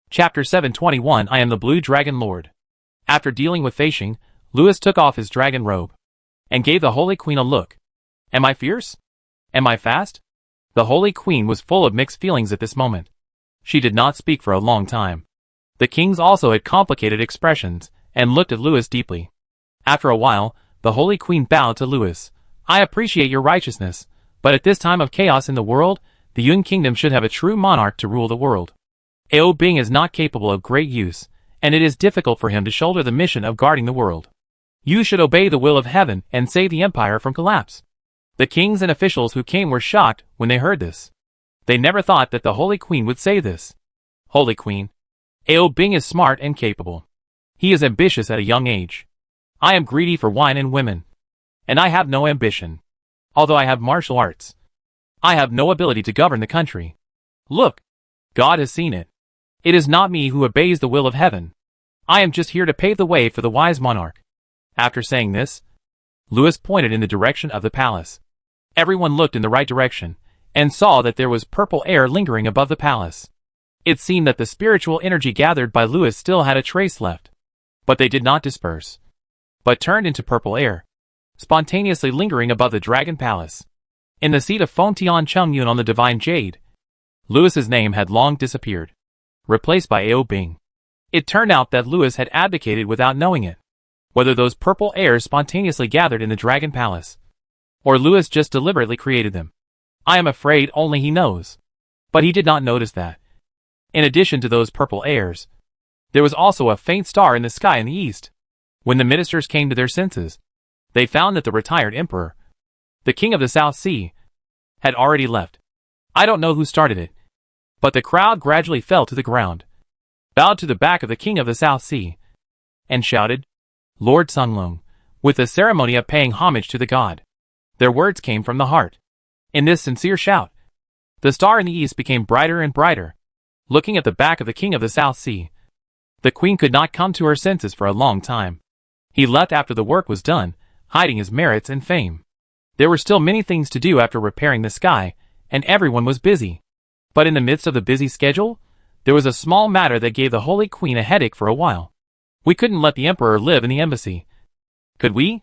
Chapter 721 I am the Blue Dragon Lord. After dealing with Feishing, Louis took off his dragon robe and gave the Holy Queen a look. Am I fierce? Am I fast? The Holy Queen was full of mixed feelings at this moment. She did not speak for a long time. The kings also had complicated expressions and looked at Louis deeply. After a while, the Holy Queen bowed to Louis. I appreciate your righteousness, but at this time of chaos in the world, the Yun Kingdom should have a true monarch to rule the world. Ao Bing is not capable of great use, and it is difficult for him to shoulder the mission of guarding the world. You should obey the will of heaven and save the empire from collapse. The kings and officials who came were shocked when they heard this. They never thought that the Holy Queen would say this. Holy Queen. Ao Bing is smart and capable. He is ambitious at a young age. I am greedy for wine and women. And I have no ambition. Although I have martial arts, I have no ability to govern the country. Look. God has seen it. It is not me who obeys the will of heaven. I am just here to pave the way for the wise monarch. After saying this, Louis pointed in the direction of the palace. Everyone looked in the right direction, and saw that there was purple air lingering above the palace. It seemed that the spiritual energy gathered by Louis still had a trace left. But they did not disperse, but turned into purple air, spontaneously lingering above the dragon palace. In the seat of Fengtian Chengyun on the divine jade, Louis's name had long disappeared, replaced by Ao Bing. It turned out that Louis had abdicated without knowing it. Whether those purple airs spontaneously gathered in the dragon palace, or Louis just deliberately created them, I am afraid only he knows. But he did not notice that, in addition to those purple airs, there was also a faint star in the sky in the east. When the ministers came to their senses, they found that the retired emperor, the king of the South Sea, had already left. I don't know who started it, but the crowd gradually fell to the ground, bowed to the back of the king of the South Sea, and shouted, Lord Sunglong, with the ceremony of paying homage to the god. Their words came from the heart. In this sincere shout, the star in the east became brighter and brighter. Looking at the back of the king of the South Sea, the queen could not come to her senses for a long time. He left after the work was done, hiding his merits and fame. There were still many things to do after repairing the sky, and everyone was busy. But in the midst of the busy schedule, there was a small matter that gave the Holy Queen a headache for a while. We couldn't let the emperor live in the embassy. Could we?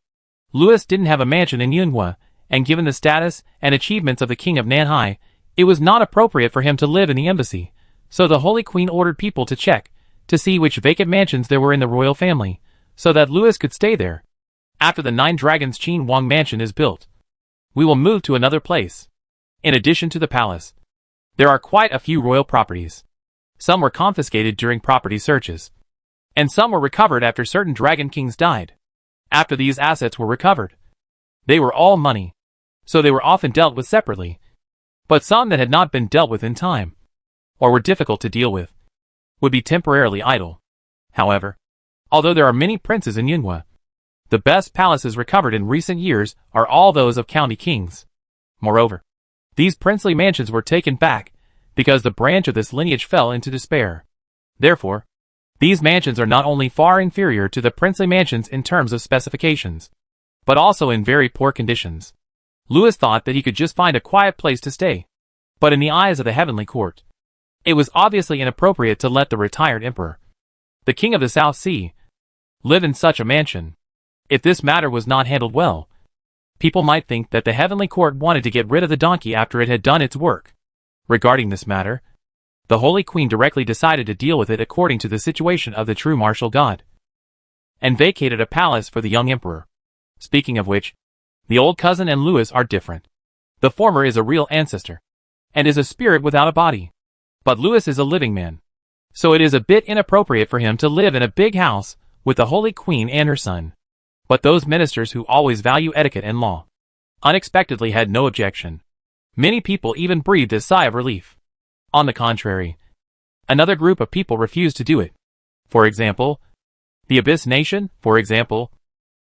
Louis didn't have a mansion in Yunhua, and given the status and achievements of the king of Nanhai, it was not appropriate for him to live in the embassy. So the Holy Queen ordered people to check, to see which vacant mansions there were in the royal family, so that Louis could stay there. After the 9 Dragons Qin Wang mansion is built, we will move to another place. In addition to the palace, there are quite a few royal properties. Some were confiscated during property searches, and some were recovered after certain dragon kings died. After these assets were recovered, they were all money, so they were often dealt with separately. But some that had not been dealt with in time, or were difficult to deal with, would be temporarily idle. However, although there are many princes in Yunhua, the best palaces recovered in recent years are all those of county kings. Moreover, these princely mansions were taken back, because the branch of this lineage fell into despair. Therefore, these mansions are not only far inferior to the princely mansions in terms of specifications, but also in very poor conditions. Louis thought that he could just find a quiet place to stay. But in the eyes of the heavenly court, it was obviously inappropriate to let the retired emperor, the king of the South Sea, live in such a mansion. If this matter was not handled well, people might think that the heavenly court wanted to get rid of the donkey after it had done its work. Regarding this matter, the Holy Queen directly decided to deal with it according to the situation of the true martial god, and vacated a palace for the young emperor. Speaking of which, the old cousin and Louis are different. The former is a real ancestor, and is a spirit without a body. But Louis is a living man, so it is a bit inappropriate for him to live in a big house with the Holy Queen and her son. But those ministers who always value etiquette and law unexpectedly had no objection. Many people even breathed a sigh of relief. On the contrary, another group of people refused to do it. For example, the Abyss Nation, for example,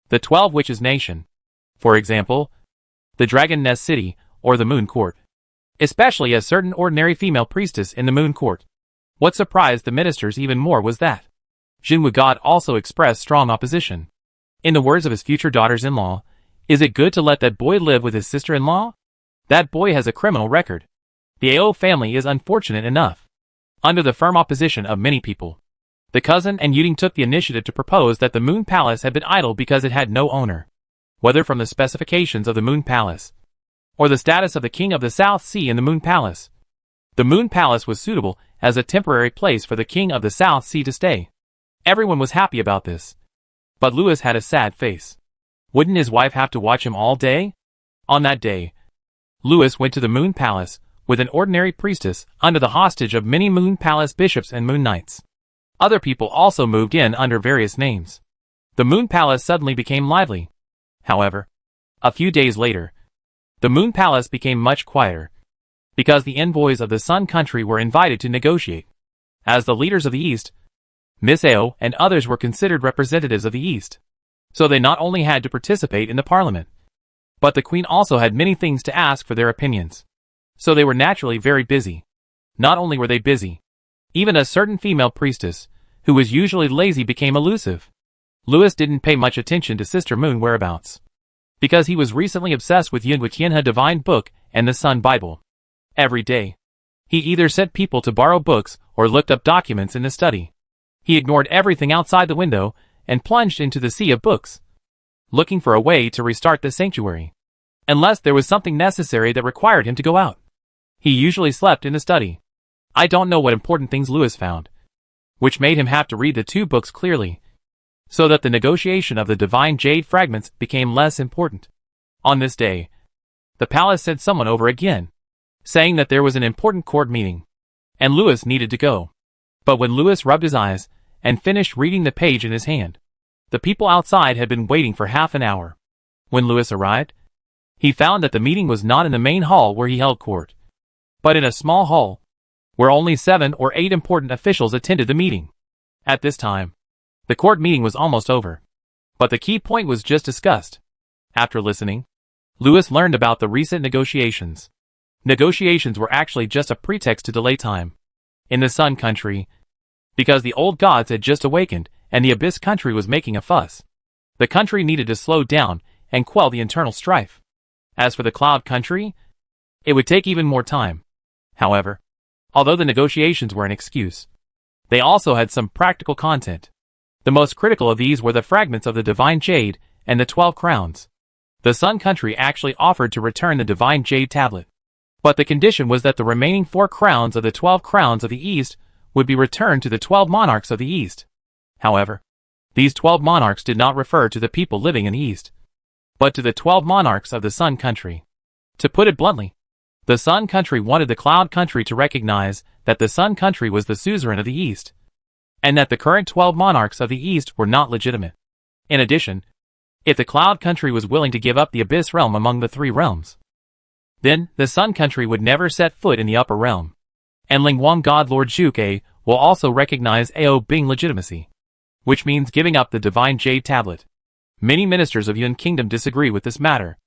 the 12 Witches Nation, for example, the Dragon Nest City, or the Moon Court. Especially a certain ordinary female priestess in the Moon Court. What surprised the ministers even more was that Jinwu God also expressed strong opposition. In the words of his future daughters-in-law, is it good to let that boy live with his sister-in-law? That boy has a criminal record. The Ao family is unfortunate enough. under the firm opposition of many people. The cousin and Yuding took the initiative to propose that the Moon Palace had been idle because it had no owner. Whether from the specifications of the Moon Palace, or the status of the King of the South Sea in the Moon Palace, the Moon Palace was suitable as a temporary place for the King of the South Sea to stay. Everyone was happy about this. But Louis had a sad face. Wouldn't his wife have to watch him all day? On that day, Louis went to the Moon Palace with an ordinary priestess under the hostage of many Moon Palace bishops and Moon Knights. Other people also moved in under various names. The Moon Palace suddenly became lively. However, a few days later, the Moon Palace became much quieter, because the envoys of the Sun Country were invited to negotiate. As the leaders of the East, Miss Ao and others were considered representatives of the East. So they not only had to participate in the parliament, but the Queen also had many things to ask for their opinions. So they were naturally very busy. Not only were they busy, even a certain female priestess, who was usually lazy, became elusive. Louis didn't pay much attention to Sister Moon whereabouts, because he was recently obsessed with Yunwitianha Divine Book and the Sun Bible. Every day, he either sent people to borrow books or looked up documents in the study. He ignored everything outside the window and plunged into the sea of books, looking for a way to restart the sanctuary, unless there was something necessary that required him to go out. He usually slept in the study. I don't know what important things Louis found, which made him have to read the two books clearly, so that the negotiation of the divine jade fragments became less important. On this day, the palace sent someone over again, saying that there was an important court meeting, and Louis needed to go. But when Louis rubbed his eyes and finished reading the page in his hand, the people outside had been waiting for half an hour. When Louis arrived, he found that the meeting was not in the main hall where he held court, but in a small hall, where only 7 or 8 important officials attended the meeting. At this time, the court meeting was almost over, but the key point was just discussed. After listening, Louis learned about the recent negotiations. Negotiations were actually just a pretext to delay time. In the Sun Country, because the old gods had just awakened and the Abyss Country was making a fuss, the country needed to slow down and quell the internal strife. As for the Cloud Country, it would take even more time. However, although the negotiations were an excuse, they also had some practical content. The most critical of these were the fragments of the Divine Jade and the 12 crowns. The Sun Country actually offered to return the Divine Jade tablet, but the condition was that the remaining 4 crowns of the 12 crowns of the East would be returned to the 12 monarchs of the East. However, these 12 monarchs did not refer to the people living in the East, but to the 12 monarchs of the Sun Country. To put it bluntly, the Sun Country wanted the Cloud Country to recognize that the Sun Country was the suzerain of the East, and that the current 12 monarchs of the East were not legitimate. In addition, if the Cloud Country was willing to give up the Abyss Realm among the 3 realms, then the Sun Country would never set foot in the Upper Realm, and Lingwang God Lord Zhuge will also recognize Ao Bing legitimacy, which means giving up the Divine Jade Tablet. Many ministers of Yun Kingdom disagree with this matter.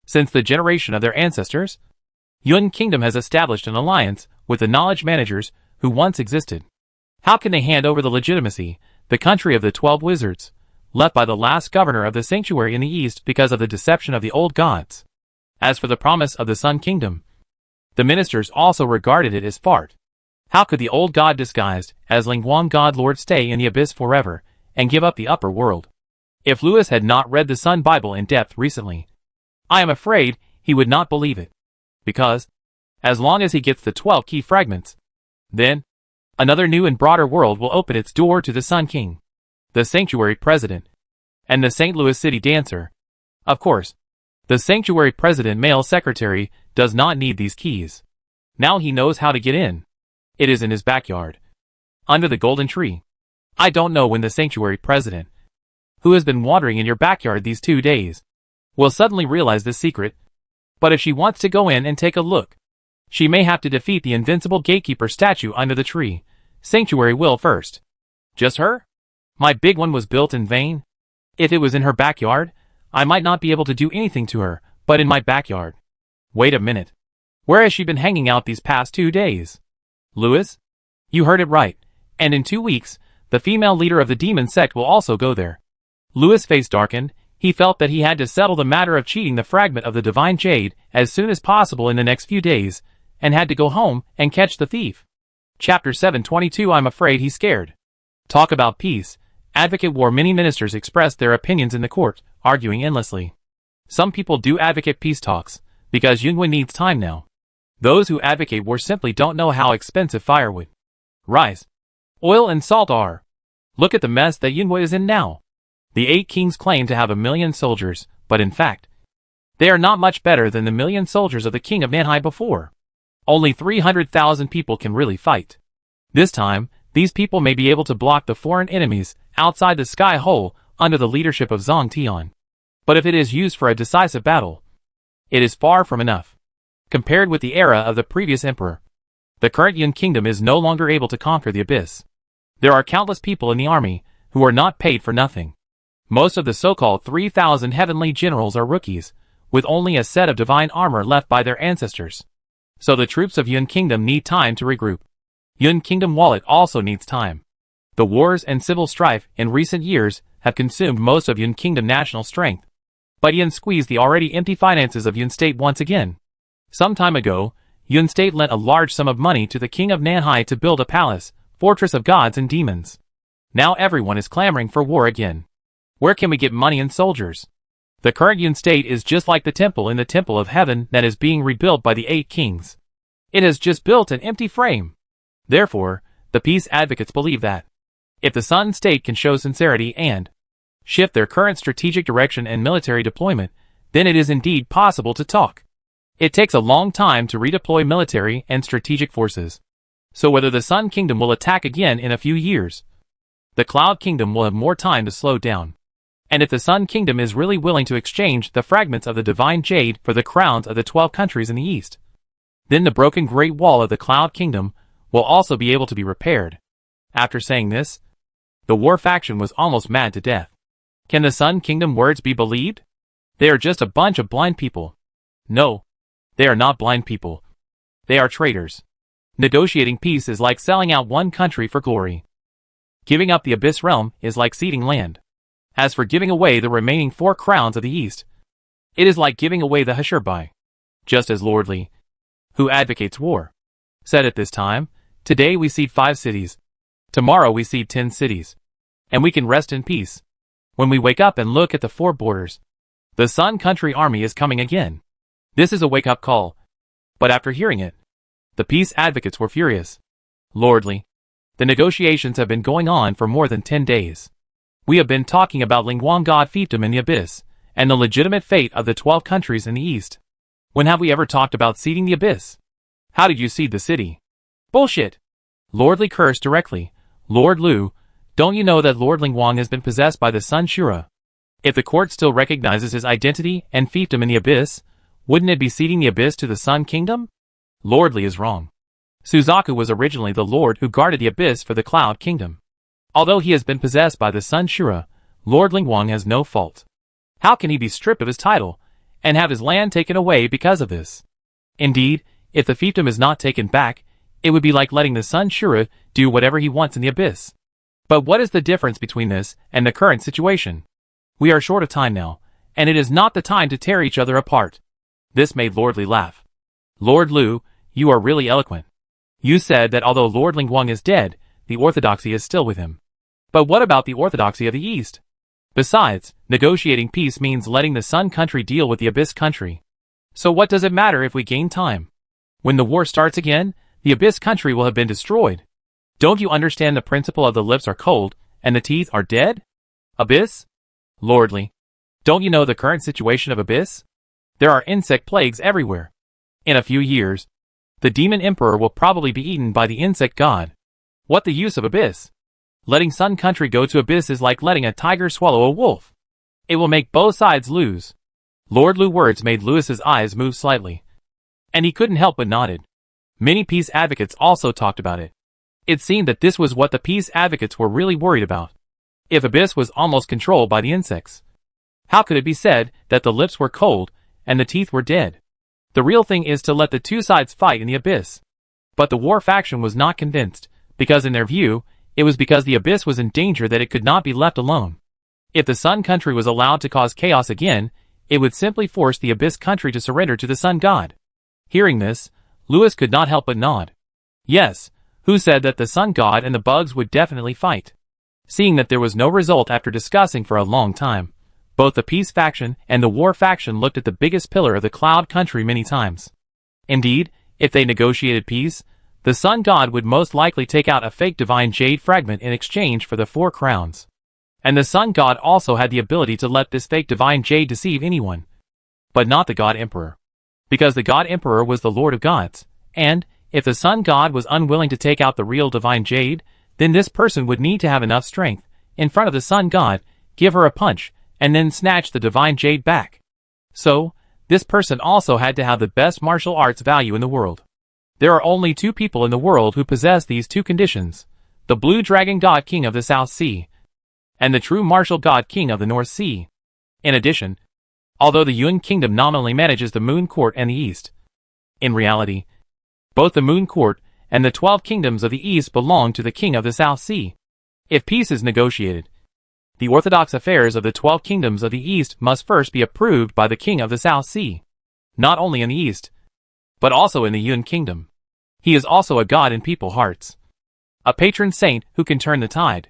Since the generation of their ancestors, Yun Kingdom has established an alliance with the knowledge managers who once existed. How can they hand over the legitimacy, the country of the 12 wizards, left by the last governor of the sanctuary in the East because of the deception of the old gods? As for the promise of the Sun Kingdom, the ministers also regarded it as fart. How could the old god disguised as Lingwang God Lord stay in the Abyss forever and give up the upper world? If Louis had not read the Sun Bible in depth recently, I am afraid he would not believe it. Because, as long as he gets the 12 key fragments, then another new and broader world will open its door to the Sun King, the Sanctuary President, and the St. Louis City Dancer. Of course, the Sanctuary President male secretary does not need these keys. Now he knows how to get in. It is in his backyard, under the golden tree. I don't know when the Sanctuary President, who has been wandering in your backyard these 2 days, will suddenly realize this secret, but if she wants to go in and take a look, she may have to defeat the invincible gatekeeper statue under the tree. Sanctuary will first. Just her? My big one was built in vain? If it was in her backyard, I might not be able to do anything to her, but in my backyard. Wait a minute. Where has she been hanging out these past 2 days? Louis? You heard it right, and in 2 weeks, the female leader of the demon sect will also go there. Louis' face darkened. He felt that he had to settle the matter of cheating the fragment of the Divine Jade as soon as possible in the next few days, and had to go home and catch the thief. Chapter 722 I'm afraid he's scared. Talk about peace. Advocate war. Many ministers expressed their opinions in the court, arguing endlessly. Some people do advocate peace talks, because Yunwei needs time now. Those who advocate war simply don't know how expensive firewood, rice, oil and salt are. Look at the mess that Yunwei is in now. The 8 kings claim to have 1,000,000 soldiers, but in fact, they are not much better than the 1,000,000 soldiers of the king of Nanhai before. Only 300,000 people can really fight. This time, these people may be able to block the foreign enemies outside the sky hole under the leadership of Zhang Tian. But if it is used for a decisive battle, it is far from enough. Compared with the era of the previous emperor, the current Yun kingdom is no longer able to conquer the abyss. There are countless people in the army who are not paid for nothing. Most of the so-called 3,000 heavenly generals are rookies, with only a set of divine armor left by their ancestors. So the troops of Yun kingdom need time to regroup. Yun kingdom wallet also needs time. The wars and civil strife in recent years have consumed most of Yun kingdom national strength. But Yun squeezed the already empty finances of Yun state once again. Some time ago, Yun state lent a large sum of money to the king of Nanhai to build a palace, fortress of gods and demons. Now everyone is clamoring for war again. Where can we get money and soldiers? The current Yun state is just like the temple in the temple of heaven that is being rebuilt by the 8 kings. It has just built an empty frame. Therefore, the peace advocates believe that if the Sun state can show sincerity and shift their current strategic direction and military deployment, then it is indeed possible to talk. It takes a long time to redeploy military and strategic forces. So whether the Sun Kingdom will attack again in a few years, the Cloud Kingdom will have more time to slow down. And if the Sun Kingdom is really willing to exchange the fragments of the Divine Jade for the crowns of the 12 countries in the East, then the broken Great Wall of the Cloud Kingdom will also be able to be repaired. After saying this, the war faction was almost mad to death. Can the Sun Kingdom words be believed? They are just a bunch of blind people. No, they are not blind people. They are traitors. Negotiating peace is like selling out one country for glory. Giving up the Abyss Realm is like ceding land. As for giving away the remaining 4 crowns of the East, it is like giving away the Hashirbai. Just as Lord Li, who advocates war, said at this time, today we cede 5 cities. Tomorrow we cede 10 cities. And we can rest in peace. When we wake up and look at the 4 borders, the Sun Country army is coming again. This is a wake-up call. But after hearing it, the peace advocates were furious. Lord Li, the negotiations have been going on for more than 10 days. We have been talking about Lingguang God fiefdom in the Abyss, and the legitimate fate of the 12 countries in the East. When have we ever talked about ceding the Abyss? How did you cede the city? Bullshit! Lord Li cursed directly. Lord Lu, don't you know that Lord Lingguang has been possessed by the Sun Shura? If the court still recognizes his identity and fiefdom in the Abyss, wouldn't it be ceding the Abyss to the Sun Kingdom? Lord Li is wrong. Suzaku was originally the lord who guarded the Abyss for the Cloud Kingdom. Although he has been possessed by the Sun Shura, Lord Lingguang has no fault. How can he be stripped of his title, and have his land taken away because of this? Indeed, if the fiefdom is not taken back, it would be like letting the Sun Shura do whatever he wants in the Abyss. But what is the difference between this and the current situation? We are short of time now, and it is not the time to tear each other apart. This made Lord Li laugh. Lord Lu, you are really eloquent. You said that although Lord Lingguang is dead, the orthodoxy is still with him. But what about the orthodoxy of the East? Besides, negotiating peace means letting the Sun country deal with the Abyss country. So what does it matter if we gain time? When the war starts again, the Abyss country will have been destroyed. Don't you understand the principle of the lips are cold, and the teeth are dead? Abyss? Lord Li, don't you know the current situation of Abyss? There are insect plagues everywhere. In a few years, the demon emperor will probably be eaten by the insect god. What the use of Abyss? Letting Sun Country go to Abyss is like letting a tiger swallow a wolf. It will make both sides lose. Lord Lu words made Louis's eyes move slightly, and he couldn't help but nodded. Many peace advocates also talked about it. It seemed that this was what the peace advocates were really worried about. If Abyss was almost controlled by the insects, how could it be said that the lips were cold and the teeth were dead? The real thing is to let the 2 sides fight in the Abyss. But the war faction was not convinced, because in their view, it was because the Abyss was in danger that it could not be left alone. If the Sun country was allowed to cause chaos again, it would simply force the Abyss country to surrender to the Sun god. Hearing this, Louis could not help but nod. Yes, who said that the sun god and the bugs would definitely fight. Seeing that there was no result after discussing for a long time, both the peace faction and the war faction looked at the biggest pillar of the cloud country many times. Indeed, if they negotiated peace, the sun god would most likely take out a fake divine jade fragment in exchange for the 4 crowns. And the sun god also had the ability to let this fake divine jade deceive anyone, but not the god emperor. Because the god emperor was the lord of gods, and, if the sun god was unwilling to take out the real divine jade, then this person would need to have enough strength, in front of the sun god, give her a punch, and then snatch the divine jade back. So, this person also had to have the best martial arts value in the world. There are only 2 people in the world who possess these 2 conditions: the blue dragon god king of the South Sea, and the true martial god king of the North Sea. In addition, although the Yuan kingdom nominally manages the Moon Court and the East, in reality, both the Moon Court and the 12 kingdoms of the East belong to the king of the South Sea. If peace is negotiated, the orthodox affairs of the 12 kingdoms of the East must first be approved by the king of the South Sea, not only in the East, but also in the Yuan kingdom. He is also a god in people's hearts, a patron saint who can turn the tide.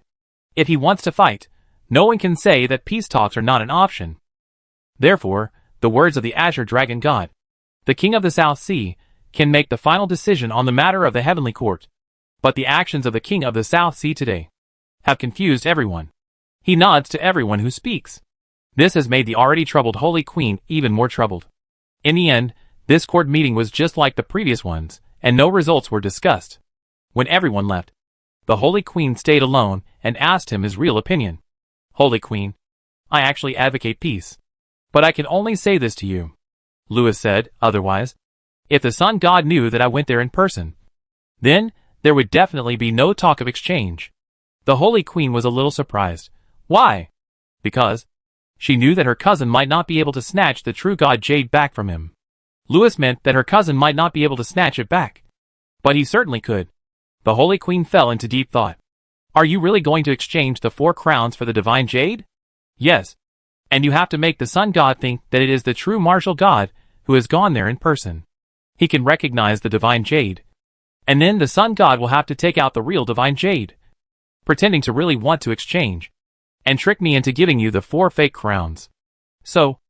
If he wants to fight, no one can say that peace talks are not an option. Therefore, the words of the Azure Dragon God, the king of the South Sea, can make the final decision on the matter of the heavenly court. But the actions of the king of the South Sea today have confused everyone. He nods to everyone who speaks. This has made the already troubled Holy Queen even more troubled. In the end, this court meeting was just like the previous ones, and no results were discussed. When everyone left, the Holy Queen stayed alone and asked him his real opinion. Holy Queen, I actually advocate peace. But I can only say this to you. Lewis said, otherwise, if the sun god knew that I went there in person, then there would definitely be no talk of exchange. The Holy Queen was a little surprised. Why? Because she knew that her cousin might not be able to snatch the true god jade back from him. Lewis meant that her cousin might not be able to snatch it back. But he certainly could. The Holy Queen fell into deep thought. Are you really going to exchange the 4 crowns for the divine jade? Yes. And you have to make the sun god think that it is the true martial god who has gone there in person. He can recognize the divine jade. And then the sun god will have to take out the real divine jade, pretending to really want to exchange, and trick me into giving you the 4 fake crowns. So,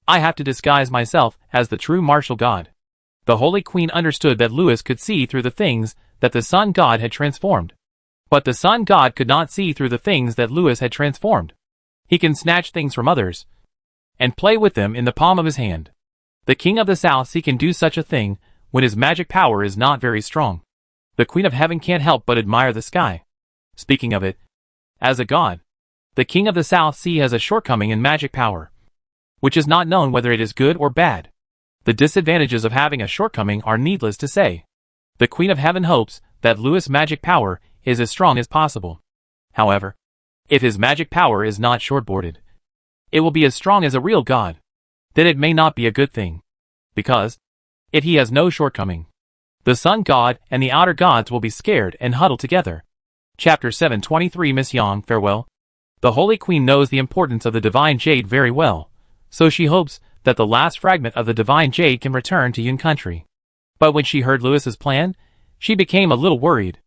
I have to disguise myself as the true martial god. The Holy Queen understood that Lewis could see through the things that the sun god had transformed. But the sun god could not see through the things that Lewis had transformed. He can snatch things from others and play with them in the palm of his hand. The king of the South Sea can do such a thing when his magic power is not very strong. The Queen of Heaven can't help but admire the sky. Speaking of it, as a god, the king of the South Sea has a shortcoming in magic power, which is not known whether it is good or bad. The disadvantages of having a shortcoming are needless to say. The Queen of Heaven hopes that Lewis' magic power is as strong as possible. However, if his magic power is not shortboarded, it will be as strong as a real god. Then it may not be a good thing. Because, if he has no shortcoming, the sun god and the outer gods will be scared and huddle together. Chapter 723 Miss Yang, farewell. The Holy Queen knows the importance of the divine jade very well, so she hopes that the last fragment of the divine jade can return to Yun country. But when she heard Lewis's plan, she became a little worried.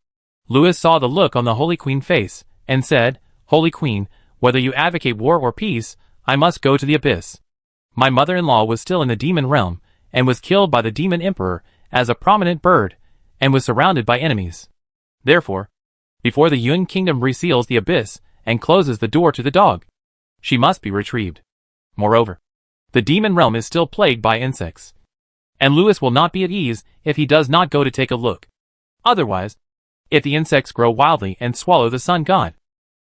Lewis saw the look on the Holy Queen's face, and said, Holy Queen, whether you advocate war or peace, I must go to the abyss. My mother-in-law was still in the demon realm, and was killed by the demon emperor as a prominent bird, and was surrounded by enemies. Therefore, before the Yuan kingdom reseals the abyss and closes the door to the dog, she must be retrieved. Moreover, the demon realm is still plagued by insects, and Lewis will not be at ease if he does not go to take a look. Otherwise, if the insects grow wildly and swallow the sun god,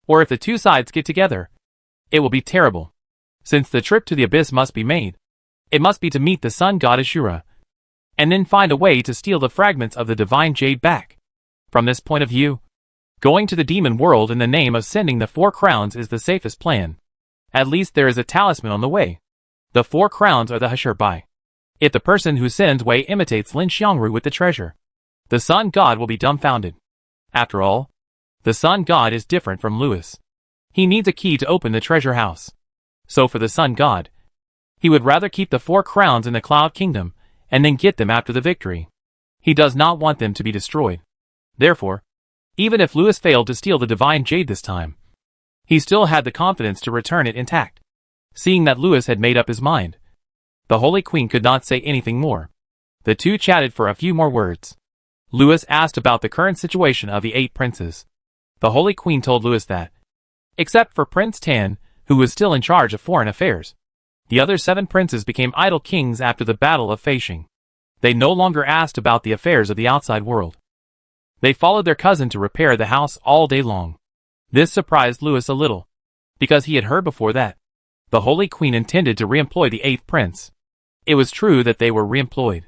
or if the 2 sides get together, it will be terrible. Since the trip to the abyss must be made, it must be to meet the sun god Ashura, and then find a way to steal the fragments of the divine jade back. From this point of view, going to the demon world in the name of sending the 4 crowns is the safest plan. At least there is a talisman on the way. The 4 crowns are the Hashirbai. If the person who sends Wei imitates Lin Xiangru with the treasure, the sun god will be dumbfounded. After all, the sun god is different from Lewis. He needs a key to open the treasure house. So for the sun god, he would rather keep the 4 crowns in the Cloud Kingdom and then get them after the victory. He does not want them to be destroyed. Therefore, Even if Louis failed to steal the divine jade this time, he still had the confidence to return it intact. Seeing that Louis had made up his mind, the Holy Queen could not say anything more. The two chatted for a few more words. Louis asked about the current situation of the 8 princes. The Holy Queen told Louis that, except for Prince Tan, who was still in charge of foreign affairs, the other 7 princes became idle kings after the Battle of Feishing. They no longer asked about the affairs of the outside world. They followed their cousin to repair the house all day long. This surprised Louis a little, because he had heard before that the Holy Queen intended to re-employ the 8th prince. It was true that they were re-employed.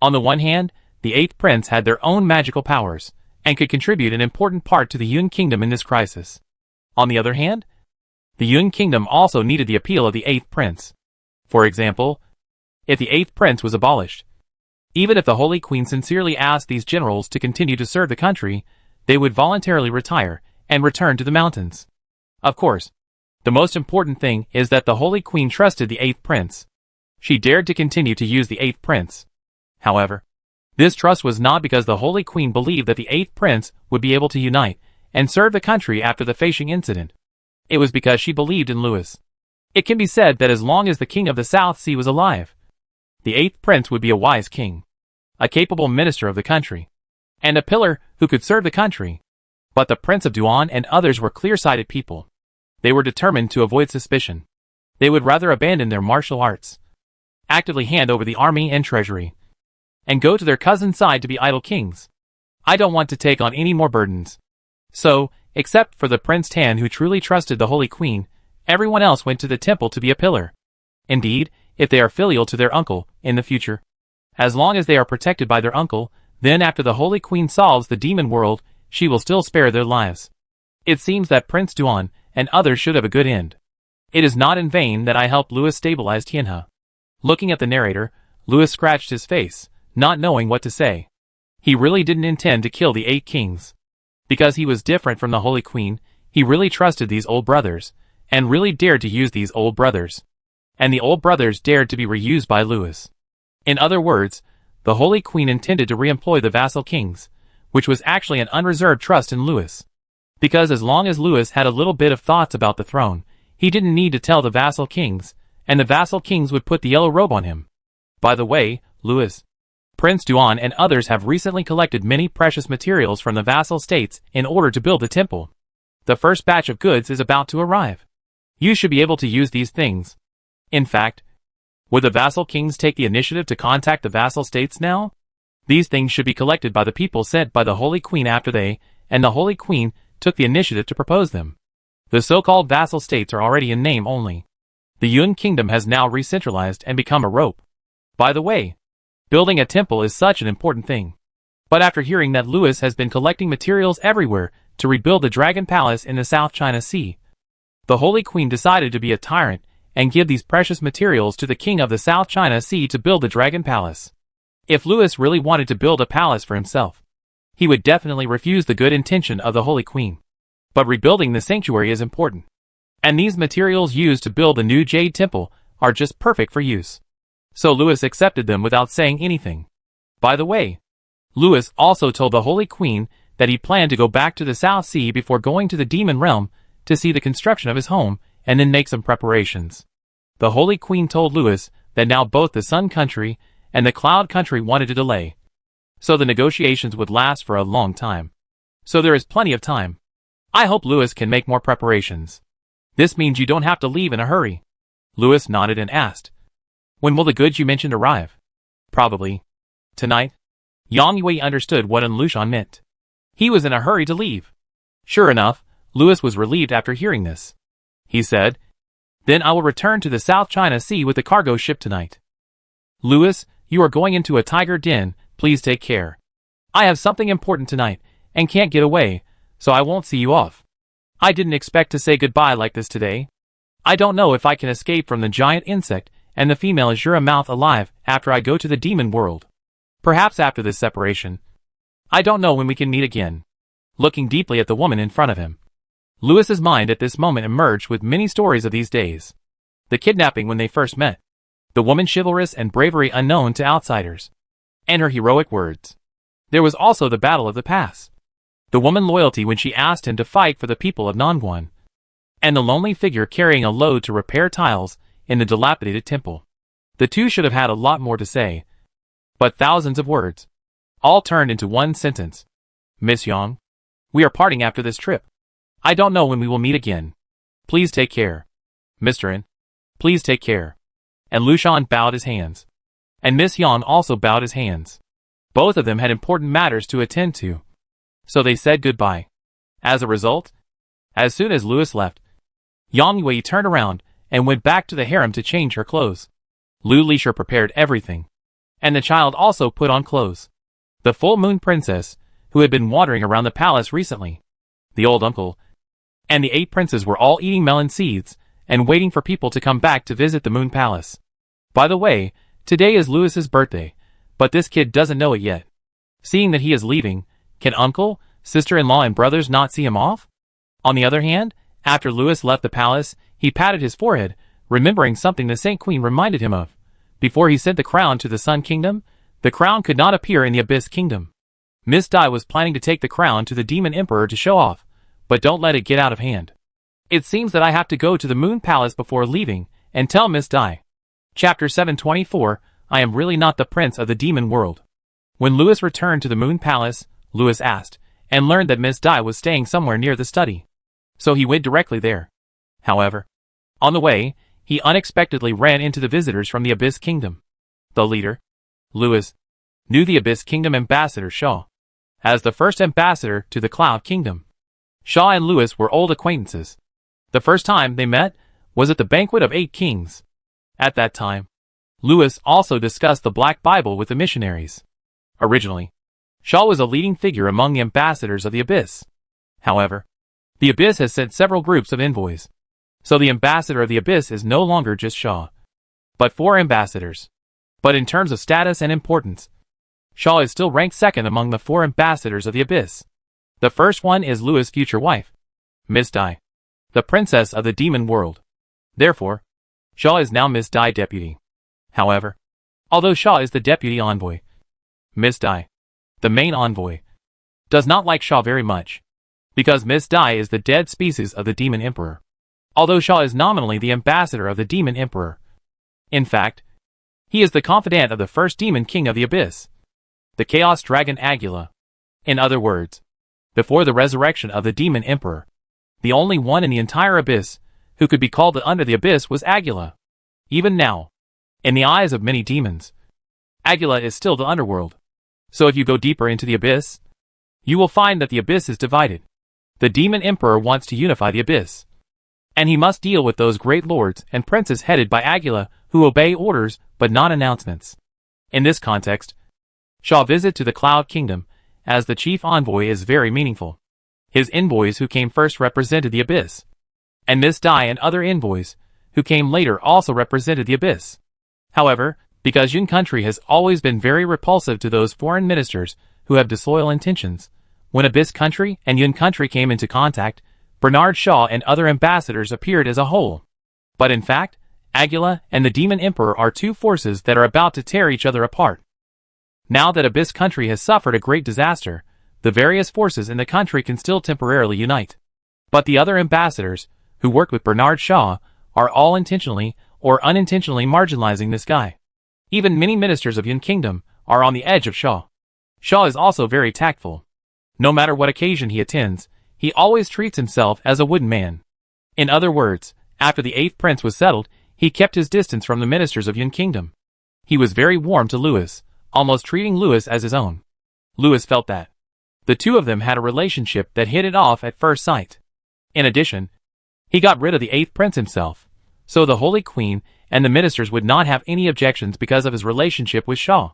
On the one hand, the 8th prince had their own magical powers, and could contribute an important part to the Yun kingdom in this crisis. On the other hand, the Yun kingdom also needed the appeal of the 8th prince. For example, if the 8th prince was abolished, even if the Holy Queen sincerely asked these generals to continue to serve the country, they would voluntarily retire and return to the mountains. Of course, the most important thing is that the Holy Queen trusted the 8th prince. She dared to continue to use the 8th prince. However, this trust was not because the Holy Queen believed that the 8th prince would be able to unite and serve the country after the Feishing incident. It was because she believed in Louis. It can be said that as long as the king of the South Sea was alive, the 8th prince would be a wise king, a capable minister of the country, and a pillar who could serve the country. But the Prince of Duan and others were clear-sighted people. They were determined to avoid suspicion. They would rather abandon their martial arts, actively hand over the army and treasury, and go to their cousin's side to be idle kings. I don't want to take on any more burdens. So, except for the Prince Tan who truly trusted the Holy Queen, everyone else went to the temple to be a pillar. Indeed, if they are filial to their uncle, in the future, as long as they are protected by their uncle, then after the Holy Queen solves the demon world, she will still spare their lives. It seems that Prince Duan and others should have a good end. It is not in vain that I helped Louis stabilize Tianhe. Looking at the narrator, Louis scratched his face, not knowing what to say. He really didn't intend to kill the 8 kings. Because he was different from the Holy Queen, he really trusted these old brothers, and really dared to use these old brothers. And the old brothers dared to be reused by Louis. In other words, the Holy Queen intended to re-employ the vassal kings, which was actually an unreserved trust in Louis. Because as long as Louis had a little bit of thoughts about the throne, he didn't need to tell the vassal kings, and the vassal kings would put the yellow robe on him. By the way, Louis, Prince Duan and others have recently collected many precious materials from the vassal states in order to build the temple. The first batch of goods is about to arrive. You should be able to use these things. In fact, would the vassal kings take the initiative to contact the vassal states now? These things should be collected by the people sent by the Holy Queen after they, and the Holy Queen, took the initiative to propose them. The so-called vassal states are already in name only. The Yun kingdom has now re-centralized and become a rope. By the way, building a temple is such an important thing. But after hearing that Louis has been collecting materials everywhere to rebuild the Dragon Palace in the South China Sea, the Holy Queen decided to be a tyrant and give these precious materials to the king of the South China Sea to build the Dragon Palace. If Louis really wanted to build a palace for himself, he would definitely refuse the good intention of the Holy Queen. But rebuilding the sanctuary is important. And these materials used to build the new Jade Temple are just perfect for use. So Louis accepted them without saying anything. By the way, Louis also told the Holy Queen that he planned to go back to the South Sea before going to the Demon Realm to see the construction of his home and then make some preparations. The Holy Queen told Louis that now both the Sun Country and the Cloud Country wanted to delay, so the negotiations would last for a long time. So there is plenty of time. I hope Louis can make more preparations. This means you don't have to leave in a hurry. Louis nodded and asked, when will the goods you mentioned arrive? Probably tonight. Yang Yui understood what An Lushan meant. He was in a hurry to leave. Sure enough, Louis was relieved after hearing this. He said, then I will return to the South China Sea with the cargo ship tonight. Louis, you are going into a tiger den, please take care. I have something important tonight, and can't get away, so I won't see you off. I didn't expect to say goodbye like this today. I don't know if I can escape from the giant insect and the female Azura mouth alive after I go to the demon world. Perhaps after this separation. I don't know when we can meet again. Looking deeply at the woman in front of him, Louis's mind at this moment emerged with many stories of these days. The kidnapping when they first met, the woman's chivalrous and bravery unknown to outsiders, and her heroic words. There was also the Battle of the Pass. the woman loyalty when she asked him to fight for the people of Nongguan, and the lonely figure carrying a load to repair tiles in the dilapidated temple. The two should have had a lot more to say, but thousands of words, all turned into one sentence. Miss Yang, we are parting after this trip. I don't know when we will meet again. Please take care. Mr. N, please take care. And Lu Shan bowed his hands. And Miss Yang also bowed his hands. Both of them had important matters to attend to. So they said goodbye. As a result, as soon as Louis left, Yang Yue turned around and went back to the harem to change her clothes. Lu Lisha prepared everything. And the child also put on clothes. The full moon princess, who had been wandering around the palace recently, the old uncle, and the 8 princes were all eating melon seeds and waiting for people to come back to visit the moon palace. By the way, today is Louis's birthday, but this kid doesn't know it yet. Seeing that he is leaving, can uncle, sister-in-law and brothers not see him off? On the other hand, after Louis left the palace, he patted his forehead, remembering something the Saint Queen reminded him of. Before he sent the crown to the Sun Kingdom, the crown could not appear in the Abyss Kingdom. Miss Dai was planning to take the crown to the Demon Emperor to show off, but don't let it get out of hand. It seems that I have to go to the Moon Palace before leaving, and tell Miss Dai. Chapter 724, I am really not the prince of the demon world. When Louis returned to the Moon Palace, Louis asked, and learned that Miss Dai was staying somewhere near the study. So he went directly there. However, on the way, he unexpectedly ran into the visitors from the Abyss Kingdom. The leader, Louis, knew the Abyss Kingdom ambassador Shaw as the first ambassador to the Cloud Kingdom. Shaw and Louis were old acquaintances. The first time they met was at the banquet of 8 kings. At that time, Louis also discussed the Black Bible with the missionaries. Originally, Shaw was a leading figure among the ambassadors of the Abyss. However, the Abyss has sent several groups of envoys. So the ambassador of the Abyss is no longer just Shaw, but 4 ambassadors. But in terms of status and importance, Shaw is still ranked second among the 4 ambassadors of the Abyss. The first one is Louis' future wife, Miss Dai, the princess of the demon world. Therefore, Shaw is now Miss Dai deputy. However, although Shaw is the deputy envoy, Miss Dai, the main envoy, does not like Shaw very much, because Miss Dai is the dead species of the Demon Emperor. Although Shaw is nominally the ambassador of the Demon Emperor, in fact, he is the confidant of the first Demon King of the Abyss, the Chaos Dragon Agula. In other words, before the resurrection of the Demon Emperor, the only one in the entire Abyss who could be called under the Abyss was Agula. Even now, in the eyes of many demons, Agula is still the underworld. So if you go deeper into the Abyss, you will find that the Abyss is divided. The Demon Emperor wants to unify the Abyss, and he must deal with those great lords and princes headed by Agula who obey orders but not announcements. In this context, Shaw's visit to the Cloud Kingdom as the chief envoy is very meaningful. His envoys who came first represented the Abyss, and Miss Dai and other envoys who came later also represented the Abyss. However, because Yun country has always been very repulsive to those foreign ministers who have disloyal intentions, when Abyss country and Yun country came into contact, Bernard Shaw and other ambassadors appeared as a whole. But in fact, Agula and the Demon Emperor are 2 forces that are about to tear each other apart. Now that Abyss country has suffered a great disaster, the various forces in the country can still temporarily unite. But the other ambassadors, who worked with Bernard Shaw, are all intentionally or unintentionally marginalizing this guy. Even many ministers of Yun Kingdom are on the edge of Shaw. Shaw is also very tactful. No matter what occasion he attends, he always treats himself as a wooden man. In other words, after the 8th prince was settled, he kept his distance from the ministers of Yun Kingdom. He was very warm to Louis, almost treating Louis as his own. Louis felt that the two of them had a relationship that hit it off at first sight. In addition, he got rid of the 8th prince himself, so the Holy Queen and the ministers would not have any objections because of his relationship with Shaw.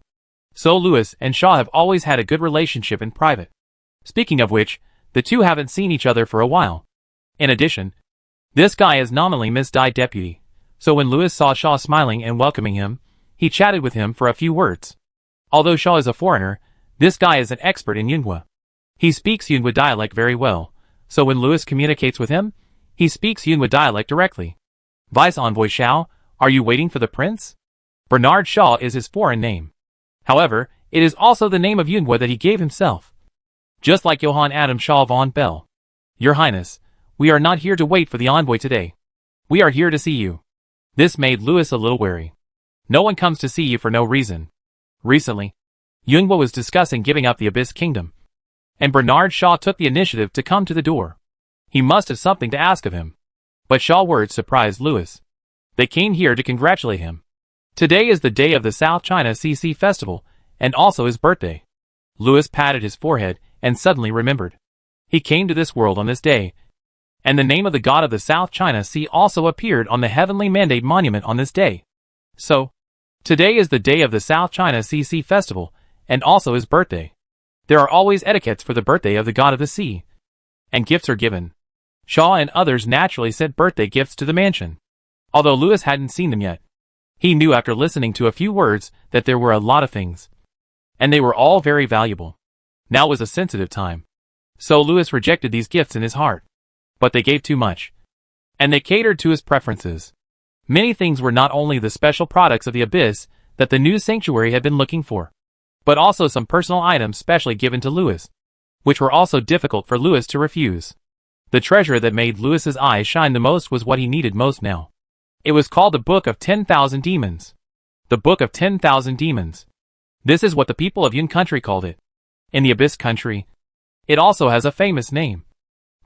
So Louis and Shaw have always had a good relationship in private. Speaking of which, the two haven't seen each other for a while. In addition, this guy is nominally Miss Dai deputy, so when Louis saw Shaw smiling and welcoming him, he chatted with him for a few words. Although Shaw is a foreigner, this guy is an expert in Yunhua. He speaks Yunhua dialect very well, so when Louis communicates with him, he speaks Yunhua dialect directly. Vice Envoy Shao, are you waiting for the prince? Bernard Shaw is his foreign name. However, it is also the name of Yunhua that he gave himself. just like Johann Adam Shaw von Bell. Your Highness, we are not here to wait for the envoy today. We are here to see you. This made Louis a little wary. No one comes to see you for no reason. Recently, Yunhua was discussing giving up the Abyss Kingdom, and Bernard Shaw took the initiative to come to the door. He must have something to ask of him. But Shaw's words surprised Louis. They came here to congratulate him. Today is the day of the South China CC Festival, and also his birthday. Louis patted his forehead and suddenly remembered. He came to this world on this day, and the name of the god of the South China Sea also appeared on the Heavenly Mandate Monument on this day. So, today is the day of the South China CC Festival, and also his birthday. There are always etiquettes for the birthday of the god of the sea, and gifts are given. Shaw and others naturally sent birthday gifts to the mansion. Although Louis hadn't seen them yet, he knew after listening to a few words that there were a lot of things, and they were all very valuable. Now was a sensitive time, so Louis rejected these gifts in his heart. But they gave too much, and they catered to his preferences. Many things were not only the special products of the Abyss that the new sanctuary had been looking for, but also some personal items specially given to Louis, which were also difficult for Louis to refuse. The treasure that made Louis's eyes shine the most was what he needed most now. It was called the Book of 10,000 Demons. The Book of 10,000 Demons. This is what the people of Yun country called it. In the Abyss country, it also has a famous name.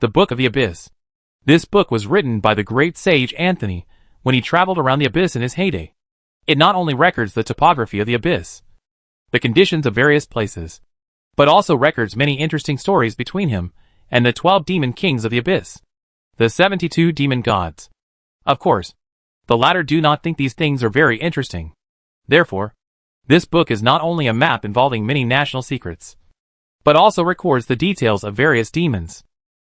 The Book of the Abyss. This book was written by the great sage Anthony when he traveled around the Abyss in his heyday. It not only records the topography of the Abyss, the conditions of various places, but also records many interesting stories between him and the 12 demon kings of the Abyss, the 72 demon gods. Of course, the latter do not think these things are very interesting. Therefore, this book is not only a map involving many national secrets, but also records the details of various demons.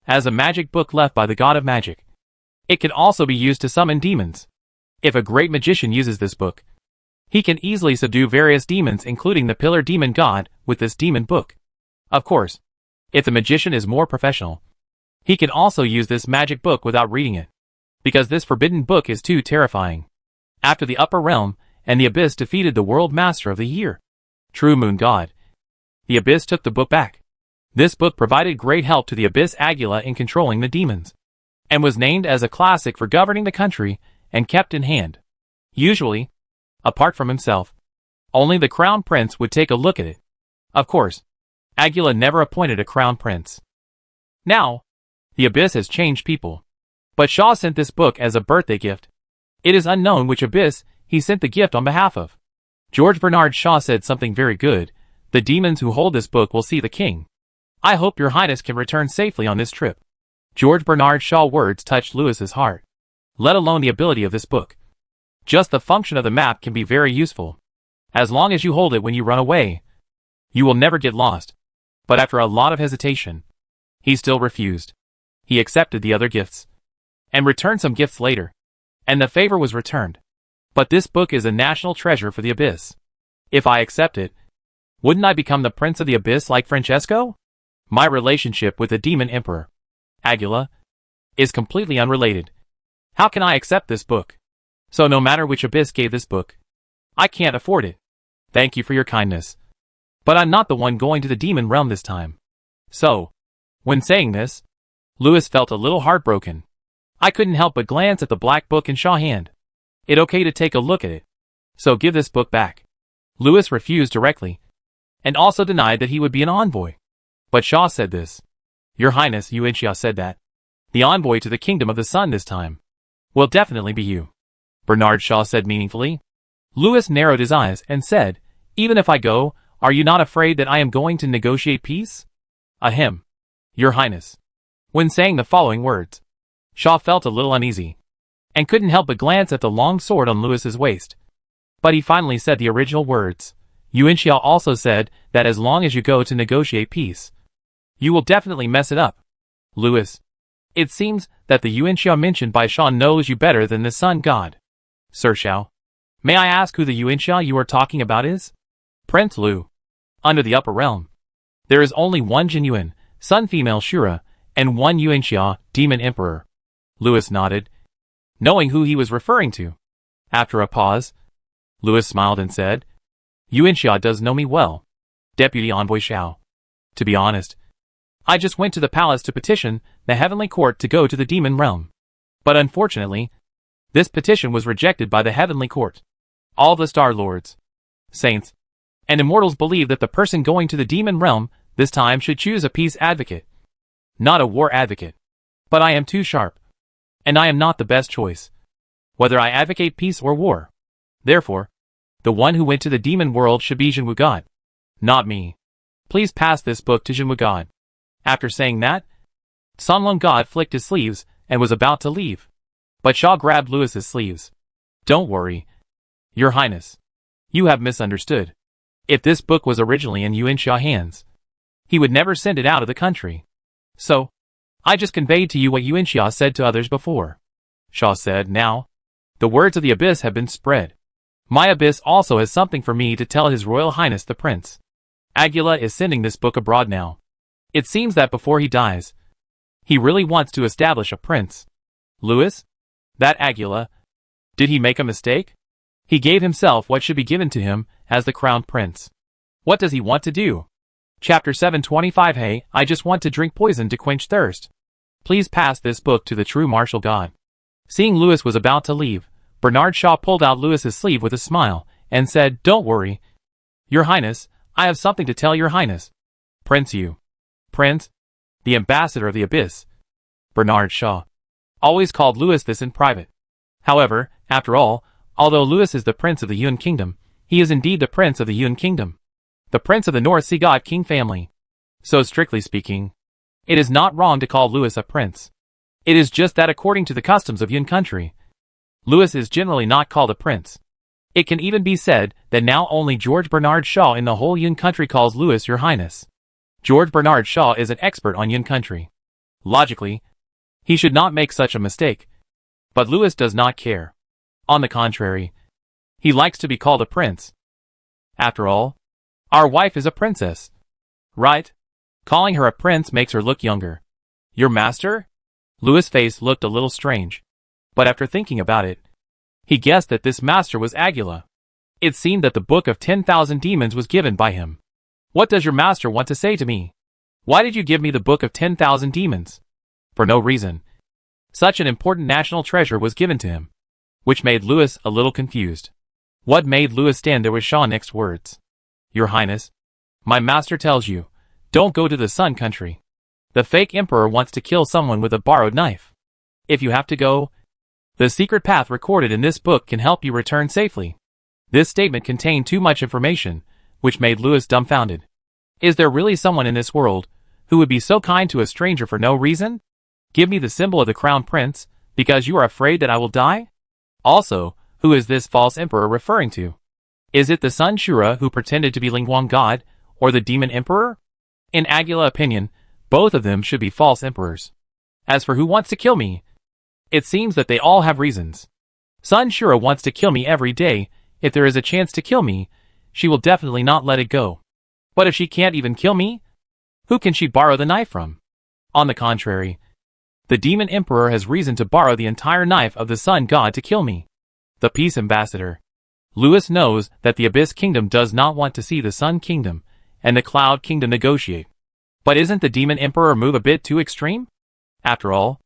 As a magic book left by the god of magic, it can also be used to summon demons. If a great magician uses this book, he can easily subdue various demons including the pillar demon god with this demon book. Of course, if the magician is more professional, he can also use this magic book without reading it, because this forbidden book is too terrifying. After the upper realm and the Abyss defeated the world master of the year, True Moon God, the Abyss took the book back. This book provided great help to the Abyss Agula in controlling the demons, and was named as a classic for governing the country and kept in hand. Usually, apart from himself, only the crown prince would take a look at it. Of course, Agula never appointed a crown prince. Now, the Abyss has changed people, but Shaw sent this book as a birthday gift. It is unknown which Abyss he sent the gift on behalf of. George Bernard Shaw said something very good. The demons who hold this book will see the king. I hope your highness can return safely on this trip. George Bernard Shaw's words touched Louis's heart. Let alone the ability of this book. Just the function of the map can be very useful. As long as you hold it when you run away, you will never get lost. But after a lot of hesitation, he still refused. He accepted the other gifts, and returned some gifts later, and the favor was returned. But this book is a national treasure for the Abyss. If I accept it, wouldn't I become the Prince of the Abyss like Francesco? My relationship with the Demon Emperor, Agula, is completely unrelated. How can I accept this book? So no matter which Abyss gave this book, I can't afford it. Thank you for your kindness. But I'm not the one going to the demon realm this time. So, when saying this, Louis felt a little heartbroken. I couldn't help but glance at the black book in Shaw's hand. It okay to take a look at it. So give this book back. Louis refused directly, and also denied that he would be an envoy. But Shaw said this. Your Highness, Yuanxia said that the envoy to the Kingdom of the Sun this time will definitely be you. Bernard Shaw said meaningfully. Louis narrowed his eyes and said, even if I go, are you not afraid that I am going to negotiate peace? Ahem. Your Highness. When saying the following words, Shaw felt a little uneasy, and couldn't help but glance at the long sword on Louis's waist. But he finally said the original words. Yuanxia also said that as long as you go to negotiate peace, you will definitely mess it up. Louis. It seems that the Yuanxia mentioned by Shaw knows you better than the Sun God. Sir Xiao. May I ask who the Yuanxia you are talking about is? Prince Lu. Under the upper realm, there is only one genuine Sun female Shura, and one Yuanxia, Demon Emperor. Louis nodded, knowing who he was referring to. After a pause, Louis smiled and said, Yuanxia does know me well. Deputy Envoy Xiao. To be honest, I just went to the palace to petition the heavenly court to go to the demon realm. But unfortunately, this petition was rejected by the heavenly court. All the Star Lords, saints, and immortals believe that the person going to the demon realm this time should choose a peace advocate, not a war advocate. But I am too sharp, and I am not the best choice, whether I advocate peace or war. Therefore, the one who went to the demon world should be God, not me. Please pass this book to God. After saying that, Sun Lung God flicked his sleeves and was about to leave. But Shaw grabbed Lewis's sleeves. Don't worry, Your Highness. You have misunderstood. If this book was originally in Yuan Sha's hands, he would never send it out of the country. So, I just conveyed to you what Yuan Sha said to others before. Shaw said, now, the words of the Abyss have been spread. My Abyss also has something for me to tell His Royal Highness the Prince. Aguila is sending this book abroad now. It seems that before he dies, he really wants to establish a prince. Lewis? That Aguila? Did he make a mistake? He gave himself what should be given to him as the crowned prince. What does he want to do? Chapter 725. Hey, I just want to drink poison to quench thirst. Please pass this book to the true martial god. Seeing Lewis was about to leave, Bernard Shaw pulled out Lewis's sleeve with a smile and said, don't worry. Your Highness, I have something to tell Your Highness. Prince you. Prince? The ambassador of the Abyss. Bernard Shaw always called Lewis this in private. However, after all, although Lewis is the prince of the Yuan Kingdom, he is indeed the prince of the Yuan Kingdom. The prince of the North Sea God King family. So strictly speaking, it is not wrong to call Lewis a prince. It is just that according to the customs of Yuan country, Lewis is generally not called a prince. It can even be said that now only George Bernard Shaw in the whole Yuan country calls Lewis Your Highness. George Bernard Shaw is an expert on Yuan country. Logically, he should not make such a mistake. But Lewis does not care. On the contrary, he likes to be called a prince. After all, our wife is a princess. Right? Calling her a prince makes her look younger. Your master? Lewis' face looked a little strange. But after thinking about it, he guessed that this master was Aguila. It seemed that the book of 10,000 demons was given by him. What does your master want to say to me? Why did you give me the book of 10,000 demons? For no reason. Such an important national treasure was given to him, which made Lewis a little confused. What made Lewis stand there was Shaw's next words. Your Highness, my master tells you, don't go to the Sun Country. The fake emperor wants to kill someone with a borrowed knife. If you have to go, the secret path recorded in this book can help you return safely. This statement contained too much information, which made Lewis dumbfounded. Is there really someone in this world who would be so kind to a stranger for no reason? Give me the symbol of the crown prince, because you are afraid that I will die? Also, who is this false emperor referring to? Is it the Sun Shura who pretended to be Lingguang God, or the demon emperor? In Aguila's opinion, both of them should be false emperors. As for who wants to kill me, it seems that they all have reasons. Sun Shura wants to kill me every day. If there is a chance to kill me, she will definitely not let it go. But if she can't even kill me, who can she borrow the knife from? On the contrary, the demon emperor has reason to borrow the entire knife of the sun god to kill me. The peace ambassador. Lewis knows that the Abyss Kingdom does not want to see the Sun Kingdom and the Cloud Kingdom negotiate. But isn't the demon emperor move a bit too extreme? After all,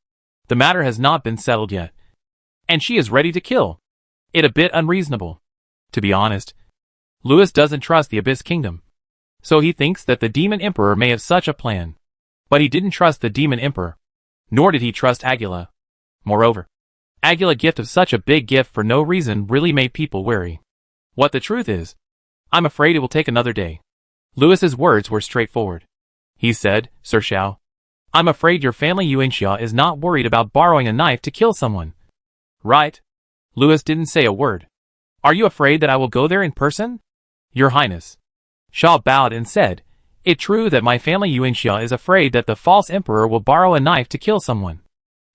the matter has not been settled yet, and she is ready to kill. It a bit unreasonable. To be honest, Lewis doesn't trust the Abyss Kingdom, so he thinks that the demon emperor may have such a plan. But he didn't trust the demon emperor, nor did he trust Aguila. Moreover, Aguila's gift of such a big gift for no reason really made people wary. What the truth is, I'm afraid it will take another day. Lewis's words were straightforward. He said, Sir Shao, I'm afraid your family Yuan Xia is not worried about borrowing a knife to kill someone. Right? Lewis didn't say a word. Are you afraid that I will go there in person? Your Highness. Shaw bowed and said, It's true that my family Yuan Xia is afraid that the false emperor will borrow a knife to kill someone.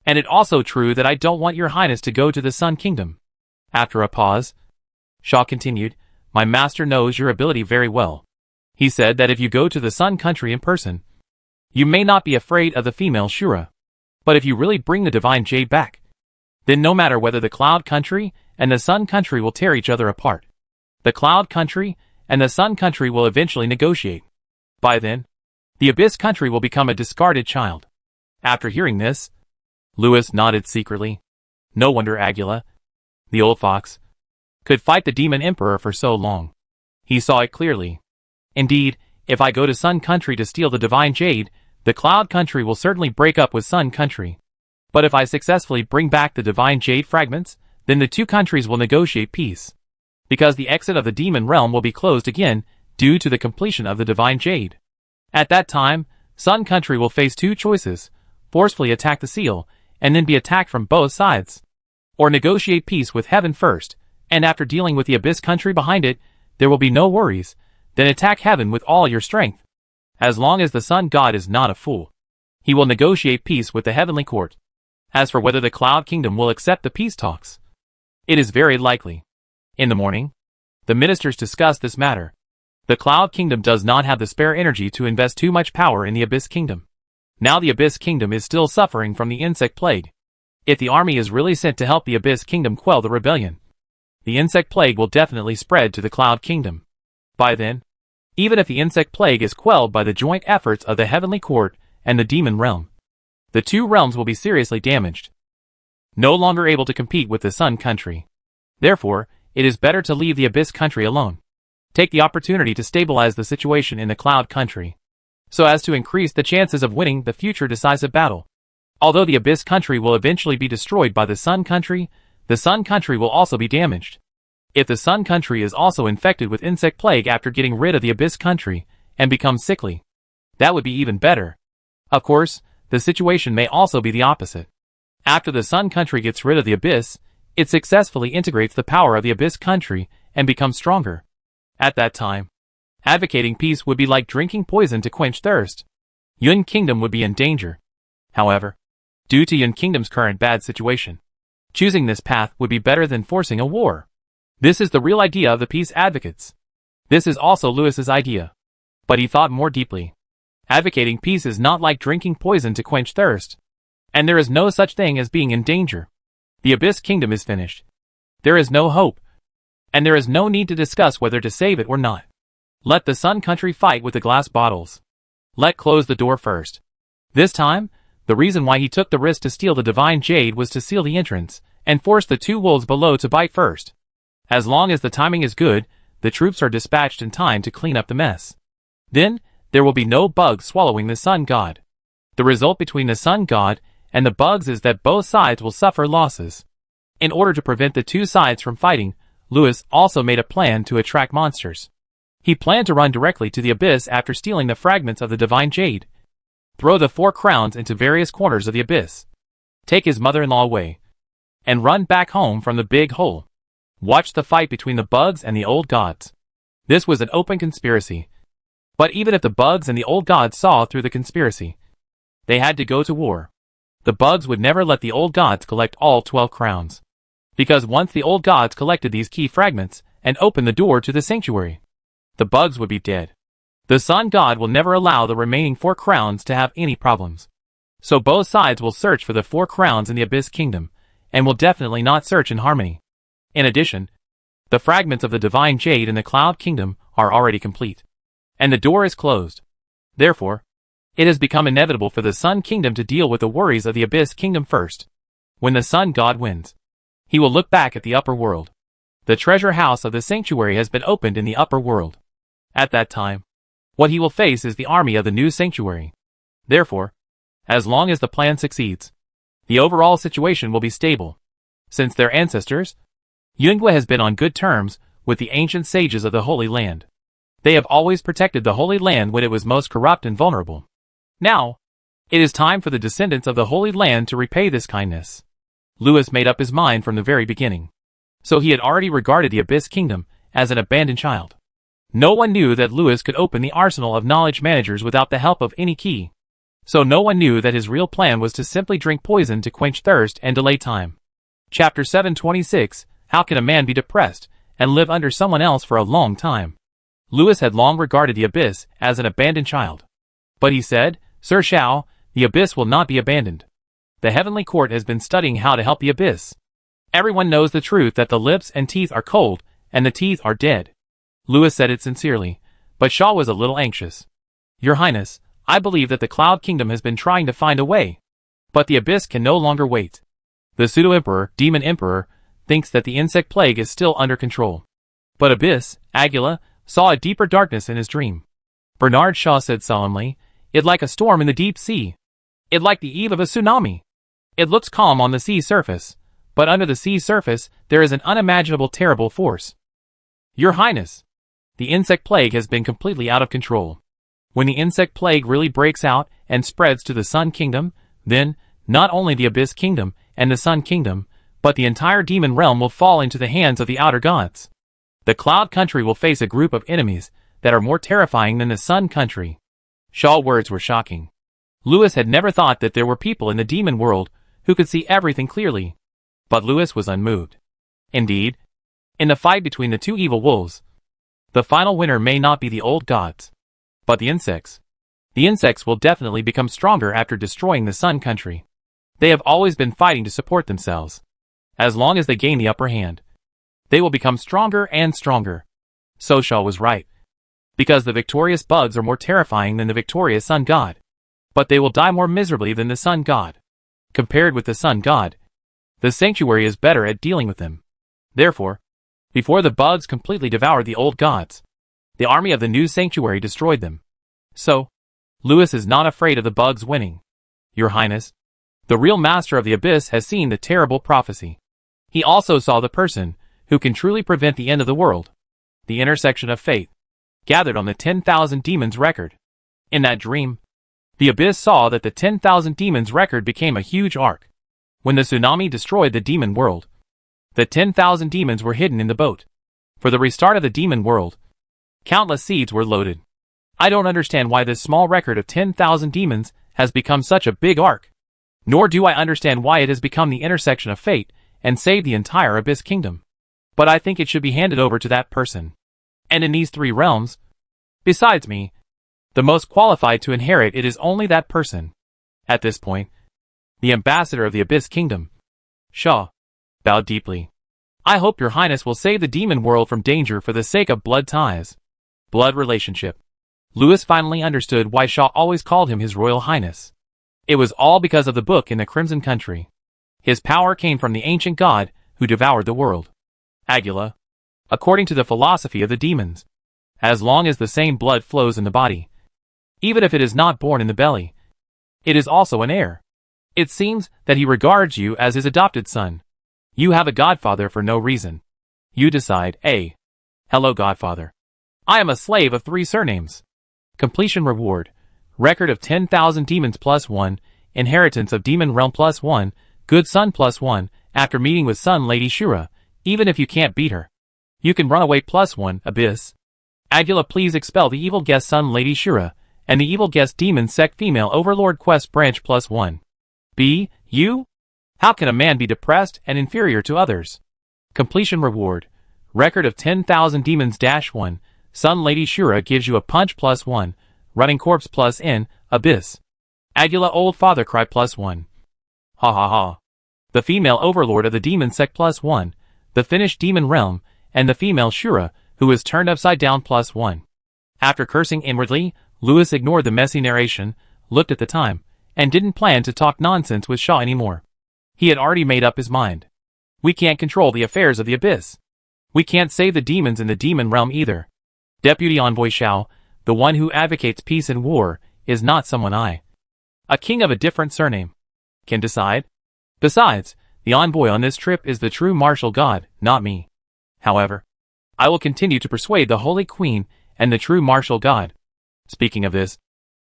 And it also true that I don't want your Highness to go to the Sun Kingdom. After a pause, Shaw continued, My master knows your ability very well. He said that if you go to the Sun Country in person, you may not be afraid of the female Shura. But if you really bring the divine jade back, then no matter whether the Cloud Country and the Sun Country will tear each other apart, the Cloud Country and the Sun Country will eventually negotiate. By then, The Abyss country will become a discarded child. After hearing this, Lewis nodded secretly. No wonder Aguila, the old fox, could fight the demon emperor for so long. He saw it clearly. Indeed, if I go to Sun Country to steal the divine jade, the Cloud Country will certainly break up with Sun Country. But if I successfully bring back the divine jade fragments, then the two countries will negotiate peace. Because the exit of the demon realm will be closed again due to the completion of the divine jade. At that time, Sun Country will face two choices: forcefully attack the seal, and then be attacked from both sides. Or negotiate peace with heaven first, and after dealing with the Abyss country behind it, there will be no worries, then attack heaven with all your strength. As long as the sun god is not a fool, he will negotiate peace with the heavenly court. As for whether the Cloud Kingdom will accept the peace talks, it is very likely. In the morning, the ministers discussed this matter. The Cloud Kingdom does not have the spare energy to invest too much power in the Abyss Kingdom. Now the Abyss Kingdom is still suffering from the insect plague. If the army is really sent to help the Abyss Kingdom quell the rebellion, the insect plague will definitely spread to the Cloud Kingdom. By then, even if the insect plague is quelled by the joint efforts of the Heavenly Court and the Demon Realm, the two realms will be seriously damaged, no longer able to compete with the Sun Country. Therefore, it is better to leave the Abyss Country alone. Take the opportunity to stabilize the situation in the Cloud Country, so as to increase the chances of winning the future decisive battle. Although the Abyss Country will eventually be destroyed by the Sun Country will also be damaged. If the Sun Country is also infected with insect plague after getting rid of the Abyss Country and becomes sickly, that would be even better. Of course, the situation may also be the opposite. After the Sun Country gets rid of the Abyss, it successfully integrates the power of the Abyss Country and becomes stronger. At that time, advocating peace would be like drinking poison to quench thirst. Yun Kingdom would be in danger. However, due to Yun Kingdom's current bad situation, choosing this path would be better than forcing a war. This is the real idea of the peace advocates. This is also Lewis's idea. But he thought more deeply. Advocating peace is not like drinking poison to quench thirst. And there is no such thing as being in danger. The Abyss Kingdom is finished. There is no hope. And there is no need to discuss whether to save it or not. Let the Sun Country fight with the glass bottles. Let close the door first. This time, the reason why he took the risk to steal the divine jade was to seal the entrance and force the two wolves below to bite first. As long as the timing is good, the troops are dispatched in time to clean up the mess. Then, there will be no bugs swallowing the sun god. The result between the sun god and the bugs is that both sides will suffer losses. In order to prevent the two sides from fighting, Lewis also made a plan to attract monsters. He planned to run directly to the abyss after stealing the fragments of the divine jade. Throw the 4 crowns into various corners of the abyss. Take his mother-in-law away. And run back home from the big hole. Watch the fight between the bugs and the old gods. This was an open conspiracy. But even if the bugs and the old gods saw through the conspiracy, they had to go to war. The bugs would never let the old gods collect all 12 crowns. Because once the old gods collected these key fragments and opened the door to the sanctuary, the bugs would be dead. The sun god will never allow the remaining 4 crowns to have any problems. So both sides will search for the 4 crowns in the Abyss Kingdom, and will definitely not search in harmony. In addition, the fragments of the divine jade in the Cloud Kingdom are already complete. And the door is closed. Therefore, it has become inevitable for the Sun Kingdom to deal with the worries of the Abyss Kingdom first. When the Sun God wins, he will look back at the upper world. The treasure house of the sanctuary has been opened in the upper world. At that time, what he will face is the army of the new sanctuary. Therefore, as long as the plan succeeds, the overall situation will be stable. Since their ancestors, Yungue has been on good terms with the ancient sages of the Holy Land. They have always protected the Holy Land when it was most corrupt and vulnerable. Now, it is time for the descendants of the Holy Land to repay this kindness. Lewis made up his mind from the very beginning. So he had already regarded the Abyss Kingdom as an abandoned child. No one knew that Lewis could open the arsenal of knowledge managers without the help of any key. So no one knew that his real plan was to simply drink poison to quench thirst and delay time. Chapter 726, How can a man be depressed and live under someone else for a long time? Lewis had long regarded the Abyss as an abandoned child. But he said, Sir Shao, the Abyss will not be abandoned. The Heavenly Court has been studying how to help the Abyss. Everyone knows the truth that the lips and teeth are cold, and the teeth are dead. Lewis said it sincerely, but Shaw was a little anxious. Your Highness, I believe that the Cloud Kingdom has been trying to find a way. But the Abyss can no longer wait. The pseudo-emperor, demon emperor, thinks that the insect plague is still under control. But Abyss, Agula, saw a deeper darkness in his dream. Bernard Shaw said solemnly, "It like a storm in the deep sea. It like the eve of a tsunami. It looks calm on the sea surface, but under the sea surface there is an unimaginable terrible force. Your Highness, the insect plague has been completely out of control. When the insect plague really breaks out and spreads to the Sun Kingdom, then, not only the Abyss Kingdom and the Sun Kingdom, but the entire demon realm will fall into the hands of the outer gods. The Cloud Country will face a group of enemies that are more terrifying than the Sun Country." Shaw's words were shocking. Lewis had never thought that there were people in the demon world who could see everything clearly. But Lewis was unmoved. Indeed, in the fight between the two evil wolves, the final winner may not be the old gods, but the insects. The insects will definitely become stronger after destroying the Sun Country. They have always been fighting to support themselves. As long as they gain the upper hand, they will become stronger and stronger. So Shaw was right. Because the victorious bugs are more terrifying than the victorious Sun God. But they will die more miserably than the Sun God. Compared with the Sun God, the sanctuary is better at dealing with them. Therefore, before the bugs completely devoured the old gods, the army of the new sanctuary destroyed them. So, Lewis is not afraid of the bugs winning. Your Highness, the real master of the Abyss has seen the terrible prophecy. He also saw the person who can truly prevent the end of the world, the intersection of fate, gathered on the 10,000 demons record. In that dream, the Abyss saw that the 10,000 demons record became a huge arc. When the tsunami destroyed the demon world, the 10,000 demons were hidden in the boat. For the restart of the demon world, countless seeds were loaded. I don't understand why this small record of 10,000 demons has become such a big arc. Nor do I understand why it has become the intersection of fate and saved the entire Abyss Kingdom. But I think it should be handed over to that person. And in these three realms, besides me, the most qualified to inherit it is only that person. At this point, the ambassador of the Abyss Kingdom, Shaw, bowed deeply. "I hope your Highness will save the demon world from danger for the sake of blood ties." Blood relationship. Lewis finally understood why Shaw always called him His Royal Highness. It was all because of the book in the Crimson Country. His power came from the ancient god who devoured the world. Agula. According to the philosophy of the demons, as long as the same blood flows in the body, even if it is not born in the belly, it is also an heir. It seems that he regards you as his adopted son. You have a godfather for no reason. You decide, hello godfather. I am a slave of 3 surnames. Completion reward. Record of 10,000 demons +1, inheritance of demon realm +1, good son +1, after meeting with Sun Lady Shura, even if you can't beat her. You can run away +1, Abyss. Agula, please expel the evil guest Sun Lady Shura, and the evil guest demon sect female overlord quest branch +1. B. You? How can a man be depressed and inferior to others? Completion reward. Record of 10,000 demons -1, Sun Lady Shura gives you a punch +1, running corpse +N, Abyss. Agula old father cry +1. Ha ha ha. The female overlord of the demon sect +1, the finished demon realm, and the female Shura, who is turned upside down +1. After cursing inwardly, Lewis ignored the messy narration, looked at the time, and didn't plan to talk nonsense with Shaw anymore. He had already made up his mind. We can't control the affairs of the Abyss. We can't save the demons in the demon realm either. Deputy Envoy Shao, the one who advocates peace and war, is not someone a king of a different surname, can decide. Besides, the envoy on this trip is the true martial god, not me. However, I will continue to persuade the Holy Queen and the true martial god. Speaking of this,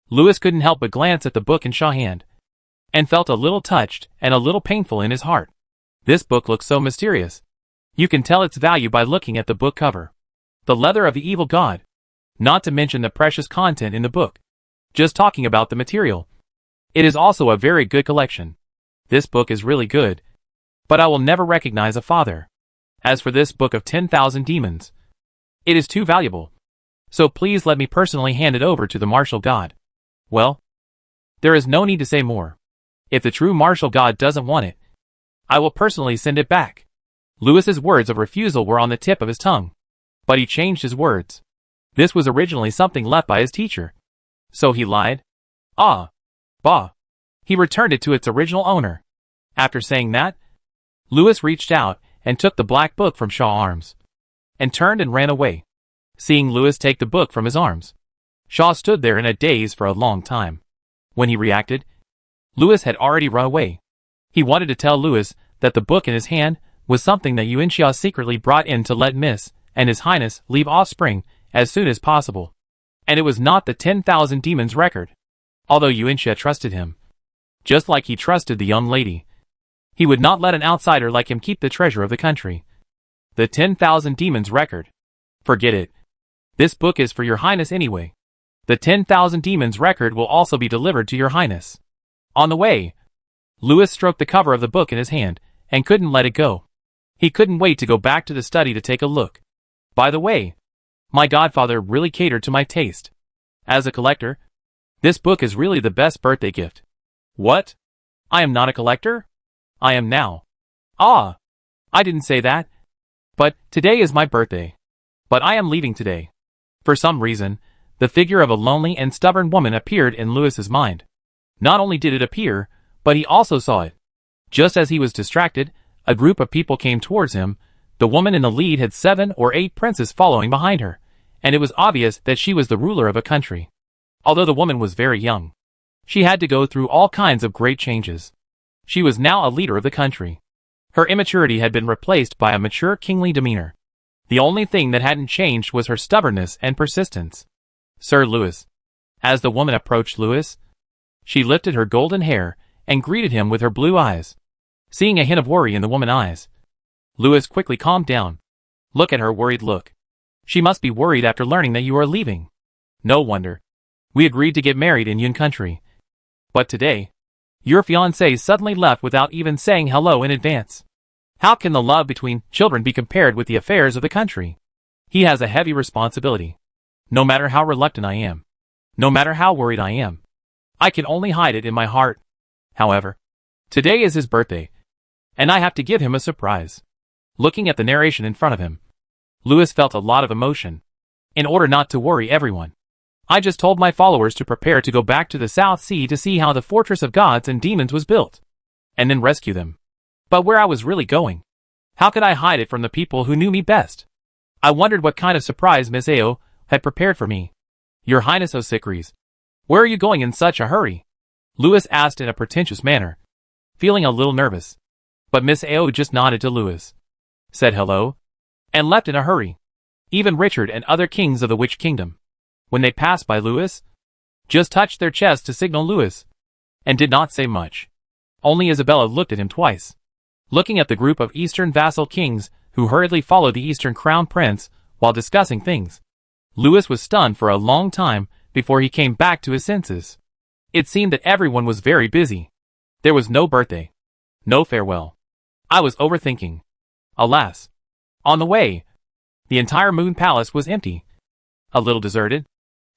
Lewis couldn't help but glance at the book in Shaw's hand, and felt a little touched and a little painful in his heart. This book looks so mysterious. You can tell its value by looking at the book cover. The leather of the evil god. Not to mention the precious content in the book. Just talking about the material. It is also a very good collection. This book is really good. But I will never recognize a father. As for this book of 10,000 demons, it is too valuable. So please let me personally hand it over to the martial god. Well, there is no need to say more. If the true martial god doesn't want it, I will personally send it back. Lewis's words of refusal were on the tip of his tongue. But he changed his words. This was originally something left by his teacher. So he lied? Ah. Bah. He returned it to its original owner. After saying that, Louis reached out and took the black book from Shaw's arms, and turned and ran away. Seeing Louis take the book from his arms, Shaw stood there in a daze for a long time. When he reacted, Louis had already run away. He wanted to tell Louis that the book in his hand was something that Yuanxia secretly brought in to let Miss and His Highness leave offspring as soon as possible. And it was not the 10,000 demons record. Although Yuanxia trusted him, just like he trusted the young lady, he would not let an outsider like him keep the treasure of the country. The 10,000 demons record. Forget it. This book is for your highness anyway. The 10,000 demons record will also be delivered to your highness. On the way, Louis stroked the cover of the book in his hand and couldn't let it go. He couldn't wait to go back to the study to take a look. By the way, my godfather really catered to my taste. As a collector, this book is really the best birthday gift. What? I am not a collector? I am now. Ah! I didn't say that. But today is my birthday. But I am leaving today. For some reason, the figure of a lonely and stubborn woman appeared in Louis's mind. Not only did it appear, but he also saw it. Just as he was distracted, a group of people came towards him. The woman in the lead had 7 or 8 princes following behind her, and it was obvious that she was the ruler of a country. Although the woman was very young, she had to go through all kinds of great changes. She was now a leader of the country. Her immaturity had been replaced by a mature kingly demeanor. The only thing that hadn't changed was her stubbornness and persistence. Sir Louis. As the woman approached Louis, she lifted her golden hair and greeted him with her blue eyes. Seeing a hint of worry in the woman's eyes, Louis quickly calmed down. Look at her worried look. She must be worried after learning that you are leaving. No wonder. We agreed to get married in Yun country. But today, your fiancé suddenly left without even saying hello in advance. How can the love between children be compared with the affairs of the country? He has a heavy responsibility. No matter how reluctant I am, no matter how worried I am, I can only hide it in my heart. However, today is his birthday, and I have to give him a surprise. Looking at the narration in front of him, Louis felt a lot of emotion. In order not to worry everyone, I just told my followers to prepare to go back to the South Sea to see how the fortress of gods and demons was built, and then rescue them. But where I was really going, how could I hide it from the people who knew me best? I wondered what kind of surprise Miss Ao had prepared for me. Your Highness O'Sikris, where are you going in such a hurry? Louis asked in a pretentious manner, feeling a little nervous. But Miss Ao just nodded to Louis, said hello, and left in a hurry. Even Richard and other kings of the Witch Kingdom, when they passed by Louis, just touched their chests to signal Louis, and did not say much. Only Isabella looked at him twice. Looking at the group of Eastern vassal kings who hurriedly followed the Eastern Crown Prince while discussing things, Louis was stunned for a long time before he came back to his senses. It seemed that everyone was very busy. There was no birthday, no farewell. I was overthinking. Alas. On the way, the entire Moon Palace was empty. A little deserted.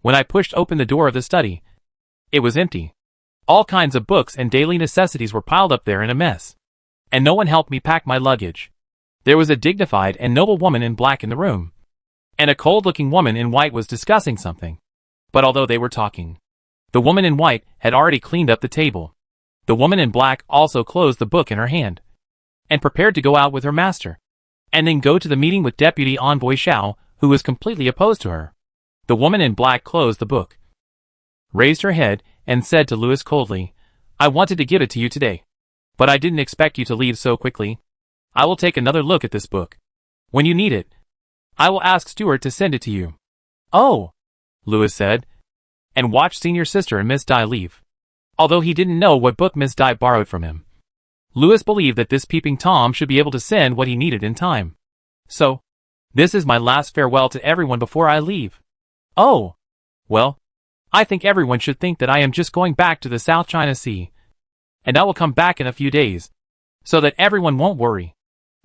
When I pushed open the door of the study, it was empty. All kinds of books and daily necessities were piled up there in a mess. And no one helped me pack my luggage. There was a dignified and noble woman in black in the room, and a cold-looking woman in white was discussing something. But although they were talking, the woman in white had already cleaned up the table. The woman in black also closed the book in her hand, and prepared to go out with her master, and then go to the meeting with Deputy Envoy Shao, who was completely opposed to her. The woman in black closed the book, raised her head, and said to Louis coldly, I wanted to give it to you today, but I didn't expect you to leave so quickly. I will take another look at this book. When you need it, I will ask Stuart to send it to you. Oh, Louis said, and watched senior sister and Miss Di leave. Although he didn't know what book Miss Di borrowed from him, Louis believed that this peeping Tom should be able to send what he needed in time. So, this is my last farewell to everyone before I leave. Oh, well, I think everyone should think that I am just going back to the South China Sea, and I will come back in a few days, so that everyone won't worry.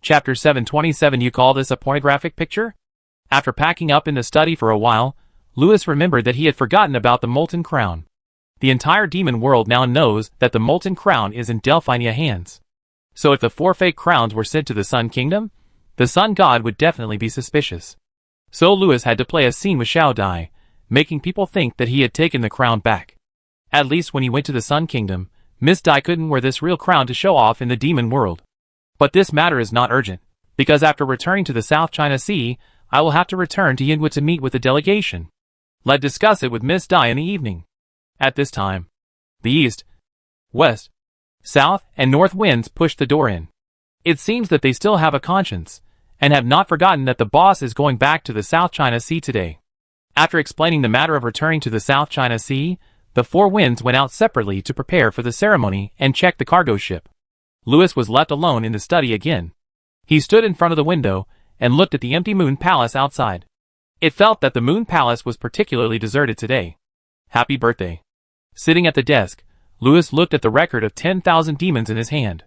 Chapter 727. You call this a pornographic picture? After packing up in the study for a while, Louis remembered that he had forgotten about the Molten Crown. The entire demon world now knows that the Molten Crown is in Delphinia hands. So if the 4 fake crowns were sent to the Sun Kingdom, the Sun God would definitely be suspicious. So Louis had to play a scene with Xiao Dai, making people think that he had taken the crown back. At least when he went to the Sun Kingdom, Miss Dai couldn't wear this real crown to show off in the demon world. But this matter is not urgent, because after returning to the South China Sea, I will have to return to Yingwa to meet with the delegation. Let's discuss it with Miss Dai in the evening. At this time, the east, west, south, and north winds pushed the door in. It seems that they still have a conscience, and have not forgotten that the boss is going back to the South China Sea today. After explaining the matter of returning to the South China Sea, the four winds went out separately to prepare for the ceremony and check the cargo ship. Louis was left alone in the study again. He stood in front of the window and looked at the empty moon palace outside. It felt that the moon palace was particularly deserted today. Happy birthday. Sitting at the desk, Louis looked at the record of 10,000 demons in his hand.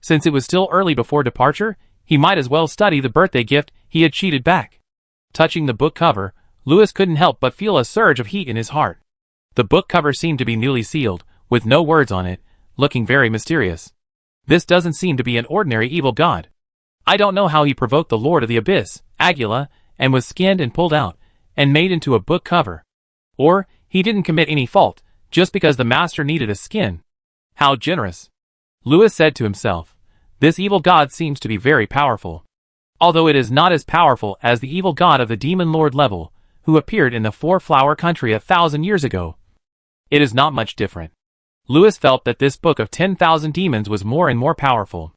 Since it was still early before departure, he might as well study the birthday gift he had cheated back. Touching the book cover, Louis couldn't help but feel a surge of heat in his heart. The book cover seemed to be newly sealed, with no words on it, looking very mysterious. This doesn't seem to be an ordinary evil god. I don't know how he provoked the Lord of the Abyss, Agula, and was skinned and pulled out, and made into a book cover. Or, he didn't commit any fault, just because the master needed a skin. How generous. Louis said to himself, this evil god seems to be very powerful. Although it is not as powerful as the evil god of the demon lord level, who appeared in the Four-Flower Country 1,000 years ago. It is not much different. Louis felt that this book of 10,000 demons was more and more powerful.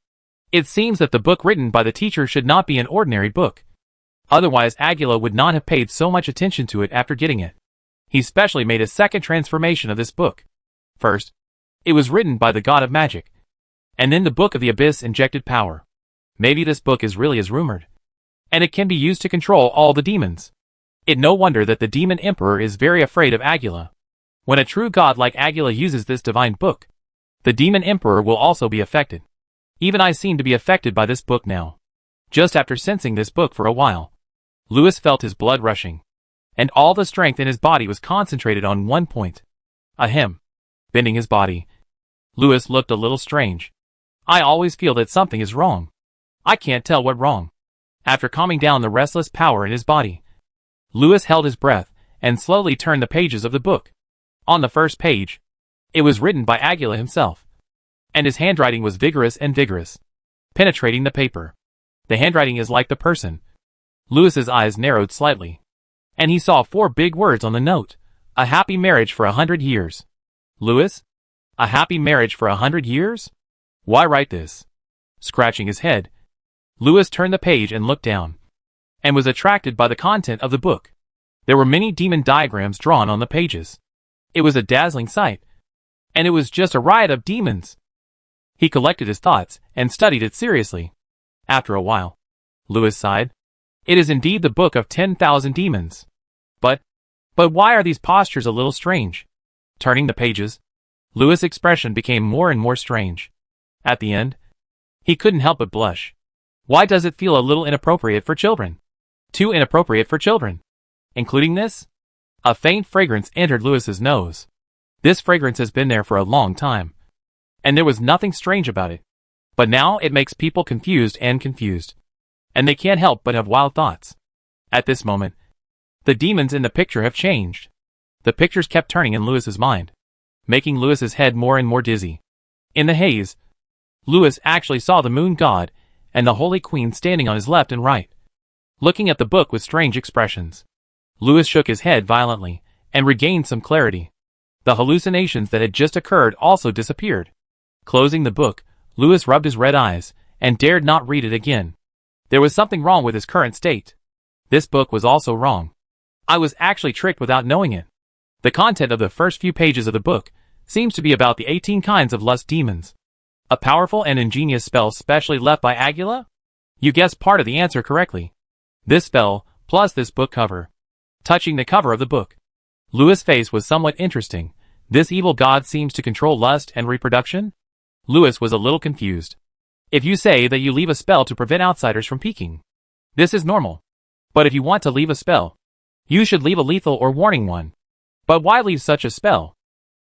It seems that the book written by the teacher should not be an ordinary book. Otherwise Agula would not have paid so much attention to it after getting it. He specially made a second transformation of this book. First, it was written by the god of magic. And then the book of the abyss injected power. Maybe this book is really as rumored. And it can be used to control all the demons. It no wonder that the demon emperor is very afraid of Agula. When a true god like Agula uses this divine book, the demon emperor will also be affected. Even I seem to be affected by this book now. Just after sensing this book for a while, Louis felt his blood rushing, and all the strength in his body was concentrated on one point. Ahem. Bending his body, Louis looked a little strange. I always feel that something is wrong. I can't tell what wrong. After calming down the restless power in his body, Louis held his breath and slowly turned the pages of the book. On the first page, it was written by Agula himself, and his handwriting was vigorous and vigorous, penetrating the paper. The handwriting is like the person. Louis's eyes narrowed slightly, and he saw 4 big words on the note. A happy marriage for 100 years. Louis? A happy marriage for 100 years? Why write this? Scratching his head, Louis turned the page and looked down, and was attracted by the content of the book. There were many demon diagrams drawn on the pages. It was a dazzling sight, and it was just a riot of demons. He collected his thoughts and studied it seriously. After a while, Louis sighed. It is indeed the book of 10,000 demons. But why are these postures a little strange? Turning the pages, Louis' expression became more and more strange. At the end, he couldn't help but blush. Why does it feel a little inappropriate for children? Too inappropriate for children. Including this? A faint fragrance entered Louis's nose. This fragrance has been there for a long time, and there was nothing strange about it. But now it makes people confused, and they can't help but have wild thoughts. At this moment, the demons in the picture have changed. The pictures kept turning in Louis's mind, making Louis's head more and more dizzy. In the haze, Louis actually saw the moon god and the holy queen standing on his left and right, looking at the book with strange expressions. Louis shook his head violently and regained some clarity. The hallucinations that had just occurred also disappeared. Closing the book, Louis rubbed his red eyes and dared not read it again. There was something wrong with his current state. This book was also wrong. I was actually tricked without knowing it. The content of the first few pages of the book seems to be about the 18 kinds of lust demons. A powerful and ingenious spell specially left by Agula? You guessed part of the answer correctly. This spell, plus this book cover. Touching the cover of the book, Louis' face was somewhat interesting. This evil god seems to control lust and reproduction? Louis was a little confused. If you say that you leave a spell to prevent outsiders from peeking, this is normal. But if you want to leave a spell, you should leave a lethal or warning one. But why leave such a spell?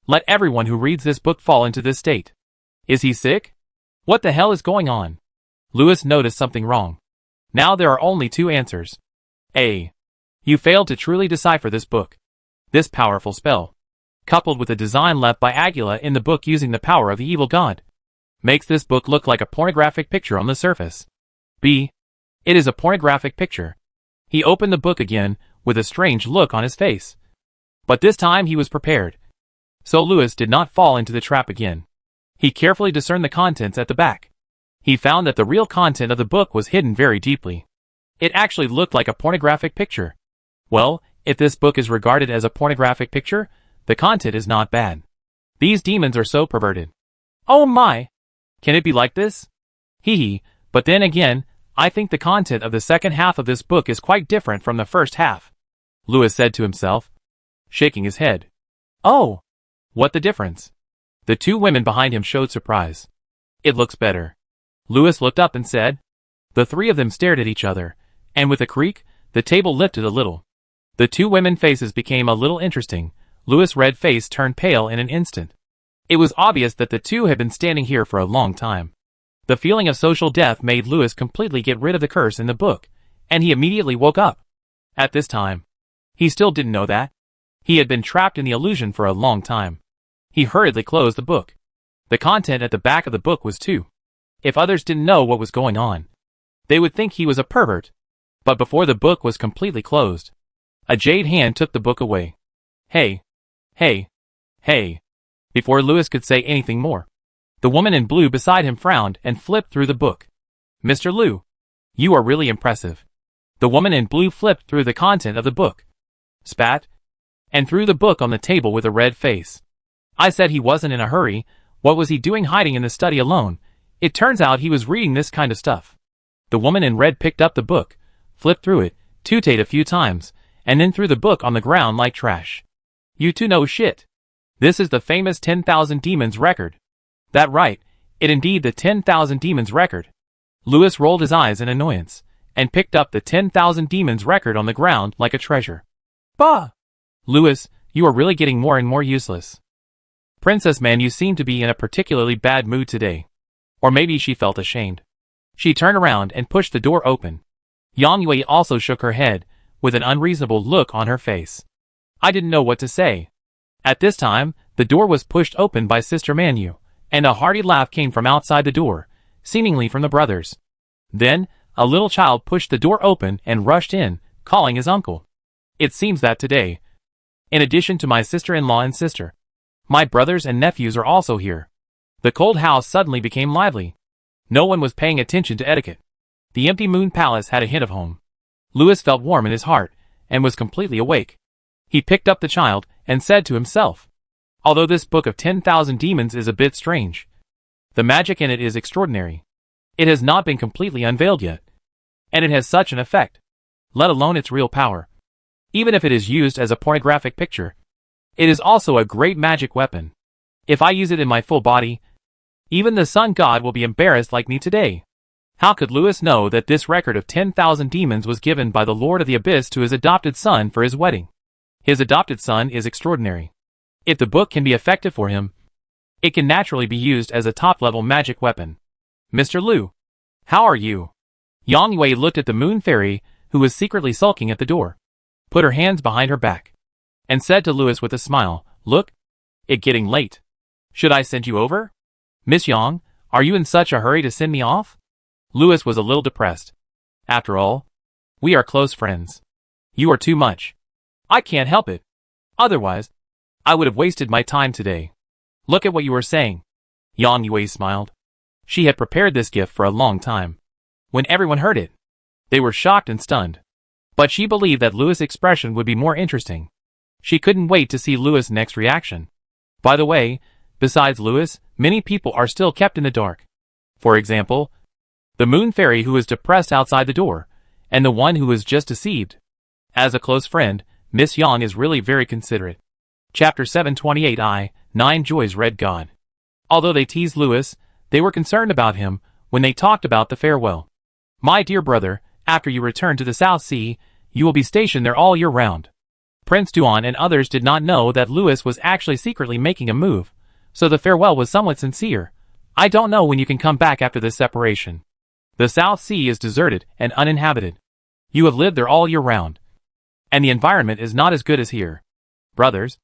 Let everyone who reads this book fall into this state. Is he sick? What the hell is going on? Louis noticed something wrong. Now there are only 2 answers. A. You failed to truly decipher this book. This powerful spell coupled with the design left by Agula in the book using the power of the evil god, makes this book look like a pornographic picture on the surface. B. It is a pornographic picture. He opened the book again, with a strange look on his face. But this time he was prepared. So Louis did not fall into the trap again. He carefully discerned the contents at the back. He found that the real content of the book was hidden very deeply. It actually looked like a pornographic picture. Well, if this book is regarded as a pornographic picture, the content is not bad. These demons are so perverted. Oh my! Can it be like this? Hee hee, but then again, I think the content of the second half of this book is quite different from the first half, Louis said to himself, shaking his head. Oh! What the difference? The two women behind him showed surprise. It looks better. Louis looked up and said. The three of them stared at each other, and with a creak, the table lifted a little. The two women's faces became a little interesting. Louis' red face turned pale in an instant. It was obvious that the two had been standing here for a long time. The feeling of social death made Louis completely get rid of the curse in the book, and he immediately woke up. At this time, he still didn't know that. He had been trapped in the illusion for a long time. He hurriedly closed the book. The content at the back of the book was too. If others didn't know what was going on, they would think he was a pervert. But before the book was completely closed, a jade hand took the book away. Hey! Hey! Hey! Before Louis could say anything more, the woman in blue beside him frowned and flipped through the book. Mr. Liu, you are really impressive. The woman in blue flipped through the content of the book, spat, and threw the book on the table with a red face. I said he wasn't in a hurry. What was he doing hiding in the study alone? It turns out he was reading this kind of stuff. The woman in red picked up the book, flipped through it, tooted a few times, and then threw the book on the ground like trash. You two know shit. This is the famous 10,000 Demons record. That right, it indeed the 10,000 Demons record. Louis rolled his eyes in annoyance, and picked up the 10,000 Demons record on the ground like a treasure. Bah! Louis, you are really getting more and more useless. Princess Man, you seem to be in a particularly bad mood today. Or maybe she felt ashamed. She turned around and pushed the door open. Yang Yue also shook her head, with an unreasonable look on her face. I didn't know what to say. At this time, the door was pushed open by Sister Manu, and a hearty laugh came from outside the door, seemingly from the brothers. Then, a little child pushed the door open and rushed in, calling his uncle. It seems that today, in addition to my sister-in-law and sister, my brothers and nephews are also here. The cold house suddenly became lively. No one was paying attention to etiquette. The empty moon palace had a hint of home. Louis felt warm in his heart, and was completely awake. He picked up the child, and said to himself, although this book of 10,000 demons is a bit strange, the magic in it is extraordinary. It has not been completely unveiled yet. And it has such an effect, let alone its real power. Even if it is used as a pornographic picture, it is also a great magic weapon. If I use it in my full body, even the sun god will be embarrassed like me today. How could Louis know that this record of 10,000 demons was given by the Lord of the Abyss to his adopted son for his wedding? His adopted son is extraordinary. If the book can be effective for him, it can naturally be used as a top-level magic weapon. Mr. Liu, how are you? Yang Yue looked at the moon fairy, who was secretly sulking at the door, put her hands behind her back, and said to Louis with a smile, look, it getting late. Should I send you over? Miss Yang, are you in such a hurry to send me off? Louis was a little depressed. After all, we are close friends. You are too much. I can't help it. Otherwise, I would have wasted my time today. Look at what you were saying. Yang Yue smiled. She had prepared this gift for a long time. When everyone heard it, they were shocked and stunned. But she believed that Louis' expression would be more interesting. She couldn't wait to see Louis' next reaction. By the way, besides Louis, many people are still kept in the dark. For example, the moon fairy who is depressed outside the door, and the one who was just deceived. As a close friend, Miss Yang is really very considerate. Chapter 728 9 Joy's Red God. Although they teased Louis, they were concerned about him when they talked about the farewell. My dear brother, after you return to the South Sea, you will be stationed there all year round. Prince Duan and others did not know that Louis was actually secretly making a move, so the farewell was somewhat sincere. I don't know when you can come back after this separation. The South Sea is deserted and uninhabited. You have lived there all year round, and the environment is not as good as here. Brothers,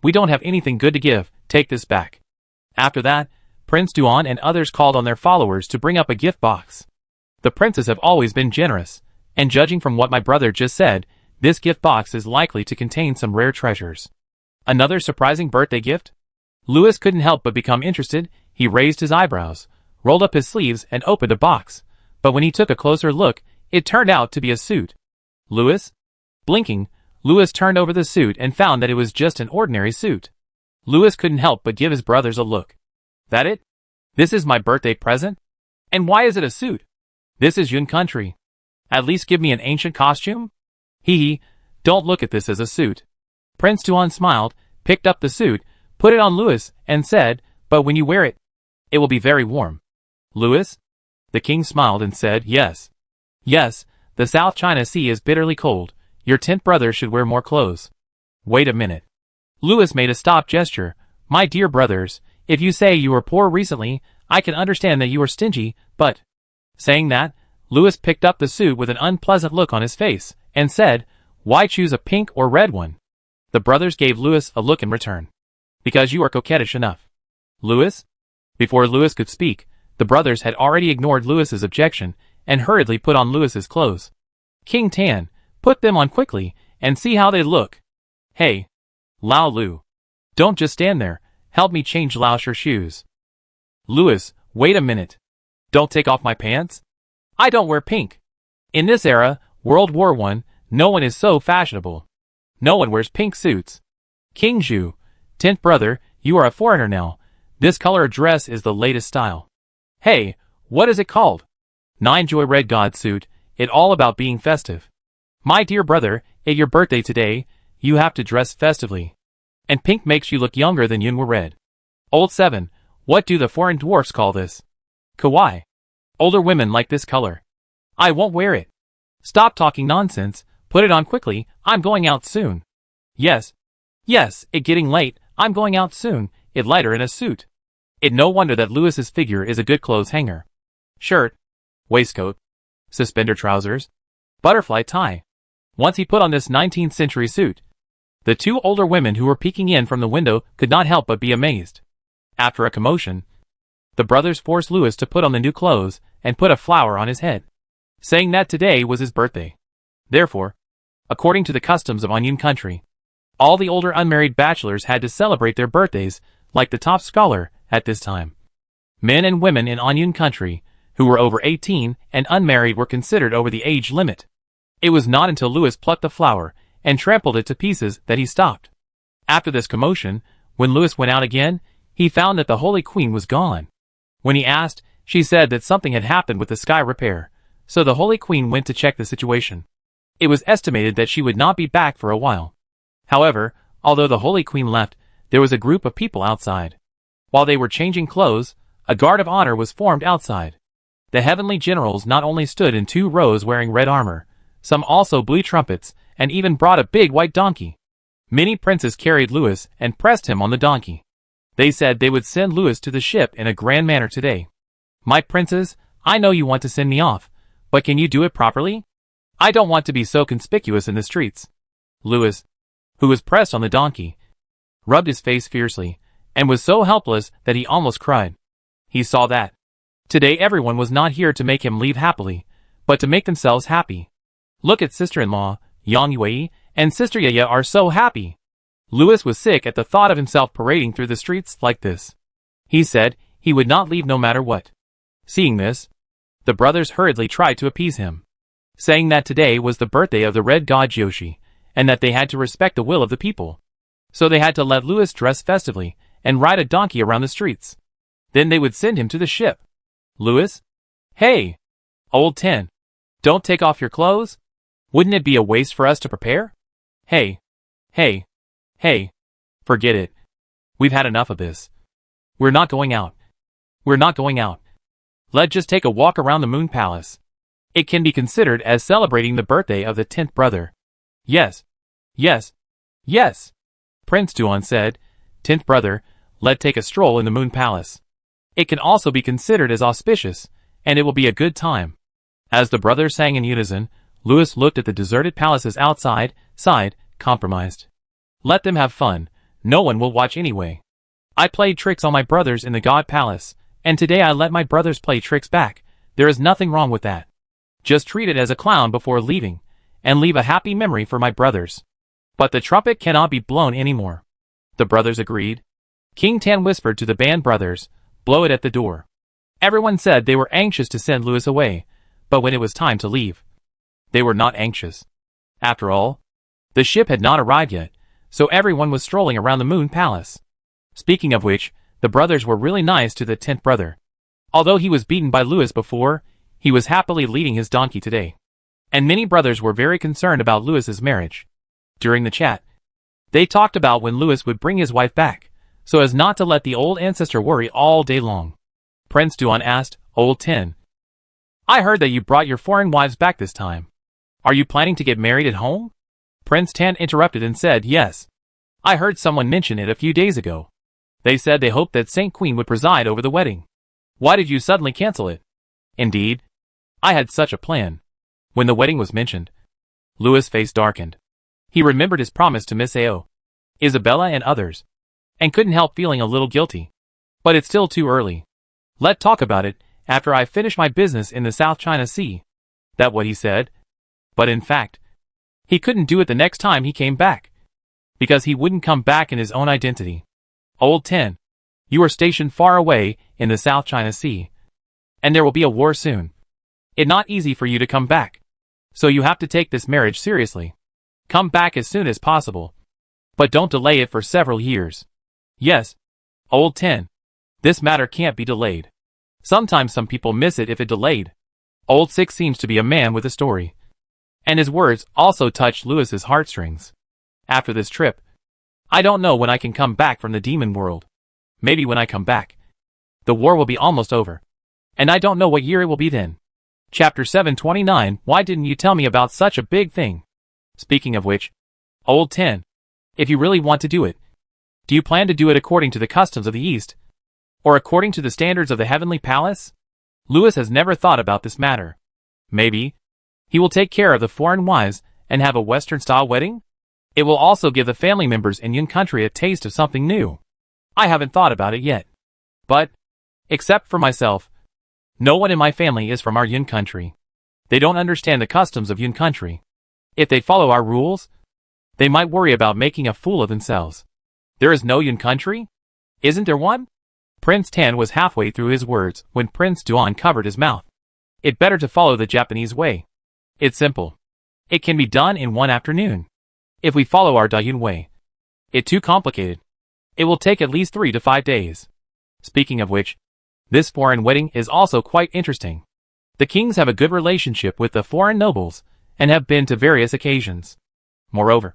We don't have anything good to give, take this back. After that, Prince Duan and others called on their followers to bring up a gift box. The princes have always been generous, and judging from what my brother just said, this gift box is likely to contain some rare treasures. Another surprising birthday gift? Louis couldn't help but become interested. He raised his eyebrows, rolled up his sleeves and opened the box, but when he took a closer look, it turned out to be a suit. Louis? Blinking, Louis turned over the suit and found that it was just an ordinary suit. Louis couldn't help but give his brothers a look. That it? This is my birthday present? And why is it a suit? This is Yun country. At least give me an ancient costume? Hee, don't look at this as a suit. Prince Tuan smiled, picked up the suit, put it on Louis, and said, but when you wear it, it will be very warm. Louis? The king smiled and said, yes. Yes, the South China Sea is bitterly cold. Your 10th brother should wear more clothes. Wait a minute. Louis made a stop gesture. My dear brothers, if you say you were poor recently, I can understand that you are stingy, but... Saying that, Louis picked up the suit with an unpleasant look on his face, and said, why choose a pink or red one? The brothers gave Louis a look in return. Because you are coquettish enough. Louis? Before Louis could speak, the brothers had already ignored Louis's objection, and hurriedly put on Louis's clothes. King Tan, put them on quickly, and see how they look. Hey. Lao Lu. Don't just stand there, help me change Lao's shoes. Louis, wait a minute. Don't take off my pants? I don't wear pink. In this era, World War I, no one is so fashionable. No one wears pink suits. King Zhu, 10th brother, you are a foreigner now. This color of dress is the latest style. Hey, what is it called? 9 Joy Red God suit, it all about being festive. My dear brother, at your birthday today, you have to dress festively. And pink makes you look younger than Yun were red. Old 7, what do the foreign dwarfs call this? Kawaii. Older women like this color. I won't wear it. Stop talking nonsense, put it on quickly, I'm going out soon. Yes. Yes, it getting late, I'm going out soon, it lighter in a suit. It no wonder that Louis's figure is a good clothes hanger. Shirt, waistcoat, suspender trousers, butterfly tie. Once he put on this 19th century suit, the two older women who were peeking in from the window could not help but be amazed. After a commotion, the brothers forced Louis to put on the new clothes and put a flower on his head, saying that today was his birthday. Therefore, according to the customs of Onion country, all the older unmarried bachelors had to celebrate their birthdays like the top scholar at this time. Men and women in Onion country who were over 18 and unmarried were considered over the age limit. It was not until Louis plucked the flower and trampled it to pieces that he stopped. After this commotion, when Louis went out again, he found that the Holy Queen was gone. When he asked, she said that something had happened with the sky repair, so the Holy Queen went to check the situation. It was estimated that she would not be back for a while. However, although the Holy Queen left, there was a group of people outside. While they were changing clothes, a guard of honor was formed outside. The heavenly generals not only stood in 2 rows wearing red armor, some also blew trumpets, and even brought a big white donkey. Many princes carried Louis and pressed him on the donkey. They said they would send Louis to the ship in a grand manner today. My princes, I know you want to send me off, but can you do it properly? I don't want to be so conspicuous in the streets. Louis, who was pressed on the donkey, rubbed his face fiercely, and was so helpless that he almost cried. He saw that today everyone was not here to make him leave happily, but to make themselves happy. Look at sister-in-law, Yang Yue, and Sister Yaya are so happy. Louis was sick at the thought of himself parading through the streets like this. He said he would not leave no matter what. Seeing this, the brothers hurriedly tried to appease him, saying that today was the birthday of the red god Joshi, and that they had to respect the will of the people. So they had to let Louis dress festively and ride a donkey around the streets. Then they would send him to the ship. Louis? Hey! Old 10. Don't take off your clothes? Wouldn't it be a waste for us to prepare? Hey! Hey! Hey! Forget it. We've had enough of this. We're not going out. We're not going out. Let's just take a walk around the Moon Palace. It can be considered as celebrating the birthday of the 10th brother. Yes. Yes. Yes. Prince Duan said, 10th brother, let's take a stroll in the Moon Palace. It can also be considered as auspicious, and it will be a good time. As the brothers sang in unison, Louis looked at the deserted palaces outside, sighed, compromised. Let them have fun. No one will watch anyway. I played tricks on my brothers in the God Palace, and today I let my brothers play tricks back. There is nothing wrong with that. Just treat it as a clown before leaving, and leave a happy memory for my brothers. But the trumpet cannot be blown anymore. The brothers agreed. King Tan whispered to the band brothers, blow it at the door. Everyone said they were anxious to send Louis away, but when it was time to leave, they were not anxious. After all, the ship had not arrived yet, so everyone was strolling around the Moon Palace. Speaking of which, the brothers were really nice to the 10th brother. Although he was beaten by Louis before, he was happily leading his donkey today. And many brothers were very concerned about Louis's marriage. During the chat, they talked about when Louis would bring his wife back, so as not to let the old ancestor worry all day long. Prince Duan asked, Old Tin, I heard that you brought your foreign wives back this time. Are you planning to get married at home? Prince Tan interrupted and said, Yes. I heard someone mention it a few days ago. They said they hoped that Saint Queen would preside over the wedding. Why did you suddenly cancel it? Indeed, I had such a plan. When the wedding was mentioned, Louis' face darkened. He remembered his promise to Miss Ao, Isabella and others, and couldn't help feeling a little guilty. But it's still too early. Let's talk about it after I finish my business in the South China Sea. That what he said? But in fact, he couldn't do it the next time he came back, because he wouldn't come back in his own identity. Old Ten, you are stationed far away in the South China Sea, and there will be a war soon. It's not easy for you to come back, so you have to take this marriage seriously. Come back as soon as possible, but don't delay it for several years. Yes, Old Ten, this matter can't be delayed. Sometimes some people miss it if it delayed. Old Six seems to be a man with a story, and his words also touched Louis's heartstrings. After this trip, I don't know when I can come back from the demon world. Maybe when I come back, the war will be almost over, and I don't know what year it will be then. Chapter 729, Why didn't you tell me about such a big thing? Speaking of which, Old Ten, if you really want to do it, do you plan to do it according to the customs of the East, or according to the standards of the Heavenly Palace? Louis has never thought about this matter. Maybe he will take care of the foreign wives and have a Western-style wedding? It will also give the family members in Yun country a taste of something new. I haven't thought about it yet. But, except for myself, no one in my family is from our Yun country. They don't understand the customs of Yun country. If they follow our rules, they might worry about making a fool of themselves. There is no Yun country? Isn't there one? Prince Tan was halfway through his words when Prince Duan covered his mouth. It's better to follow the Japanese way. It's simple. It can be done in one afternoon. If we follow our Dayun way, it's too complicated. It will take at least 3 to 5 days. Speaking of which, this foreign wedding is also quite interesting. The kings have a good relationship with the foreign nobles and have been to various occasions. Moreover,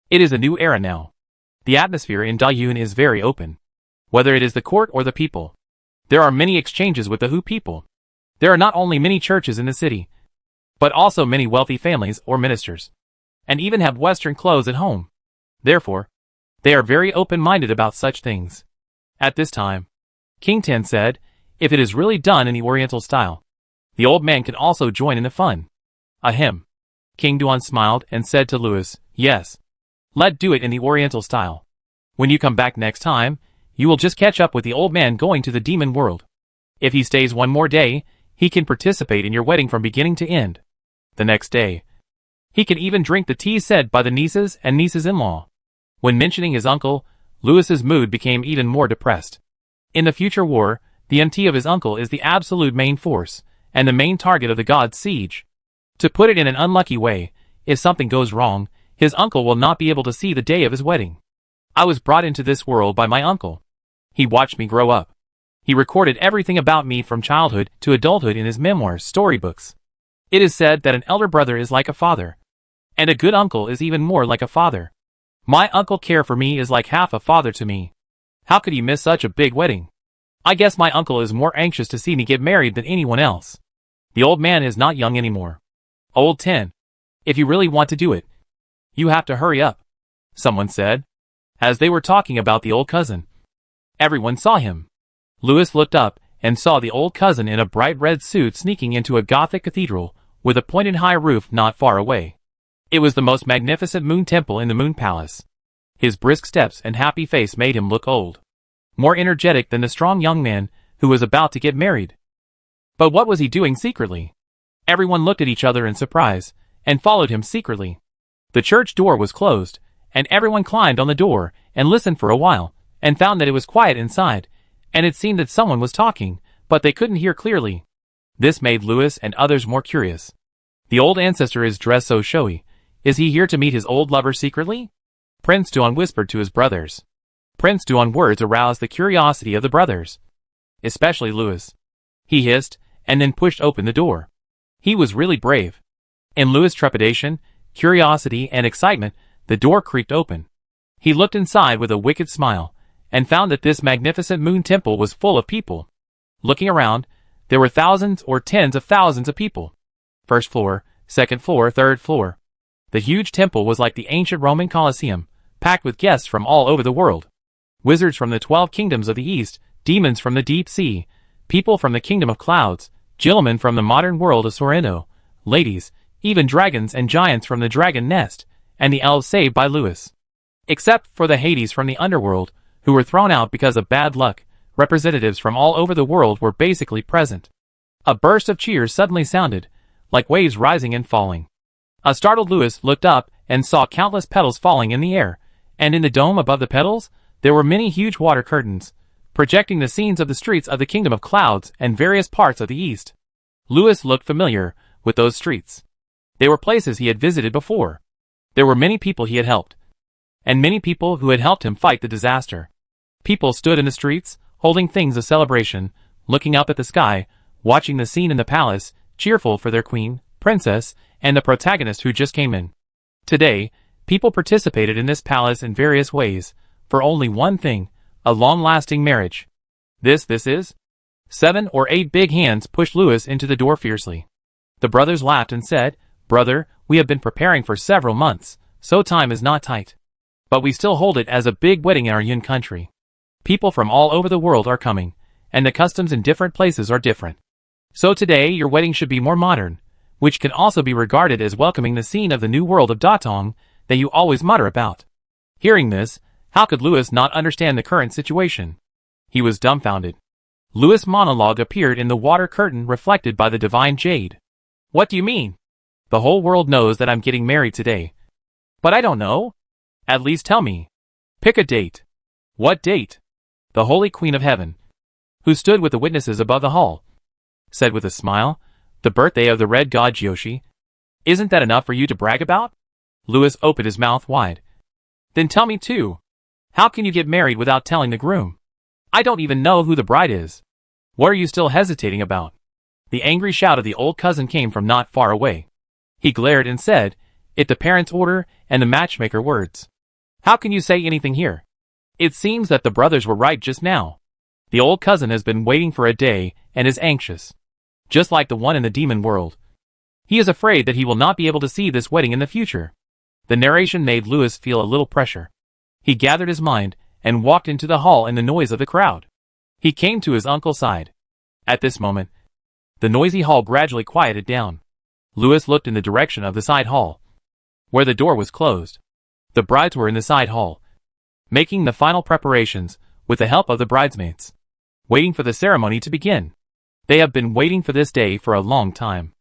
it is a new era now. The atmosphere in Dayun is very open. Whether it is the court or the people, there are many exchanges with the Hu people. There are not only many churches in the city, but also many wealthy families or ministers, and even have Western clothes at home. Therefore, they are very open-minded about such things. At this time, King Tan said, if it is really done in the Oriental style, the old man can also join in the fun. Ahem. King Duan smiled and said to Louis, Yes. Let's do it in the Oriental style. When you come back next time, you will just catch up with the old man going to the demon world. If he stays one more day, he can participate in your wedding from beginning to end. The next day, he can even drink the tea said by the nieces and nieces-in-law. When mentioning his uncle, Louis's mood became even more depressed. In the future war, the auntie of his uncle is the absolute main force, and the main target of the god's siege. To put it in an unlucky way, if something goes wrong, his uncle will not be able to see the day of his wedding. I was brought into this world by my uncle. He watched me grow up. He recorded everything about me from childhood to adulthood in his memoirs, storybooks. It is said that an elder brother is like a father, and a good uncle is even more like a father. My uncle care for me is like half a father to me. How could he miss such a big wedding? I guess my uncle is more anxious to see me get married than anyone else. The old man is not young anymore. Old Ten, if you really want to do it, you have to hurry up, someone said, as they were talking about the old cousin. Everyone saw him. Louis looked up and saw the old cousin in a bright red suit sneaking into a Gothic cathedral with a pointed high roof not far away. It was the most magnificent moon temple in the Moon Palace. His brisk steps and happy face made him look old, more energetic than the strong young man who was about to get married. But what was he doing secretly? Everyone looked at each other in surprise, and followed him secretly. The church door was closed, and everyone climbed on the door and listened for a while, and found that it was quiet inside, and it seemed that someone was talking, but they couldn't hear clearly. This made Louis and others more curious. The old ancestor is dressed so showy. Is he here to meet his old lover secretly? Prince Duan whispered to his brothers. Prince Duan's words aroused the curiosity of the brothers, especially Louis. He hissed, and then pushed open the door. He was really brave. In Louis' trepidation, curiosity, and excitement, the door creaked open. He looked inside with a wicked smile, and found that this magnificent moon temple was full of people. Looking around, there were thousands or tens of thousands of people. First floor, second floor, third floor. The huge temple was like the ancient Roman Colosseum, packed with guests from all over the world. Wizards from the 12 kingdoms of the east, demons from the deep sea, people from the kingdom of clouds, gentlemen from the modern world of Sorrento, ladies, even dragons and giants from the dragon nest, and the elves saved by Louis. Except for the Hades from the underworld, who were thrown out because of bad luck, representatives from all over the world were basically present. A burst of cheers suddenly sounded, like waves rising and falling. A startled Louis looked up and saw countless petals falling in the air, and in the dome above the petals, there were many huge water curtains, projecting the scenes of the streets of the Kingdom of Clouds and various parts of the East. Louis looked familiar with those streets. They were places he had visited before. There were many people he had helped, and many people who had helped him fight the disaster. People stood in the streets, holding things of celebration, looking up at the sky, watching the scene in the palace, cheerful for their queen, princess, and the protagonist who just came in. Today, people participated in this palace in various ways, for only one thing, a long-lasting marriage. This is? 7 or 8 big hands pushed Louis into the door fiercely. The brothers laughed and said, "Brother, we have been preparing for several months, so time is not tight. But we still hold it as a big wedding in our Yun country. People from all over the world are coming, and the customs in different places are different. So today your wedding should be more modern, which can also be regarded as welcoming the scene of the new world of Datong that you always mutter about." Hearing this, how could Louis not understand the current situation? He was dumbfounded. Louis' monologue appeared in the water curtain reflected by the divine jade. "What do you mean? The whole world knows that I'm getting married today. But I don't know. At least tell me. Pick a date." "What date?" The Holy Queen of Heaven, who stood with the witnesses above the hall, said with a smile, "The birthday of the red god Jiushi. Isn't that enough for you to brag about?" Louis opened his mouth wide. "Then tell me too. How can you get married without telling the groom? I don't even know who the bride is. What are you still hesitating about?" The angry shout of the old cousin came from not far away. He glared and said, "It the parents' order and the matchmaker words. How can you say anything here?" It seems that the brothers were right just now. The old cousin has been waiting for a day and is anxious. Just like the one in the demon world. He is afraid that he will not be able to see this wedding in the future. The narration made Louis feel a little pressure. He gathered his mind and walked into the hall in the noise of the crowd. He came to his uncle's side. At this moment, the noisy hall gradually quieted down. Louis looked in the direction of the side hall, where the door was closed. The brides were in the side hall, making the final preparations with the help of the bridesmaids, waiting for the ceremony to begin. They have been waiting for this day for a long time.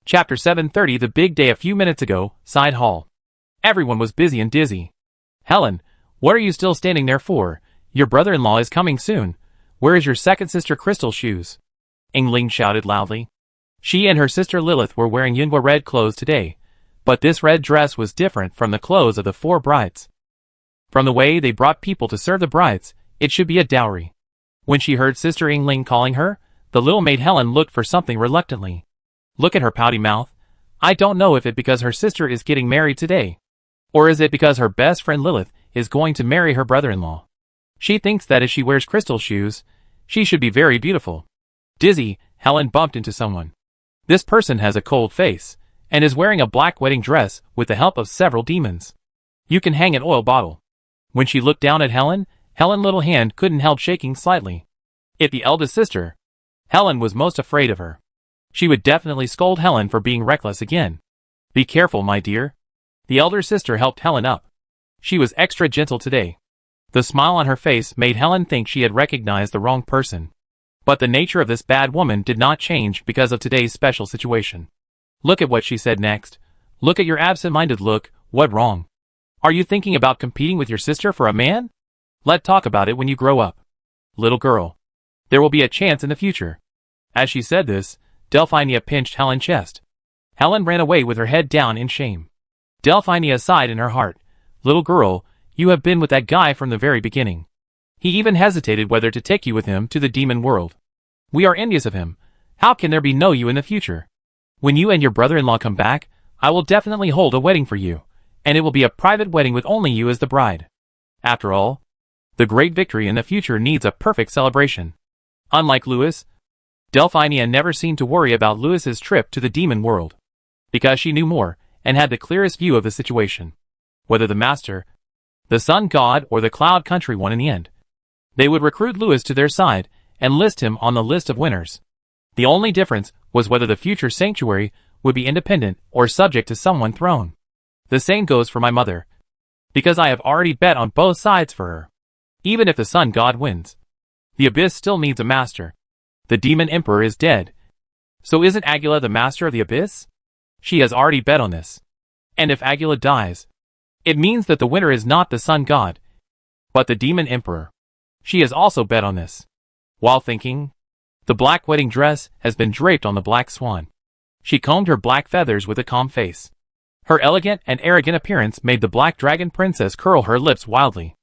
Chapter 730. The big day. A few minutes ago, side hall. Everyone was busy and dizzy. "Helen, what are you still standing there for? Your brother-in-law is coming soon. Where is your second sister Crystal's shoes?" Yingling shouted loudly. She and her sister Lilith were wearing Yunhua red clothes today, but this red dress was different from the clothes of the 4 brides. From the way they brought people to serve the brides, it should be a dowry. When she heard Sister Yingling calling her, the little maid Helen looked for something reluctantly. Look at her pouty mouth. I don't know if it because her sister is getting married today, or is it because her best friend Lilith is going to marry her brother-in-law. She thinks that if she wears crystal shoes, she should be very beautiful. Dizzy, Helen bumped into someone. This person has a cold face, and is wearing a black wedding dress with the help of several demons. You can hang an oil bottle. When she looked down at Helen's little hand couldn't help shaking slightly. If the eldest sister, Helen was most afraid of her. She would definitely scold Helen for being reckless again. Be careful, my dear. The elder sister helped Helen up. She was extra gentle today. The smile on her face made Helen think she had recognized the wrong person. But the nature of this bad woman did not change because of today's special situation. Look at what she said next. Look at your absent-minded look. What wrong? Are you thinking about competing with your sister for a man? Let's talk about it when you grow up. Little girl. There will be a chance in the future. As she said this, Delphinia pinched Helen's chest. Helen ran away with her head down in shame. Delphinia sighed in her heart. Little girl, you have been with that guy from the very beginning. He even hesitated whether to take you with him to the demon world. We are envious of him. How can there be no you in the future? When you and your brother-in-law come back, I will definitely hold a wedding for you, and it will be a private wedding with only you as the bride. After all, the great victory in the future needs a perfect celebration. Unlike Louis, Delphinia never seemed to worry about Louis's trip to the demon world, because she knew more and had the clearest view of the situation. Whether the master, the sun god, or the cloud country won in the end, they would recruit Louis to their side and list him on the list of winners. The only difference was whether the future sanctuary would be independent or subject to someone's throne. The same goes for my mother, because I have already bet on both sides for her. Even if the sun god wins, the abyss still needs a master. The demon emperor is dead. So isn't Agula the master of the abyss? She has already bet on this. And if Agula dies, it means that the winner is not the sun god, but the demon emperor. She has also bet on this. While thinking, the black wedding dress has been draped on the black swan. She combed her black feathers with a calm face. Her elegant and arrogant appearance made the black dragon princess curl her lips wildly.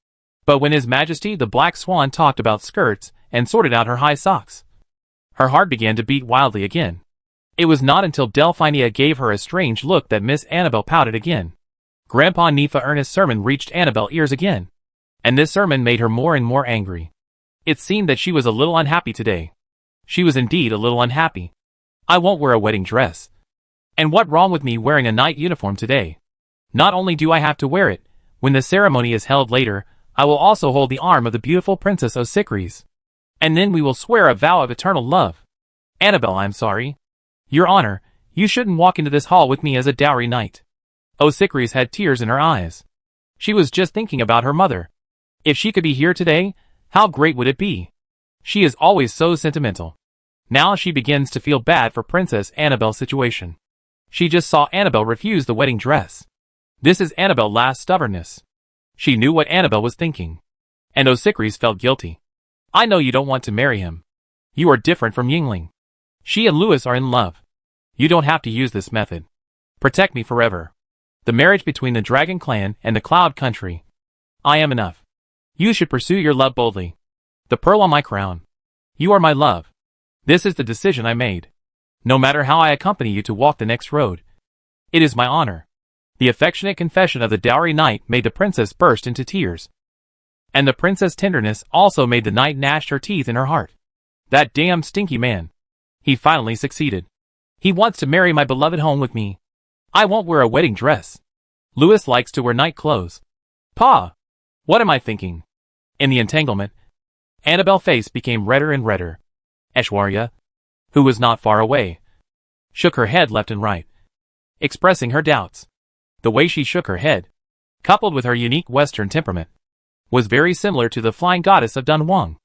But when His Majesty the Black Swan talked about skirts and sorted out her high socks, her heart began to beat wildly again. It was not until Delphinia gave her a strange look that Miss Annabel pouted again. Grandpa Nepha Ernest's sermon reached Annabel's ears again, and this sermon made her more and more angry. It seemed that she was a little unhappy today. She was indeed a little unhappy. I won't wear a wedding dress. And what wrong with me wearing a knight uniform today? Not only do I have to wear it, when the ceremony is held later, I will also hold the arm of the beautiful Princess Osicris. And then we will swear a vow of eternal love. Annabel, I'm sorry. Your Honor, you shouldn't walk into this hall with me as a dowry knight. Osicris had tears in her eyes. She was just thinking about her mother. If she could be here today, how great would it be? She is always so sentimental. Now she begins to feel bad for Princess Annabel's situation. She just saw Annabel refuse the wedding dress. This is Annabel's last stubbornness. She knew what Annabel was thinking. And Osicris felt guilty. I know you don't want to marry him. You are different from Yingling. She and Louis are in love. You don't have to use this method. Protect me forever. The marriage between the Dragon Clan and the Cloud Country. I am enough. You should pursue your love boldly. The pearl on my crown. You are my love. This is the decision I made. No matter how I accompany you to walk the next road. It is my honor. The affectionate confession of the dowry knight made the princess burst into tears. And the princess' tenderness also made the knight gnash her teeth in her heart. That damn stinky man. He finally succeeded. He wants to marry my beloved home with me. I won't wear a wedding dress. Louis likes to wear night clothes. Pa! What am I thinking? In the entanglement, Annabel's face became redder and redder. Aishwarya, who was not far away, shook her head left and right, expressing her doubts. The way she shook her head, coupled with her unique Western temperament, was very similar to the flying goddess of Dunhuang.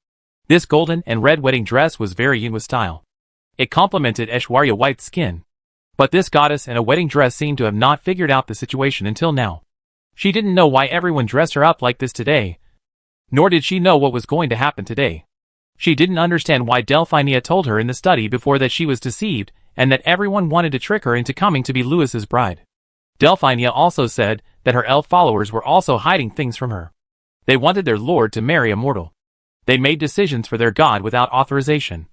This golden and red wedding dress was very Ying with style. It complemented Aishwarya's white skin. But this goddess in a wedding dress seemed to have not figured out the situation until now. She didn't know why everyone dressed her up like this today. Nor did she know what was going to happen today. She didn't understand why Delphinia told her in the study before that she was deceived, and that everyone wanted to trick her into coming to be Louis's bride. Delphinia also said that her elf followers were also hiding things from her. They wanted their lord to marry a mortal. They made decisions for their god without authorization,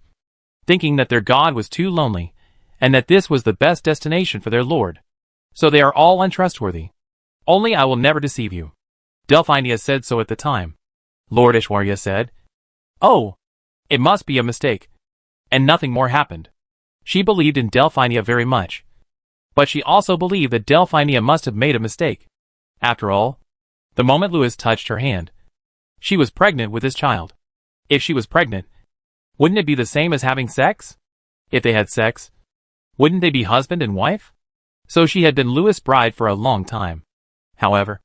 thinking that their god was too lonely, and that this was the best destination for their lord. So they are all untrustworthy. Only I will never deceive you. Delphinia said so at the time. Lord Aishwarya said, "Oh, it must be a mistake." And nothing more happened. She believed in Delphinia very much. But she also believed that Delphinia must have made a mistake. After all, the moment Louis touched her hand, she was pregnant with his child. If she was pregnant, wouldn't it be the same as having sex? If they had sex, wouldn't they be husband and wife? So she had been Louis' bride for a long time. However,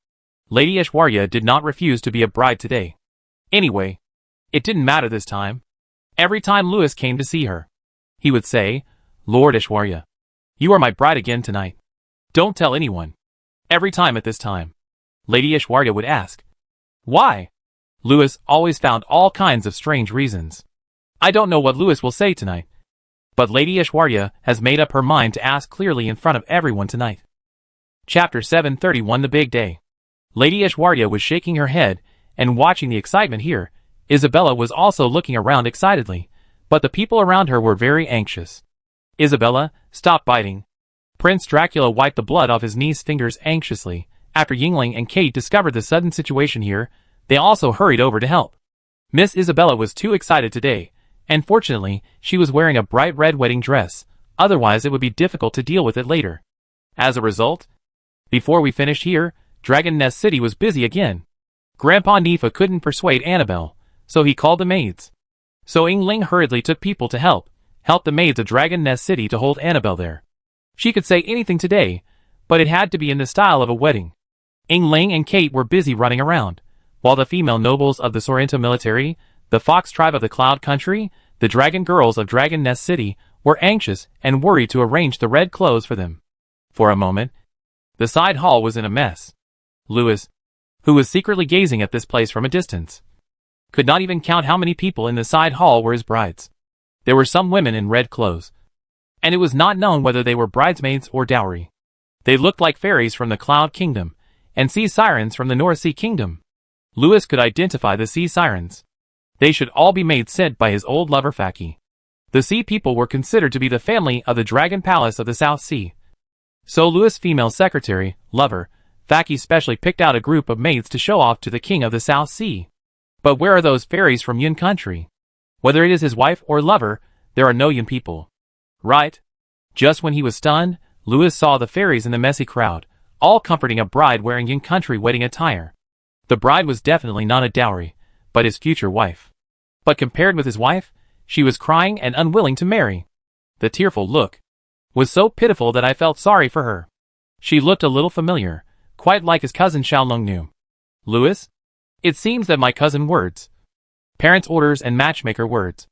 Lady Aishwarya did not refuse to be a bride today. Anyway, it didn't matter this time. Every time Louis came to see her, he would say, "Lord Aishwarya, you are my bride again tonight. Don't tell anyone." Every time at this time, Lady Aishwarya would ask, "Why?" Louis always found all kinds of strange reasons. I don't know what Louis will say tonight, but Lady Aishwarya has made up her mind to ask clearly in front of everyone tonight. Chapter 731 The Big Day. Lady Aishwarya was shaking her head and watching the excitement here. Isabella was also looking around excitedly, but the people around her were very anxious. "Isabella, stop biting." Prince Dracula wiped the blood off his niece's fingers anxiously. After Yingling and Kate discovered the sudden situation here, they also hurried over to help. Miss Isabella was too excited today, and fortunately, she was wearing a bright red wedding dress, otherwise it would be difficult to deal with it later. As a result, before we finished here, Dragon Nest City was busy again. Grandpa Nifa couldn't persuade Annabelle, so he called the maids. So Yingling hurriedly took people to help the maids of Dragon Nest City to hold Annabelle there. She could say anything today, but it had to be in the style of a wedding. Yingling and Kate were busy running around, while the female nobles of the Sorrento military, the Fox tribe of the Cloud Country, the Dragon girls of Dragon Nest City, were anxious and worried to arrange the red clothes for them. For a moment, the side hall was in a mess. Louis, who was secretly gazing at this place from a distance, could not even count how many people in the side hall were his brides. There were some women in red clothes, and it was not known whether they were bridesmaids or dowry. They looked like fairies from the Cloud Kingdom, and sea sirens from the North Sea Kingdom. Louis could identify the sea sirens. They should all be maids sent by his old lover Faki. The sea people were considered to be the family of the Dragon Palace of the South Sea. So Louis' female secretary, lover, Faki specially picked out a group of maids to show off to the king of the South Sea. But where are those fairies from Yun country? Whether it is his wife or lover, there are no Yun people. Right? Just when he was stunned, Louis saw the fairies in the messy crowd, all comforting a bride wearing Yun country wedding attire. The bride was definitely not a dowry, but his future wife. But compared with his wife, she was crying and unwilling to marry. The tearful look was so pitiful that I felt sorry for her. She looked a little familiar, quite like his cousin Xiaolong knew. "Louis? It seems that my cousin words. Parents' orders and matchmaker words.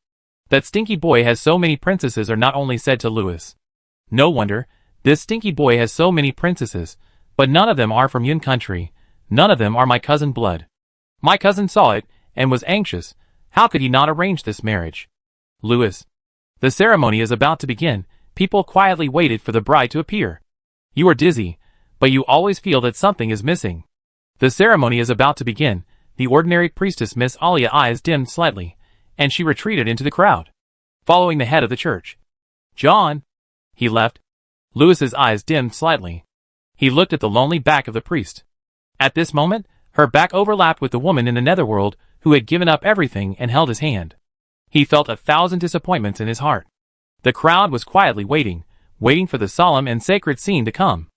That stinky boy has so many princesses are not only said to Louis. No wonder, this stinky boy has so many princesses, but none of them are from Yun country, none of them are my cousin blood. My cousin saw it, and was anxious. How could he not arrange this marriage? Louis. The ceremony is about to begin. People quietly waited for the bride to appear. You are dizzy, but you always feel that something is missing. The ceremony is about to begin. The ordinary priestess Miss Alia's eyes dimmed slightly, and she retreated into the crowd, following the head of the church. John. He left. Louis's eyes dimmed slightly. He looked at the lonely back of the priest. At this moment, her back overlapped with the woman in the netherworld who had given up everything and held his hand. He felt 1,000 disappointments in his heart. The crowd was quietly waiting for the solemn and sacred scene to come.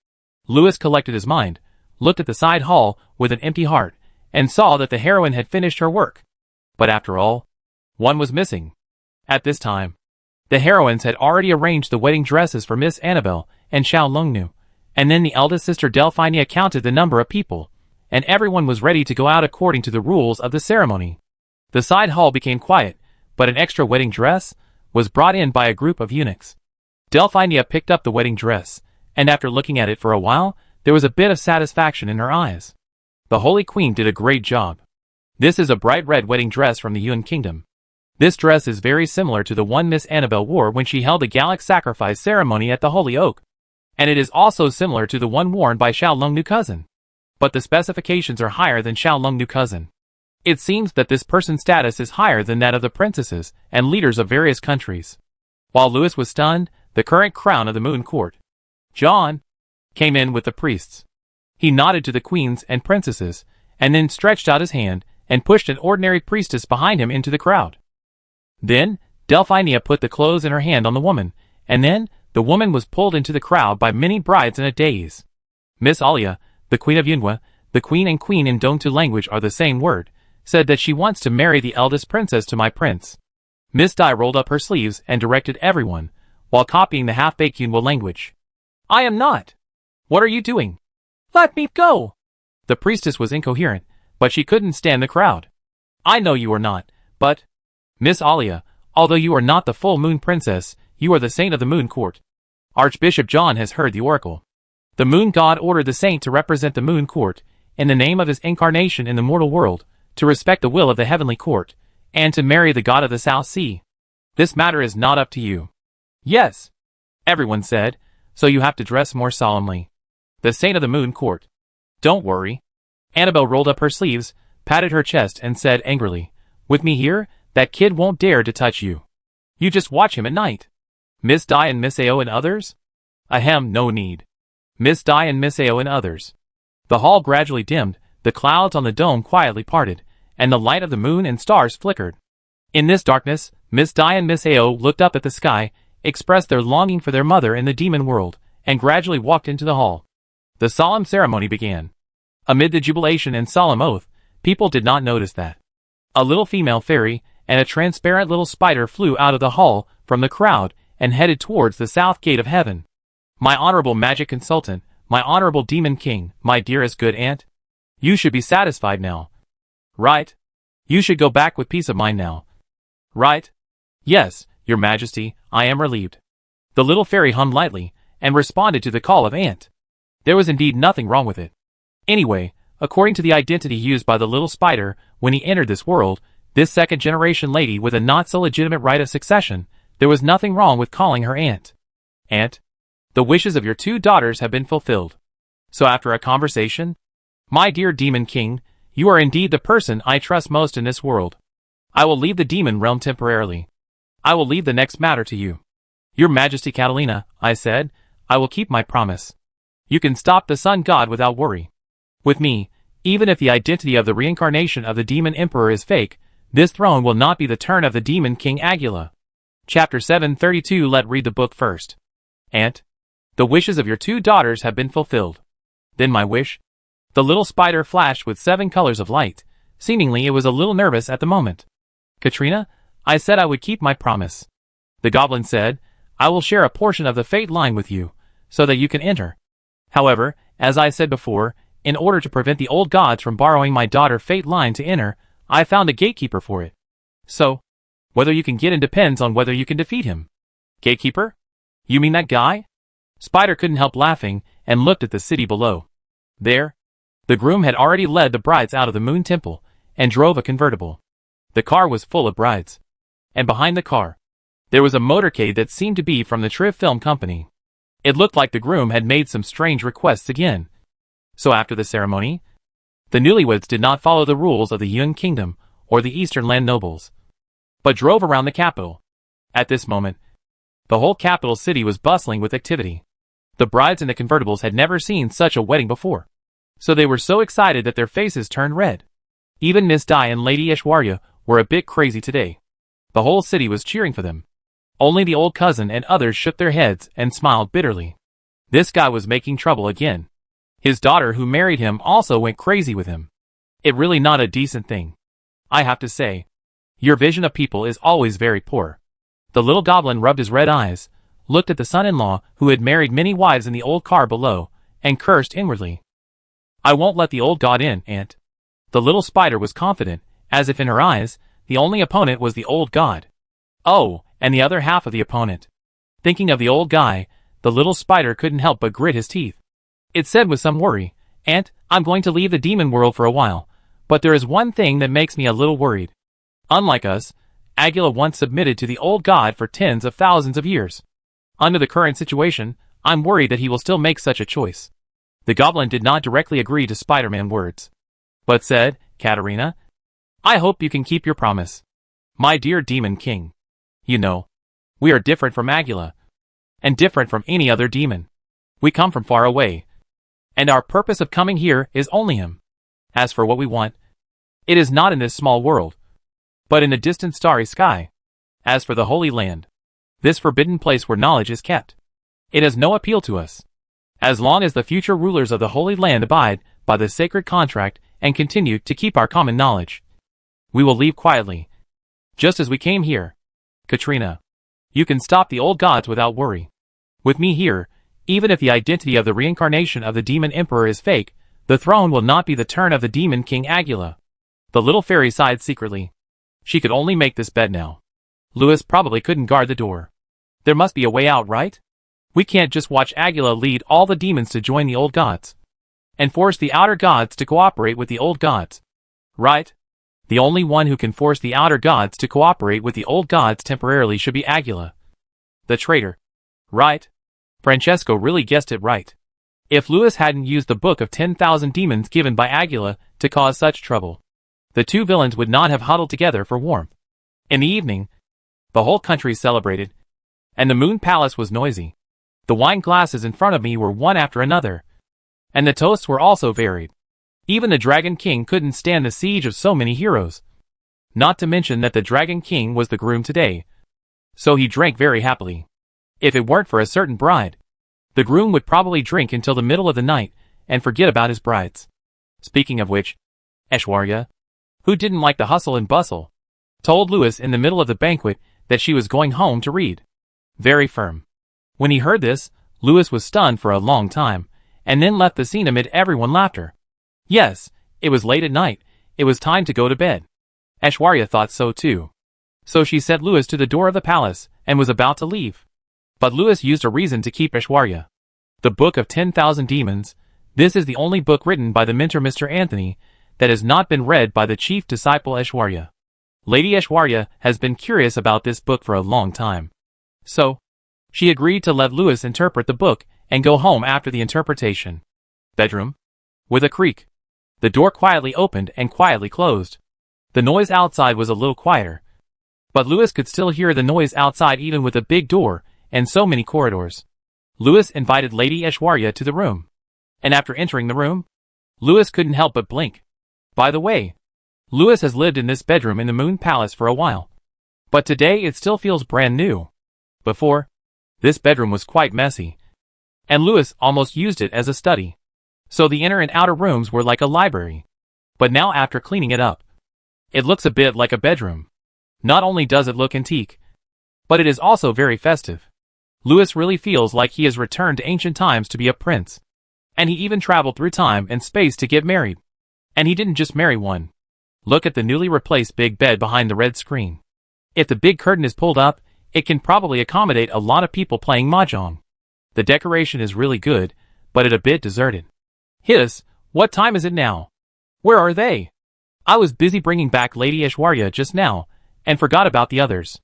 Louis collected his mind, looked at the side hall with an empty heart, and saw that the heroine had finished her work. But after all, one was missing. At this time, the heroines had already arranged the wedding dresses for Miss Annabelle and Xiaolong, and then the eldest sister Delphine counted the number of people, and everyone was ready to go out according to the rules of the ceremony. The side hall became quiet, but an extra wedding dress was brought in by a group of eunuchs. Delphine picked up the wedding dress, and after looking at it for a while, there was a bit of satisfaction in her eyes. The Holy Queen did a great job. This is a bright red wedding dress from the Yun Kingdom. This dress is very similar to the one Miss Annabelle wore when she held the Gallic sacrifice ceremony at the Holy Oak. And it is also similar to the one worn by Xiaolong new cousin. But the specifications are higher than Xiaolong new cousin. It seems that this person's status is higher than that of the princesses and leaders of various countries. While Louis was stunned, the current crown of the Moon Court, John, came in with the priests. He nodded to the queens and princesses, and then stretched out his hand and pushed an ordinary priestess behind him into the crowd. Then, Delphine put the clothes in her hand on the woman, and then, the woman was pulled into the crowd by many brides in a daze. Miss Alia, the Queen of Yunhua, the Queen and Queen in Dongtu language are the same word, said that she wants to marry the eldest princess to my prince. Miss Dai rolled up her sleeves and directed everyone, while copying the half-baked Yunhua language. I am not. What are you doing? Let me go. The priestess was incoherent, but she couldn't stand the crowd. I know you are not, but... Miss Alia, although you are not the full moon princess, you are the saint of the moon court. Archbishop John has heard the oracle. The moon god ordered the saint to represent the moon court, in the name of his incarnation in the mortal world, to respect the will of the heavenly court, and to marry the god of the South Sea. This matter is not up to you. Yes, everyone said, so you have to dress more solemnly. The saint of the moon court. Don't worry. Annabelle rolled up her sleeves, patted her chest and said angrily, with me here, that kid won't dare to touch you. You just watch him at night. Miss Di and Miss Ao and others? Ahem, no need. Miss Di and Miss Ao and others. The hall gradually dimmed, the clouds on the dome quietly parted, and the light of the moon and stars flickered. In this darkness, Miss Di and Miss Ao looked up at the sky, expressed their longing for their mother in the demon world, and gradually walked into the hall. The solemn ceremony began. Amid the jubilation and solemn oath, people did not notice that a little female fairy and a transparent little spider flew out of the hall from the crowd and headed towards the south gate of heaven. My honorable magic consultant, my honorable demon king, my dearest good aunt. You should be satisfied now. Right? You should go back with peace of mind now. Right? Yes, your majesty, I am relieved. The little fairy hummed lightly, and responded to the call of aunt. There was indeed nothing wrong with it. Anyway, according to the identity used by the little spider when he entered this world, this second-generation lady with a not-so-legitimate right of succession, there was nothing wrong with calling her aunt. Aunt, the wishes of your two daughters have been fulfilled. So after a conversation, my dear demon king, you are indeed the person I trust most in this world. I will leave the demon realm temporarily. I will leave the next matter to you. Your Majesty Catalina, I said, I will keep my promise. You can stop the sun god without worry. With me, even if the identity of the reincarnation of the demon emperor is fake, this throne will not be the turn of the demon king Aguila. Chapter 732. Let read the book first. Aunt, the wishes of your two daughters have been fulfilled. Then my wish? The little spider flashed with 7 colors of light. Seemingly it was a little nervous at the moment. Katrina, I said I would keep my promise. The goblin said, I will share a portion of the fate line with you, so that you can enter. However, as I said before, in order to prevent the old gods from borrowing my daughter fate line to enter, I found a gatekeeper for it. So, whether you can get in depends on whether you can defeat him. Gatekeeper? You mean that guy? Spider couldn't help laughing, and looked at the city below. There, the groom had already led the brides out of the moon temple, and drove a convertible. The car was full of brides. And behind the car, there was a motorcade that seemed to be from the Triv Film Company. It looked like the groom had made some strange requests again. So after the ceremony, the newlyweds did not follow the rules of the Yun Kingdom or the Eastern Land nobles, but drove around the capital. At this moment, the whole capital city was bustling with activity. The brides in the convertibles had never seen such a wedding before, so they were so excited that their faces turned red. Even Miss Di and Lady Ishwarya were a bit crazy today. The whole city was cheering for them. Only the old cousin and others shook their heads and smiled bitterly. This guy was making trouble again. His daughter who married him also went crazy with him. It really not a decent thing. I have to say, your vision of people is always very poor. The little goblin rubbed his red eyes, looked at the son-in-law who had married many wives in the old car below, and cursed inwardly. I won't let the old god in, aunt. The little spider was confident, as if in her eyes, the only opponent was the old god. Oh, and the other half of the opponent. Thinking of the old guy, the little spider couldn't help but grit his teeth. It said with some worry, Aunt, I'm going to leave the demon world for a while, but there is one thing that makes me a little worried. Unlike us, Aguila once submitted to the old god for tens of thousands of years. Under the current situation, I'm worried that he will still make such a choice. The goblin did not directly agree to Spider-Man's words, but said, Katarina, I hope you can keep your promise. My dear demon king. You know, we are different from Aguila, and different from any other demon. We come from far away, and our purpose of coming here is only him. As for what we want, it is not in this small world, but in the distant starry sky. As for the Holy Land, this forbidden place where knowledge is kept, it has no appeal to us. As long as the future rulers of the Holy Land abide by the sacred contract and continue to keep our common knowledge, we will leave quietly, just as we came here. Katrina, you can stop the old gods without worry. With me here, even if the identity of the reincarnation of the demon emperor is fake, the The throne will not be the turn of the demon king Agula. The little fairy sighed secretly. She could only make this bed now. Louis probably couldn't guard the door. There must be a way out, right? We can't just watch Agula lead all the demons to join the old gods. And force the outer gods to cooperate with the old gods. Right? The only one who can force the outer gods to cooperate with the old gods temporarily should be Agula. The traitor. Right? Francesco really guessed it right. If Louis hadn't used the book of 10,000 demons given by Agula to cause such trouble, the two villains would not have huddled together for warmth. In the evening, the whole country celebrated, and the Moon Palace was noisy. The wine glasses in front of me were one after another, and the toasts were also varied. Even the Dragon King couldn't stand the siege of so many heroes. Not to mention that the Dragon King was the groom today, so he drank very happily. If it weren't for a certain bride, the groom would probably drink until the middle of the night and forget about his brides. Speaking of which, Aishwarya, who didn't like the hustle and bustle, told Louis in the middle of the banquet that she was going home to read. Very firm. When he heard this, Louis was stunned for a long time, and then left the scene amid everyone's laughter. Yes, it was late at night. It was time to go to bed. Aishwarya thought so too. So she sent Louis to the door of the palace and was about to leave. But Louis used a reason to keep Aishwarya. The Book of 10,000 Demons. This is the only book written by the mentor Mr. Anthony that has not been read by the chief disciple Aishwarya. Lady Aishwarya has been curious about this book for a long time. So, she agreed to let Louis interpret the book and go home after the interpretation. Bedroom. With a creak, the door quietly opened and quietly closed. The noise outside was a little quieter, but Louis could still hear the noise outside even with a big door and so many corridors. Louis invited Lady Aishwarya to the room, and after entering the room, Louis couldn't help but blink. By the way, Louis has lived in this bedroom in the Moon Palace for a while, but today it still feels brand new. Before, this bedroom was quite messy, and Louis almost used it as a study. So the inner and outer rooms were like a library. But now after cleaning it up, it looks a bit like a bedroom. Not only does it look antique, but it is also very festive. Louis really feels like he has returned to ancient times to be a prince. And he even traveled through time and space to get married. And he didn't just marry one. Look at the newly replaced big bed behind the red screen. If the big curtain is pulled up, it can probably accommodate a lot of people playing mahjong. The decoration is really good, but it a bit deserted. Hiss, what time is it now? Where are they? I was busy bringing back Lady Aishwarya just now, and forgot about the others.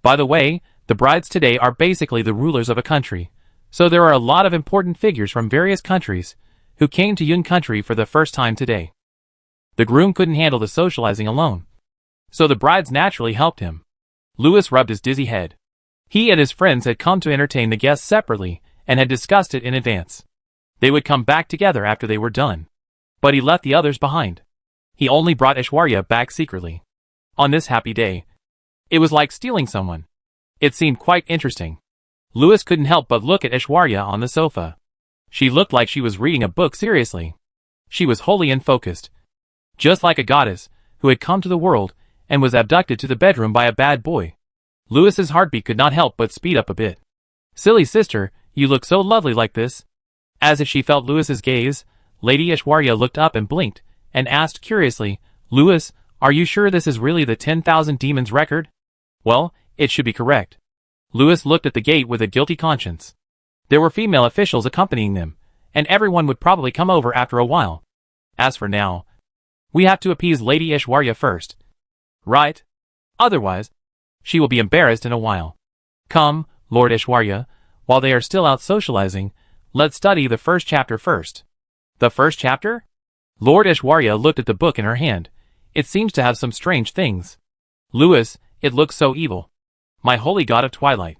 By the way, the brides today are basically the rulers of a country, so there are a lot of important figures from various countries who came to Yun country for the first time today. The groom couldn't handle the socializing alone, so the brides naturally helped him. Louis rubbed his dizzy head. He and his friends had come to entertain the guests separately and had discussed it in advance. They would come back together after they were done. But he left the others behind. He only brought Aishwarya back secretly. On this happy day, it was like stealing someone. It seemed quite interesting. Louis couldn't help but look at Aishwarya on the sofa. She looked like she was reading a book seriously. She was wholly unfocused. Just like a goddess who had come to the world and was abducted to the bedroom by a bad boy. Louis's heartbeat could not help but speed up a bit. Silly sister, you look so lovely like this. As if she felt Louis's gaze, Lady Aishwarya looked up and blinked, and asked curiously, Louis, are you sure this is really the 10,000 demons record? Well, it should be correct. Louis looked at the gate with a guilty conscience. There were female officials accompanying them, and everyone would probably come over after a while. As for now, we have to appease Lady Aishwarya first. Right? Otherwise, she will be embarrassed in a while. Come, Lord Aishwarya, while they are still out socializing, let's study the first chapter first. The first chapter? Lord Aishwarya looked at the book in her hand. It seems to have some strange things. Louis, it looks so evil. My holy god of twilight.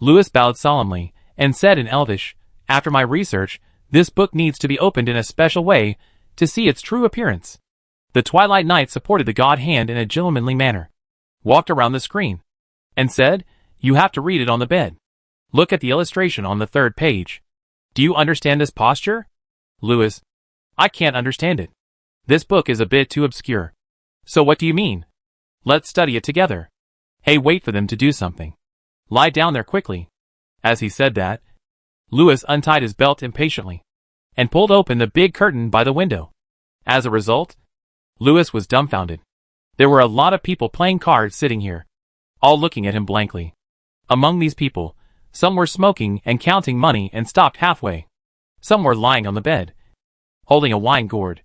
Louis bowed solemnly, and said in Elvish, after my research, this book needs to be opened in a special way, to see its true appearance. The Twilight Knight supported the god hand in a gentlemanly manner, walked around the screen, and said, you have to read it on the bed. Look at the illustration on the 3rd page. Do you understand this posture? Louis, I can't understand it. This book is a bit too obscure. So what do you mean? Let's study it together. Hey, wait for them to do something. Lie down there quickly. As he said that, Louis untied his belt impatiently. and pulled open the big curtain by the window. As a result, Louis was dumbfounded. There were a lot of people playing cards sitting here, all looking at him blankly. Among these people, some were smoking and counting money and stopped halfway. Some were lying on the bed, holding a wine gourd,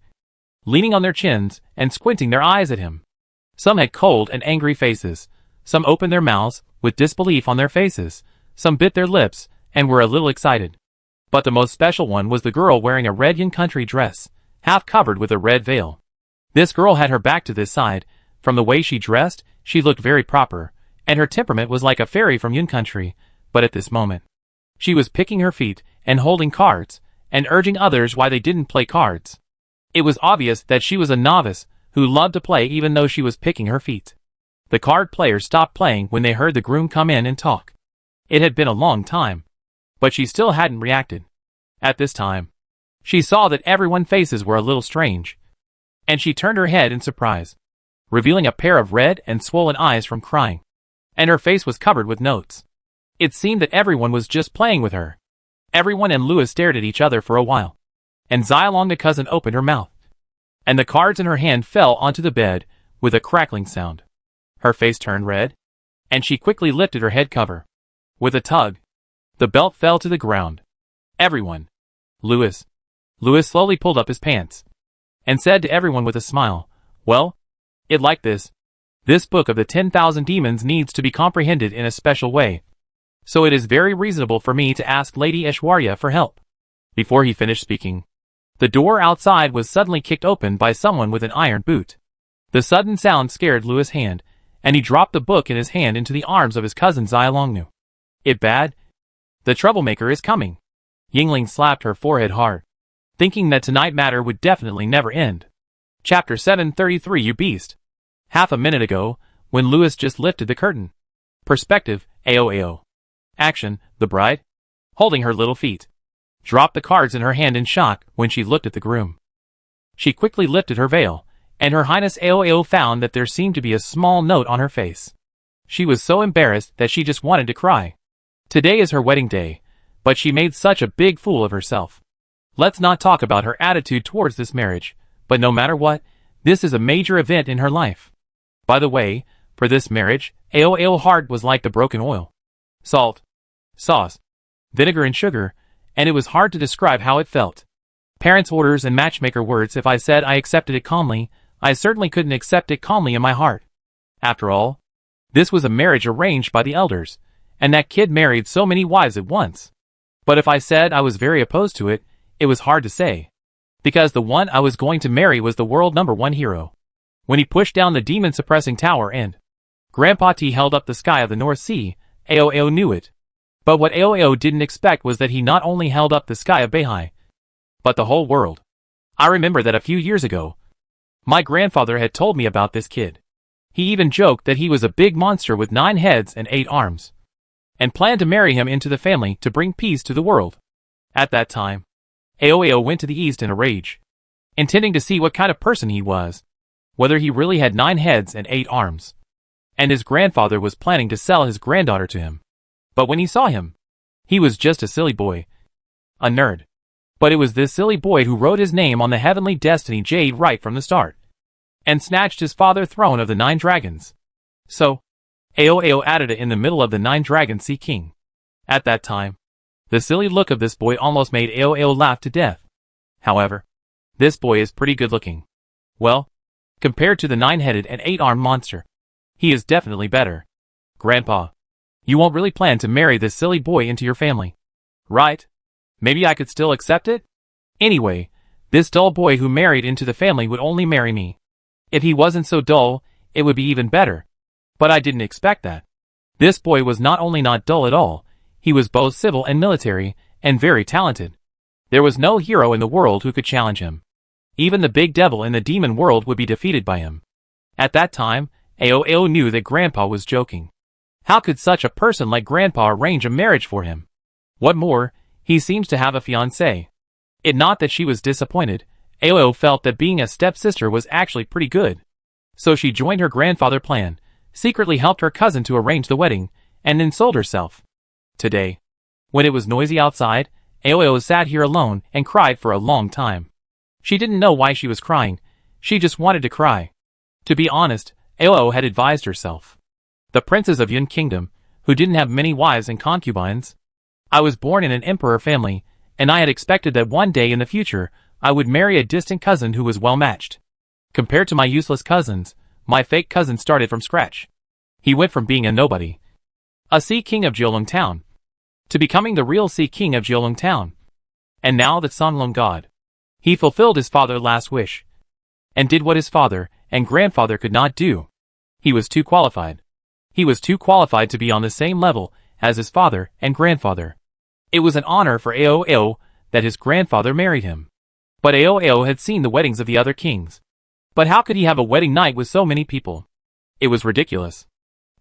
leaning on their chins and squinting their eyes at him. Some had cold and angry faces. Some opened their mouths, with disbelief on their faces. Some bit their lips, and were a little excited. But the most special one was the girl wearing a red yin country dress, half covered with a red veil. This girl had her back to this side. From the way she dressed, she looked very proper, and her temperament was like a fairy from yin country. But at this moment, she was picking her feet, and holding cards, and urging others why they didn't play cards. It was obvious that she was a novice, who loved to play even though she was picking her feet. The card players stopped playing when they heard the groom come in and talk. It had been a long time, but she still hadn't reacted. At this time, she saw that everyone's faces were a little strange, and she turned her head in surprise, revealing a pair of red and swollen eyes from crying, and her face was covered with notes. It seemed that everyone was just playing with her. Everyone and Louis stared at each other for a while, and Xialong the cousin opened her mouth, and the cards in her hand fell onto the bed with a crackling sound. Her face turned red, and she quickly lifted her head cover. With a tug, the belt fell to the ground. Everyone. Louis slowly pulled up his pants, and said to everyone with a smile, "Well, it like this. This book of the 10,000 demons needs to be comprehended in a special way. So it is very reasonable for me to ask Lady Aishwarya for help." Before he finished speaking, the door outside was suddenly kicked open by someone with an iron boot. The sudden sound scared Louis' hand, and he dropped the book in his hand into the arms of his cousin Xialongnu. "It bad? The troublemaker is coming." Yingling slapped her forehead hard, thinking that tonight matter would definitely never end. Chapter 733 You Beast. Half a minute ago, when Louis just lifted the curtain. Perspective, AOAO. Action, the bride, holding her little feet, dropped the cards in her hand in shock when she looked at the groom. She quickly lifted her veil, and Her Highness AOAO found that there seemed to be a small note on her face. She was so embarrassed that she just wanted to cry. Today is her wedding day, but she made such a big fool of herself. Let's not talk about her attitude towards this marriage, but no matter what, this is a major event in her life. By the way, for this marriage, AOAO heart was like the broken oil. Salt, sauce, vinegar and sugar, and it was hard to describe how it felt. Parents' orders and matchmaker words. If I said I accepted it calmly, I certainly couldn't accept it calmly in my heart. After all, this was a marriage arranged by the elders, and that kid married so many wives at once. But if I said I was very opposed to it, it was hard to say, because the one I was going to marry was the world #1 hero. When he pushed down the demon-suppressing tower and Grandpa T held up the sky of the North Sea, AOAO knew it. But what AOAO didn't expect was that he not only held up the sky of Beihai, but the whole world. I remember that a few years ago, my grandfather had told me about this kid. He even joked that he was a big monster with 9 heads and 8 arms, and planned to marry him into the family to bring peace to the world. At that time, AOAO went to the east in a rage, intending to see what kind of person he was, whether he really had 9 heads and 8 arms. And his grandfather was planning to sell his granddaughter to him. But when he saw him, he was just a silly boy. A nerd. But it was this silly boy who wrote his name on the heavenly destiny jade right from the start, and snatched his father's throne of the 9 dragons. So, AOAO added it in the middle of the 9 dragons Sea King. At that time, the silly look of this boy almost made AOAO laugh to death. However, this boy is pretty good looking. Well, compared to the 9-headed and 8-armed monster, he is definitely better. Grandpa, you won't really plan to marry this silly boy into your family, right? Maybe I could still accept it? Anyway, this dull boy who married into the family would only marry me. If he wasn't so dull, it would be even better. But I didn't expect that. This boy was not only not dull at all, he was both civil and military, and very talented. There was no hero in the world who could challenge him. Even the big devil in the demon world would be defeated by him. At that time, AOAO knew that Grandpa was joking. How could such a person like Grandpa arrange a marriage for him? What more, he seems to have a fiancée. It not that she was disappointed, AOAO felt that being a stepsister was actually pretty good. So she joined her grandfather's plan, secretly helped her cousin to arrange the wedding, and then sold herself. Today, when it was noisy outside, Aoao sat here alone and cried for a long time. She didn't know why she was crying, she just wanted to cry. To be honest, Aoao had advised herself. The princes of Yun Kingdom, who didn't have many wives and concubines. I was born in an emperor family, and I had expected that one day in the future, I would marry a distant cousin who was well matched. Compared to my useless cousins, my fake cousin started from scratch. He went from being a nobody, a Sea King of Jiulong Town, to becoming the real Sea King of Jiulong Town. And now the Songlong God. He fulfilled his father's last wish, and did what his father and grandfather could not do. He was too qualified. He was too qualified to be on the same level as his father and grandfather. It was an honor for Aoao that his grandfather married him. But Aoao had seen the weddings of the other kings. But how could he have a wedding night with so many people? It was ridiculous.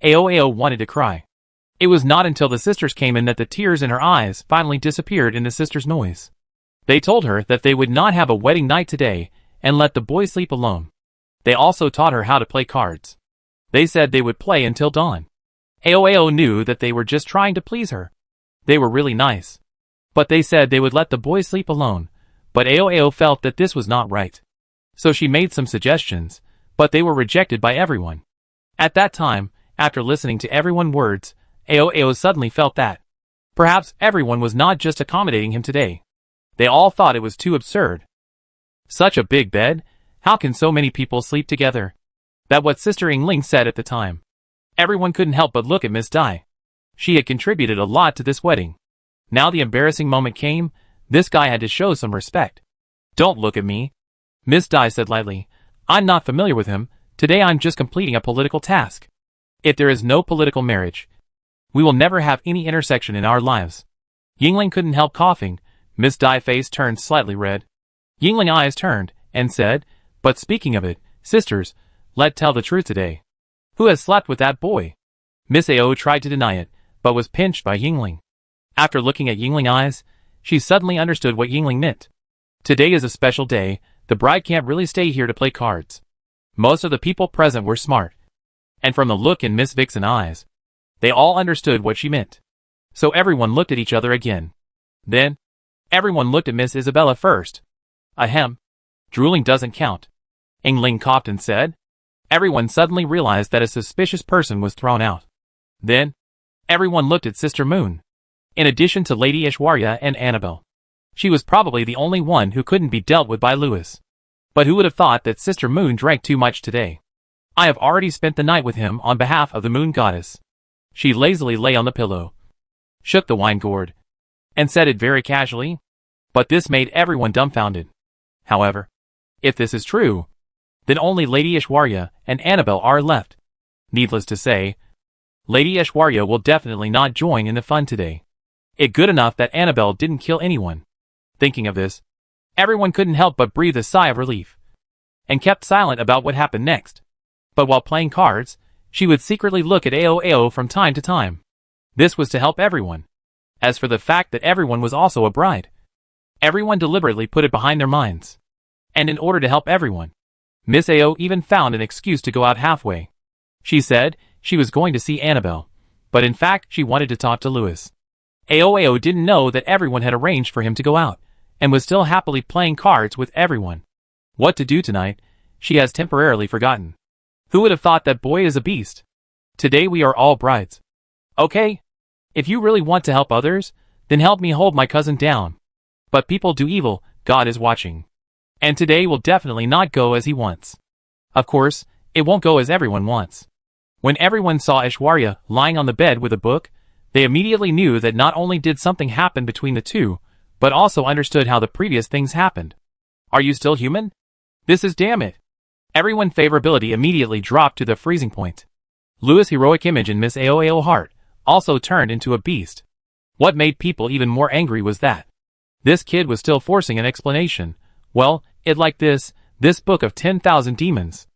Aoao wanted to cry. It was not until the sisters came in that the tears in her eyes finally disappeared in the sisters' noise. They told her that they would not have a wedding night today and let the boy sleep alone. They also taught her how to play cards. They said they would play until dawn. Aoao knew that they were just trying to please her. They were really nice. But they said they would let the boy sleep alone, but Aoao felt that this was not right. So she made some suggestions, but they were rejected by everyone. At that time, after listening to everyone's words, Aoao suddenly felt that perhaps everyone was not just accommodating him today. They all thought it was too absurd. Such a big bed? How can so many people sleep together? That's what Sister Yingling said at the time. Everyone couldn't help but look at Miss Dai. She had contributed a lot to this wedding. Now the embarrassing moment came, this guy had to show some respect. Don't look at me, Miss Dai said lightly. I'm not familiar with him, today I'm just completing a political task. If there is no political marriage, we will never have any intersection in our lives. Yingling couldn't help coughing. Miss Dai's face turned slightly red. Yingling's eyes turned, and said, but speaking of it, sisters, let's tell the truth today. Who has slept with that boy? Miss Ao tried to deny it, but was pinched by Yingling. After looking at Yingling's eyes, she suddenly understood what Yingling meant. Today is a special day, the bride can't really stay here to play cards. Most of the people present were smart. And from the look in Miss Vixen's eyes, they all understood what she meant. So everyone looked at each other again. Then, everyone looked at Miss Isabella first. Ahem. Drooling doesn't count. Yingling coughed and said. Everyone suddenly realized that a suspicious person was thrown out. Then, everyone looked at Sister Moon. In addition to Lady Ishwarya and Annabelle, she was probably the only one who couldn't be dealt with by Louis. But who would have thought that Sister Moon drank too much today? I have already spent the night with him on behalf of the Moon Goddess. She lazily lay on the pillow, shook the wine gourd, and said it very casually. But this made everyone dumbfounded. However, if this is true, then only Lady Ishwarya and Annabelle are left. Needless to say, Lady Ishwarya will definitely not join in the fun today. It's good enough that Annabelle didn't kill anyone. Thinking of this, everyone couldn't help but breathe a sigh of relief, and kept silent about what happened next. But while playing cards, she would secretly look at Aoao from time to time. This was to help everyone. As for the fact that everyone was also a bride, everyone deliberately put it behind their minds. And in order to help everyone, Miss Ao even found an excuse to go out halfway. She said she was going to see Annabelle, but in fact she wanted to talk to Louis. Aoao didn't know that everyone had arranged for him to go out, and was still happily playing cards with everyone. What to do tonight, she has temporarily forgotten. Who would have thought that boy is a beast? Today we are all brides. Okay? If you really want to help others, then help me hold my cousin down. But people do evil, God is watching. And today will definitely not go as he wants. Of course, it won't go as everyone wants. When everyone saw Ishwarya lying on the bed with a book, they immediately knew that not only did something happen between the two, but also understood how the previous things happened. Are you still human? This is damn it. Everyone's favorability immediately dropped to the freezing point. Louis' heroic image in Miss Aoao heart also turned into a beast. What made people even more angry was that this kid was still forcing an explanation. Well, it like this book of 10,000 demons.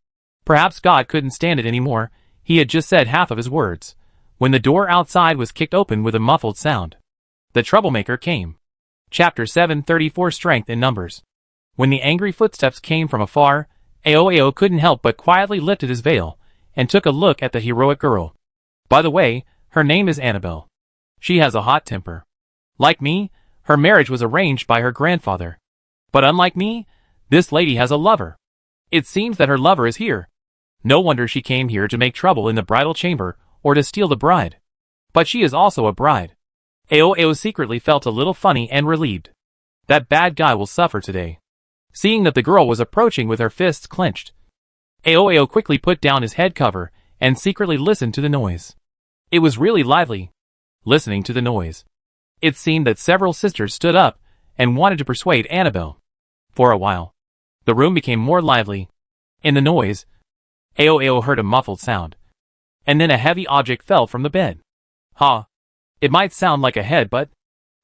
Perhaps God couldn't stand it anymore, he had just said half of his words, when the door outside was kicked open with a muffled sound. The troublemaker came. Chapter 734 Strength in Numbers. When the angry footsteps came from afar, Aoao couldn't help but quietly lifted his veil, and took a look at the heroic girl. By the way, her name is Annabelle. She has a hot temper. Like me, Her marriage was arranged by her grandfather. But unlike me, this lady has a lover. It seems that her lover is here. No wonder she came here to make trouble in the bridal chamber, or to steal the bride. But she is also a bride. Ao secretly felt a little funny and relieved. That bad guy will suffer today. Seeing that the girl was approaching with her fists clenched, Ao quickly put down his head cover and secretly listened to the noise. It was really lively. Listening to the noise, it seemed that several sisters stood up and wanted to persuade Annabelle. For a while, the room became more lively. In the noise, Ao heard a muffled sound. And then a heavy object fell from the bed. Ha! It might sound like a head, but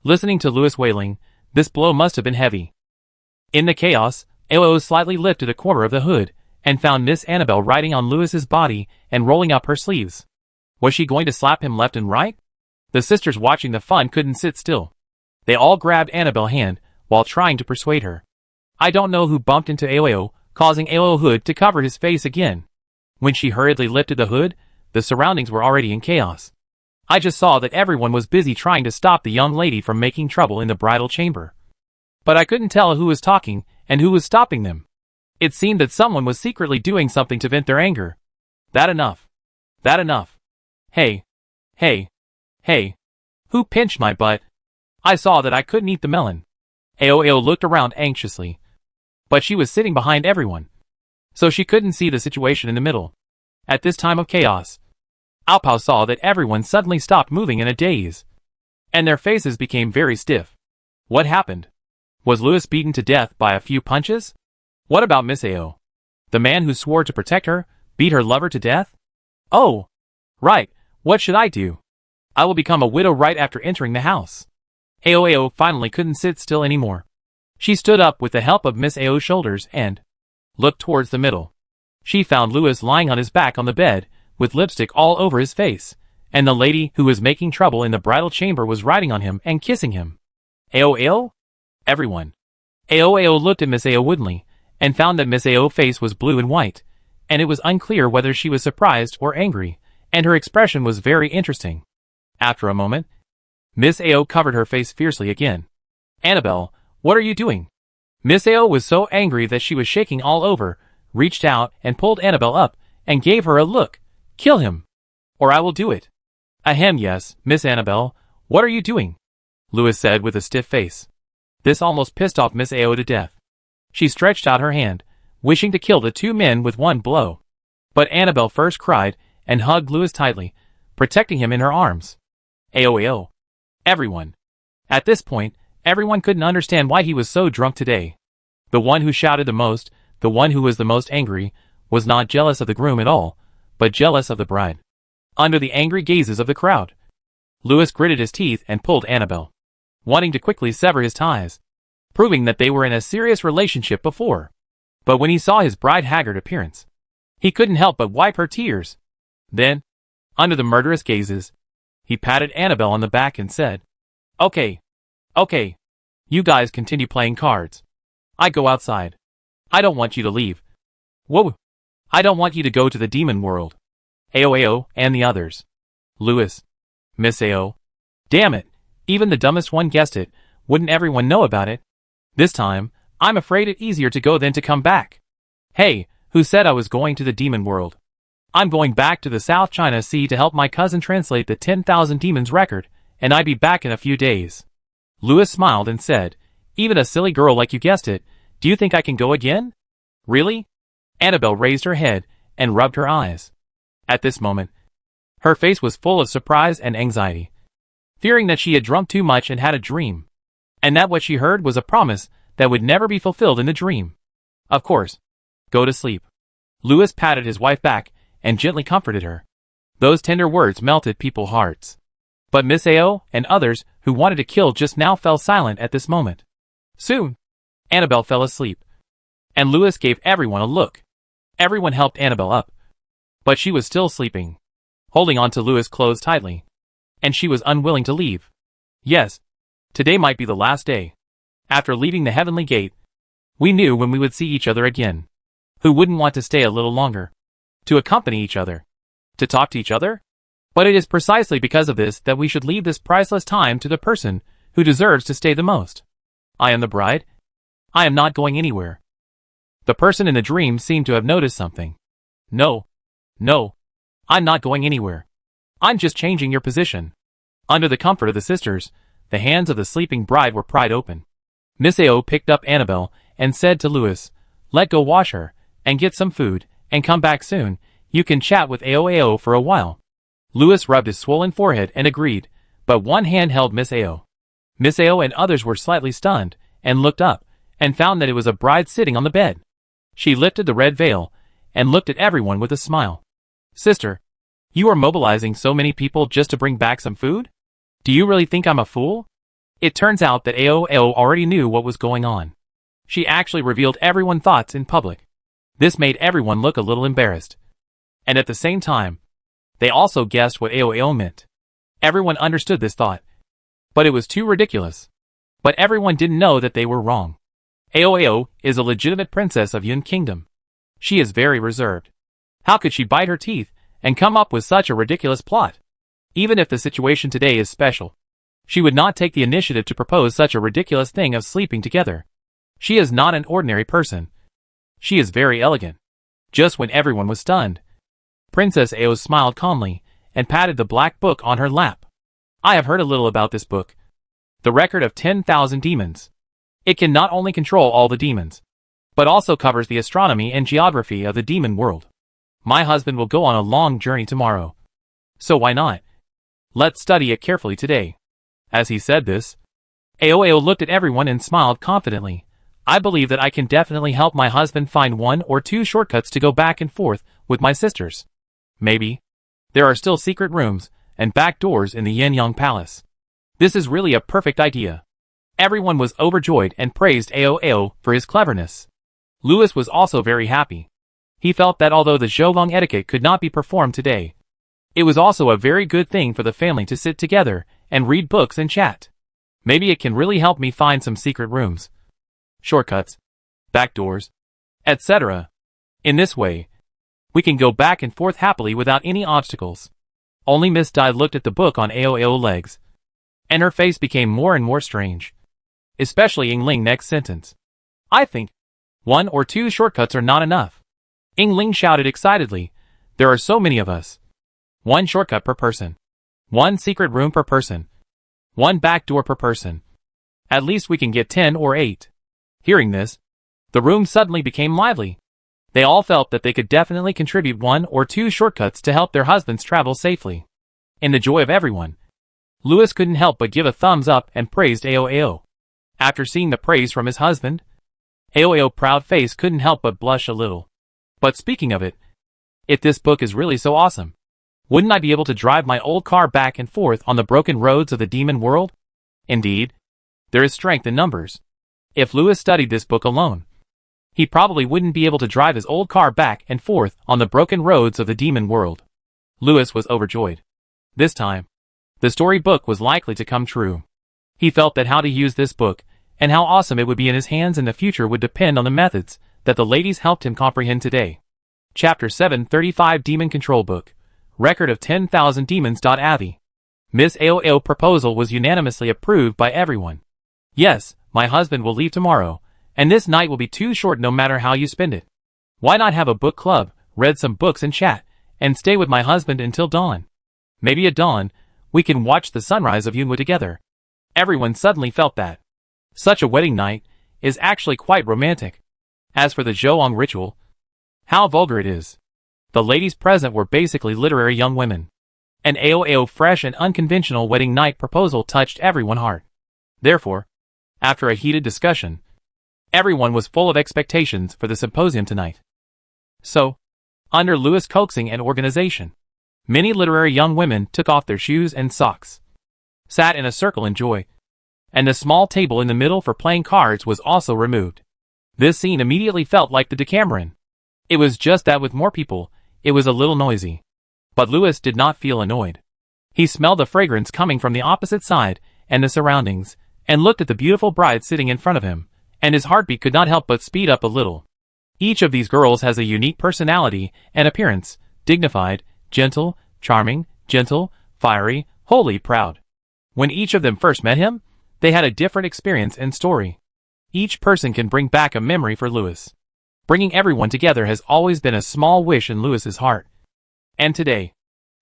listening to Louis wailing, this blow must have been heavy. In the chaos, Ao slightly lifted a corner of the hood and found Miss Annabelle riding on Louis's body and rolling up her sleeves. Was she going to slap him left and right? The sisters watching the fun couldn't sit still. They all grabbed Annabelle's hand while trying to persuade her. I don't know who bumped into Ao, causing Ao hood to cover his face again. When she hurriedly lifted the hood, the surroundings were already in chaos. I just saw that everyone was busy trying to stop the young lady from making trouble in the bridal chamber. But I couldn't tell who was talking and who was stopping them. It seemed that someone was secretly doing something to vent their anger. That enough. That enough. Hey. Hey. Hey. Who pinched my butt? I saw that I couldn't eat the melon. Ao looked around anxiously. But she was sitting behind everyone, so she couldn't see the situation in the middle. At this time of chaos, Ao saw that everyone suddenly stopped moving in a daze, and their faces became very stiff. What happened? Was Louis beaten to death by a few punches? What about Miss Ao? The man who swore to protect her beat her lover to death? Oh, right. What should I do? I will become a widow right after entering the house. Ao finally couldn't sit still anymore. She stood up with the help of Miss Ao's shoulders and looked towards the middle. She found Louis lying on his back on the bed, with lipstick all over his face, and the lady who was making trouble in the bridal chamber was riding on him and kissing him. Ao? Everyone. Ao looked at Miss Ao woodenly, and found that Miss Ao's face was blue and white, and it was unclear whether she was surprised or angry, and her expression was very interesting. After a moment, Miss Ao covered her face fiercely again. Annabelle, what are you doing? Miss Ao was so angry that she was shaking all over, reached out and pulled Annabelle up, and gave her a look. Kill him, or I will do it. Ahem, yes, Miss Annabelle, what are you doing? Louis said with a stiff face. This almost pissed off Miss Ao to death. She stretched out her hand, wishing to kill the two men with one blow. But Annabelle first cried and hugged Louis tightly, protecting him in her arms. Ao. Everyone. At this point, everyone couldn't understand why he was so drunk today. The one who shouted the most, the one who was the most angry, was not jealous of the groom at all, but jealous of the bride. Under the angry gazes of the crowd, Louis gritted his teeth and pulled Annabelle, wanting to quickly sever his ties, proving that they were in a serious relationship before. But when he saw his bride's haggard appearance, he couldn't help but wipe her tears. Then, under the murderous gazes, he patted Annabelle on the back and said, Okay. You guys continue playing cards. I go outside. I don't want you to leave. Whoa. I don't want you to go to the demon world. Ao and the others. Louis. Miss Ao. Damn it. Even the dumbest one guessed it. Wouldn't everyone know about it? This time, I'm afraid it's easier to go than to come back. Hey, who said I was going to the demon world? I'm going back to the South China Sea to help my cousin translate the 10,000 Demons record, and I'll be back in a few days. Louis smiled and said, Even a silly girl like you guessed it, do you think I can go again? Really? Annabelle raised her head and rubbed her eyes. At this moment, her face was full of surprise and anxiety, fearing that she had drunk too much and had a dream, and that what she heard was a promise that would never be fulfilled in the dream. Of course. Go to sleep. Louis patted his wife back and gently comforted her. Those tender words melted people's hearts. But Miss Ao and others who wanted to kill just now fell silent at this moment. Soon, Annabelle fell asleep, and Louis gave everyone a look. Everyone helped Annabelle up, but she was still sleeping, holding on to Louis' clothes tightly, and she was unwilling to leave. Yes, today might be the last day. After leaving the heavenly gate, we knew when we would see each other again. Who wouldn't want to stay a little longer? To accompany each other? To talk to each other? But it is precisely because of this that we should leave this priceless time to the person who deserves to stay the most. I am the bride. I am not going anywhere. The person in the dream seemed to have noticed something. No. No. I'm not going anywhere. I'm just changing your position. Under the comfort of the sisters, the hands of the sleeping bride were pried open. Miss Ao picked up Annabelle and said to Louis, "Let go wash her, and get some food, and come back soon. You can chat with Ao for a while." Louis rubbed his swollen forehead and agreed, but one hand held Miss Ao. Miss Ao and others were slightly stunned, and looked up, and found that it was a bride sitting on the bed. She lifted the red veil, and looked at everyone with a smile. "Sister, you are mobilizing so many people just to bring back some food? Do you really think I'm a fool?" It turns out that Ao already knew what was going on. She actually revealed everyone's thoughts in public. This made everyone look a little embarrassed. And at the same time, they also guessed what Ao meant. Everyone understood this thought. But it was too ridiculous. But everyone didn't know that they were wrong. Ao is a legitimate princess of Yun Kingdom. She is very reserved. How could she bite her teeth and come up with such a ridiculous plot? Even if the situation today is special, she would not take the initiative to propose such a ridiculous thing of sleeping together. She is not an ordinary person. She is very elegant. Just when everyone was stunned, Princess Ao smiled calmly and patted the black book on her lap. "I have heard a little about this book. The Record of 10,000 Demons. It can not only control all the demons, but also covers the astronomy and geography of the demon world. My husband will go on a long journey tomorrow. So why not? Let's study it carefully today." As he said this, Ao looked at everyone and smiled confidently. "I believe that I can definitely help my husband find 1 or 2 shortcuts to go back and forth with my sisters. Maybe there are still secret rooms and back doors in the Yin Yang Palace. This is really a perfect idea." Everyone was overjoyed and praised Ao for his cleverness. Louis was also very happy. He felt that although the Zhoulong etiquette could not be performed today, it was also a very good thing for the family to sit together and read books and chat. Maybe it can really help me find some secret rooms, shortcuts, back doors, etc. In this way, we can go back and forth happily without any obstacles. Only Miss Dai looked at the book on Ao's legs, and her face became more and more strange. Especially Yingling next sentence. "I think 1 or 2 shortcuts are not enough." Yingling shouted excitedly, "There are so many of us. 1 shortcut per person. 1 secret room per person. 1 back door per person. At least we can get 10 or 8. Hearing this, the room suddenly became lively. They all felt that they could definitely contribute 1 or 2 shortcuts to help their husbands travel safely. In the joy of everyone, Louis couldn't help but give a thumbs up and praised Ao. After seeing the praise from his husband, Ao's proud face couldn't help but blush a little. "But speaking of it, if this book is really so awesome, wouldn't I be able to drive my old car back and forth on the broken roads of the demon world? Indeed, there is strength in numbers. If Louis studied this book alone, he probably wouldn't be able to drive his old car back and forth on the broken roads of the demon world." Louis was overjoyed. This time, the storybook was likely to come true. He felt that how to use this book and how awesome it would be in his hands in the future would depend on the methods that the ladies helped him comprehend today. Chapter 735 Demon Control Book. Record of 10,000 Demons. Avi. Miss Ao's proposal was unanimously approved by everyone. "Yes, my husband will leave tomorrow, and this night will be too short no matter how you spend it. Why not have a book club, read some books and chat, and stay with my husband until dawn? Maybe at dawn, we can watch the sunrise of Yunwu together." Everyone suddenly felt that such a wedding night is actually quite romantic. As for the Zhoulong ritual, how vulgar it is. The ladies present were basically literary young women. An Ao's fresh and unconventional wedding night proposal touched everyone's heart. Therefore, after a heated discussion, everyone was full of expectations for the symposium tonight. So, under Louis' coaxing and organization, many literary young women took off their shoes and socks, sat in a circle in joy, and the small table in the middle for playing cards was also removed. This scene immediately felt like the Decameron. It was just that with more people, it was a little noisy. But Louis did not feel annoyed. He smelled the fragrance coming from the opposite side and the surroundings, and looked at the beautiful bride sitting in front of him, and his heartbeat could not help but speed up a little. Each of these girls has a unique personality and appearance, dignified, gentle, charming, gentle, fiery, wholly proud. When each of them first met him, They had a different experience and story. Each person can bring back a memory for Louis. Bringing everyone together has always been a small wish in Louis's heart. And today,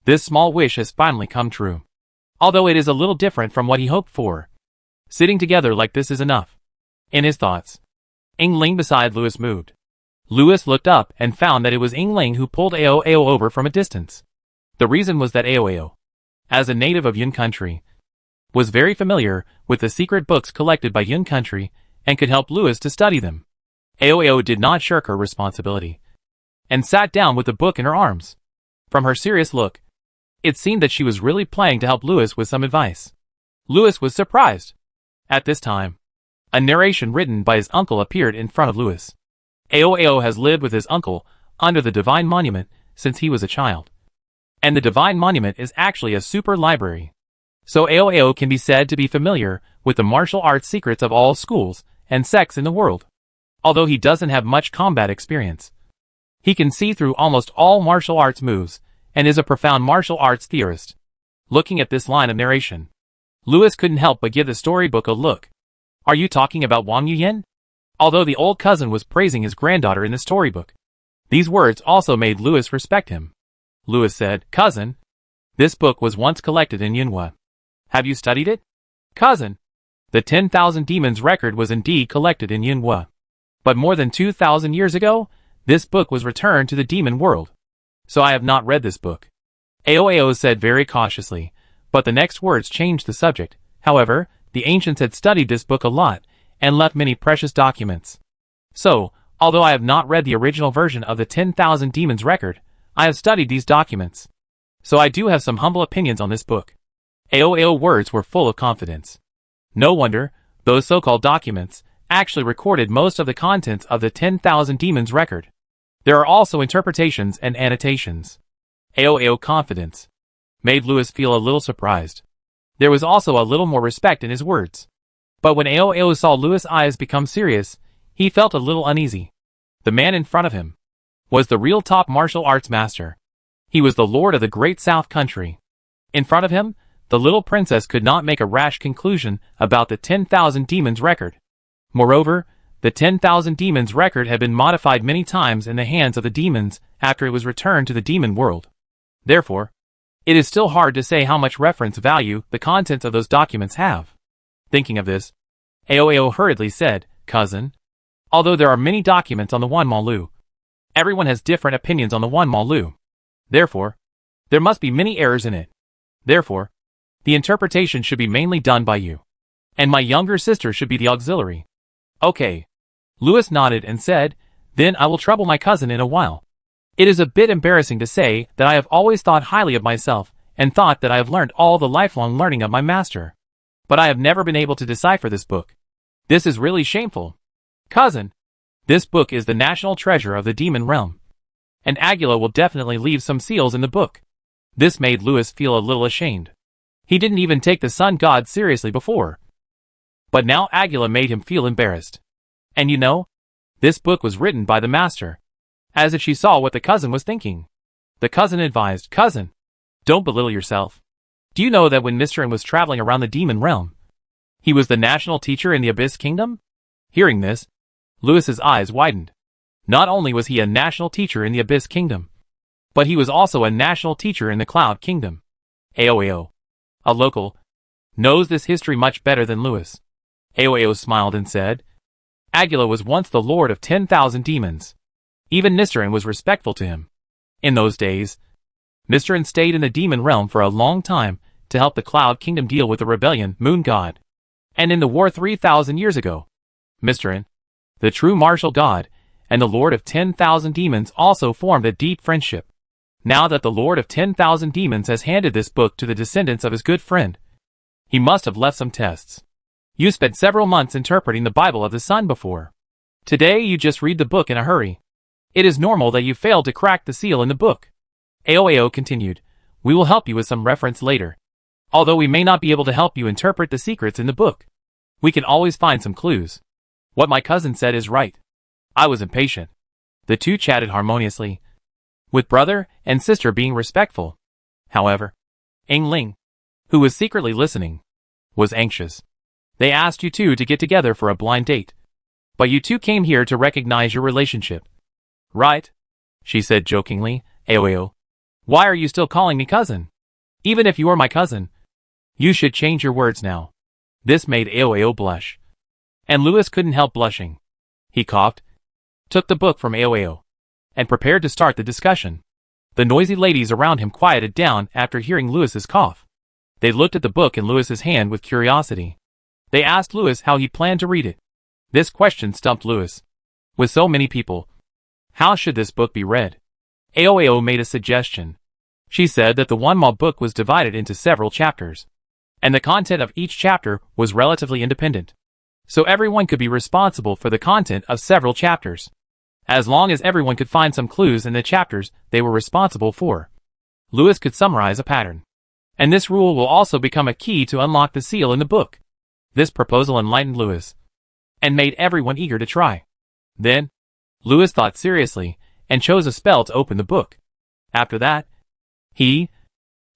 this small wish has finally come true. Although it is a little different from what he hoped for. Sitting together like this is enough. In his thoughts, Yingling beside Louis moved. Louis looked up and found that it was Yingling who pulled Ao over from a distance. The reason was that Ao, as a native of Yun country, was very familiar with the secret books collected by Yun country and could help Louis to study them. Ao did not shirk her responsibility and sat down with the book in her arms. From her serious look, it seemed that she was really planning to help Louis with some advice. Louis was surprised. At this time, a narration written by his uncle appeared in front of Louis. Ao has lived with his uncle under the Divine Monument since he was a child. And the Divine Monument is actually a super library. So Ao can be said to be familiar with the martial arts secrets of all schools and sects in the world. Although he doesn't have much combat experience, he can see through almost all martial arts moves and is a profound martial arts theorist. Looking at this line of narration, Louis couldn't help but give the storybook a look. Are you talking about Wang Yuyan? Although the old cousin was praising his granddaughter in the storybook, these words also made Louis respect him. Louis said, "Cousin, this book was once collected in Yunhua. Have you studied it?" "Cousin, the 10,000 Demons record was indeed collected in Yunhua. But more than 2,000 years ago, this book was returned to the demon world. So I have not read this book." Ao said very cautiously, but the next words changed the subject. However, the ancients had studied this book a lot and left many precious documents. So, although I have not read the original version of the 10,000 Demons record, I have studied these documents. So I do have some humble opinions on this book. Ao words were full of confidence. No wonder, those so-called documents actually recorded most of the contents of the 10,000 Demons record. There are also interpretations and annotations. Ao confidence made Louis feel a little surprised. There was also a little more respect in his words. But when Ao saw Louis' eyes become serious, he felt a little uneasy. The man in front of him was the real top martial arts master. He was the lord of the great South country. In front of him, the little princess could not make a rash conclusion about the 10,000 Demons record. Moreover, the 10,000 Demons record had been modified many times in the hands of the demons after it was returned to the demon world. Therefore, it is still hard to say how much reference value the contents of those documents have. Thinking of this, Ao hurriedly said, "Cousin, although there are many documents on the One Malu, everyone has different opinions on the One Malu. Therefore, there must be many errors in it. Therefore, the interpretation should be mainly done by you. And my younger sister should be the auxiliary." "Okay." Louis nodded and said, "Then I will trouble my cousin in a while. It is a bit embarrassing to say that I have always thought highly of myself and thought that I have learned all the lifelong learning of my master. But I have never been able to decipher this book. This is really shameful. Cousin, this book is the national treasure of the demon realm. And Aguila will definitely leave some seals in the book." This made Louis feel a little ashamed. He didn't even take the sun god seriously before. But now Aguila made him feel embarrassed. And you know, this book was written by the master. As if she saw what the cousin was thinking. The cousin advised, "Cousin, don't belittle yourself. Do you know that when Mr. N was traveling around the demon realm, he was the national teacher in the Abyss Kingdom?" Hearing this, Louis's eyes widened. Not only was he a national teacher in the Abyss Kingdom, but he was also a national teacher in the Cloud Kingdom. Ao, a local, knows this history much better than Louis. Ao smiled and said, "Aguila was once the lord of 10,000 demons. Even Mr. N was respectful to him. In those days, Mr. N stayed in the demon realm for a long time to help the Cloud Kingdom deal with the rebellion, Moon God. And in the war 3,000 years ago, Mr. N, the true martial god, and the lord of 10,000 demons also formed a deep friendship. Now that the lord of 10,000 demons has handed this book to the descendants of his good friend, he must have left some tests. You spent several months interpreting the Bible of the Sun before. Today you just read the book in a hurry. It is normal that you failed to crack the seal in the book." Ao continued, "We will help you with some reference later. Although we may not be able to help you interpret the secrets in the book, we can always find some clues. What my cousin said is right." I was impatient. The two chatted harmoniously, with brother and sister being respectful. However, Yingling, who was secretly listening, was anxious. They asked you two to get together for a blind date. But you two came here to recognize your relationship. Right? She said jokingly. Aoao. Why are you still calling me cousin? Even if you are my cousin, you should change your words now. This made Aoao blush. And Louis couldn't help blushing. He coughed, took the book from Aoao, and prepared to start the discussion. The noisy ladies around him quieted down after hearing Louis's cough. They looked at the book in Louis's hand with curiosity. They asked Louis how he planned to read it. This question stumped Louis. With so many people, how should this book be read? Aoao made a suggestion. She said that the one book was divided into several chapters, and the content of each chapter was relatively independent. So everyone could be responsible for the content of several chapters, as long as everyone could find some clues in the chapters they were responsible for. Louis could summarize a pattern. And this rule will also become a key to unlock the seal in the book. This proposal enlightened Louis, and made everyone eager to try. Then, Louis thought seriously, and chose a spell to open the book. After that, he,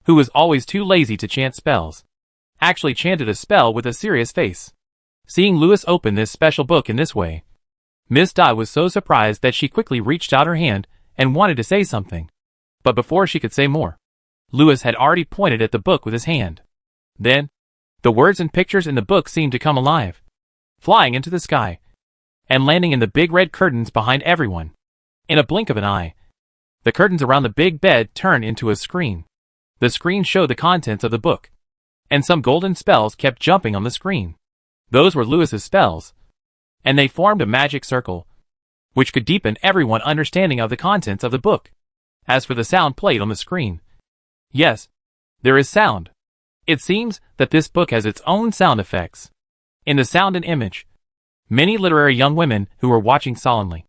who was always too lazy to chant spells, actually chanted a spell with a serious face. Seeing Louis open this special book in this way, Miss Dai was so surprised that she quickly reached out her hand and wanted to say something. But before she could say more, Louis had already pointed at the book with his hand. Then, the words and pictures in the book seemed to come alive, flying into the sky, and landing in the big red curtains behind everyone. In a blink of an eye, the curtains around the big bed turned into a screen. The screen showed the contents of the book, and some golden spells kept jumping on the screen. Those were Louis's spells, and they formed a magic circle, which could deepen everyone's understanding of the contents of the book. As for the sound played on the screen, yes, there is sound. It seems that this book has its own sound effects. In the sound and image, many literary young women who were watching solemnly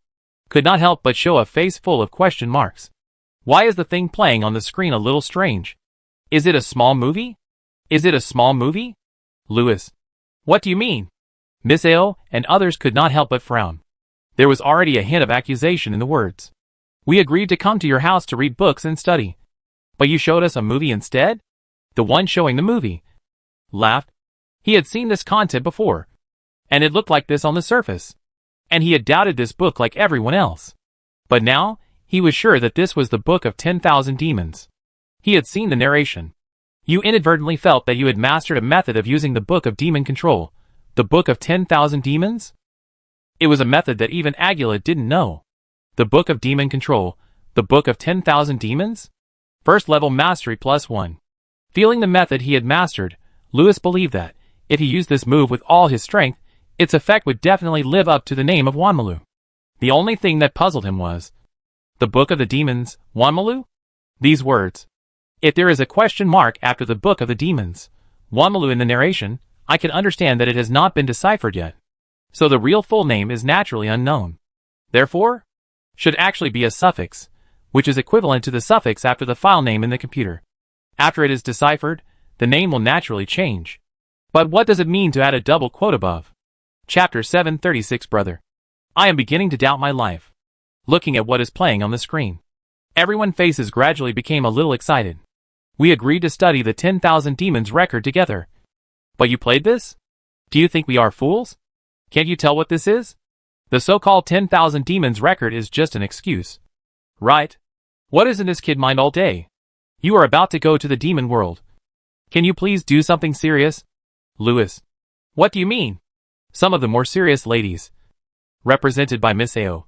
could not help but show a face full of question marks. Why is the thing playing on the screen a little strange? Is it a small movie? Is it a small movie? Louis. What do you mean? Miss Ao and others could not help but frown. There was already a hint of accusation in the words. We agreed to come to your house to read books and study, but you showed us a movie instead? The one showing the movie laughed. He had seen this content before, and it looked like this on the surface, and he had doubted this book like everyone else. But now, he was sure that this was the Book of 10,000 Demons. He had seen the narration. You inadvertently felt that you had mastered a method of using the Book of Demon Control, the Book of 10,000 Demons? It was a method that even Agula didn't know. The Book of Demon Control, the Book of 10,000 Demons? First level mastery +1. Feeling the method he had mastered, Louis believed that, if he used this move with all his strength, its effect would definitely live up to the name of Wanmalu. The only thing that puzzled him was, the Book of the Demons, Wanmalu? These words. If there is a question mark after the Book of the Demons, Wanmalu in the narration, I can understand that it has not been deciphered yet. So the real full name is naturally unknown. Therefore, should actually be a suffix, which is equivalent to the suffix after the file name in the computer. After it is deciphered, the name will naturally change. But what does it mean to add a double quote above? Chapter 736 Brother. I am beginning to doubt my life. Looking at what is playing on the screen, everyone's faces gradually became a little excited. We agreed to study the 10,000 Demons record together. But you played this? Do you think we are fools? Can't you tell what this is? The so-called 10,000 Demons record is just an excuse. Right? What is in this kid mind all day? You are about to go to the demon world. Can you please do something serious? Louis. What do you mean? Some of the more serious ladies, represented by Miss Ao,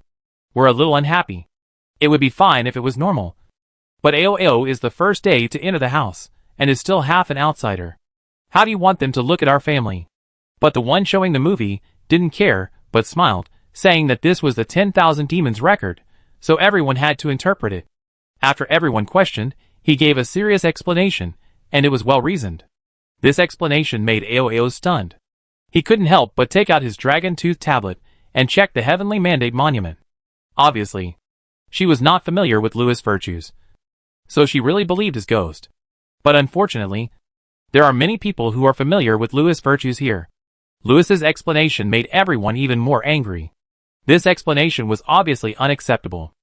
were a little unhappy. It would be fine if it was normal. But Ao is the first day to enter the house, and is still half an outsider. How do you want them to look at our family? But the one showing the movie didn't care, but smiled, saying that this was the 10,000 Demons record, so everyone had to interpret it. After everyone questioned, he gave a serious explanation, and it was well reasoned. This explanation made Ao stunned. He couldn't help but take out his dragon tooth tablet and check the heavenly mandate monument. Obviously, she was not familiar with Louis' virtues, so she really believed his ghost. But unfortunately, there are many people who are familiar with Louis' virtues here. Louis's explanation made everyone even more angry. This explanation was obviously unacceptable.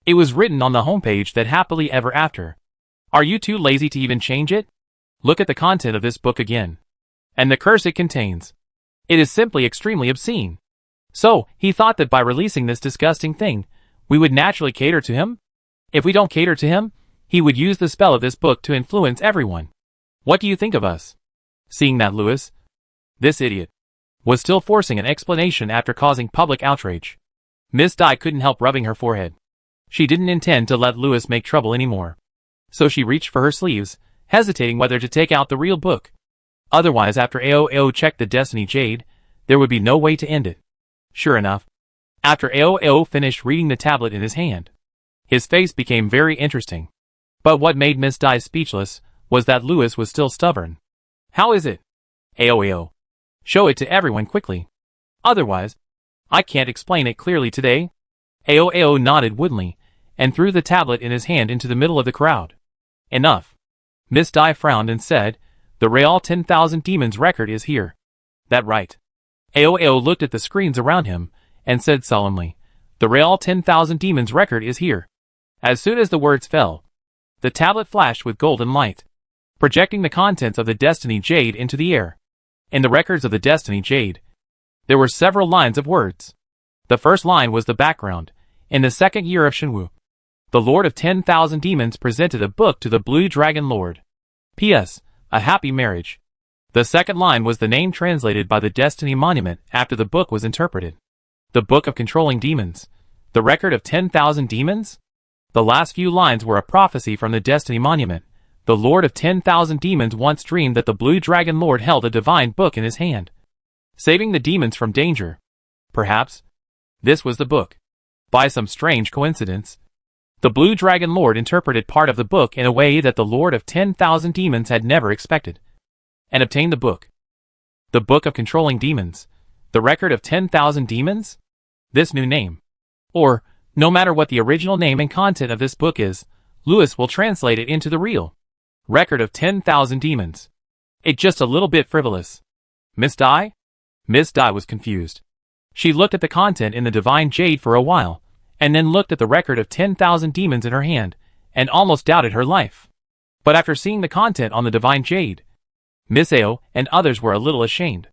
It was written on the homepage that happily ever after. Are you too lazy to even change it? Look at the content of this book again, and the curse it contains. It is simply extremely obscene. So, he thought that by releasing this disgusting thing, we would naturally cater to him? If we don't cater to him, he would use the spell of this book to influence everyone. What do you think of us? Seeing that Lewis, this idiot, was still forcing an explanation after causing public outrage, Miss Di couldn't help rubbing her forehead. She didn't intend to let Lewis make trouble anymore. So she reached for her sleeves, hesitating whether to take out the real book. Otherwise, after AOAO checked the Destiny Jade, there would be no way to end it. Sure enough, after AOAO finished reading the tablet in his hand, his face became very interesting. But what made Miss Di speechless was that Lewis was still stubborn. How is it? AOAO. Show it to everyone quickly. Otherwise, I can't explain it clearly today. AOAO nodded woodenly, and threw the tablet in his hand into the middle of the crowd. Enough. Miss Di frowned and said, the Real 10,000 Demons record is here. That right. AOAO looked at the screens around him, and said solemnly, the Real 10,000 Demons record is here. As soon as the words fell, the tablet flashed with golden light, projecting the contents of the Destiny Jade into the air. In the records of the Destiny Jade, there were several lines of words. The first line was the background. In the second year of Shenwu, the Lord of 10,000 Demons presented a book to the Blue Dragon Lord. P.S. A happy marriage. The second line was the name translated by the Destiny Monument after the book was interpreted. The Book of Controlling Demons. The Record of 10,000 Demons? The last few lines were a prophecy from the Destiny Monument. The Lord of 10,000 Demons once dreamed that the Blue Dragon Lord held a divine book in his hand, saving the demons from danger. Perhaps this was the book. By some strange coincidence, the Blue Dragon Lord interpreted part of the book in a way that the Lord of 10,000 Demons had never expected, and obtained the book. The Book of Controlling Demons. The Record of 10,000 Demons? This new name, or no matter what the original name and content of this book is, Lewis will translate it into the real Record of 10,000 Demons. It's just a little bit frivolous. Miss Di? Miss Di was confused. She looked at the content in the Divine Jade for a while, and then looked at the record of 10,000 demons in her hand, and almost doubted her life. But after seeing the content on the Divine Jade, Miss Ao and others were a little ashamed.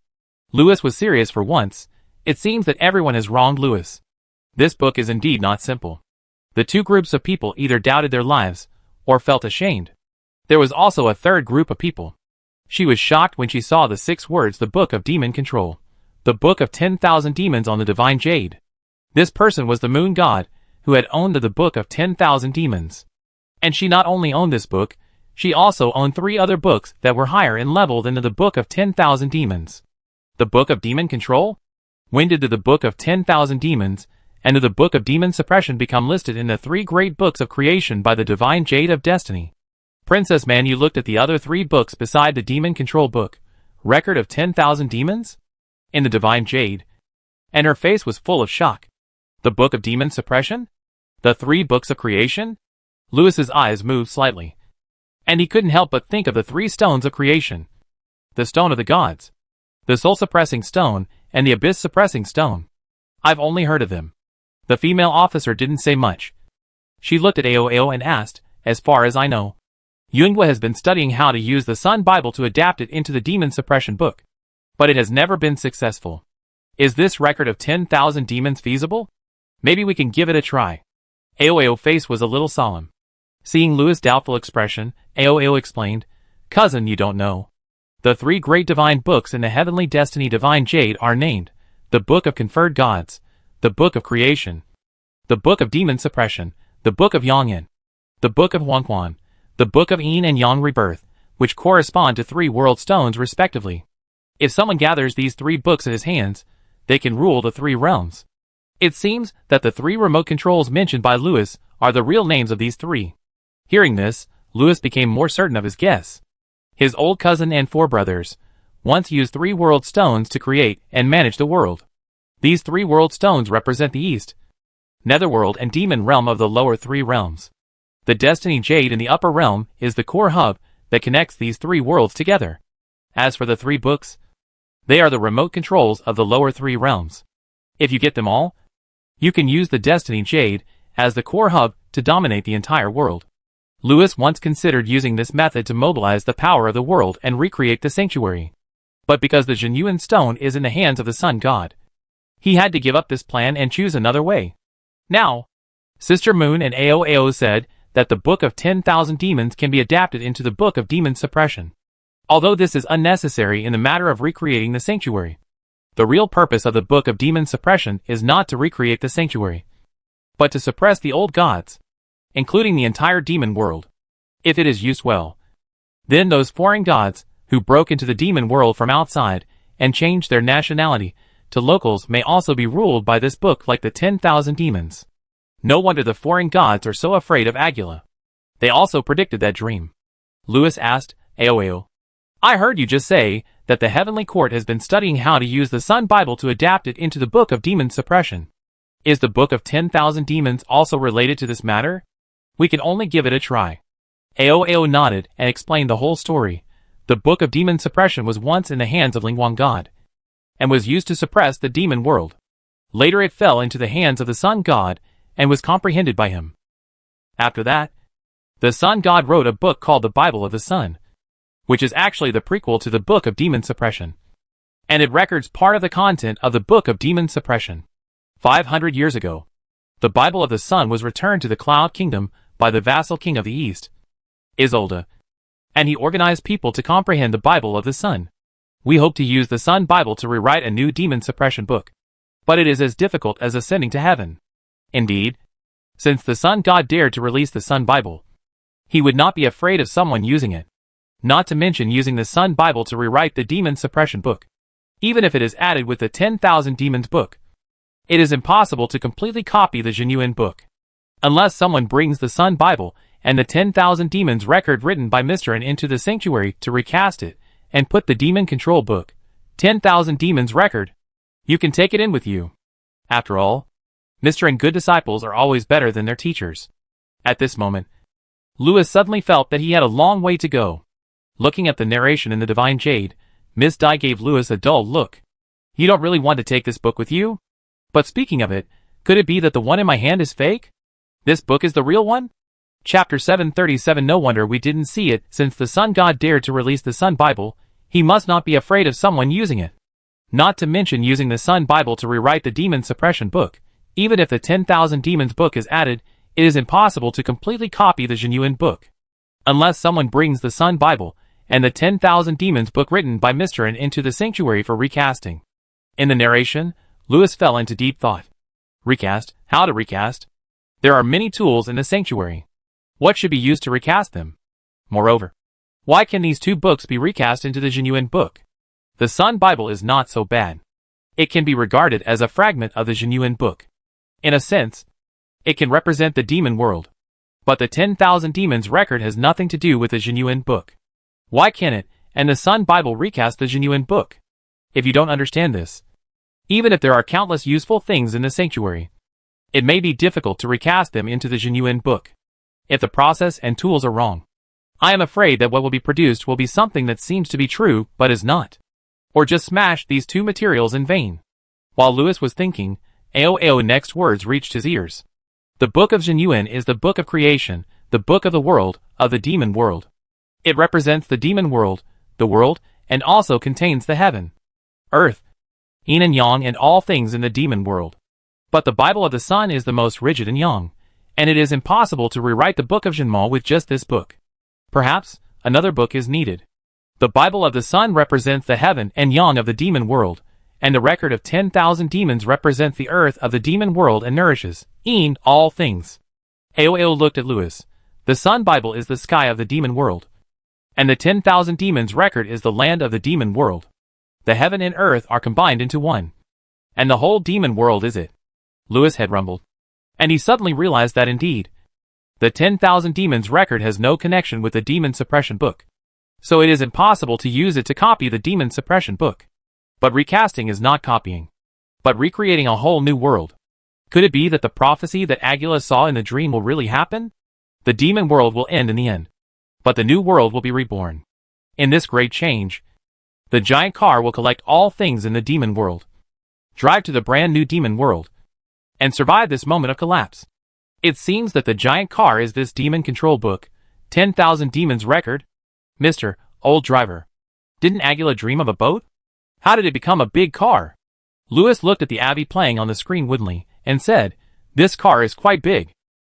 Lewis was serious for once. It seems that everyone has wronged Lewis. This book is indeed not simple. The two groups of people either doubted their lives, or felt ashamed. There was also a third group of people. She was shocked when she saw the 6 words, the Book of Demon Control, the Book of 10,000 Demons on the Divine Jade. This person was the Moon God, who had owned the Book of 10,000 Demons. And she not only owned this book, she also owned 3 other books that were higher in level than the Book of 10,000 Demons. The Book of Demon Control? When did the Book of 10,000 Demons and the Book of Demon Suppression become listed in the 3 great books of creation by the Divine Jade of Destiny? Princess Manu looked at the other 3 books beside the Demon Control book, Record of 10,000 Demons? In the Divine Jade, and her face was full of shock. The Book of Demon Suppression? The 3 books of creation? Lewis's eyes moved slightly, and he couldn't help but think of the 3 stones of creation. The Stone of the Gods, the Soul-Suppressing Stone, and the Abyss-Suppressing Stone. I've only heard of them. The female officer didn't say much. She looked at Ao and asked, as far as I know, Yunghua has been studying how to use the Sun Bible to adapt it into the Demon Suppression book, but it has never been successful. Is this record of 10,000 demons feasible? Maybe we can give it a try. Ao's face was a little solemn. Seeing Lewis' doubtful expression, Ao explained, Cousin, you don't know. The 3 great divine books in the Heavenly Destiny Divine Jade are named, the Book of Conferred Gods, the Book of Creation, the Book of Demon Suppression, the Book of Yong'an, the Book of Huangquan, the Book of Yin and Yang Rebirth, which correspond to 3 world stones respectively. If someone gathers these 3 books in his hands, they can rule the 3 realms. It seems that the 3 remote controls mentioned by Lewis are the real names of these 3. Hearing this, Lewis became more certain of his guess. His old cousin and 4 brothers once used 3 world stones to create and manage the world. These 3 world stones represent the East, Netherworld and Demon realm of the lower 3 realms. The Destiny Jade in the upper realm is the core hub that connects these 3 worlds together. As for the 3 books, they are the remote controls of the lower 3 realms. If you get them all, you can use the Destiny Jade as the core hub to dominate the entire world. Lewis once considered using this method to mobilize the power of the world and recreate the sanctuary. But because the genuine stone is in the hands of the sun god, he had to give up this plan and choose another way. Now, Sister Moon and AOAO said that the Book of 10,000 Demons can be adapted into the Book of Demon Suppression. Although this is unnecessary in the matter of recreating the sanctuary. The real purpose of the Book of Demon Suppression is not to recreate the sanctuary, but to suppress the old gods, including the entire demon world. If it is used well, then those foreign gods who broke into the demon world from outside and changed their nationality to locals may also be ruled by this book like the 10,000 demons. No wonder the foreign gods are so afraid of Agula. They also predicted that dream. Lewis asked AOAO, I heard you just say that the Heavenly Court has been studying how to use the Sun Bible to adapt it into the Book of Demon Suppression. Is the Book of 10,000 Demons also related to this matter? We can only give it a try. AOAO nodded and explained the whole story. The Book of Demon Suppression was once in the hands of Lingwang God, and was used to suppress the demon world. Later it fell into the hands of the Sun God, and was comprehended by him. After that, the Sun God wrote a book called the Bible of the Sun, which is actually the prequel to the Book of Demon Suppression. And it records part of the content of the Book of Demon Suppression. 500 years ago, the Bible of the Sun was returned to the Cloud Kingdom by the vassal king of the East, Isolde, and he organized people to comprehend the Bible of the Sun. We hope to use the Sun Bible to rewrite a new demon suppression book, but it is as difficult as ascending to heaven. Indeed, since the Sun God dared to release the Sun Bible, he would not be afraid of someone using it. Not to mention using the Sun Bible to rewrite the demon suppression book. Even if it is added with the 10,000 Demons book, it is impossible to completely copy the genuine book, unless someone brings the Sun Bible and the 10,000 Demons record written by Mr. N into the sanctuary to recast it, and put the Demon Control Book, 10,000 Demons record. You can take it in with you. After all, Mr. N good disciples are always better than their teachers. At this moment, Lewis suddenly felt that he had a long way to go. Looking at the narration in the Divine Jade, Miss Dai gave Lewis a dull look. You don't really want to take this book with you? But speaking of it, could it be that the one in my hand is fake? This book is the real one? Chapter 737. No wonder we didn't see it. Since the Sun God dared to release the Sun Bible, he must not be afraid of someone using it. Not to mention using the Sun Bible to rewrite the Demon Suppression book. Even if the 10,000 Demons book is added, it is impossible to completely copy the genuine book, unless someone brings the Sun Bible and the 10,000 Demons book written by Mr. N into the sanctuary for recasting. In the narration, Lewis fell into deep thought. Recast? How to recast? There are many tools in the sanctuary. What should be used to recast them? Moreover, why can these two books be recast into the genuine book? The Sun Bible is not so bad. It can be regarded as a fragment of the genuine book. In a sense, it can represent the demon world. But the 10,000 Demons record has nothing to do with the genuine book. Why can't it and the Sun Bible recast the genuine book? If you don't understand this, even if there are countless useful things in the sanctuary, it may be difficult to recast them into the genuine book. If the process and tools are wrong, I am afraid that what will be produced will be something that seems to be true but is not. Or just smash these two materials in vain. While Lewis was thinking, AOAO's next words reached his ears. The Book of Genuine is the book of creation, the book of the world, of the demon world. It represents the demon world, the world, and also contains the heaven, earth, yin and yang, and all things in the demon world. But the Bible of the Sun is the most rigid and yang, and it is impossible to rewrite the Book of Genmo with just this book. Perhaps another book is needed. The Bible of the Sun represents the heaven and yang of the demon world, and the record of 10,000 demons represents the earth of the demon world and nourishes, yin, all things. AOAO looked at Lewis. The Sun Bible is the sky of the demon world, and the 10,000 Demons record is the land of the demon world. The heaven and earth are combined into one, and the whole demon world is it. Lewis had rumbled, and he suddenly realized that indeed, the 10,000 Demons record has no connection with the Demon Suppression book, so it is impossible to use it to copy the Demon Suppression book. But recasting is not copying, but recreating a whole new world. Could it be that the prophecy that Agula saw in the dream will really happen? The demon world will end in the end, but the new world will be reborn. In this great change, the giant car will collect all things in the demon world, drive to the brand new demon world, and survive this moment of collapse. It seems that the giant car is this demon control book, 10,000 Demons record. Mr. Old Driver, didn't Agula dream of a boat? How did it become a big car? Louis looked at the Abbey playing on the screen woodenly, and said, "This car is quite big."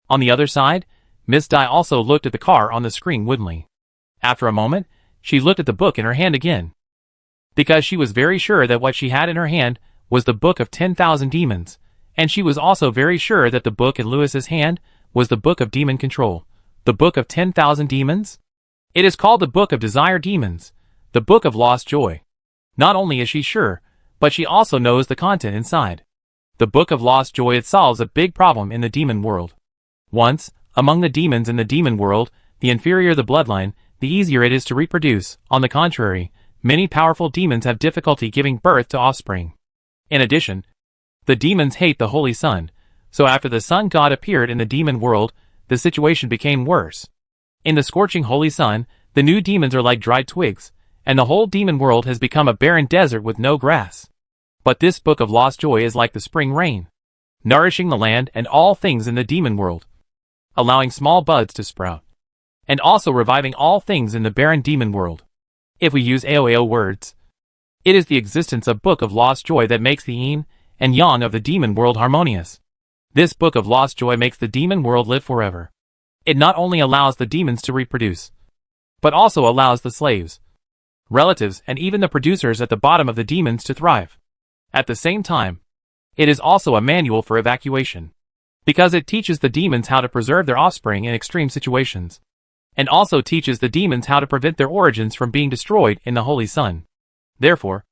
On the other side, Miss Di also looked at the car on the screen woodenly. After a moment, she looked at the book in her hand again. Because she was very sure that what she had in her hand was the Book of 10,000 Demons, and she was also very sure that the book in Louis's hand was the Book of Demon Control. The Book of 10,000 Demons? It is called the Book of Desire Demons, the Book of Lost Joy. Not only is she sure, but she also knows the content inside. The Book of Lost Joy, it solves a big problem in the demon world. Once, among the demons in the demon world, the inferior the bloodline, the easier it is to reproduce. On the contrary, many powerful demons have difficulty giving birth to offspring. In addition, the demons hate the Holy Sun, so after the Sun God appeared in the demon world, the situation became worse. In the scorching Holy Sun, the new demons are like dried twigs, and the whole demon world has become a barren desert with no grass. But this Book of Lost Joy is like the spring rain, nourishing the land and all things in the demon world, allowing small buds to sprout, and also reviving all things in the barren demon world. If we use AOAO words, it is the existence of Book of Lost Joy that makes the yin and yang of the demon world harmonious. This Book of Lost Joy makes the demon world live forever. It not only allows the demons to reproduce, but also allows the slaves, relatives, and even the producers at the bottom of the demons to thrive. At the same time, it is also a manual for evacuation, because it teaches the demons how to preserve their offspring in extreme situations, and also teaches the demons how to prevent their origins from being destroyed in the Holy Sun. Therefore,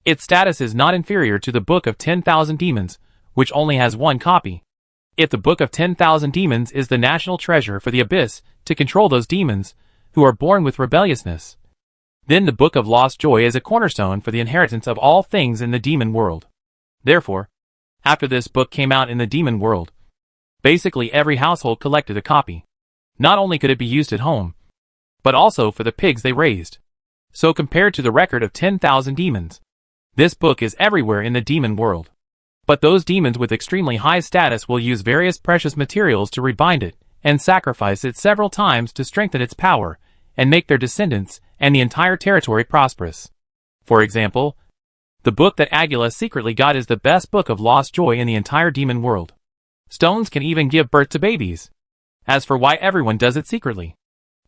its status is not inferior to the Book of 10,000 Demons, which only has one copy. If the Book of 10,000 Demons is the national treasure for the Abyss to control those demons who are born with rebelliousness, then the Book of Lost Joy is a cornerstone for the inheritance of all things in the demon world. Therefore, after this book came out in the demon world, basically every household collected a copy. Not only could it be used at home, but also for the pigs they raised. So compared to the record of 10,000 demons, this book is everywhere in the demon world. But those demons with extremely high status will use various precious materials to rebind it, and sacrifice it several times to strengthen its power, and make their descendants and the entire territory prosperous. For example, the book that Agula secretly got is the best Book of Lost Joy in the entire demon world. Stones can even give birth to babies. As for why everyone does it secretly,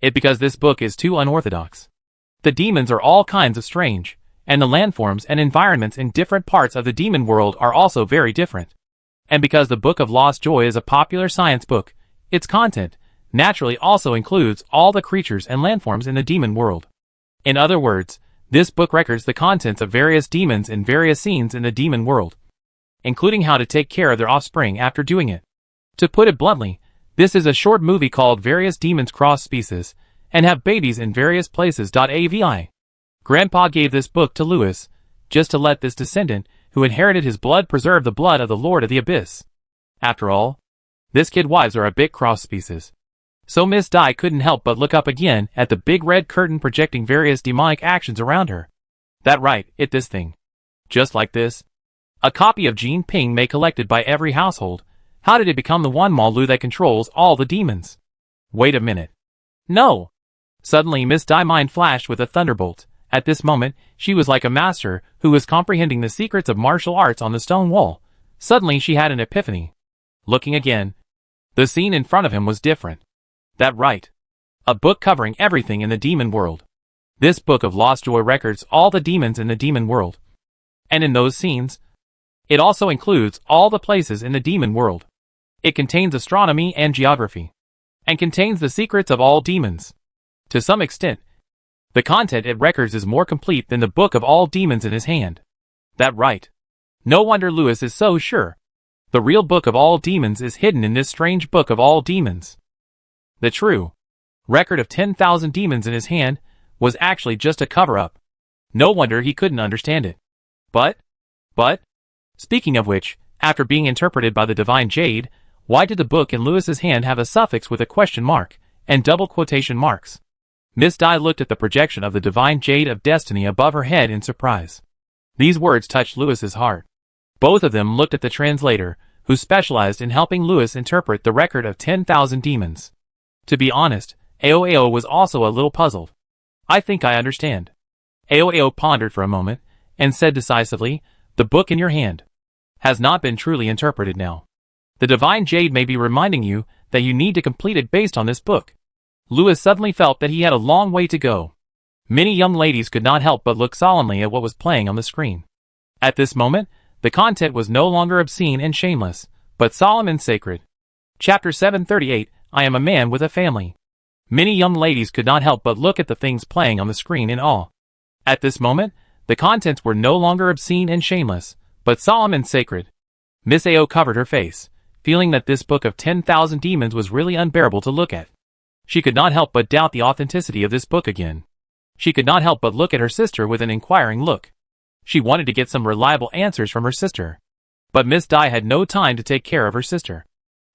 it's because this book is too unorthodox. The demons are all kinds of strange, and the landforms and environments in different parts of the demon world are also very different. And because the Book of Lost Joy is a popular science book, its content naturally also includes all the creatures and landforms in the demon world. In other words, this book records the contents of various demons in various scenes in the demon world, including how to take care of their offspring after doing it. To put it bluntly, this is a short movie called Various Demons Cross Species, and have babies in various places. AVI. Grandpa gave this book to Louis, just to let this descendant, who inherited his blood, preserve the blood of the Lord of the Abyss. After all, this kid wives are a bit cross species. So Miss Di couldn't help but look up again at the big red curtain projecting various demonic actions around her. That right, this thing. Just like this. A copy of Jean Ping Mei collected by every household. How did it become the one Malu that controls all the demons? Wait a minute. No! Suddenly Miss Di mind flashed with a thunderbolt. At this moment, she was like a master who was comprehending the secrets of martial arts on the stone wall. Suddenly she had an epiphany. Looking again, the scene in front of him was different. That right. A book covering everything in the demon world. This Book of Lost Joy records all the demons in the demon world. And in those scenes, it also includes all the places in the demon world. It contains astronomy and geography, and contains the secrets of all demons. To some extent, the content it records is more complete than the Book of all demons in his hand. That right. No wonder Louis is so sure. The real Book of all demons is hidden in this strange Book of all demons. The true record of 10,000 demons in his hand was actually just a cover-up. No wonder he couldn't understand it. But, speaking of which, after being interpreted by the divine Jade, why did the book in Louis's hand have a suffix with a question mark and double quotation marks? Miss Di looked at the projection of the divine Jade of Destiny above her head in surprise. These words touched Louis's heart. Both of them looked at the translator, who specialized in helping Louis interpret the record of 10,000 demons. To be honest, AOAO was also a little puzzled. I think I understand. AOAO pondered for a moment, and said decisively, "The book in your hand has not been truly interpreted now. The divine jade may be reminding you that you need to complete it based on this book." Louis suddenly felt that he had a long way to go. Many young ladies could not help but look solemnly at what was playing on the screen. At this moment, the content was no longer obscene and shameless, but solemn and sacred. Chapter 738, I Am a Man with a Family. Many young ladies could not help but look at the things playing on the screen in awe. At this moment, the contents were no longer obscene and shameless, but solemn and sacred. Miss Ao covered her face, feeling that this book of 10,000 demons was really unbearable to look at. She could not help but doubt the authenticity of this book again. She could not help but look at her sister with an inquiring look. She wanted to get some reliable answers from her sister. But Miss Di had no time to take care of her sister.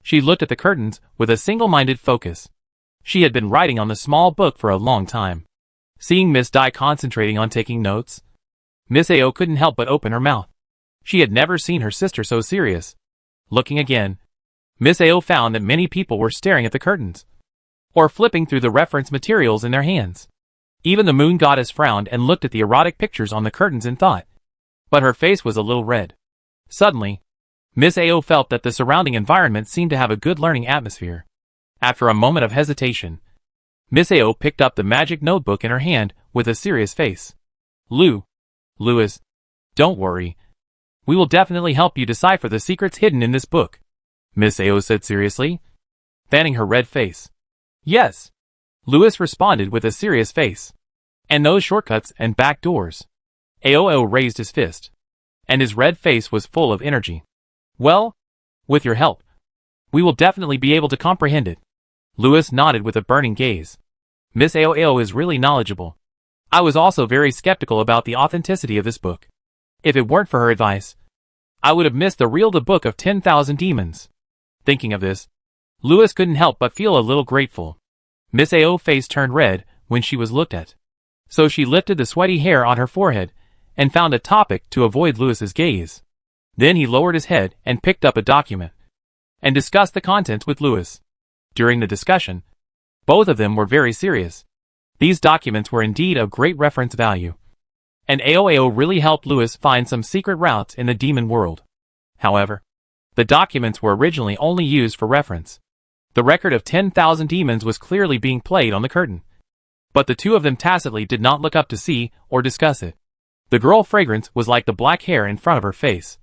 She looked at the curtains with a single-minded focus. She had been writing on the small book for a long time. Seeing Miss Di concentrating on taking notes, Miss Ao couldn't help but open her mouth. She had never seen her sister so serious. Looking again, Miss Ao found that many people were staring at the curtains, or flipping through the reference materials in their hands. Even the moon goddess frowned and looked at the erotic pictures on the curtains in thought. But her face was a little red. Suddenly, Miss Ao felt that the surrounding environment seemed to have a good learning atmosphere. After a moment of hesitation, Miss Ao picked up the magic notebook in her hand with a serious face. Louis, don't worry. We will definitely help you decipher the secrets hidden in this book," Miss Ao said seriously, fanning her red face. "Yes," Louis responded with a serious face. "And no shortcuts and back doors." Ao raised his fist, and his red face was full of energy. "Well, with your help, we will definitely be able to comprehend it." Louis nodded with a burning gaze. Miss Ao is really knowledgeable. I was also very skeptical about the authenticity of this book. If it weren't for her advice, I would have missed the book of 10,000 demons. Thinking of this, Louis couldn't help but feel a little grateful. Miss Ao's face turned red when she was looked at, so she lifted the sweaty hair on her forehead and found a topic to avoid Louis's gaze. Then he lowered his head and picked up a document and discussed the contents with Louis. During the discussion, both of them were very serious. These documents were indeed of great reference value, and Ao really helped Louis find some secret routes in the demon world. However, the documents were originally only used for reference. The record of 10,000 demons was clearly being played on the curtain, but the two of them tacitly did not look up to see or discuss it. The girl fragrance was like the black hair in front of her face,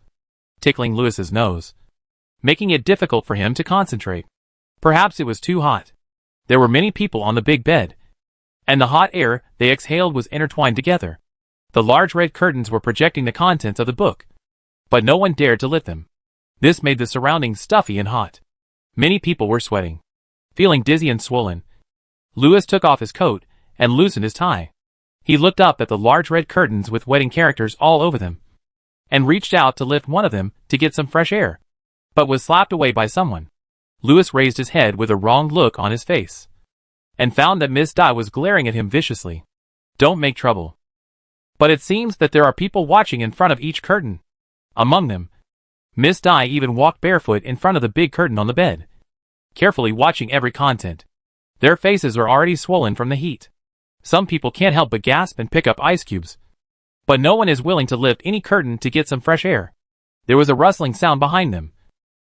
tickling Louis's nose, making it difficult for him to concentrate. Perhaps it was too hot. There were many people on the big bed, and the hot air they exhaled was intertwined together. The large red curtains were projecting the contents of the book, but no one dared to lift them. This made the surroundings stuffy and hot. Many people were sweating, feeling dizzy and swollen. Louis took off his coat and loosened his tie. He looked up at the large red curtains with wedding characters all over them, and reached out to lift one of them to get some fresh air, but was slapped away by someone. Louis raised his head with a wrong look on his face, and found that Miss Di was glaring at him viciously. "Don't make trouble." But it seems that there are people watching in front of each curtain. Among them, Miss Di even walked barefoot in front of the big curtain on the bed, carefully watching every content. Their faces are already swollen from the heat. Some people can't help but gasp and pick up ice cubes, but no one is willing to lift any curtain to get some fresh air. There was a rustling sound behind them,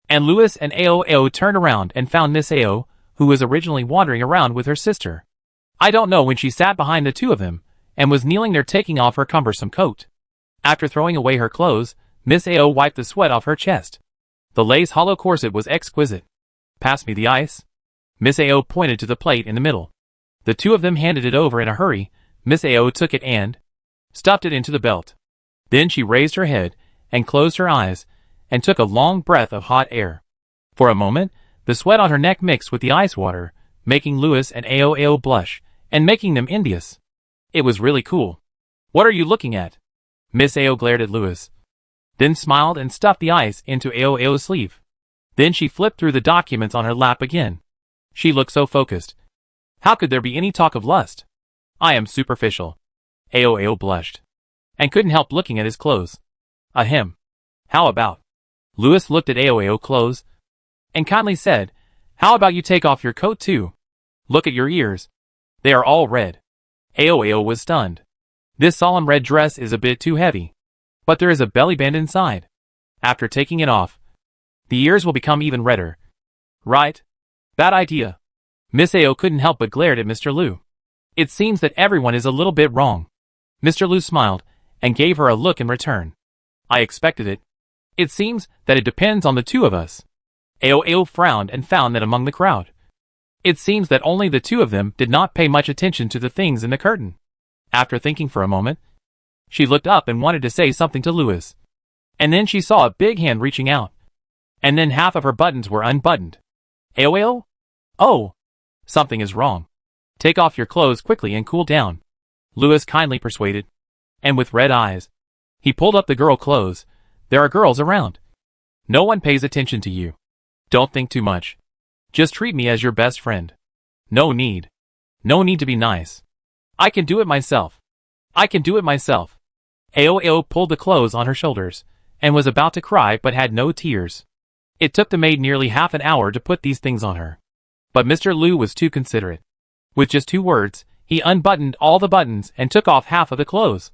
and Louis and Ao turned around and found Miss Ao, who was originally wandering around with her sister. I don't know when she sat behind the two of them, and was kneeling there taking off her cumbersome coat. After throwing away her clothes, Miss Ao wiped the sweat off her chest. The lace hollow corset was exquisite. "Pass me the ice." Miss Ao pointed to the plate in the middle. The two of them handed it over in a hurry. Miss Ao took it and stuffed it into the belt. Then she raised her head and closed her eyes and took a long breath of hot air. For a moment, the sweat on her neck mixed with the ice water, making Louis and Ao blush and making them envious. It was really cool. "What are you looking at?" Miss Ao glared at Louis, then smiled and stuffed the ice into Ao's sleeve. Then she flipped through the documents on her lap again. She looked so focused. How could there be any talk of lust? "I am superficial." Ao blushed, and couldn't help looking at his clothes. Ahem. "How about?" Louis looked at Ao's clothes, and kindly said, "How about you take off your coat too? Look at your ears. They are all red." Ao was stunned. "This solemn red dress is a bit too heavy." But there is a belly band inside. After taking it off, the ears will become even redder. Right? Bad idea. Miss Ao couldn't help but glared at Mr. Liu. It seems that everyone is a little bit wrong. Mr. Liu smiled, and gave her a look in return. I expected it. It seems that it depends on the two of us. Ao frowned and found that among the crowd, it seems that only the two of them did not pay much attention to the things in the curtain. After thinking for a moment, she looked up and wanted to say something to Louis. And then she saw a big hand reaching out. And then half of her buttons were unbuttoned. Ao? Oh! Something is wrong. Take off your clothes quickly and cool down. Louis kindly persuaded. And with red eyes, he pulled up the girl clothes. There are girls around. No one pays attention to you. Don't think too much. Just treat me as your best friend. No need. No need to be nice. I can do it myself. I can do it myself. Ao pulled the clothes on her shoulders, and was about to cry but had no tears. It took the maid nearly half an hour to put these things on her. But Mr. Liu was too considerate. With just 2 words, he unbuttoned all the buttons and took off half of the clothes.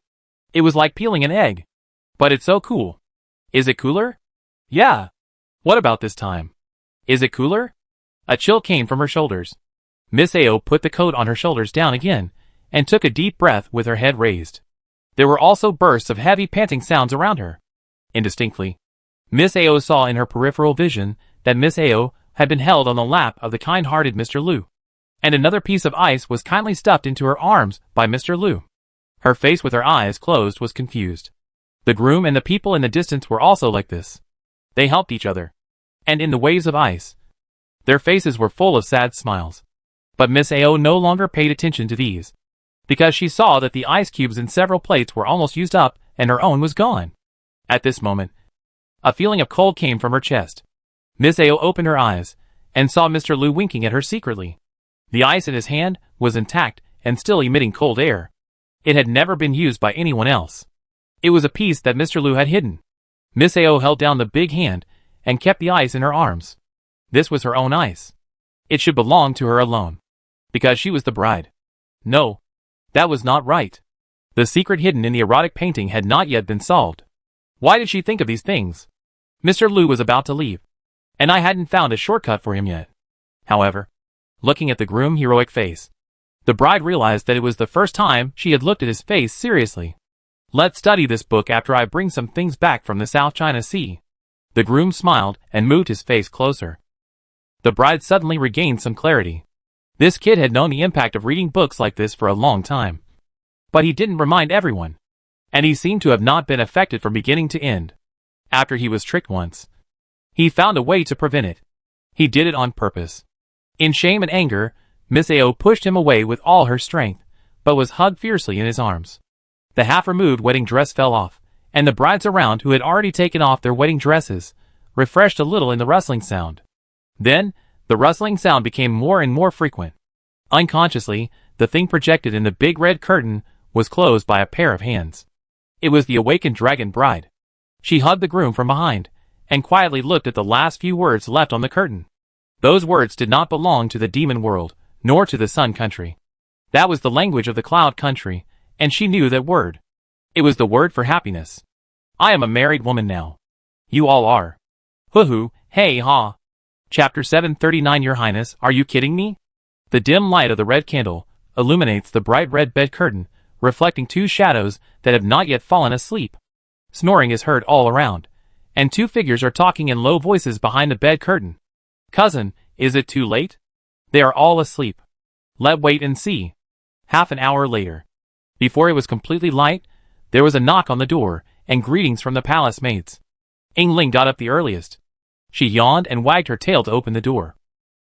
It was like peeling an egg. But it's so cool. Is it cooler? Yeah. What about this time? Is it cooler? A chill came from her shoulders. Miss Ao put the coat on her shoulders down again, and took a deep breath with her head raised. There were also bursts of heavy panting sounds around her. Indistinctly, Miss Ao saw in her peripheral vision that Miss Ao had been held on the lap of the kind-hearted Mr. Liu, and another piece of ice was kindly stuffed into her arms by Mr. Liu. Her face with her eyes closed was confused. The groom and the people in the distance were also like this. They helped each other. And in the waves of ice, their faces were full of sad smiles. But Miss Ao no longer paid attention to these, because she saw that the ice cubes in several plates were almost used up and her own was gone. At this moment, a feeling of cold came from her chest. Miss Ao opened her eyes, and saw Mr. Liu winking at her secretly. The ice in his hand was intact and still emitting cold air. It had never been used by anyone else. It was a piece that Mr. Liu had hidden. Miss Ao held down the big hand, and kept the ice in her arms. This was her own ice. It should belong to her alone. Because she was the bride. No. That was not right. The secret hidden in the erotic painting had not yet been solved. Why did she think of these things? Mr. Liu was about to leave, and I hadn't found a shortcut for him yet. However, looking at the groom's heroic face, the bride realized that it was the first time she had looked at his face seriously. Let's study this book after I bring some things back from the South China Sea. The groom smiled and moved his face closer. The bride suddenly regained some clarity. This kid had known the impact of reading books like this for a long time. But he didn't remind everyone. And he seemed to have not been affected from beginning to end. After he was tricked once, he found a way to prevent it. He did it on purpose. In shame and anger, Miss Ao pushed him away with all her strength, but was hugged fiercely in his arms. The half-removed wedding dress fell off, and the brides around who had already taken off their wedding dresses, refreshed a little in the rustling sound. Then, the rustling sound became more and more frequent. Unconsciously, the thing projected in the big red curtain was closed by a pair of hands. It was the awakened dragon bride. She hugged the groom from behind, and quietly looked at the last few words left on the curtain. Those words did not belong to the demon world, nor to the sun country. That was the language of the cloud country, and she knew that word. It was the word for happiness. I am a married woman now. You all are. Hoo-hoo, hey ha. Chapter 739. Your Highness, are you kidding me? The dim light of the red candle illuminates the bright red bed curtain, reflecting 2 shadows that have not yet fallen asleep. Snoring is heard all around, and 2 figures are talking in low voices behind the bed curtain. Cousin, is it too late? They are all asleep. Let's wait and see. Half an hour later. Before it was completely light, there was a knock on the door, and greetings from the palace maids. Yingling got up the earliest. She yawned and wagged her tail to open the door.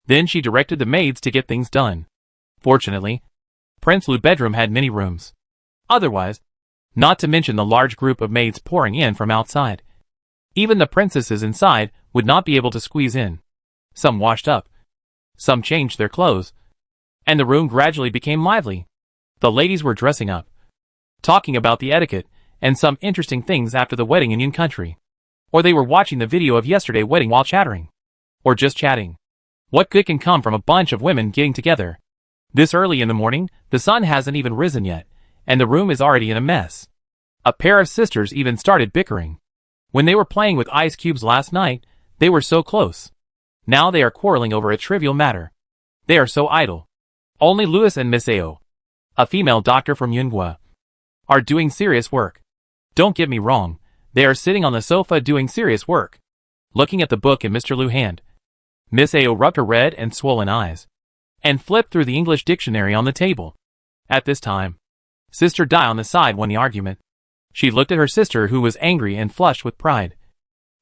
Then she directed the maids to get things done. Fortunately, Prince Liu's bedroom had many rooms. Otherwise, not to mention the large group of maids pouring in from outside, even the princesses inside would not be able to squeeze in. Some washed up. Some changed their clothes. And the room gradually became lively. The ladies were dressing up, talking about the etiquette, and some interesting things after the wedding in Yin country. Or they were watching the video of yesterday's wedding while chattering. Or just chatting. What good can come from a bunch of women getting together? This early in the morning, the sun hasn't even risen yet, and the room is already in a mess. A pair of sisters even started bickering. When they were playing with ice cubes last night, they were so close. Now they are quarreling over a trivial matter. They are so idle. Only Louis and Miss Ao, a female doctor from Yunhua, are doing serious work. Don't get me wrong, they are sitting on the sofa doing serious work, looking at the book in Mr. Liu's hand. Miss Ao rubbed her red and swollen eyes, and flipped through the English dictionary on the table. At this time, Sister Dai on the side won the argument. She looked at her sister, who was angry and flushed with pride,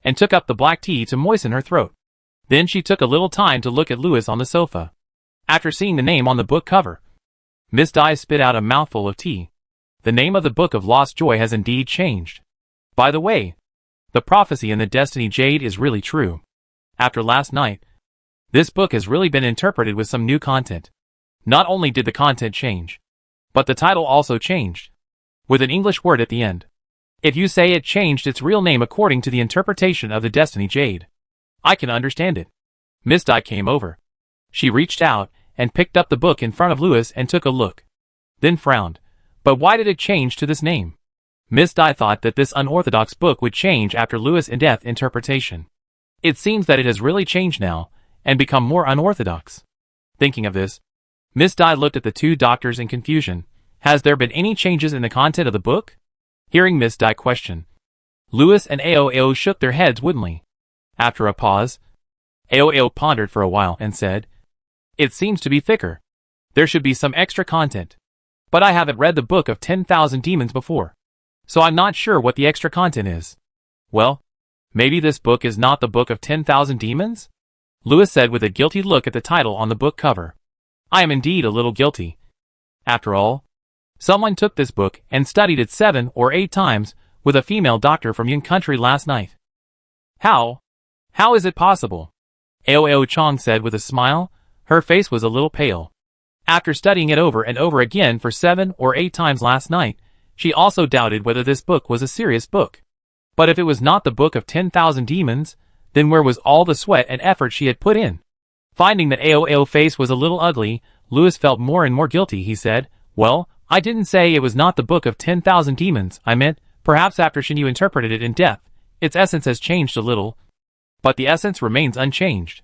and took up the black tea to moisten her throat. Then she took a little time to look at Louis on the sofa. After seeing the name on the book cover, Miss Dai spit out a mouthful of tea. The name of the Book of Lost Joy has indeed changed. By the way, the prophecy in the Destiny Jade is really true. After last night, this book has really been interpreted with some new content. Not only did the content change, but the title also changed, with an English word at the end. If you say it changed its real name according to the interpretation of the Destiny Jade, I can understand it. Miss Dai came over. She reached out and picked up the book in front of Louis and took a look, then frowned. But why did it change to this name? Miss Dai thought that this unorthodox book would change after Louis' in-depth interpretation. It seems that it has really changed now, and become more unorthodox. Thinking of this, Miss Dai looked at the two doctors in confusion. Has there been any changes in the content of the book? Hearing Miss Dai question, Louis and Ao shook their heads woodenly. After a pause, Ao pondered for a while and said, "It seems to be thicker. There should be some extra content. But I haven't read the Book of 10,000 Demons before, so I'm not sure what the extra content is." "Well, maybe this book is not the Book of 10,000 Demons?" Louis said with a guilty look at the title on the book cover. "I am indeed a little guilty. After all, someone took this book and studied it 7 or 8 times with a female doctor from Yun country last night." How is it possible?" Ao Chong said with a smile. Her face was a little pale. After studying it over and over again for 7 or 8 times last night, she also doubted whether this book was a serious book. But if it was not the Book of 10,000 Demons, then where was all the sweat and effort she had put in? Finding that Ao's face was a little ugly, Louis felt more and more guilty. He said, "Well, I didn't say it was not the Book of 10,000 Demons. I meant, perhaps after Shinyu interpreted it in depth, its essence has changed a little. But the essence remains unchanged.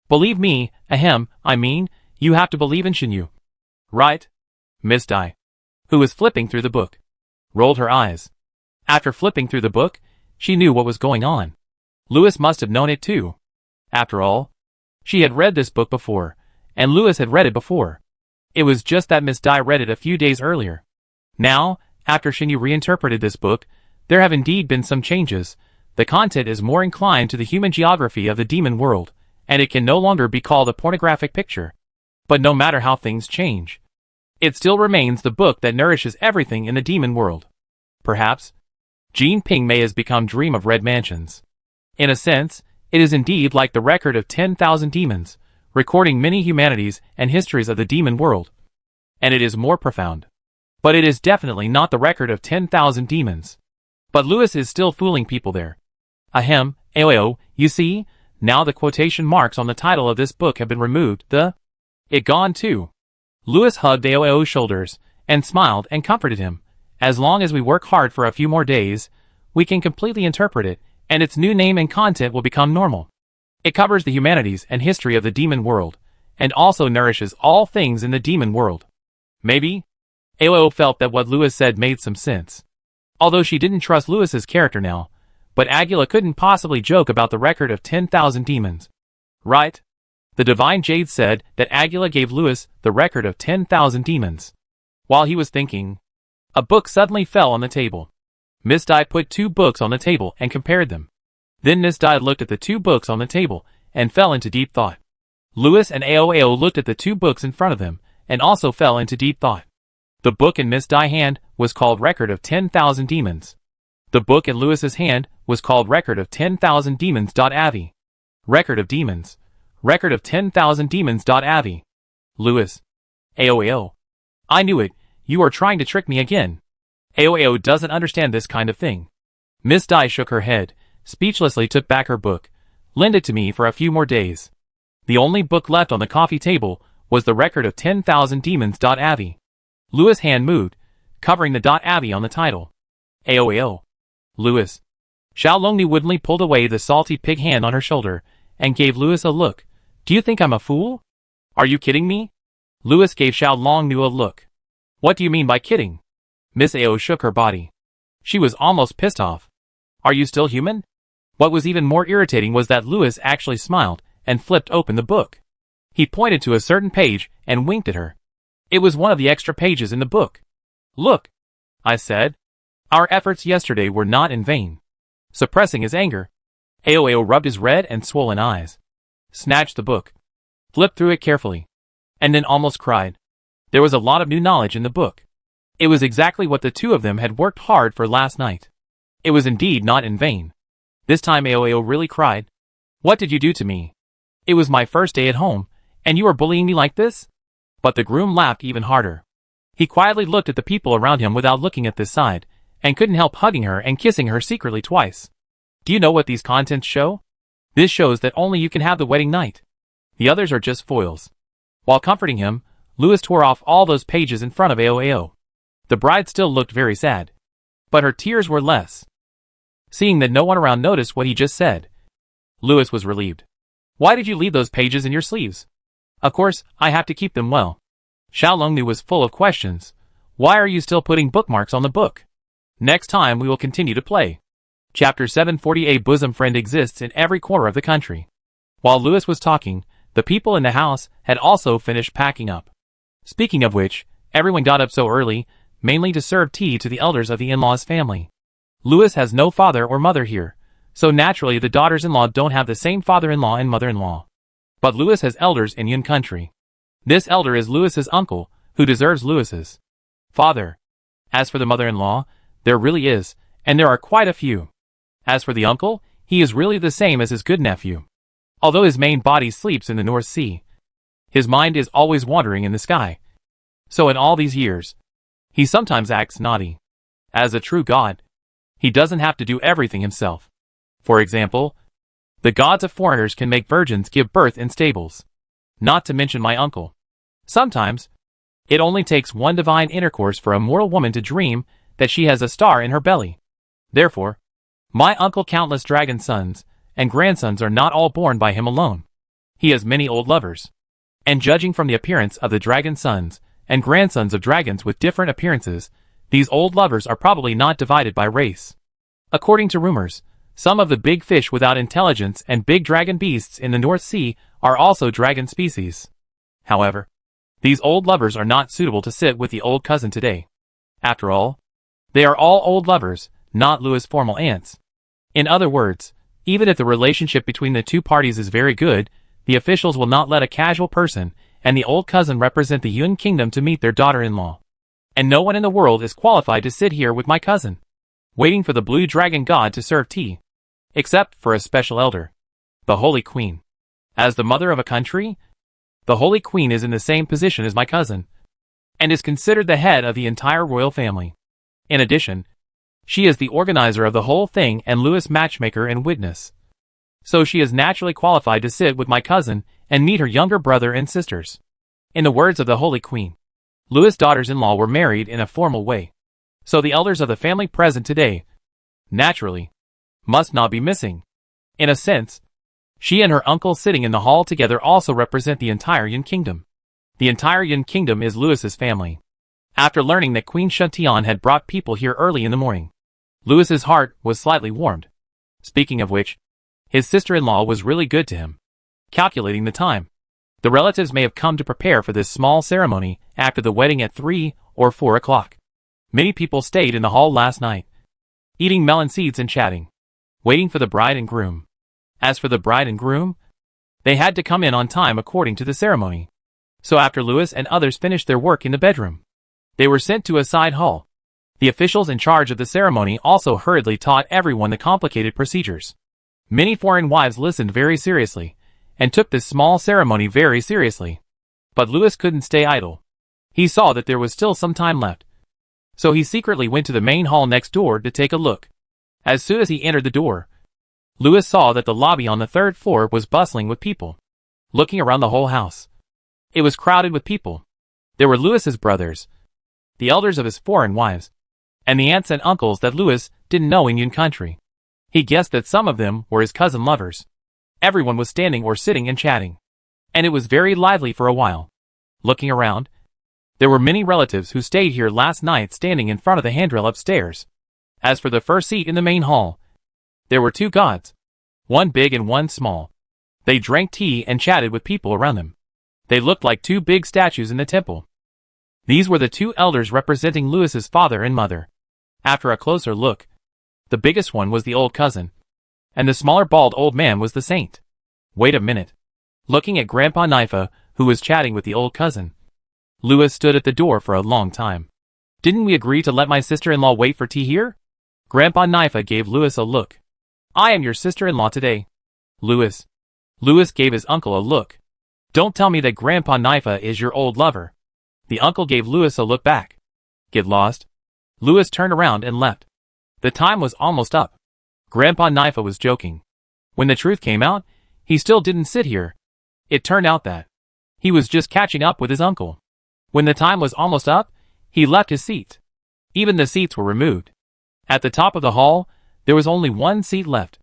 Believe me, I mean, you have to believe in Shinyu." "Right?" Miss Dai, who was flipping through the book, rolled her eyes. After flipping through the book, she knew what was going on. Louis must have known it too. After all, she had read this book before, and Louis had read it before. It was just that Miss Dai read it a few days earlier. Now, after Shinyu reinterpreted this book, there have indeed been some changes. The content is more inclined to the human geography of the demon world, and it can no longer be called a pornographic picture. But no matter how things change, it still remains the book that nourishes everything in the demon world. Perhaps, Jean Ping Mei has become Dream of Red Mansions. In a sense, it is indeed like the record of 10,000 demons, recording many humanities and histories of the demon world. And it is more profound. But it is definitely not the record of 10,000 demons. But Louis is still fooling people there. Ao, you see, now the quotation marks on the title of this book have been removed, it gone too. Louis hugged Ao's shoulders, and smiled and comforted him. As long as we work hard for a few more days, we can completely interpret it, and its new name and content will become normal. It covers the humanities and history of the demon world, and also nourishes all things in the demon world. Maybe? Ao felt that what Louis said made some sense. Although she didn't trust Louis's character now, but Agula couldn't possibly joke about the record of 10,000 demons. Right? The Divine Jade said that Agula gave Louis the record of 10,000 demons. While he was thinking, a book suddenly fell on the table. Miss Dai put 2 books on the table and compared them. Then Miss Dai looked at the 2 books on the table and fell into deep thought. Louis and Ao looked at the 2 books in front of them and also fell into deep thought. The book in Miss Dai's hand was called Record of 10,000 Demons. The book in Louis's hand was called Record of 10,000 Demons. Avi. Record of Demons. Record of 10,000 Demons. Avi. Louis. Ao. I knew it, you are trying to trick me again. Ao doesn't understand this kind of thing. Miss Dai shook her head, speechlessly took back her book. Lend it to me for a few more days. The only book left on the coffee table was the Record of 10,000 Demons. Avi. Louis' hand moved, covering the .avi on the title. Aoao. Louis. Xiao Longnu woodenly pulled away the salty pig hand on her shoulder, and gave Louis a look. Do you think I'm a fool? Are you kidding me? Louis gave Xiao Longnu a look. What do you mean by kidding? Miss Ao shook her body. She was almost pissed off. Are you still human? What was even more irritating was that Louis actually smiled and flipped open the book. He pointed to a certain page and winked at her. It was one of the extra pages in the book. Look, I said. Our efforts yesterday were not in vain. Suppressing his anger, Aoao rubbed his red and swollen eyes, snatched the book, flipped through it carefully, and then almost cried. There was a lot of new knowledge in the book. It was exactly what the two of them had worked hard for last night. It was indeed not in vain. This time Aoao really cried. What did you do to me? It was my first day at home, and you are bullying me like this? But the groom laughed even harder. He quietly looked at the people around him without looking at this side, and couldn't help hugging her and kissing her secretly twice. Do you know what these contents show? This shows that only you can have the wedding night. The others are just foils. While comforting him, Louis tore off all those pages in front of Aoao. The bride still looked very sad, but her tears were less. Seeing that no one around noticed what he just said, Louis was relieved. Why did you leave those pages in your sleeves? Of course, I have to keep them well. Xiao Longnu was full of questions. Why are you still putting bookmarks on the book? Next time we will continue to play. Chapter 740. A bosom friend exists in every corner of the country. While Louis was talking, the people in the house had also finished packing up. Speaking of which, everyone got up so early, mainly to serve tea to the elders of the in-laws family. Louis has no father or mother here, so naturally the daughters-in-law don't have the same father-in-law and mother-in-law. But Louis has elders in Yun country. This elder is Louis's uncle, who deserves Louis's father. As for the mother-in-law, there really is, and there are quite a few. As for the uncle, he is really the same as his good nephew. Although his main body sleeps in the North Sea, his mind is always wandering in the sky. So in all these years, he sometimes acts naughty. As a true god, he doesn't have to do everything himself. For example, the gods of foreigners can make virgins give birth in stables. Not to mention my uncle. Sometimes, it only takes one divine intercourse for a mortal woman to dream that she has a star in her belly. Therefore, my uncle countless dragon sons and grandsons are not all born by him alone. He has many old lovers. And judging from the appearance of the dragon sons and grandsons of dragons with different appearances, these old lovers are probably not divided by race. According to rumors, some of the big fish without intelligence and big dragon beasts in the North Sea are also dragon species. However, these old lovers are not suitable to sit with the old cousin today. After all, they are all old lovers, not Louis' formal aunts. In other words, even if the relationship between the two parties is very good, the officials will not let a casual person and the old cousin represent the Yun kingdom to meet their daughter-in-law. And no one in the world is qualified to sit here with my cousin, waiting for the blue dragon god to serve tea. Except for a special elder, the Holy Queen. As the mother of a country, the Holy Queen is in the same position as my cousin, and is considered the head of the entire royal family. In addition, she is the organizer of the whole thing and Louis matchmaker and witness. So she is naturally qualified to sit with my cousin and meet her younger brother and sisters. In the words of the Holy Queen, Louis' daughters-in-law were married in a formal way. So the elders of the family present today, naturally, must not be missing. In a sense, she and her uncle sitting in the hall together also represent the entire Yun kingdom. The entire Yun kingdom is Louis's family. After learning that Queen Shuntian had brought people here early in the morning, Louis's heart was slightly warmed. Speaking of which, his sister-in-law was really good to him. Calculating the time, the relatives may have come to prepare for this small ceremony after the wedding at 3 or 4 o'clock. Many people stayed in the hall last night, eating melon seeds and chatting, waiting for the bride and groom. As for the bride and groom, they had to come in on time according to the ceremony. So after Louis and others finished their work in the bedroom, they were sent to a side hall. The officials in charge of the ceremony also hurriedly taught everyone the complicated procedures. Many foreign wives listened very seriously, and took this small ceremony very seriously. But Louis couldn't stay idle. He saw that there was still some time left. So he secretly went to the main hall next door to take a look. As soon as he entered the door, Louis saw that the lobby on the 3rd floor was bustling with people. Looking around the whole house, it was crowded with people. There were Louis's brothers, the elders of his foreign wives, and the aunts and uncles that Louis didn't know in Yun country. He guessed that some of them were his cousin lovers. Everyone was standing or sitting and chatting, and it was very lively for a while. Looking around, there were many relatives who stayed here last night standing in front of the handrail upstairs. As for the first seat in the main hall, there were two gods, one big and one small. They drank tea and chatted with people around them. They looked like two big statues in the temple. These were the two elders representing Louis's father and mother. After a closer look, the biggest one was the old cousin, and the smaller bald old man was the saint. Wait a minute. Looking at Grandpa Nifa, who was chatting with the old cousin, Louis stood at the door for a long time. Didn't we agree to let my sister-in-law wait for tea here? Grandpa Nifa gave Louis a look. I am your sister-in-law today. Louis gave his uncle a look. Don't tell me that Grandpa Nifa is your old lover. The uncle gave Louis a look back. Get lost. Louis turned around and left. The time was almost up. Grandpa Nifa was joking. When the truth came out, he still didn't sit here. It turned out that he was just catching up with his uncle. When the time was almost up, he left his seat. Even the seats were removed. At the top of the hall, there was only one seat left.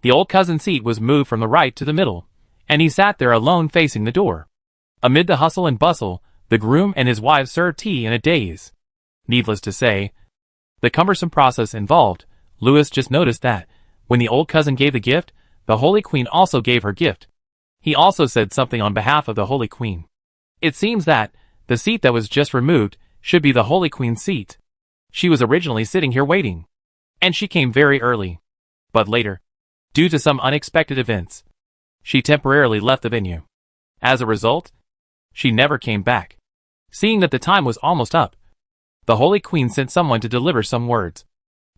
The old cousin's seat was moved from the right to the middle, and he sat there alone facing the door. Amid the hustle and bustle, the groom and his wife served tea in a daze. Needless to say, the cumbersome process involved, Louis just noticed that, when the old cousin gave the gift, the Holy Queen also gave her gift. He also said something on behalf of the Holy Queen. It seems that, the seat that was just removed, should be the Holy Queen's seat. She was originally sitting here waiting. And she came very early. But later, due to some unexpected events, she temporarily left the venue. As a result, she never came back. Seeing that the time was almost up, the Holy Queen sent someone to deliver some words.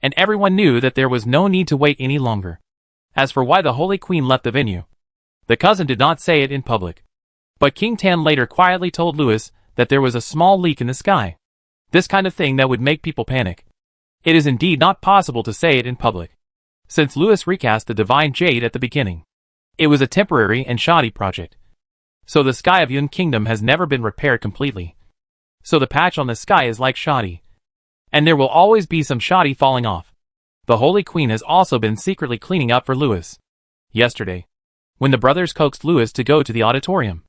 And everyone knew that there was no need to wait any longer. As for why the Holy Queen left the venue, the cousin did not say it in public. But King Tan later quietly told Louis that there was a small leak in the sky. This kind of thing that would make people panic. It is indeed not possible to say it in public. Since Louis recast the Divine Jade at the beginning, it was a temporary and shoddy project. So the sky of Yun Kingdom has never been repaired completely. So the patch on the sky is like shoddy. And there will always be some shoddy falling off. The Holy Queen has also been secretly cleaning up for Louis. Yesterday, when the brothers coaxed Louis to go to the auditorium,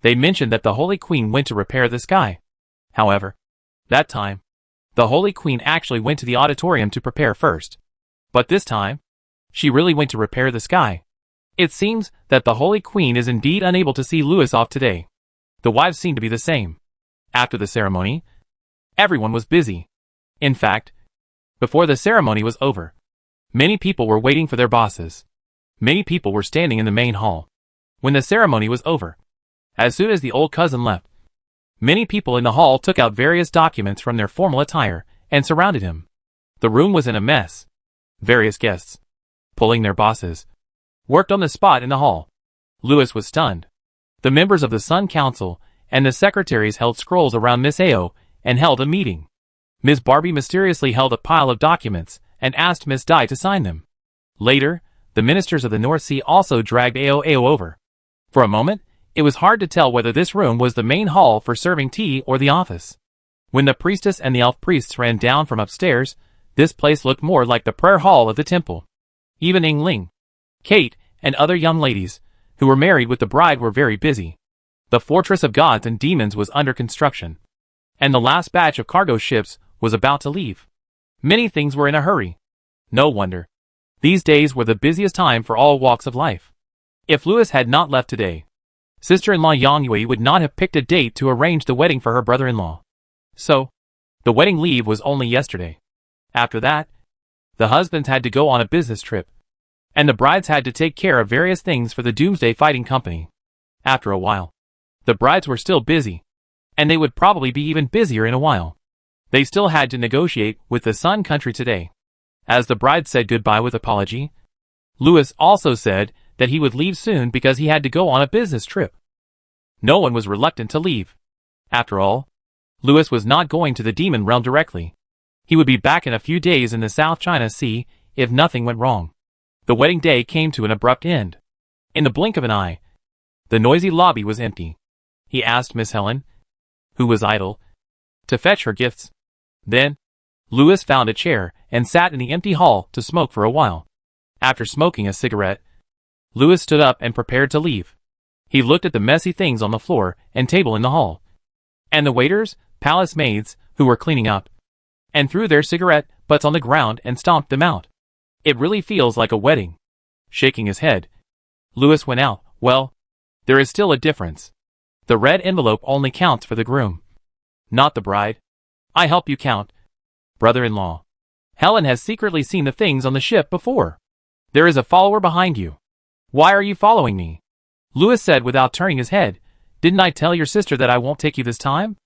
they mentioned that the Holy Queen went to repair the sky. However, that time, the Holy Queen actually went to the auditorium to prepare first. But this time, she really went to repair the sky. It seems that the Holy Queen is indeed unable to see Louis off today. The wives seem to be the same. After the ceremony, everyone was busy. In fact, before the ceremony was over, many people were waiting for their bosses. Many people were standing in the main hall. When the ceremony was over, as soon as the old cousin left, many people in the hall took out various documents from their formal attire and surrounded him. The room was in a mess. Various guests, pulling their bosses, worked on the spot in the hall. Louis was stunned. The members of the Sun Council and the secretaries held scrolls around Miss Ao and held a meeting. Miss Barbie mysteriously held a pile of documents and asked Miss Dai to sign them. Later, the ministers of the North Sea also dragged Ao over. For a moment, it was hard to tell whether this room was the main hall for serving tea or the office. When the priestess and the elf priests ran down from upstairs, this place looked more like the prayer hall of the temple. Even Ying Ling, Kate, and other young ladies, who were married with the bride, were very busy. The fortress of gods and demons was under construction, and the last batch of cargo ships was about to leave. Many things were in a hurry. No wonder. These days were the busiest time for all walks of life. If Louis had not left today, sister-in-law Yang Yui would not have picked a date to arrange the wedding for her brother-in-law. So, the wedding leave was only yesterday. After that, the husbands had to go on a business trip, and the brides had to take care of various things for the Doomsday Fighting Company. After a while, the brides were still busy, and they would probably be even busier in a while. They still had to negotiate with the Sun Country today. As the bride said goodbye with apology, Louis also said that he would leave soon because he had to go on a business trip. No one was reluctant to leave. After all, Louis was not going to the demon realm directly. He would be back in a few days in the South China Sea if nothing went wrong. The wedding day came to an abrupt end. In the blink of an eye, the noisy lobby was empty. He asked Miss Helen, who was idle, to fetch her gifts. Then, Louis found a chair and sat in the empty hall to smoke for a while. After smoking a cigarette, Louis stood up and prepared to leave. He looked at the messy things on the floor and table in the hall, and the waiters, palace maids, who were cleaning up, and threw their cigarette butts on the ground and stomped them out. It really feels like a wedding. Shaking his head, Louis went out. Well, there is still a difference. The red envelope only counts for the groom, not the bride. I help you count, brother-in-law. Helen has secretly seen the things on the ship before. There is a follower behind you. Why are you following me? Louis said without turning his head. Didn't I tell your sister that I won't take you this time?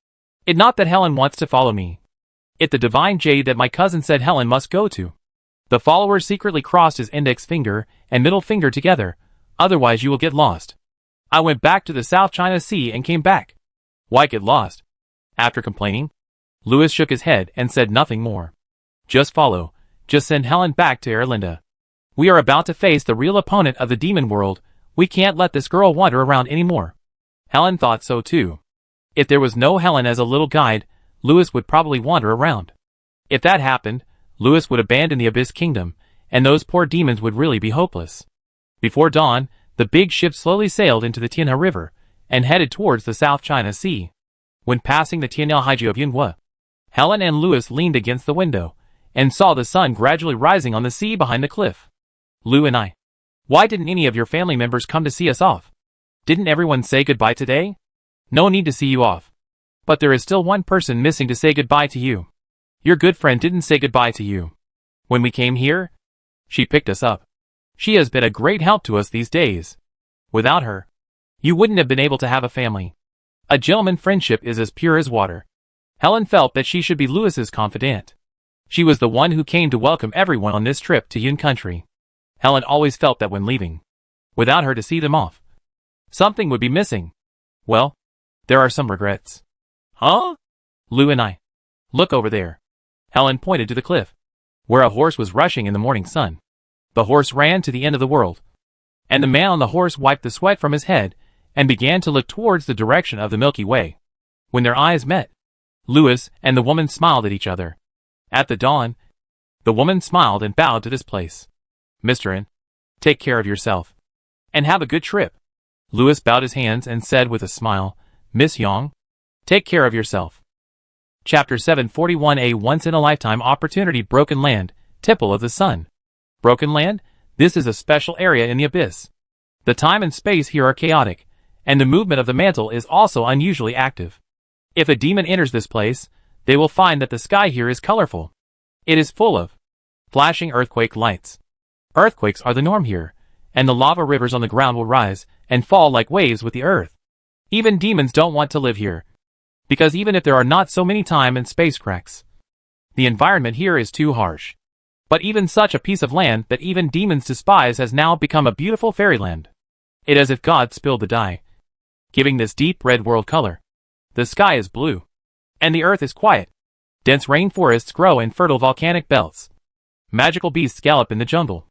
It not that Helen wants to follow me. It the divine jade that my cousin said Helen must go to. The follower secretly crossed his index finger and middle finger together, otherwise you will get lost. I went back to the South China Sea and came back. Why get lost? After complaining, Louis shook his head and said nothing more. Just follow. Just send Helen back to Erlinda. We are about to face the real opponent of the demon world. We can't let this girl wander around anymore. Helen thought so too. If there was no Helen as a little guide, Louis would probably wander around. If that happened, Louis would abandon the Abyss Kingdom, and those poor demons would really be hopeless. Before dawn, the big ship slowly sailed into the Tianhe River, and headed towards the South China Sea. When passing the Tianhe Haiji of Yunhua, Helen and Louis leaned against the window, and saw the sun gradually rising on the sea behind the cliff. Lou and I. Why didn't any of your family members come to see us off? Didn't everyone say goodbye today? No need to see you off. But there is still one person missing to say goodbye to you. Your good friend didn't say goodbye to you. When we came here, she picked us up. She has been a great help to us these days. Without her, you wouldn't have been able to have a family. A gentleman friendship is as pure as water. Helen felt that she should be Louis's confidant. She was the one who came to welcome everyone on this trip to Yun country. Helen always felt that when leaving, without her to see them off, something would be missing. Well, there are some regrets. Huh? Lou and I. Look over there. Helen pointed to the cliff, where a horse was rushing in the morning sun. The horse ran to the end of the world, and the man on the horse wiped the sweat from his head and began to look towards the direction of the Milky Way. When their eyes met, Louis and the woman smiled at each other. At the dawn, the woman smiled and bowed to this place. Mr. N, take care of yourself, and have a good trip. Louis bowed his hands and said with a smile, Miss Yong, take care of yourself. Chapter 741. A once-in-a-lifetime opportunity. Broken Land, Temple of the Sun. Broken Land? This is a special area in the Abyss. The time and space here are chaotic, and the movement of the mantle is also unusually active. If a demon enters this place, they will find that the sky here is colorful. It is full of flashing earthquake lights. Earthquakes are the norm here, and the lava rivers on the ground will rise and fall like waves with the earth. Even demons don't want to live here, because even if there are not so many time and space cracks, the environment here is too harsh. But even such a piece of land that even demons despise has now become a beautiful fairyland. It is as if God spilled the dye, giving this deep red world color. The sky is blue, and the earth is quiet. Dense rainforests grow in fertile volcanic belts. Magical beasts gallop in the jungle,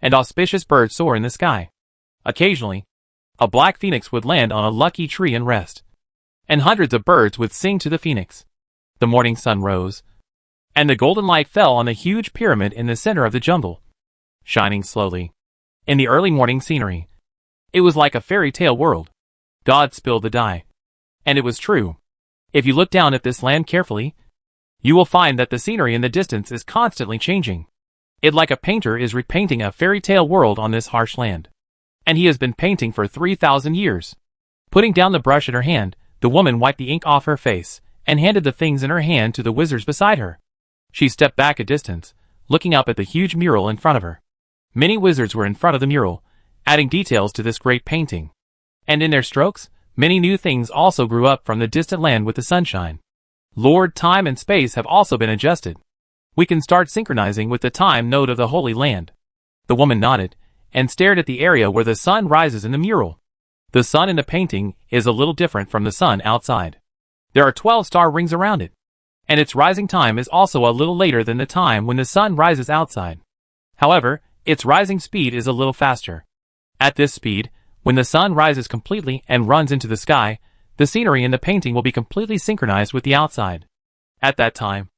and auspicious birds soar in the sky. Occasionally, a black phoenix would land on a lucky tree and rest, and hundreds of birds would sing to the phoenix. The morning sun rose, and the golden light fell on the huge pyramid in the center of the jungle, shining slowly. In the early morning scenery, it was like a fairy tale world. God spilled the dye. And it was true. If you look down at this land carefully, you will find that the scenery in the distance is constantly changing. It like a painter is repainting a fairy tale world on this harsh land. And he has been painting for 3,000 years. Putting down the brush in her hand, the woman wiped the ink off her face and handed the things in her hand to the wizards beside her. She stepped back a distance, looking up at the huge mural in front of her. Many wizards were in front of the mural, adding details to this great painting. And in their strokes, many new things also grew up from the distant land with the sunshine. Lord, time and space have also been adjusted. We can start synchronizing with the time node of the Holy Land. The woman nodded, and stared at the area where the sun rises in the mural. The sun in the painting is a little different from the sun outside. There are 12 star rings around it, and its rising time is also a little later than the time when the sun rises outside. However, its rising speed is a little faster. At this speed, when the sun rises completely and runs into the sky, the scenery in the painting will be completely synchronized with the outside. At that time,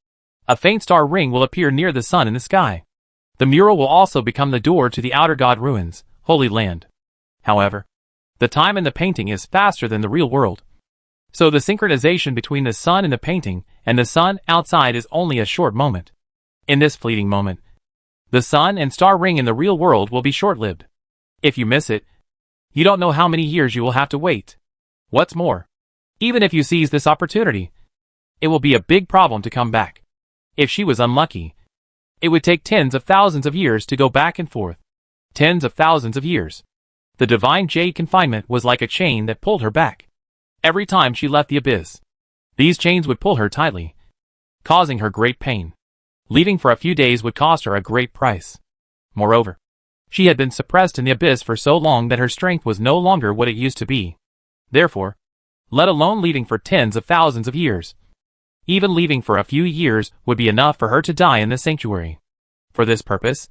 A faint star ring will appear near the sun in the sky. The mural will also become the door to the outer god ruins, Holy Land. However, the time in the painting is faster than the real world. So the synchronization between the sun in the painting and the sun outside is only a short moment. In this fleeting moment, the sun and star ring in the real world will be short-lived. If you miss it, you don't know how many years you will have to wait. What's more, even if you seize this opportunity, it will be a big problem to come back. If she was unlucky, it would take tens of thousands of years to go back and forth. Tens of thousands of years. The divine jade confinement was like a chain that pulled her back. Every time she left the abyss, these chains would pull her tightly, causing her great pain. Leaving for a few days would cost her a great price. Moreover, she had been suppressed in the abyss for so long that her strength was no longer what it used to be. Therefore, let alone leaving for tens of thousands of years, even leaving for a few years would be enough for her to die in the sanctuary. For this purpose,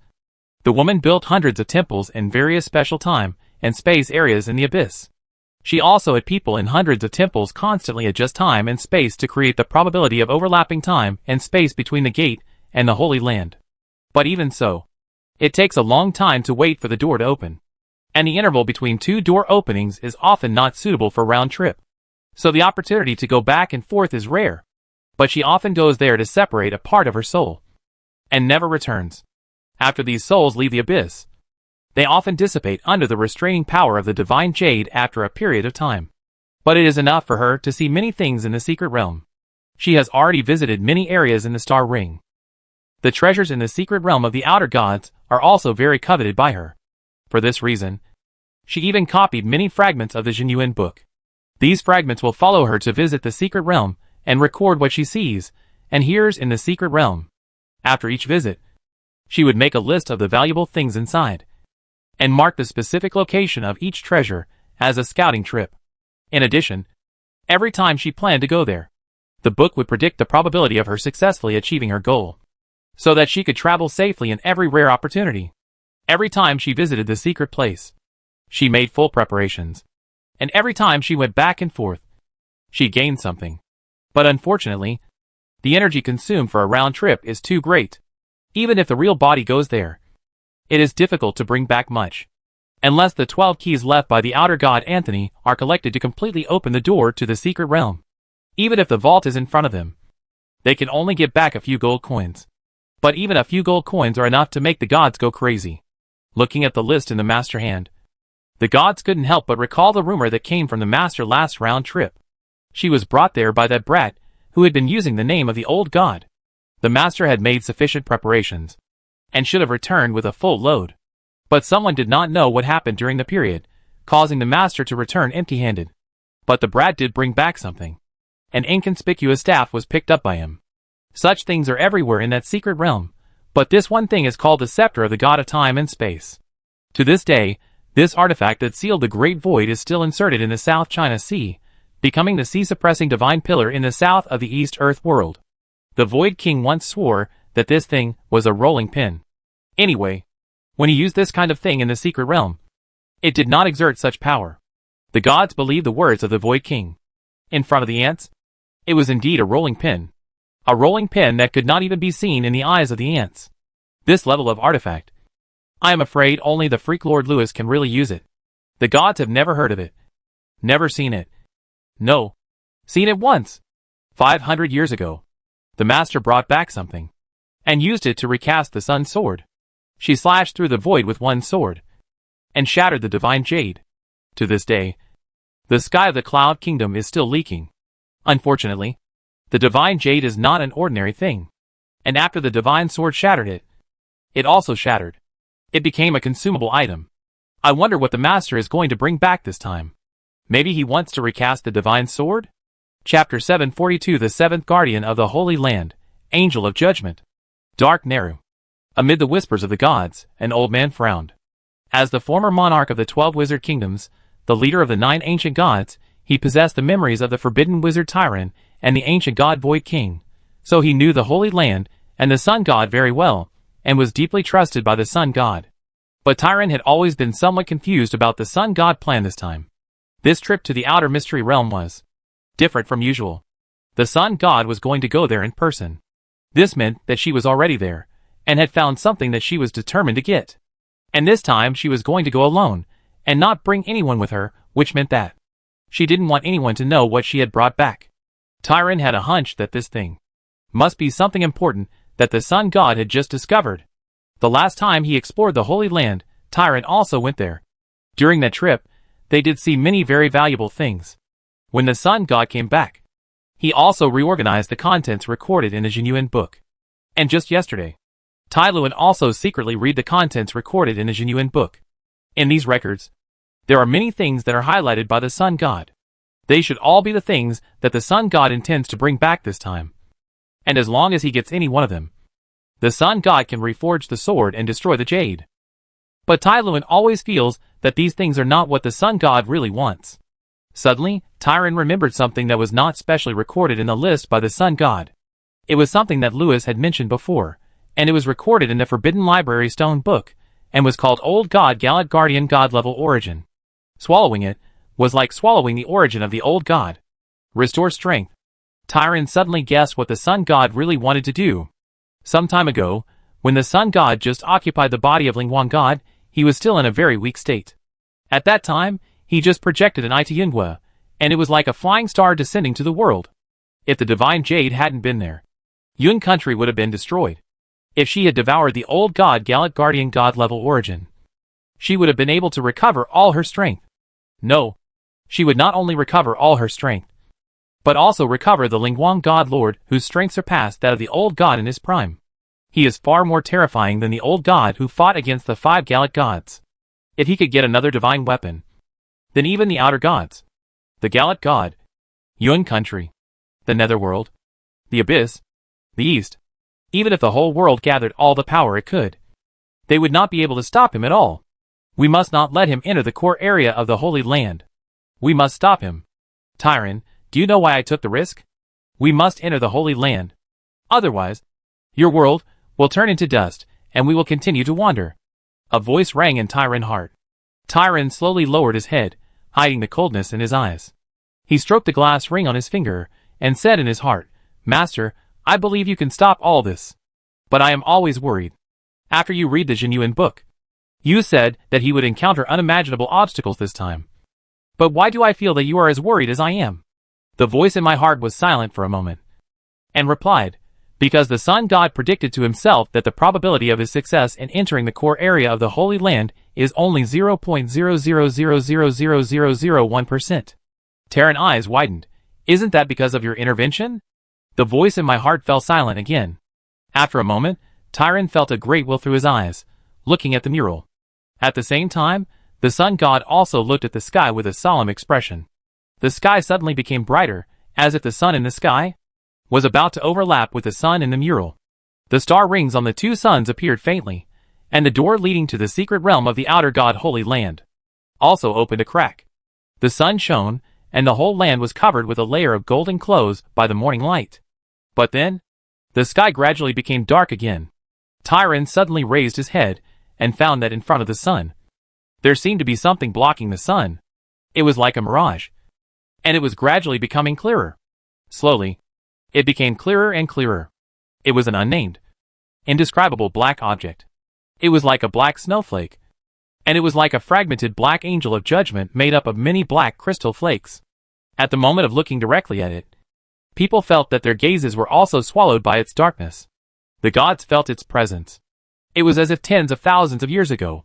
the woman built hundreds of temples in various special time and space areas in the abyss. She also had people in hundreds of temples constantly adjust time and space to create the probability of overlapping time and space between the gate and the Holy Land. But even so, it takes a long time to wait for the door to open, and the interval between two door openings is often not suitable for round trip. So the opportunity to go back and forth is rare, but she often goes there to separate a part of her soul, and never returns. After these souls leave the abyss, they often dissipate under the restraining power of the divine jade after a period of time. But it is enough for her to see many things in the secret realm. She has already visited many areas in the star ring. The treasures in the secret realm of the outer gods are also very coveted by her. For this reason, she even copied many fragments of the genuine book. These fragments will follow her to visit the secret realm and record what she sees and hears in the secret realm. After each visit, she would make a list of the valuable things inside, and mark the specific location of each treasure as a scouting trip. In addition, every time she planned to go there, the book would predict the probability of her successfully achieving her goal, so that she could travel safely in every rare opportunity. Every time she visited the secret place, she made full preparations, and every time she went back and forth, she gained something. But unfortunately, the energy consumed for a round trip is too great. Even if the real body goes there, it is difficult to bring back much, unless the 12 keys left by the outer god Anthony are collected to completely open the door to the secret realm. Even if the vault is in front of them, they can only get back a few gold coins. But even a few gold coins are enough to make the gods go crazy. Looking at the list in the master hand, the gods couldn't help but recall the rumor that came from the master last round trip. She was brought there by that brat who had been using the name of the old god. The master had made sufficient preparations, and should have returned with a full load. But someone did not know what happened during the period, causing the master to return empty-handed. But the brat did bring back something. An inconspicuous staff was picked up by him. Such things are everywhere in that secret realm, but this one thing is called the scepter of the god of time and space. To this day, this artifact that sealed the Great Void is still inserted in the South China Sea, becoming the sea-suppressing divine pillar in the south of the East Earth world. The Void King once swore that this thing was a rolling pin. Anyway, when he used this kind of thing in the secret realm, it did not exert such power. The gods believed the words of the Void King. In front of the ants, it was indeed a rolling pin. A rolling pin that could not even be seen in the eyes of the ants. This level of artifact, I am afraid only the freak Lord Lewis can really use it. The gods have never heard of it. Never seen it. No. Seen it once. 500 years ago. The master brought back something, and used it to recast the sun's sword. She slashed through the void with one sword, and shattered the divine jade. To this day, the sky of the Cloud Kingdom is still leaking. Unfortunately, the divine jade is not an ordinary thing, and after the divine sword shattered it, it also shattered. It became a consumable item. I wonder what the master is going to bring back this time. Maybe he wants to recast the divine sword? Chapter 742 The Seventh Guardian of the Holy Land, Angel of Judgment. Dark Neru. Amid the whispers of the gods, an old man frowned. As the former monarch of the 12 wizard kingdoms, the leader of the 9 ancient gods, he possessed the memories of the forbidden wizard Tyran and the ancient god Void King, so he knew the Holy Land and the Sun God very well, and was deeply trusted by the Sun God. But Tyran had always been somewhat confused about the Sun God plan this time. This trip to the outer mystery realm was different from usual. The Sun God was going to go there in person. This meant that she was already there, and had found something that she was determined to get. And this time she was going to go alone, and not bring anyone with her, which meant that she didn't want anyone to know what she had brought back. Tyron had a hunch that this thing must be something important that the sun god had just discovered. The last time he explored the Holy Land, Tyron also went there. During that trip, they did see many very valuable things. When the sun god came back, he also reorganized the contents recorded in a genuine book. And just yesterday, Tyluan also secretly read the contents recorded in a genuine book. In these records, there are many things that are highlighted by the sun god. They should all be the things that the sun god intends to bring back this time. And as long as he gets any one of them, the sun god can reforge the sword and destroy the jade. But Tyluan always feels that these things are not what the sun god really wants. Suddenly, Tyron remembered something that was not specially recorded in the list by the sun god. It was something that Lewis had mentioned before, and it was recorded in the Forbidden Library stone book, and was called Old God Gallant Guardian God Level Origin. Swallowing it was like swallowing the origin of the old god. Restore strength. Tyron suddenly guessed what the sun god really wanted to do. Some time ago, when the sun god just occupied the body of Lingwang god, he was still in a very weak state. At that time, he just projected an Itayunhua, and it was like a flying star descending to the world. If the divine jade hadn't been there, Yun country would have been destroyed. If she had devoured the old god Gallant Guardian God Level Origin, she would have been able to recover all her strength. No, she would not only recover all her strength, but also recover the Lingwang God Lord whose strength surpassed that of the old god in his prime. He is far more terrifying than the old god who fought against the 5 Gallant gods. If he could get another divine weapon, then even the outer gods, the Gallant god, Yun country, the netherworld, the abyss, the east, even if the whole world gathered all the power it could, they would not be able to stop him at all. We must not let him enter the core area of the Holy Land. We must stop him. Tyron, do you know why I took the risk? We must enter the Holy Land. Otherwise, your world will turn into dust, and we will continue to wander. A voice rang in Tyron's heart. Tyron slowly lowered his head, hiding the coldness in his eyes. He stroked the glass ring on his finger, and said in his heart, Master, I believe you can stop all this. But I am always worried. After you read the genuine book, you said that he would encounter unimaginable obstacles this time. But why do I feel that you are as worried as I am? The voice in my heart was silent for a moment, and replied, because the sun god predicted to himself that the probability of his success in entering the core area of the Holy Land is only 0.000000001%. Terran's eyes widened. Isn't that because of your intervention? The voice in my heart fell silent again. After a moment, Tyron felt a great will through his eyes, looking at the mural. At the same time, the sun god also looked at the sky with a solemn expression. The sky suddenly became brighter, as if the sun in the sky was about to overlap with the sun in the mural. The star rings on the 2 suns appeared faintly, and the door leading to the secret realm of the outer god Holy Land also opened a crack. The sun shone, and the whole land was covered with a layer of golden clothes by the morning light. But then, the sky gradually became dark again. Tyron suddenly raised his head, and found that in front of the sun, there seemed to be something blocking the sun. It was like a mirage, and it was gradually becoming clearer. Slowly, it became clearer and clearer. It was an unnamed, indescribable black object. It was like a black snowflake, and it was like a fragmented black angel of judgment made up of many black crystal flakes. At the moment of looking directly at it, people felt that their gazes were also swallowed by its darkness. The gods felt its presence. It was as if tens of thousands of years ago,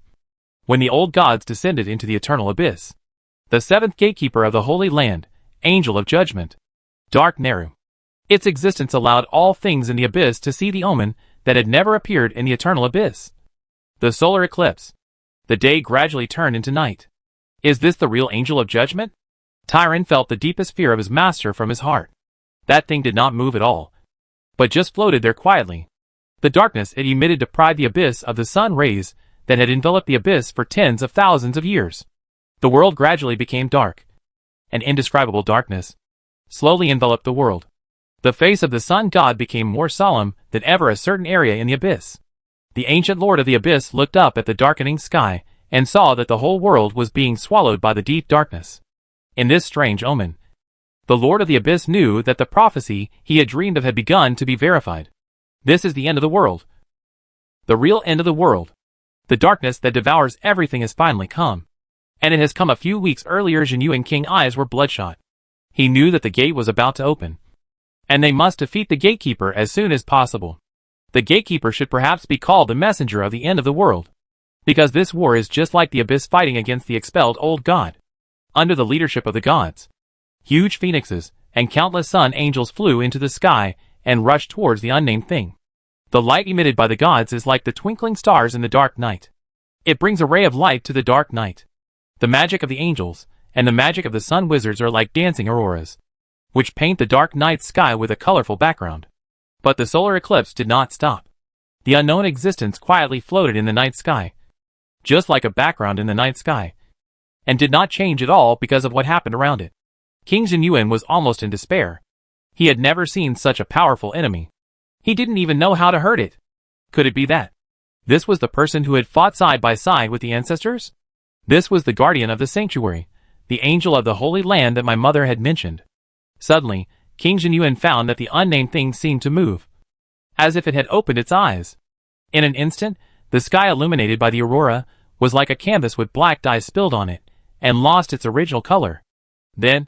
when the old gods descended into the eternal abyss. The 7th gatekeeper of the Holy Land, angel of judgment, Dark Neru. Its existence allowed all things in the abyss to see the omen that had never appeared in the eternal abyss. The solar eclipse. The day gradually turned into night. Is this the real angel of judgment? Tyron felt the deepest fear of his master from his heart. That thing did not move at all, but just floated there quietly. The darkness it emitted deprived the abyss of the sun rays that had enveloped the abyss for tens of thousands of years. The world gradually became dark. An indescribable darkness slowly enveloped the world. The face of the sun god became more solemn than ever a certain area in the abyss. The ancient lord of the abyss looked up at the darkening sky, and saw that the whole world was being swallowed by the deep darkness. In this strange omen, the lord of the abyss knew that the prophecy he had dreamed of had begun to be verified. This is the end of the world. The real end of the world. The darkness that devours everything has finally come. And it has come a few weeks earlier. Jin Yuan King's eyes were bloodshot. He knew that the gate was about to open. And they must defeat the gatekeeper as soon as possible. The gatekeeper should perhaps be called the messenger of the end of the world. Because this war is just like the abyss fighting against the expelled old god. Under the leadership of the gods, huge phoenixes and countless sun angels flew into the sky and rushed towards the unnamed thing. The light emitted by the gods is like the twinkling stars in the dark night. It brings a ray of light to the dark night. The magic of the angels and the magic of the sun wizards are like dancing auroras, which paint the dark night sky with a colorful background. But the solar eclipse did not stop. The unknown existence quietly floated in the night sky, just like a background in the night sky, and did not change at all because of what happened around it. King Jin Yuan was almost in despair. He had never seen such a powerful enemy. He didn't even know how to hurt it. Could it be that this was the person who had fought side by side with the ancestors? This was the guardian of the sanctuary, the angel of the holy land that my mother had mentioned. Suddenly, King Jin Yuan found that the unnamed thing seemed to move, as if it had opened its eyes. In an instant, the sky illuminated by the aurora was like a canvas with black dye spilled on it, and lost its original color. Then,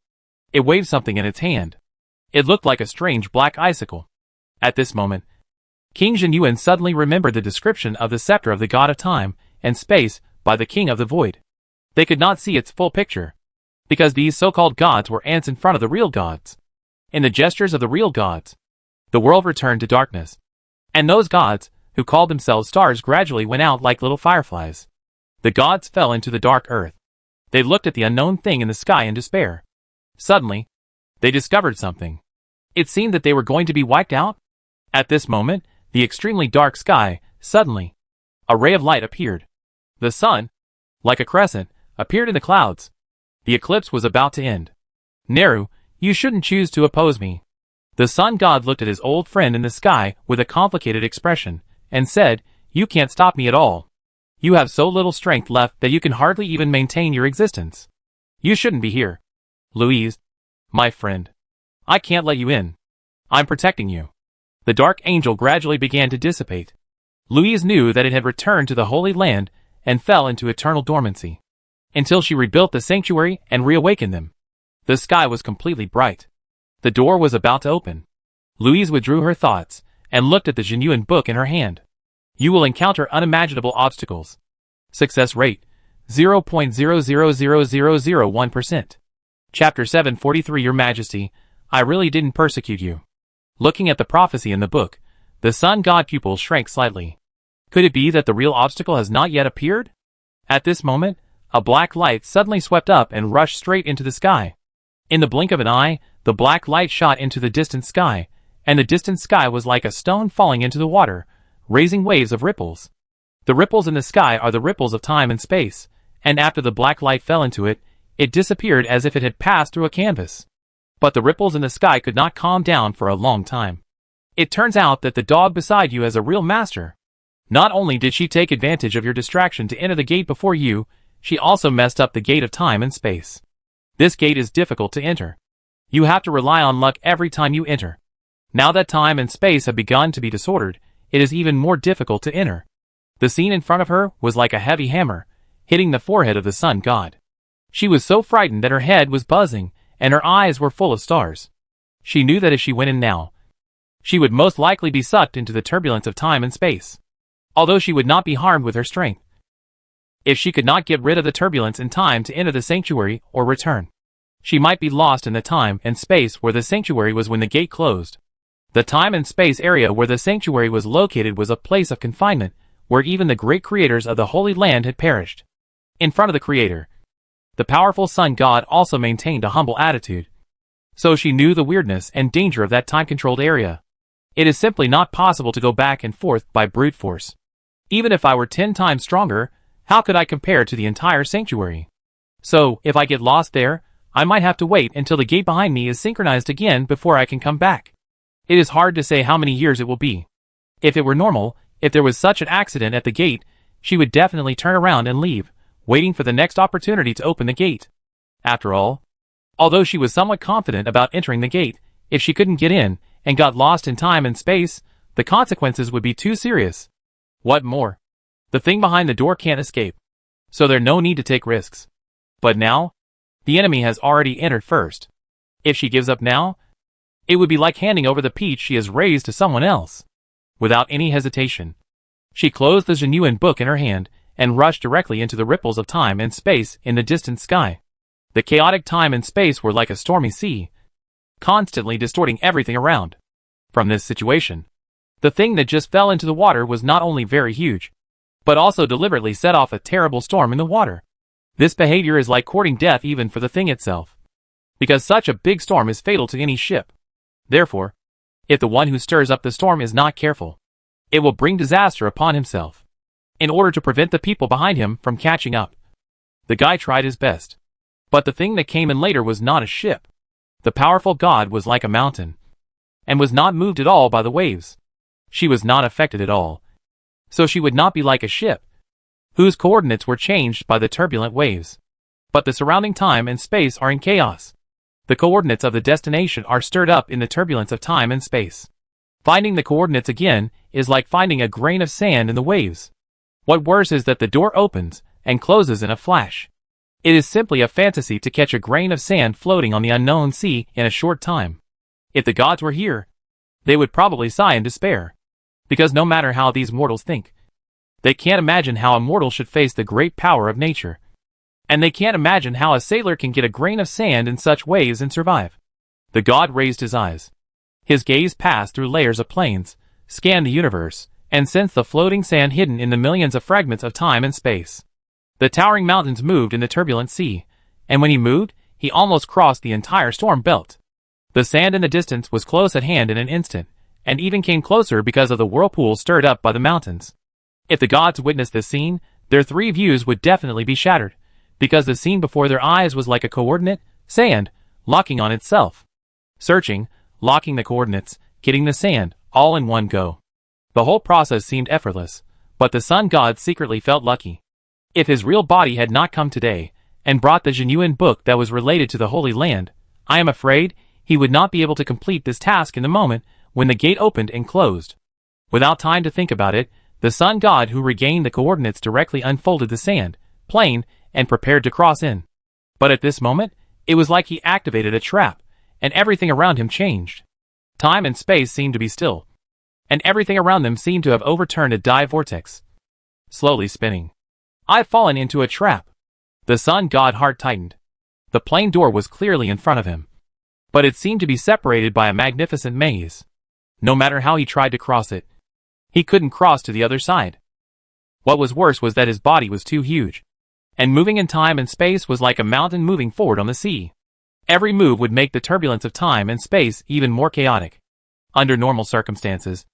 it waved something in its hand. It looked like a strange black icicle. At this moment, King Jin Yuan suddenly remembered the description of the scepter of the god of time and space by the king of the void. They could not see its full picture, because these so-called gods were ants in front of the real gods. In the gestures of the real gods, the world returned to darkness. And those gods, who called themselves stars, gradually went out like little fireflies. The gods fell into the dark earth. They looked at the unknown thing in the sky in despair. Suddenly, they discovered something. It seemed that they were going to be wiped out. At this moment, the extremely dark sky, suddenly, a ray of light appeared. The sun, like a crescent, appeared in the clouds. The eclipse was about to end. Neru, you shouldn't choose to oppose me. The sun god looked at his old friend in the sky with a complicated expression, and said, you can't stop me at all. You have so little strength left that you can hardly even maintain your existence. You shouldn't be here. Louise, my friend, I can't let you in. I'm protecting you. The dark angel gradually began to dissipate. Louise knew that it had returned to the Holy Land and fell into eternal dormancy, until she rebuilt the sanctuary and reawakened them. The sky was completely bright. The door was about to open. Louise withdrew her thoughts and looked at the Jin Yuan book in her hand. You will encounter unimaginable obstacles. Success rate, 0.000001%. Chapter 743. Your Majesty, I really didn't persecute you. Looking at the prophecy in the book, the sun god pupil shrank slightly. Could it be that the real obstacle has not yet appeared? At this moment, a black light suddenly swept up and rushed straight into the sky. In the blink of an eye, the black light shot into the distant sky, and the distant sky was like a stone falling into the water, raising waves of ripples. The ripples in the sky are the ripples of time and space, and after the black light fell into it, it disappeared as if it had passed through a canvas. But the ripples in the sky could not calm down for a long time. It turns out that the dog beside you is a real master. Not only did she take advantage of your distraction to enter the gate before you, she also messed up the gate of time and space. This gate is difficult to enter. You have to rely on luck every time you enter. Now that time and space have begun to be disordered, it is even more difficult to enter. The scene in front of her was like a heavy hammer, hitting the forehead of the sun god. She was so frightened that her head was buzzing, and her eyes were full of stars. She knew that if she went in now, she would most likely be sucked into the turbulence of time and space. Although she would not be harmed with her strength, if she could not get rid of the turbulence in time to enter the sanctuary or return, she might be lost in the time and space where the sanctuary was when the gate closed. The time and space area where the sanctuary was located was a place of confinement, where even the great creators of the Holy Land had perished. In front of the Creator, the powerful sun god also maintained a humble attitude. So she knew the weirdness and danger of that time-controlled area. It is simply not possible to go back and forth by brute force. Even if I were 10 times stronger, how could I compare to the entire sanctuary? So, if I get lost there, I might have to wait until the gate behind me is synchronized again before I can come back. It is hard to say how many years it will be. If it were normal, if there was such an accident at the gate, she would definitely turn around and leave, waiting for the next opportunity to open the gate. After all, although she was somewhat confident about entering the gate, if she couldn't get in, and got lost in time and space, the consequences would be too serious. What more? The thing behind the door can't escape, so there's no need to take risks. But now, the enemy has already entered first. If she gives up now, it would be like handing over the peach she has raised to someone else. Without any hesitation, she closed the genuine book in her hand and rushed directly into the ripples of time and space in the distant sky. The chaotic time and space were like a stormy sea, constantly distorting everything around. From this situation, the thing that just fell into the water was not only very huge, but also deliberately set off a terrible storm in the water. This behavior is like courting death even for the thing itself, because such a big storm is fatal to any ship. Therefore, if the one who stirs up the storm is not careful, it will bring disaster upon himself. In order to prevent the people behind him from catching up, the guy tried his best. But the thing that came in later was not a ship. The powerful god was like a mountain, and was not moved at all by the waves. She was not affected at all, so she would not be like a ship, whose coordinates were changed by the turbulent waves. But the surrounding time and space are in chaos. The coordinates of the destination are stirred up in the turbulence of time and space. Finding the coordinates again is like finding a grain of sand in the waves. What worse is that the door opens and closes in a flash. It is simply a fantasy to catch a grain of sand floating on the unknown sea in a short time. If the gods were here, they would probably sigh in despair, because no matter how these mortals think, they can't imagine how a mortal should face the great power of nature. And they can't imagine how a sailor can get a grain of sand in such waves and survive. The god raised his eyes. His gaze passed through layers of planes, scanned the universe, and sensed the floating sand hidden in the millions of fragments of time and space. The towering mountains moved in the turbulent sea, and when he moved, he almost crossed the entire storm belt. The sand in the distance was close at hand in an instant, and even came closer because of the whirlpool stirred up by the mountains. If the gods witnessed this scene, their three views would definitely be shattered, because the scene before their eyes was like a coordinate, sand, locking on itself. Searching, locking the coordinates, getting the sand, all in one go. The whole process seemed effortless, but the sun god secretly felt lucky. If his real body had not come today, and brought the genuine book that was related to the Holy Land, I am afraid he would not be able to complete this task in the moment when the gate opened and closed. Without time to think about it, the sun god who regained the coordinates directly unfolded the sand, plane, and prepared to cross in. But at this moment, it was like he activated a trap, and everything around him changed. Time and space seemed to be still, and everything around them seemed to have overturned a dive vortex, slowly spinning. I've fallen into a trap. The sun god heart tightened. The plane door was clearly in front of him, but it seemed to be separated by a magnificent maze. No matter how he tried to cross it, he couldn't cross to the other side. What was worse was that his body was too huge, and moving in time and space was like a mountain moving forward on the sea. Every move would make the turbulence of time and space even more chaotic. Under normal circumstances,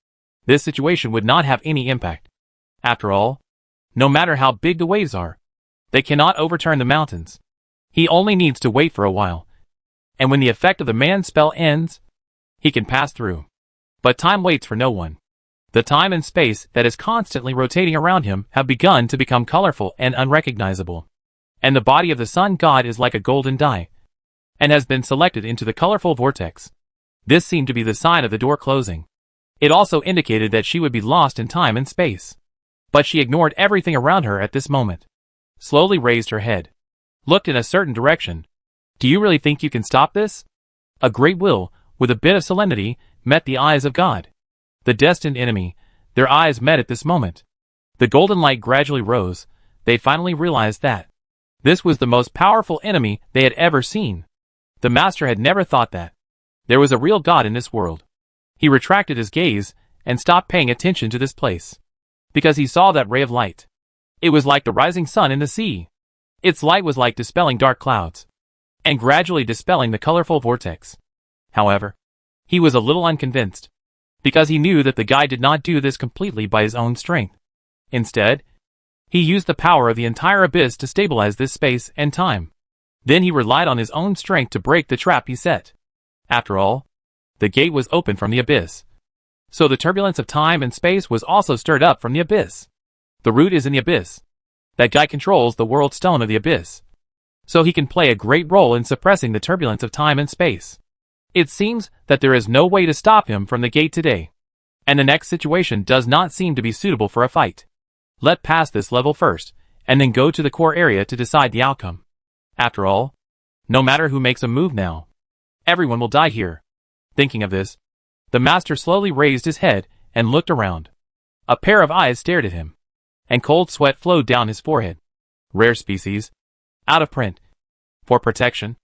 this situation would not have any impact. After all, no matter how big the waves are, they cannot overturn the mountains. He only needs to wait for a while, and when the effect of the man's spell ends, he can pass through. But time waits for no one. The time and space that is constantly rotating around him have begun to become colorful and unrecognizable, and the body of the sun god is like a golden die, and has been selected into the colorful vortex. This seemed to be the sign of the door closing. It also indicated that she would be lost in time and space. But she ignored everything around her at this moment, slowly raised her head, looked in a certain direction. Do you really think you can stop this? A great will, with a bit of solemnity, met the eyes of God. The destined enemy, their eyes met at this moment. The golden light gradually rose. They finally realized that this was the most powerful enemy they had ever seen. The master had never thought that there was a real God in this world. He retracted his gaze and stopped paying attention to this place, because he saw that ray of light. It was like the rising sun in the sea. Its light was like dispelling dark clouds, and gradually dispelling the colorful vortex. However, he was a little unconvinced, because he knew that the guy did not do this completely by his own strength. Instead, he used the power of the entire abyss to stabilize this space and time. Then he relied on his own strength to break the trap he set. After all, the gate was open from the abyss, so the turbulence of time and space was also stirred up from the abyss. The root is in the abyss. That guy controls the world stone of the abyss, so he can play a great role in suppressing the turbulence of time and space. It seems that there is no way to stop him from the gate today. and the next situation does not seem to be suitable for a fight. Let pass this level first, and then go to the core area to decide the outcome. After all, no matter who makes a move now, everyone will die here. Thinking of this, the master slowly raised his head and looked around. A pair of eyes stared at him, and cold sweat flowed down his forehead. Rare species. Out of print. For protection,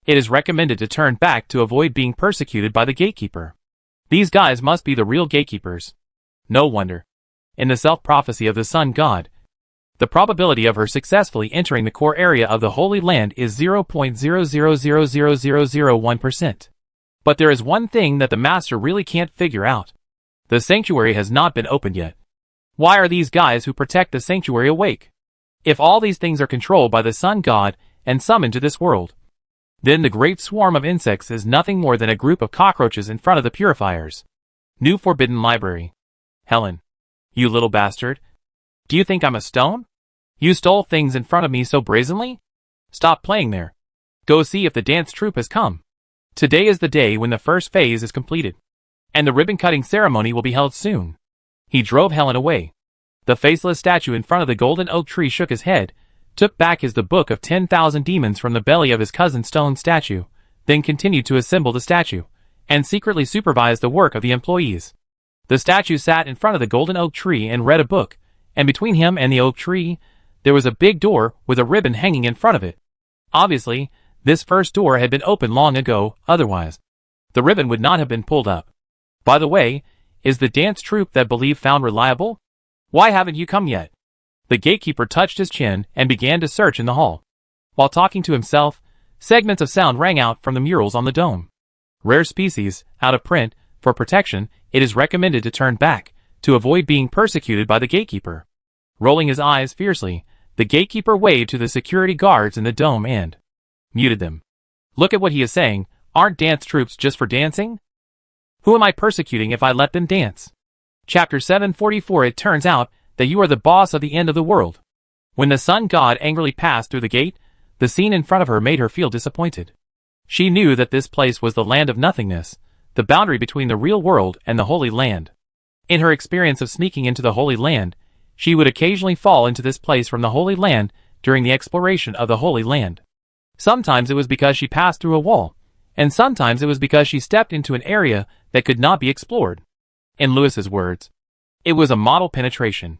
it is recommended to turn back to avoid being persecuted by the gatekeeper. These guys must be the real gatekeepers. No wonder. In the self-prophecy of the sun god, the probability of her successfully entering the core area of the Holy Land is 0.0000001%. But there is one thing that the master really can't figure out. The sanctuary has not been opened yet. Why are these guys who protect the sanctuary awake? If all these things are controlled by the sun god and summoned to this world, then the great swarm of insects is nothing more than a group of cockroaches in front of the purifiers. New Forbidden Library. Helen. You little bastard. Do you think I'm a stone? You stole things in front of me so brazenly? Stop playing there. Go see if the dance troupe has come. Today is the day when the first phase is completed, and the ribbon-cutting ceremony will be held soon. He drove Helen away. The faceless statue in front of the golden oak tree shook his head, took back the book of 10,000 demons from the belly of his cousin's stone statue, then continued to assemble the statue, and secretly supervised the work of the employees. The statue sat in front of the golden oak tree and read a book, and between him and the oak tree, there was a big door with a ribbon hanging in front of it. Obviously, this first door had been opened long ago, otherwise the ribbon would not have been pulled up. By the way, is the dance troupe that believe found reliable? Why haven't you come yet? The gatekeeper touched his chin and began to search in the hall. While talking to himself, segments of sound rang out from the murals on the dome. Rare species, out of print. For protection, it is recommended to turn back, to avoid being persecuted by the gatekeeper. Rolling his eyes fiercely, the gatekeeper waved to the security guards in the dome and muted them. Look at what he is saying. Aren't dance troops just for dancing? Who am I persecuting if I let them dance? Chapter 744. It turns out that you are the boss of the end of the world. When the sun god angrily passed through the gate, the scene in front of her made her feel disappointed. She knew that this place was the land of nothingness, the boundary between the real world and the Holy Land. In her experience of sneaking into the Holy Land, she would occasionally fall into this place from the Holy Land during the exploration of the Holy Land. Sometimes it was because she passed through a wall, and sometimes it was because she stepped into an area that could not be explored. In Lewis's words, it was a model penetration.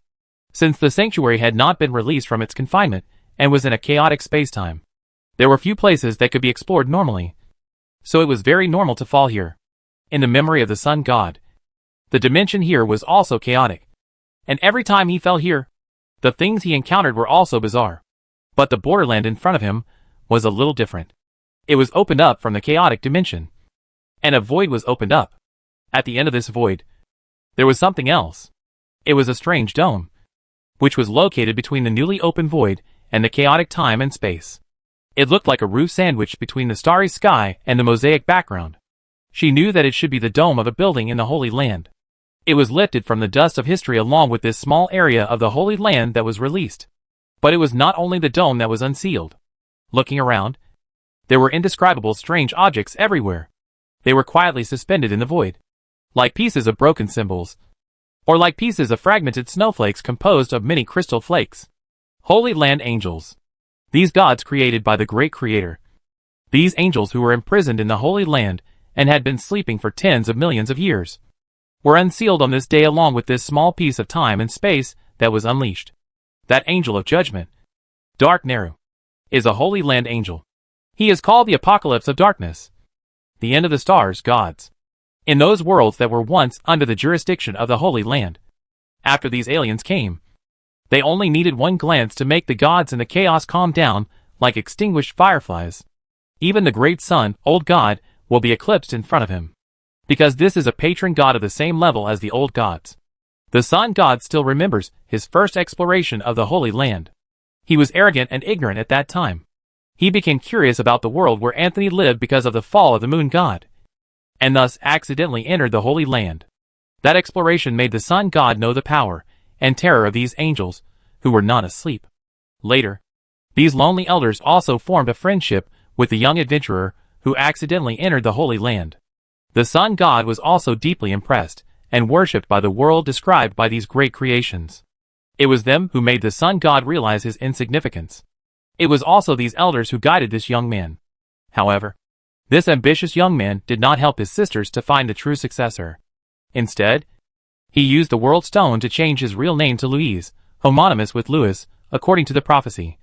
Since the sanctuary had not been released from its confinement and was in a chaotic space-time, there were few places that could be explored normally. So it was very normal to fall here. In the memory of the sun god, the dimension here was also chaotic. And every time he fell here, the things he encountered were also bizarre. But the borderland in front of him was a little different. It was opened up from the chaotic dimension, and a void was opened up. At the end of this void, there was something else. It was a strange dome, which was located between the newly opened void and the chaotic time and space. It looked like a roof sandwiched between the starry sky and the mosaic background. She knew that it should be the dome of a building in the Holy Land. It was lifted from the dust of history along with this small area of the Holy Land that was released. But it was not only the dome that was unsealed. Looking around, there were indescribable strange objects everywhere. They were quietly suspended in the void, like pieces of broken symbols, or like pieces of fragmented snowflakes composed of many crystal flakes. Holy Land angels. These gods created by the great Creator. These angels who were imprisoned in the Holy Land and had been sleeping for tens of millions of years, were unsealed on this day along with this small piece of time and space that was unleashed. That angel of judgment, Dark Neru, is a Holy Land angel. He is called the Apocalypse of Darkness, the end of the stars gods, in those worlds that were once under the jurisdiction of the Holy Land. After these aliens came, they only needed one glance to make the gods and the chaos calm down like extinguished fireflies. Even the great sun, old god, will be eclipsed in front of him, because this is a patron god of the same level as the old gods. The sun god still remembers his first exploration of the Holy Land. He was arrogant and ignorant at that time. He became curious about the world where Anthony lived because of the fall of the moon god, and thus accidentally entered the Holy Land. That exploration made the sun god know the power and terror of these angels, who were not asleep. Later, these lonely elders also formed a friendship with the young adventurer who accidentally entered the Holy Land. The sun god was also deeply impressed, and worshipped by the world described by these great creations. It was them who made the sun god realize his insignificance. It was also these elders who guided this young man. However, this ambitious young man did not help his sisters to find the true successor. Instead, he used the world stone to change his real name to Louise, homonymous with Louis, according to the prophecy,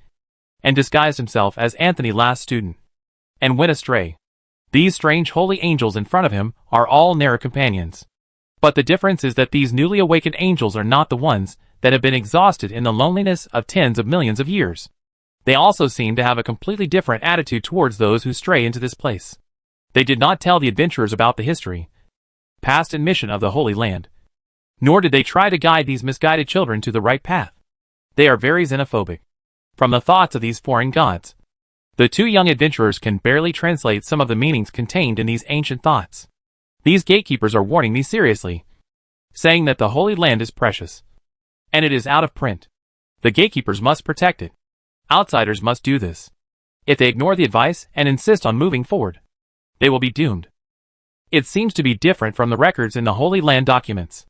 and disguised himself as Anthony, last student, and went astray. These strange holy angels in front of him are all Nera companions. But the difference is that these newly awakened angels are not the ones that have been exhausted in the loneliness of tens of millions of years. They also seem to have a completely different attitude towards those who stray into this place. They did not tell the adventurers about the history, past and mission of the Holy Land, nor did they try to guide these misguided children to the right path. They are very xenophobic from the thoughts of these foreign gods. The two young adventurers can barely translate some of the meanings contained in these ancient thoughts. These gatekeepers are warning me seriously, saying that the Holy Land is precious, and it is out of print. The gatekeepers must protect it. Outsiders must do this. If they ignore the advice and insist on moving forward, they will be doomed. It seems to be different from the records in the Holy Land documents.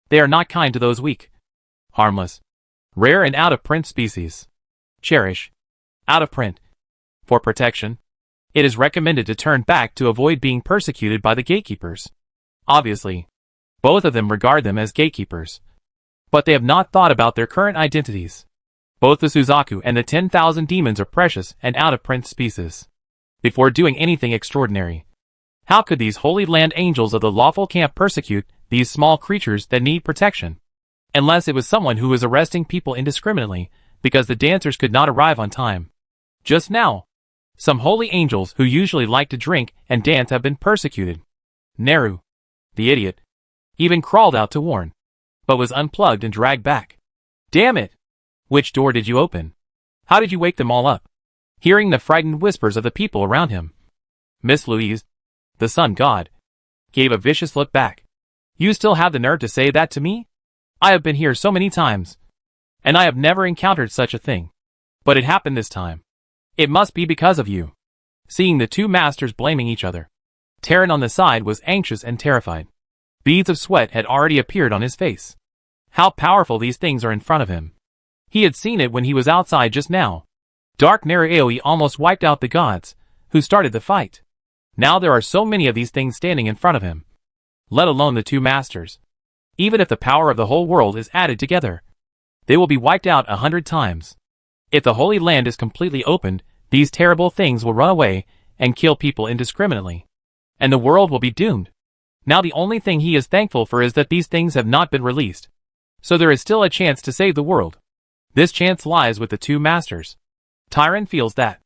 They are not kind to those weak, harmless, rare and out-of-print species. Cherish. Out of print. For protection, it is recommended to turn back to avoid being persecuted by the gatekeepers. Obviously, both of them regard them as gatekeepers, but they have not thought about their current identities. Both the Suzaku and the 10,000 demons are precious and out-of-print species. Before doing anything extraordinary, how could these Holy Land angels of the lawful camp persecute these small creatures that need protection? Unless it was someone who was arresting people indiscriminately because the dancers could not arrive on time. Just now, some holy angels who usually like to drink and dance have been persecuted. Neru, the idiot, even crawled out to warn, but was unplugged and dragged back. Damn it! Which door did you open? How did you wake them all up? Hearing the frightened whispers of the people around him, Miss Louise, the sun god, gave a vicious look back. You still have the nerve to say that to me? I have been here so many times, and I have never encountered such a thing. But it happened this time. It must be because of you. Seeing the two masters blaming each other, Taran on the side was anxious and terrified. Beads of sweat had already appeared on his face. How powerful these things are in front of him. He had seen it when he was outside just now. Dark Nera Aoi almost wiped out the gods, who started the fight. Now there are so many of these things standing in front of him. Let alone the two masters. Even if the power of the whole world is added together, they will be wiped out 100 times. If the Holy Land is completely opened, these terrible things will run away and kill people indiscriminately, and the world will be doomed. Now the only thing he is thankful for is that these things have not been released. So there is still a chance to save the world. This chance lies with the two masters. Taran feels that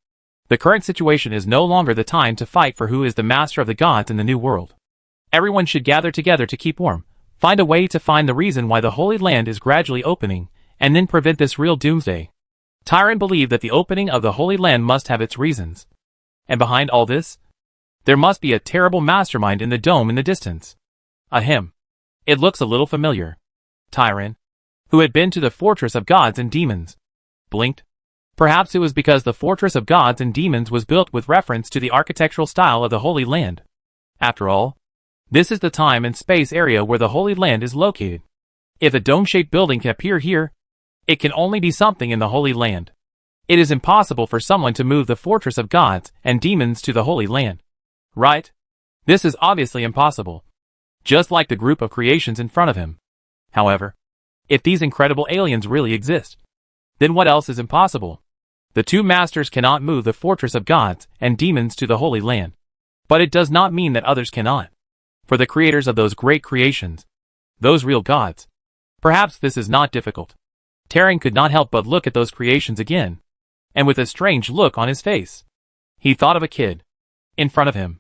the current situation is no longer the time to fight for who is the master of the gods in the new world. Everyone should gather together to keep warm, find a way to find the reason why the Holy Land is gradually opening, and then prevent this real doomsday. Taran believed that the opening of the Holy Land must have its reasons. And behind all this, there must be a terrible mastermind in the dome in the distance. Ahem. It looks a little familiar. Taran, who had been to the Fortress of Gods and Demons, blinked. Perhaps it was because the Fortress of Gods and Demons was built with reference to the architectural style of the Holy Land. After all, this is the time and space area where the Holy Land is located. If a dome-shaped building can appear here, it can only be something in the Holy Land. It is impossible for someone to move the Fortress of Gods and Demons to the Holy Land. Right? This is obviously impossible. Just like the group of creations in front of him. However, if these incredible aliens really exist, then what else is impossible? The two masters cannot move the Fortress of Gods and Demons to the Holy Land. But it does not mean that others cannot. For the creators of those great creations, those real gods, perhaps this is not difficult. Taran could not help but look at those creations again, and with a strange look on his face, he thought of a kid. In front of him,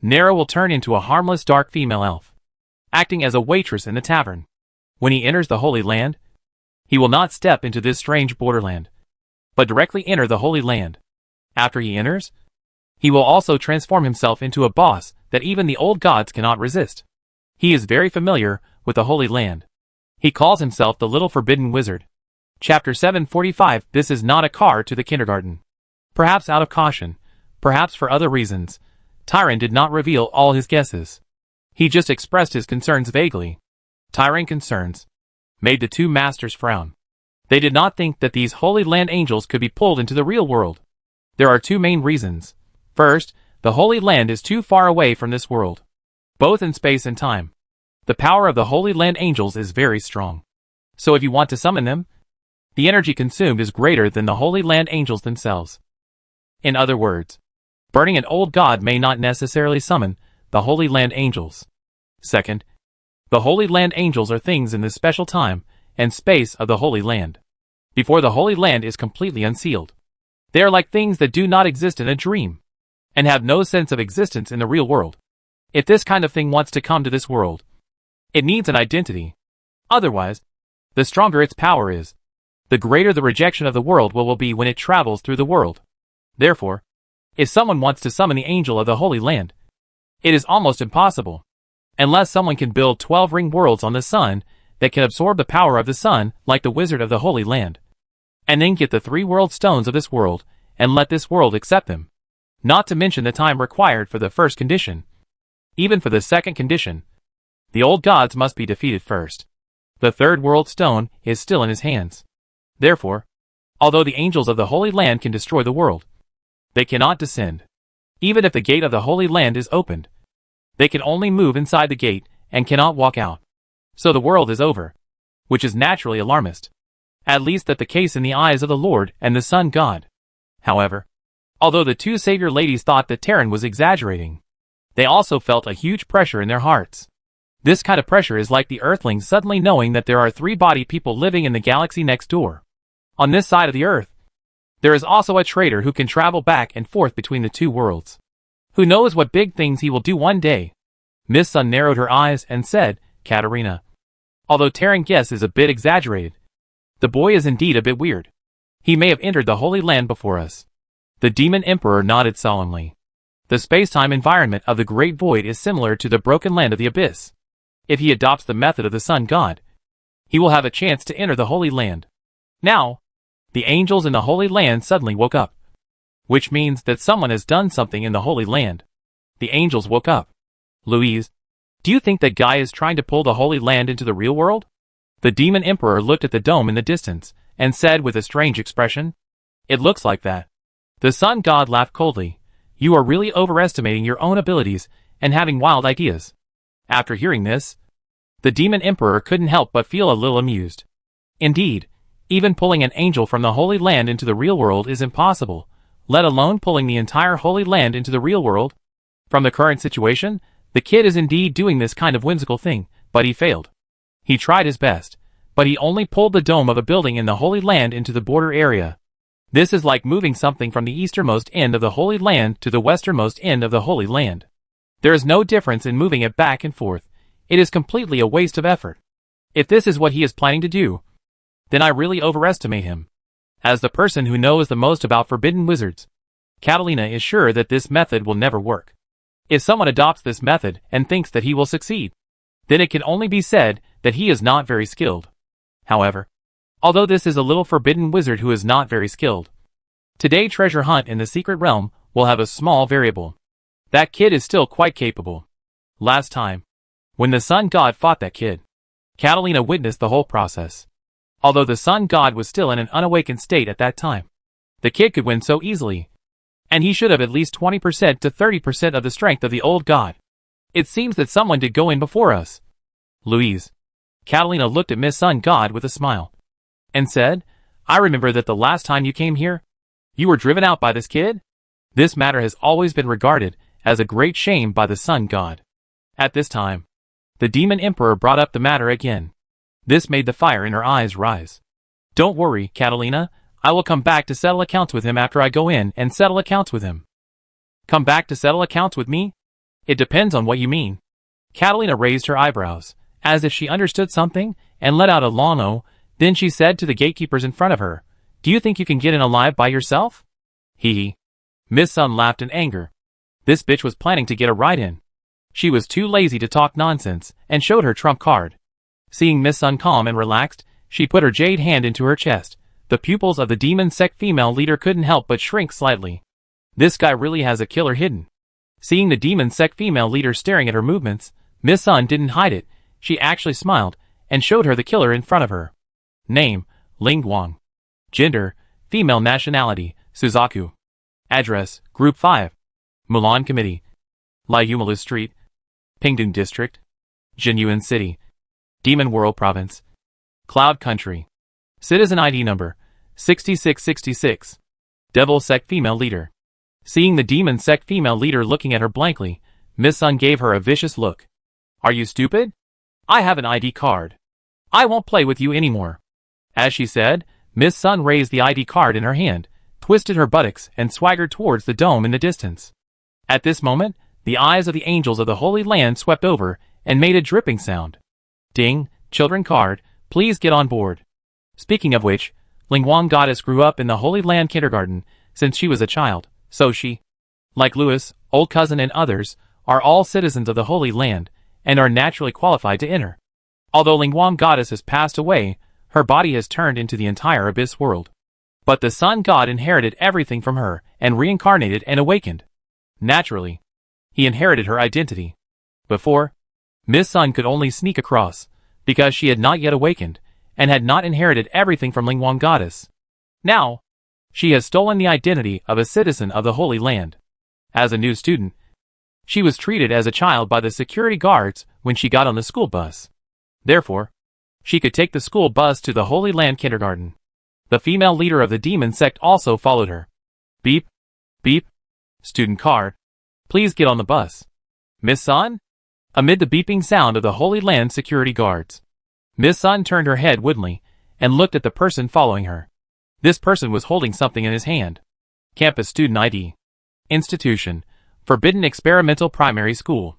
Nera will turn into a harmless dark female elf, acting as a waitress in the tavern. When he enters the Holy Land, he will not step into this strange borderland, but directly enter the Holy Land. After he enters, he will also transform himself into a boss that even the old gods cannot resist. He is very familiar with the Holy Land. He calls himself the Little Forbidden Wizard. Chapter 745. This is not a car to the kindergarten. Perhaps out of caution, perhaps for other reasons, Taran did not reveal all his guesses. He just expressed his concerns vaguely. Tiring concerns made the two masters frown. They did not think that these Holy Land angels could be pulled into the real world. There are two main reasons. First, the Holy Land is too far away from this world, both in space and time. The power of the Holy Land angels is very strong. So if you want to summon them, the energy consumed is greater than the Holy Land angels themselves. In other words, burning an old god may not necessarily summon the Holy Land angels. Second, the Holy Land angels are things in the special time and space of the Holy Land, before the Holy Land is completely unsealed. They are like things that do not exist in a dream, and have no sense of existence in the real world. If this kind of thing wants to come to this world, it needs an identity. Otherwise, the stronger its power is, the greater the rejection of the world will be when it travels through the world. Therefore, if someone wants to summon the angel of the Holy Land, it is almost impossible, unless someone can build 12 ring worlds on the sun that can absorb the power of the sun like the wizard of the Holy Land, and then get the 3 world stones of this world and let this world accept them. Not to mention the time required for the first condition. Even for the second condition, the old gods must be defeated first. The 3rd world stone is still in his hands. Therefore, although the angels of the Holy Land can destroy the world, they cannot descend. Even if the gate of the Holy Land is opened, they can only move inside the gate and cannot walk out. So the world is over, which is naturally alarmist. At least that's the case in the eyes of the Lord and the Sun God. However, although the two Savior ladies thought that Terran was exaggerating, they also felt a huge pressure in their hearts. This kind of pressure is like the Earthlings suddenly knowing that there are 3 body people living in the galaxy next door. On this side of the Earth, there is also a traitor who can travel back and forth between the 2 worlds. Who knows what big things he will do one day? Miss Sun narrowed her eyes and said, Katarina, although Terran guess is a bit exaggerated, the boy is indeed a bit weird. He may have entered the Holy Land before us. The Demon Emperor nodded solemnly. The space-time environment of the Great Void is similar to the broken land of the Abyss. If he adopts the method of the Sun God, he will have a chance to enter the Holy Land. Now, the angels in the Holy Land suddenly woke up, which means that someone has done something in the Holy Land. The angels woke up. Louise, do you think that guy is trying to pull the Holy Land into the real world? The Demon Emperor looked at the dome in the distance and said with a strange expression, It looks like that. The Sun God laughed coldly. You are really overestimating your own abilities and having wild ideas. After hearing this, the Demon Emperor couldn't help but feel a little amused. Indeed, even pulling an angel from the Holy Land into the real world is impossible, let alone pulling the entire Holy Land into the real world. From the current situation, the kid is indeed doing this kind of whimsical thing, but he failed. He tried his best, but he only pulled the dome of a building in the Holy Land into the border area. This is like moving something from the easternmost end of the Holy Land to the westernmost end of the Holy Land. There is no difference in moving it back and forth. It is completely a waste of effort. If this is what he is planning to do, then I really overestimate him. As the person who knows the most about forbidden wizards, Catalina is sure that this method will never work. If someone adopts this method and thinks that he will succeed, then it can only be said that he is not very skilled. However, although this is a little forbidden wizard who is not very skilled, today treasure hunt in the secret realm will have a small variable. That kid is still quite capable. Last time, when the Sun God fought that kid, Catalina witnessed the whole process. Although the Sun God was still in an unawakened state at that time, the kid could win so easily, and he should have at least 20% to 30% of the strength of the old god. It seems that someone did go in before us. Louise. Catalina looked at Miss Sun God with a smile, and said, I remember that the last time you came here, you were driven out by this kid? This matter has always been regarded as a great shame by the Sun God. At this time, the Demon Emperor brought up the matter again. This made the fire in her eyes rise. Don't worry, Catalina, I will come back to settle accounts with him after I go in and settle accounts with him. Come back to settle accounts with me? It depends on what you mean. Catalina raised her eyebrows, as if she understood something, and let out a long "oh." Then she said to the gatekeepers in front of her, Do you think you can get in alive by yourself? Hee hee. Miss Sun laughed in anger. This bitch was planning to get a ride in. She was too lazy to talk nonsense, and showed her trump card. Seeing Miss Sun calm and relaxed, she put her jade hand into her chest. The pupils of the demon sect female leader couldn't help but shrink slightly. This guy really has a killer hidden. Seeing the demon sect female leader staring at her movements, Miss Sun didn't hide it. She actually smiled, and showed her the killer in front of her. Name, Ling Guang. Gender, female. Nationality, Suzaku. Address, Group 5. Mulan Committee. Liumalu Street. Pingdong District. Jinyuan City. Demon World Province. Cloud Country. Citizen ID number, 6666. Devil Sect Female Leader. Seeing the Demon Sect Female Leader looking at her blankly, Miss Sun gave her a vicious look. Are you stupid? I have an ID card. I won't play with you anymore. As she said, Miss Sun raised the ID card in her hand, twisted her buttocks, and swaggered towards the dome in the distance. At this moment, the eyes of the angels of the Holy Land swept over and made a dripping sound. Ding, children card, please get on board. Speaking of which, Ling Guang Goddess grew up in the Holy Land kindergarten since she was a child, so she, like Louis, old cousin and others, are all citizens of the Holy Land and are naturally qualified to enter. Although Ling Guang Goddess has passed away, her body has turned into the entire abyss world. But the Sun God inherited everything from her and reincarnated and awakened. Naturally, he inherited her identity. Before, Miss Sun could only sneak across, because she had not yet awakened, and had not inherited everything from Ling Guang Goddess. Now, she has stolen the identity of a citizen of the Holy Land. As a new student, she was treated as a child by the security guards when she got on the school bus. Therefore, she could take the school bus to the Holy Land kindergarten. The female leader of the demon sect also followed her. Beep, beep, student card. Please get on the bus. Miss Sun? Amid the beeping sound of the Holy Land security guards, Miss Sun turned her head woodenly and looked at the person following her. This person was holding something in his hand. Campus Student ID. Institution, Forbidden Experimental Primary School.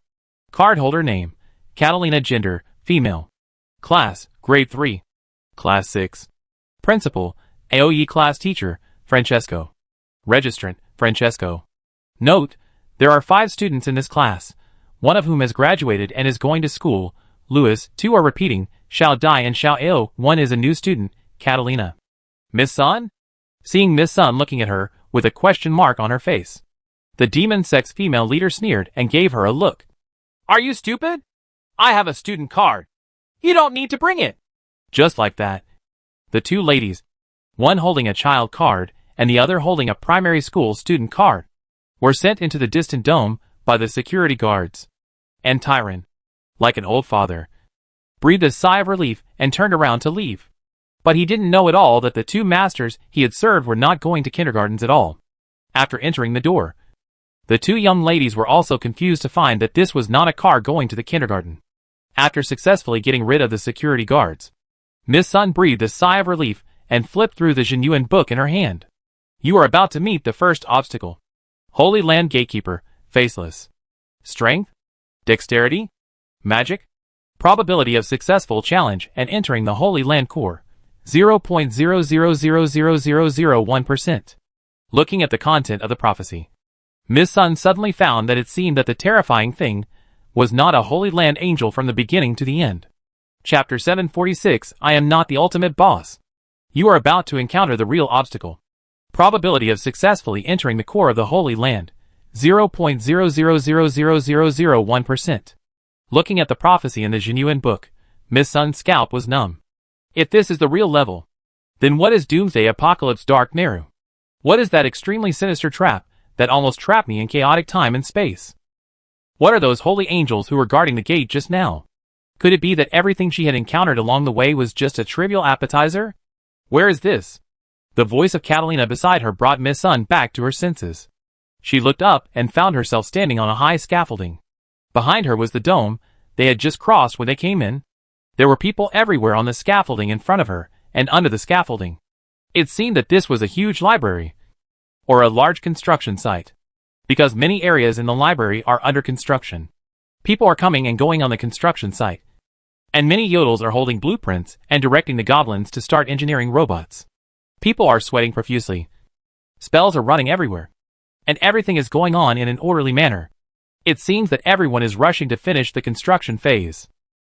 Cardholder name, Catalina. Gender, female. Class, Grade 3. Class 6. Principal, AOE. Class Teacher, Francesco. Registrant, Francesco. Note, there are 5 students in this class, one of whom has graduated and is going to school. Louis, 2 are repeating, Xiao Dai and Xiao Ao. 1 is a new student, Catalina. Miss Sun? Seeing Miss Sun looking at her with a question mark on her face, the demon sex female leader sneered and gave her a look. Are you stupid? I have a student card. You don't need to bring it. Just like that, the 2 ladies, one holding a child card and the other holding a primary school student card, were sent into the distant dome by the security guards. And Tyron, like an old father, breathed a sigh of relief and turned around to leave. But he didn't know at all that the 2 masters he had served were not going to kindergartens at all. After entering the door, the 2 young ladies were also confused to find that this was not a car going to the kindergarten. After successfully getting rid of the security guards, Miss Sun breathed a sigh of relief and flipped through the Jinyuan book in her hand. You are about to meet the first obstacle. Holy Land Gatekeeper, Faceless. Strength? Dexterity? Magic? Probability of successful challenge and entering the Holy Land Core, 0.0000001%. Looking at the content of the prophecy, Miss Sun suddenly found that it seemed that the terrifying thing was not a Holy Land angel from the beginning to the end. Chapter 746, I am not the ultimate boss. You are about to encounter the real obstacle. Probability of successfully entering the core of the Holy Land, 0.0000001%. Looking at the prophecy in the Jinyuan book, Miss Sun's scalp was numb. If this is the real level, then what is Doomsday Apocalypse Dark Meru? What is that extremely sinister trap that almost trapped me in chaotic time and space? What are those holy angels who were guarding the gate just now? Could it be that everything she had encountered along the way was just a trivial appetizer? Where is this? The voice of Catalina beside her brought Miss Sun back to her senses. She looked up and found herself standing on a high scaffolding. Behind her was the dome they had just crossed when they came in. There were people everywhere on the scaffolding in front of her and under the scaffolding. It seemed that this was a huge library, or a large construction site, because many areas in the library are under construction. People are coming and going on the construction site, and many yodels are holding blueprints and directing the goblins to start engineering robots. People are sweating profusely. Spells are running everywhere, and everything is going on in an orderly manner. It seems that everyone is rushing to finish the construction phase.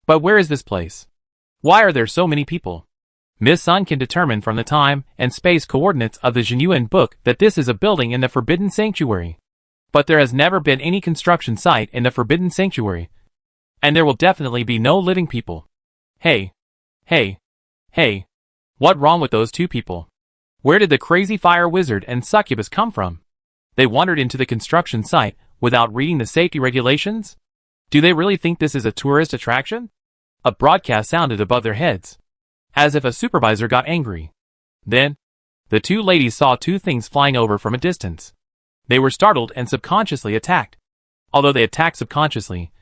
But where is this place? Why are there so many people? Miss Sun can determine from the time and space coordinates of the Jinyuan book that this is a building in the Forbidden Sanctuary. But there has never been any construction site in the Forbidden Sanctuary. And there will definitely be no living people. Hey, Hey, hey, what wrong with those two people? Where did the crazy fire wizard and succubus come from? They wandered into the construction site without reading the safety regulations? Do they really think this is a tourist attraction? A broadcast sounded above their heads, as if a supervisor got angry. Then, the two ladies saw two things flying over from a distance. They were startled and subconsciously attacked. Although they attacked subconsciously,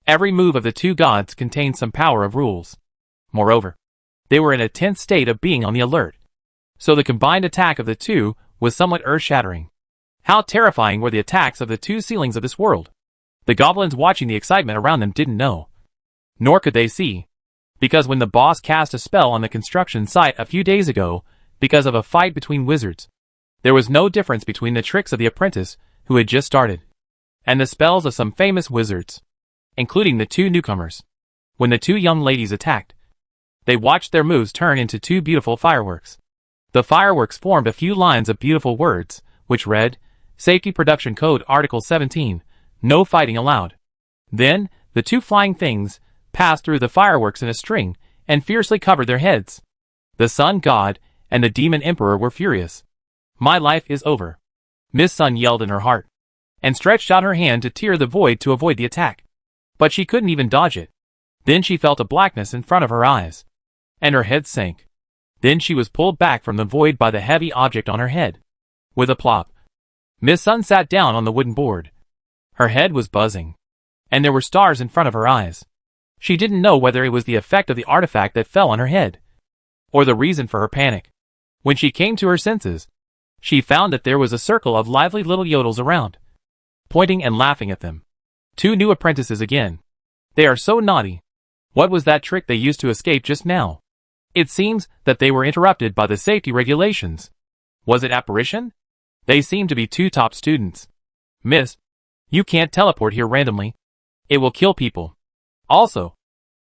every move of the two gods contained some power of rules. Moreover, they were in a tense state of being on the alert. So the combined attack of the two was somewhat earth-shattering. How terrifying were the attacks of the two ceilings of this world? The goblins watching the excitement around them didn't know. Nor could they see. Because when the boss cast a spell on the construction site a few days ago, because of a fight between wizards, there was no difference between the tricks of the apprentice who had just started, and the spells of some famous wizards, including the two newcomers. When the two young ladies attacked, they watched their moves turn into two beautiful fireworks. The fireworks formed a few lines of beautiful words, which read, Safety Production Code Article 17, No Fighting Allowed. Then, the two flying things passed through the fireworks in a string and fiercely covered their heads. The sun god and the demon emperor were furious. My life is over, Miss Sun yelled in her heart, and stretched out her hand to tear the void to avoid the attack. But she couldn't even dodge it. Then she felt a blackness in front of her eyes, and her head sank. Then she was pulled back from the void by the heavy object on her head. With a plop, Miss Sun sat down on the wooden board. Her head was buzzing, and there were stars in front of her eyes. She didn't know whether it was the effect of the artifact that fell on her head, or the reason for her panic. When she came to her senses, she found that there was a circle of lively little yodels around, pointing and laughing at them. Two new apprentices again. They are so naughty. What was that trick they used to escape just now? It seems that they were interrupted by the safety regulations. Was it apparition? They seem to be two top students. Miss, you can't teleport here randomly. It will kill people. Also,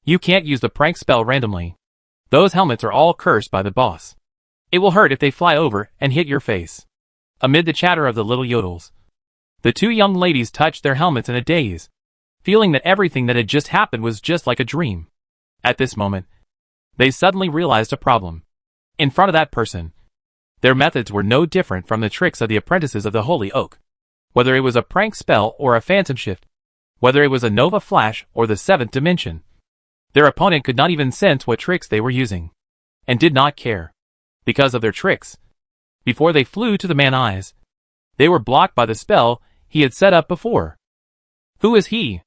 you can't use the prank spell randomly. Those helmets are all cursed by the boss. It will hurt if they fly over and hit your face. Amid the chatter of the little yodels, the two young ladies touched their helmets in a daze, feeling that everything that had just happened was just like a dream. At this moment, they suddenly realized a problem. In front of that person, their methods were no different from the tricks of the apprentices of the Holy Oak. Whether it was a prank spell or a phantom shift, whether it was a nova flash or the seventh dimension, their opponent could not even sense what tricks they were using, and did not care. Because of their tricks, before they flew to the man's eyes, they were blocked by the spell he had set up before. Who is he?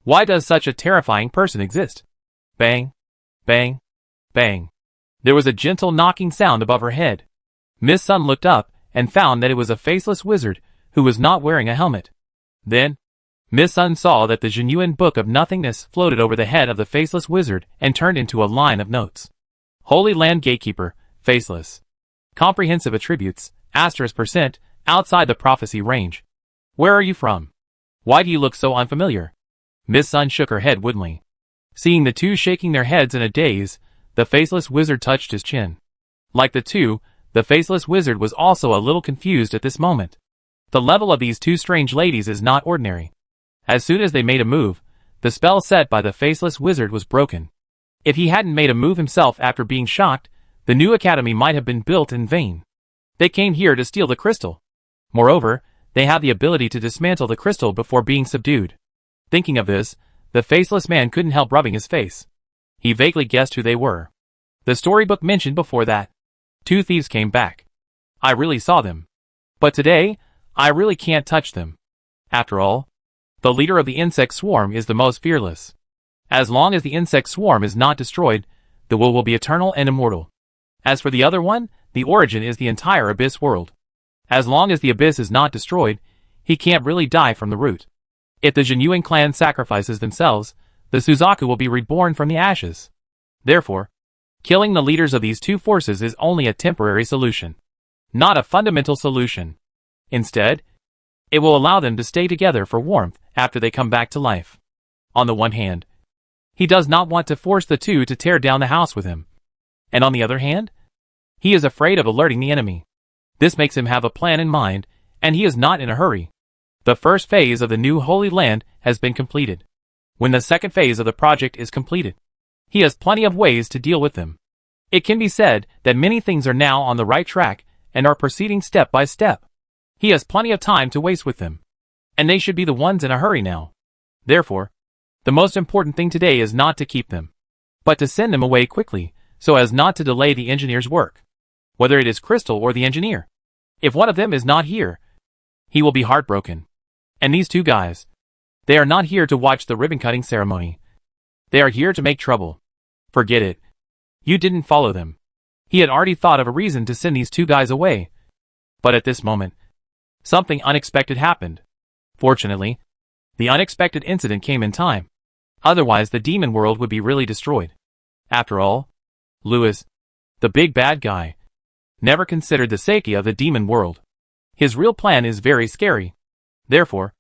Why does such a terrifying person exist? Bang, bang, bang. There was a gentle knocking sound above her head. Miss Sun looked up and found that it was a faceless wizard who was not wearing a helmet. Then, Miss Sun saw that the genuine book of nothingness floated over the head of the faceless wizard and turned into a line of notes. Holy Land Gatekeeper, faceless. Comprehensive attributes, *%, outside the prophecy range. Where are you from? Why do you look so unfamiliar? Miss Sun shook her head woodenly. Seeing the two shaking their heads in a daze, the faceless wizard touched his chin. Like the two, the faceless wizard was also a little confused at this moment. The level of these two strange ladies is not ordinary. As soon as they made a move, the spell set by the faceless wizard was broken. If he hadn't made a move himself after being shocked, the new academy might have been built in vain. They came here to steal the crystal. Moreover, they have the ability to dismantle the crystal before being subdued. Thinking of this, the faceless man couldn't help rubbing his face. He vaguely guessed who they were. The storybook mentioned before that. Two thieves came back. I really saw them. But today, I really can't touch them. After all, the leader of the insect swarm is the most fearless. As long as the insect swarm is not destroyed, the will be eternal and immortal. As for the other one, the origin is the entire abyss world. As long as the abyss is not destroyed, he can't really die from the root. If the genuine clan sacrifices themselves, the Suzaku will be reborn from the ashes. Therefore, killing the leaders of these two forces is only a temporary solution, not a fundamental solution. Instead, it will allow them to stay together for warmth after they come back to life. On the one hand, he does not want to force the two to tear down the house with him. And on the other hand, he is afraid of alerting the enemy. This makes him have a plan in mind, and he is not in a hurry. The first phase of the new Holy Land has been completed. When the second phase of the project is completed, He has plenty of ways to deal with them. It can be said that many things are now on the right track and are proceeding step by step. He has plenty of time to waste with them. And they should be the ones in a hurry now. Therefore, the most important thing today is not to keep them, but to send them away quickly, so as not to delay the engineer's work. Whether it is Crystal or the engineer. If one of them is not here, he will be heartbroken. And these two guys, they are not here to watch the ribbon-cutting ceremony. They are here to make trouble. Forget it. You didn't follow them. He had already thought of a reason to send these two guys away. But at this moment, something unexpected happened. Fortunately, the unexpected incident came in time. Otherwise the demon world would be really destroyed. After all, Lewis, the big bad guy, never considered the safety of the demon world. His real plan is very scary. Therefore,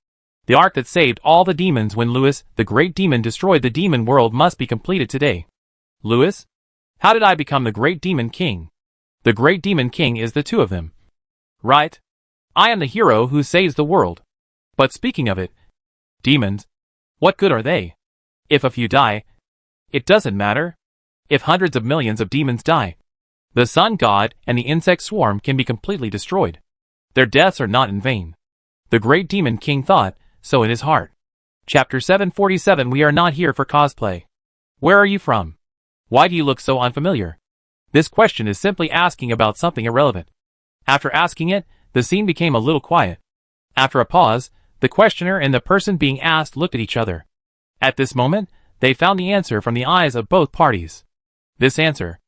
the arc that saved all the demons when Lewis, the great demon, destroyed the demon world must be completed today. Lewis? How did I become the great demon king? The great demon king is the two of them. Right? I am the hero who saves the world. But speaking of it, demons, what good are they? If a few die, it doesn't matter. If hundreds of millions of demons die, the sun god and the insect swarm can be completely destroyed. Their deaths are not in vain. The great demon king thought so in his heart. Chapter 747. We are not here for cosplay. Where are you from? Why do you look so unfamiliar? This question is simply asking about something irrelevant. After asking it, the scene became a little quiet. After a pause, the questioner and the person being asked looked at each other. At this moment, they found the answer from the eyes of both parties. This answer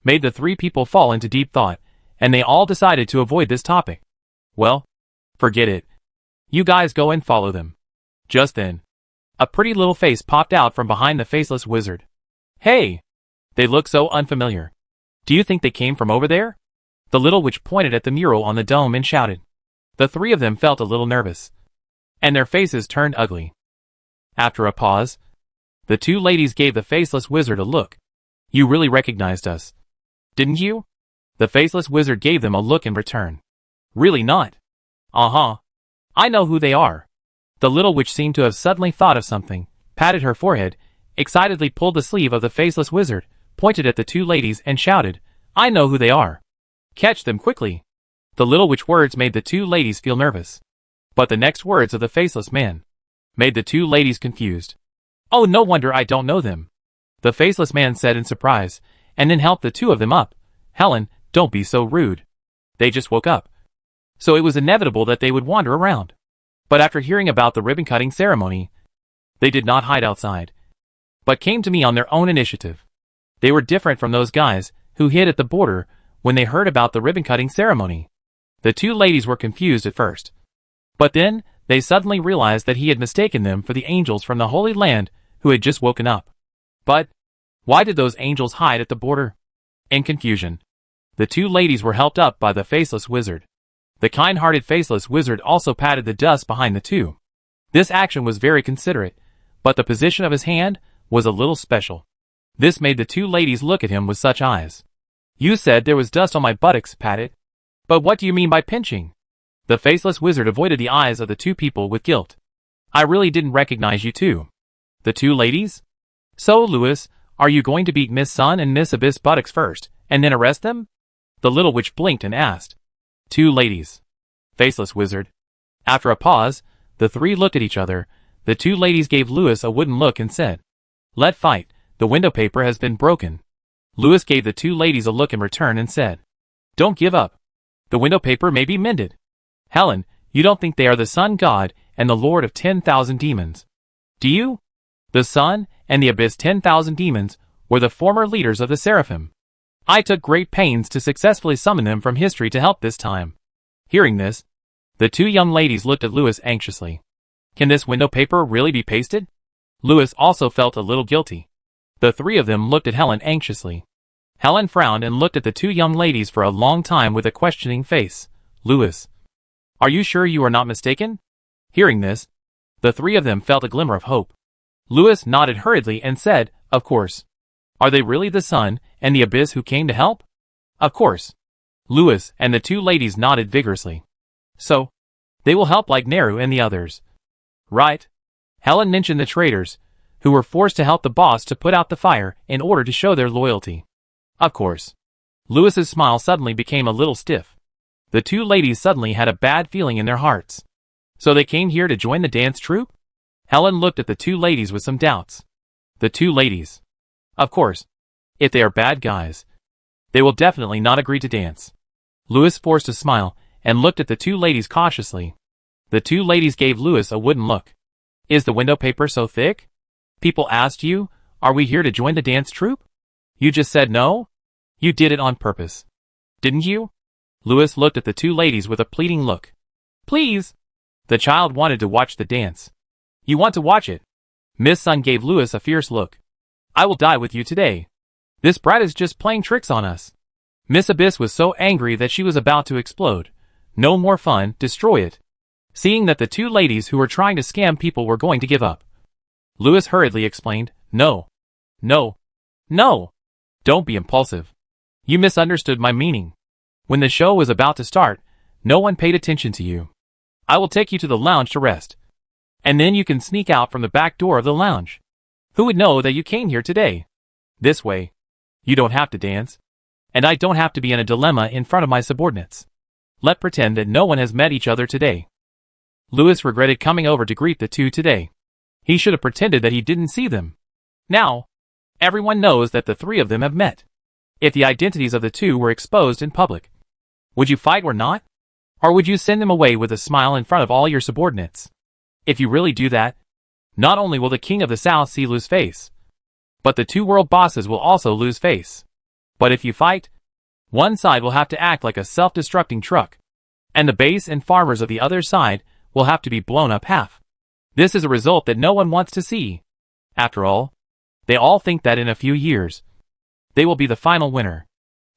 made the three people fall into deep thought, and they all decided to avoid this topic. Well, forget it. You guys go and follow them. Just then, a pretty little face popped out from behind the faceless wizard. Hey! They look so unfamiliar. Do you think they came from over there? The little witch pointed at the mural on the dome and shouted. The three of them felt a little nervous, and their faces turned ugly. After a pause, the two ladies gave the faceless wizard a look. You really recognized us, didn't you? The faceless wizard gave them a look in return. Really not. Uh-huh. I know who they are. The little witch seemed to have suddenly thought of something, patted her forehead, excitedly pulled the sleeve of the faceless wizard, pointed at the two ladies and shouted, I know who they are. Catch them quickly. The little witch words made the two ladies feel nervous. But the next words of the faceless man made the two ladies confused. Oh, no wonder I don't know them. The faceless man said in surprise, and then helped the two of them up. Helen, don't be so rude. They just woke up. So it was inevitable that they would wander around. But after hearing about the ribbon-cutting ceremony, they did not hide outside, but came to me on their own initiative. They were different from those guys who hid at the border when they heard about the ribbon-cutting ceremony. The two ladies were confused at first, but then they suddenly realized that he had mistaken them for the angels from the Holy Land who had just woken up. But why did those angels hide at the border? In confusion, the two ladies were helped up by the faceless wizard. The kind-hearted faceless wizard also patted the dust behind the two. This action was very considerate, but the position of his hand was a little special. This made the two ladies look at him with such eyes. You said there was dust on my buttocks, Patted. But what do you mean by pinching? The faceless wizard avoided the eyes of the two people with guilt. I really didn't recognize you two. The two ladies? So, Lewis, are you going to beat Miss Sun and Miss Abyss buttocks first, and then arrest them? The little witch blinked and asked. Two ladies. Faceless wizard. After a pause, the three looked at each other. The two ladies gave Lewis a wooden look and said, Let fight, the window paper has been broken. Lewis gave the two ladies a look in return and said, Don't give up. The window paper may be mended. Helen, you don't think they are the sun god and the lord of 10,000 demons, do you? The sun and the abyss 10,000 demons were the former leaders of the seraphim. I took great pains to successfully summon them from history to help this time. Hearing this, the two young ladies looked at Lewis anxiously. Can this window paper really be pasted? Lewis also felt a little guilty. The three of them looked at Helen anxiously. Helen frowned and looked at the two young ladies for a long time with a questioning face. Lewis, are you sure you are not mistaken? Hearing this, the three of them felt a glimmer of hope. Lewis nodded hurriedly and said, Of course. Are they really the sun and the abyss who came to help? Of course. Lewis and the two ladies nodded vigorously. So, they will help like Neru and the others. Right. Helen mentioned the traitors, who were forced to help the boss to put out the fire in order to show their loyalty. Of course. Louis's smile suddenly became a little stiff. The two ladies suddenly had a bad feeling in their hearts. So they came here to join the dance troupe? Helen looked at the two ladies with some doubts. The two ladies. Of course. If they are bad guys, they will definitely not agree to dance. Louis forced a smile and looked at the two ladies cautiously. The two ladies gave Louis a wooden look. Is the window paper so thick? People asked you, are we here to join the dance troupe? You just said no? You did it on purpose. Didn't you? Louis looked at the two ladies with a pleading look. Please! The child wanted to watch the dance. You want to watch it? Miss Sun gave Louis a fierce look. I will die with you today. This brat is just playing tricks on us. Miss Abyss was so angry that she was about to explode. No more fun, destroy it. Seeing that the two ladies who were trying to scam people were going to give up, Louis hurriedly explained, No. No. No. Don't be impulsive. You misunderstood my meaning. When the show was about to start, no one paid attention to you. I will take you to the lounge to rest. And then you can sneak out from the back door of the lounge. Who would know that you came here today? This way. You don't have to dance. And I don't have to be in a dilemma in front of my subordinates. Let's pretend that no one has met each other today. Louis regretted coming over to greet the two today. He should have pretended that he didn't see them. Now, everyone knows that the three of them have met. If the identities of the two were exposed in public, would you fight or not? Or would you send them away with a smile in front of all your subordinates? If you really do that, not only will the King of the South see lose face, but the two world bosses will also lose face. But if you fight, one side will have to act like a self-destructing truck, and the base and farmers of the other side will have to be blown up half. This is a result that no one wants to see. After all, they all think that in a few years, they will be the final winner.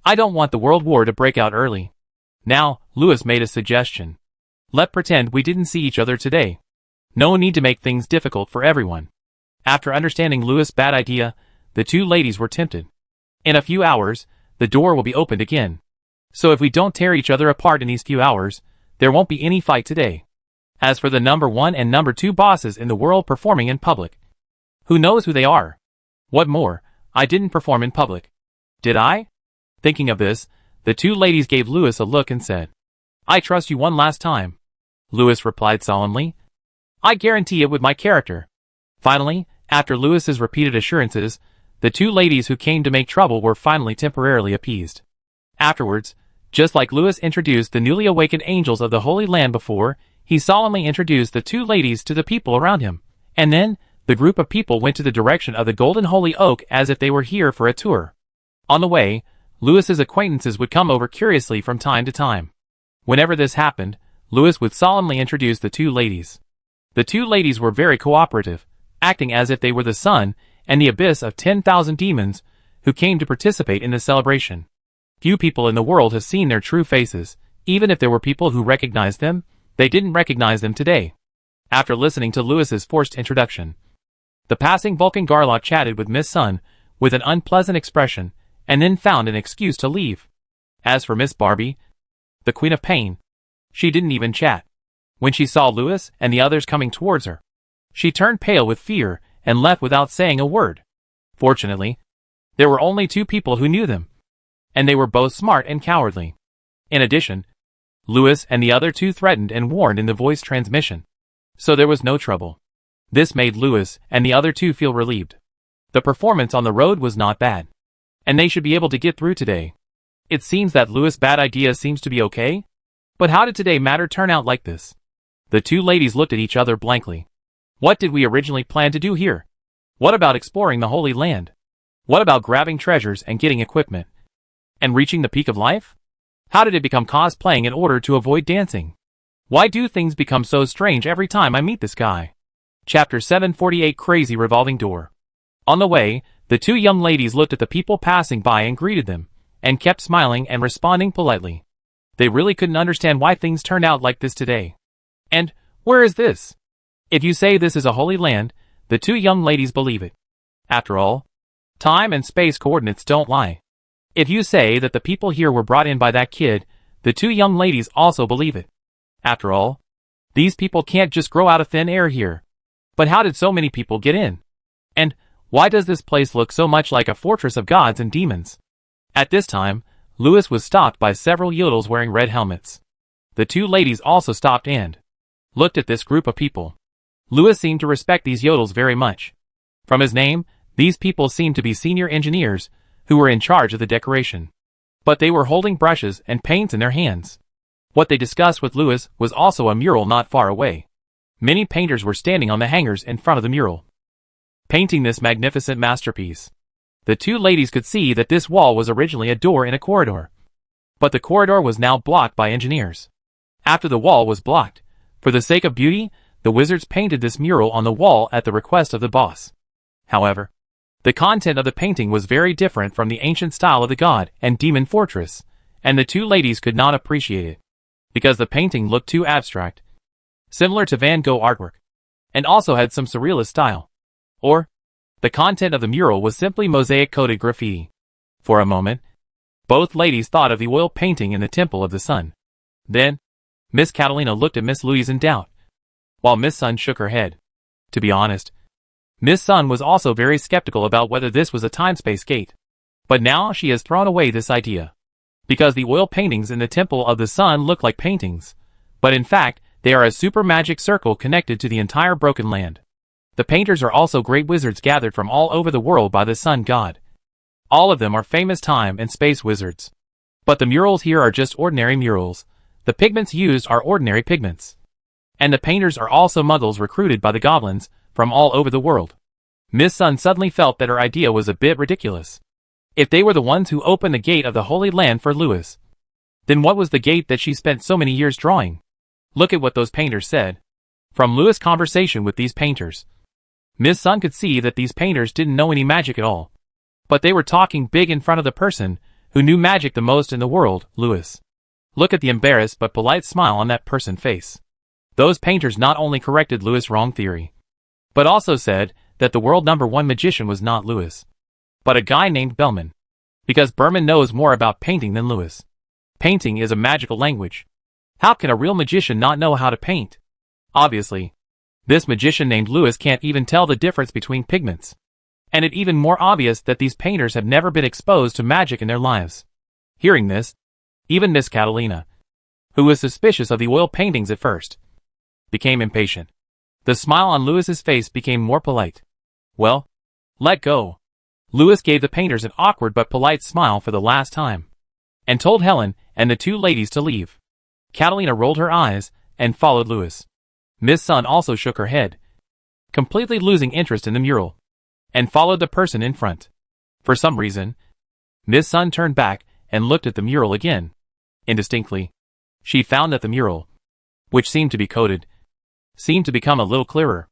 I don't want the world war to break out early. Now, Louis made a suggestion. Let's pretend we didn't see each other today. No need to make things difficult for everyone. After understanding Louis' bad idea, the two ladies were tempted. In a few hours, the door will be opened again. So if we don't tear each other apart in these few hours, there won't be any fight today. As for the number 1 and number 2 bosses in the world performing in public, who knows who they are? What more, I didn't perform in public. Did I? Thinking of this, the two ladies gave Louis a look and said, I trust you one last time. Louis replied solemnly, I guarantee it with my character. Finally, after Louis's repeated assurances, the two ladies who came to make trouble were finally temporarily appeased. Afterwards, just like Louis introduced the newly awakened angels of the Holy Land before, he solemnly introduced the two ladies to the people around him, and then, the group of people went to the direction of the Golden Holy Oak as if they were here for a tour. On the way, Louis's acquaintances would come over curiously from time to time. Whenever this happened, Louis would solemnly introduce the two ladies. The two ladies were very cooperative, acting as if they were the sun and the abyss of 10,000 demons who came to participate in the celebration. Few people in the world have seen their true faces. Even if there were people who recognized them, they didn't recognize them today. After listening to Louis's forced introduction, the passing Vulcan Garlock chatted with Miss Sun with an unpleasant expression, and then found an excuse to leave. As for Miss Barbie, the Queen of Pain, she didn't even chat. When she saw Louis and the others coming towards her, she turned pale with fear and left without saying a word. Fortunately, there were only two people who knew them, and they were both smart and cowardly. In addition, Louis and the other two threatened and warned in the voice transmission, so there was no trouble. This made Louis and the other two feel relieved. The performance on the road was not bad, and they should be able to get through today. It seems that Louis' bad idea seems to be okay, but how did today matter turn out like this? The two ladies looked at each other blankly. What did we originally plan to do here? What about exploring the Holy Land? What about grabbing treasures and getting equipment? And reaching the peak of life? How did it become cosplaying in order to avoid dancing? Why do things become so strange every time I meet this guy? Chapter 748 Crazy Revolving Door. On the way, the two young ladies looked at the people passing by and greeted them, and kept smiling and responding politely. They really couldn't understand why things turned out like this today. And, where is this? If you say this is a holy land, the two young ladies believe it. After all, time and space coordinates don't lie. If you say that the people here were brought in by that kid, the two young ladies also believe it. After all, these people can't just grow out of thin air here. But how did so many people get in? And why does this place look so much like a fortress of gods and demons? At this time, Louis was stopped by several yodels wearing red helmets. The two ladies also stopped and looked at this group of people. Louis seemed to respect these yodels very much. From his name, these people seemed to be senior engineers who were in charge of the decoration. But they were holding brushes and paints in their hands. What they discussed with Louis was also a mural not far away. Many painters were standing on the hangers in front of the mural, painting this magnificent masterpiece. The two ladies could see that this wall was originally a door in a corridor. But the corridor was now blocked by engineers. After the wall was blocked, for the sake of beauty, the wizards painted this mural on the wall at the request of the boss. However, the content of the painting was very different from the ancient style of the god and demon fortress, and the two ladies could not appreciate it, because the painting looked too abstract, similar to Van Gogh artwork, and also had some surrealist style. Or, the content of the mural was simply mosaic-coated graffiti. For a moment, both ladies thought of the oil painting in the Temple of the Sun. Then, Miss Catalina looked at Miss Louise in doubt, while Miss Sun shook her head. To be honest, Miss Sun was also very skeptical about whether this was a time-space gate. But now she has thrown away this idea, because the oil paintings in the Temple of the Sun look like paintings, but in fact, they are a super magic circle connected to the entire broken land. The painters are also great wizards gathered from all over the world by the sun god. All of them are famous time and space wizards. But the murals here are just ordinary murals. The pigments used are ordinary pigments. And the painters are also muggles recruited by the goblins from all over the world. Miss Sun suddenly felt that her idea was a bit ridiculous. If they were the ones who opened the gate of the Holy Land for Louis, then what was the gate that she spent so many years drawing? Look at what those painters said. From Louis' conversation with these painters, Miss Sun could see that these painters didn't know any magic at all. But they were talking big in front of the person who knew magic the most in the world, Louis. Look at the embarrassed but polite smile on that person's face. Those painters not only corrected Louis' wrong theory, but also said that the world #1 magician was not Louis, but a guy named Bellman. Because Berman knows more about painting than Louis. Painting is a magical language. How can a real magician not know how to paint? Obviously, this magician named Louis can't even tell the difference between pigments. And it's even more obvious that these painters have never been exposed to magic in their lives. Hearing this, even Miss Catalina, who was suspicious of the oil paintings at first, became impatient. The smile on Louis's face became more polite. Well, let go. Louis gave the painters an awkward but polite smile for the last time, and told Helen and the two ladies to leave. Catalina rolled her eyes and followed Louis. Miss Sun also shook her head, completely losing interest in the mural, and followed the person in front. For some reason, Miss Sun turned back and looked at the mural again. Indistinctly, she found that the mural, which seemed to be coated, seemed to become a little clearer.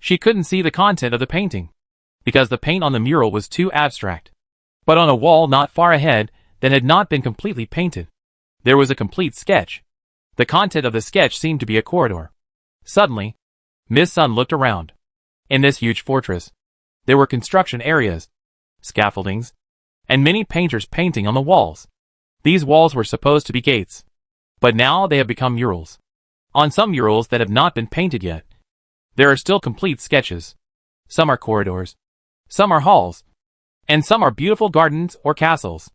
She couldn't see the content of the painting, because the paint on the mural was too abstract. But on a wall not far ahead that had not been completely painted, there was a complete sketch. The content of the sketch seemed to be a corridor. Suddenly, Miss Sun looked around. In this huge fortress, there were construction areas, scaffoldings, and many painters painting on the walls. These walls were supposed to be gates, but now they have become murals. On some murals that have not been painted yet, there are still complete sketches. Some are corridors, some are halls, and some are beautiful gardens or castles.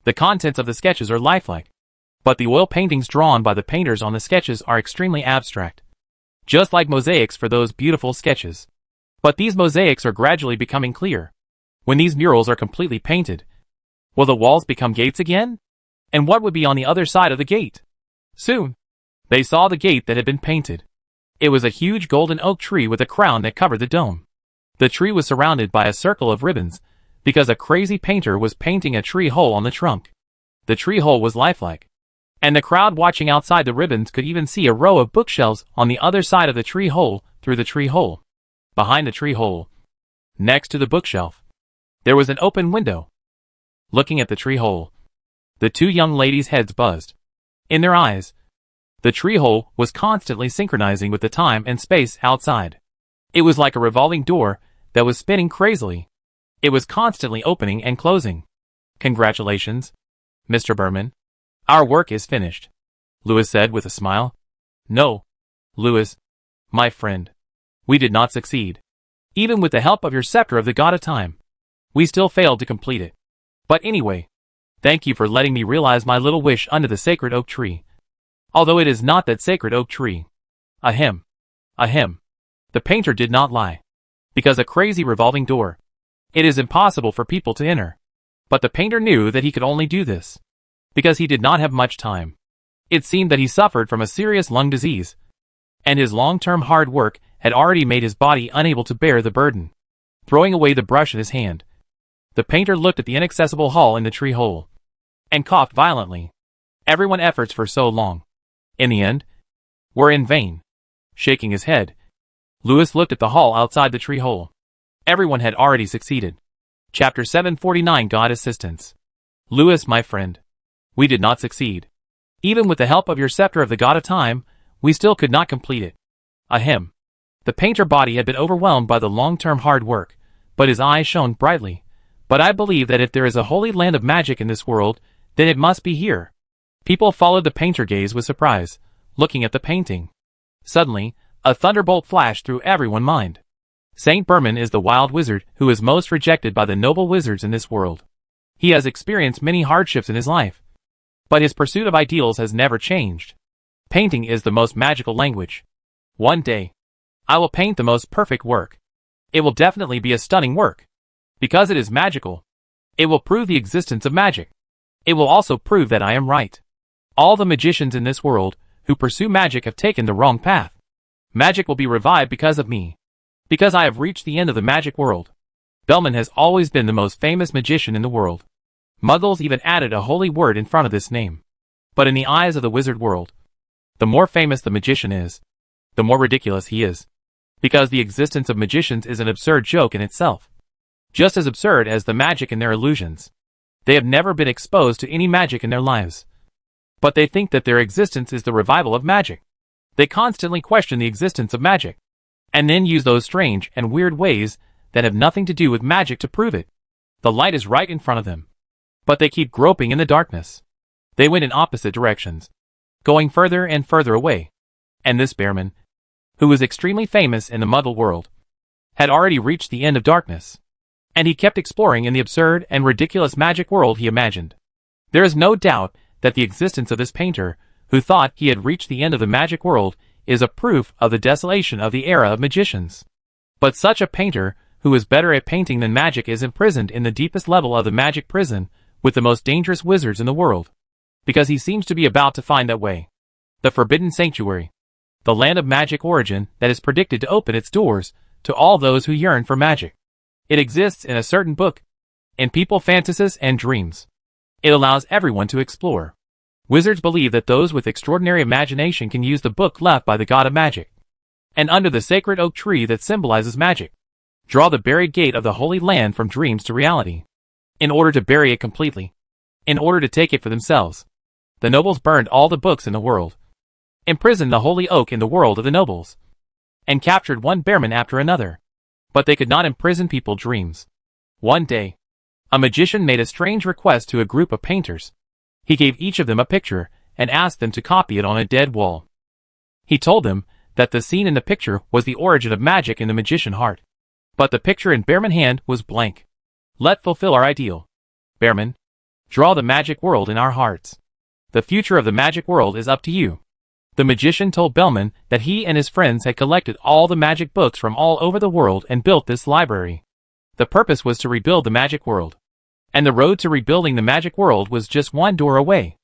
The contents of the sketches are lifelike, but the oil paintings drawn by the painters on the sketches are extremely abstract, just like mosaics for those beautiful sketches. But these mosaics are gradually becoming clear. When these murals are completely painted, will the walls become gates again? And what would be on the other side of the gate? Soon, they saw the gate that had been painted. It was a huge golden oak tree with a crown that covered the dome. The tree was surrounded by a circle of ribbons, because a crazy painter was painting a tree hole on the trunk. The tree hole was lifelike, and the crowd watching outside the ribbons could even see a row of bookshelves on the other side of the tree hole through the tree hole. Behind the tree hole, next to the bookshelf, there was an open window. Looking at the tree hole, the two young ladies' heads buzzed. In their eyes, the tree hole was constantly synchronizing with the time and space outside. It was like a revolving door that was spinning crazily. It was constantly opening and closing. Congratulations, Mr. Berman. Our work is finished, Louis said with a smile. No, Louis, my friend. We did not succeed. Even with the help of your scepter of the god of time, we still failed to complete it. But anyway, thank you for letting me realize my little wish under the sacred oak tree. Although it is not that sacred oak tree. Ahem. Ahem. The painter did not lie. Because a crazy revolving door. It is impossible for people to enter. But the painter knew that he could only do this because he did not have much time. It seemed that he suffered from a serious lung disease, and his long-term hard work had already made his body unable to bear the burden. Throwing away the brush in his hand, the painter looked at the inaccessible hall in the tree hole, and coughed violently. Everyone's efforts for so long, in the end, were in vain. Shaking his head, Louis looked at the hall outside the tree hole. Everyone had already succeeded. Chapter 749 God Assistance. Louis, my friend. We did not succeed. Even with the help of your scepter of the god of time, we still could not complete it. Ahem. The painter's body had been overwhelmed by the long-term hard work, but his eyes shone brightly. But I believe that if there is a holy land of magic in this world, then it must be here. People followed the painter's gaze with surprise, looking at the painting. Suddenly, a thunderbolt flashed through everyone's mind. Saint Berman is the wild wizard who is most rejected by the noble wizards in this world. He has experienced many hardships in his life, but his pursuit of ideals has never changed. Painting is the most magical language. One day, I will paint the most perfect work. It will definitely be a stunning work. Because it is magical. It will prove the existence of magic. It will also prove that I am right. All the magicians in this world who pursue magic have taken the wrong path. Magic will be revived because of me. Because I have reached the end of the magic world. Bellman has always been the most famous magician in the world. Muggles even added a holy word in front of this name. But in the eyes of the wizard world, the more famous the magician is, the more ridiculous he is. Because the existence of magicians is an absurd joke in itself. Just as absurd as the magic in their illusions. They have never been exposed to any magic in their lives. But they think that their existence is the revival of magic. They constantly question the existence of magic, and then use those strange and weird ways that have nothing to do with magic to prove it. The light is right in front of them. But they keep groping in the darkness. They went in opposite directions, going further and further away. And this Bearman, who was extremely famous in the Muggle world, had already reached the end of darkness. And he kept exploring in the absurd and ridiculous magic world he imagined. There is no doubt that the existence of this painter, who thought he had reached the end of the magic world, is a proof of the desolation of the era of magicians. But such a painter, who is better at painting than magic, is imprisoned in the deepest level of the magic prison, with the most dangerous wizards in the world. Because he seems to be about to find that way. The Forbidden Sanctuary. The land of magic origin that is predicted to open its doors to all those who yearn for magic. It exists in a certain book, in people fantasies and dreams. It allows everyone to explore. Wizards believe that those with extraordinary imagination can use the book left by the god of magic. And under the sacred oak tree that symbolizes magic, draw the buried gate of the holy land from dreams to reality. In order to bury it completely. In order to take it for themselves. The nobles burned all the books in the world. Imprisoned the holy oak in the world of the nobles. And captured one Bearman after another. But they could not imprison people's dreams. One day, a magician made a strange request to a group of painters. He gave each of them a picture, and asked them to copy it on a dead wall. He told them that the scene in the picture was the origin of magic in the magician's heart. But the picture in Bearman's hand was blank. Let's fulfill our ideal. Bearman, draw the magic world in our hearts. The future of the magic world is up to you. The magician told Bellman that he and his friends had collected all the magic books from all over the world and built this library. The purpose was to rebuild the magic world. And the road to rebuilding the magic world was just one door away.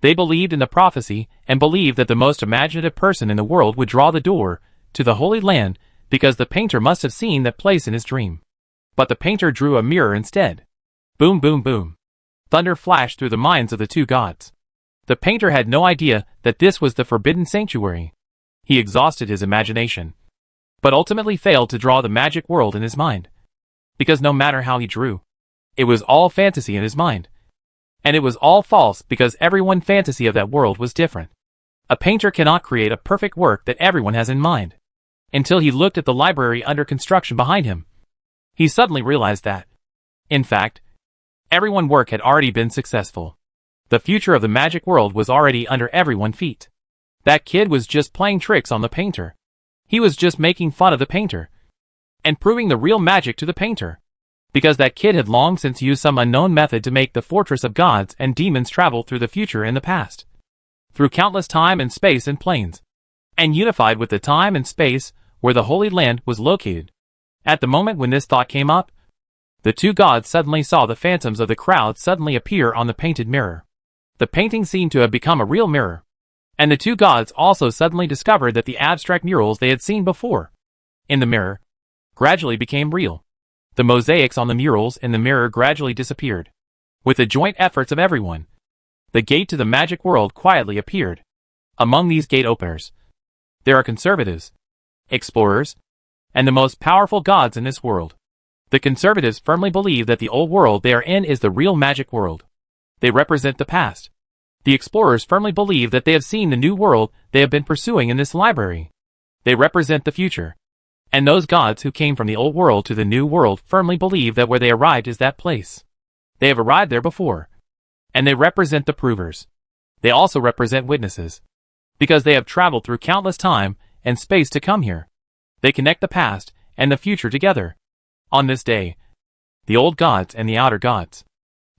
They believed in the prophecy and believed that the most imaginative person in the world would draw the door to the Holy Land because the painter must have seen that place in his dream. But the painter drew a mirror instead. Boom, boom, boom. Thunder flashed through the minds of the two gods. The painter had no idea that this was the Forbidden Sanctuary. He exhausted his imagination, but ultimately failed to draw the magic world in his mind. Because no matter how he drew, it was all fantasy in his mind. And it was all false because everyone's fantasy of that world was different. A painter cannot create a perfect work that everyone has in mind. Until he looked at the library under construction behind him. He suddenly realized that, in fact, everyone's work had already been successful. The future of the magic world was already under everyone's feet. That kid was just playing tricks on the painter. He was just making fun of the painter. and proving the real magic to the painter. Because that kid had long since used some unknown method to make the fortress of gods and demons travel through the future and the past, through countless time and space and planes, and unified with the time and space where the Holy Land was located. At the moment when this thought came up, the two gods suddenly saw the phantoms of the crowd suddenly appear on the painted mirror. The painting seemed to have become a real mirror, and the two gods also suddenly discovered that the abstract murals they had seen before in the mirror gradually became real. The mosaics on the murals in the mirror gradually disappeared. With the joint efforts of everyone, the gate to the magic world quietly appeared. Among these gate openers, there are conservatives, explorers, and the most powerful gods in this world. The conservatives firmly believe that the old world they are in is the real magic world. They represent the past. The explorers firmly believe that they have seen the new world they have been pursuing in this library. They represent the future. And those gods who came from the old world to the new world firmly believe that where they arrived is that place. They have arrived there before. And they represent the provers. They also represent witnesses. Because they have traveled through countless time and space to come here. They connect the past and the future together. On this day, the old gods and the outer gods,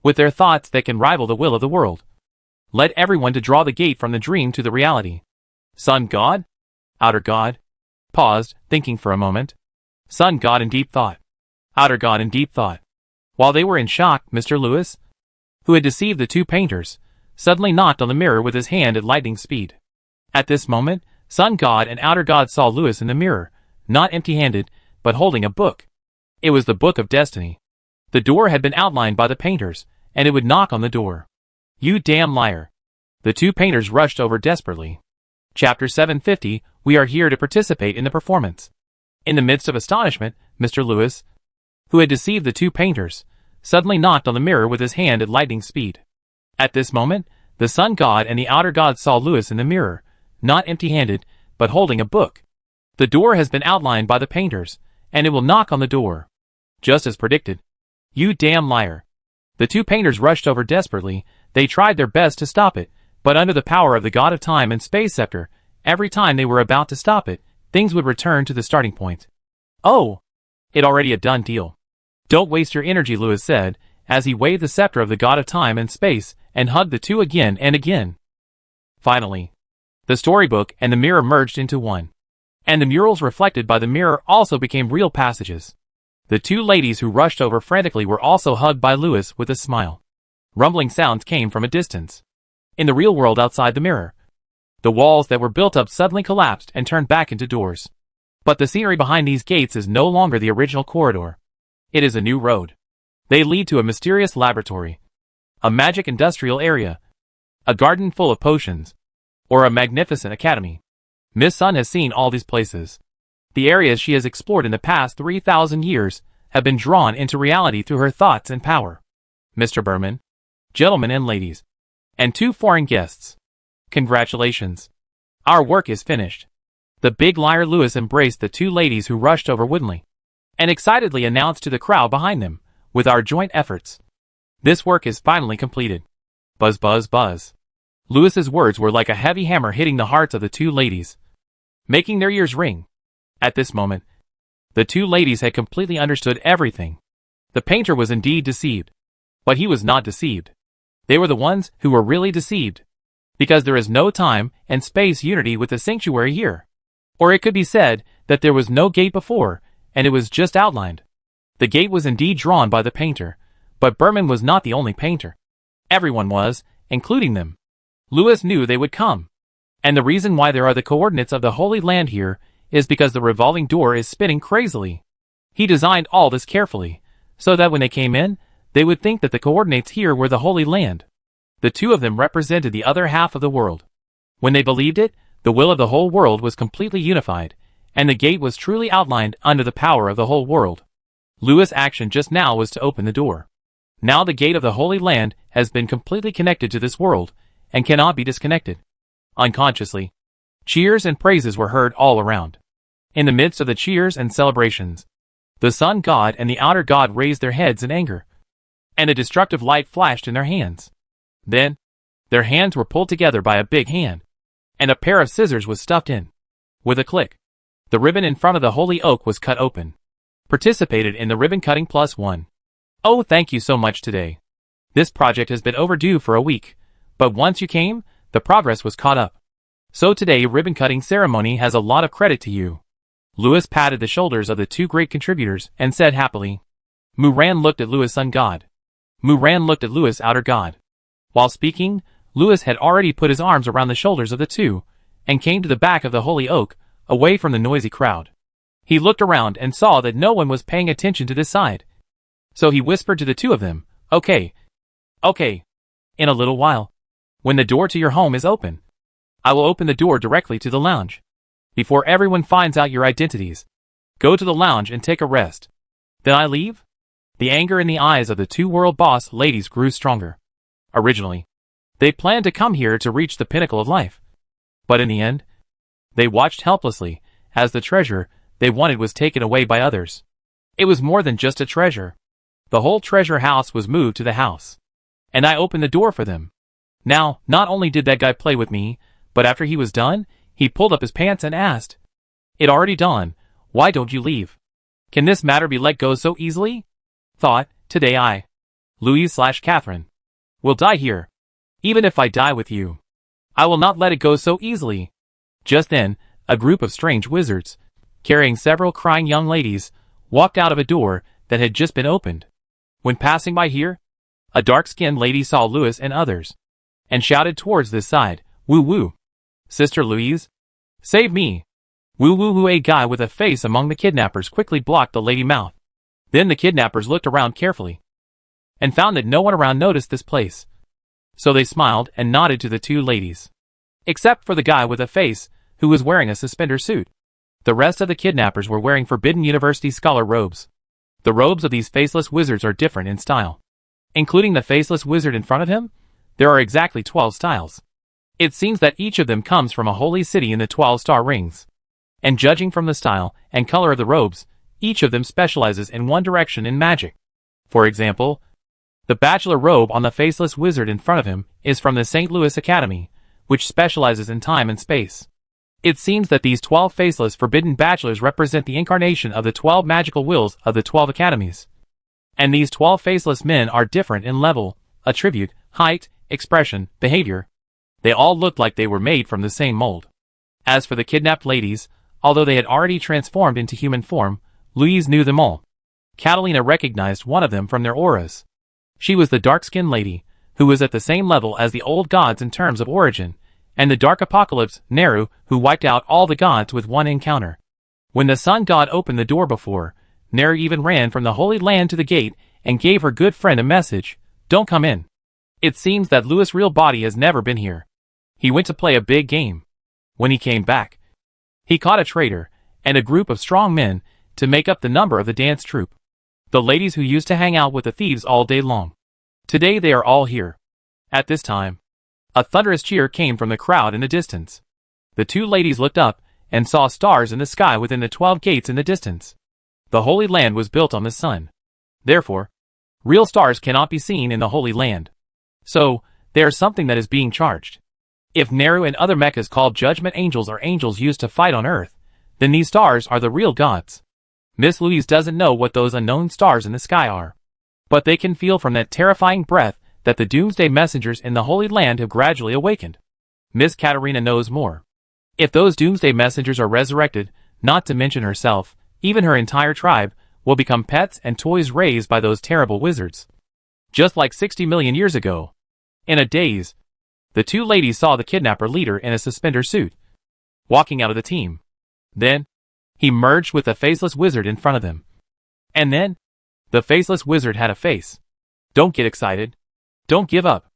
with their thoughts that can rival the will of the world, led everyone to draw the gate from the dream to the reality. Sun God? Outer God? Paused, thinking for a moment. Sun God in deep thought. Outer God in deep thought. While they were in shock, Mr. Lewis, who had deceived the two painters, suddenly knocked on the mirror with his hand at lightning speed. At this moment, Sun God and Outer God saw Lewis in the mirror, not empty-handed, but holding a book. It was the Book of Destiny. The door had been outlined by the painters, and it would knock on the door. You damn liar. The two painters rushed over desperately. Chapter 750, we are here to participate in the performance. In the midst of astonishment, Mr. Lewis, who had deceived the two painters, suddenly knocked on the mirror with his hand at lightning speed. At this moment, the Sun God and the Outer God saw Lewis in the mirror, not empty-handed, but holding a book. The door has been outlined by the painters, and it will knock on the door. Just as predicted. You damn liar. The two painters rushed over desperately. They tried their best to stop it, but under the power of the god of time and space scepter, every time they were about to stop it, things would return to the starting point. Oh! It already a done deal. Don't waste your energy, Lewis said, as he waved the scepter of the god of time and space, and hugged the two again and again. Finally, the storybook and the mirror merged into one. And the murals reflected by the mirror also became real passages. The two ladies who rushed over frantically were also hugged by Lewis with a smile. Rumbling sounds came from a distance. In the real world outside the mirror, the walls that were built up suddenly collapsed and turned back into doors. But the scenery behind these gates is no longer the original corridor. It is a new road. They lead to a mysterious laboratory, a magic industrial area, a garden full of potions, or a magnificent academy. Miss Sun has seen all these places. The areas she has explored in the past 3,000 years have been drawn into reality through her thoughts and power. Mr. Berman, gentlemen and ladies, and two foreign guests. Congratulations. Our work is finished. The big liar Lewis embraced the two ladies who rushed over woodenly, and excitedly announced to the crowd behind them, with our joint efforts, this work is finally completed. Buzz buzz buzz. Lewis's words were like a heavy hammer hitting the hearts of the two ladies, making their ears ring. At this moment, the two ladies had completely understood everything. The painter was indeed deceived. But he was not deceived. They were the ones who were really deceived. Because there is no time and space unity with the sanctuary here. Or it could be said that there was no gate before, and it was just outlined. The gate was indeed drawn by the painter, but Berman was not the only painter. Everyone was, including them. Lewis knew they would come. And the reason why there are the coordinates of the Holy Land here is because the revolving door is spinning crazily. He designed all this carefully, so that when they came in, they would think that the coordinates here were the Holy Land. The two of them represented the other half of the world. When they believed it, the will of the whole world was completely unified, and the gate was truly outlined under the power of the whole world. Lewis' action just now was to open the door. Now the gate of the Holy Land has been completely connected to this world, and cannot be disconnected. Unconsciously, cheers and praises were heard all around. In the midst of the cheers and celebrations, the Sun God and the Outer God raised their heads in anger, and a destructive light flashed in their hands. Then, their hands were pulled together by a big hand, and a pair of scissors was stuffed in. With a click, the ribbon in front of the holy oak was cut open. participated in the ribbon cutting +1. Oh, thank you so much today. This project has been overdue for a week, but once you came, the progress was caught up. So today ribbon cutting ceremony has a lot of credit to you. Louis patted the shoulders of the two great contributors and said happily. Muran looked at Louis sun god. Muran looked at Louis outer god. While speaking, Louis had already put his arms around the shoulders of the two, and came to the back of the holy oak, away from the noisy crowd. He looked around and saw that no one was paying attention to this side. So he whispered to the two of them, Okay. In a little while, when the door to your home is open, I will open the door directly to the lounge. Before everyone finds out your identities, go to the lounge and take a rest. Then I leave? The anger in the eyes of the two world boss ladies grew stronger. Originally, they planned to come here to reach the pinnacle of life. But in the end, they watched helplessly as the treasure they wanted was taken away by others. It was more than just a treasure. The whole treasure house was moved to the house. And I opened the door for them. Now, not only did that guy play with me, but after he was done, he pulled up his pants and asked, It already dawned, why don't you leave? Can this matter be let go so easily? Thought, today I, Louise/Catherine, will die here. Even if I die with you, I will not let it go so easily. Just then, a group of strange wizards, carrying several crying young ladies, walked out of a door that had just been opened. When passing by here, a dark-skinned lady saw Louis and others, and shouted towards this side, Woo woo. Sister Louise, save me. Woo woo woo. A guy with a face among the kidnappers quickly blocked the lady mouth. Then the kidnappers looked around carefully, and found that no one around noticed this place. So they smiled and nodded to the two ladies. Except for the guy with a face, who was wearing a suspender suit. The rest of the kidnappers were wearing Forbidden University scholar robes. The robes of these faceless wizards are different in style. Including the faceless wizard in front of him, there are exactly 12 styles. It seems that each of them comes from a holy city in the 12-star rings. And judging from the style and color of the robes, each of them specializes in one direction in magic. For example, the bachelor robe on the faceless wizard in front of him is from the St. Louis Academy, which specializes in time and space. It seems that these 12 faceless forbidden bachelors represent the incarnation of the 12 magical wills of the 12 academies. And these 12 faceless men are different in level, attribute, height, expression, behavior. They all looked like they were made from the same mold. As for the kidnapped ladies, although they had already transformed into human form, Louise knew them all. Catalina recognized one of them from their auras. She was the dark-skinned lady, who was at the same level as the old gods in terms of origin, and the dark apocalypse, Neru, who wiped out all the gods with one encounter. When the sun god opened the door before, Neru even ran from the Holy Land to the gate and gave her good friend a message, Don't come in. It seems that Louis' real body has never been here. He went to play a big game. When he came back, he caught a traitor and a group of strong men to make up the number of the dance troupe. The ladies who used to hang out with the thieves all day long. Today they are all here. At this time, a thunderous cheer came from the crowd in the distance. The two ladies looked up and saw stars in the sky within the 12 gates in the distance. The Holy Land was built on the sun. Therefore, real stars cannot be seen in the Holy Land. So, there is something that is being charged. If Neru and other mechas called judgment angels are angels used to fight on Earth, then these stars are the real gods. Miss Louise doesn't know what those unknown stars in the sky are. But they can feel from that terrifying breath that the doomsday messengers in the Holy Land have gradually awakened. Miss Katerina knows more. If those doomsday messengers are resurrected, not to mention herself, even her entire tribe, will become pets and toys raised by those terrible wizards. Just like 60 million years ago. In a daze, the two ladies saw the kidnapper leader in a suspender suit, walking out of the team. Then, he merged with the faceless wizard in front of them. And then, the faceless wizard had a face. Don't get excited. Don't give up.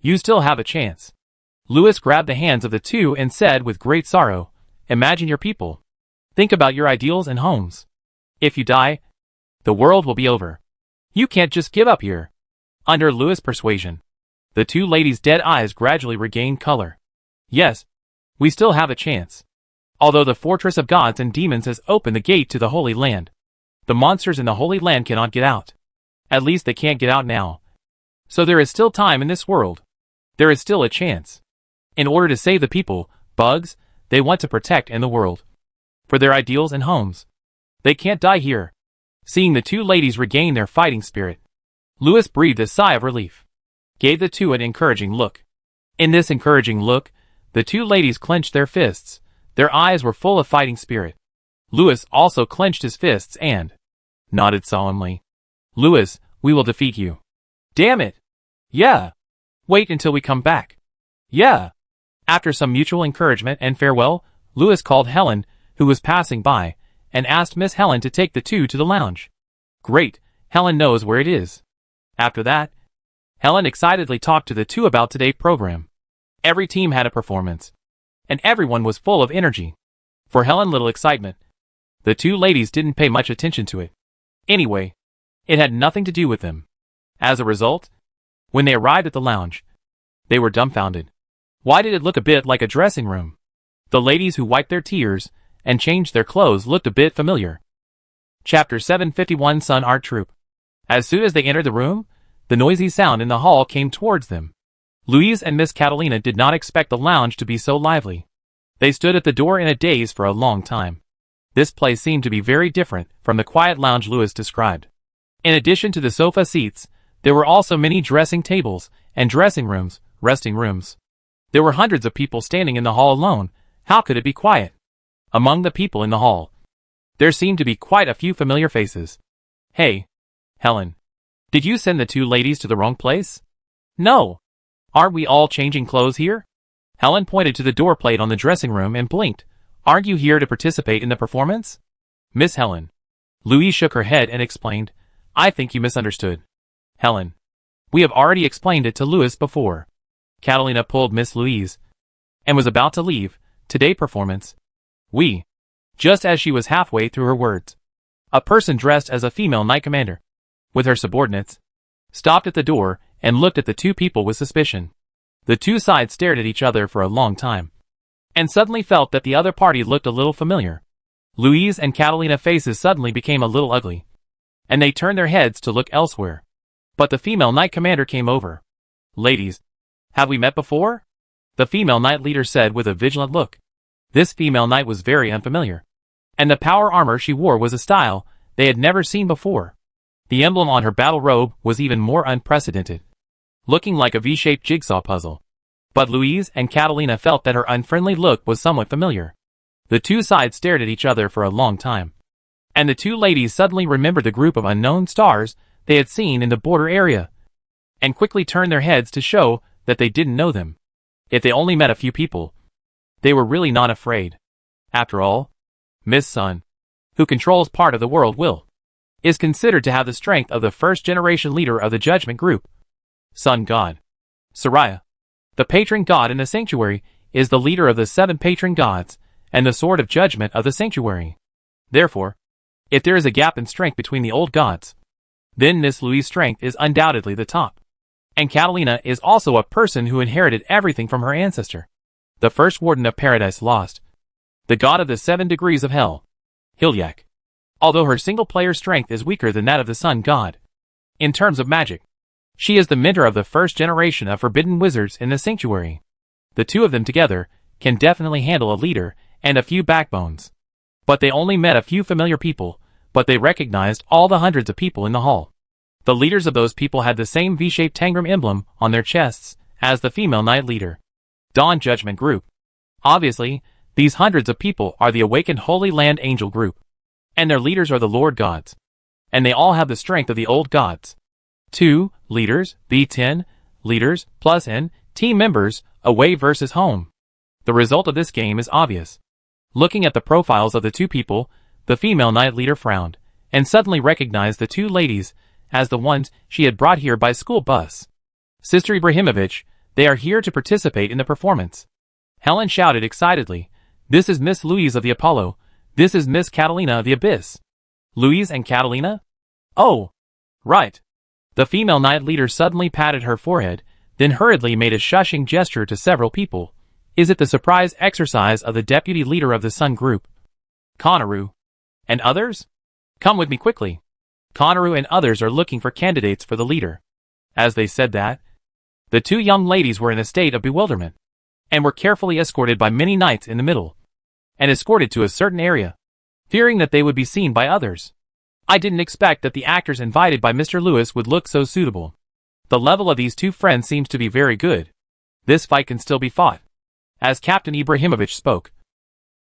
You still have a chance. Louis grabbed the hands of the two and said with great sorrow, Imagine your people. Think about your ideals and homes. If you die, the world will be over. You can't just give up here. Under Louis' persuasion, the two ladies' dead eyes gradually regained color. Yes, we still have a chance. Although the fortress of gods and demons has opened the gate to the Holy Land, the monsters in the Holy Land cannot get out. At least they can't get out now. So there is still time in this world. There is still a chance. In order to save the people, bugs, they want to protect in the world. For their ideals and homes. They can't die here. Seeing the two ladies regain their fighting spirit, Louis breathed a sigh of relief, gave the two an encouraging look. In this encouraging look, the two ladies clenched their fists. Their eyes were full of fighting spirit. Louis also clenched his fists and nodded solemnly. Louis, we will defeat you. Damn it. Yeah. Wait until we come back. Yeah. After some mutual encouragement and farewell, Louis called Helen, who was passing by, and asked Miss Helen to take the two to the lounge. Great, Helen knows where it is. After that, Helen excitedly talked to the two about today's program. Every team had a performance, and everyone was full of energy. For Helen's little excitement, the two ladies didn't pay much attention to it. Anyway, it had nothing to do with them. As a result, when they arrived at the lounge, they were dumbfounded. Why did it look a bit like a dressing room? The ladies who wiped their tears and changed their clothes looked a bit familiar. Chapter 751 Sun Art Troupe. As soon as they entered the room, the noisy sound in the hall came towards them. Louise and Miss Catalina did not expect the lounge to be so lively. They stood at the door in a daze for a long time. This place seemed to be very different from the quiet lounge Louis described. In addition to the sofa seats, there were also many dressing tables and dressing rooms, resting rooms. There were hundreds of people standing in the hall alone. How could it be quiet? Among the people in the hall, there seemed to be quite a few familiar faces. Hey, Helen. Did you send the two ladies to the wrong place? No. Aren't we all changing clothes here? Helen pointed to the door plate on the dressing room and blinked. Aren't you here to participate in the performance? Miss Helen. Louise shook her head and explained, I think you misunderstood. Helen. We have already explained it to Louis before. Catalina pulled Miss Louise and was about to leave today's performance. We. Just as she was halfway through her words, a person dressed as a female knight commander, with her subordinates, stopped at the door and looked at the two people with suspicion. The two sides stared at each other for a long time, and suddenly felt that the other party looked a little familiar. Louise and Catalina's faces suddenly became a little ugly, and they turned their heads to look elsewhere. But the female knight commander came over. Ladies, have we met before? The female knight leader said with a vigilant look. This female knight was very unfamiliar, and the power armor she wore was a style they had never seen before. The emblem on her battle robe was even more unprecedented, looking like a V-shaped jigsaw puzzle. But Louise and Catalina felt that her unfriendly look was somewhat familiar. The two sides stared at each other for a long time, and the two ladies suddenly remembered the group of unknown stars they had seen in the border area, and quickly turned their heads to show that they didn't know them. If they only met a few people, they were really not afraid. After all, Miss Sun, who controls part of the world will, is considered to have the strength of the first-generation leader of the Judgment Group. Sun God. Soraya, the patron god in the sanctuary, is the leader of the 7 patron gods, and the sword of judgment of the sanctuary. Therefore, if there is a gap in strength between the old gods, then Miss Louise's strength is undoubtedly the top. And Catalina is also a person who inherited everything from her ancestor, the first warden of Paradise Lost, the god of the 7 degrees of hell, Hilyak. Although her single-player strength is weaker than that of the sun god, in terms of magic, she is the mentor of the first generation of forbidden wizards in the sanctuary. The two of them together can definitely handle a leader and a few backbones. But they only met a few familiar people, but they recognized all the hundreds of people in the hall. The leaders of those people had the same V-shaped tangram emblem on their chests as the female knight leader. Dawn Judgment Group. Obviously, these hundreds of people are the awakened Holy Land Angel Group, and their leaders are the Lord Gods, and they all have the strength of the old gods. 2 leaders, B10 leaders, plus N team members, away versus home. The result of this game is obvious. Looking at the profiles of the two people, the female knight leader frowned, and suddenly recognized the two ladies as the ones she had brought here by school bus. Sister Ibrahimovic, they are here to participate in the performance. Helen shouted excitedly, This is Miss Louise of the Apollo. This is Miss Catalina of the Abyss. Louise and Catalina? Oh, right. The female knight leader suddenly patted her forehead, then hurriedly made a shushing gesture to several people. Is it the surprise exercise of the deputy leader of the Sun Group? Konaru. And others? Come with me quickly. Konaru and others are looking for candidates for the leader. As they said that, the two young ladies were in a state of bewilderment, and were carefully escorted by many knights in the middle, and escorted to a certain area, fearing that they would be seen by others. I didn't expect that the actors invited by Mr. Lewis would look so suitable. The level of these two friends seems to be very good. This fight can still be fought. As Captain Ibrahimovic spoke,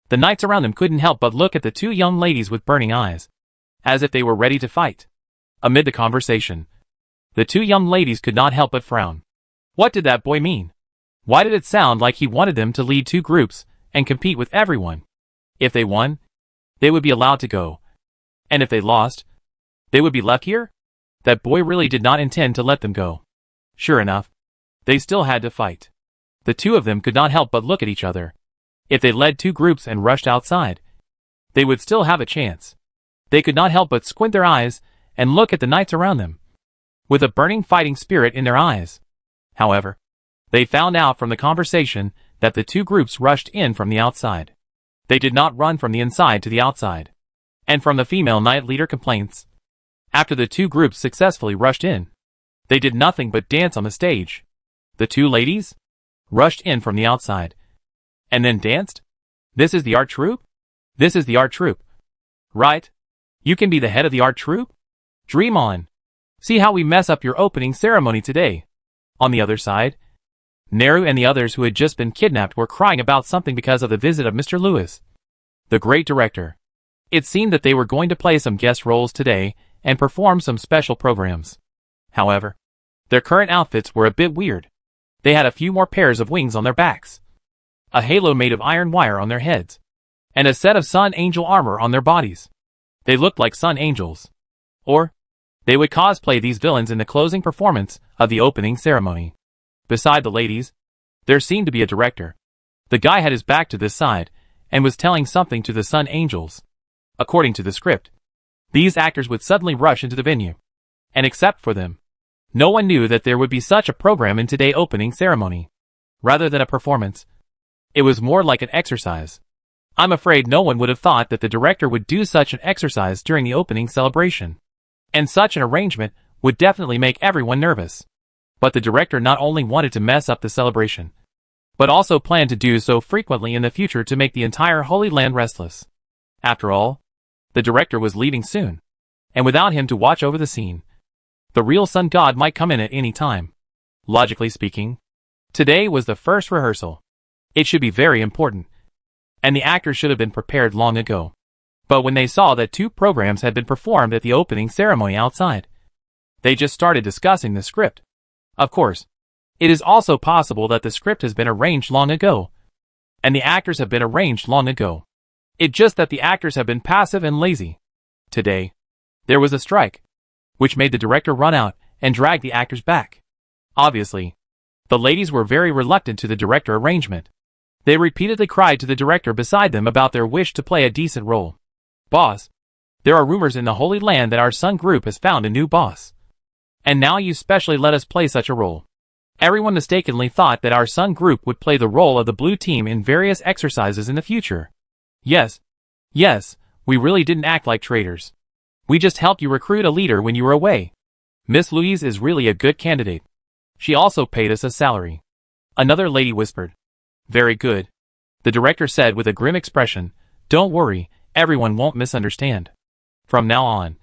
the knights around them couldn't help but look at the two young ladies with burning eyes, as if they were ready to fight. Amid the conversation, the two young ladies could not help but frown. What did that boy mean? Why did it sound like he wanted them to lead two groups and compete with everyone? If they won, they would be allowed to go. And if they lost, they would be left here? That boy really did not intend to let them go. Sure enough, they still had to fight. The two of them could not help but look at each other. If they led two groups and rushed outside, they would still have a chance. They could not help but squint their eyes and look at the knights around them, with a burning fighting spirit in their eyes. However, they found out from the conversation that the two groups rushed in from the outside. They did not run from the inside to the outside. And from the female knight leader complaints, after the two groups successfully rushed in, they did nothing but dance on the stage. The two ladies rushed in from the outside and then danced? This is the art troupe? This is the art troupe. Right? You can be the head of the art troupe? Dream on. See how we mess up your opening ceremony today. On the other side, Nehru and the others who had just been kidnapped were crying about something because of the visit of Mr. Lewis, the great director. It seemed that they were going to play some guest roles today and perform some special programs. However, their current outfits were a bit weird. They had a few more pairs of wings on their backs, a halo made of iron wire on their heads, and a set of sun angel armor on their bodies. They looked like sun angels. Or, they would cosplay these villains in the closing performance of the opening ceremony. Beside the ladies, there seemed to be a director. The guy had his back to this side and was telling something to the sun angels. According to the script, these actors would suddenly rush into the venue. And except for them, no one knew that there would be such a program in today's opening ceremony. Rather than a performance, it was more like an exercise. I'm afraid no one would have thought that the director would do such an exercise during the opening celebration. And such an arrangement would definitely make everyone nervous. But the director not only wanted to mess up the celebration, but also planned to do so frequently in the future to make the entire Holy Land restless. After all, the director was leaving soon, and without him to watch over the scene, the real sun god might come in at any time. Logically speaking, today was the first rehearsal. It should be very important, and the actors should have been prepared long ago. But when they saw that two programs had been performed at the opening ceremony outside, they just started discussing the script. Of course, it is also possible that the script has been arranged long ago, and the actors have been arranged long ago. It's just that the actors have been passive and lazy. Today, there was a strike, which made the director run out and drag the actors back. Obviously, the ladies were very reluctant to the director arrangement. They repeatedly cried to the director beside them about their wish to play a decent role. Boss, there are rumors in the Holy Land that our Sun group has found a new boss. And now you specially let us play such a role. Everyone mistakenly thought that our Sun group would play the role of the blue team in various exercises in the future. Yes, we really didn't act like traitors. We just helped you recruit a leader when you were away. Miss Louise is really a good candidate. She also paid us a salary. Another lady whispered. Very good, the director said with a grim expression. Don't worry, everyone won't misunderstand. From now on,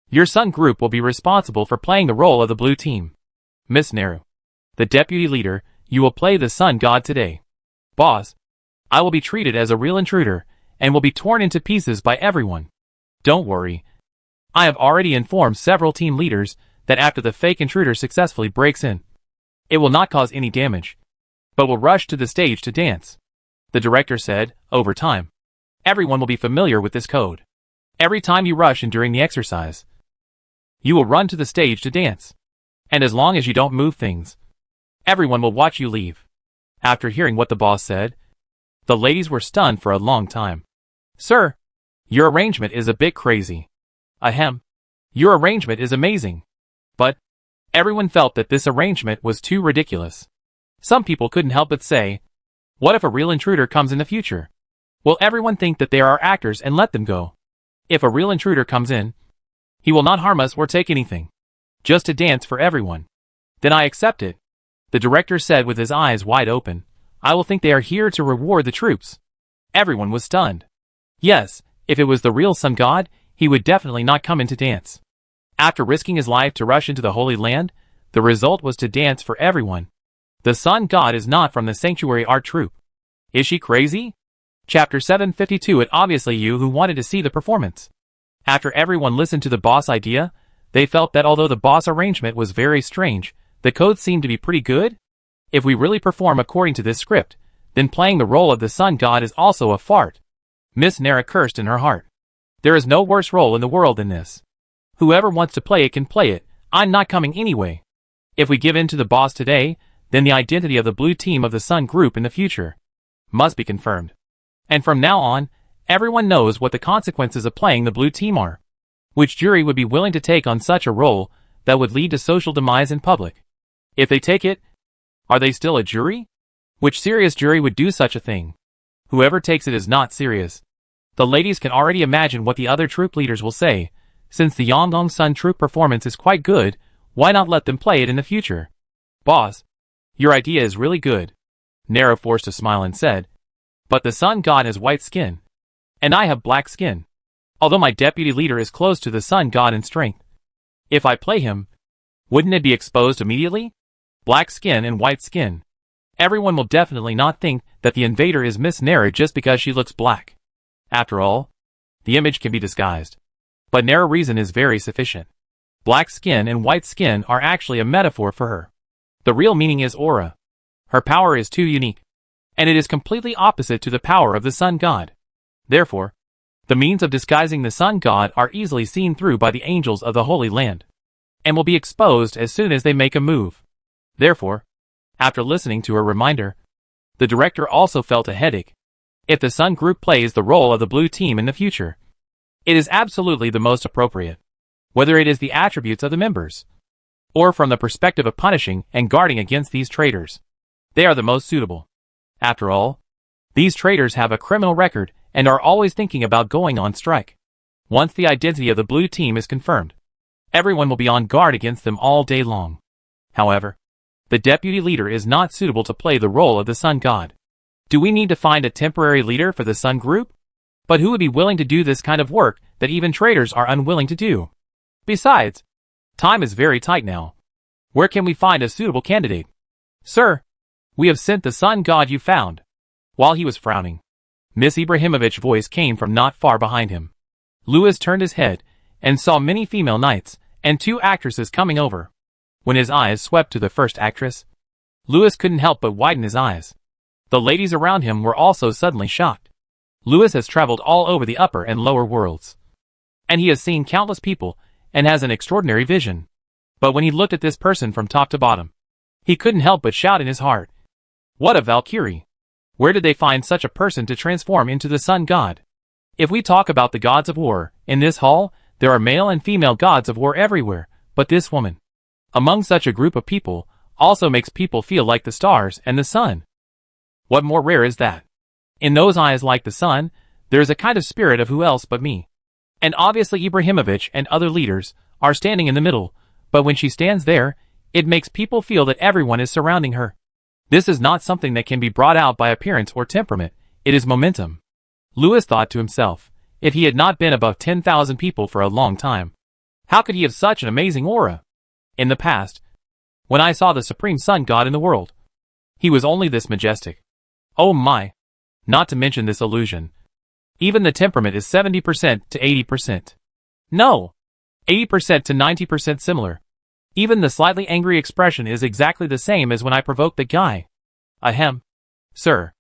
your Sun group will be responsible for playing the role of the blue team. Miss Nehru, the deputy leader, you will play the sun god today. Boss, I will be treated as a real intruder and will be torn into pieces by everyone. Don't worry. I have already informed several team leaders that after the fake intruder successfully breaks in, it will not cause any damage, but will rush to the stage to dance. The director said, over time, everyone will be familiar with this code. Every time you rush in during the exercise, you will run to the stage to dance. And as long as you don't move things, everyone will watch you leave. After hearing what the boss said, the ladies were stunned for a long time. Sir, your arrangement is a bit crazy. Ahem. Your arrangement is amazing. But everyone felt that this arrangement was too ridiculous. Some people couldn't help but say, what if a real intruder comes in the future? Will everyone think that they are actors and let them go? If a real intruder comes in, he will not harm us or take anything. Just to dance for everyone. Then I accept it. The director said with his eyes wide open. I will think they are here to reward the troops. Everyone was stunned. Yes, if it was the real sun god, he would definitely not come in to dance. After risking his life to rush into the Holy Land, the result was to dance for everyone. The sun god is not from the sanctuary art troupe. Is she crazy? Chapter 752. It obviously you who wanted to see the performance. After everyone listened to the boss idea, they felt that although the boss arrangement was very strange, the code seemed to be pretty good. If we really perform according to this script, then playing the role of the sun god is also a fart. Miss Nara cursed in her heart. There is no worse role in the world than this. Whoever wants to play it can play it, I'm not coming anyway. If we give in to the boss today, then the identity of the blue team of the sun group in the future must be confirmed. And from now on, everyone knows what the consequences of playing the blue team are. Which jury would be willing to take on such a role that would lead to social demise in public? If they take it, are they still a jury? Which serious jury would do such a thing? Whoever takes it is not serious. The ladies can already imagine what the other troop leaders will say. Since the Yongdong Sun troop performance is quite good, why not let them play it in the future? Boss, your idea is really good. Nara forced a smile and said, but the sun god has white skin. And I have black skin. Although my deputy leader is close to the sun god in strength. If I play him, wouldn't it be exposed immediately? Black skin and white skin. Everyone will definitely not think that the invader is Miss Nara just because she looks black. After all, the image can be disguised. But Nara's reason is very sufficient. Black skin and white skin are actually a metaphor for her. The real meaning is aura. Her power is too unique. And it is completely opposite to the power of the sun god. Therefore, the means of disguising the sun god are easily seen through by the angels of the Holy Land, and will be exposed as soon as they make a move. Therefore, after listening to her reminder, the director also felt a headache. If the sun group plays the role of the blue team in the future, it is absolutely the most appropriate. Whether it is the attributes of the members, or from the perspective of punishing and guarding against these traitors, they are the most suitable. After all, these traitors have a criminal record and are always thinking about going on strike. Once the identity of the blue team is confirmed, everyone will be on guard against them all day long. However, the deputy leader is not suitable to play the role of the sun god. Do we need to find a temporary leader for the sun group? But who would be willing to do this kind of work that even traitors are unwilling to do? Besides, time is very tight now. Where can we find a suitable candidate? Sir, we have sent the sun god you found. While he was frowning, Miss Ibrahimovic's voice came from not far behind him. Louis turned his head and saw many female knights and two actresses coming over. When his eyes swept to the first actress, Louis couldn't help but widen his eyes. The ladies around him were also suddenly shocked. Louis has traveled all over the upper and lower worlds, and he has seen countless people and has an extraordinary vision. But when he looked at this person from top to bottom, he couldn't help but shout in his heart, "What a Valkyrie! Where did they find such a person to transform into the sun god?" If we talk about the gods of war, in this hall, there are male and female gods of war everywhere, but this woman, among such a group of people, also makes people feel like the stars and the sun. What more rare is that? In those eyes like the sun, there is a kind of spirit of who else but me. And obviously Ibrahimovic and other leaders are standing in the middle, but when she stands there, it makes people feel that everyone is surrounding her. This is not something that can be brought out by appearance or temperament, it is momentum. Louis thought to himself, if he had not been above 10,000 people for a long time, how could he have such an amazing aura? In the past, when I saw the supreme sun god in the world, he was only this majestic. Oh my! Not to mention this illusion. Even the temperament is 70% to 80%. No! 80% to 90% similar. Even the slightly angry expression is exactly the same as when I provoked the guy. Ahem. Sir.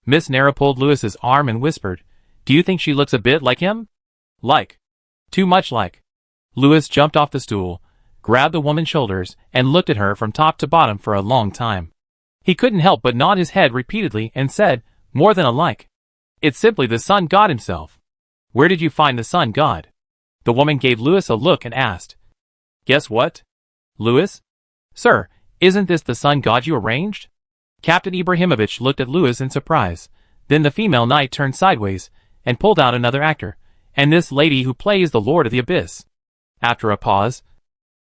Miss Nara pulled Louis's arm and whispered, "Do you think she looks a bit like him?" Like. Too much like. Louis jumped off the stool, grabbed the woman's shoulders, and looked at her from top to bottom for a long time. He couldn't help but nod his head repeatedly and said, "More than alike. It's simply the sun god himself." "Where did you find the sun god?" The woman gave Louis a look and asked. "Guess what?" "Louis? Sir, isn't this the sun god you arranged?" Captain Ibrahimovic looked at Louis in surprise. Then the female knight turned sideways and pulled out another actor, and this lady who plays the Lord of the Abyss. After a pause,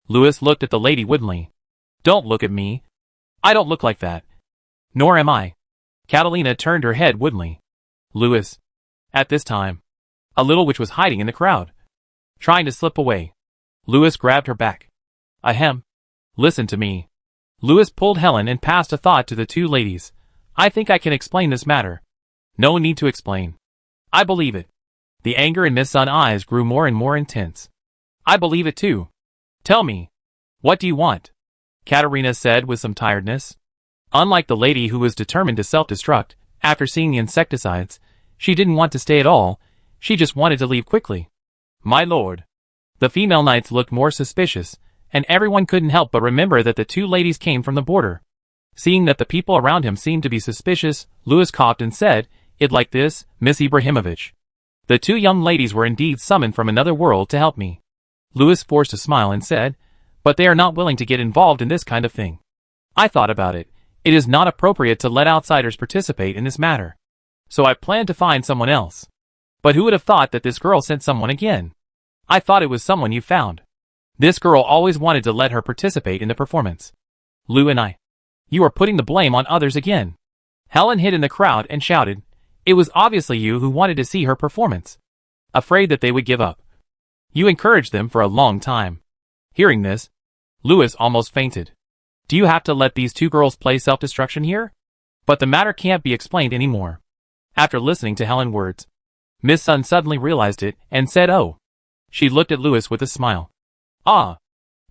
Louis looked at the lady woodenly. "Don't look at me. I don't look like that. Nor am I." Catalina turned her head woodenly. Louis. At this time, a little witch was hiding in the crowd. trying to slip away. Louis grabbed her back. Ahem. Listen to me. Louis pulled Helen and passed a thought to the two ladies. I think I can explain this matter. No need to explain. I believe it. The anger in Miss Sun's eyes grew more and more intense. I believe it too. Tell me. What do you want? Katerina said with some tiredness. Unlike the lady who was determined to self-destruct, after seeing the insecticides, she didn't want to stay at all, she just wanted to leave quickly. My lord. The female knights looked more suspicious, and everyone couldn't help but remember that the two ladies came from the border. Seeing that the people around him seemed to be suspicious, Louis coughed and said, It like this, Miss Ibrahimovic. The two young ladies were indeed summoned from another world to help me. Louis forced a smile and said, But they are not willing to get involved in this kind of thing. I thought about it. It is not appropriate to let outsiders participate in this matter. So I planned to find someone else. But who would have thought that this girl sent someone again? I thought it was someone you found. This girl always wanted to let her participate in the performance. Lou and I. You are putting the blame on others again. Helen hid in the crowd and shouted, It was obviously you who wanted to see her performance. Afraid that they would give up. You encouraged them for a long time. Hearing this, Louis almost fainted. Do you have to let these two girls play self-destruction here? But the matter can't be explained anymore. After listening to Helen's words, Miss Sun suddenly realized it and said, Oh. She looked at Louis with a smile. Ah.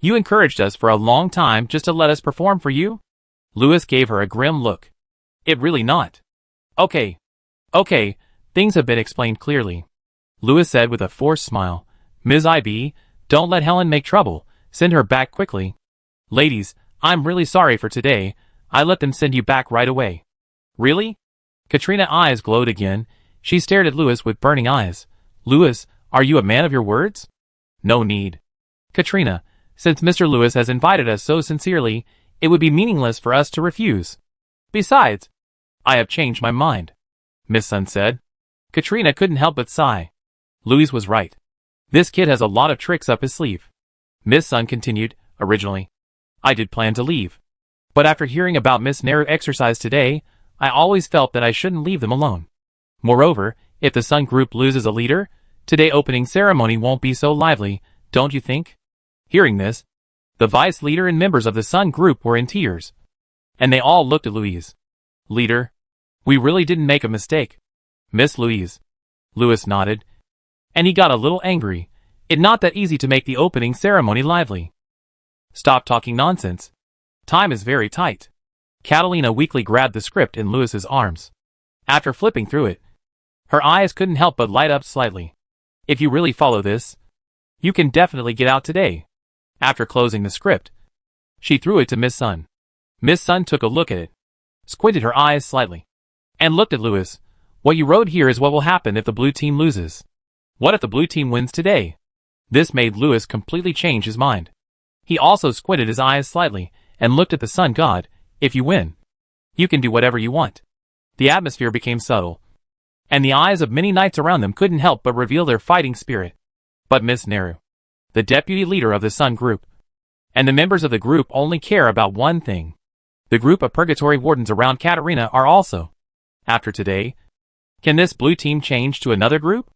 You encouraged us for a long time just to let us perform for you? Louis gave her a grim look. It really not. Okay. Okay, things have been explained clearly. Louis said with a forced smile. Ms. IB, don't let Helen make trouble. Send her back quickly. Ladies, I'm really sorry for today. I let them send you back right away. Really? Katrina's eyes glowed again. She stared at Louis with burning eyes. Louis, are you a man of your words? No need. Katrina, since Mr. Louis has invited us so sincerely, it would be meaningless for us to refuse. Besides, I have changed my mind, Miss Sun said. Katrina couldn't help but sigh. Louis was right. This kid has a lot of tricks up his sleeve. Miss Sun continued, Originally, I did plan to leave. But after hearing about Miss Neru's exercise today, I always felt that I shouldn't leave them alone. Moreover, if the Sun group loses a leader, today's opening ceremony won't be so lively, don't you think? Hearing this, the vice leader and members of the Sun group were in tears. And they all looked at Louise. Leader, we really didn't make a mistake. Miss Louise. Louis nodded. And he got a little angry. It's not that easy to make the opening ceremony lively. Stop talking nonsense. Time is very tight. Catalina weakly grabbed the script in Louis's arms. After flipping through it, her eyes couldn't help but light up slightly. If you really follow this, you can definitely get out today. After closing the script, she threw it to Miss Sun. Miss Sun took a look at it, squinted her eyes slightly, and looked at Louis. What you wrote here is what will happen if the blue team loses. What if the blue team wins today? This made Louis completely change his mind. He also squinted his eyes slightly and looked at the Sun God. If you win, you can do whatever you want. The atmosphere became subtle, and the eyes of many knights around them couldn't help but reveal their fighting spirit. But Miss Neru, the deputy leader of the Sun group, and the members of the group only care about one thing. The group of purgatory wardens around Katerina are also. After today, can this blue team change to another group?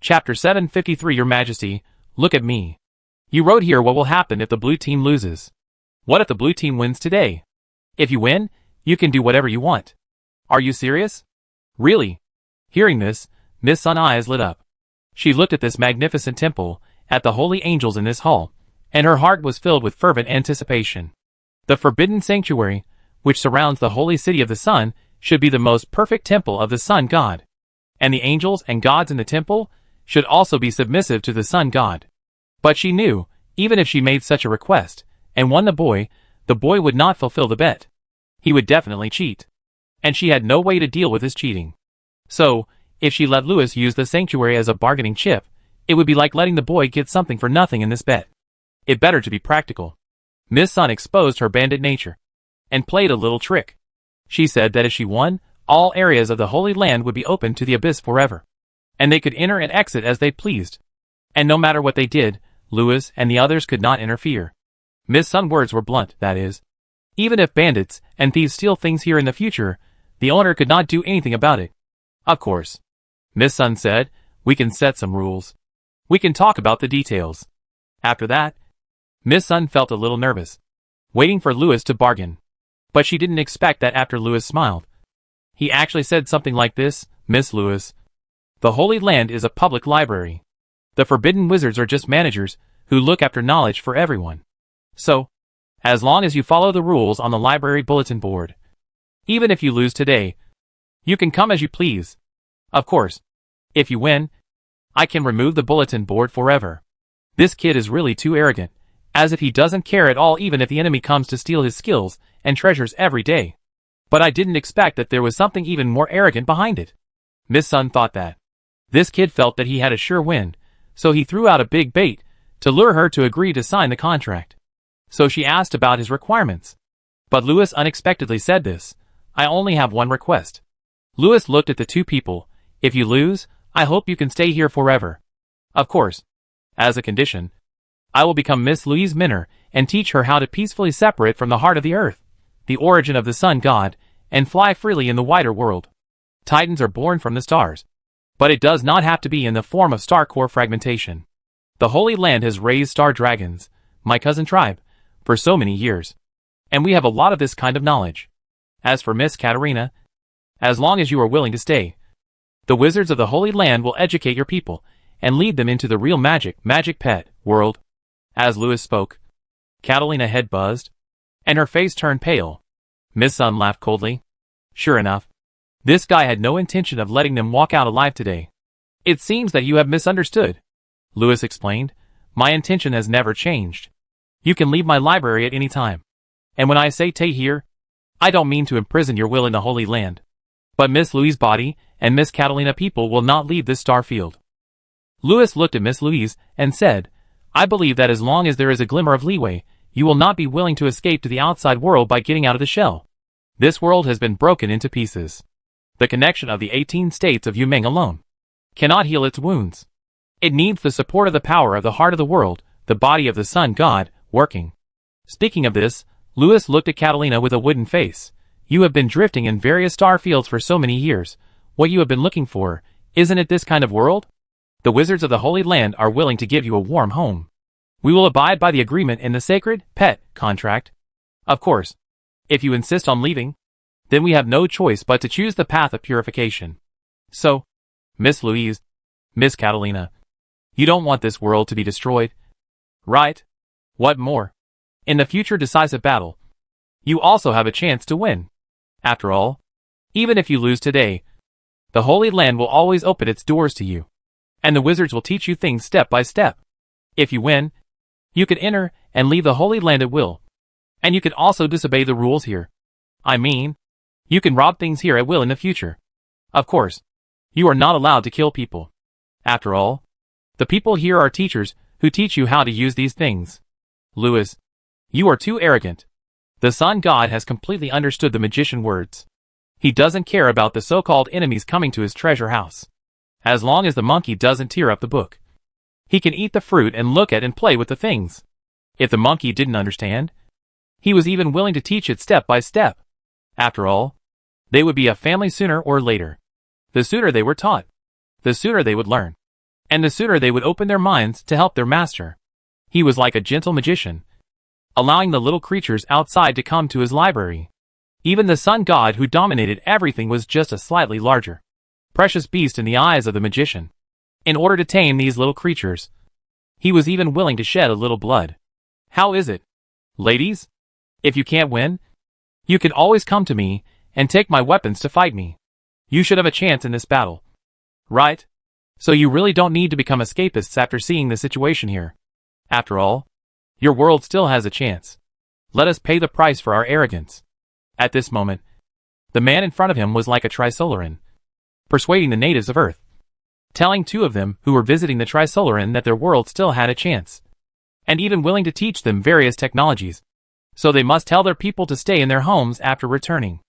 Chapter 753 Your Majesty, look at me. You wrote here what will happen if the blue team loses. What if the blue team wins today? If you win, you can do whatever you want. Are you serious? Really? Hearing this, Miss Sun's eyes lit up. She looked at this magnificent temple, at the holy angels in this hall, and her heart was filled with fervent anticipation. The forbidden sanctuary, which surrounds the holy city of the Sun, should be the most perfect temple of the Sun God. And the angels and gods in the temple should also be submissive to the Sun God. But she knew, even if she made such a request, and won the boy would not fulfill the bet. He would definitely cheat. And she had no way to deal with his cheating. So, if she let Louis use the sanctuary as a bargaining chip, it would be like letting the boy get something for nothing in this bet. It better to be practical. Miss Sun exposed her bandit nature, and played a little trick. She said that if she won, all areas of the Holy Land would be open to the abyss forever, and they could enter and exit as they pleased. And no matter what they did, Louis and the others could not interfere. Miss Sun's words were blunt, that is. Even if bandits and thieves steal things here in the future, the owner could not do anything about it. Of course, Miss Sun said, we can set some rules. We can talk about the details. After that, Miss Sun felt a little nervous, waiting for Louis to bargain. But she didn't expect that after Louis smiled. He actually said something like this, "Miss Louis, the Holy Land is a public library. The Forbidden Wizards are just managers who look after knowledge for everyone. So, as long as you follow the rules on the library bulletin board, even if you lose today, you can come as you please. Of course, if you win, I can remove the bulletin board forever." This kid is really too arrogant, as if he doesn't care at all even if the enemy comes to steal his skills and treasures every day. But I didn't expect that there was something even more arrogant behind it. Miss Sun thought that. This kid felt that he had a sure win, so he threw out a big bait to lure her to agree to sign the contract. So she asked about his requirements. But Louis unexpectedly said this, "I only have one request." Louis looked at the two people. "If you lose, I hope you can stay here forever. Of course, as a condition, I will become Miss Louise Minner and teach her how to peacefully separate from the heart of the earth, the origin of the sun god, and fly freely in the wider world. Titans are born from the stars. But it does not have to be in the form of star core fragmentation. The Holy Land has raised star dragons, my cousin tribe, for so many years. And we have a lot of this kind of knowledge. As for Miss Katerina, as long as you are willing to stay, the wizards of the Holy Land will educate your people and lead them into the real magic pet world." As Louis spoke, Catalina's head buzzed, and her face turned pale. Miss Sun laughed coldly. Sure enough, this guy had no intention of letting them walk out alive today. "It seems that you have misunderstood," Louis explained. "My intention has never changed. You can leave my library at any time. And when I say stay here, I don't mean to imprison your will in the Holy Land. But Miss Louise' body and Miss Catalina people will not leave this star field." Louis looked at Miss Louise and said, "I believe that as long as there is a glimmer of leeway, you will not be willing to escape to the outside world by getting out of the shell. This world has been broken into pieces. The connection of the 18 states of Yumeng alone cannot heal its wounds. It needs the support of the power of the heart of the world, the body of the sun god, working." Speaking of this, Louis looked at Catalina with a wooden face. "You have been drifting in various star fields for so many years. What you have been looking for, isn't it this kind of world? The wizards of the Holy Land are willing to give you a warm home. We will abide by the agreement in the sacred pet contract. Of course, if you insist on leaving, then we have no choice but to choose the path of purification. So, Miss Louise, Miss Catalina, you don't want this world to be destroyed, right? What more? In the future decisive battle, you also have a chance to win. After all, even if you lose today, the Holy Land will always open its doors to you, and the wizards will teach you things step by step. If you win, you can enter and leave the Holy Land at will. And you can also disobey the rules here. I mean, you can rob things here at will in the future. Of course, you are not allowed to kill people. After all, the people here are teachers who teach you how to use these things. Louis, you are too arrogant. The sun god has completely understood the magician words. He doesn't care about the so-called enemies coming to his treasure house. As long as the monkey doesn't tear up the book, he can eat the fruit and look at and play with the things. If the monkey didn't understand, he was even willing to teach it step by step. After all, they would be a family sooner or later. The sooner they were taught, the sooner they would learn, and the sooner they would open their minds to help their master. He was like a gentle magician, allowing the little creatures outside to come to his library. Even the sun god who dominated everything was just a slightly larger, precious beast in the eyes of the magician. In order to tame these little creatures, he was even willing to shed a little blood. How is it, ladies? If you can't win, you can always come to me and take my weapons to fight me. You should have a chance in this battle. Right? So you really don't need to become escapists after seeing the situation here. After all, your world still has a chance. Let us pay the price for our arrogance. At this moment, the man in front of him was like a Trisolaran, persuading the natives of Earth, telling two of them who were visiting the Trisolaran that their world still had a chance, and even willing to teach them various technologies, so they must tell their people to stay in their homes after returning.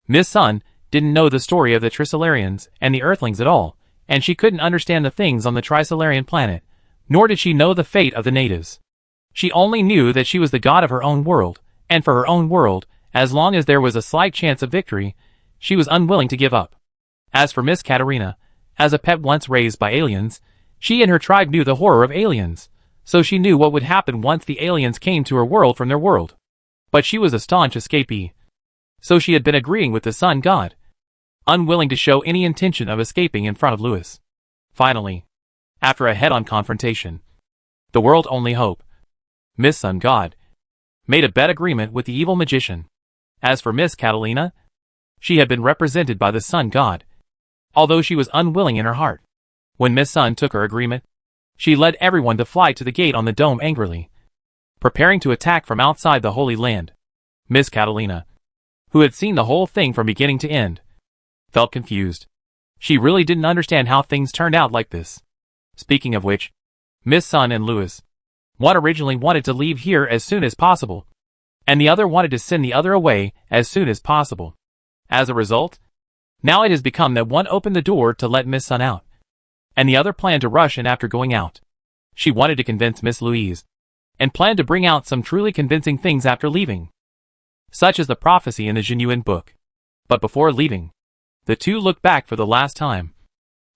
Miss Sun didn't know the story of the Trisolarians and the Earthlings at all, and she couldn't understand the things on the Trisolarian planet, nor did she know the fate of the natives. She only knew that she was the god of her own world, and for her own world, as long as there was a slight chance of victory, she was unwilling to give up. As for Miss Katerina, as a pet once raised by aliens, She and her tribe knew the horror of aliens, so she knew what would happen once the aliens came to her world from their world. But she was a staunch escapee. So she had been agreeing with the sun god, unwilling to show any intention of escaping in front of Lewis. Finally, after a head-on confrontation, the world's only hope, Miss Sun God, made a bet agreement with the evil magician. As for Miss Catalina, she had been represented by the sun god, although she was unwilling in her heart. When Miss Sun took her agreement, she led everyone to fly to the gate on the dome angrily, preparing to attack from outside the Holy Land. Miss Catalina, who had seen the whole thing from beginning to end, felt confused. She really didn't understand how things turned out like this. Speaking of which, Miss Sun and Lewis, one originally wanted to leave here as soon as possible, and the other wanted to send the other away as soon as possible. As a result, now it has become that one opened the door to let Miss Sun out, and the other planned to rush in after going out. She wanted to convince Miss Louise, and planned to bring out some truly convincing things after leaving, such as the prophecy in the genuine book. But before leaving, the two looked back for the last time,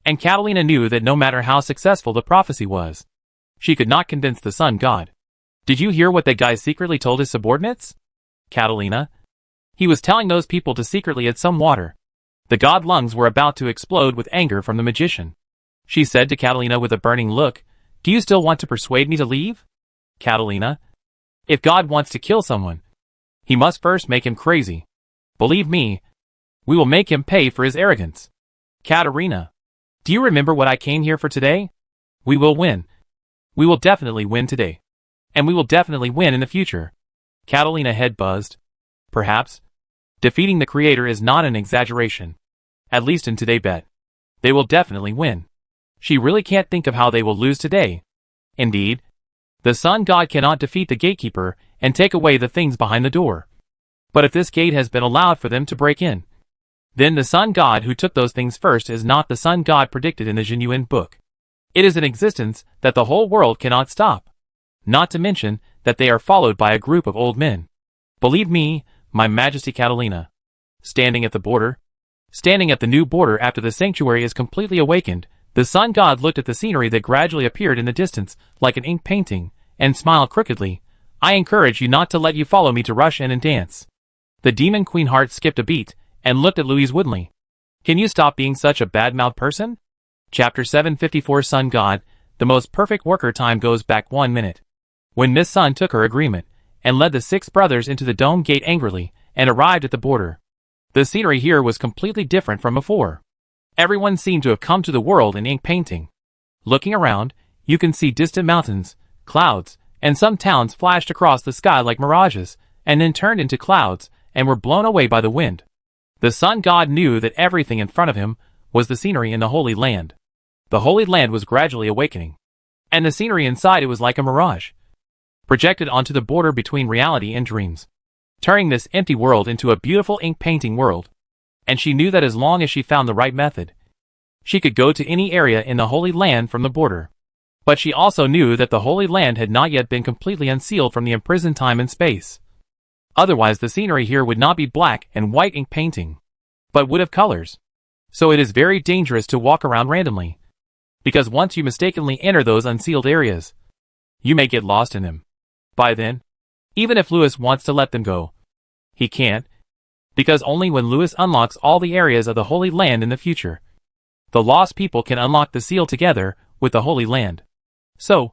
and Catalina knew that no matter how successful the prophecy was, she could not convince the sun god. Did you hear what that guy secretly told his subordinates? Catalina? He was telling those people to secretly add some water. The god lungs were about to explode with anger from the magician. She said to Catalina with a burning look, "Do you still want to persuade me to leave?" Catalina? If God wants to kill someone, he must first make him crazy. Believe me, we will make him pay for his arrogance. Katerina, do you remember what I came here for today? We will win. We will definitely win today. And we will definitely win in the future. Catalina head buzzed. Perhaps defeating the creator is not an exaggeration. At least in today's bet. They will definitely win. She really can't think of how they will lose today. Indeed, the sun god cannot defeat the gatekeeper and take away the things behind the door. But if this gate has been allowed for them to break in, then the sun god who took those things first is not the sun god predicted in the genuine book. It is an existence that the whole world cannot stop. Not to mention that they are followed by a group of old men. Believe me, my Majesty Catalina. Standing at the new border after the sanctuary is completely awakened, the sun god looked at the scenery that gradually appeared in the distance like an ink painting, and smiled crookedly. I encourage you not to let you follow me to rush in and dance. The demon queen heart skipped a beat, and looked at Louise Woodley. Can you stop being such a bad-mouthed person? Chapter 754 Sun God, the most perfect worker time goes back 1 minute. When Miss Sun took her agreement, and led the 6 brothers into the dome gate angrily, and arrived at the border. The scenery here was completely different from before. Everyone seemed to have come to the world in ink painting. Looking around, you can see distant mountains, clouds, and some towns flashed across the sky like mirages, and then turned into clouds, and were blown away by the wind. The sun god knew that everything in front of him was the scenery in the Holy Land. The Holy Land was gradually awakening, and the scenery inside it was like a mirage, projected onto the border between reality and dreams, turning this empty world into a beautiful ink painting world. And she knew that as long as she found the right method, she could go to any area in the Holy Land from the border. But she also knew that the Holy Land had not yet been completely unsealed from the imprisoned time and space. Otherwise the scenery here would not be black and white ink painting, but would have colors. So it is very dangerous to walk around randomly, because once you mistakenly enter those unsealed areas, you may get lost in them. By then, even if Lewis wants to let them go, he can't, because only when Lewis unlocks all the areas of the Holy Land in the future, the lost people can unlock the seal together with the Holy Land. So,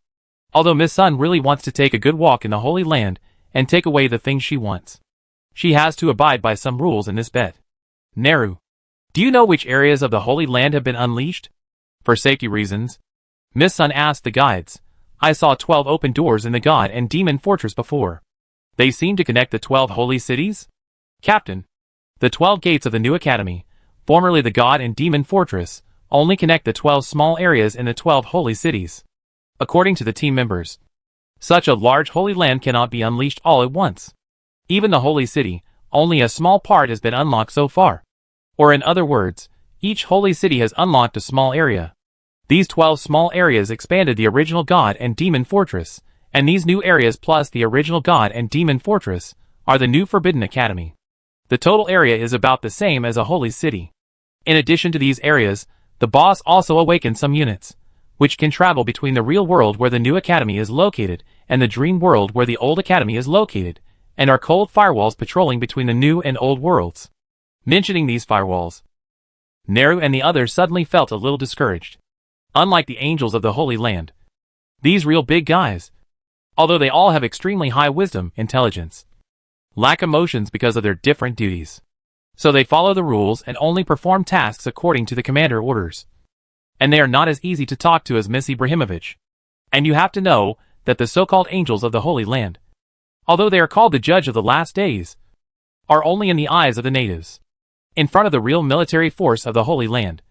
although Miss Sun really wants to take a good walk in the Holy Land and take away the things she wants, she has to abide by some rules in this bet. Neru, do you know which areas of the Holy Land have been unleashed? For safety reasons, Miss Sun asked the guides. I saw 12 open doors in the God and Demon Fortress before. They seem to connect the 12 holy cities? Captain, the 12 gates of the new academy, formerly the God and Demon Fortress, only connect the 12 small areas in the 12 holy cities. According to the team members, such a large holy land cannot be unleashed all at once. Even the holy city, only a small part has been unlocked so far. Or in other words, each holy city has unlocked a small area. These 12 small areas expanded the original God and Demon Fortress, and these new areas plus the original God and Demon Fortress are the new Forbidden Academy. The total area is about the same as a holy city. In addition to these areas, the boss also awakened some units, which can travel between the real world where the new academy is located and the dream world where the old academy is located, and are cold firewalls patrolling between the new and old worlds. Mentioning these firewalls, Neru and the others suddenly felt a little discouraged. Unlike the angels of the Holy Land, these real big guys, although they all have extremely high wisdom, intelligence, lack emotions because of their different duties. So they follow the rules and only perform tasks according to the commander orders. And they are not as easy to talk to as Miss Ibrahimovic. And you have to know that the so-called angels of the Holy Land, although they are called the judge of the last days, are only in the eyes of the natives. In front of the real military force of the Holy Land,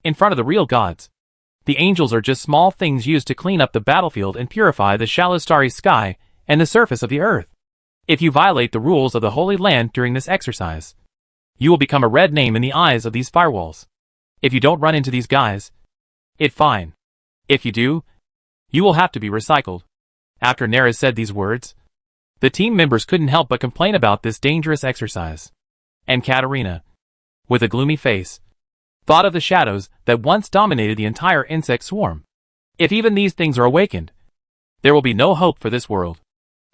in front of the real gods, the angels are just small things used to clean up the battlefield and purify the shallow starry sky and the surface of the earth. If you violate the rules of the Holy Land during this exercise, you will become a red name in the eyes of these firewalls. If you don't run into these guys, it's fine. If you do, you will have to be recycled. After Nera said these words, the team members couldn't help but complain about this dangerous exercise. And Katerina, with a gloomy face, thought of the shadows that once dominated the entire insect swarm. If even these things are awakened, there will be no hope for this world.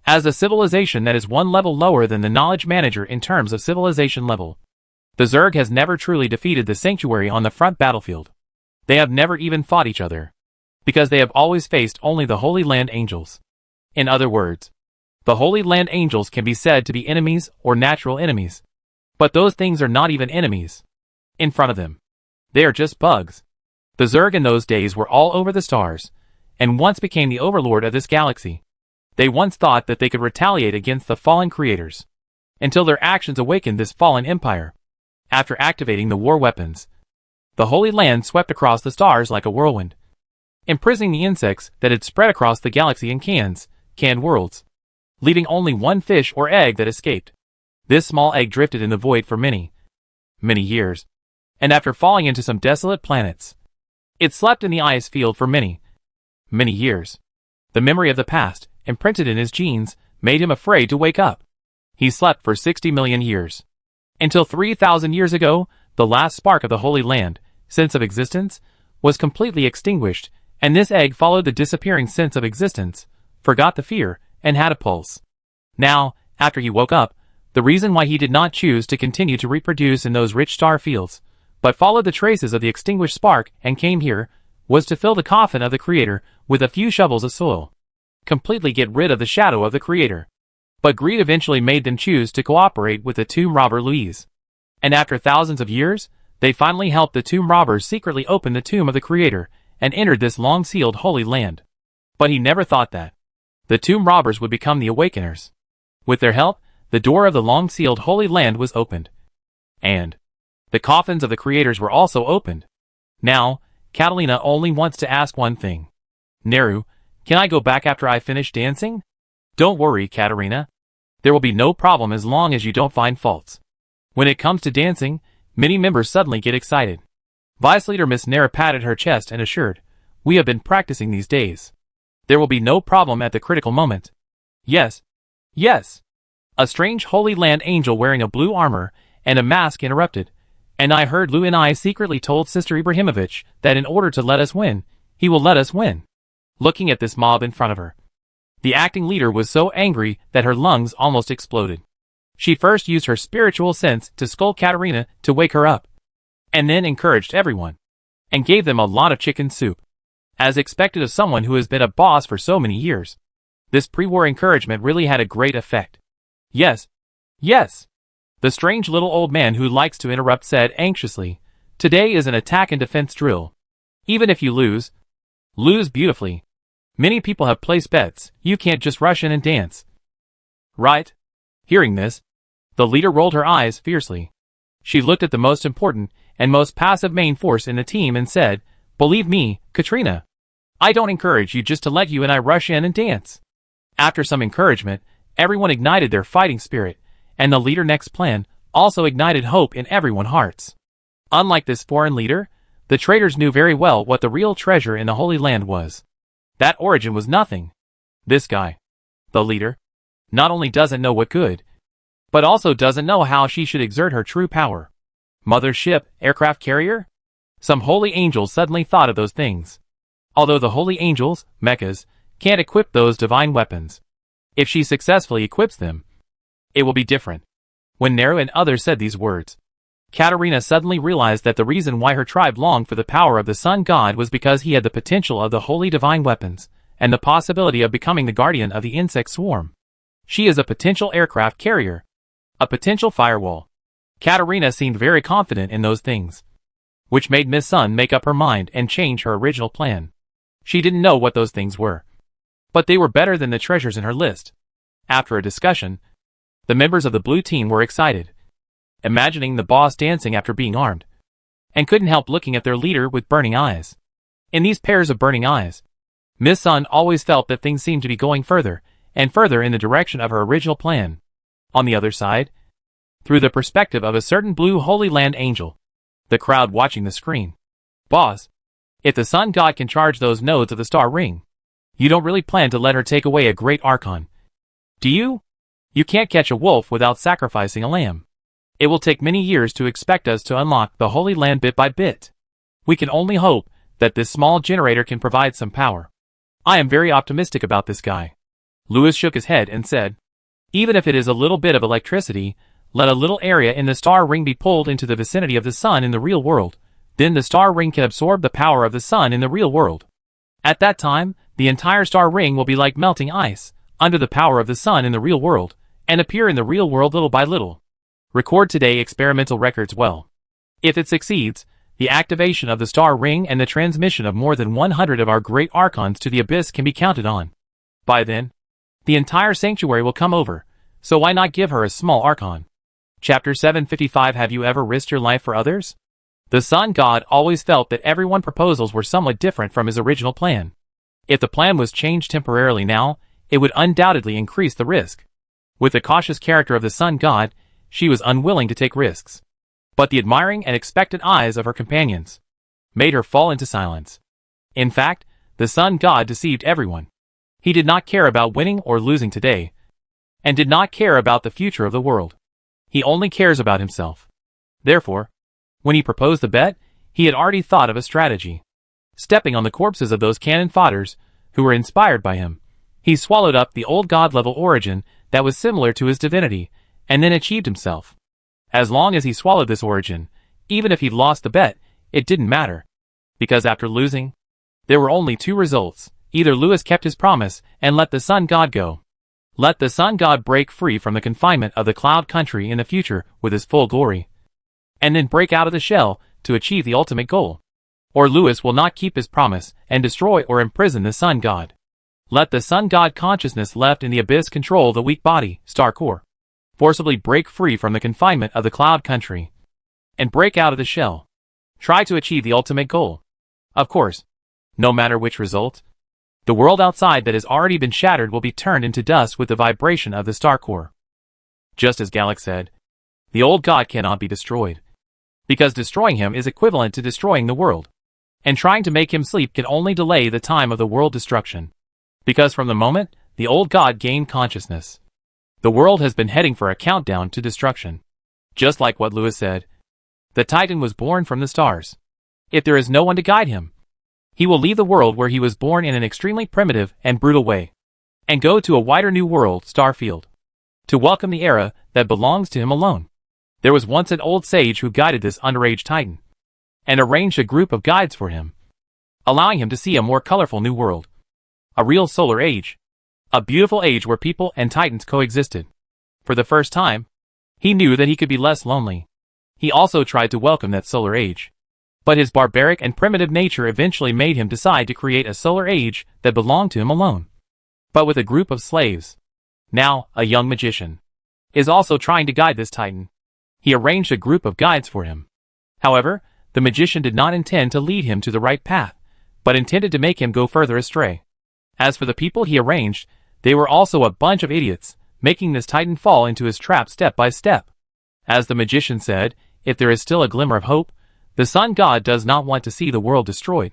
As a civilization that is one level lower than the knowledge manager in terms of civilization level, the Zerg has never truly defeated the sanctuary on the front battlefield. They have never even fought each other, because they have always faced only the Holy Land angels. In other words, the Holy Land angels can be said to be enemies or natural enemies. But those things are not even enemies. In front of them, they are just bugs. The Zerg in those days were all over the stars, and once became the overlord of this galaxy. They once thought that they could retaliate against the fallen creators, until their actions awakened this fallen empire. After activating the war weapons, the Holy Land swept across the stars like a whirlwind, imprisoning the insects that had spread across the galaxy in canned worlds, leaving only one fish or egg that escaped. This small egg drifted in the void for many years, and after falling into some desolate planets, it slept in the ice field for many years. The memory of the past, imprinted in his genes, made him afraid to wake up. He slept for 60 million years. Until 3,000 years ago, the last spark of the Holy Land, sense of existence, was completely extinguished, and this egg followed the disappearing sense of existence, forgot the fear, and had a pulse. Now, after he woke up, the reason why he did not choose to continue to reproduce in those rich star fields, but followed the traces of the extinguished spark and came here, was to fill the coffin of the Creator with a few shovels of soil. Completely get rid of the shadow of the Creator. But greed eventually made them choose to cooperate with the tomb robber Louise. And after thousands of years, they finally helped the tomb robbers secretly open the tomb of the Creator and entered this long-sealed Holy Land. But he never thought that the tomb robbers would become the Awakeners. With their help, the door of the long-sealed Holy Land was opened. And the coffins of the Creators were also opened. Now, Catalina only wants to ask one thing. Neru, can I go back after I finish dancing? Don't worry, Katerina. There will be no problem as long as you don't find faults. When it comes to dancing, many members suddenly get excited. Vice Leader Miss Nera patted her chest and assured, "We have been practicing these days. There will be no problem at the critical moment." Yes. Yes. A strange Holy Land angel wearing a blue armor and a mask interrupted. And I heard Lou and I secretly told Sister Ibrahimovic that in order to let us win, he will let us win. Looking at this mob in front of her, the acting leader was so angry that her lungs almost exploded. She first used her spiritual sense to scold Katerina to wake her up, and then encouraged everyone, and gave them a lot of chicken soup. As expected of someone who has been a boss for so many years, this pre-war encouragement really had a great effect. Yes. Yes. The strange little old man who likes to interrupt said anxiously, "Today is an attack and defense drill. Even if you lose beautifully. Many people have placed bets, you can't just rush in and dance. Right?" Hearing this, the leader rolled her eyes fiercely. She looked at the most important and most passive main force in the team and said, "Believe me, Katrina, I don't encourage you just to let you and I rush in and dance." After some encouragement, everyone ignited their fighting spirit, and the leader next plan also ignited hope in everyone's hearts. Unlike this foreign leader, the traitors knew very well what the real treasure in the Holy Land was. That origin was nothing. This guy, the leader, not only doesn't know what good, but also doesn't know how she should exert her true power. Mothership, aircraft carrier? Some holy angels suddenly thought of those things. although the holy angels, mechas, can't equip those divine weapons. If she successfully equips them, it will be different. When Nero and others said these words, Katerina suddenly realized that the reason why her tribe longed for the power of the sun god was because he had the potential of the holy divine weapons, and the possibility of becoming the guardian of the insect swarm. She is a potential aircraft carrier, a potential firewall. Katerina seemed very confident in those things, which made Miss Sun make up her mind and change her original plan. She didn't know what those things were, but they were better than the treasures in her list. After a discussion, the members of the blue team were excited, imagining the boss dancing after being armed, and couldn't help looking at their leader with burning eyes. In these pairs of burning eyes, Miss Sun always felt that things seemed to be going further and further in the direction of her original plan. On the other side, through the perspective of a certain blue Holy Land angel, the crowd watching the screen. Boss, if the sun god can charge those nodes of the star ring, you don't really plan to let her take away a great archon, do you? You can't catch a wolf without sacrificing a lamb. It will take many years to expect us to unlock the Holy Land bit by bit. We can only hope that this small generator can provide some power. I am very optimistic about this guy. Lewis shook his head and said, even if it is a little bit of electricity, let a little area in the star ring be pulled into the vicinity of the sun in the real world, then the star ring can absorb the power of the sun in the real world. At that time, the entire star ring will be like melting ice, under the power of the sun in the real world, and appear in the real world little by little. Record today experimental records well. If it succeeds, the activation of the star ring and the transmission of more than 100 of our great archons to the abyss can be counted on. By then, the entire sanctuary will come over, so why not give her a small archon? Chapter 755. Have you ever risked your life for others? The sun god always felt that everyone's proposals were somewhat different from his original plan. If the plan was changed temporarily now, it would undoubtedly increase the risk. With the cautious character of the sun god, she was unwilling to take risks. But the admiring and expectant eyes of her companions made her fall into silence. In fact, the sun god deceived everyone. He did not care about winning or losing today, and did not care about the future of the world. He only cares about himself. Therefore, when he proposed the bet, he had already thought of a strategy. Stepping on the corpses of those cannon fodders who were inspired by him, he swallowed up the old god-level origin that was similar to his divinity, and then achieved himself. As long as he swallowed this origin, even if he lost the bet, it didn't matter. Because after losing, there were only two results. Either Lewis kept his promise and let the sun god go. Let the sun god break free from the confinement of the cloud country in the future with his full glory, and then break out of the shell to achieve the ultimate goal. Or Lewis will not keep his promise and destroy or imprison the sun god. Let the sun god consciousness left in the abyss control the weak body, star core. Forcibly break free from the confinement of the cloud country, and break out of the shell. Try to achieve the ultimate goal. Of course, no matter which result, the world outside that has already been shattered will be turned into dust with the vibration of the star core. Just as Gallic said, the old god cannot be destroyed, because destroying him is equivalent to destroying the world, and trying to make him sleep can only delay the time of the world destruction. Because from the moment the old god gained consciousness, the world has been heading for a countdown to destruction. Just like what Lewis said, the Titan was born from the stars. If there is no one to guide him, he will leave the world where he was born in an extremely primitive and brutal way, and go to a wider new world, Starfield, to welcome the era that belongs to him alone. There was once an old sage who guided this underage Titan, and arranged a group of guides for him, allowing him to see a more colorful new world. A real solar age. A beautiful age where people and Titans coexisted. For the first time, he knew that he could be less lonely. He also tried to welcome that solar age. But his barbaric and primitive nature eventually made him decide to create a solar age that belonged to him alone. But with a group of slaves. Now, a young magician is also trying to guide this Titan. He arranged a group of guides for him. However, the magician did not intend to lead him to the right path, but intended to make him go further astray. As for the people he arranged, they were also a bunch of idiots, making this Titan fall into his trap step by step. As the magician said, if there is still a glimmer of hope, the sun god does not want to see the world destroyed.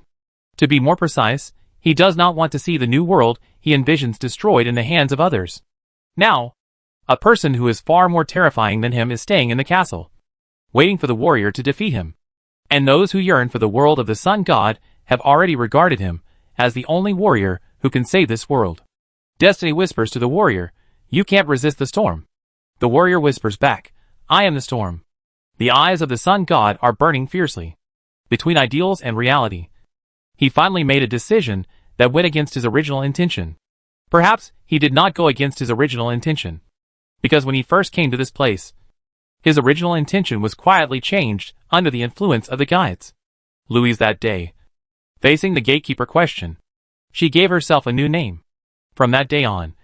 To be more precise, he does not want to see the new world he envisions destroyed in the hands of others. Now, a person who is far more terrifying than him is staying in the castle, waiting for the warrior to defeat him. And those who yearn for the world of the sun god have already regarded him as the only warrior who can save this world. Destiny whispers to the warrior, "You can't resist the storm." The warrior whispers back, "I am the storm." The eyes of the sun god are burning fiercely between ideals and reality. He finally made a decision that went against his original intention. Perhaps he did not go against his original intention, because when he first came to this place, his original intention was quietly changed under the influence of the guides. Louise that day, facing the gatekeeper question, she gave herself a new name. From that day on,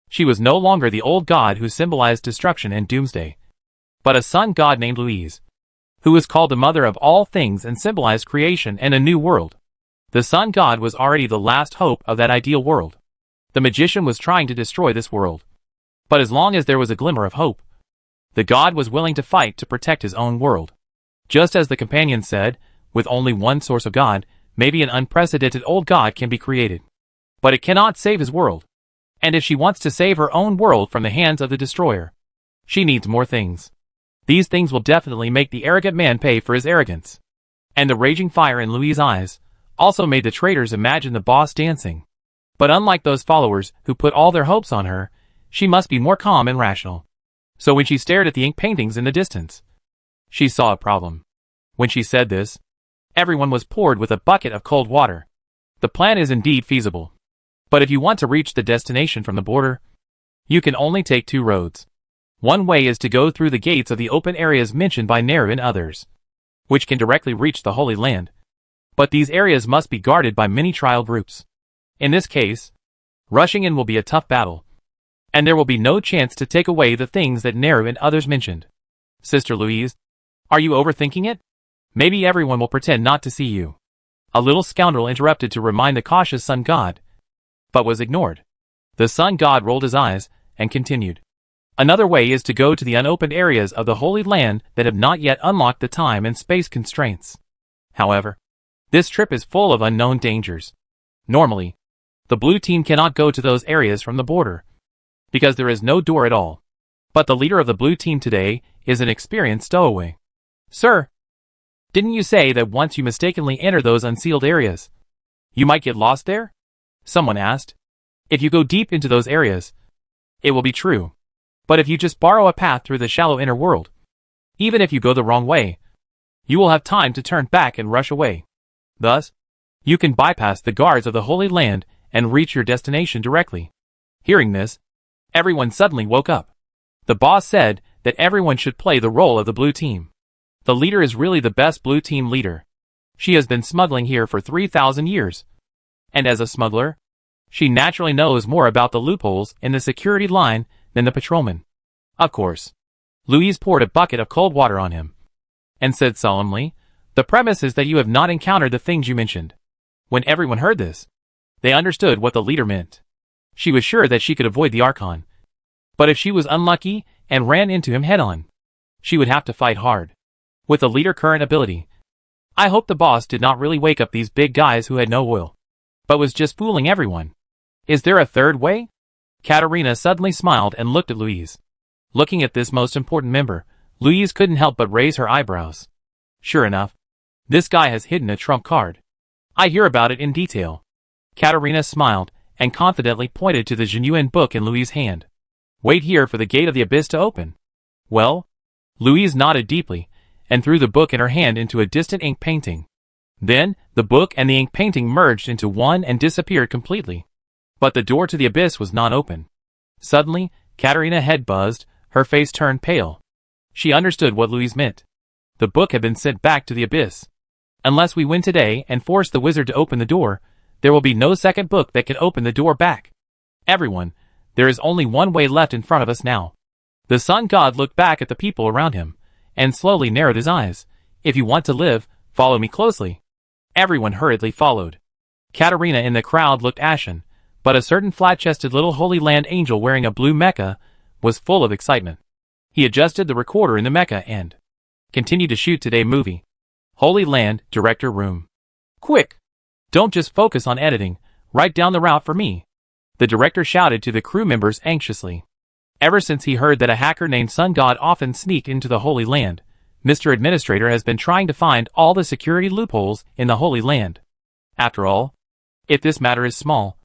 she was no longer the old god who symbolized destruction and doomsday, but a sun god named Louise, who was called the mother of all things and symbolized creation and a new world. The sun god was already the last hope of that ideal world. The magician was trying to destroy this world, but as long as there was a glimmer of hope, the god was willing to fight to protect his own world. Just as the companion said, with only one source of God, maybe an unprecedented old god can be created. But it cannot save his world. And if she wants to save her own world from the hands of the destroyer, she needs more things. These things will definitely make the arrogant man pay for his arrogance. And the raging fire in Louise's eyes also made the traitors imagine the boss dancing. But unlike those followers who put all their hopes on her, she must be more calm and rational. So when she stared at the ink paintings in the distance, she saw a problem. When she said this, everyone was poured with a bucket of cold water. The plan is indeed feasible. But if you want to reach the destination from the border, you can only take two roads. One way is to go through the gates of the open areas mentioned by Neru and others, which can directly reach the Holy Land. But these areas must be guarded by many trial groups. In this case, rushing in will be a tough battle, and there will be no chance to take away the things that Neru and others mentioned. Sister Louise, are you overthinking it? Maybe everyone will pretend not to see you. A little scoundrel interrupted to remind the cautious sun god, but was ignored. The sun god rolled his eyes and continued. Another way is to go to the unopened areas of the Holy Land that have not yet unlocked the time and space constraints. However, this trip is full of unknown dangers. Normally, the blue team cannot go to those areas from the border, because there is no door at all. But the leader of the blue team today is an experienced stowaway. Sir, didn't you say that once you mistakenly enter those unsealed areas, you might get lost there? Someone asked. If you go deep into those areas, it will be true. But if you just borrow a path through the shallow inner world, even if you go the wrong way, you will have time to turn back and rush away. Thus, you can bypass the guards of the Holy Land and reach your destination directly. Hearing this, everyone suddenly woke up. The boss said that everyone should play the role of the blue team. The leader is really the best blue team leader. She has been smuggling here for 3,000 years. And as a smuggler, she naturally knows more about the loopholes in the security line than the patrolman. Of course, Louise poured a bucket of cold water on him and said solemnly, "The premise is that you have not encountered the things you mentioned." When everyone heard this, they understood what the leader meant. She was sure that she could avoid the Archon. But if she was unlucky and ran into him head-on, she would have to fight hard. With the leader current ability, I hope the boss did not really wake up these big guys who had no oil, but was just fooling everyone. Is there a third way? Katerina suddenly smiled and looked at Louise. Looking at this most important member, Louise couldn't help but raise her eyebrows. Sure enough, this guy has hidden a trump card. I hear about it in detail. Katerina smiled and confidently pointed to the genuine book in Louise's hand. Wait here for the gate of the abyss to open. Well? Louise nodded deeply and threw the book in her hand into a distant ink painting. Then, the book and the ink painting merged into one and disappeared completely. But the door to the abyss was not open. Suddenly, Katerina's head buzzed, her face turned pale. She understood what Louise meant. The book had been sent back to the abyss. Unless we win today and force the wizard to open the door, there will be no second book that can open the door back. Everyone, there is only one way left in front of us now. The sun god looked back at the people around him, and slowly narrowed his eyes. If you want to live, follow me closely. Everyone hurriedly followed. Katerina in the crowd looked ashen, but a certain flat-chested little Holy Land angel wearing a blue mecha was full of excitement. He adjusted the recorder in the mecha and continued to shoot today movie. Holy Land, director room. Quick! Don't just focus on editing, write down the route for me. The director shouted to the crew members anxiously. Ever since he heard that a hacker named Sun God often sneaked into the Holy Land, Mr. Administrator has been trying to find all the security loopholes in the Holy Land. After all, If this matter is small,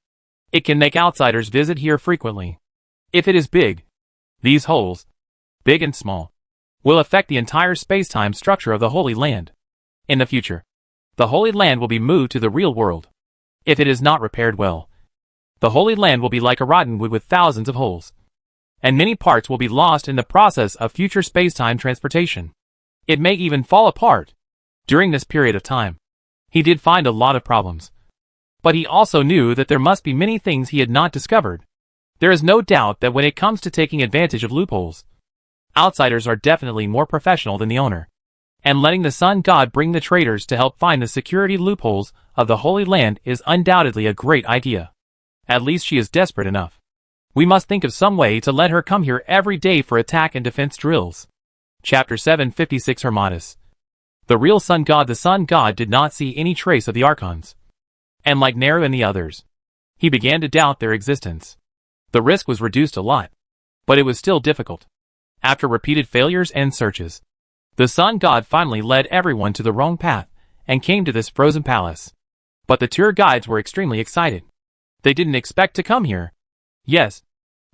it can make outsiders visit here frequently. If it is big, these holes, big and small, will affect the entire space-time structure of the Holy Land. In the future, the Holy Land will be moved to the real world. If it is not repaired well, the Holy Land will be like a rotten wood with thousands of holes, and many parts will be lost in the process of future space-time transportation. It may even fall apart. During this period of time, he did find a lot of problems. But he also knew that there must be many things he had not discovered. There is no doubt that when it comes to taking advantage of loopholes, outsiders are definitely more professional than the owner. And letting the Sun God bring the traders to help find the security loopholes of the Holy Land is undoubtedly a great idea. At least she is desperate enough. We must think of some way to let her come here every day for attack and defense drills. Chapter 756 Hermatus. The real Sun God. The Sun God did not see any trace of the Archons. And like Neru and the others, he began to doubt their existence. The risk was reduced a lot, but it was still difficult. After repeated failures and searches, the Sun God finally led everyone to the wrong path and came to this frozen palace. But the tour guides were extremely excited. They didn't expect to come here. Yes,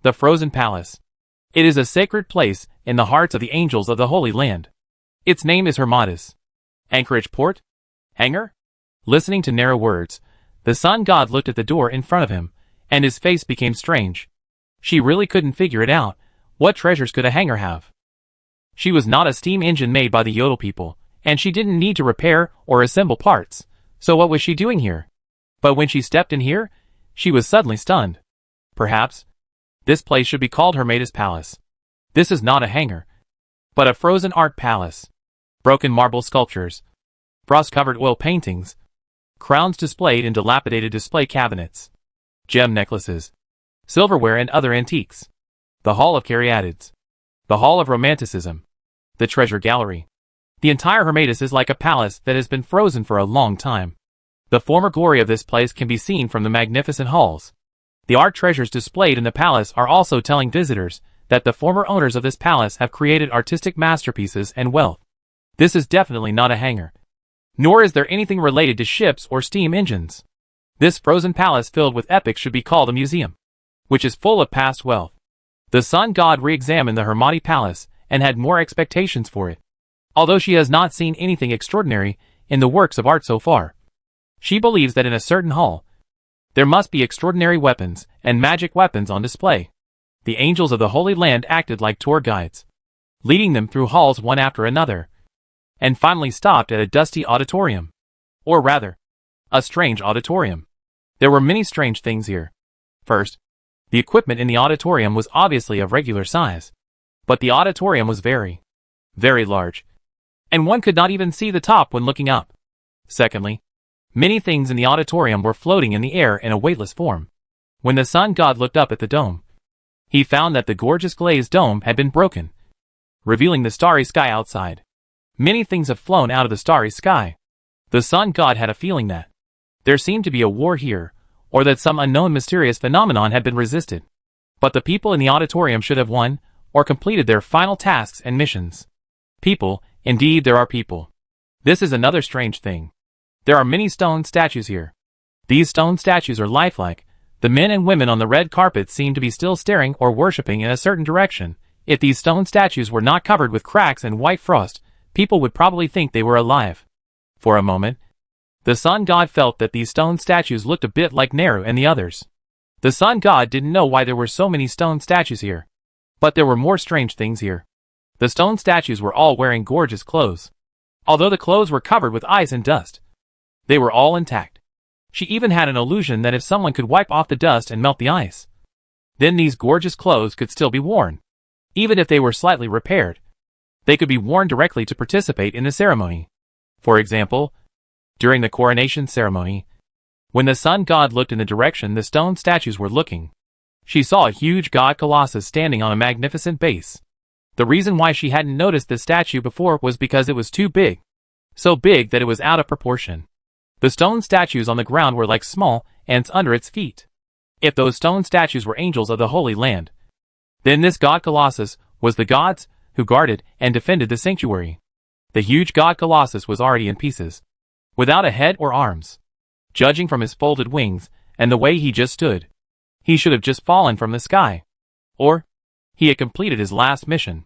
the frozen palace. It is a sacred place in the hearts of the angels of the Holy Land. Its name is Hermatus. Anchorage Port? Hangar? Listening to Neru words, the Sun God looked at the door in front of him, and his face became strange. She really couldn't figure it out. What treasures could a hangar have? She was not a steam engine made by the Yodel people, and she didn't need to repair or assemble parts, so what was she doing here? But when she stepped in here, she was suddenly stunned. Perhaps this place should be called Hermatus Palace. This is not a hangar, but a frozen art palace. Broken marble sculptures, frost-covered oil paintings, crowns displayed in dilapidated display cabinets, gem necklaces, silverware and other antiques. The Hall of Caryatids. The Hall of Romanticism. The Treasure Gallery. The entire Hermatus is like a palace that has been frozen for a long time. The former glory of this place can be seen from the magnificent halls. The art treasures displayed in the palace are also telling visitors that the former owners of this palace have created artistic masterpieces and wealth. This is definitely not a hangar. Nor is there anything related to ships or steam engines. This frozen palace filled with epics should be called a museum, which is full of past wealth. The Sun God re-examined the Hermati Palace and had more expectations for it. Although she has not seen anything extraordinary in the works of art so far, she believes that in a certain hall, there must be extraordinary weapons and magic weapons on display. The angels of the Holy Land acted like tour guides, leading them through halls one after another, and finally stopped at a dusty auditorium. Or rather, a strange auditorium. There were many strange things here. First, the equipment in the auditorium was obviously of regular size, but the auditorium was very, very large, and one could not even see the top when looking up. Secondly, many things in the auditorium were floating in the air in a weightless form. When the Sun God looked up at the dome, he found that the gorgeous glazed dome had been broken, revealing the starry sky outside. Many things have flown out of the starry sky. The Sun God had a feeling that there seemed to be a war here, or that some unknown mysterious phenomenon had been resisted. But the people in the auditorium should have won, or completed their final tasks and missions. People, indeed there are people. This is another strange thing. There are many stone statues here. These stone statues are lifelike. The men and women on the red carpet seem to be still staring or worshipping in a certain direction. If these stone statues were not covered with cracks and white frost, people would probably think they were alive. For a moment, the Sun God felt that these stone statues looked a bit like Neru and the others. The Sun God didn't know why there were so many stone statues here. But there were more strange things here. The stone statues were all wearing gorgeous clothes. Although the clothes were covered with ice and dust, they were all intact. She even had an illusion that if someone could wipe off the dust and melt the ice, then these gorgeous clothes could still be worn. Even if they were slightly repaired, they could be worn directly to participate in the ceremony. For example, during the coronation ceremony, when the Sun God looked in the direction the stone statues were looking, she saw a huge god colossus standing on a magnificent base. The reason why she hadn't noticed this statue before was because it was too big. So big that it was out of proportion. The stone statues on the ground were like small ants under its feet. If those stone statues were angels of the Holy Land, then this god colossus was the gods who guarded and defended the sanctuary. The huge god colossus was already in pieces, without a head or arms. Judging from his folded wings and the way he just stood, he should have just fallen from the sky. Or, he had completed his last mission.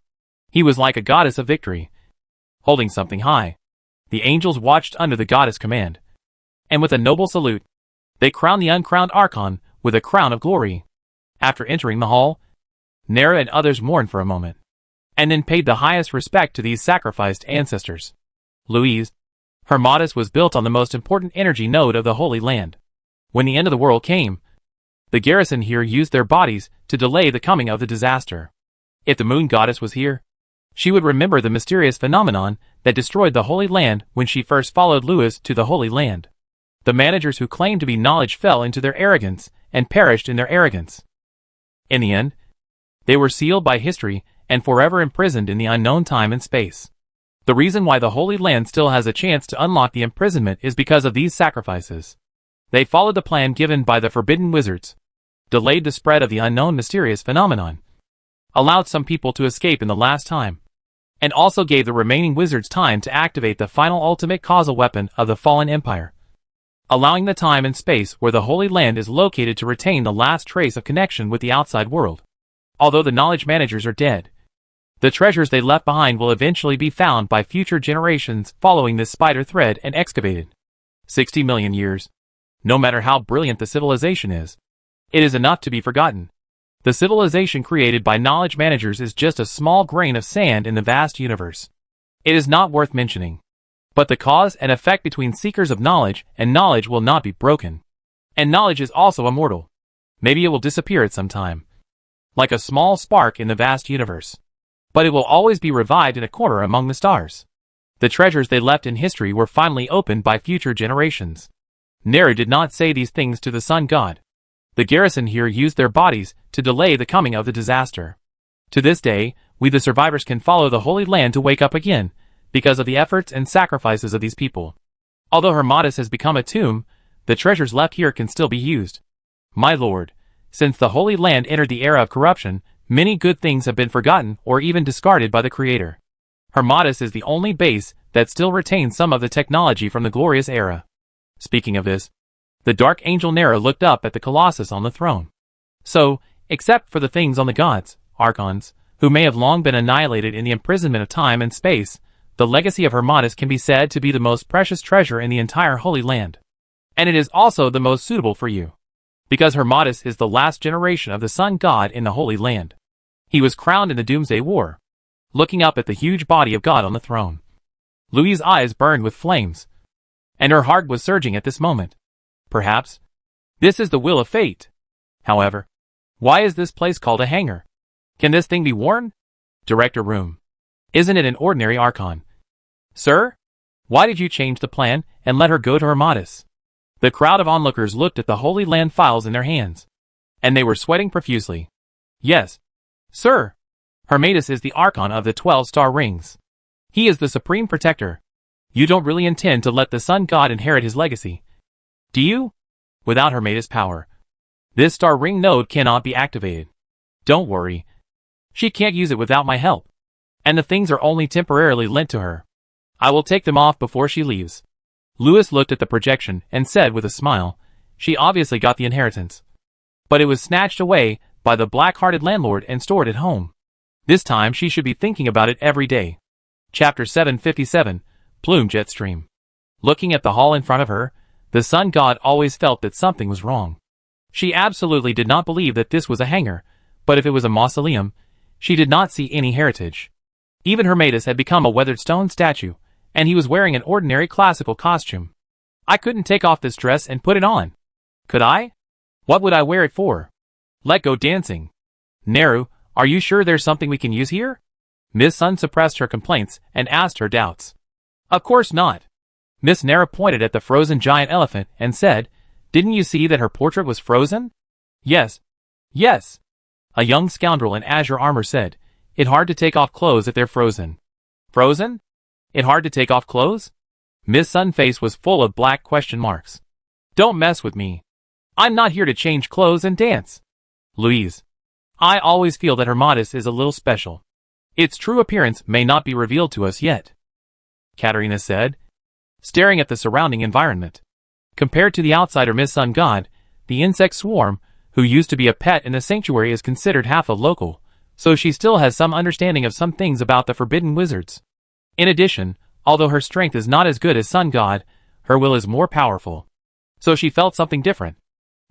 He was like a goddess of victory, holding something high. The angels watched under the goddess' command, and with a noble salute, they crowned the uncrowned Archon with a crown of glory. After entering the hall, Nera and others mourned for a moment, and then paid the highest respect to these sacrificed ancestors. Louise, Hermatis was built on the most important energy node of the Holy Land. When the end of the world came, the garrison here used their bodies to delay the coming of the disaster. If the moon goddess was here, she would remember the mysterious phenomenon that destroyed the Holy Land when she first followed Lewis to the Holy Land. The managers who claimed to be knowledge fell into their arrogance and perished in their arrogance. In the end, they were sealed by history and forever imprisoned in the unknown time and space. The reason why the Holy Land still has a chance to unlock the imprisonment is because of these sacrifices. They followed the plan given by the forbidden wizards, delayed the spread of the unknown mysterious phenomenon, allowed some people to escape in the last time, and also gave the remaining wizards time to activate the final ultimate causal weapon of the fallen empire, allowing the time and space where the Holy Land is located to retain the last trace of connection with the outside world. Although the knowledge managers are dead, the treasures they left behind will eventually be found by future generations following this spider thread and excavated. 60 million years. No matter how brilliant the civilization is, it is enough to be forgotten. The civilization created by knowledge managers is just a small grain of sand in the vast universe. It is not worth mentioning. But the cause and effect between seekers of knowledge and knowledge will not be broken. And knowledge is also immortal. Maybe it will disappear at some time, like a small spark in the vast universe, but it will always be revived in a corner among the stars. The treasures they left in history were finally opened by future generations. Nera did not say these things to the sun god. The garrison here used their bodies to delay the coming of the disaster. To this day, we the survivors can follow the Holy Land to wake up again, because of the efforts and sacrifices of these people. Although Hermatis has become a tomb, the treasures left here can still be used. My lord, since the Holy Land entered the era of corruption, many good things have been forgotten or even discarded by the Creator. Hermatis is the only base that still retains some of the technology from the glorious era. Speaking of this, the Dark Angel Nera looked up at the Colossus on the throne. So, except for the things on the gods, Archons, who may have long been annihilated in the imprisonment of time and space, the legacy of Hermatis can be said to be the most precious treasure in the entire Holy Land. And it is also the most suitable for you, because Hermatis is the last generation of the Sun God in the Holy Land. He was crowned in the Doomsday War, looking up at the huge body of God on the throne. Louise's eyes burned with flames, and her heart was surging at this moment. Perhaps this is the will of fate. However, why is this place called a hangar? Can this thing be worn? Director room. Isn't it an ordinary Archon? Sir? Why did you change the plan and let her go to Hermatis? The crowd of onlookers looked at the Holy Land files in their hands, and they were sweating profusely. Yes, sir. Hermatis is the Archon of the 12-star rings. He is the supreme protector. You don't really intend to let the Sun God inherit his legacy, do you? Without Hermatis' power, this star ring node cannot be activated. Don't worry. She can't use it without my help. And the things are only temporarily lent to her. I will take them off before she leaves. Lewis looked at the projection and said with a smile, she obviously got the inheritance. But it was snatched away by the black-hearted landlord and stored at home. This time she should be thinking about it every day. Chapter 757, Plume Jetstream. Looking at the hall in front of her, the Sun God always felt that something was wrong. She absolutely did not believe that this was a hangar, but if it was a mausoleum, she did not see any heritage. Even Hermatis had become a weathered stone statue, and he was wearing an ordinary classical costume. I couldn't take off this dress and put it on. Could I? What would I wear it for? Let go dancing. Neru, are you sure there's something we can use here? Miss Sun suppressed her complaints and asked her doubts. Of course not. Miss Nera pointed at the frozen giant elephant and said, didn't you see that her portrait was frozen? Yes. Yes. A young scoundrel in azure armor said, it's hard to take off clothes if they're frozen. Frozen? It's hard to take off clothes? Miss Sun's face was full of black question marks. Don't mess with me. I'm not here to change clothes and dance. Louise. I always feel that Hermatis is a little special. Its true appearance may not be revealed to us yet, Katerina said, staring at the surrounding environment. Compared to the outsider Miss Sun God, the insect swarm, who used to be a pet in the sanctuary, is considered half a local, so she still has some understanding of some things about the forbidden wizards. In addition, although her strength is not as good as Sun God, her will is more powerful. So she felt something different.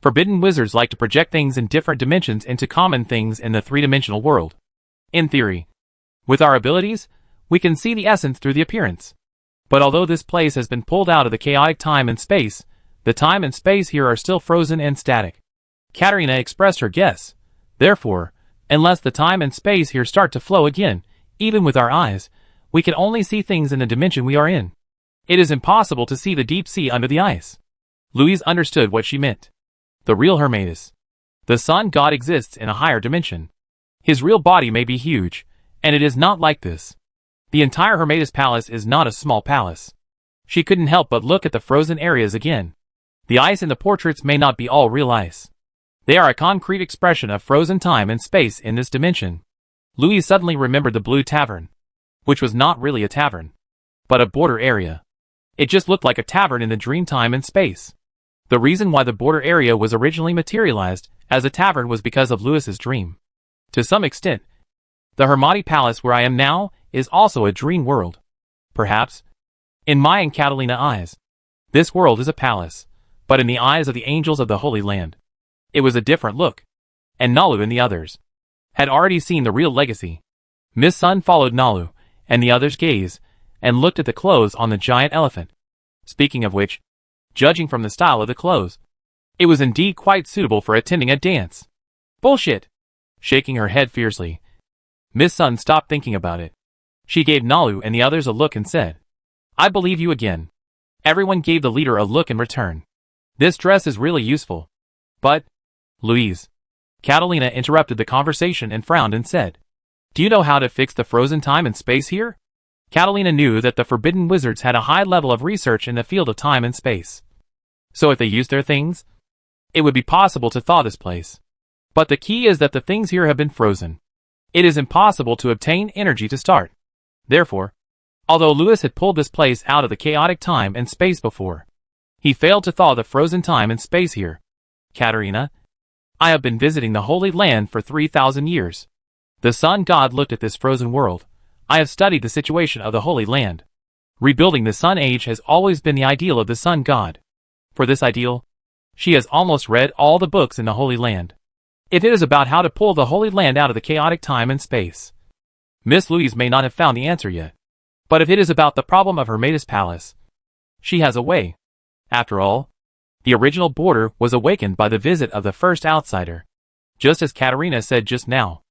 Forbidden wizards like to project things in different dimensions into common things in the three-dimensional world. In theory, with our abilities, we can see the essence through the appearance. But although this place has been pulled out of the chaotic time and space, the time and space here are still frozen and static. Katerina expressed her guess. Therefore, unless the time and space here start to flow again, even with our eyes, we can only see things in the dimension we are in. It is impossible to see the deep sea under the ice. Louise understood what she meant. The real Hermetis. The Sun God exists in a higher dimension. His real body may be huge, and it is not like this. The entire Hermetis Palace is not a small palace. She couldn't help but look at the frozen areas again. The ice in the portraits may not be all real ice. They are a concrete expression of frozen time and space in this dimension. Louise suddenly remembered the Blue Tavern, which was not really a tavern, but a border area. It just looked like a tavern in the dream time and space. The reason why the border area was originally materialized as a tavern was because of Louis's dream. To some extent, the Hermati Palace where I am now is also a dream world. Perhaps, in my and Catalina eyes, this world is a palace, but in the eyes of the angels of the Holy Land, it was a different look. And Nalu and the others had already seen the real legacy. Miss Sun followed Nalu and the others' gaze and looked at the clothes on the giant elephant. Speaking of which, judging from the style of the clothes, it was indeed quite suitable for attending a dance. Bullshit! Shaking her head fiercely, Miss Sun stopped thinking about it. She gave Nalu and the others a look and said, I believe you again. Everyone gave the leader a look in return. This dress is really useful. But, Louise. Catalina interrupted the conversation and frowned and said, Do you know how to fix the frozen time and space here? Catalina knew that the forbidden wizards had a high level of research in the field of time and space. So if they used their things, it would be possible to thaw this place. But the key is that the things here have been frozen. It is impossible to obtain energy to start. Therefore, although Louis had pulled this place out of the chaotic time and space before, he failed to thaw the frozen time and space here. Katerina, I have been visiting the Holy Land for 3,000 years. The Sun God looked at this frozen world. I have studied the situation of the Holy Land. Rebuilding the Sun Age has always been the ideal of the Sun God. For this ideal, she has almost read all the books in the Holy Land. If it is about how to pull the Holy Land out of the chaotic time and space, Miss Louise may not have found the answer yet. But if it is about the problem of Hermetis Palace, she has a way. After all, the original border was awakened by the visit of the first outsider. Just as Katerina said just now,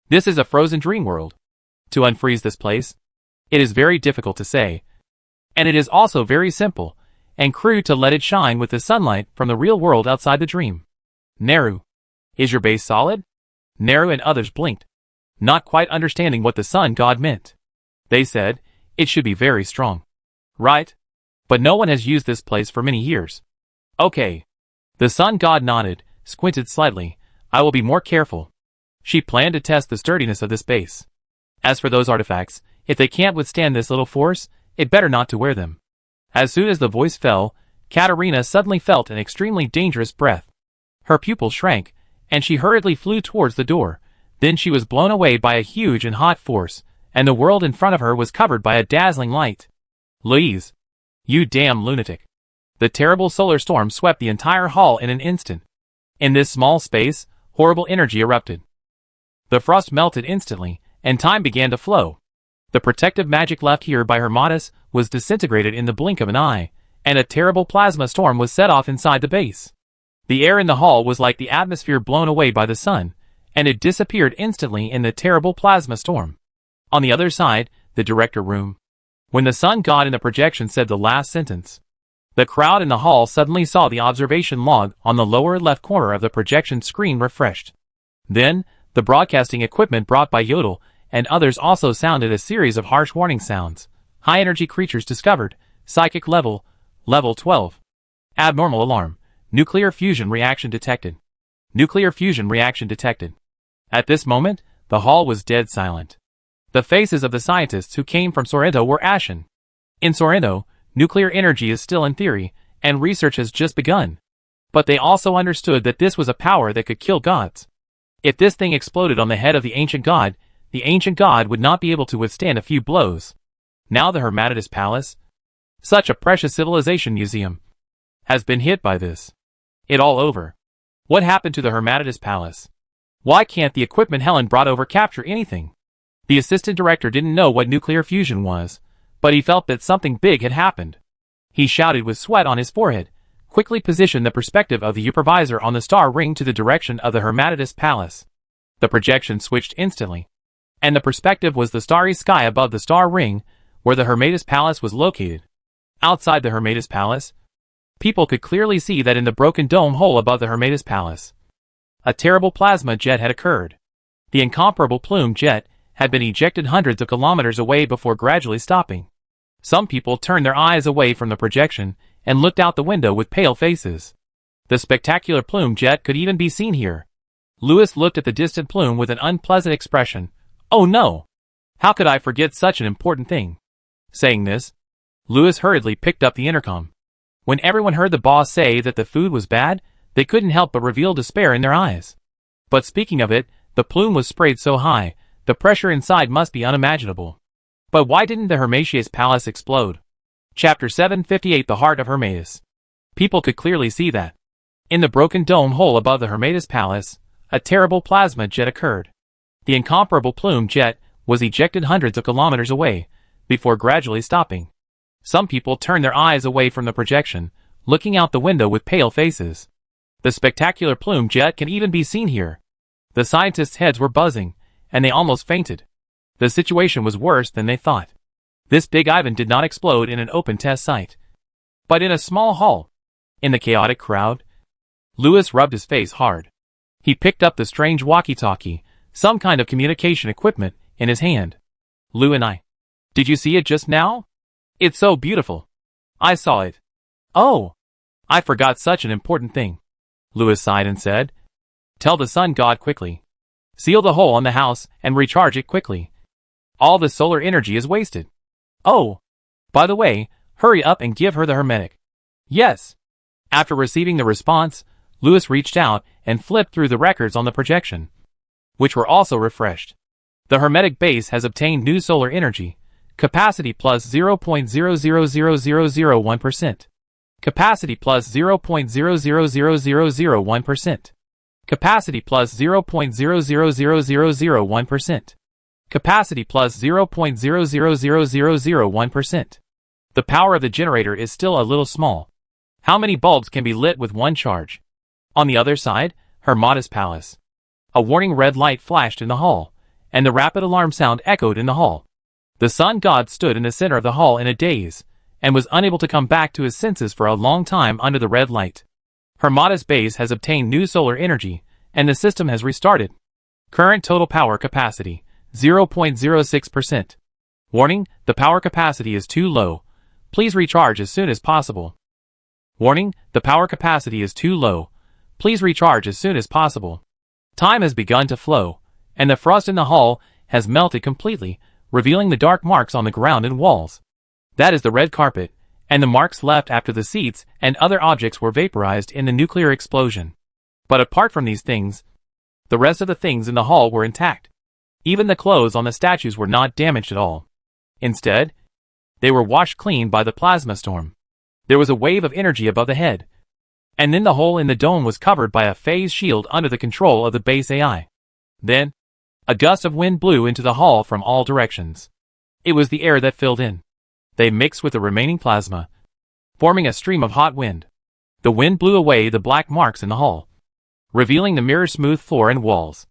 this is a frozen dream world. To unfreeze this place, it is very difficult to say. And it is also very simple and crude to let it shine with the sunlight from the real world outside the dream. Neru, is your base solid? Neru and others blinked, not quite understanding what the Sun God meant. They said, it should be very strong. Right? But no one has used this place for many years. Okay. The Sun God nodded, squinted slightly. I will be more careful. She planned to test the sturdiness of this base. As for those artifacts, if they can't withstand this little force, it better not to wear them. As soon as the voice fell, Katerina suddenly felt an extremely dangerous breath. Her pupils shrank, and she hurriedly flew towards the door. Then she was blown away by a huge and hot force, and the world in front of her was covered by a dazzling light. Louise, you damn lunatic. The terrible solar storm swept the entire hall in an instant. In this small space, horrible energy erupted. The frost melted instantly, and time began to flow. The protective magic left here by Hermetis was disintegrated in the blink of an eye, and a terrible plasma storm was set off inside the base. The air in the hall was like the atmosphere blown away by the sun, and it disappeared instantly in the terrible plasma storm. On the other side, the director room. When the Sun God in the projection said the last sentence, the crowd in the hall suddenly saw the observation log on the lower left corner of the projection screen refreshed. Then, the broadcasting equipment brought by Yodel and others also sounded a series of harsh warning sounds. High-energy creatures discovered. Psychic level, level 12. Abnormal alarm. Nuclear fusion reaction detected. Nuclear fusion reaction detected. At this moment, the hall was dead silent. The faces of the scientists who came from Sorrento were ashen. In Sorrento, nuclear energy is still in theory, and research has just begun. But they also understood that this was a power that could kill gods. If this thing exploded on the head of the ancient god would not be able to withstand a few blows. Now the Hermatitis Palace, such a precious civilization museum, has been hit by this. It all over. What happened to the Hermatitis Palace? Why can't the equipment Helen brought over capture anything? The assistant director didn't know what nuclear fusion was, but he felt that something big had happened. He shouted with sweat on his forehead, quickly positioned the perspective of the supervisor on the star ring to the direction of the Hermatitis Palace. The projection switched instantly, and the perspective was the starry sky above the star ring, where the Hermatitis Palace was located. Outside the Hermatitis Palace, people could clearly see that in the broken dome hole above the Hermatitis Palace, a terrible plasma jet had occurred. The incomparable plume jet had been ejected hundreds of kilometers away before gradually stopping. Some people turned their eyes away from the projection and looked out the window with pale faces. The spectacular plume jet could even be seen here. Louis looked at the distant plume with an unpleasant expression. Oh no! How could I forget such an important thing? Saying this, Louis hurriedly picked up the intercom. When everyone heard the boss say that the food was bad, they couldn't help but reveal despair in their eyes. But speaking of it, the plume was sprayed so high, the pressure inside must be unimaginable. But why didn't the Hermatitis Palace explode? Chapter 758 The Heart of Hermatis. People could clearly see that. In the broken dome hole above the Hermatitis Palace, a terrible plasma jet occurred. The incomparable plume jet was ejected hundreds of kilometers away, before gradually stopping. Some people turned their eyes away from the projection, looking out the window with pale faces. The spectacular plume jet can even be seen here. The scientists' heads were buzzing, and they almost fainted. The situation was worse than they thought. This big Ivan did not explode in an open test site, but in a small hall. In the chaotic crowd, Louis rubbed his face hard. He picked up the strange walkie-talkie, some kind of communication equipment, in his hand. Lou and I. Did you see it just now? It's so beautiful. I saw it. Oh! I forgot such an important thing. Louis sighed and said, Tell the sun god quickly. Seal the hole on the house and recharge it quickly. All the solar energy is wasted. Oh! By the way, hurry up and give her the hermetic. Yes. After receiving the response, Louis reached out and flipped through the records on the projection, which were also refreshed. The hermetic base has obtained new solar energy, capacity plus 0.000001%. Capacity plus 0.000001%. Capacity plus 0.000001%. Capacity plus 0.000001%. The power of the generator is still a little small. How many bulbs can be lit with one charge? On the other side, Hermatitis Palace. A warning red light flashed in the hall, and the rapid alarm sound echoed in the hall. The sun god stood in the center of the hall in a daze, and was unable to come back to his senses for a long time under the red light. Hermatitis base has obtained new solar energy, and the system has restarted. Current total power capacity, 0.06%. Warning, the power capacity is too low. Please recharge as soon as possible. Warning, the power capacity is too low. Please recharge as soon as possible. Time has begun to flow, and the frost in the hall has melted completely, revealing the dark marks on the ground and walls. That is the red carpet, and the marks left after the seats and other objects were vaporized in the nuclear explosion. But apart from these things, the rest of the things in the hall were intact. Even the clothes on the statues were not damaged at all. Instead, they were washed clean by the plasma storm. There was a wave of energy above the head, and then the hole in the dome was covered by a phase shield under the control of the base AI. Then, a gust of wind blew into the hall from all directions. It was the air that filled in. They mixed with the remaining plasma, forming a stream of hot wind. The wind blew away the black marks in the hall, revealing the mirror-smooth floor and walls.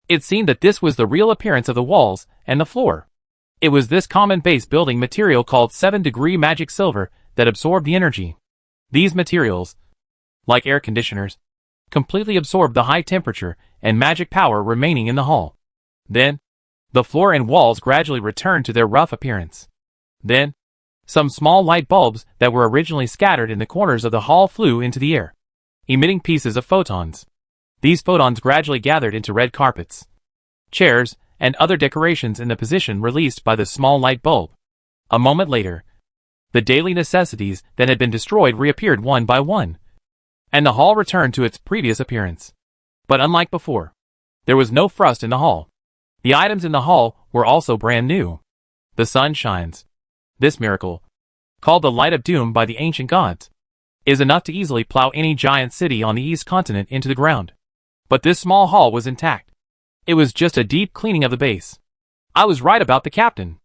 It seemed that this was the real appearance of the walls and the floor. It was this common base building material called 7-degree magic silver that absorbed the energy. These materials, like air conditioners, completely absorbed the high temperature and magic power remaining in the hall. Then, the floor and walls gradually returned to their rough appearance. Then, some small light bulbs that were originally scattered in the corners of the hall flew into the air, emitting pieces of photons. These photons gradually gathered into red carpets, chairs, and other decorations in the position released by the small light bulb. A moment later, The daily necessities that had been destroyed reappeared one by one, and the hall returned to its previous appearance. But unlike before, there was no frost in the hall. The items in the hall were also brand new. The sun shines. This miracle, called the Light of Doom by the ancient gods, is enough to easily plow any giant city on the east continent into the ground. But this small hall was intact. It was just a deep cleaning of the base. I was right about the captain.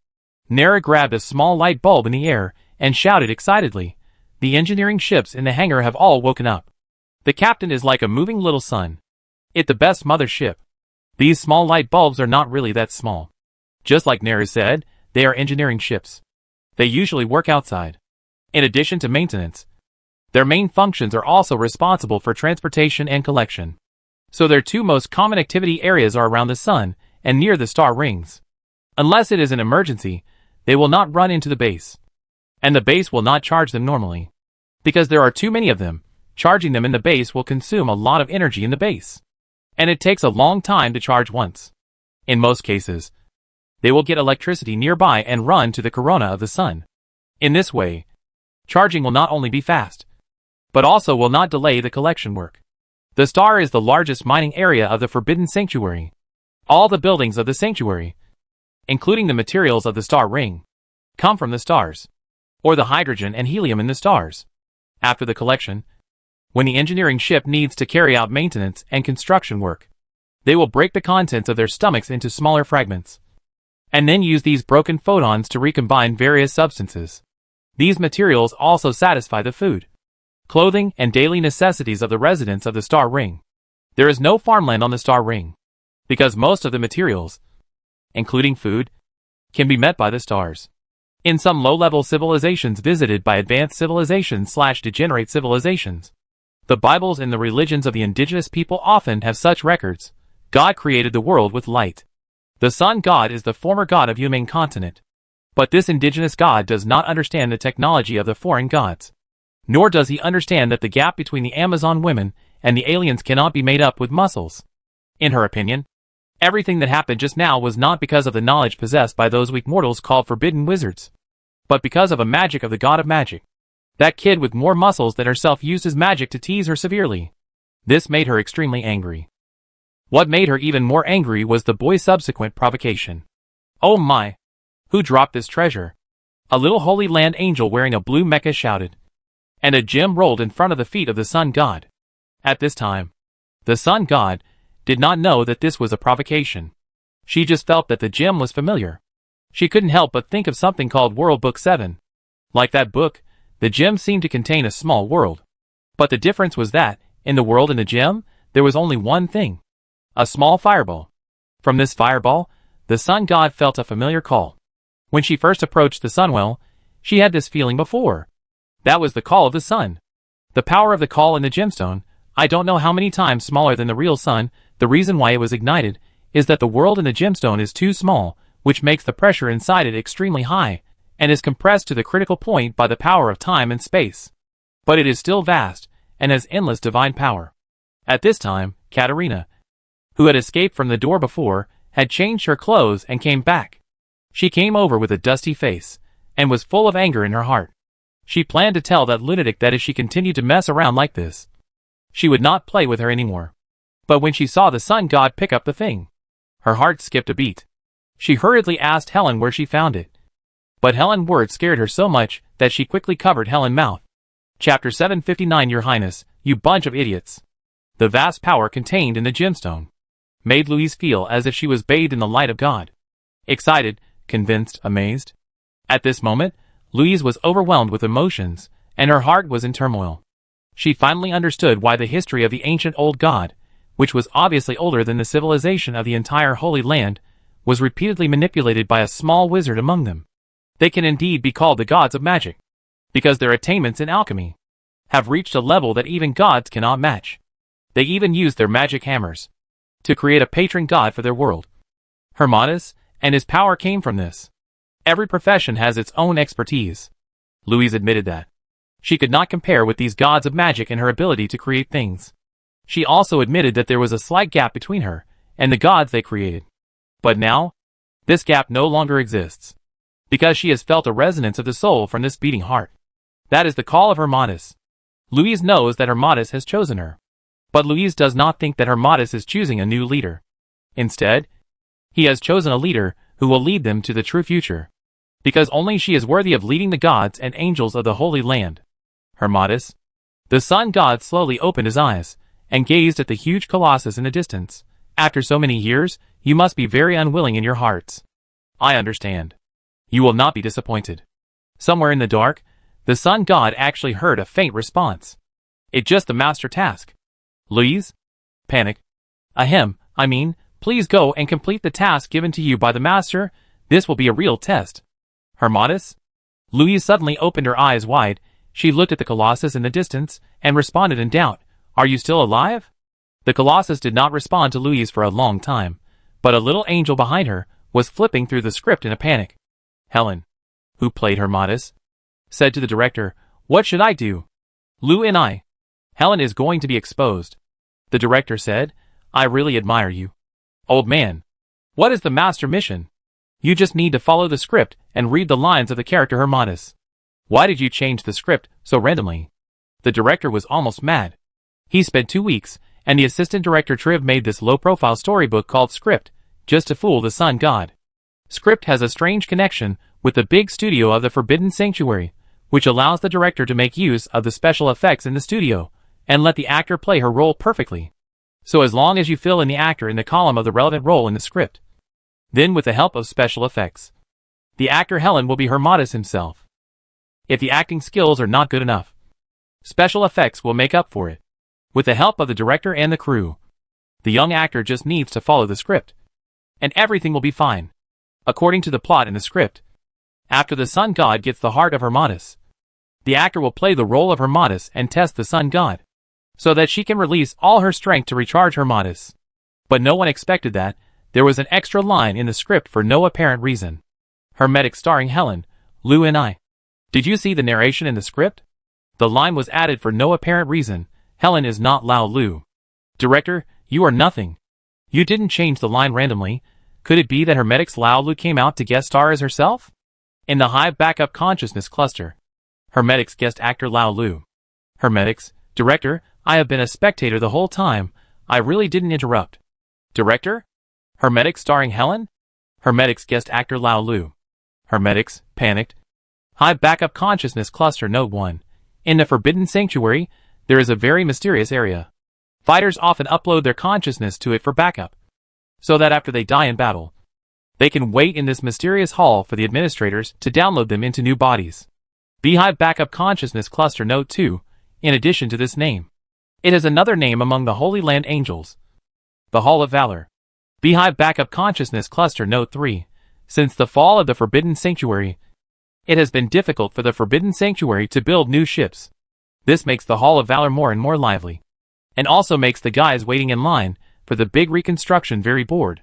Nara grabbed a small light bulb in the air and shouted excitedly, "The engineering ships in the hangar have all woken up. The captain is like a moving little sun. It's the best mother ship." These small light bulbs are not really that small. Just like Nara said, they are engineering ships. They usually work outside. In addition to maintenance, their main functions are also responsible for transportation and collection. So their two most common activity areas are around the sun and near the star rings. Unless it is an emergency, they will not run into the base. And the base will not charge them normally. Because there are too many of them, charging them in the base will consume a lot of energy in the base. And it takes a long time to charge once. In most cases, they will get electricity nearby and run to the corona of the sun. In this way, charging will not only be fast, but also will not delay the collection work. The star is the largest mining area of the Forbidden Sanctuary. All the buildings of the sanctuary, including the materials of the star ring, come from the stars, or the hydrogen and helium in the stars. After the collection, when the engineering ship needs to carry out maintenance and construction work, they will break the contents of their stomachs into smaller fragments, and then use these broken photons to recombine various substances. These materials also satisfy the food, clothing, and daily necessities of the residents of the star ring. There is no farmland on the star ring, because most of the materials, including food, can be met by the stars. In some low-level civilizations visited by advanced civilizations/degenerate civilizations, the Bibles and the religions of the indigenous people often have such records. God created the world with light. The sun god is the former god of Yumeng continent. But this indigenous god does not understand the technology of the foreign gods. Nor does he understand that the gap between the Amazon women and the aliens cannot be made up with muscles. In her opinion, everything that happened just now was not because of the knowledge possessed by those weak mortals called forbidden wizards, but because of a magic of the god of magic. That kid with more muscles than herself used his magic to tease her severely. This made her extremely angry. What made her even more angry was the boy's subsequent provocation. "Oh my! Who dropped this treasure?" A little Holy Land angel wearing a blue mecha shouted. And a gem rolled in front of the feet of the sun god. At this time, the sun god did not know that this was a provocation. She just felt that the gem was familiar. She couldn't help but think of something called World Book 7. Like that book, the gem seemed to contain a small world. But the difference was that, in the world and the gem, there was only one thing. A small fireball. From this fireball, the sun god felt a familiar call. When she first approached the sunwell, she had this feeling before. That was the call of the sun. The power of the call in the gemstone, I don't know how many times smaller than the real sun. The reason why it was ignited is that the world in the gemstone is too small, which makes the pressure inside it extremely high, and is compressed to the critical point by the power of time and space. But it is still vast, and has endless divine power. At this time, Katerina, who had escaped from the door before, had changed her clothes and came back. She came over with a dusty face, and was full of anger in her heart. She planned to tell that lunatic that if she continued to mess around like this, she would not play with her anymore. But when she saw the sun god pick up the thing, her heart skipped a beat. She hurriedly asked Helen where she found it. But Helen's words scared her so much that she quickly covered Helen's mouth. Chapter 759 Your Highness, you bunch of idiots. The vast power contained in the gemstone made Louise feel as if she was bathed in the light of God. Excited, convinced, amazed. At this moment, Louise was overwhelmed with emotions, and her heart was in turmoil. She finally understood why the history of the ancient old god, which was obviously older than the civilization of the entire Holy Land, was repeatedly manipulated by a small wizard among them. They can indeed be called the gods of magic, because their attainments in alchemy have reached a level that even gods cannot match. They even used their magic hammers to create a patron god for their world. Hermatus, and his power came from this. Every profession has its own expertise. Louise admitted that. She could not compare with these gods of magic in her ability to create things. She also admitted that there was a slight gap between her and the gods they created. But now, this gap no longer exists. because she has felt a resonance of the soul from this beating heart. That is the call of Hermatis. Louise knows that Hermatis has chosen her. But Louise does not think that Hermatis is choosing a new leader. Instead, he has chosen a leader who will lead them to the true future. Because only she is worthy of leading the gods and angels of the Holy Land. Hermatis. The sun god slowly opened his eyes, and gazed at the huge colossus in the distance. After so many years, you must be very unwilling in your hearts. I understand. You will not be disappointed. Somewhere in the dark, the sun god actually heard a faint response. It's just the master task. Louise? Panic. Ahem, please go and complete the task given to you by the master. This will be a real test. Hermatis? Louise suddenly opened her eyes wide. She looked at the colossus in the distance, and responded in doubt. Are you still alive? The colossus did not respond to Louise for a long time, but a little angel behind her was flipping through the script in a panic. Helen, who played Hermatis, said to the director, what should I do? Lou and I. Helen is going to be exposed. The director said, I really admire you. Old man. What is the master mission? You just need to follow the script and read the lines of the character Hermatis. Why did you change the script so randomly? The director was almost mad. He spent 2 weeks, and the assistant director Triv made this low-profile storybook called Script, just to fool the sun god. Script has a strange connection with the big studio of the Forbidden Sanctuary, which allows the director to make use of the special effects in the studio, and let the actor play her role perfectly. So as long as you fill in the actor in the column of the relevant role in the script. Then with the help of special effects, the actor Helen will be Hermatis himself. If the acting skills are not good enough, special effects will make up for it. With the help of the director and the crew, the young actor just needs to follow the script, and everything will be fine. According to the plot in the script, after the sun god gets the heart of Hermatis, the actor will play the role of Hermatis and test the sun god, so that she can release all her strength to recharge Hermatis. But no one expected that. There was an extra line in the script for no apparent reason. Hermetic starring Helen, Lou and I. Did you see the narration in the script? The line was added for no apparent reason. Helen is not Lao Lu. Director, you are nothing. You didn't change the line randomly. Could it be that Hermetic's Lao Lu came out to guest star as herself? In the Hive Backup Consciousness Cluster. Hermetic's guest actor Lao Lu. Hermetic's, Director, I have been a spectator the whole time. I really didn't interrupt. Director? Hermetic starring Helen? Hermetic's guest actor Lao Lu. Hermetic's, panicked. Hive Backup Consciousness Cluster Note 1. In the Forbidden Sanctuary, there is a very mysterious area. Fighters often upload their consciousness to it for backup, so that after they die in battle, they can wait in this mysterious hall for the administrators to download them into new bodies. Beehive Backup Consciousness Cluster Note 2. In addition to this name, it has another name among the Holy Land Angels. The Hall of Valor. Beehive Backup Consciousness Cluster Note 3. Since the fall of the Forbidden Sanctuary, it has been difficult for the Forbidden Sanctuary to build new ships. This makes the Hall of Valor more and more lively, and also makes the guys waiting in line for the big reconstruction very bored.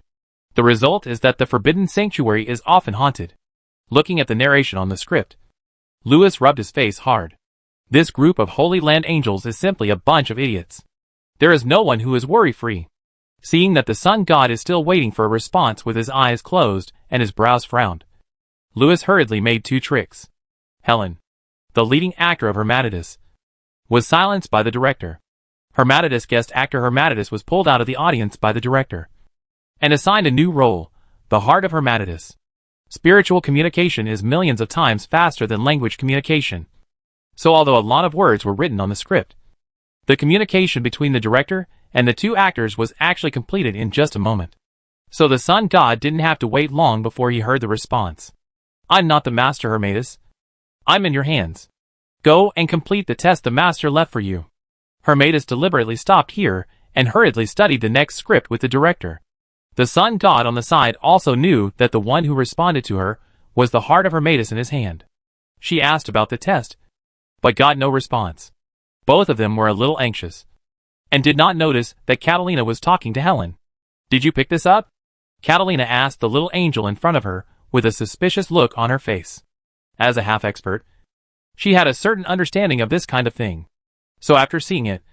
The result is that the Forbidden Sanctuary is often haunted. Looking at the narration on the script, Lewis rubbed his face hard. This group of Holy Land Angels is simply a bunch of idiots. There is no one who is worry-free. Seeing that the sun god is still waiting for a response with his eyes closed and his brows frowned, Lewis hurriedly made 2 tricks. Helen, the leading actor of Hermatis, was silenced by the director. Hermatis guest actor Hermatis was pulled out of the audience by the director and assigned a new role, the heart of Hermatis. Spiritual communication is millions of times faster than language communication. So although a lot of words were written on the script, the communication between the director and the 2 actors was actually completed in just a moment. So the sun god didn't have to wait long before he heard the response. I'm not the master, Hermatis. I'm in your hands. Go and complete the test the master left for you. Hermatis deliberately stopped here and hurriedly studied the next script with the director. The sun god on the side also knew that the one who responded to her was the heart of Hermatis in his hand. She asked about the test, but got no response. Both of them were a little anxious, and did not notice that Catalina was talking to Helen. Did you pick this up? Catalina asked the little angel in front of her with a suspicious look on her face. As a half-expert, she had a certain understanding of this kind of thing. So after seeing it,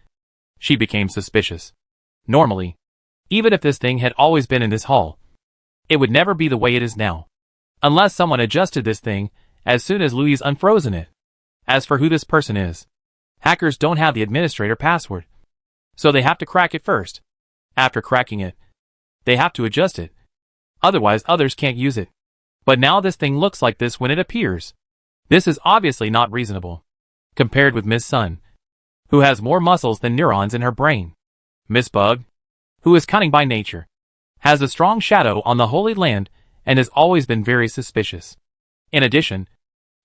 she became suspicious. Normally, even if this thing had always been in this hall, it would never be the way it is now. Unless someone adjusted this thing as soon as Louise unfrozen it. As for who this person is, hackers don't have the administrator password, so they have to crack it first. After cracking it, they have to adjust it. Otherwise others can't use it. But now this thing looks like this when it appears. This is obviously not reasonable. Compared with Miss Sun, who has more muscles than neurons in her brain. Miss Bug, who is cunning by nature, has a strong shadow on the Holy Land and has always been very suspicious. In addition,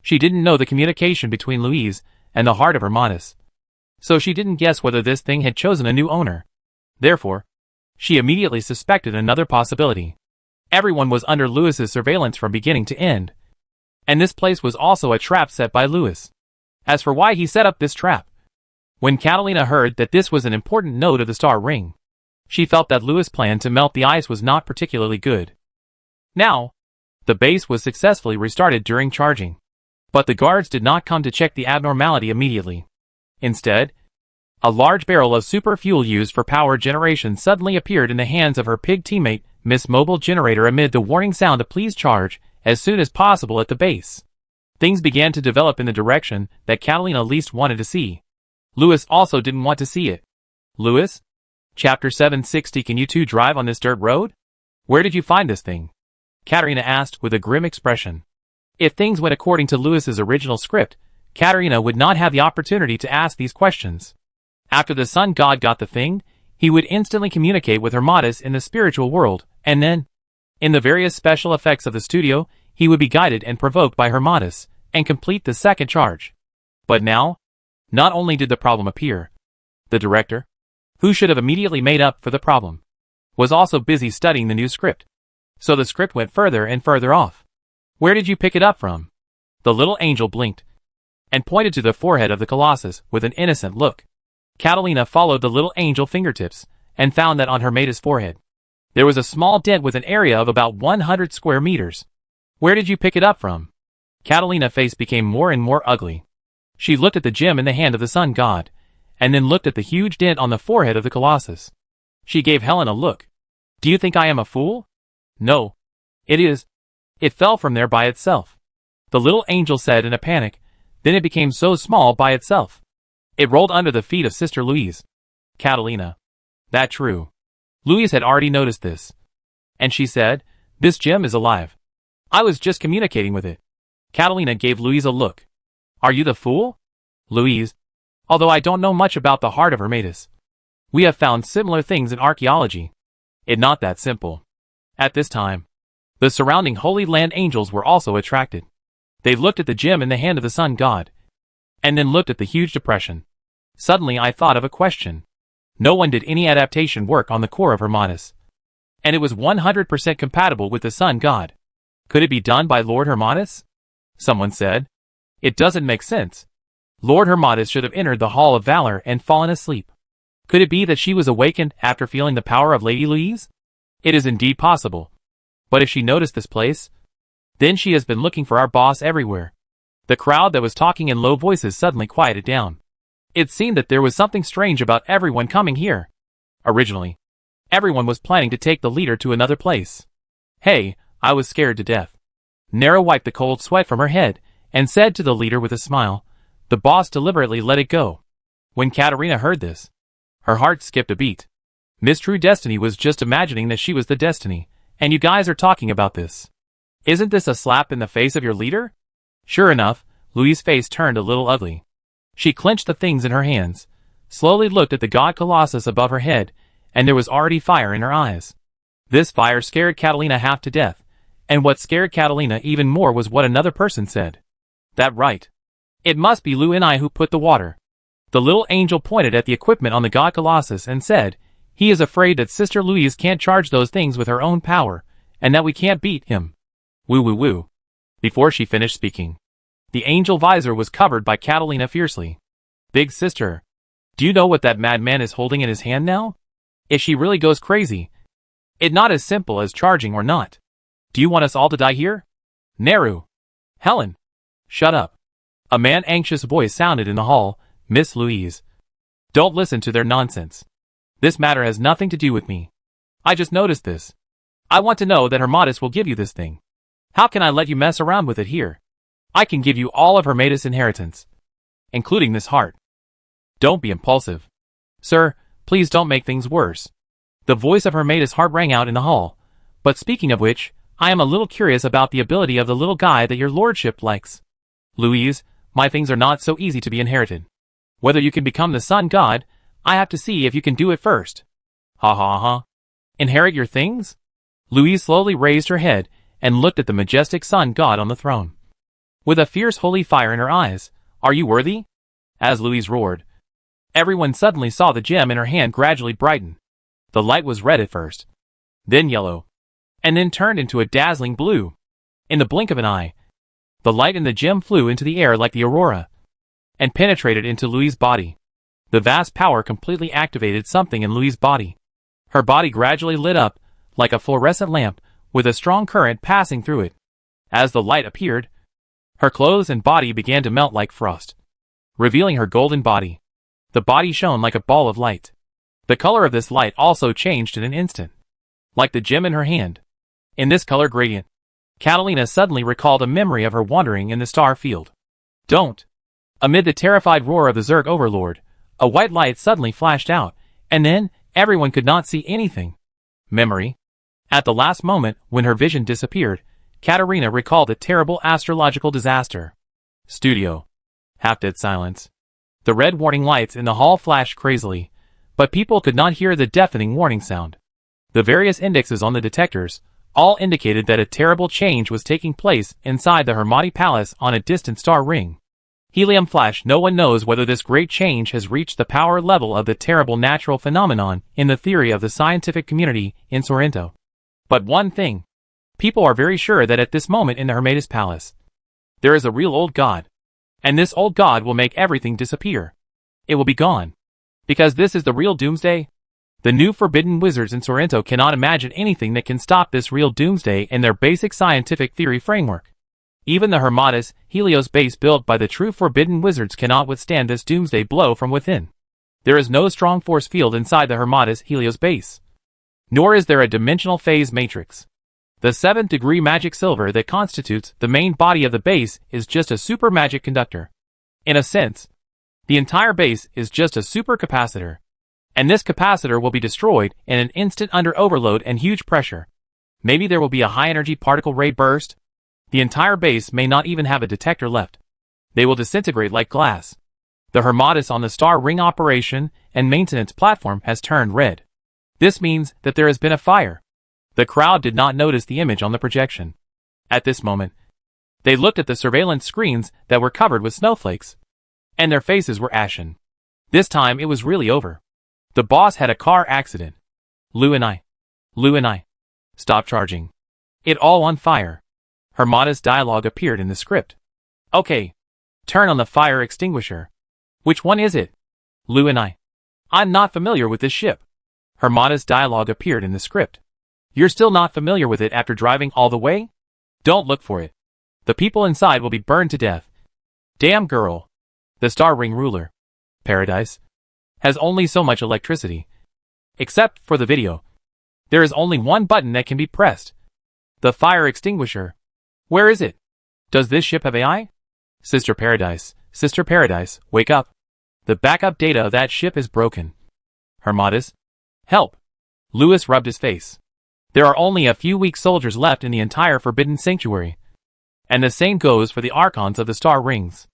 she didn't know the communication between Louise and the heart of Hermatis, so she didn't guess whether this thing had chosen a new owner. Therefore, she immediately suspected another possibility. Everyone was under Lewis's surveillance from beginning to end, and this place was also a trap set by Lewis. As for why he set up this trap, when Catalina heard that this was an important node of the star ring, she felt that Lewis' plan to melt the ice was not particularly good. Now, the base was successfully restarted during charging, but the guards did not come to check the abnormality immediately. Instead, a large barrel of super fuel used for power generation suddenly appeared in the hands of her pig teammate, Miss Mobile Generator, amid the warning sound to please charge as soon as possible at the base. Things began to develop in the direction that Catalina least wanted to see. Lewis also didn't want to see it. Lewis? Chapter 760. Can you two drive on this dirt road? Where did you find this thing? Katerina asked with a grim expression. If things went according to Lewis's original script, Katerina would not have the opportunity to ask these questions. After the sun god got the thing, he would instantly communicate with Hermatis in the spiritual world, and then, in the various special effects of the studio, he would be guided and provoked by Hermatis, and complete the second charge. But now, not only did the problem appear, the director, who should have immediately made up for the problem, was also busy studying the new script. So the script went further and further off. Where did you pick it up from? The little angel blinked, and pointed to the forehead of the Colossus with an innocent look. Catalina followed the little angel fingertips, and found that on Hermatis' forehead, there was a small dent with an area of about 100 square meters. Where did you pick it up from? Catalina's face became more and more ugly. She looked at the gem in the hand of the sun god, and then looked at the huge dent on the forehead of the Colossus. She gave Helen a look. Do you think I am a fool? No. It is. It fell from there by itself. The little angel said in a panic, then it became so small by itself. It rolled under the feet of Sister Louise. Catalina. That true. Louise had already noticed this. And she said, this gem is alive. I was just communicating with it. Catalina gave Louise a look. Are you the fool? Louise. Although I don't know much about the heart of Hermatis, we have found similar things in archaeology. It's not that simple. At this time, the surrounding Holy Land angels were also attracted. They looked at the gem in the hand of the sun god, and then looked at the huge depression. Suddenly I thought of a question. No one did any adaptation work on the core of Hermatis, and it was 100% compatible with the sun god. Could it be done by Lord Hermatis? Someone said. It doesn't make sense. Lord Hermatis should have entered the Hall of Valor and fallen asleep. Could it be that she was awakened after feeling the power of Lady Louise? It is indeed possible. But if she noticed this place, then she has been looking for our boss everywhere. The crowd that was talking in low voices suddenly quieted down. It seemed that there was something strange about everyone coming here. Originally, everyone was planning to take the leader to another place. Hey, I was scared to death. Nara wiped the cold sweat from her head and said to the leader with a smile, the boss deliberately let it go. When Katerina heard this, her heart skipped a beat. Miss True Destiny was just imagining that she was the Destiny, and you guys are talking about this. Isn't this a slap in the face of your leader? Sure enough, Louise's face turned a little ugly. She clenched the things in her hands, slowly looked at the god Colossus above her head, and there was already fire in her eyes. This fire scared Catalina half to death, and what scared Catalina even more was what another person said. That right. It must be Lou and I who put the water. The little angel pointed at the equipment on the god Colossus and said, he is afraid that Sister Louise can't charge those things with her own power, and that we can't beat him. Woo woo woo. Before she finished speaking, the angel visor was covered by Catalina fiercely. Big sister, do you know what that madman is holding in his hand now? If she really goes crazy, it's not as simple as charging or not. Do you want us all to die here? Neru. Helen. Shut up. A man's anxious voice sounded in the hall. Miss Louise. Don't listen to their nonsense. This matter has nothing to do with me. I just noticed this. I want to know that Hermatis will give you this thing. How can I let you mess around with it here? I can give you all of Hermatis' inheritance, including this heart. Don't be impulsive. Sir, please don't make things worse. The voice of Hermatis' heart rang out in the hall. But speaking of which, I am a little curious about the ability of the little guy that your lordship likes. Louise, my things are not so easy to be inherited. Whether you can become the sun god, I have to see if you can do it first. Ha ha ha. Inherit your things? Louise slowly raised her head and looked at the majestic sun god on the throne. With a fierce holy fire in her eyes, are you worthy? As Louise roared, everyone suddenly saw the gem in her hand gradually brighten. The light was red at first, then yellow, and then turned into a dazzling blue. In the blink of an eye, the light in the gem flew into the air like the aurora, and penetrated into Louise's body. The vast power completely activated something in Louise's body. Her body gradually lit up, like a fluorescent lamp, with a strong current passing through it. As the light appeared, her clothes and body began to melt like frost, revealing her golden body. The body shone like a ball of light. The color of this light also changed in an instant, like the gem in her hand. In this color gradient, Catalina suddenly recalled a memory of her wandering in the star field. Don't! Amid the terrified roar of the Zerg overlord, a white light suddenly flashed out, and then, everyone could not see anything. Memory? At the last moment, when her vision disappeared, Katarina recalled a terrible astrological disaster. Studio. Half-dead silence. The red warning lights in the hall flashed crazily, but people could not hear the deafening warning sound. The various indexes on the detectors all indicated that a terrible change was taking place inside the Hermati Palace on a distant star ring. Helium flash. No one knows whether this great change has reached the power level of the terrible natural phenomenon in the theory of the scientific community in Sorrento. But one thing. People are very sure that at this moment in the Hermatis Palace, there is a real old god. And this old god will make everything disappear. It will be gone. Because this is the real doomsday. The new forbidden wizards in Sorrento cannot imagine anything that can stop this real doomsday in their basic scientific theory framework. Even the Hermatis Helios base built by the true forbidden wizards cannot withstand this doomsday blow from within. There is no strong force field inside the Hermatis Helios base. Nor is there a dimensional phase matrix. The 7th degree magic silver that constitutes the main body of the base is just a super magic conductor. In a sense, the entire base is just a supercapacitor. And this capacitor will be destroyed in an instant under overload and huge pressure. Maybe there will be a high-energy particle ray burst. The entire base may not even have a detector left. They will disintegrate like glass. The Hermatis on the star ring operation and maintenance platform has turned red. This means that there has been a fire. The crowd did not notice the image on the projection. At this moment, they looked at the surveillance screens that were covered with snowflakes, and their faces were ashen. This time it was really over. The boss had a car accident. Lou and I. Stop charging. It all on fire. Hermatis dialogue appeared in the script. Okay. Turn on the fire extinguisher. Which one is it? Lou and I'm not familiar with this ship. Hermatis dialogue appeared in the script. You're still not familiar with it after driving all the way? Don't look for it. The people inside will be burned to death. Damn girl. The star ring ruler, Paradise, has only so much electricity. Except for the video. There is only one button that can be pressed. The fire extinguisher. Where is it? Does this ship have AI? Sister Paradise, wake up. The backup data of that ship is broken. Hermatis. Help. Louis rubbed his face. There are only a few weak soldiers left in the entire Forbidden Sanctuary. And the same goes for the Archons of the Star Rings.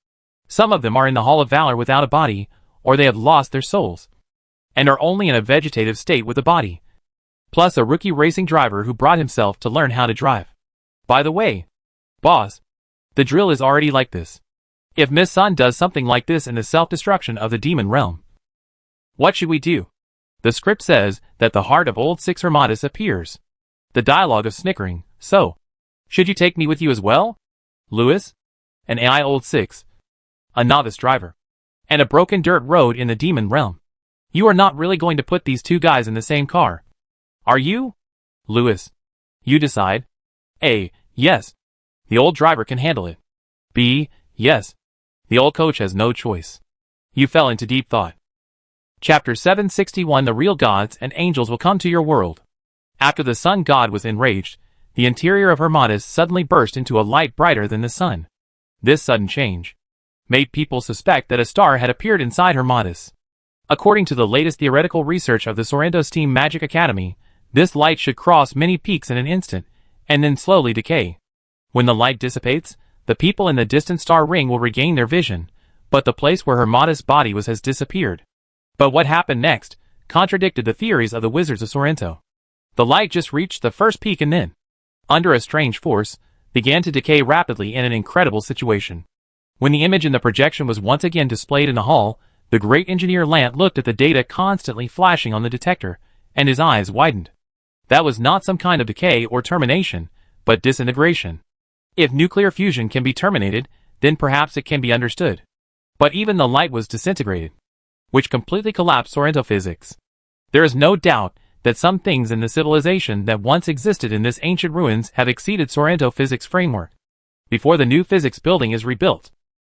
Some of them are in the Hall of Valor without a body, or they have lost their souls, and are only in a vegetative state with a body. Plus a rookie racing driver who brought himself to learn how to drive. By the way, boss, the drill is already like this. If Miss Sun does something like this in the self-destruction of the demon realm, what should we do? The script says that the heart of old Six Hermatis appears. The dialogue of snickering. So, should you take me with you as well? Louis? An AI old Six. A novice driver. And a broken dirt road in the demon realm. You are not really going to put these two guys in the same car. Are you? Louis. You decide. A. Yes. The old driver can handle it. B. Yes. The old coach has no choice. You fell into deep thought. Chapter 761. The real gods and angels will come to your world. After the sun god was enraged, The interior of Hermatis suddenly burst into a light brighter than the sun. This sudden change made people suspect that a star had appeared inside Hermatis. According to the latest theoretical research of the Sorrento's Team Magic Academy, this light should cross many peaks in an instant, and then slowly decay. When the light dissipates, the people in the distant star ring will regain their vision, but the place where Hermatis' body was has disappeared. But what happened next contradicted the theories of the wizards of Sorrento. The light just reached the first peak and then, under a strange force, began to decay rapidly in an incredible situation. When the image in the projection was once again displayed in the hall, the great engineer Lant looked at the data constantly flashing on the detector, and his eyes widened. That was not some kind of decay or termination, but disintegration. If nuclear fusion can be terminated, then perhaps it can be understood. But even the light was disintegrated, which completely collapsed Sorrento physics. There is no doubt that some things in the civilization that once existed in this ancient ruins have exceeded Sorrento physics framework. Before the new physics building is rebuilt,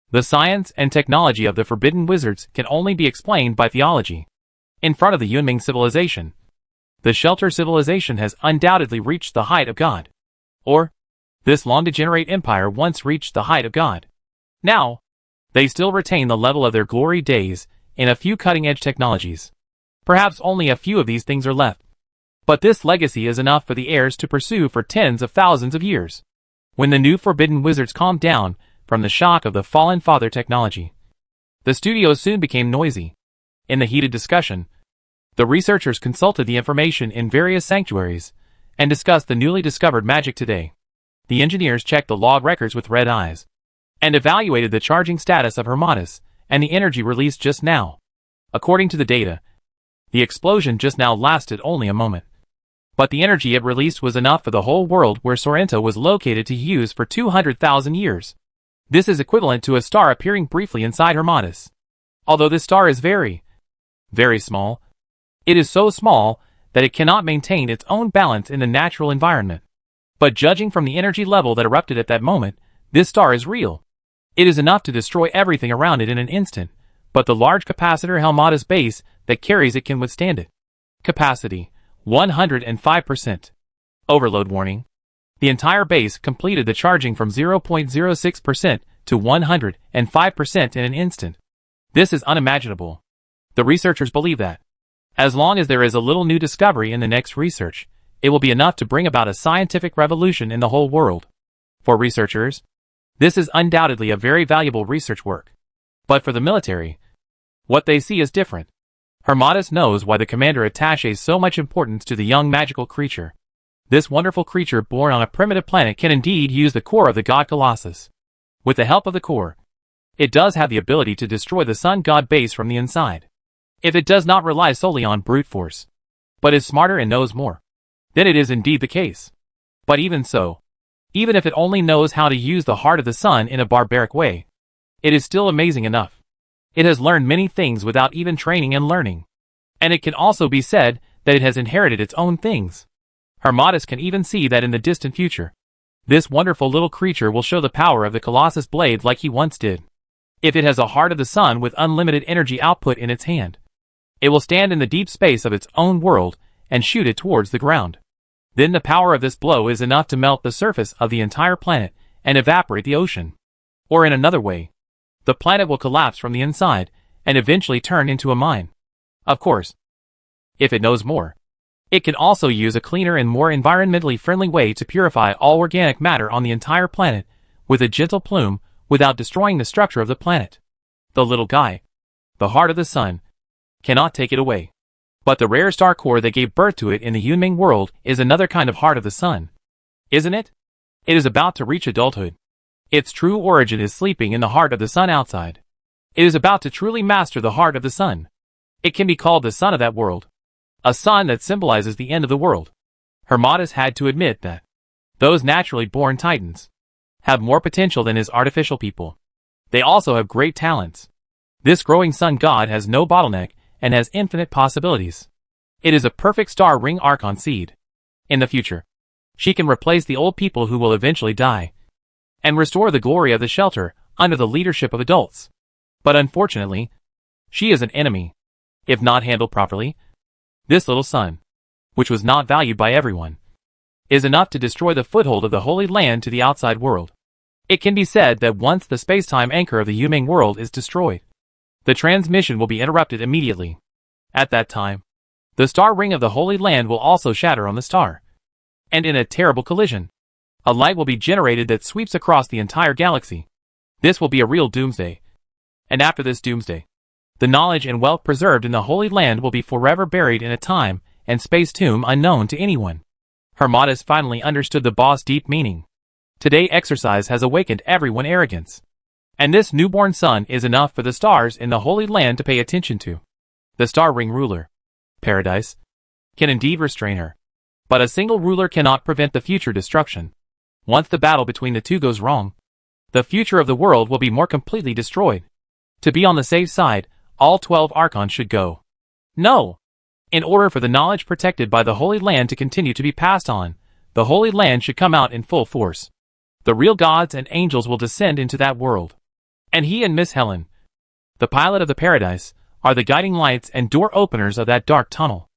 the science and technology of the forbidden wizards can only be explained by theology. In front of the Yunming civilization, the Shelter civilization has undoubtedly reached the height of God. Or, this long-degenerate empire once reached the height of God. Now, they still retain the level of their glory days in a few cutting-edge technologies. Perhaps only a few of these things are left. But this legacy is enough for the heirs to pursue for tens of thousands of years. When the new forbidden wizards calmed down from the shock of the fallen father technology, the studio soon became noisy. In the heated discussion, the researchers consulted the information in various sanctuaries and discussed the newly discovered magic today. The engineers checked the log records with red eyes and evaluated the charging status of Hermatis and the energy released just now. According to the data, the explosion just now lasted only a moment. But the energy it released was enough for the whole world where Sorrento was located to use for 200,000 years. This is equivalent to a star appearing briefly inside Hermatis. Although this star is very, very small, it is so small that it cannot maintain its own balance in the natural environment. But judging from the energy level that erupted at that moment, this star is real. It is enough to destroy everything around it in an instant, but the large capacitor Hermatis base that carries it can withstand it. Capacity, 105%. Overload warning. The entire base completed the charging from 0.06% to 105% in an instant. This is unimaginable. The researchers believe that, as long as there is a little new discovery in the next research, it will be enough to bring about a scientific revolution in the whole world. For researchers, this is undoubtedly a very valuable research work. But for the military, what they see is different. Hermatis knows why the commander attaches so much importance to the young magical creature. This wonderful creature born on a primitive planet can indeed use the core of the god Colossus. With the help of the core, it does have the ability to destroy the sun god base from the inside. If it does not rely solely on brute force, but is smarter and knows more, then it is indeed the case. But even so, even if it only knows how to use the heart of the sun in a barbaric way, it is still amazing enough. It has learned many things without even training and learning. And it can also be said that it has inherited its own things. Hermatis can even see that in the distant future, this wonderful little creature will show the power of the Colossus blade like he once did. If it has a heart of the sun with unlimited energy output in its hand, it will stand in the deep space of its own world and shoot it towards the ground. Then the power of this blow is enough to melt the surface of the entire planet and evaporate the ocean. Or in another way, the planet will collapse from the inside and eventually turn into a mine. Of course, if it knows more, it can also use a cleaner and more environmentally friendly way to purify all organic matter on the entire planet with a gentle plume without destroying the structure of the planet. The little guy, the heart of the sun, cannot take it away. But the rare star core that gave birth to it in the Yunming world is another kind of heart of the sun. Isn't it? It is about to reach adulthood. Its true origin is sleeping in the heart of the sun outside. It is about to truly master the heart of the sun. It can be called the sun of that world. A sun that symbolizes the end of the world. Hermatis had to admit that those naturally born titans have more potential than his artificial people. They also have great talents. This growing sun god has no bottleneck and has infinite possibilities. It is a perfect star ring archon seed. In the future, she can replace the old people who will eventually die and restore the glory of the shelter under the leadership of adults. But unfortunately, she is an enemy. If not handled properly, this little sun, which was not valued by everyone, is enough to destroy the foothold of the Holy Land to the outside world. It can be said that once the space-time anchor of the Yuming world is destroyed, the transmission will be interrupted immediately. At that time, the star ring of the Holy Land will also shatter on the star. And in a terrible collision, a light will be generated that sweeps across the entire galaxy. This will be a real doomsday. And after this doomsday, the knowledge and wealth preserved in the Holy Land will be forever buried in a time and space tomb unknown to anyone. Hermodus finally understood the boss' deep meaning. Today exercise has awakened everyone's arrogance. And this newborn sun is enough for the stars in the Holy Land to pay attention to. The star ring ruler, Paradise, can indeed restrain her. But a single ruler cannot prevent the future destruction. Once the battle between the two goes wrong, the future of the world will be more completely destroyed. To be on the safe side, all 12 archons should go. No! In order for the knowledge protected by the Holy Land to continue to be passed on, the Holy Land should come out in full force. The real gods and angels will descend into that world. And he and Miss Helen, the pilot of the Paradise, are the guiding lights and door openers of that dark tunnel.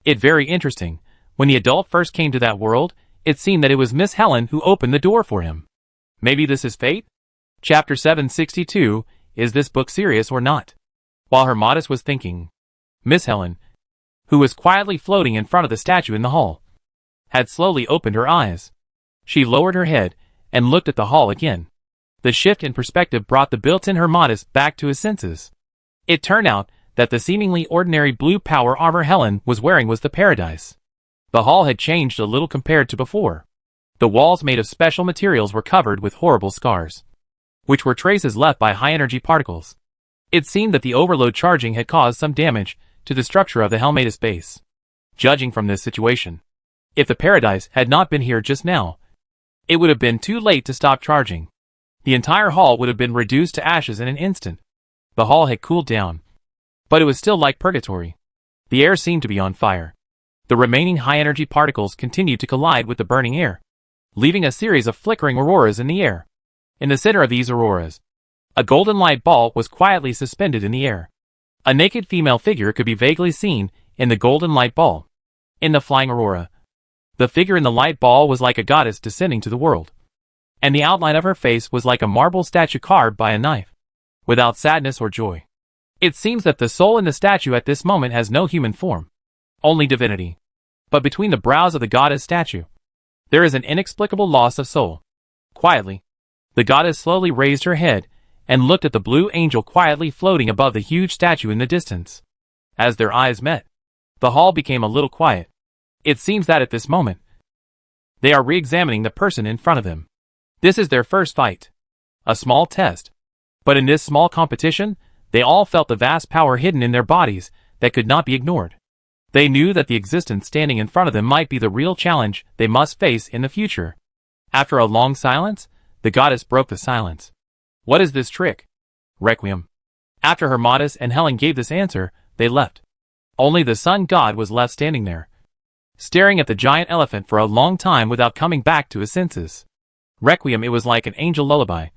It's very interesting. When the adult first came to that world, it seemed that it was Miss Helen who opened the door for him. Maybe this is fate? Chapter 762, is this book serious or not? While Hermodus was thinking, Miss Helen, who was quietly floating in front of the statue in the hall, had slowly opened her eyes. She lowered her head and looked at the hall again. The shift in perspective brought the built-in Hermodus back to his senses. It turned out that the seemingly ordinary blue power armor Helen was wearing was the Paradise. The hall had changed a little compared to before. The walls made of special materials were covered with horrible scars, which were traces left by high-energy particles. It seemed that the overload charging had caused some damage to the structure of the Helmatus base. Judging from this situation, if the Paradise had not been here just now, it would have been too late to stop charging. The entire hall would have been reduced to ashes in an instant. The hall had cooled down, but it was still like purgatory. The air seemed to be on fire. The remaining high-energy particles continued to collide with the burning air, leaving a series of flickering auroras in the air. In the center of these auroras, a golden light ball was quietly suspended in the air. A naked female figure could be vaguely seen in the golden light ball. In the flying aurora, the figure in the light ball was like a goddess descending to the world, and the outline of her face was like a marble statue carved by a knife, without sadness or joy. It seems that the soul in the statue at this moment has no human form, only divinity. But between the brows of the goddess statue, there is an inexplicable loss of soul. Quietly, the goddess slowly raised her head and looked at the blue angel quietly floating above the huge statue in the distance. As their eyes met, the hall became a little quiet. It seems that at this moment, they are re-examining the person in front of them. This is their first fight. A small test. But in this small competition, they all felt the vast power hidden in their bodies that could not be ignored. They knew that the existence standing in front of them might be the real challenge they must face in the future. After a long silence, the goddess broke the silence. What is this trick? Requiem. After Hermodus and Helen gave this answer, they left. Only the sun god was left standing there, staring at the giant elephant for a long time without coming back to his senses. Requiem, it was like an angel lullaby,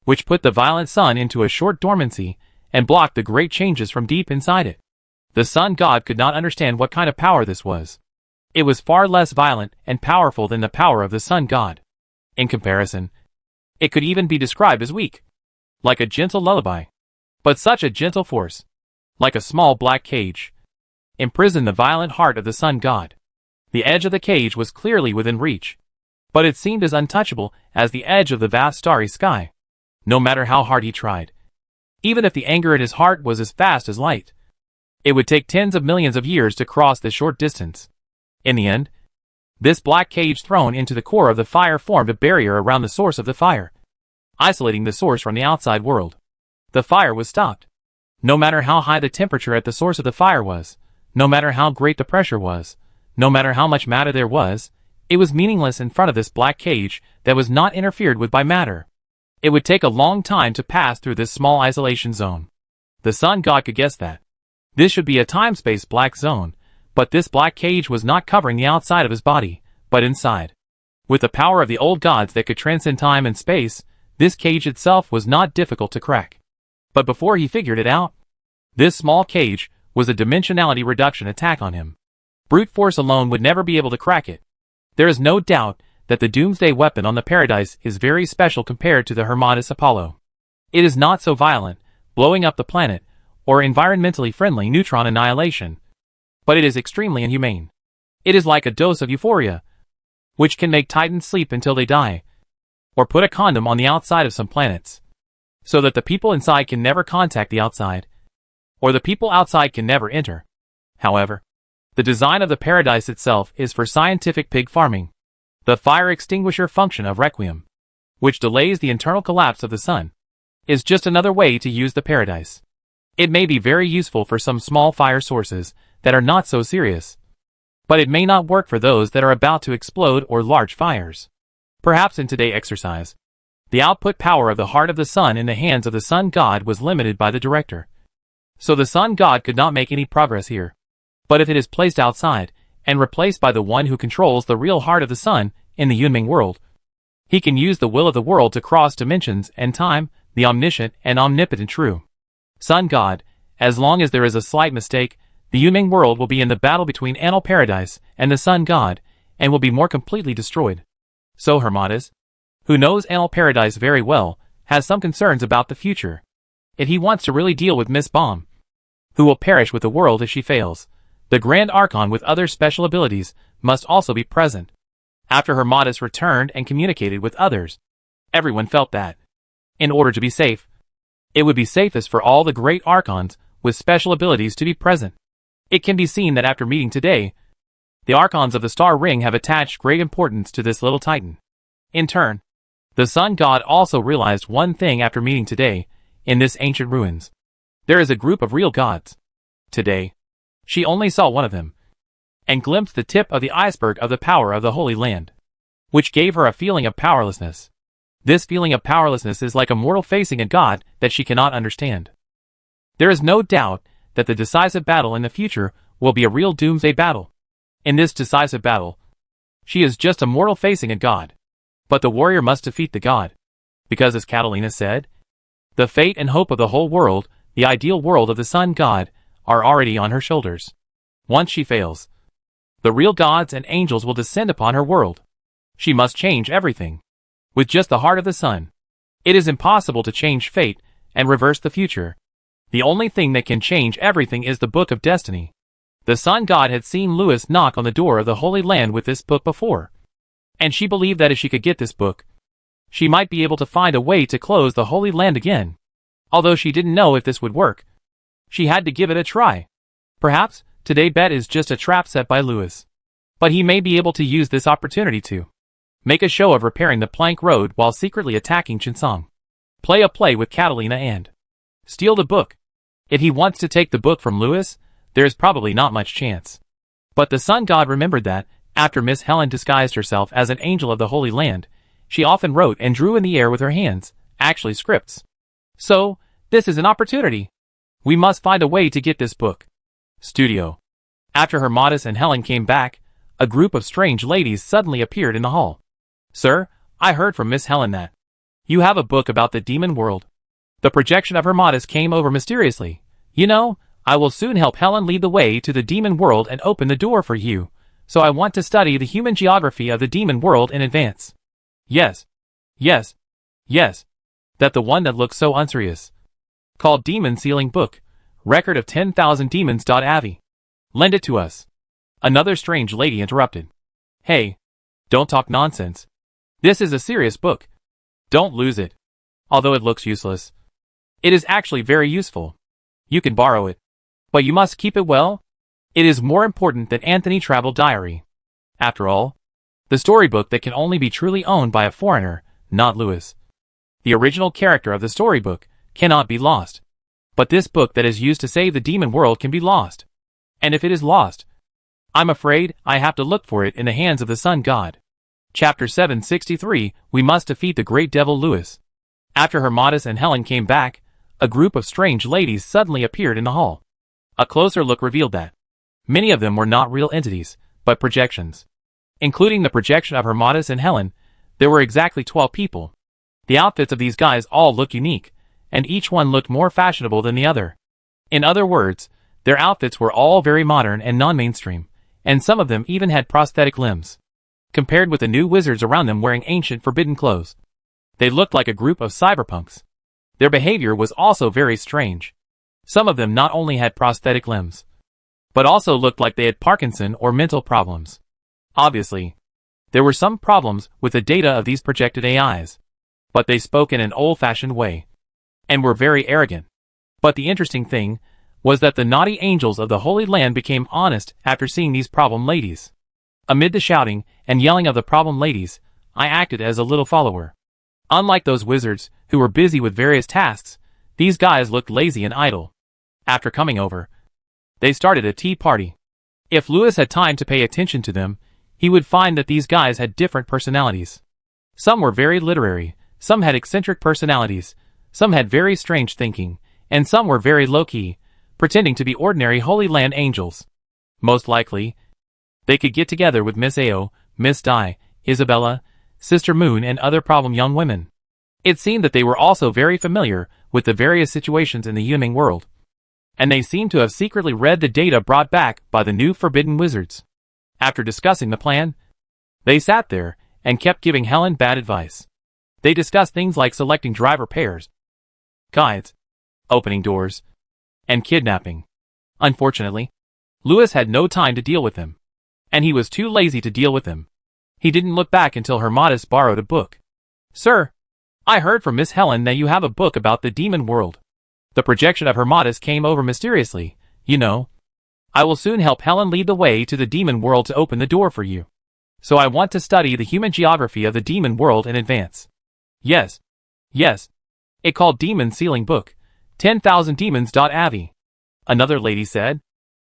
which put the violent sun into a short dormancy and blocked the great changes from deep inside it. The sun god could not understand what kind of power this was. It was far less violent and powerful than the power of the sun god. In comparison, it could even be described as weak, like a gentle lullaby. But such a gentle force, like a small black cage, imprisoned the violent heart of the sun god. The edge of the cage was clearly within reach, but it seemed as untouchable as the edge of the vast starry sky. No matter how hard he tried, even if the anger in his heart was as fast as light, it would take tens of millions of years to cross this short distance. In the end, this black cage thrown into the core of the fire formed a barrier around the source of the fire, isolating the source from the outside world. The fire was stopped. No matter how high the temperature at the source of the fire was, no matter how great the pressure was, no matter how much matter there was, it was meaningless in front of this black cage that was not interfered with by matter. It would take a long time to pass through this small isolation zone. The sun god could guess that. This should be a time-space black zone, but this black cage was not covering the outside of his body, but inside. With the power of the old gods that could transcend time and space, this cage itself was not difficult to crack. But before he figured it out, this small cage was a dimensionality reduction attack on him. Brute force alone would never be able to crack it. There is no doubt that the doomsday weapon on the Paradise is very special compared to the Hermatis Apollo. It is not so violent, blowing up the planet, or environmentally friendly neutron annihilation, but it is extremely inhumane. It is like a dose of euphoria, which can make Titans sleep until they die, or put a condom on the outside of some planets, so that the people inside can never contact the outside, or the people outside can never enter. However, the design of the Paradise itself is for scientific pig farming. The fire extinguisher function of Requiem, which delays the internal collapse of the sun, is just another way to use the Paradise. It may be very useful for some small fire sources that are not so serious, but it may not work for those that are about to explode or large fires. Perhaps in today's exercise, the output power of the heart of the sun in the hands of the sun god was limited by the director, so the sun god could not make any progress here. But if it is placed outside, and replaced by the one who controls the real heart of the sun in the Yunming world, he can use the will of the world to cross dimensions and time, the omniscient and omnipotent true sun god. As long as there is a slight mistake, the Yunming world will be in the battle between Anil Paradise and the sun god, and will be more completely destroyed. So Hermatis, who knows Anil Paradise very well, has some concerns about the future. If he wants to really deal with Miss Bomb, who will perish with the world if she fails, the Grand Archon with other special abilities must also be present. After Hermatis returned and communicated with others, everyone felt that, in order to be safe, it would be safest for all the great Archons with special abilities to be present. It can be seen that after meeting today, the Archons of the Star Ring have attached great importance to this little Titan. In turn, the Sun God also realized one thing after meeting today, in this ancient ruins. There is a group of real gods. Today, she only saw one of them, and glimpsed the tip of the iceberg of the power of the Holy Land, which gave her a feeling of powerlessness. This feeling of powerlessness is like a mortal facing a god that she cannot understand. There is no doubt that the decisive battle in the future will be a real doomsday battle. In this decisive battle, she is just a mortal facing a god. But the warrior must defeat the god, because as Catalina said, the fate and hope of the whole world, the ideal world of the sun god, are already on her shoulders. Once she fails, the real gods and angels will descend upon her world. She must change everything. With just the heart of the sun, it is impossible to change fate and reverse the future. The only thing that can change everything is the Book of Destiny. The sun god had seen Lewis knock on the door of the Holy Land with this book before, and she believed that if she could get this book, she might be able to find a way to close the Holy Land again. Although she didn't know if this would work, she had to give it a try. Perhaps today's bet is just a trap set by Lewis, but he may be able to use this opportunity to make a show of repairing the plank road while secretly attacking Chinsong. Play a play with Catalina and steal the book. If he wants to take the book from Lewis, there is probably not much chance. But the sun god remembered that, after Miss Helen disguised herself as an angel of the Holy Land, she often wrote and drew in the air with her hands, actually scripts. So, this is an opportunity. We must find a way to get this book. Studio. After Hermatis and Helen came back, a group of strange ladies suddenly appeared in the hall. Sir, I heard from Miss Helen that you have a book about the demon world. The projection of Hermatis came over mysteriously. You know, I will soon help Helen lead the way to the demon world and open the door for you, so I want to study the human geography of the demon world in advance. Yes. Yes. Yes. That the one that looks so unserious. Called Demon Sealing Book. Record of 10,000 Demons. Avi. Lend it to us. Another strange lady interrupted. Hey. Don't talk nonsense. This is a serious book. Don't lose it. Although it looks useless, it is actually very useful. You can borrow it, but you must keep it well. It is more important than Anthony Travel Diary. After all, the storybook that can only be truly owned by a foreigner, not Lewis. The original character of the storybook cannot be lost. But this book that is used to save the demon world can be lost. And if it is lost, I'm afraid I have to look for it in the hands of the sun god. Chapter 763, We Must Defeat the Great Devil Lewis. After Hermatis and Helen came back, a group of strange ladies suddenly appeared in the hall. A closer look revealed that many of them were not real entities, but projections. Including the projection of Hermatis and Helen, there were exactly 12 people. The outfits of these guys all looked unique, and each one looked more fashionable than the other. In other words, their outfits were all very modern and non-mainstream, and some of them even had prosthetic limbs. compared with the new wizards around them wearing ancient forbidden clothes. They looked like a group of cyberpunks. Their behavior was also very strange. Some of them not only had prosthetic limbs, but also looked like they had Parkinson or mental problems. Obviously, there were some problems with the data of these projected AIs, but they spoke in an old-fashioned way, and were very arrogant. But the interesting thing was that the naughty angels of the Holy Land became honest after seeing these problem ladies. Amid the shouting and yelling of the problem ladies, I acted as a little follower. Unlike those wizards who were busy with various tasks, these guys looked lazy and idle. After coming over, they started a tea party. If Lewis had time to pay attention to them, he would find that these guys had different personalities. Some were very literary, some had eccentric personalities, some had very strange thinking, and some were very low-key, pretending to be ordinary Holy Land angels. Most likely, they could get together with Miss Ao, Miss Di, Isabella, Sister Moon and other problem young women. It seemed that they were also very familiar with the various situations in the human world, and they seemed to have secretly read the data brought back by the new forbidden wizards. After discussing the plan, they sat there and kept giving Helen bad advice. They discussed things like selecting driver pairs, guides, opening doors, and kidnapping. Unfortunately, Lewis had no time to deal with them, and he was too lazy to deal with them. He didn't look back until Hermatus borrowed a book. "Sir, I heard from Miss Helen that you have a book about the demon world." The projection of Hermatus came over mysteriously. "You know, I will soon help Helen lead the way to the demon world to open the door for you. So I want to study the human geography of the demon world in advance." Yes. It called Demon Sealing Book, 10,000 Demons.avi. Another lady said.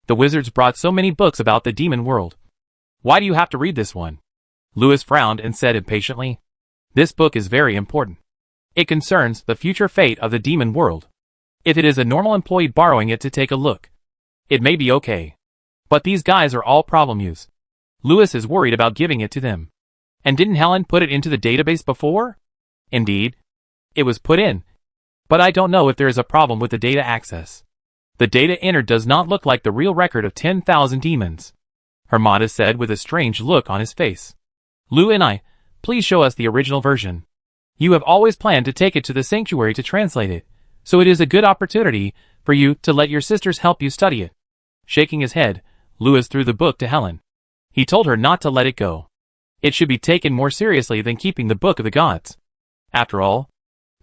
"The wizards brought so many books about the demon world. Why do you have to read this one?" Lewis frowned and said impatiently, "This book is very important. It concerns the future fate of the demon world. If it is a normal employee borrowing it to take a look, it may be okay. But these guys are all problem use. Lewis is worried about giving it to them. And didn't Helen put it into the database before?" "Indeed. It was put in. But I don't know if there is a problem with the data access. The data entered does not look like the real record of 10,000 demons," Hermatus said with a strange look on his face. "Lou and I, please show us the original version. You have always planned to take it to the sanctuary to translate it, so it is a good opportunity for you to let your sisters help you study it." Shaking his head, Lewis threw the book to Helen. He told her not to let it go. It should be taken more seriously than keeping the Book of the Gods. After all,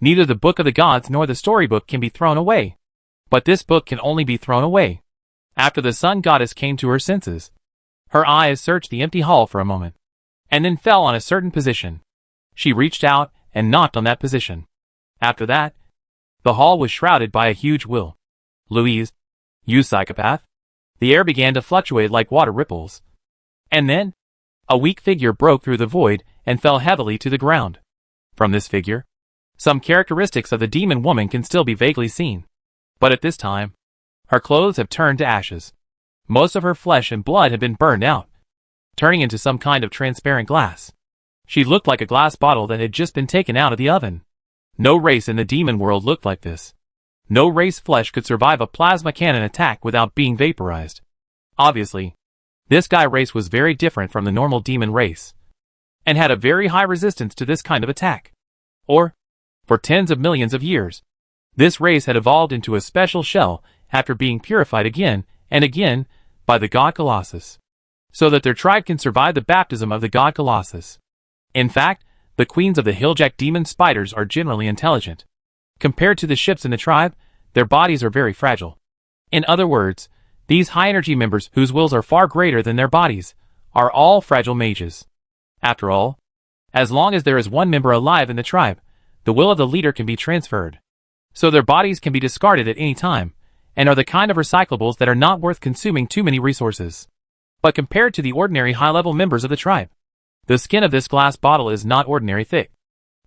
neither the Book of the Gods nor the storybook can be thrown away. But this book can only be thrown away after the sun goddess came to her senses. Her eyes searched the empty hall for a moment, and then fell on a certain position. She reached out and knocked on that position. After that, the hall was shrouded by a huge will. "Louise, you psychopath." The air began to fluctuate like water ripples. And then, a weak figure broke through the void and fell heavily to the ground. From this figure, some characteristics of the demon woman can still be vaguely seen. But at this time, her clothes have turned to ashes. Most of her flesh and blood have been burned out, turning into some kind of transparent glass. She looked like a glass bottle that had just been taken out of the oven. No race in the demon world looked like this. No race flesh could survive a plasma cannon attack without being vaporized. Obviously, this guy race was very different from the normal demon race, and had a very high resistance to this kind of attack. Or, for tens of millions of years, this race had evolved into a special shell after being purified again and again by the god Colossus, so that their tribe can survive the baptism of the god Colossus. In fact, the queens of the Hilljack demon spiders are generally intelligent. Compared to the ships in the tribe, their bodies are very fragile. In other words, these high-energy members whose wills are far greater than their bodies are all fragile mages. After all, as long as there is one member alive in the tribe, the will of the leader can be transferred. So their bodies can be discarded at any time, and are the kind of recyclables that are not worth consuming too many resources. But compared to the ordinary high-level members of the tribe, the skin of this glass bottle is not ordinary thick,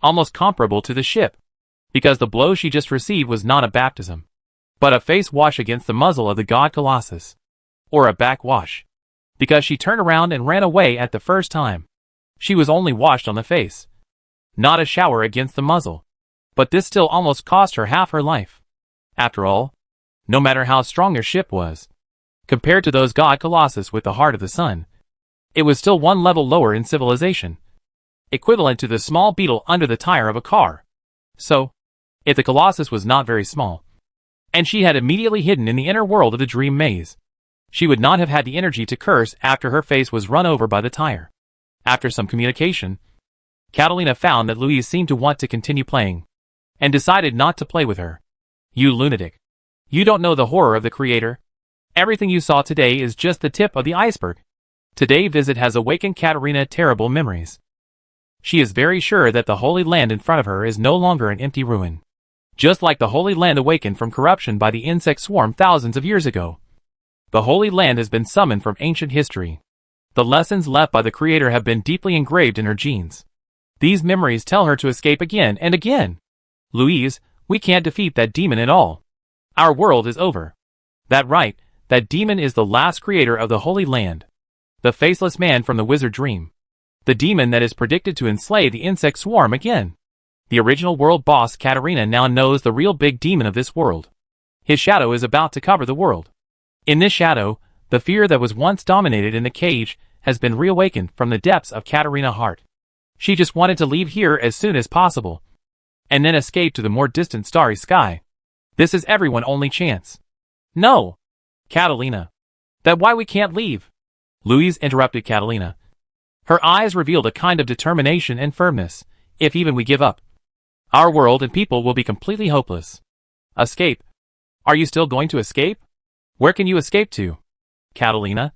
almost comparable to the ship, because the blow she just received was not a baptism, but a face wash against the muzzle of the god Colossus, or a back wash, because she turned around and ran away at the first time. She was only washed on the face, not a shower against the muzzle, but this still almost cost her half her life. After all, no matter how strong their ship was, compared to those god Colossus with the heart of the sun, It was still one level lower in civilization, equivalent to the small beetle under the tire of a car. So, if the Colossus was not very small, and she had immediately hidden in the inner world of the dream maze, she would not have had the energy to curse after her face was run over by the tire. After some communication, Catalina found that Louise seemed to want to continue playing, and decided not to play with her. You lunatic. You don't know the horror of the Creator. Everything you saw today is just the tip of the iceberg. Today's visit has awakened Katerina terrible memories. She is very sure that the Holy Land in front of her is no longer an empty ruin. Just like the Holy Land awakened from corruption by the insect swarm thousands of years ago. The Holy Land has been summoned from ancient history. The lessons left by the Creator have been deeply engraved in her genes. These memories tell her to escape again and again. Louise, we can't defeat that demon at all. Our world is over. That right, that demon is the last creator of the Holy Land. The faceless man from the wizard dream. The demon that is predicted to enslave the insect swarm again. The original world boss Katerina now knows the real big demon of this world. His shadow is about to cover the world. In this shadow, the fear that was once dominated in the cage has been reawakened from the depths of Katerina's heart. She just wanted to leave here as soon as possible, and then escape to the more distant starry sky. This is everyone's only chance. No! Catalina. That's why we can't leave. Louise interrupted Catalina. Her eyes revealed a kind of determination and firmness. If even we give up, our world and people will be completely hopeless. Escape. Are you still going to escape? Where can you escape to? Catalina.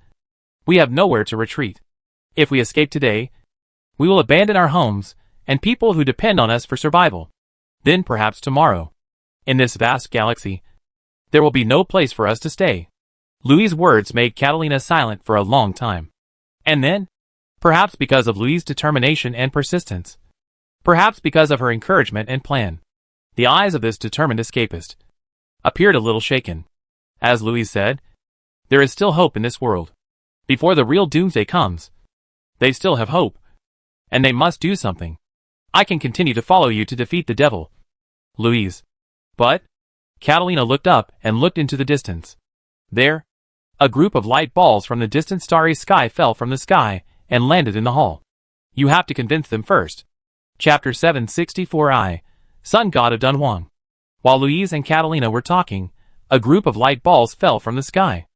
We have nowhere to retreat. If we escape today, we will abandon our homes and people who depend on us for survival. Then perhaps tomorrow, in this vast galaxy, there will be no place for us to stay. Louise's words made Catalina silent for a long time. And then, perhaps because of Louise's determination and persistence, perhaps because of her encouragement and plan, the eyes of this determined escapist appeared a little shaken. As Louise said, there is still hope in this world. Before the real doomsday comes, they still have hope. And they must do something. I can continue to follow you to defeat the devil, Louise. But? Catalina looked up and looked into the distance. There, a group of light balls from the distant starry sky fell from the sky and landed in the hall. You have to convince them first. Chapter 764 Sun God of Dunhuang. While Louise and Catalina were talking, a group of light balls fell from the sky.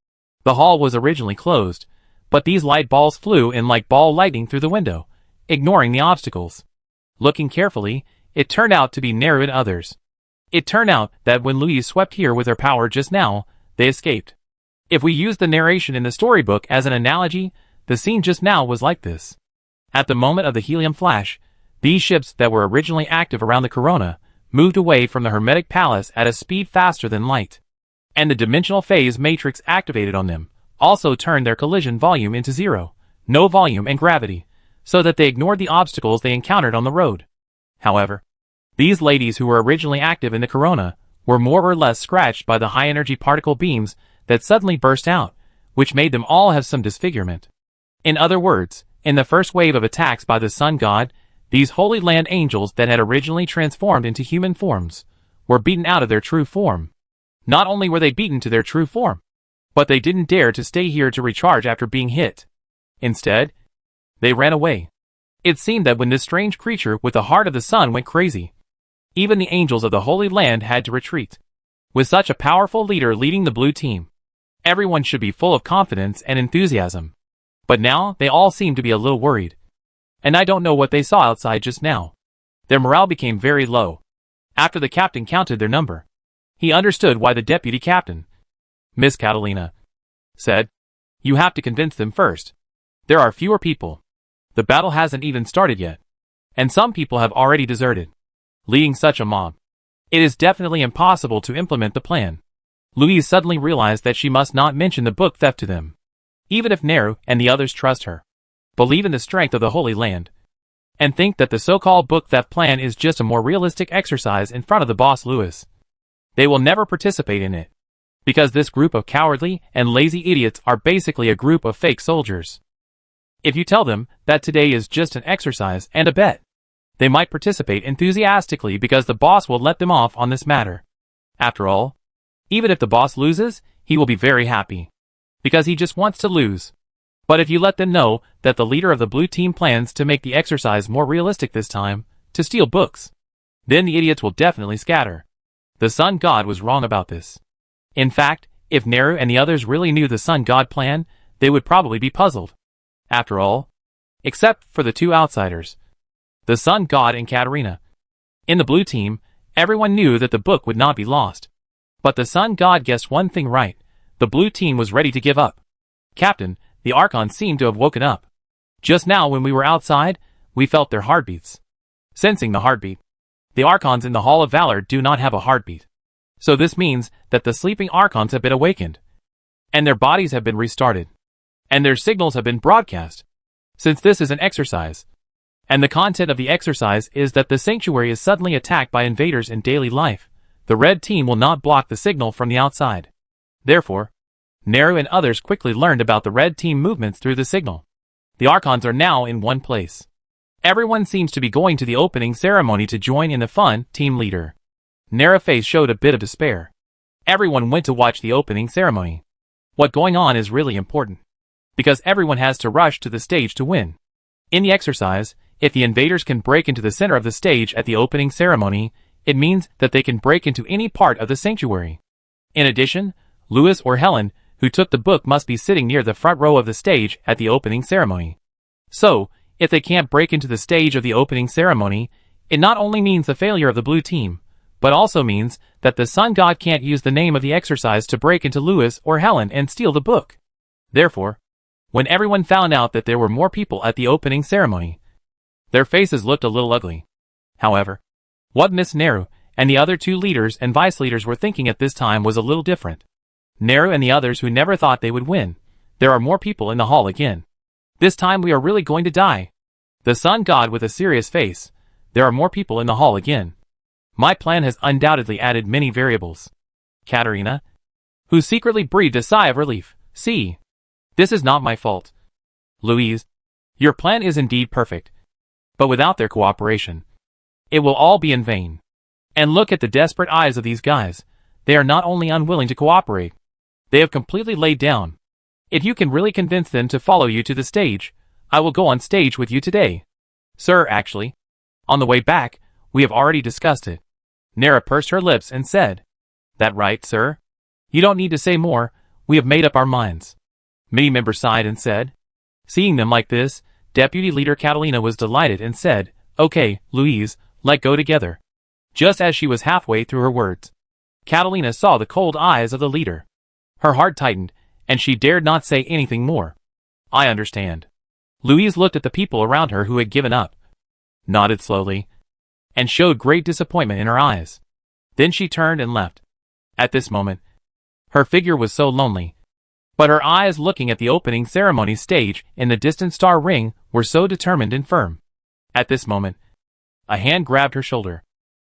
The hall was originally closed, but these light balls flew in like ball lightning through the window, ignoring the obstacles. Looking carefully, it turned out to be narrowed others. It turned out that when Louise swept here with her power just now, they escaped. If we use the narration in the storybook as an analogy, the scene just now was like this. At the moment of the helium flash, these ships that were originally active around the corona moved away from the Hermetic Palace at a speed faster than light. And the dimensional phase matrix activated on them also turned their collision volume into zero, no volume and gravity, so that they ignored the obstacles they encountered on the road. However, these ladies who were originally active in the corona were more or less scratched by the high-energy particle beams that suddenly burst out, which made them all have some disfigurement. In other words, in the first wave of attacks by the Sun God, these Holy Land angels that had originally transformed into human forms were beaten out of their true form. Not only were they beaten to their true form, but they didn't dare to stay here to recharge after being hit. Instead, they ran away. It seemed that when this strange creature with the heart of the sun went crazy, even the angels of the Holy Land had to retreat. With such a powerful leader leading the blue team, everyone should be full of confidence and enthusiasm. But now they all seem to be a little worried. And I don't know what they saw outside just now. Their morale became very low. After the captain counted their number, he understood why the deputy captain, Miss Catalina, said, "You have to convince them first. There are fewer people. The battle hasn't even started yet. And some people have already deserted. Leading such a mob, it is definitely impossible to implement the plan." Louise suddenly realized that she must not mention the book theft to them. Even if Neru and the others trust her, believe in the strength of the Holy Land, and think that the so-called book theft plan is just a more realistic exercise in front of the boss Louis, they will never participate in it. Because this group of cowardly and lazy idiots are basically a group of fake soldiers. If you tell them that today is just an exercise and a bet, they might participate enthusiastically because the boss will let them off on this matter. After all, even if the boss loses, he will be very happy. Because he just wants to lose. But if you let them know that the leader of the blue team plans to make the exercise more realistic this time, to steal books, then the idiots will definitely scatter. The sun god was wrong about this. In fact, if Neru and the others really knew the sun god plan, they would probably be puzzled. After all, except for the two outsiders, the sun god and Katerina. In the blue team, everyone knew that the book would not be lost. But the sun god guessed one thing right. The blue team was ready to give up. Captain, the Archons seemed to have woken up. Just now when we were outside, we felt their heartbeats. Sensing the heartbeat. The Archons in the Hall of Valor do not have a heartbeat. So this means that the sleeping Archons have been awakened. And their bodies have been restarted. And their signals have been broadcast. Since this is an exercise. And the content of the exercise is that the sanctuary is suddenly attacked by invaders in daily life, the red team will not block the signal from the outside. Therefore, Neru and others quickly learned about the red team movements through the signal. The Archons are now in one place. Everyone seems to be going to the opening ceremony to join in the fun. Team leader Neru's face showed a bit of despair. Everyone went to watch the opening ceremony. What's going on is really important. Because everyone has to rush to the stage to win. In the exercise, if the invaders can break into the center of the stage at the opening ceremony, it means that they can break into any part of the sanctuary. In addition, Louis or Helen, who took the book, must be sitting near the front row of the stage at the opening ceremony. So, if they can't break into the stage of the opening ceremony, it not only means the failure of the blue team, but also means that the sun god can't use the name of the exercise to break into Louis or Helen and steal the book. Therefore, when everyone found out that there were more people at the opening ceremony, their faces looked a little ugly. However, what Miss Neru and the other two leaders and vice leaders were thinking at this time was a little different. Neru and the others who never thought they would win. There are more people in the hall again. This time we are really going to die. The sun god with a serious face. There are more people in the hall again. My plan has undoubtedly added many variables. Katerina, who secretly breathed a sigh of relief. See, this is not my fault. Louise, your plan is indeed perfect. But without their cooperation, it will all be in vain. And look at the desperate eyes of these guys. They are not only unwilling to cooperate, they have completely laid down. If you can really convince them to follow you to the stage, I will go on stage with you today. Sir, actually, on the way back, we have already discussed it. Neru pursed her lips and said, That right, sir? You don't need to say more, we have made up our minds. Many members sighed and said. Seeing them like this, Deputy Leader Catalina was delighted and said, Okay, Louise, let go together. Just as she was halfway through her words, Catalina saw the cold eyes of the leader. Her heart tightened, and she dared not say anything more. I understand. Louise looked at the people around her who had given up, nodded slowly, and showed great disappointment in her eyes. Then she turned and left. At this moment, her figure was so lonely, but her eyes looking at the opening ceremony stage in the distant star ring were so determined and firm. At this moment, a hand grabbed her shoulder.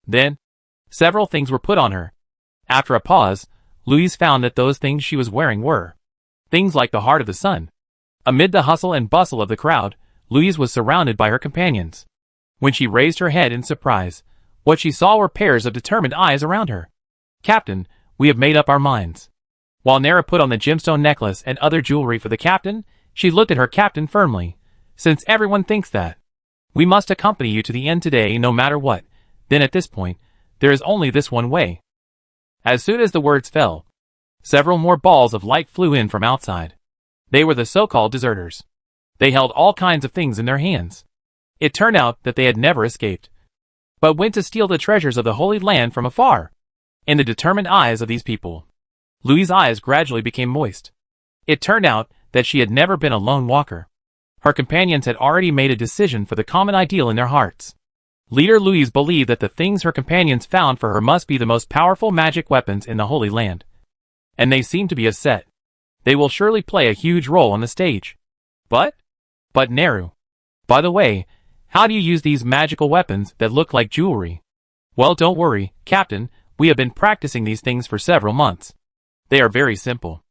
Then, several things were put on her. After a pause, Louise found that those things she was wearing were things like the heart of the sun. Amid the hustle and bustle of the crowd, Louise was surrounded by her companions. When she raised her head in surprise, what she saw were pairs of determined eyes around her. Captain, we have made up our minds. While Neru put on the gemstone necklace and other jewelry for the captain, she looked at her captain firmly. Since everyone thinks that we must accompany you to the end today no matter what, then at this point, there is only this one way. As soon as the words fell, several more balls of light flew in from outside. They were the so-called deserters. They held all kinds of things in their hands. It turned out that they had never escaped, but went to steal the treasures of the Holy Land from afar. In the determined eyes of these people, Louise's eyes gradually became moist. It turned out that she had never been a lone walker. Her companions had already made a decision for the common ideal in their hearts. Leader Louise believed that the things her companions found for her must be the most powerful magic weapons in the Holy Land. And they seem to be a set. They will surely play a huge role on the stage. But Neru. By the way, how do you use these magical weapons that look like jewelry? Well, don't worry, Captain, we have been practicing these things for several months. They are very simple.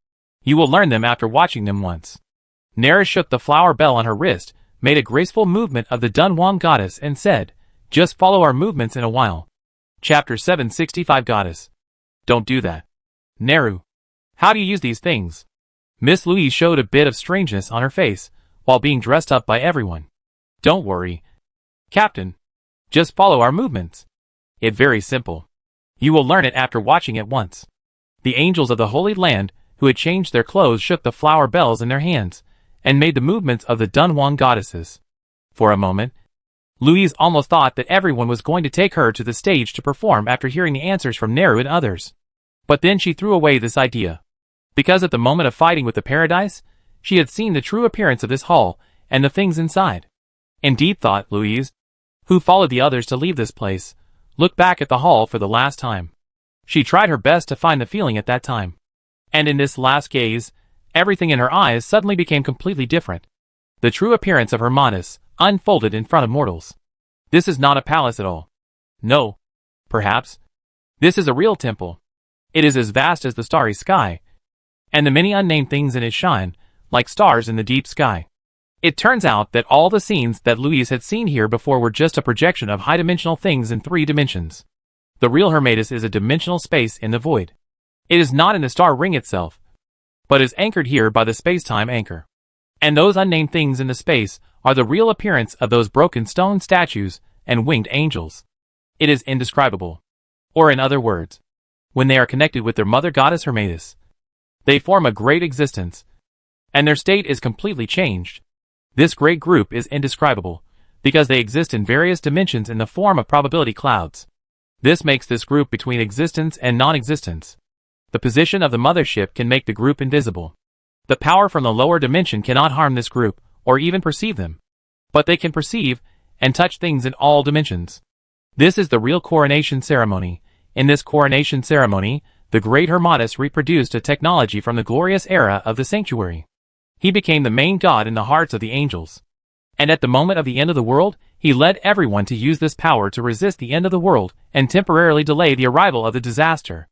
You will learn them after watching them once. Neru shook the flower bell on her wrist, made a graceful movement of the Dunhuang goddess and said, Just follow our movements in a while. Chapter 765 Goddess. Don't do that. Neru. How do you use these things? Miss Louise showed a bit of strangeness on her face while being dressed up by everyone. Don't worry, Captain. Just follow our movements. It's very simple. You will learn it after watching it once. The angels of the Holy Land, who had changed their clothes, shook the flower bells in their hands and made the movements of the Dunhuang goddesses. For a moment, Louise almost thought that everyone was going to take her to the stage to perform after hearing the answers from Neru and others. But then she threw away this idea. Because at the moment of fighting with the paradise, she had seen the true appearance of this hall and the things inside. Indeed, thought Louise, who followed the others to leave this place, look back at the hall for the last time. She tried her best to find the feeling at that time. And in this last gaze, everything in her eyes suddenly became completely different. The true appearance of Hermatis unfolded in front of mortals. This is not a palace at all. No. Perhaps. This is a real temple. It is as vast as the starry sky, and the many unnamed things in it shine, like stars in the deep sky. It turns out that all the scenes that Louise had seen here before were just a projection of high-dimensional things in 3 dimensions. The real Hermatis is a dimensional space in the void. It is not in the star ring itself, but is anchored here by the space-time anchor. And those unnamed things in the space are the real appearance of those broken stone statues and winged angels. It is indescribable. Or in other words, when they are connected with their mother goddess Hermatis, they form a great existence, and their state is completely changed. This great group is indescribable, because they exist in various dimensions in the form of probability clouds. This makes this group between existence and non-existence. The position of the mothership can make the group invisible. The power from the lower dimension cannot harm this group, or even perceive them. But they can perceive and touch things in all dimensions. This is the real coronation ceremony. In this coronation ceremony, the great Hermatis reproduced a technology from the glorious era of the sanctuary. He became the main god in the hearts of the angels. And at the moment of the end of the world, he led everyone to use this power to resist the end of the world and temporarily delay the arrival of the disaster.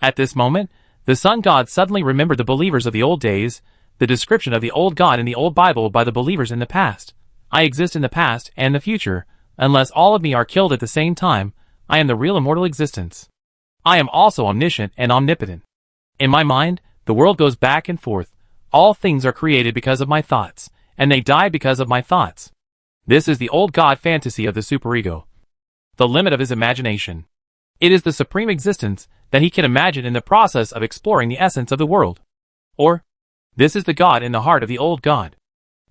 At this moment, the sun god suddenly remembered the believers of the old days, the description of the old god in the old Bible by the believers in the past. I exist in the past and the future. Unless all of me are killed at the same time, I am the real immortal existence. I am also omniscient and omnipotent. In my mind, the world goes back and forth. All things are created because of my thoughts, and they die because of my thoughts. This is the old god fantasy of the superego. The limit of his imagination. It is the supreme existence that he can imagine in the process of exploring the essence of the world. Or, this is the god in the heart of the old god.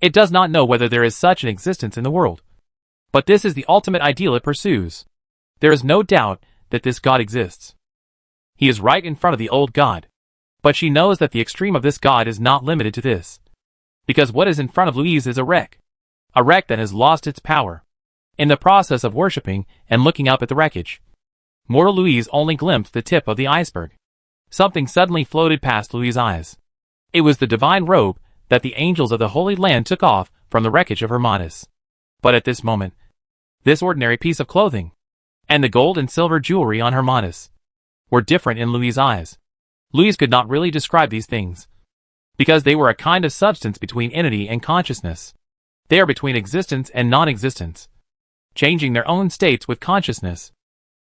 It does not know whether there is such an existence in the world. But this is the ultimate ideal it pursues. There is no doubt that this god exists. He is right in front of the old god. But she knows that the extreme of this god is not limited to this. Because what is in front of Louise is a wreck. A wreck that has lost its power. In the process of worshipping and looking up at the wreckage, mortal Louise only glimpsed the tip of the iceberg. Something suddenly floated past Louise's eyes. It was the divine robe that the angels of the Holy Land took off from the wreckage of Hermatis. But at this moment, this ordinary piece of clothing, and the gold and silver jewelry on Hermatis, were different in Louise's eyes. Louise could not really describe these things, because they were a kind of substance between entity and consciousness. They are between existence and non-existence, changing their own states with consciousness,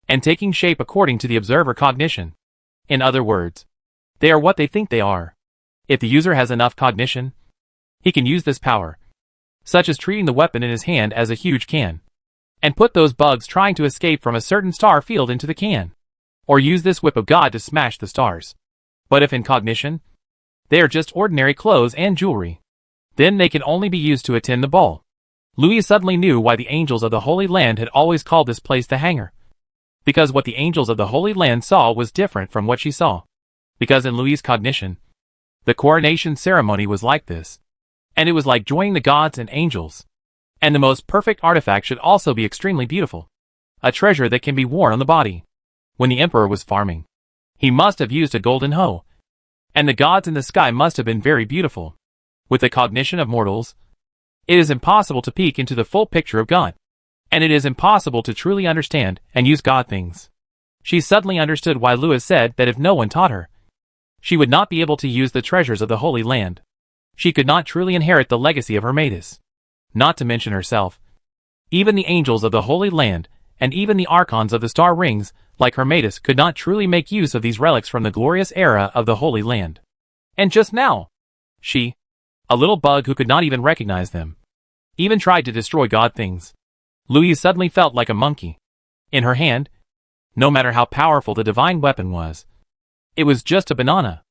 and taking shape according to the observer cognition. In other words, they are what they think they are. If the user has enough cognition, he can use this power, such as treating the weapon in his hand as a huge can, and put those bugs trying to escape from a certain star field into the can, or use this whip of God to smash the stars. But if in cognition, they are just ordinary clothes and jewelry, then they can only be used to attend the ball. Louise suddenly knew why the angels of the Holy Land had always called this place the hangar. Because what the angels of the Holy Land saw was different from what she saw. Because in Louise's cognition, the coronation ceremony was like this. And it was like joining the gods and angels. And the most perfect artifact should also be extremely beautiful. A treasure that can be worn on the body. When the emperor was farming, he must have used a golden hoe. And the gods in the sky must have been very beautiful. With the cognition of mortals, it is impossible to peek into the full picture of God. And it is impossible to truly understand and use God things. She suddenly understood why Louise said that if no one taught her, she would not be able to use the treasures of the Holy Land. She could not truly inherit the legacy of Hermatis. Not to mention herself. Even the angels of the Holy Land, and even the archons of the star rings, like Hermatis, could not truly make use of these relics from the glorious era of the Holy Land. And just now, She, a little bug who could not even recognize them, even tried to destroy God things. Louise suddenly felt like a monkey. In her hand, no matter how powerful the divine weapon was, it was just a banana.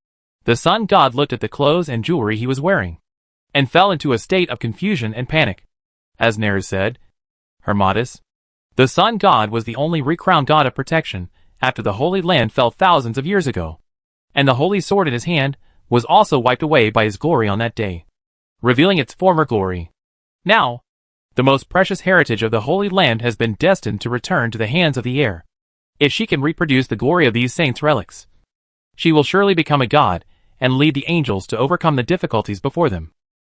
The sun god looked at the clothes and jewelry he was wearing, and fell into a state of confusion and panic. As Nereus said, Hermatis, the sun god was the only recrowned god of protection after the Holy Land fell thousands of years ago, and the holy sword in his hand was also wiped away by his glory on that day, revealing its former glory. Now, the most precious heritage of the Holy Land has been destined to return to the hands of the heir. If she can reproduce the glory of these saints' relics, she will surely become a god and lead the angels to overcome the difficulties before them.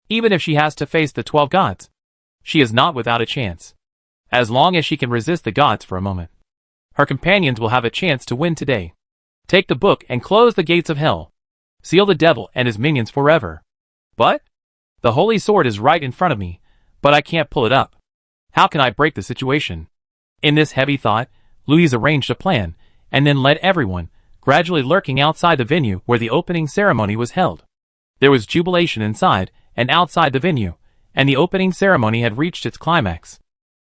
Even if she has to face the 12 gods, she is not without a chance. As long as she can resist the gods for a moment, her companions will have a chance to win today. Take the book and close the gates of hell. Seal the devil and his minions forever. But the holy sword is right in front of me, but I can't pull it up. How can I break the situation? In this heavy thought, Louise arranged a plan, and then led everyone, gradually lurking outside the venue where the opening ceremony was held. There was jubilation inside and outside the venue, and the opening ceremony had reached its climax.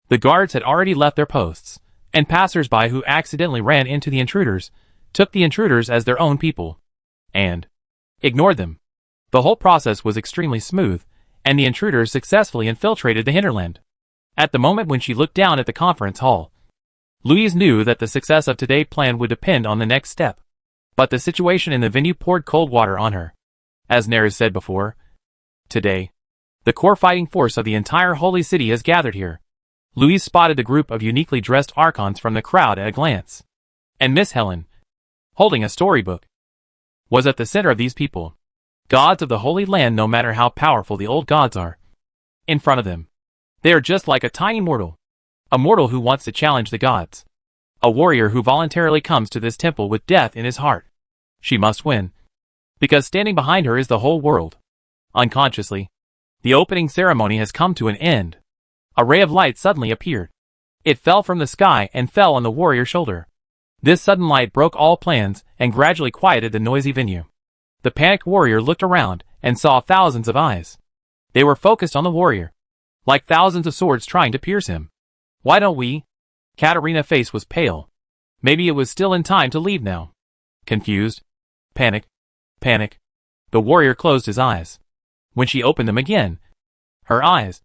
The guards had already left their posts, and passers-by who accidentally ran into the intruders took the intruders as their own people, and ignored them. The whole process was extremely smooth, and the intruders successfully infiltrated the hinterland. At the moment when she looked down at the conference hall, Louise knew that the success of today's plan would depend on the next step. But the situation in the venue poured cold water on her. As Nereus said before, today, the core fighting force of the entire holy city has gathered here. Louise spotted the group of uniquely dressed archons from the crowd at a glance. And Miss Helen, holding a storybook, was at the center of these people. Gods of the Holy Land, no matter how powerful the old gods are. In front of them, they are just like a tiny mortal. A mortal who wants to challenge the gods. A warrior who voluntarily comes to this temple with death in his heart. She must win, because standing behind her is the whole world. Unconsciously, the opening ceremony has come to an end. A ray of light suddenly appeared. It fell from the sky and fell on the warrior's shoulder. This sudden light broke all plans and gradually quieted the noisy venue. The panicked warrior looked around and saw thousands of eyes. They were focused on the warrior, like thousands of swords trying to pierce him. Why don't we? Katerina's face was pale. Maybe it was still in time to leave now. Confused. Panic. The warrior closed his eyes. When she opened them again, her eyes,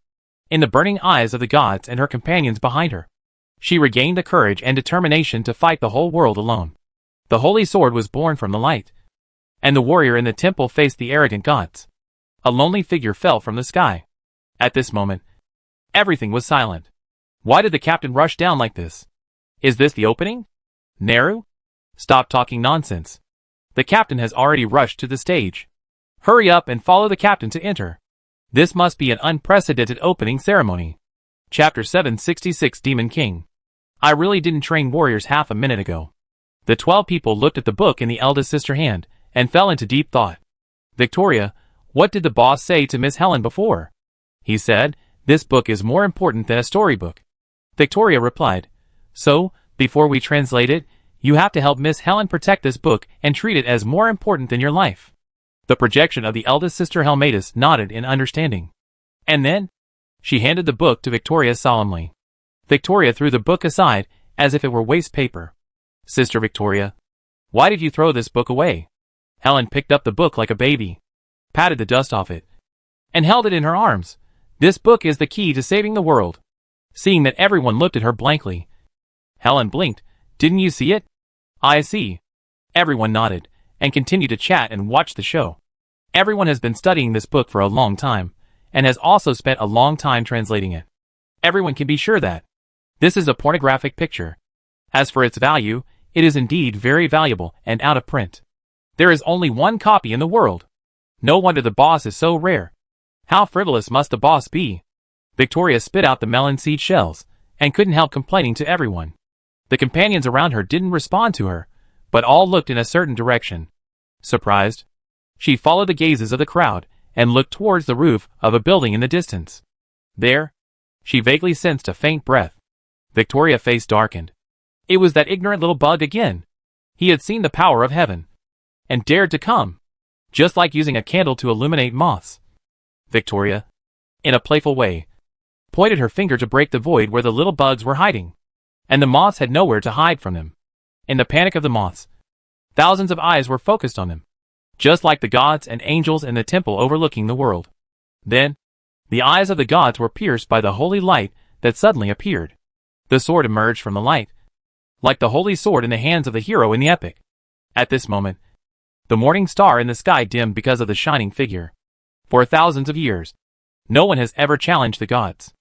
in the burning eyes of the gods and her companions behind her, she regained the courage and determination to fight the whole world alone. The holy sword was born from the light, and the warrior in the temple faced the arrogant gods. A lonely figure fell from the sky. At this moment, everything was silent. Why did the captain rush down like this? Is this the opening? Neru? Stop talking nonsense. The captain has already rushed to the stage. Hurry up and follow the captain to enter. This must be an unprecedented opening ceremony. Chapter 766, Demon King. I really didn't train warriors half a minute ago. The 12 people looked at the book in the eldest sister hand and fell into deep thought. Victoria, what did the boss say to Miss Helen before? He said, this book is more important than a storybook. Victoria replied, so, before we translate it, you have to help Miss Helen protect this book and treat it as more important than your life. The projection of the eldest sister Helmatis nodded in understanding. And then, she handed the book to Victoria solemnly. Victoria threw the book aside as if it were waste paper. Sister Victoria, why did you throw this book away? Helen picked up the book like a baby, patted the dust off it, and held it in her arms. This book is the key to saving the world. Seeing that everyone looked at her blankly, Helen blinked. Didn't you see it? I see. Everyone nodded, and continued to chat and watch the show. Everyone has been studying this book for a long time, and has also spent a long time translating it. Everyone can be sure that this is a pornographic picture. As for its value, it is indeed very valuable and out of print. There is only one copy in the world. No wonder the boss is so rare. How frivolous must the boss be? Victoria spit out the melon seed shells, and couldn't help complaining to everyone. The companions around her didn't respond to her, but all looked in a certain direction. Surprised, she followed the gazes of the crowd, and looked towards the roof of a building in the distance. There, she vaguely sensed a faint breath. Victoria's face darkened. It was that ignorant little bug again. He had seen the power of heaven, and dared to come. just like using a candle to illuminate moths. Victoria, in a playful way, pointed her finger to break the void where the little bugs were hiding, and the moths had nowhere to hide from them. In the panic of the moths, thousands of eyes were focused on them, just like the gods and angels in the temple overlooking the world. Then, the eyes of the gods were pierced by the holy light that suddenly appeared. The sword emerged from the light, like the holy sword in the hands of the hero in the epic. At this moment, the morning star in the sky dimmed because of the shining figure. For thousands of years, no one has ever challenged the gods.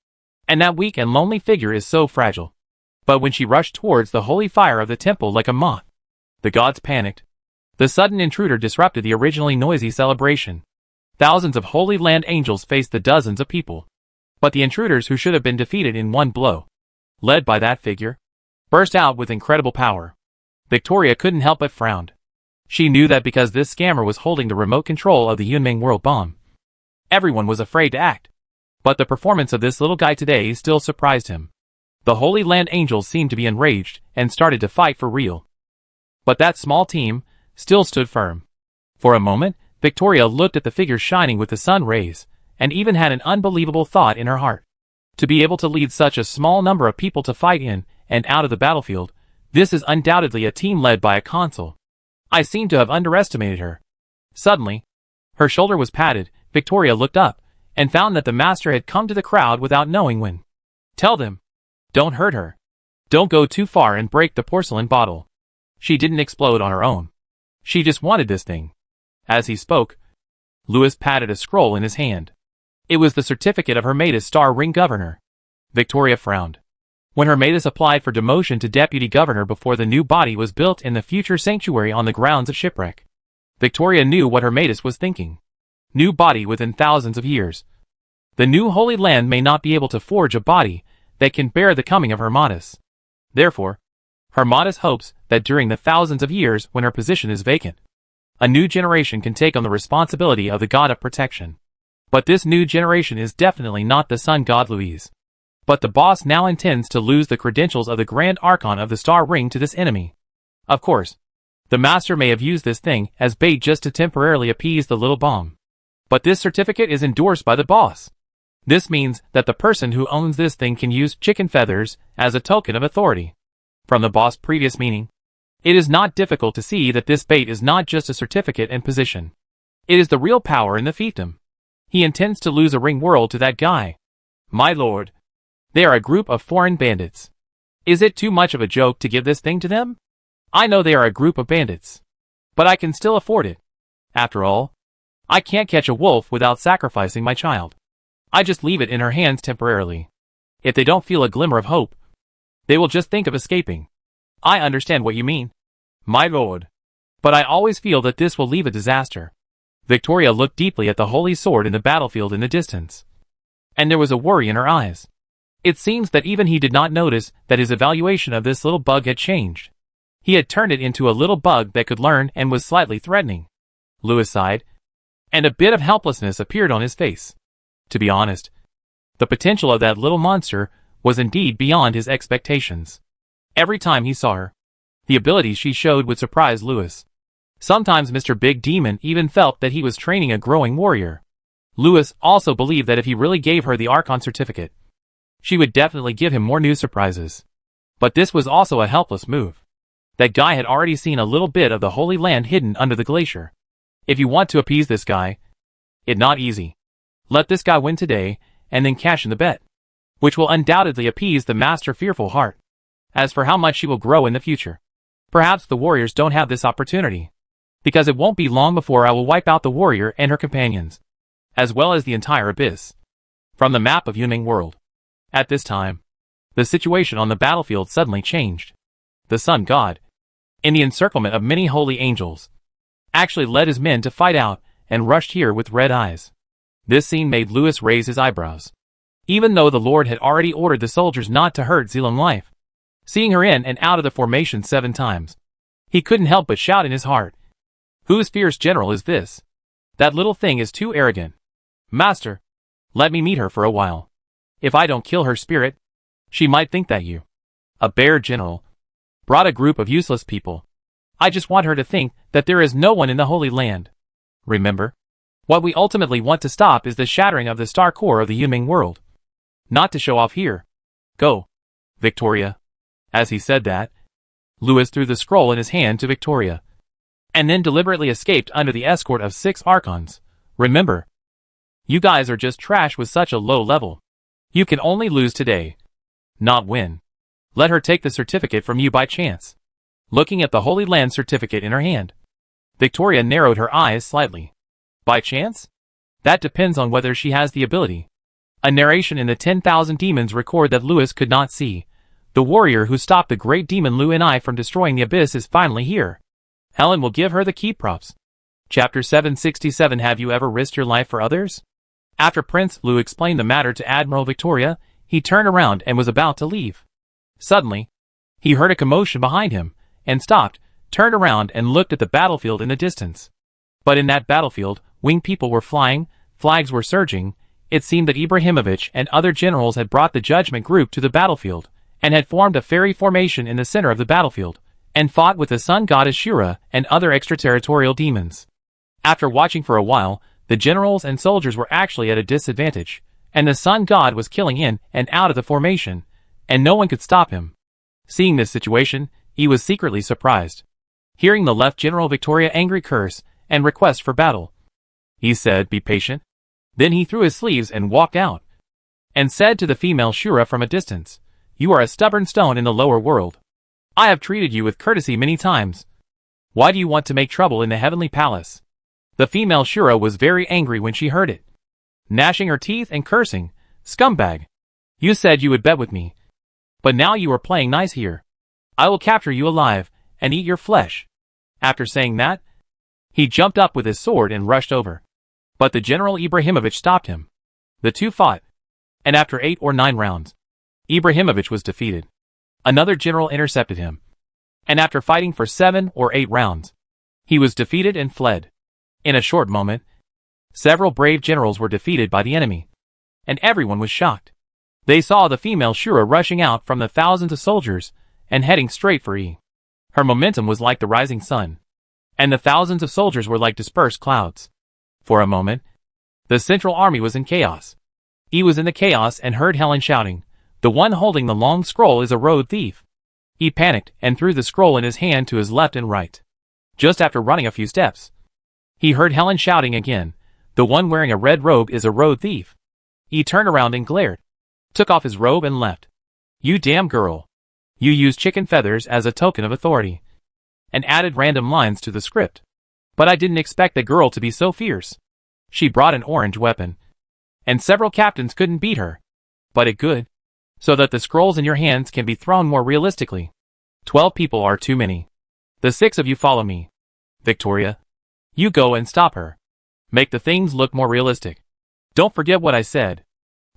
And that weak and lonely figure is so fragile. But when she rushed towards the holy fire of the temple like a moth, the gods panicked. The sudden intruder disrupted the originally noisy celebration. Thousands of Holy Land angels faced the dozens of people. But the intruders, who should have been defeated in one blow, led by that figure, burst out with incredible power. Victoria couldn't help but frown. She knew that because this scammer was holding the remote control of the Yunming world bomb, everyone was afraid to act. But the performance of this little guy today still surprised him. The Holy Land angels seemed to be enraged and started to fight for real. But that small team still stood firm. For a moment, Victoria looked at the figure shining with the sun rays, and even had an unbelievable thought in her heart. To be able to lead such a small number of people to fight in and out of the battlefield, this is undoubtedly a team led by a consul. I seem to have underestimated her. Suddenly, her shoulder was patted. Victoria looked up, and found that the master had come to the crowd without knowing when. Tell them. Don't hurt her. Don't go too far and break the porcelain bottle. She didn't explode on her own. She just wanted this thing. As he spoke, Louis patted a scroll in his hand. It was the certificate of Hermatus Star Ring Governor. Victoria frowned. When Hermatus applied for demotion to deputy governor before the new body was built in the future sanctuary on the grounds of shipwreck, Victoria knew what Hermatus was thinking. New body within thousands of years. The new Holy Land may not be able to forge a body that can bear the coming of Hermatus. Therefore, Hermatus hopes that during the thousands of years when her position is vacant, a new generation can take on the responsibility of the god of protection. But this new generation is definitely not the sun god Louise. But the boss now intends to lose the credentials of the Grand Archon of the Star Ring to this enemy. Of course, the master may have used this thing as bait just to temporarily appease the little bomb. But this certificate is endorsed by the boss. This means that the person who owns this thing can use chicken feathers as a token of authority. From the boss' previous meaning, it is not difficult to see that this bait is not just a certificate and position. It is the real power in the fiefdom. He intends to lose a ring world to that guy. My lord, they are a group of foreign bandits. Is it too much of a joke to give this thing to them? I know they are a group of bandits, but I can still afford it. After all, I can't catch a wolf without sacrificing my child. I just leave it in her hands temporarily. If they don't feel a glimmer of hope, they will just think of escaping. I understand what you mean, my lord, but I always feel that this will leave a disaster. Victoria looked deeply at the holy sword in the battlefield in the distance, and there was a worry in her eyes. It seems that even he did not notice that his evaluation of this little bug had changed. He had turned it into a little bug that could learn and was slightly threatening. Louis sighed, and a bit of helplessness appeared on his face. To be honest, the potential of that little monster was indeed beyond his expectations. Every time he saw her, the abilities she showed would surprise Louis. Sometimes Mr. Big Demon even felt that he was training a growing warrior. Louis also believed that if he really gave her the Archon certificate, she would definitely give him more new surprises. But this was also a helpless move. That guy had already seen a little bit of the Holy Land hidden under the glacier. If you want to appease this guy, it's not easy. Let this guy win today, and then cash in the bet, which will undoubtedly appease the master fearful heart. As for how much she will grow in the future, perhaps the warriors don't have this opportunity, because it won't be long before I will wipe out the warrior and her companions, as well as the entire abyss, from the map of Yunming world. At this time, the situation on the battlefield suddenly changed. The sun god, in the encirclement of many holy angels, actually led his men to fight out and rushed here with red eyes. This scene made Louis raise his eyebrows. Even though the Lord had already ordered the soldiers not to hurt Zealand life, seeing her in and out of the formation 7 times, he couldn't help but shout in his heart, "Whose fierce general is this? That little thing is too arrogant. Master, let me meet her for a while. If I don't kill her spirit, she might think that you, a bear general, brought a group of useless people. I just want her to think that there is no one in the Holy Land Remember? What we ultimately want to stop is the shattering of the star core of the Yunming world. Not to show off here. Go, Victoria. As he said that, Louis threw the scroll in his hand to Victoria, and then deliberately escaped under the escort of 6 Archons. Remember, you guys are just trash with such a low level. You can only lose today, not win. Let her take the certificate from you by chance. Looking at the Holy Land certificate in her hand, Victoria narrowed her eyes slightly. By chance? That depends on whether she has the ability. A narration in the 10,000 demons record that Louis could not see. The warrior who stopped the great demon Lu and I from destroying the abyss is finally here. Helen will give her the key props. Chapter 767. Have you ever risked your life for others? After Prince Lu explained the matter to Admiral Victoria, he turned around and was about to leave. Suddenly, he heard a commotion behind him, and stopped, turned around and looked at the battlefield in the distance. But in that battlefield, winged people were flying, flags were surging. It seemed that Ibrahimovic and other generals had brought the Judgment Group to the battlefield, and had formed a fairy formation in the center of the battlefield, and fought with the sun goddess Shura and other extraterritorial demons. After watching for a while, the generals and soldiers were actually at a disadvantage, and the sun god was killing in and out of the formation, and no one could stop him. Seeing this situation, he was secretly surprised. Hearing the Left General Victoria angry curse and request for battle, he said, "Be patient." Then he threw his sleeves and walked out, and said to the female Shura from a distance, "You are a stubborn stone in the lower world. I have treated you with courtesy many times. Why do you want to make trouble in the heavenly palace?" The female Shura was very angry when she heard it, gnashing her teeth and cursing, "Scumbag! You said you would bet with me, but now you are playing nice here. I will capture you alive and eat your flesh." After saying that, he jumped up with his sword and rushed over. But the General Ibrahimovic stopped him. The two fought, and after 8 or 9 rounds, Ibrahimovic was defeated. Another general intercepted him, and after fighting for 7 or 8 rounds, he was defeated and fled. In a short moment, several brave generals were defeated by the enemy, and everyone was shocked. They saw the female Shura rushing out from the thousands of soldiers and heading straight for E. Her momentum was like the rising sun, and the thousands of soldiers were like dispersed clouds. For a moment, the central army was in chaos. E was in the chaos and heard Helen shouting, "The one holding the long scroll is a road thief." He panicked and threw the scroll in his hand to his left and right. Just after running a few steps, he heard Helen shouting again, "The one wearing a red robe is a road thief." He turned around and glared, took off his robe and left. "You damn girl. You used chicken feathers as a token of authority," and added random lines to the script. "But I didn't expect the girl to be so fierce. She brought an orange weapon, and several captains couldn't beat her. But it good, so that the scrolls in your hands can be thrown more realistically. 12 people are too many. The 6 of you follow me. Victoria, you go and stop her. Make the things look more realistic. Don't forget what I said,"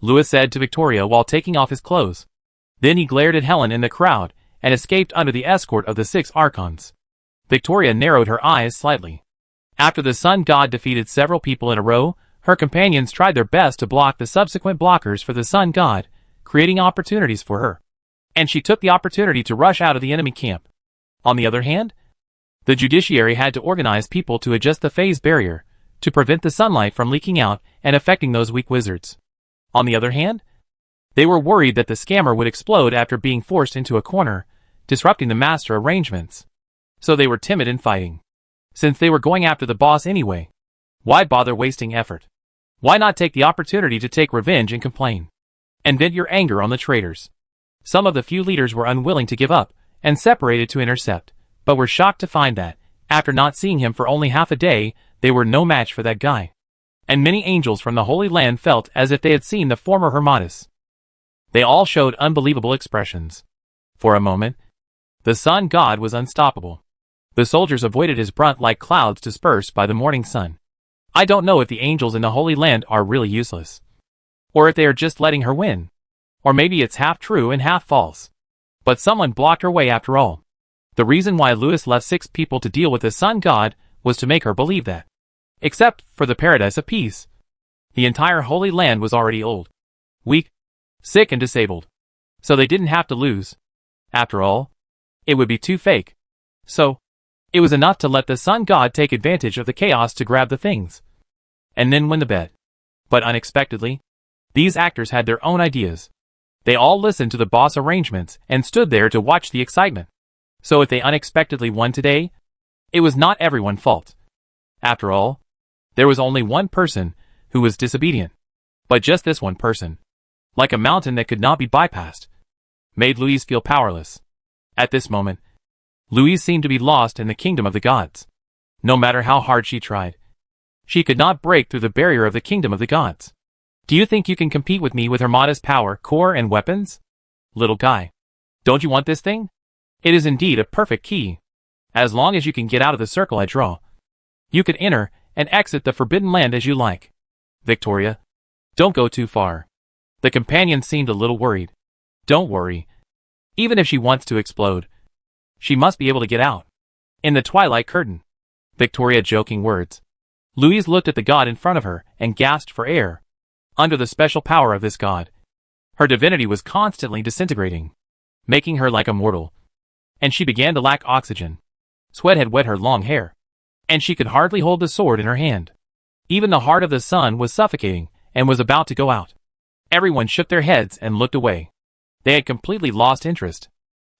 Louis said to Victoria while taking off his clothes. Then he glared at Helen in the crowd and escaped under the escort of the 6 Archons. Victoria narrowed her eyes slightly. After the sun god defeated several people in a row, her companions tried their best to block the subsequent blockers for the sun god, creating opportunities for her. And she took the opportunity to rush out of the enemy camp. On the other hand, the judiciary had to organize people to adjust the phase barrier, to prevent the sunlight from leaking out and affecting those weak wizards. On the other hand, they were worried that the scammer would explode after being forced into a corner, disrupting the master arrangements. So they were timid in fighting. Since they were going after the boss anyway, why bother wasting effort? Why not take the opportunity to take revenge and complain, and vent your anger on the traitors? Some of the few leaders were unwilling to give up, and separated to intercept, but were shocked to find that, after not seeing him for only half a day, they were no match for that guy. And many angels from the Holy Land felt as if they had seen the former Hermatus. They all showed unbelievable expressions. For a moment, the sun god was unstoppable. The soldiers avoided his brunt like clouds dispersed by the morning sun. I don't know if the angels in the Holy Land are really useless, or if they are just letting her win. Or maybe it's half true and half false. But someone blocked her way after all. The reason why Louis left 6 people to deal with the sun god was to make her believe that. Except for the Paradise of Peace, the entire Holy Land was already old, weak, sick and disabled. So they didn't have to lose. After all, it would be too fake. So, It was enough to let the sun god take advantage of the chaos to grab the things and then win the bet. But unexpectedly, these actors had their own ideas. They all listened to the boss arrangements and stood there to watch the excitement. So if they unexpectedly won today, it was not everyone's fault. After all, there was only one person who was disobedient. But just this one person, like a mountain that could not be bypassed, made Louise feel powerless. At this moment, Louise seemed to be lost in the kingdom of the gods. No matter how hard she tried, she could not break through the barrier of the kingdom of the gods. Do you think you can compete with me with her modest power, core, and weapons? Little guy, don't you want this thing? It is indeed a perfect key. As long as you can get out of the circle I draw, you can enter and exit the forbidden land as you like. Victoria, don't go too far. The companion seemed a little worried. Don't worry. Even if she wants to explode, she must be able to get out. In the twilight curtain. Victoria joking words. Louise looked at the god in front of her and gasped for air. Under the special power of this god, her divinity was constantly disintegrating, making her like a mortal. And she began to lack oxygen. Sweat had wet her long hair, and she could hardly hold the sword in her hand. Even the heart of the sun was suffocating and was about to go out. Everyone shook their heads and looked away. They had completely lost interest.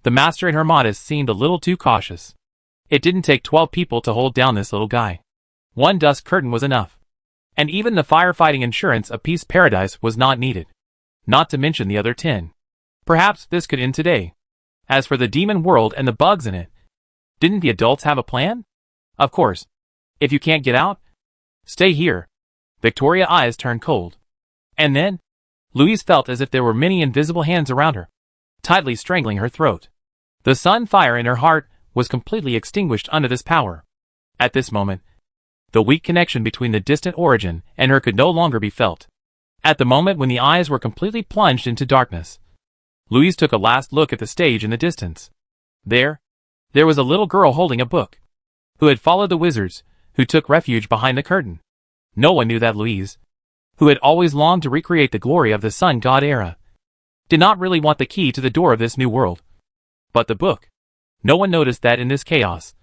The master in Hermatis seemed a little too cautious. It didn't take 12 people to hold down this little guy. One dust curtain was enough. And even the firefighting insurance of Peace Paradise was not needed. Not to mention the other 10. Perhaps this could end today. As for the demon world and the bugs in it, didn't the adults have a plan? Of course. If you can't get out, stay here. Victoria's eyes turned cold. And then, Louise felt as if there were many invisible hands around her, tightly strangling her throat. The sun fire in her heart was completely extinguished under this power. At this moment, the weak connection between the distant origin and her could no longer be felt. At the moment when the eyes were completely plunged into darkness, Louise took a last look at the stage in the distance. There was a little girl holding a book, who had followed the wizards, who took refuge behind the curtain. No one knew that Louise, who had always longed to recreate the glory of the sun god era, did not really want the key to the door of this new world, but the book. No one noticed that in this chaos,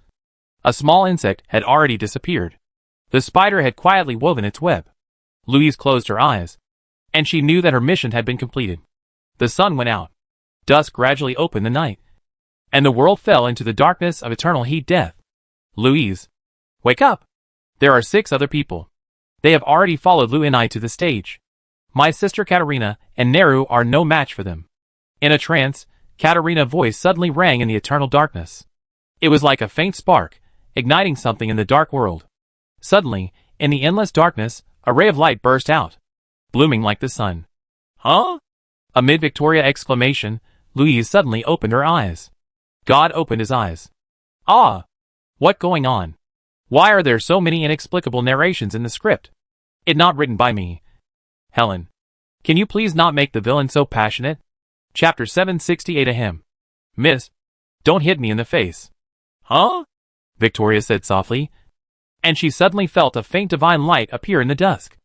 a small insect had already disappeared. The spider had quietly woven its web. Louise closed her eyes, and she knew that her mission had been completed. The sun went out. Dusk gradually opened the night, and the world fell into the darkness of eternal heat death. Louise, wake up! There are 6 other people. They have already followed Lou and I to the stage. My sister Katerina and Neru are no match for them. In a trance, Katerina's voice suddenly rang in the eternal darkness. It was like a faint spark, igniting something in the dark world. Suddenly, in the endless darkness, a ray of light burst out, blooming like the sun. Huh? Amid Victoria's exclamation, Louise suddenly opened her eyes. God opened his eyes. Ah! What going on? Why are there so many inexplicable narrations in the script? It not written by me. Helen, can you please not make the villain so passionate? Chapter 768 Ahem. Miss, don't hit me in the face. Huh? Victoria said softly, and she suddenly felt a faint divine light appear in the dusk.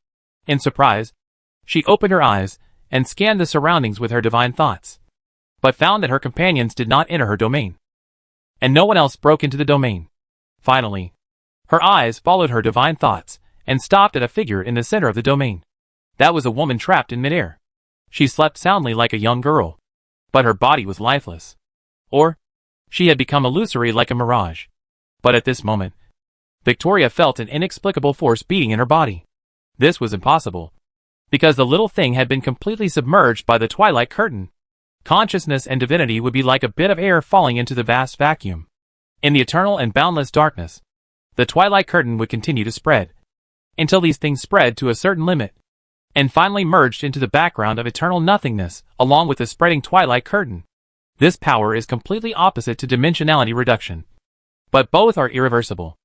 In surprise, she opened her eyes and scanned the surroundings with her divine thoughts, but found that her companions did not enter her domain, and no one else broke into the domain. Finally, her eyes followed her divine thoughts and stopped at a figure in the center of the domain. That was a woman trapped in midair. She slept soundly like a young girl, but her body was lifeless. Or, she had become illusory like a mirage. But at this moment, Victoria felt an inexplicable force beating in her body. This was impossible, because the little thing had been completely submerged by the twilight curtain. Consciousness and divinity would be like a bit of air falling into the vast vacuum. In the eternal and boundless darkness, the twilight curtain would continue to spread, until these things spread to a certain limit, and finally merged into the background of eternal nothingness, along with the spreading twilight curtain. This power is completely opposite to dimensionality reduction, but both are irreversible.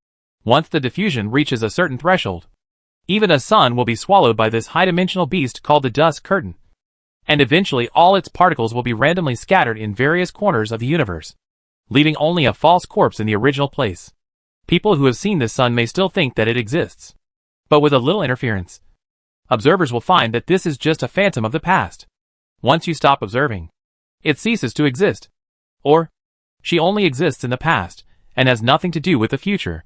Once the diffusion reaches a certain threshold, even a sun will be swallowed by this high-dimensional beast called the dusk curtain, and eventually all its particles will be randomly scattered in various corners of the universe, leaving only a false corpse in the original place. People who have seen this sun may still think that it exists, but with a little interference, observers will find that this is just a phantom of the past. Once you stop observing, it ceases to exist. Or, she only exists in the past, and has nothing to do with the future.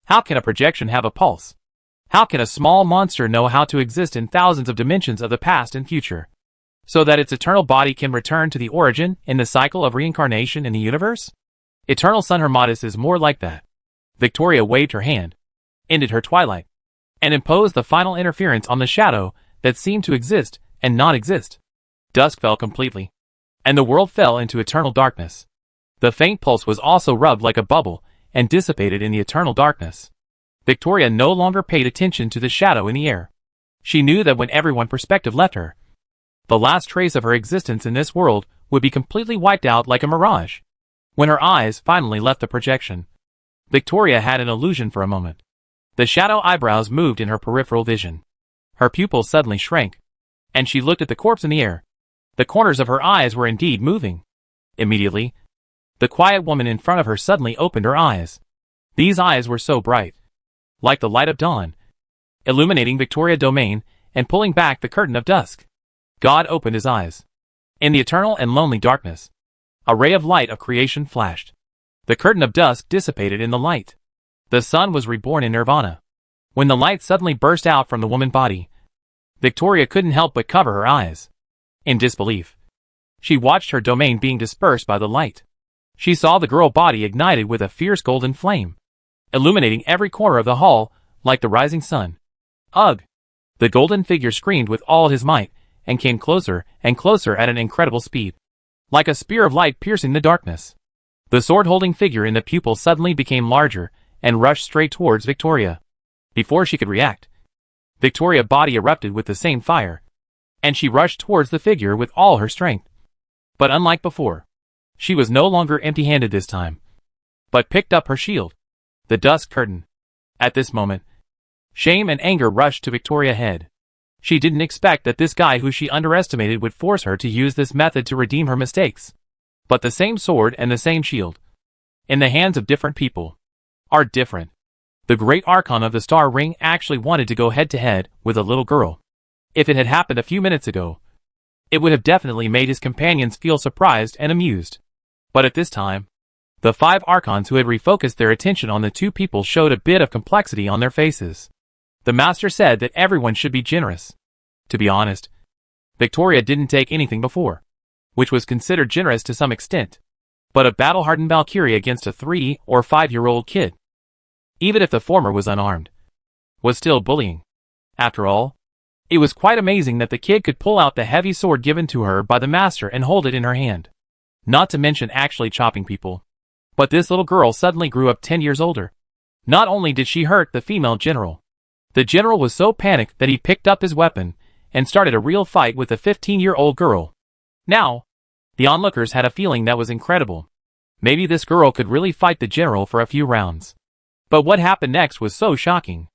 How can a projection have a pulse? How can a small monster know how to exist in thousands of dimensions of the past and future, so that its eternal body can return to the origin in the cycle of reincarnation in the universe? Eternal Sun Hermatis is more like that. Victoria waved her hand, ended her twilight, and imposed the final interference on the shadow that seemed to exist and not exist. Dusk fell completely, and the world fell into eternal darkness. The faint pulse was also rubbed like a bubble and dissipated in the eternal darkness. Victoria no longer paid attention to the shadow in the air. She knew that when everyone's perspective left her, the last trace of her existence in this world would be completely wiped out like a mirage. When her eyes finally left the projection, Victoria had an illusion for a moment. The shadow eyebrows moved in her peripheral vision. Her pupils suddenly shrank, and she looked at the corpse in the air. The corners of her eyes were indeed moving. Immediately, the quiet woman in front of her suddenly opened her eyes. These eyes were so bright, like the light of dawn, illuminating Victoria domain and pulling back the curtain of dusk. God opened his eyes. In the eternal and lonely darkness, a ray of light of creation flashed. The curtain of dusk dissipated in the light. The sun was reborn in nirvana. When the light suddenly burst out from the woman's body, Victoria couldn't help but cover her eyes. In disbelief, she watched her domain being dispersed by the light. She saw the girl body ignited with a fierce golden flame, illuminating every corner of the hall like the rising sun. Ugh! The golden figure screamed with all his might and came closer and closer at an incredible speed, like a spear of light piercing the darkness. The sword-holding figure in the pupil suddenly became larger and rushed straight towards Victoria. Before she could react, Victoria's body erupted with the same fire, and she rushed towards the figure with all her strength. But unlike before, she was no longer empty-handed this time, but picked up her shield, the dusk curtain. At this moment, shame and anger rushed to Victoria's head. She didn't expect that this guy who she underestimated would force her to use this method to redeem her mistakes. But the same sword and the same shield, in the hands of different people, are different. The great Archon of the Star Ring actually wanted to go head-to-head with a little girl. If it had happened a few minutes ago, it would have definitely made his companions feel surprised and amused. But at this time, the 5 Archons who had refocused their attention on the 2 people showed a bit of complexity on their faces. The master said that everyone should be generous. To be honest, Victoria didn't take anything before, which was considered generous to some extent. But a battle-hardened Valkyrie against a 3- or 5-year-old kid, even if the former was unarmed, was still bullying. After all, it was quite amazing that the kid could pull out the heavy sword given to her by the master and hold it in her hand. Not to mention actually chopping people. But this little girl suddenly grew up 10 years older. Not only did she hurt the female general, the general was so panicked that he picked up his weapon and started a real fight with the 15-year-old girl. Now, the onlookers had a feeling that was incredible. Maybe this girl could really fight the general for a few rounds. But what happened next was so shocking.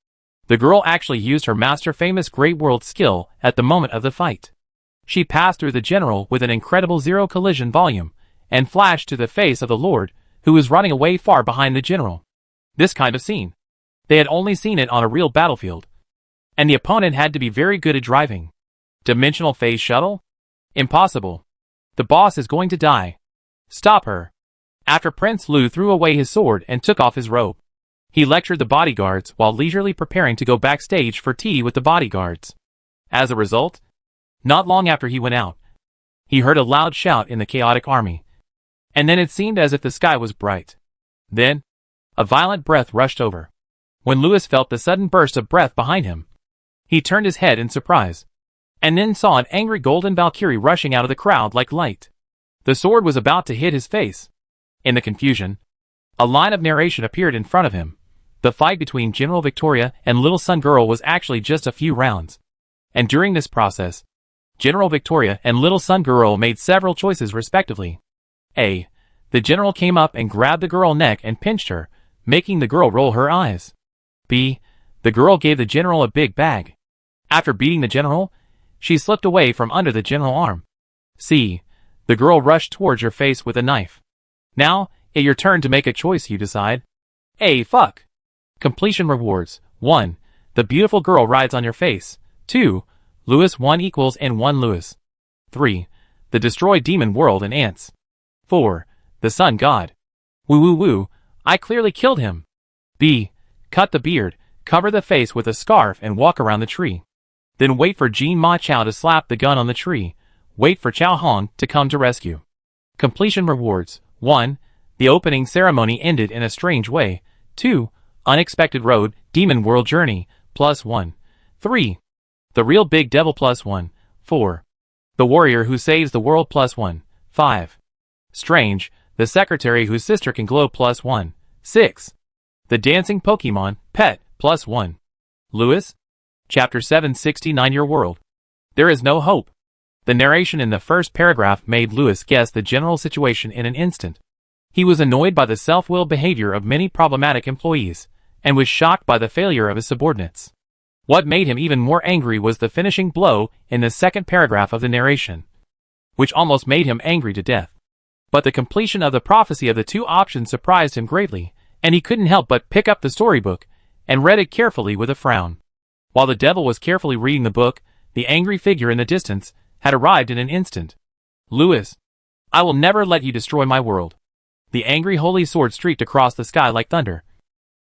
The girl actually used her master-famous Great World skill at the moment of the fight. She passed through the general with an incredible zero collision volume and flashed to the face of the Lord, who was running away far behind the general. This kind of scene, they had only seen it on a real battlefield. And the opponent had to be very good at driving. Dimensional phase shuttle? Impossible. The boss is going to die. Stop her. After Prince Lu threw away his sword and took off his robe, he lectured the bodyguards while leisurely preparing to go backstage for tea with the bodyguards. As a result, not long after he went out, he heard a loud shout in the chaotic army. And then it seemed as if the sky was bright. Then, a violent breath rushed over. When Louis felt the sudden burst of breath behind him, he turned his head in surprise, and then saw an angry golden Valkyrie rushing out of the crowd like light. The sword was about to hit his face. In the confusion, a line of narration appeared in front of him. The fight between General Victoria and Little Sun Girl was actually just a few rounds. And during this process, General Victoria and Little Sun Girl made several choices respectively. A. The general came up and grabbed the girl's neck and pinched her, making the girl roll her eyes. B. The girl gave the general a big bag. After beating the general, she slipped away from under the general's arm. C. The girl rushed towards your face with a knife. Now, it's your turn to make a choice, you decide. A. Fuck. Completion rewards. 1. The beautiful girl rides on your face. 2. Louis 1 equals and 1 Louis. 3. The destroyed demon world and ants. 4. The sun god. Woo woo woo, I clearly killed him. B. Cut the beard, cover the face with a scarf and walk around the tree. Then wait for Jean Ma Chao to slap the gun on the tree. Wait for Chao Hong to come to rescue. Completion rewards. 1. The opening ceremony ended in a strange way. 2. Unexpected road, demon world journey, +1. 3. The real big devil, +1. 4. The warrior who saves the world, +1. 5. Strange, the secretary whose sister can glow, +1. 6. The dancing Pokemon, pet, +1. Lewis? Chapter 769 Your World. There is no hope. The narration in the first paragraph made Lewis guess the general situation in an instant. He was annoyed by the self-willed behavior of many problematic employees, and was shocked by the failure of his subordinates. What made him even more angry was the finishing blow in the second paragraph of the narration, which almost made him angry to death. But the completion of the prophecy of the two options surprised him greatly, and he couldn't help but pick up the storybook and read it carefully with a frown. While the devil was carefully reading the book, the angry figure in the distance had arrived in an instant. Lewis, I will never let you destroy my world. The angry holy sword streaked across the sky like thunder,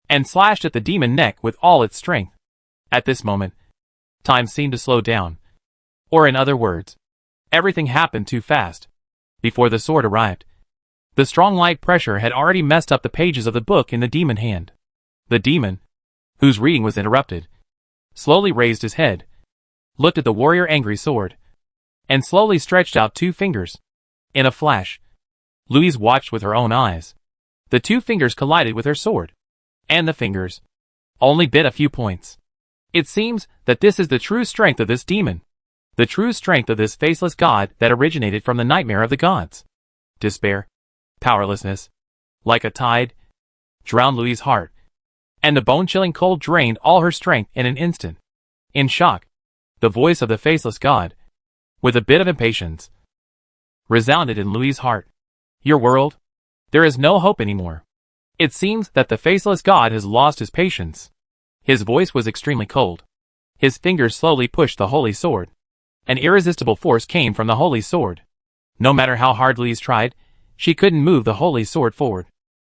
and slashed at the demon neck with all its strength. At this moment, time seemed to slow down. Or in other words, everything happened too fast. Before the sword arrived, the strong light pressure had already messed up the pages of the book in the demon hand. The demon, whose reading was interrupted, slowly raised his head, looked at the warrior angry sword, and slowly stretched out two fingers. In a flash, Louise watched with her own eyes. The two fingers collided with her sword, and the fingers only bit a few points. It seems that this is the true strength of this demon, the true strength of this faceless god that originated from the nightmare of the gods. Despair, powerlessness, like a tide, drowned Louise's heart, and the bone-chilling cold drained all her strength in an instant. In shock, the voice of the faceless god, with a bit of impatience, resounded in Louise's heart. Your world? There is no hope anymore. It seems that the faceless god has lost his patience. His voice was extremely cold. His fingers slowly pushed the holy sword. An irresistible force came from the holy sword. No matter how hard Louise tried, she couldn't move the holy sword forward.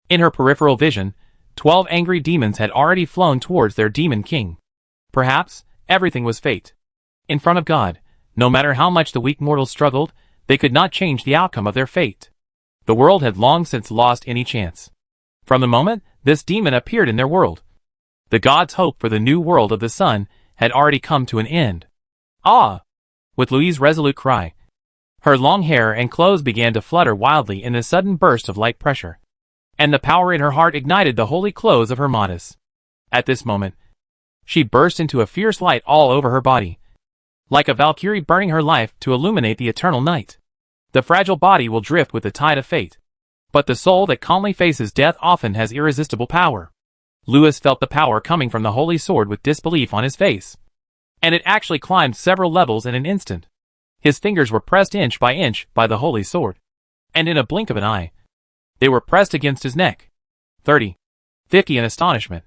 In her peripheral vision, 12 angry demons had already flown towards their demon king. Perhaps everything was fate. In front of God, no matter how much the weak mortals struggled, they could not change the outcome of their fate. The world had long since lost any chance. From the moment this demon appeared in their world, the gods' hope for the new world of the sun had already come to an end. Ah! With Louise's resolute cry, her long hair and clothes began to flutter wildly in a sudden burst of light pressure, and the power in her heart ignited the holy clothes of her bodice. At this moment, she burst into a fierce light all over her body, like a Valkyrie burning her life to illuminate the eternal night. The fragile body will drift with the tide of fate, but the soul that calmly faces death often has irresistible power. Lewis felt the power coming from the holy sword with disbelief on his face, and it actually climbed several levels in an instant. His fingers were pressed inch by the holy sword, and in a blink of an eye, they were pressed against his neck. 30. 50 in astonishment.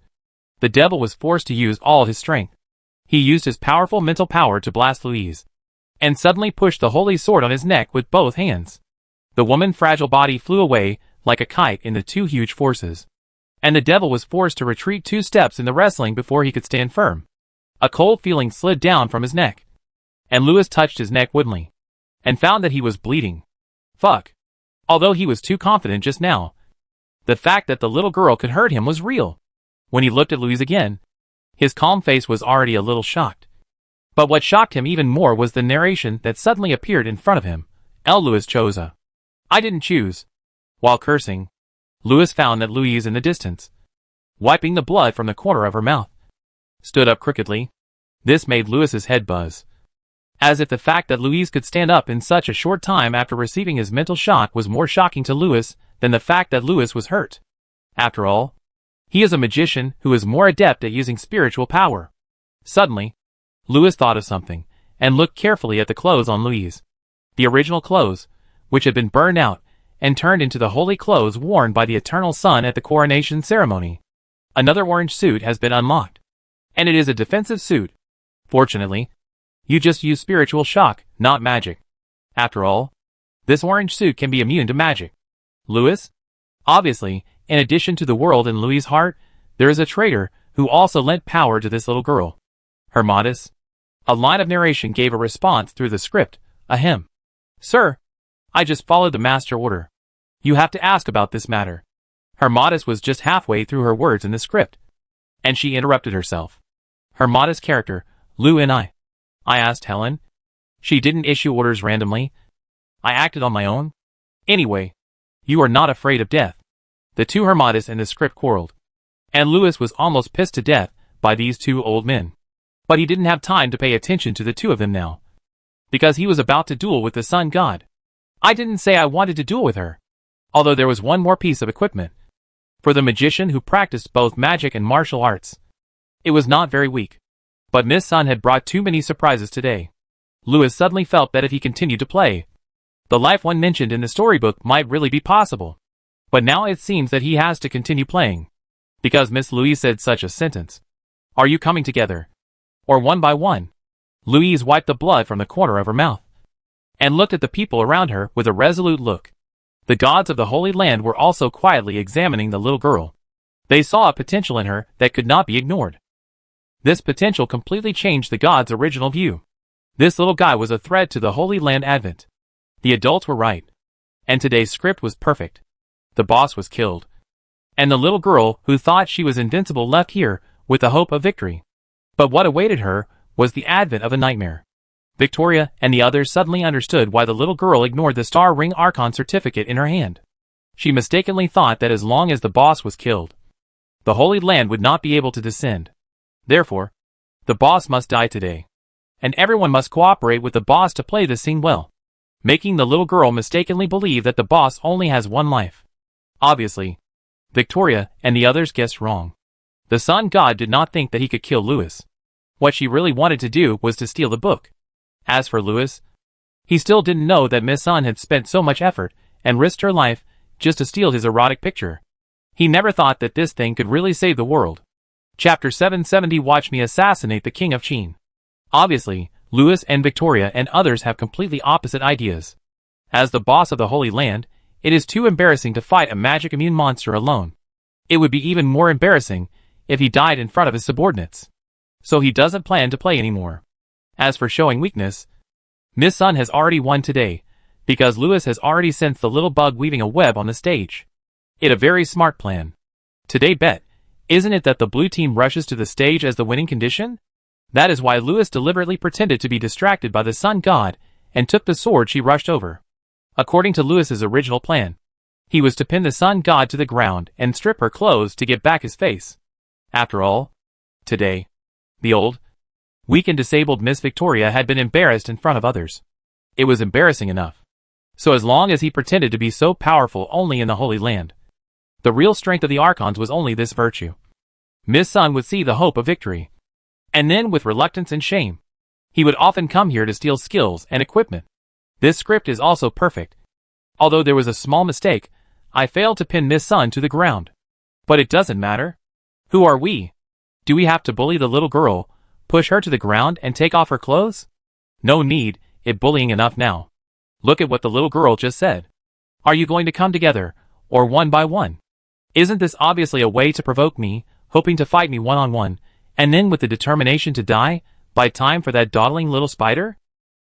The devil was forced to use all his strength. He used his powerful mental power to blast Louise, and suddenly pushed the holy sword on his neck with both hands. The woman's fragile body flew away like a kite in the two huge forces, and the devil was forced to retreat 2 steps in the wrestling before he could stand firm. A cold feeling slid down from his neck, and Lewis touched his neck woodenly, and found that he was bleeding. Fuck. Although he was too confident just now, the fact that the little girl could hurt him was real. When he looked at Louise again, his calm face was already a little shocked. But what shocked him even more was the narration that suddenly appeared in front of him. L. Lewis chose a. I didn't choose. While cursing, Lewis found that Louise in the distance, wiping the blood from the corner of her mouth, stood up crookedly. This made Lewis's head buzz, as if the fact that Louise could stand up in such a short time after receiving his mental shock was more shocking to Lewis than the fact that Lewis was hurt. After all, he is a magician who is more adept at using spiritual power. Suddenly, Lewis thought of something, and looked carefully at the clothes on Louise. The original clothes, which had been burned out and turned into the holy clothes worn by the eternal sun at the coronation ceremony. Another orange suit has been unlocked, and it is a defensive suit. Fortunately, you just use spiritual shock, not magic. After all, this orange suit can be immune to magic. Lewis? Obviously, In addition to the world in Louis's heart, there is a traitor who also lent power to this little girl. Hermodus. A line of narration gave a response through the script, ahem. Sir, I just followed the master order. You have to ask about this matter. Hermodus was just halfway through her words in the script, and she interrupted herself. Hermodus' character, Lou and I asked Helen. She didn't issue orders randomly. I acted on my own. Anyway, you are not afraid of death. The two Hermodus in the script quarreled, and Louis was almost pissed to death by these two old men. But he didn't have time to pay attention to the two of them now, because he was about to duel with the sun god. I didn't say I wanted to duel with her, although there was one more piece of equipment for the magician who practiced both magic and martial arts. It was not very weak, but Miss Sun had brought too many surprises today. Louis suddenly felt that if he continued to play, the life one mentioned in the storybook might really be possible. But now it seems that he has to continue playing, because Miss Louise said such a sentence. Are you coming together? Or one by one? Louise wiped the blood from the corner of her mouth, and looked at the people around her with a resolute look. The gods of the Holy Land were also quietly examining the little girl. They saw a potential in her that could not be ignored. This potential completely changed the gods' original view. This little guy was a threat to the Holy Land Advent. The adults were right, and today's script was perfect. The boss was killed, and the little girl who thought she was invincible left here with the hope of victory. But what awaited her was the advent of a nightmare. Victoria and the others suddenly understood why the little girl ignored the Star Ring Archon certificate in her hand. She mistakenly thought that as long as the boss was killed, the Holy Land would not be able to descend. Therefore, the boss must die today, and everyone must cooperate with the boss to play the scene well, making the little girl mistakenly believe that the boss only has one life. Obviously, Victoria and the others guessed wrong. The sun god did not think that he could kill Louis. What she really wanted to do was to steal the book. As for Louis, he still didn't know that Miss Sun had spent so much effort and risked her life just to steal his erotic picture. He never thought that this thing could really save the world. Chapter 770. Watch me assassinate the King of Qin. Obviously, Louis and Victoria and others have completely opposite ideas. As the boss of the Holy Land, it is too embarrassing to fight a magic immune monster alone. It would be even more embarrassing if he died in front of his subordinates. So he doesn't plan to play anymore. As for showing weakness, Miss Sun has already won today, because Louis has already sensed the little bug weaving a web on the stage. It a very smart plan. Today bet, isn't it that the blue team rushes to the stage as the winning condition? That is why Louis deliberately pretended to be distracted by the sun god and took the sword she rushed over. According to Louis's original plan, he was to pin the sun god to the ground and strip her clothes to get back his face. After all, today, the old, weak and disabled Miss Victoria had been embarrassed in front of others. It was embarrassing enough. So as long as he pretended to be so powerful only in the Holy Land, the real strength of the Archons was only this virtue. Miss Sun would see the hope of victory. And then with reluctance and shame, he would often come here to steal skills and equipment. This script is also perfect. Although there was a small mistake, I failed to pin Miss Sun to the ground. But it doesn't matter. Who are we? Do we have to bully the little girl, push her to the ground and take off her clothes? No need, it bullying enough now. Look at what the little girl just said. Are you going to come together, or one by one? Isn't this obviously a way to provoke me, hoping to fight me one-on-one, and then with the determination to die, by time for that dawdling little spider?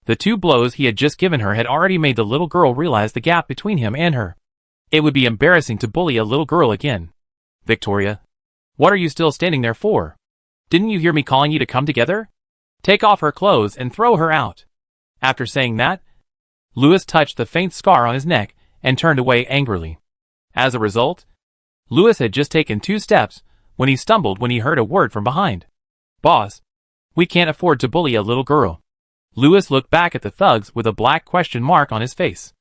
The two blows he had just given her had already made the little girl realize the gap between him and her. It would be embarrassing to bully a little girl again. Victoria, what are you still standing there for? Didn't you hear me calling you to come together? Take off her clothes and throw her out. After saying that, Louis touched the faint scar on his neck and turned away angrily. As a result, Louis had just taken 2 steps when he stumbled when he heard a word from behind. Boss, we can't afford to bully a little girl. Louis looked back at the thugs with a black question mark on his face.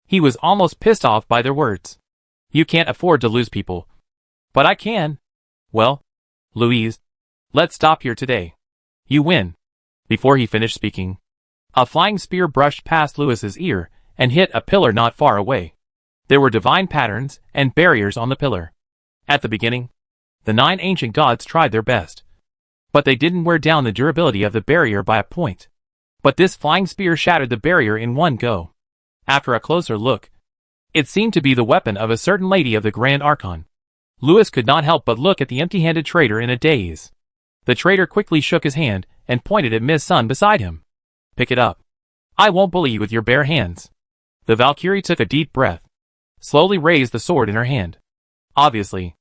He was almost pissed off by their words. You can't afford to lose people. But I can. Well, Louise, let's stop here today. You win. Before he finished speaking, a flying spear brushed past Louis's ear and hit a pillar not far away. There were divine patterns and barriers on the pillar. At the beginning, the 9 ancient gods tried their best, but they didn't wear down the durability of the barrier by a point. But this flying spear shattered the barrier in one go. After a closer look, it seemed to be the weapon of a certain lady of the Grand Archon. Lewis could not help but look at the empty-handed traitor in a daze. The traitor quickly shook his hand and pointed at Miss Sun beside him. Pick it up. I won't bully you with your bare hands. The Valkyrie took a deep breath, slowly raised the sword in her hand. Obviously,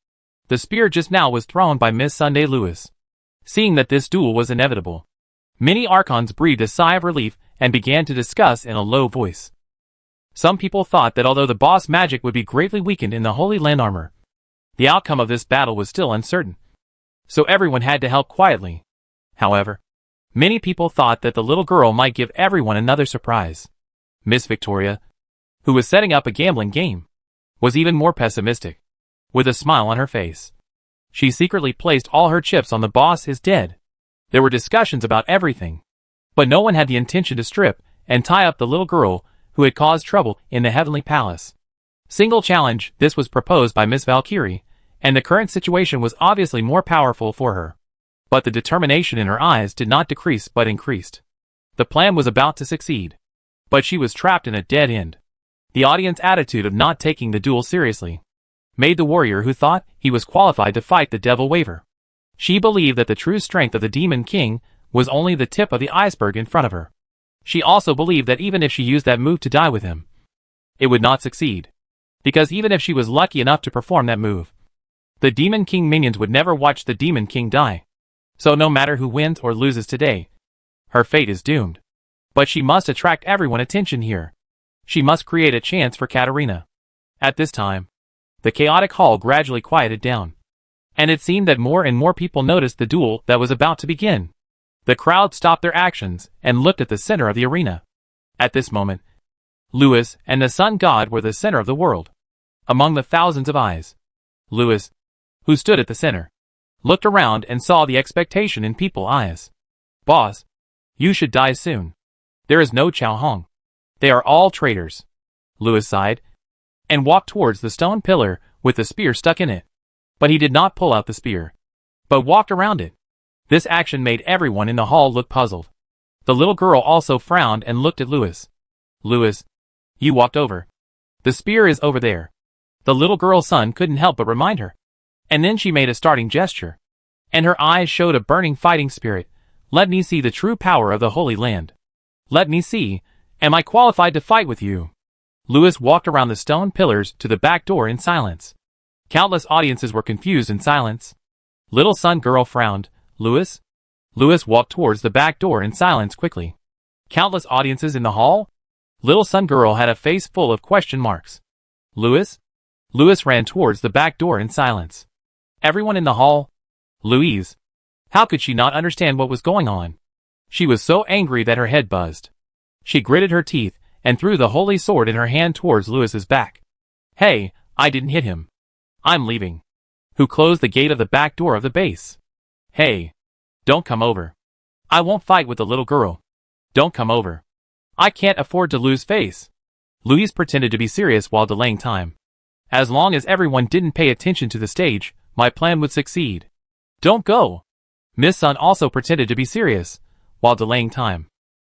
the spear just now was thrown by Miss Sunday Lewis. Seeing that this duel was inevitable, many Archons breathed a sigh of relief and began to discuss in a low voice. Some people thought that although the boss magic would be greatly weakened in the Holy Land armor, the outcome of this battle was still uncertain. So everyone had to help quietly. However, many people thought that the little girl might give everyone another surprise. Miss Victoria, who was setting up a gambling game, was even more pessimistic. With a smile on her face, she secretly placed all her chips on the boss is dead. There were discussions about everything, but no one had the intention to strip and tie up the little girl who had caused trouble in the Heavenly Palace. Single challenge, this was proposed by Miss Valkyrie, and the current situation was obviously more powerful for her. But the determination in her eyes did not decrease but increased. The plan was about to succeed, but she was trapped in a dead end. The audience attitude of not taking the duel seriously made the warrior who thought he was qualified to fight the devil waver. She believed that the true strength of the Demon King was only the tip of the iceberg in front of her. She also believed that even if she used that move to die with him, it would not succeed. Because even if she was lucky enough to perform that move, the Demon King minions would never watch the Demon King die. So no matter who wins or loses today, her fate is doomed. But she must attract everyone's attention here. She must create a chance for Katarina. At this time, the chaotic hall gradually quieted down, and it seemed that more and more people noticed the duel that was about to begin. The crowd stopped their actions and looked at the center of the arena. At this moment, Lewis and the Sun God were the center of the world. Among the thousands of eyes, Lewis, who stood at the center, looked around and saw the expectation in people's eyes. Boss, you should die soon. There is no Chao Hong. They are all traitors. Lewis sighed and walked towards the stone pillar with the spear stuck in it. But he did not pull out the spear, but walked around it. This action made everyone in the hall look puzzled. The little girl also frowned and looked at Lewis. Lewis, you walked over. The spear is over there. The little girl's son couldn't help but remind her. And then she made a starting gesture, and her eyes showed a burning fighting spirit. Let me see the true power of the Holy Land. Let me see, am I qualified to fight with you? Lewis walked around the stone pillars to the back door in silence. Countless audiences were confused in silence. Little Sun Girl frowned. Lewis? Lewis walked towards the back door in silence quickly. Countless audiences in the hall? Little Sun Girl had a face full of question marks. Lewis? Lewis ran towards the back door in silence. Everyone in the hall? Louise. How could she not understand what was going on? She was so angry that her head buzzed. She gritted her teeth and threw the holy sword in her hand towards Lewis's back. Hey, I didn't hit him. I'm leaving. Who closed the gate of the back door of the base? Hey, don't come over. I won't fight with the little girl. Don't come over. I can't afford to lose face. Louise pretended to be serious while delaying time. As long as everyone didn't pay attention to the stage, my plan would succeed. Don't go. Miss Sun also pretended to be serious while delaying time.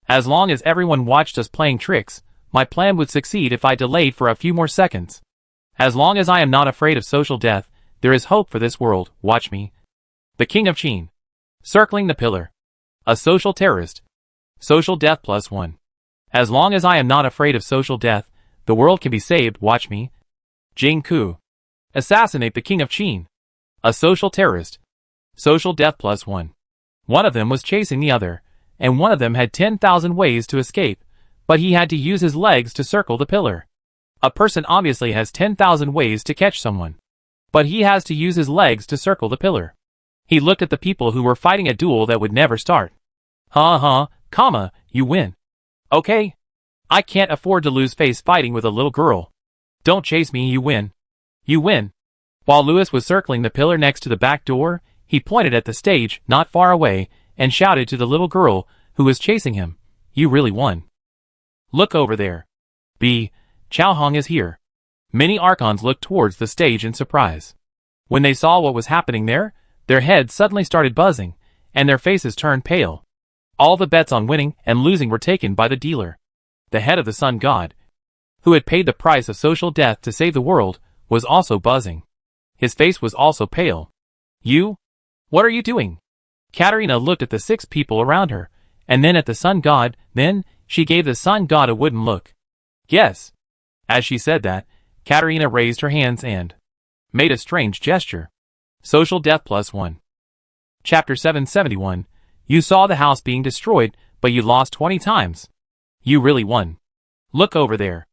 As long as everyone watched us playing tricks, my plan would succeed if I delayed for a few more seconds. As long as I am not afraid of social death, there is hope for this world. Watch me. The King of Qin. Circling the pillar. A social terrorist. Social death +1. As long as I am not afraid of social death, the world can be saved. Watch me. Jing Ku. Assassinate the King of Qin. A social terrorist. Social death +1. One of them was chasing the other, and one of them had 10,000 ways to escape, but he had to use his legs to circle the pillar. A person obviously has 10,000 ways to catch someone, but he has to use his legs to circle the pillar. He looked at the people who were fighting a duel that would never start. You win. Okay. I can't afford to lose face fighting with a little girl. Don't chase me, you win. You win. While Lewis was circling the pillar next to the back door, he pointed at the stage not far away and shouted to the little girl who was chasing him, you really won. Look over there. Chao Hong is here. Many Archons looked towards the stage in surprise. When they saw what was happening there, their heads suddenly started buzzing, and their faces turned pale. All the bets on winning and losing were taken by the dealer. The head of the Sun God, who had paid the price of social death to save the world, was also buzzing. His face was also pale. You? What are you doing? Katerina looked at the 6 people around her, and then at the sun god, then she gave the sun god a wooden look. Yes. As she said that, Katerina raised her hands and made a strange gesture. Social Death +1. Chapter 771. You saw the house being destroyed, but you lost 20 times. You really won. Look over there.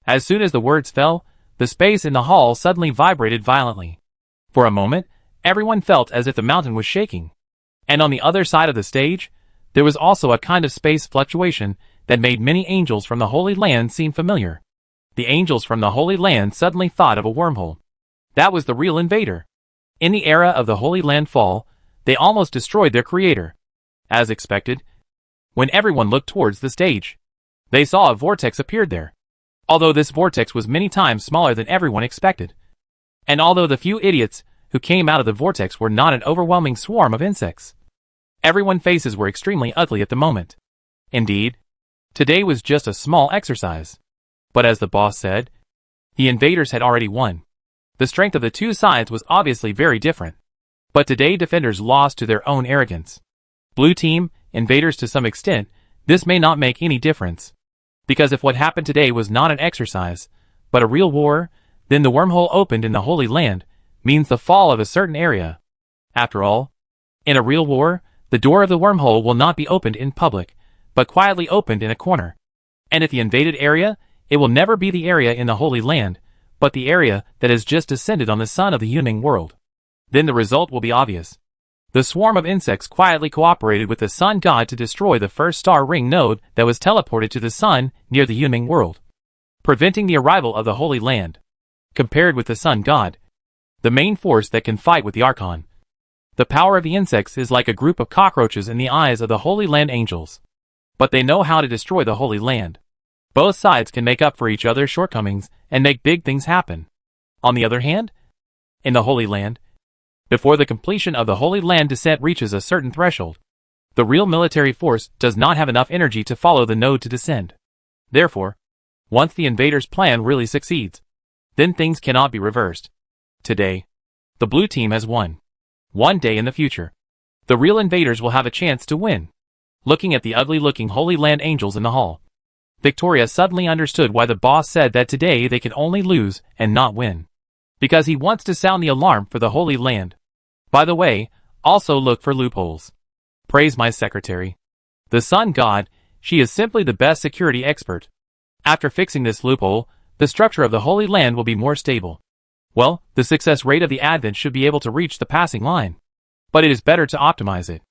As soon as the words fell, the space in the hall suddenly vibrated violently. For a moment, everyone felt as if the mountain was shaking. And on the other side of the stage, there was also a kind of space fluctuation that made many angels from the Holy Land seem familiar. The angels from the Holy Land suddenly thought of a wormhole. That was the real invader. In the era of the Holy Land fall, they almost destroyed their creator. As expected, when everyone looked towards the stage, they saw a vortex appeared there. Although this vortex was many times smaller than everyone expected. And although the few idiots who came out of the vortex were not an overwhelming swarm of insects, everyone's faces were extremely ugly at the moment. Indeed, today was just a small exercise. But as the boss said, the invaders had already won. The strength of the two sides was obviously very different. But today defenders lost to their own arrogance. Blue team, invaders to some extent, this may not make any difference. Because if what happened today was not an exercise, but a real war, then the wormhole opened in the Holy Land means the fall of a certain area. After all, in a real war, the door of the wormhole will not be opened in public, but quietly opened in a corner. And if the invaded area, it will never be the area in the Holy Land, but the area that has just descended on the sun of the Yuning world. Then the result will be obvious. The swarm of insects quietly cooperated with the sun god to destroy the first star ring node that was teleported to the sun near the Yuning world, preventing the arrival of the Holy Land. Compared with the sun god, the main force that can fight with the Archon, the power of the insects is like a group of cockroaches in the eyes of the Holy Land angels. But they know how to destroy the Holy Land. Both sides can make up for each other's shortcomings and make big things happen. On the other hand, in the Holy Land, before the completion of the Holy Land descent reaches a certain threshold, the real military force does not have enough energy to follow the node to descend. Therefore, once the invaders' plan really succeeds, then things cannot be reversed. Today, the blue team has won. One day in the future, the real invaders will have a chance to win. Looking at the ugly-looking Holy Land angels in the hall, Victoria suddenly understood why the boss said that today they can only lose and not win. Because he wants to sound the alarm for the Holy Land. By the way, also look for loopholes. Praise my secretary. The sun god, she is simply the best security expert. After fixing this loophole, the structure of the Holy Land will be more stable. Well, the success rate of the Advent should be able to reach the passing line. But it is better to optimize it.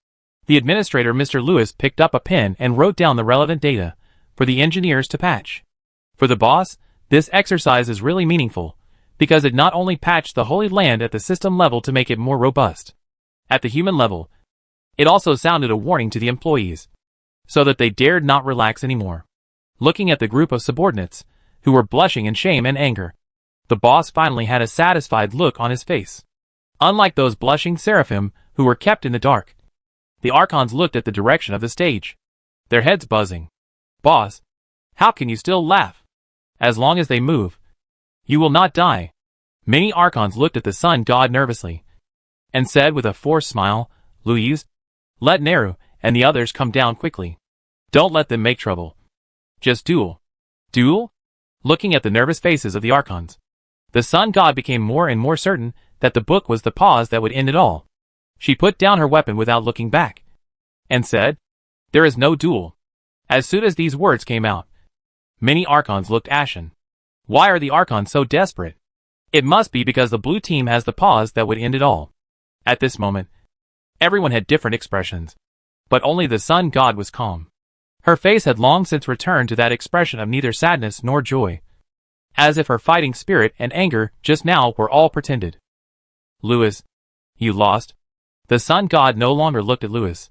The administrator Mr. Lewis picked up a pen and wrote down the relevant data for the engineers to patch. For the boss, this exercise is really meaningful, because it not only patched the Holy Land at the system level to make it more robust. At the human level, it also sounded a warning to the employees, so that they dared not relax anymore. Looking at the group of subordinates, who were blushing in shame and anger, the boss finally had a satisfied look on his face. Unlike those blushing seraphim who were kept in the dark, the Archons looked at the direction of the stage, their heads buzzing. Boss, how can you still laugh? As long as they move, you will not die. Many Archons looked at the sun god nervously, and said with a forced smile, Louise, let Neru and the others come down quickly. Don't let them make trouble. Just duel. Duel? Looking at the nervous faces of the Archons, the sun god became more and more certain that the book was the pause that would end it all. She put down her weapon without looking back, and said, there is no duel. As soon as these words came out, many Archons looked ashen. Why are the Archons so desperate? It must be because the blue team has the pause that would end it all. At this moment, everyone had different expressions, but only the sun god was calm. Her face had long since returned to that expression of neither sadness nor joy, as if her fighting spirit and anger just now were all pretended. Lewis, you lost. The sun god no longer looked at Lewis.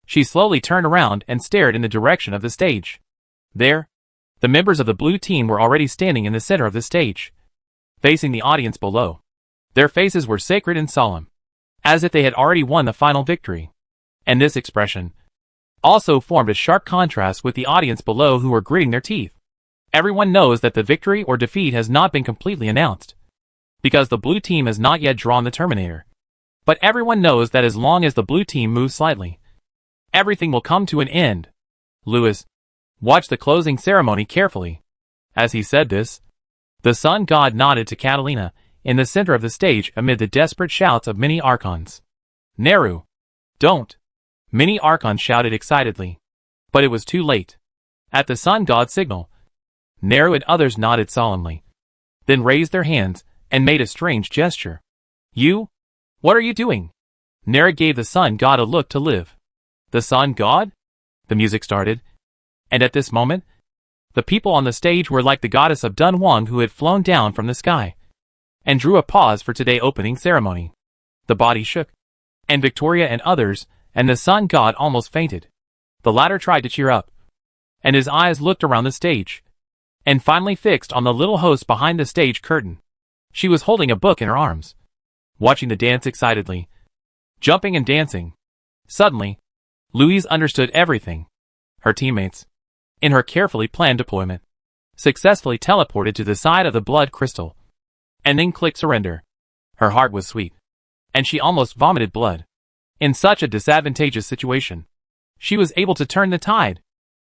She slowly turned around and stared in the direction of the stage. There, the members of the blue team were already standing in the center of the stage, facing the audience below. Their faces were sacred and solemn, as if they had already won the final victory. And this expression also formed a sharp contrast with the audience below who were gritting their teeth. Everyone knows that the victory or defeat has not been completely announced, because the blue team has not yet drawn the Terminator. But everyone knows that as long as the blue team moves slightly, everything will come to an end. Lewis watched the closing ceremony carefully. As he said this, the sun god nodded to Catalina in the center of the stage amid the desperate shouts of many archons. Neru! Don't! Many archons shouted excitedly. But it was too late. At the sun god's signal, Neru and others nodded solemnly, then raised their hands and made a strange gesture. You? What are you doing? Neru gave the sun god a look to live. The sun god? The music started. And at this moment, the people on the stage were like the goddess of Dunhuang who had flown down from the sky and drew a pause for today's opening ceremony. The body shook, and Victoria and others, and the sun god almost fainted. The latter tried to cheer up, and his eyes looked around the stage, and finally fixed on the little host behind the stage curtain. She was holding a book in her arms, watching the dance excitedly, jumping and dancing. Suddenly, Louise understood everything. Her teammates, in her carefully planned deployment, successfully teleported to the side of the blood crystal, and then clicked surrender. Her heart was sweet, and she almost vomited blood. In such a disadvantageous situation, she was able to turn the tide.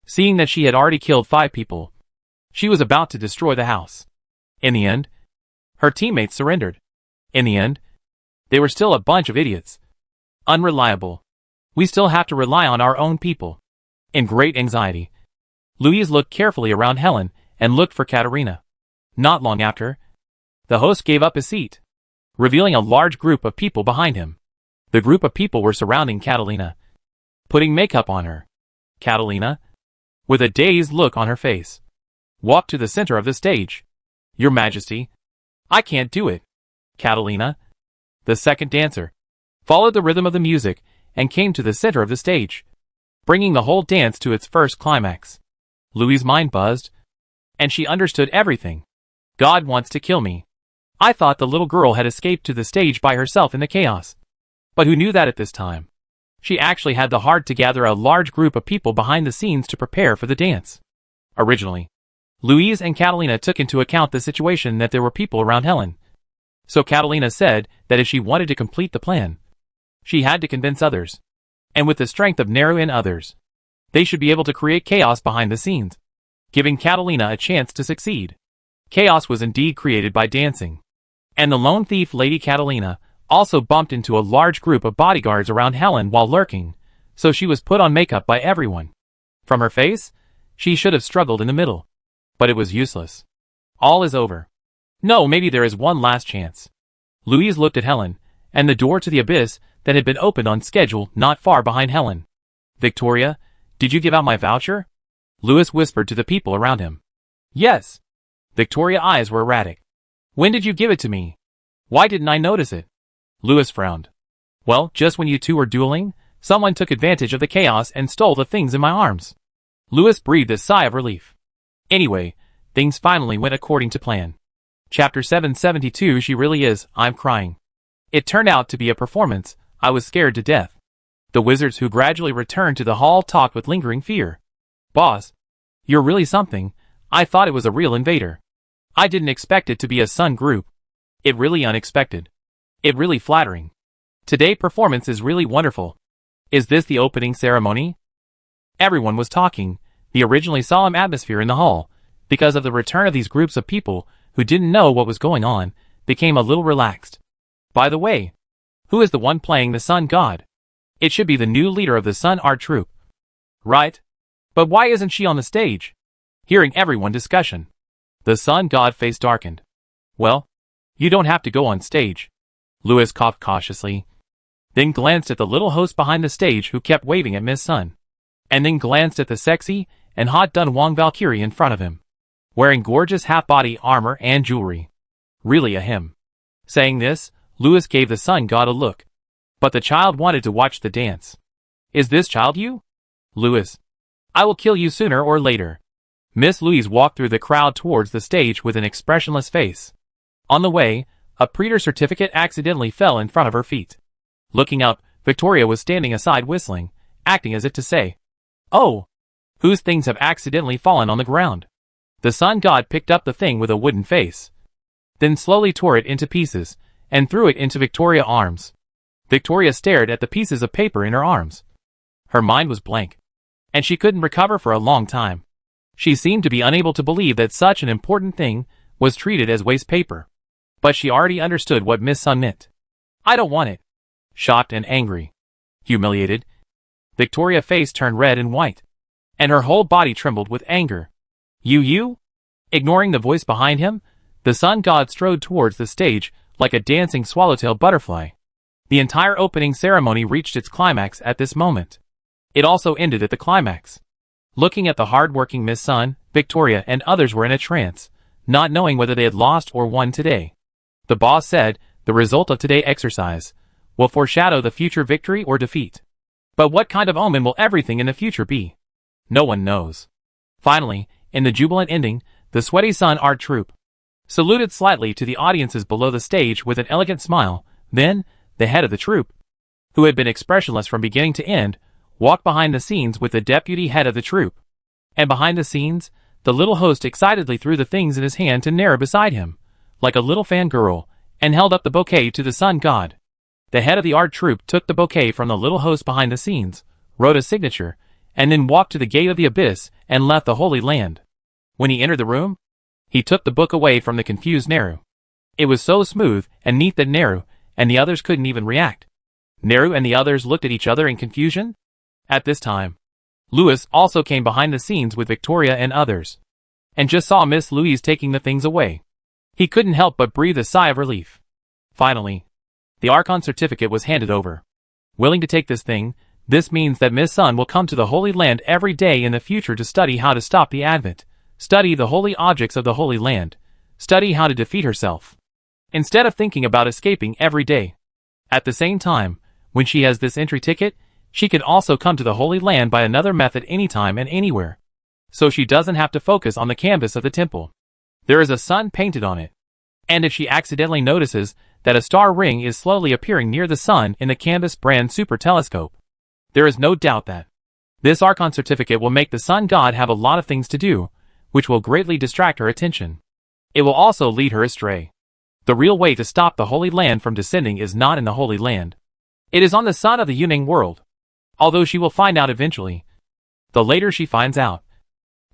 Seeing that she had already killed 5 people, she was about to destroy the house. In the end, her teammates surrendered. In the end, they were still a bunch of idiots. Unreliable. We still have to rely on our own people. In great anxiety, Louise looked carefully around Helen and looked for Katerina. Not long after, the host gave up his seat, revealing a large group of people behind him. The group of people were surrounding Catalina, putting makeup on her. Catalina, with a dazed look on her face, walked to the center of the stage. Your Majesty, I can't do it. Catalina, the second dancer, followed the rhythm of the music and came to the center of the stage, bringing the whole dance to its first climax. Louise's mind buzzed, and she understood everything. God wants to kill me. I thought the little girl had escaped to the stage by herself in the chaos. But who knew that at this time? She actually had the heart to gather a large group of people behind the scenes to prepare for the dance. Originally, Louise and Catalina took into account the situation that there were people around Helen. So Catalina said that if she wanted to complete the plan, she had to convince others. And with the strength of Neru and others, they should be able to create chaos behind the scenes, giving Catalina a chance to succeed. Chaos was indeed created by dancing. And the lone thief Lady Catalina also bumped into a large group of bodyguards around Helen while lurking, so she was put on makeup by everyone. From her face, she should have struggled in the middle. But it was useless. All is over. No, maybe there is one last chance. Louise looked at Helen, and the door to the abyss that had been opened on schedule not far behind Helen. Victoria, did you give out my voucher? Louis whispered to the people around him. Yes. Victoria's eyes were erratic. When did you give it to me? Why didn't I notice it? Louis frowned. Well, just when you two were dueling, someone took advantage of the chaos and stole the things in my arms. Louis breathed a sigh of relief. Anyway, things finally went according to plan. Chapter 772. She really is, I'm crying. It turned out to be a performance. I was scared to death. The wizards who gradually returned to the hall talked with lingering fear. Boss, you're really something. I thought it was a real invader. I didn't expect it to be a Sun group. It really unexpected. It really flattering. Today's performance is really wonderful. Is this the opening ceremony? Everyone was talking, the originally solemn atmosphere in the hall, because of the return of these groups of people who didn't know what was going on, became a little relaxed. By the way, who is the one playing the Sun God? It should be the new leader of the Sun Art Troupe. Right? But why isn't she on the stage? Hearing everyone discussion, the Sun God face darkened. Well, you don't have to go on stage. Louis coughed cautiously, then glanced at the little host behind the stage who kept waving at Miss Sun, and then glanced at the sexy and hot Dunhuang Valkyrie in front of him, wearing gorgeous half-body armor and jewelry. Really a him. Saying this, Louis gave the Sun God a look. But the child wanted to watch the dance. Is this child you? Louis. I will kill you sooner or later. Miss Louise walked through the crowd towards the stage with an expressionless face. On the way, a Praetor certificate accidentally fell in front of her feet. Looking up, Victoria was standing aside whistling, acting as if to say, Oh! Whose things have accidentally fallen on the ground? The Sun God picked up the thing with a wooden face. then slowly tore it into pieces, and threw it into Victoria's arms. Victoria stared at the pieces of paper in her arms. Her mind was blank, and she couldn't recover for a long time. She seemed to be unable to believe that such an important thing was treated as waste paper. But she already understood what Miss Sun meant. "I don't want it." Shocked and angry. Humiliated. Victoria's face turned red and white, and her whole body trembled with anger. You? Ignoring the voice behind him, the sun god strode towards the stage like a dancing swallowtail butterfly. The entire opening ceremony reached its climax at this moment. It also ended at the climax. Looking at the hard-working Miss Sun, Victoria and others were in a trance, not knowing whether they had lost or won today. The boss said, the result of today's exercise will foreshadow the future victory or defeat. But what kind of omen will everything in the future be? No one knows. Finally, in the jubilant ending, the Sweaty Sun art troupe saluted slightly to the audiences below the stage with an elegant smile. Then, the head of the troupe, who had been expressionless from beginning to end, walked behind the scenes with the deputy head of the troupe. And behind the scenes, the little host excitedly threw the things in his hand to Nera beside him, like a little fangirl, and held up the bouquet to the sun god. The head of the art troupe took the bouquet from the little host behind the scenes, wrote a signature, and then walked to the gate of the abyss and left the Holy Land. When he entered the room, he took the book away from the confused Neru. It was so smooth and neat that Neru and the others couldn't even react. Neru and the others looked at each other in confusion. At this time, Louis also came behind the scenes with Victoria and others, and just saw Miss Louise taking the things away. He couldn't help but breathe a sigh of relief. Finally, the Archon certificate was handed over. Willing to take this thing, this means that Miss Sun will come to the Holy Land every day in the future to study how to stop the Advent, study the holy objects of the Holy Land, study how to defeat herself, instead of thinking about escaping every day. At the same time, when she has this entry ticket, she can also come to the Holy Land by another method anytime and anywhere. So she doesn't have to focus on the canvas of the temple. There is a sun painted on it. And if she accidentally notices that a star ring is slowly appearing near the sun in the Canvas brand super telescope, there is no doubt that this Archon certificate will make the sun god have a lot of things to do, which will greatly distract her attention. It will also lead her astray. The real way to stop the Holy Land from descending is not in the Holy Land. It is on the sun of the Yuning world. Although she will find out eventually. The later she finds out,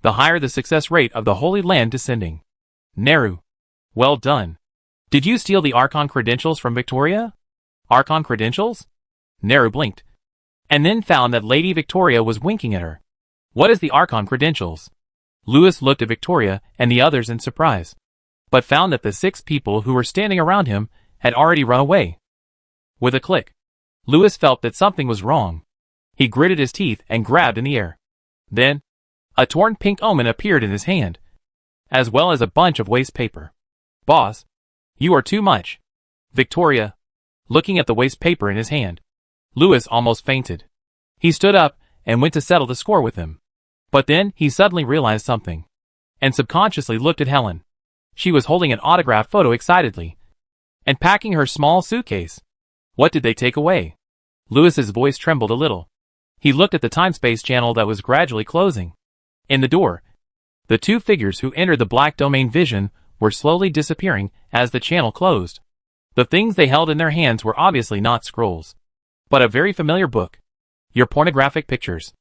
the higher the success rate of the Holy Land descending. Neru. Well done. Did you steal the Archon credentials from Victoria? Archon credentials? Neru blinked, and then found that Lady Victoria was winking at her. What is the Archon credentials? Louis looked at Victoria and the others in surprise, but found that the 6 people who were standing around him had already run away. With a click, Louis felt that something was wrong. He gritted his teeth and grabbed in the air. Then, a torn pink omen appeared in his hand, as well as a bunch of waste paper. Boss, you are too much. Victoria, looking at the waste paper in his hand. Louis almost fainted. He stood up and went to settle the score with him. But then he suddenly realized something, and subconsciously looked at Helen. She was holding an autograph photo excitedly, and packing her small suitcase. What did they take away? Louis's voice trembled a little. He looked at the time-space channel that was gradually closing. In the door, the 2 figures who entered the black domain vision were slowly disappearing as the channel closed. The things they held in their hands were obviously not scrolls, but a very familiar book. Your pornographic pictures.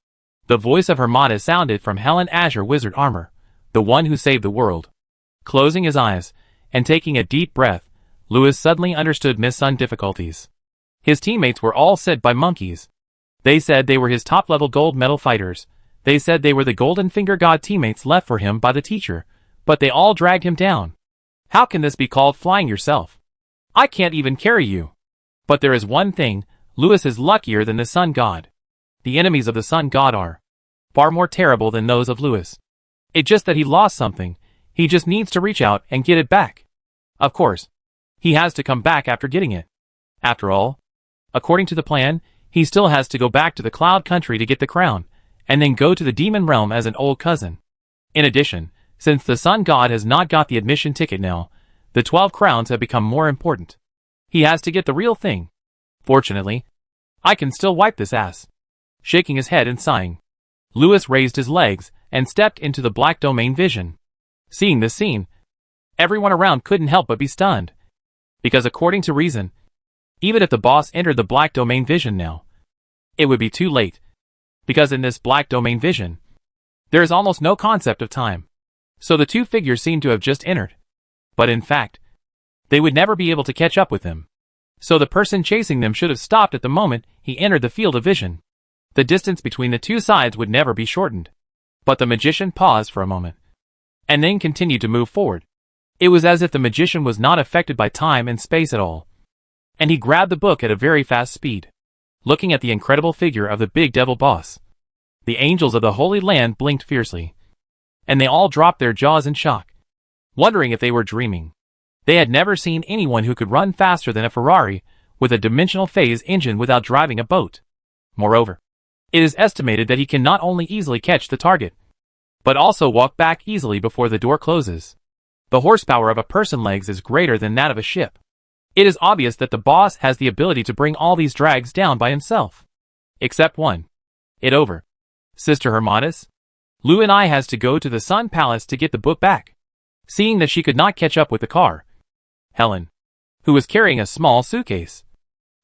The voice of Hermata sounded from Helen Azure Wizard Armor, the one who saved the world. Closing his eyes and taking a deep breath, Louis suddenly understood Miss Sun's difficulties. His teammates were all sent by monkeys. They said they were his top-level gold medal fighters. They said they were the Golden Finger God teammates left for him by the teacher, but they all dragged him down. How can this be called flying yourself? I can't even carry you. But there is one thing, Louis is luckier than the sun god. The enemies of the sun god are far more terrible than those of Louis. It's just that he lost something. He just needs to reach out and get it back. Of course, he has to come back after getting it. After all, according to the plan, he still has to go back to the Cloud Country to get the crown, and then go to the Demon Realm as an old cousin. In addition, since the Sun God has not got the admission ticket now, the 12 crowns have become more important. He has to get the real thing. Fortunately, I can still wipe this ass. Shaking his head and sighing, Louis raised his legs and stepped into the black domain vision. Seeing this scene, Everyone around couldn't help but be stunned. Because according to reason, even if the boss entered the black domain vision now, it would be too late. Because in this black domain vision, there is almost no concept of time. So the two figures seem to have just entered. But in fact, they would never be able to catch up with them. So the person chasing them should have stopped at the moment he entered the field of vision. The distance between the two sides would never be shortened. But the magician paused for a moment, and then continued to move forward. It was as if the magician was not affected by time and space at all. And he grabbed the book at a very fast speed, looking at the incredible figure of the big devil boss. The angels of the Holy Land blinked fiercely, and they all dropped their jaws in shock, wondering if they were dreaming. They had never seen anyone who could run faster than a Ferrari with a dimensional phase engine without driving a boat. Moreover, it is estimated that he can not only easily catch the target, but also walk back easily before the door closes. The horsepower of a person's legs is greater than that of a ship. It is obvious that the boss has the ability to bring all these drags down by himself. Except one. It over. Sister Hermatis, Lou and I has to go to the Sun Palace to get the book back. Seeing that she could not catch up with the car, Helen, who was carrying a small suitcase,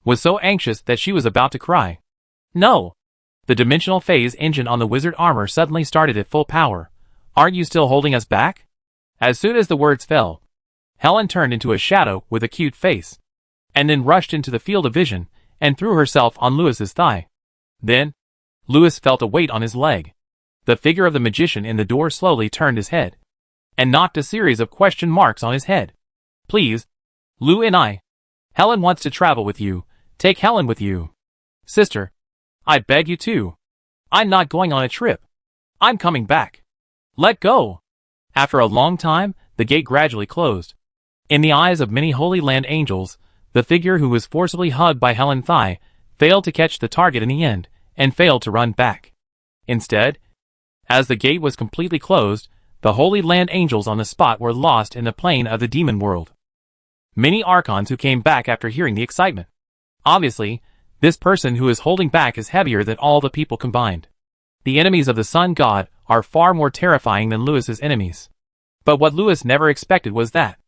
was so anxious that she was about to cry. No! The dimensional phase engine on the wizard armor suddenly started at full power. Aren't you still holding us back? As soon as the words fell, Helen turned into a shadow with a cute face, and then rushed into the field of vision and threw herself on Louis's thigh. Then, Louis felt a weight on his leg. The figure of the magician in the door slowly turned his head, and knocked a series of question marks on his head. Please, Lou and I. Helen wants to travel with you. Take Helen with you. Sister, I beg you to. I'm not going on a trip. I'm coming back. Let go. After a long time, the gate gradually closed. In the eyes of many Holy Land angels, the figure who was forcibly hugged by Helen's thigh failed to catch the target in the end, and failed to run back. Instead, as the gate was completely closed, the Holy Land angels on the spot were lost in the plane of the demon world. Many archons who came back after hearing the excitement. Obviously, this person who is holding back is heavier than all the people combined. The enemies of the Sun God are far more terrifying than Louis's enemies. But what Louis never expected was that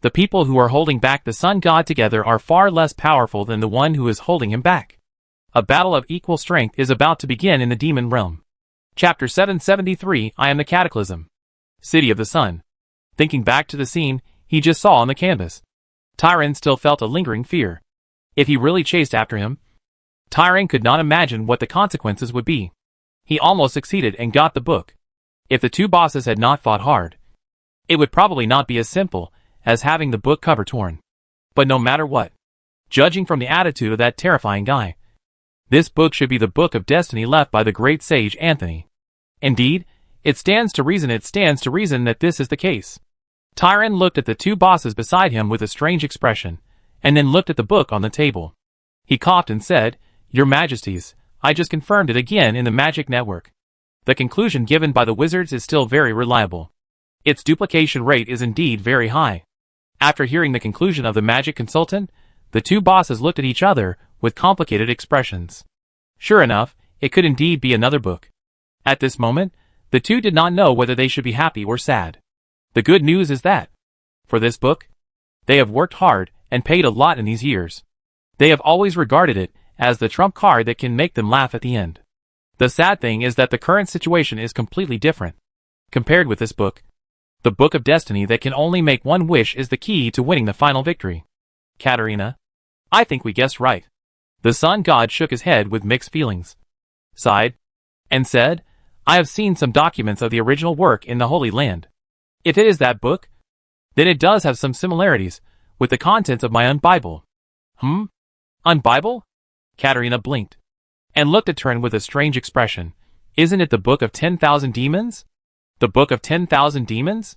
the people who are holding back the Sun God together are far less powerful than the one who is holding him back. A battle of equal strength is about to begin in the demon realm. Chapter 773, I am the Cataclysm. City of the Sun. Thinking back to the scene he just saw on the canvas, Tyron still felt a lingering fear. If he really chased after him, Tyron could not imagine what the consequences would be. He almost succeeded and got the book. If the two bosses had not fought hard, it would probably not be as simple as having the book cover torn. But no matter what, judging from the attitude of that terrifying guy, this book should be the book of destiny left by the great sage Anthony. Indeed, it stands to reason that this is the case. Tyron looked at the two bosses beside him with a strange expression, and then looked at the book on the table. He coughed and said, Your Majesties, I just confirmed it again in the magic network. The conclusion given by the wizards is still very reliable. Its duplication rate is indeed very high. After hearing the conclusion of the magic consultant, the two bosses looked at each other with complicated expressions. Sure enough, it could indeed be another book. At this moment, the two did not know whether they should be happy or sad. The good news is that, for this book, they have worked hard and paid a lot in these years. They have always regarded it as the trump card that can make them laugh at the end. The sad thing is that the current situation is completely different. Compared with this book, the book of destiny that can only make one wish is the key to winning the final victory. Katerina, I think we guessed right. The Sun God shook his head with mixed feelings, sighed, and said, I have seen some documents of the original work in the Holy Land. If it is that book, then it does have some similarities with the contents of my Unbible. Unbible? Katerina blinked, and looked at Turin with a strange expression. Isn't it the book of 10,000 demons? The book of 10,000 demons?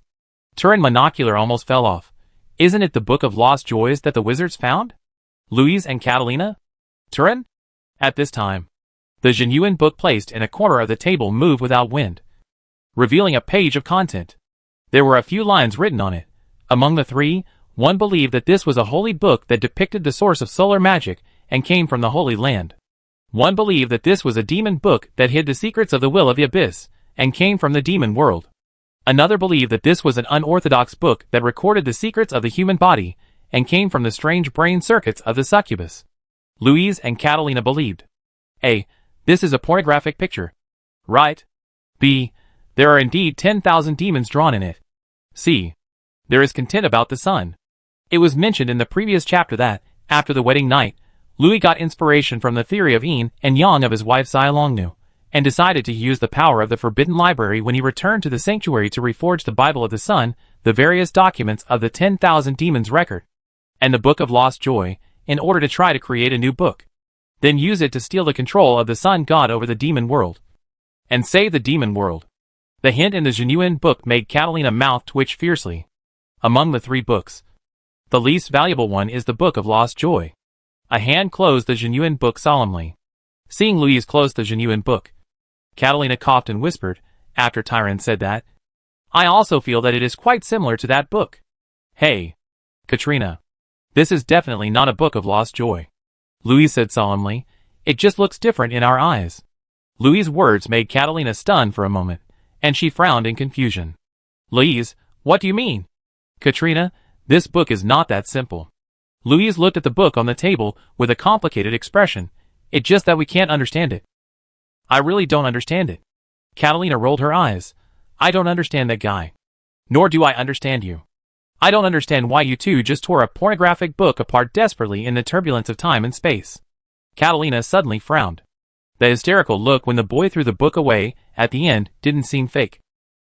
Turin's monocular almost fell off. Isn't it the book of lost joys that the wizards found? Louise and Catalina? Turin? At this time, the genuine book placed in a corner of the table moved without wind, revealing a page of content. There were a few lines written on it. Among the three, one believed that this was a holy book that depicted the source of solar magic and came from the Holy Land. One believed that this was a demon book that hid the secrets of the will of the abyss and came from the demon world. Another believed that this was an unorthodox book that recorded the secrets of the human body and came from the strange brain circuits of the succubus. Louise and Catalina believed: A. This is a pornographic picture. Right. B. There are indeed 10,000 demons drawn in it. C. There is content about the sun. It was mentioned in the previous chapter that, after the wedding night, Louis got inspiration from the theory of yin and yang of his wife Xiaolongnu, and decided to use the power of the Forbidden Library when he returned to the sanctuary to reforge the Bible of the Sun, the various documents of the 10,000 demons record, and the Book of Lost Joy, in order to try to create a new book. Then use it to steal the control of the Sun God over the demon world. And save the demon world. The hint in the genuine book made Catalina's mouth twitch fiercely. Among the 3 books, the least valuable one is the Book of Lost Joy. A hand closed the genuine book solemnly. Seeing Louise close the genuine book, Catalina coughed and whispered, after Tyron said that, I also feel that it is quite similar to that book. Hey, Katrina. This is definitely not a Book of Lost Joy. Louise said solemnly, it just looks different in our eyes. Louise's words made Catalina stun for a moment, and she frowned in confusion. Louise, what do you mean? Katrina, this book is not that simple. Louise looked at the book on the table with a complicated expression. It's just that we can't understand it. I really don't understand it. Catalina rolled her eyes. I don't understand that guy. Nor do I understand you. I don't understand why you two just tore a pornographic book apart desperately in the turbulence of time and space. Catalina suddenly frowned. The hysterical look when the boy threw the book away, at the end, didn't seem fake.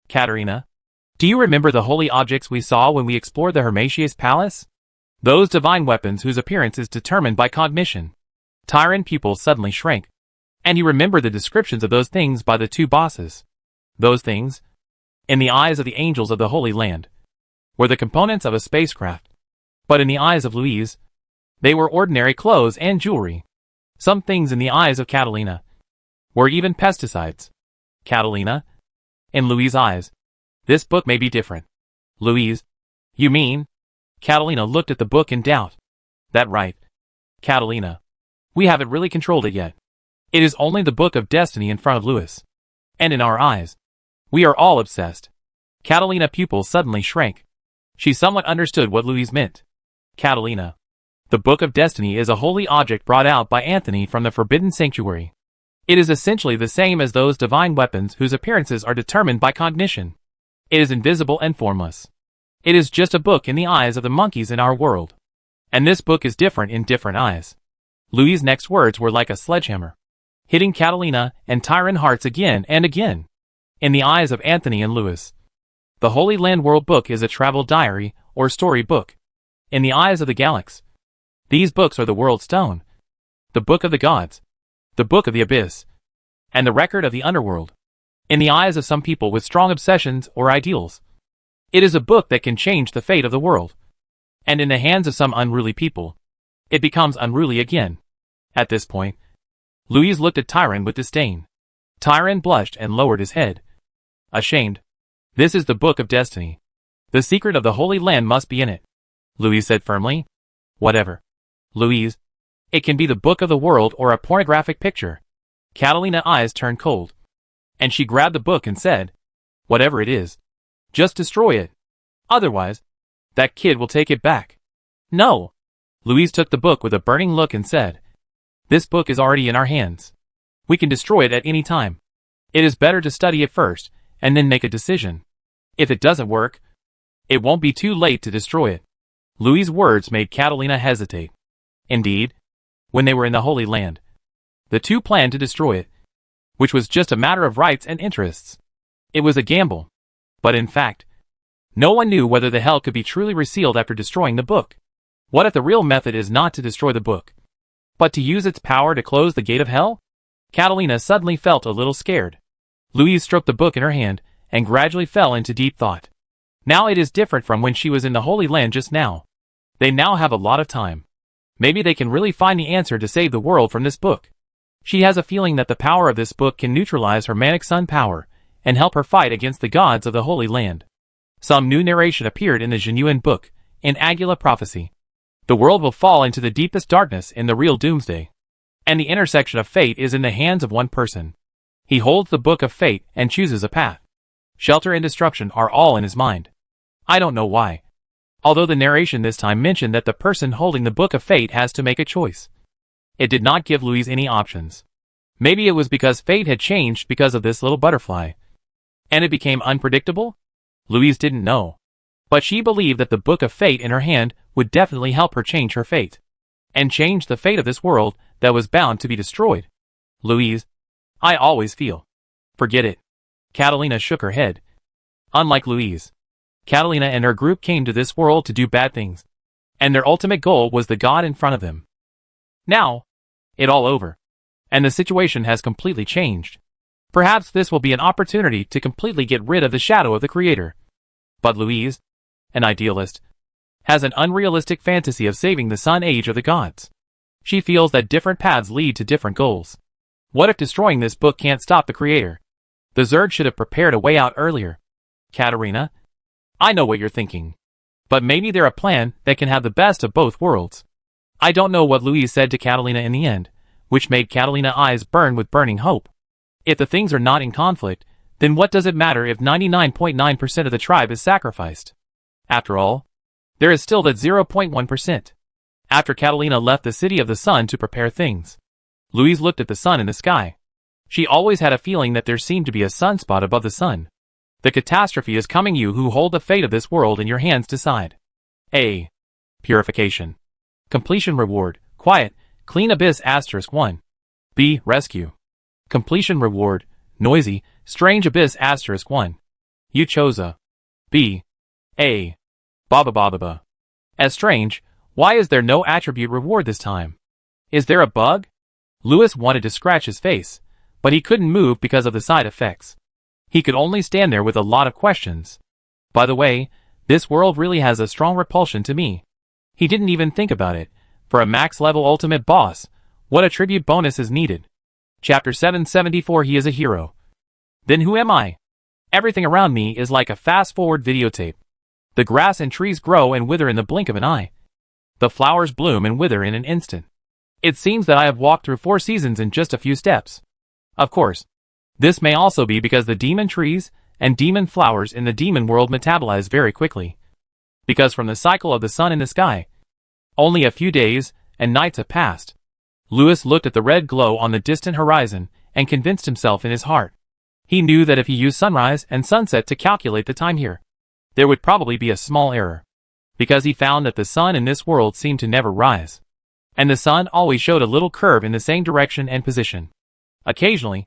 Katerina, do you remember the holy objects we saw when we explored the Hermatius Palace? Those divine weapons whose appearance is determined by cognition. Tyron's pupils suddenly shrank. And he remembered the descriptions of those things by the 2 bosses. Those things, in the eyes of the angels of the Holy Land, were the components of a spacecraft. But in the eyes of Louise, they were ordinary clothes and jewelry. Some things in the eyes of Catalina were even pesticides. Catalina, in Louise's eyes, this book may be different. Louise, you mean? Catalina looked at the book in doubt. That right. Catalina, we haven't really controlled it yet. It is only the Book of Destiny in front of Louis. And in our eyes, we are all obsessed. Catalina's pupils suddenly shrank. She somewhat understood what Louise meant. Catalina, the Book of Destiny is a holy object brought out by Anthony from the Forbidden Sanctuary. It is essentially the same as those divine weapons whose appearances are determined by cognition. It is invisible and formless. It is just a book in the eyes of the monkeys in our world. And this book is different in different eyes. Louise's next words were like a sledgehammer, hitting Catalina and Tyron's hearts again and again. In the eyes of Anthony and Louis, the Holy Land World book is a travel diary or story book. In the eyes of the Galax, these books are the World Stone, the Book of the Gods, the Book of the Abyss, and the record of the underworld. In the eyes of some people with strong obsessions or ideals, it is a book that can change the fate of the world. And in the hands of some unruly people, it becomes unruly again. At this point, Louise looked at Tyron with disdain. Tyron blushed and lowered his head. Ashamed. This is the Book of Destiny. The secret of the Holy Land must be in it. Louise said firmly. Whatever. Louise, it can be the Book of the World or a pornographic picture. Catalina's eyes turned cold, and she grabbed the book and said, whatever it is, just destroy it. Otherwise, that kid will take it back. No. Louise took the book with a burning look and said, this book is already in our hands. We can destroy it at any time. It is better to study it first, and then make a decision. If it doesn't work, it won't be too late to destroy it. Louise's words made Catalina hesitate. Indeed, when they were in the Holy Land, the two planned to destroy it, which was just a matter of rights and interests. It was a gamble. But in fact, no one knew whether the hell could be truly resealed after destroying the book. What if the real method is not to destroy the book, but to use its power to close the gate of hell? Catalina suddenly felt a little scared. Louise stroked the book in her hand and gradually fell into deep thought. Now it is different from when she was in the Holy Land just now. They now have a lot of time. Maybe they can really find the answer to save the world from this book. She has a feeling that the power of this book can neutralize her manic sun power and help her fight against the gods of the Holy Land. Some new narration appeared in the genuine book, in Agula prophecy. The world will fall into the deepest darkness in the real doomsday. And the intersection of fate is in the hands of one person. He holds the book of fate and chooses a path. Shelter and destruction are all in his mind. I don't know why. Although the narration this time mentioned that the person holding the Book of Fate has to make a choice. It did not give Louise any options. Maybe it was because fate had changed because of this little butterfly. And it became unpredictable? Louise didn't know. But she believed that the Book of Fate in her hand would definitely help her change her fate. And change the fate of this world that was bound to be destroyed. Louise, I always feel. Forget it. Catalina shook her head. Unlike Louise, Catalina and her group came to this world to do bad things. And their ultimate goal was the God in front of them. Now, it's all over. And the situation has completely changed. Perhaps this will be an opportunity to completely get rid of the shadow of the Creator. But Louise, an idealist, has an unrealistic fantasy of saving the Sun Age of the gods. She feels that different paths lead to different goals. What if destroying this book can't stop the Creator? The Zerg should have prepared a way out earlier. Katarina, I know what you're thinking. But maybe there's a plan that can have the best of both worlds. I don't know what Louise said to Catalina in the end, which made Catalina's eyes burn with burning hope. If the things are not in conflict, then what does it matter if 99.9% of the tribe is sacrificed? After all, there is still that 0.1%. After Catalina left the City of the Sun to prepare things, Louise looked at the sun in the sky. She always had a feeling that there seemed to be a sunspot above the sun. The catastrophe is coming. You who hold the fate of this world in your hands decide. A. Purification. Completion reward, quiet, clean abyss *1. B. Rescue. Completion reward, noisy, strange abyss *1. You chose a. B. A. Ba. As strange, why is there no attribute reward this time? Is there a bug? Louis wanted to scratch his face, but he couldn't move because of the side effects. He could only stand there with a lot of questions. By the way, this world really has a strong repulsion to me. He didn't even think about it. For a max-level ultimate boss, what attribute bonus is needed? Chapter 774. He is a hero. Then who am I? Everything around me is like a fast-forward videotape. The grass and trees grow and wither in the blink of an eye. The flowers bloom and wither in an instant. It seems that I have walked through 4 seasons in just a few steps. Of course, this may also be because the demon trees and demon flowers in the demon world metabolize very quickly. Because from the cycle of the sun in the sky, only a few days and nights have passed. Louis looked at the red glow on the distant horizon and convinced himself in his heart. He knew that if he used sunrise and sunset to calculate the time here, there would probably be a small error. Because he found that the sun in this world seemed to never rise. And the sun always showed a little curve in the same direction and position. Occasionally,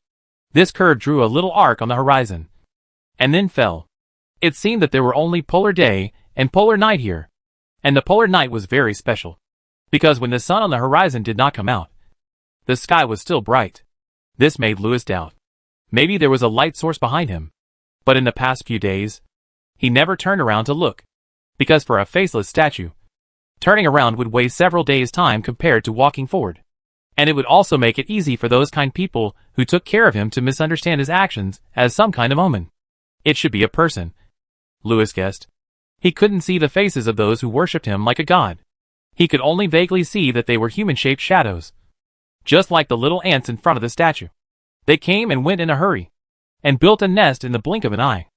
this curve drew a little arc on the horizon. And then fell. It seemed that there were only polar day and polar night here. And the polar night was very special. Because when the sun on the horizon did not come out, the sky was still bright. This made Louis doubt. Maybe there was a light source behind him. But in the past few days, he never turned around to look. Because for a faceless statue, turning around would waste several days' time compared to walking forward. And it would also make it easy for those kind people who took care of him to misunderstand his actions as some kind of omen. It should be a person, Louis guessed. He couldn't see the faces of those who worshipped him like a god. He could only vaguely see that they were human-shaped shadows. Just like the little ants in front of the statue. They came and went in a hurry. And built a nest in the blink of an eye.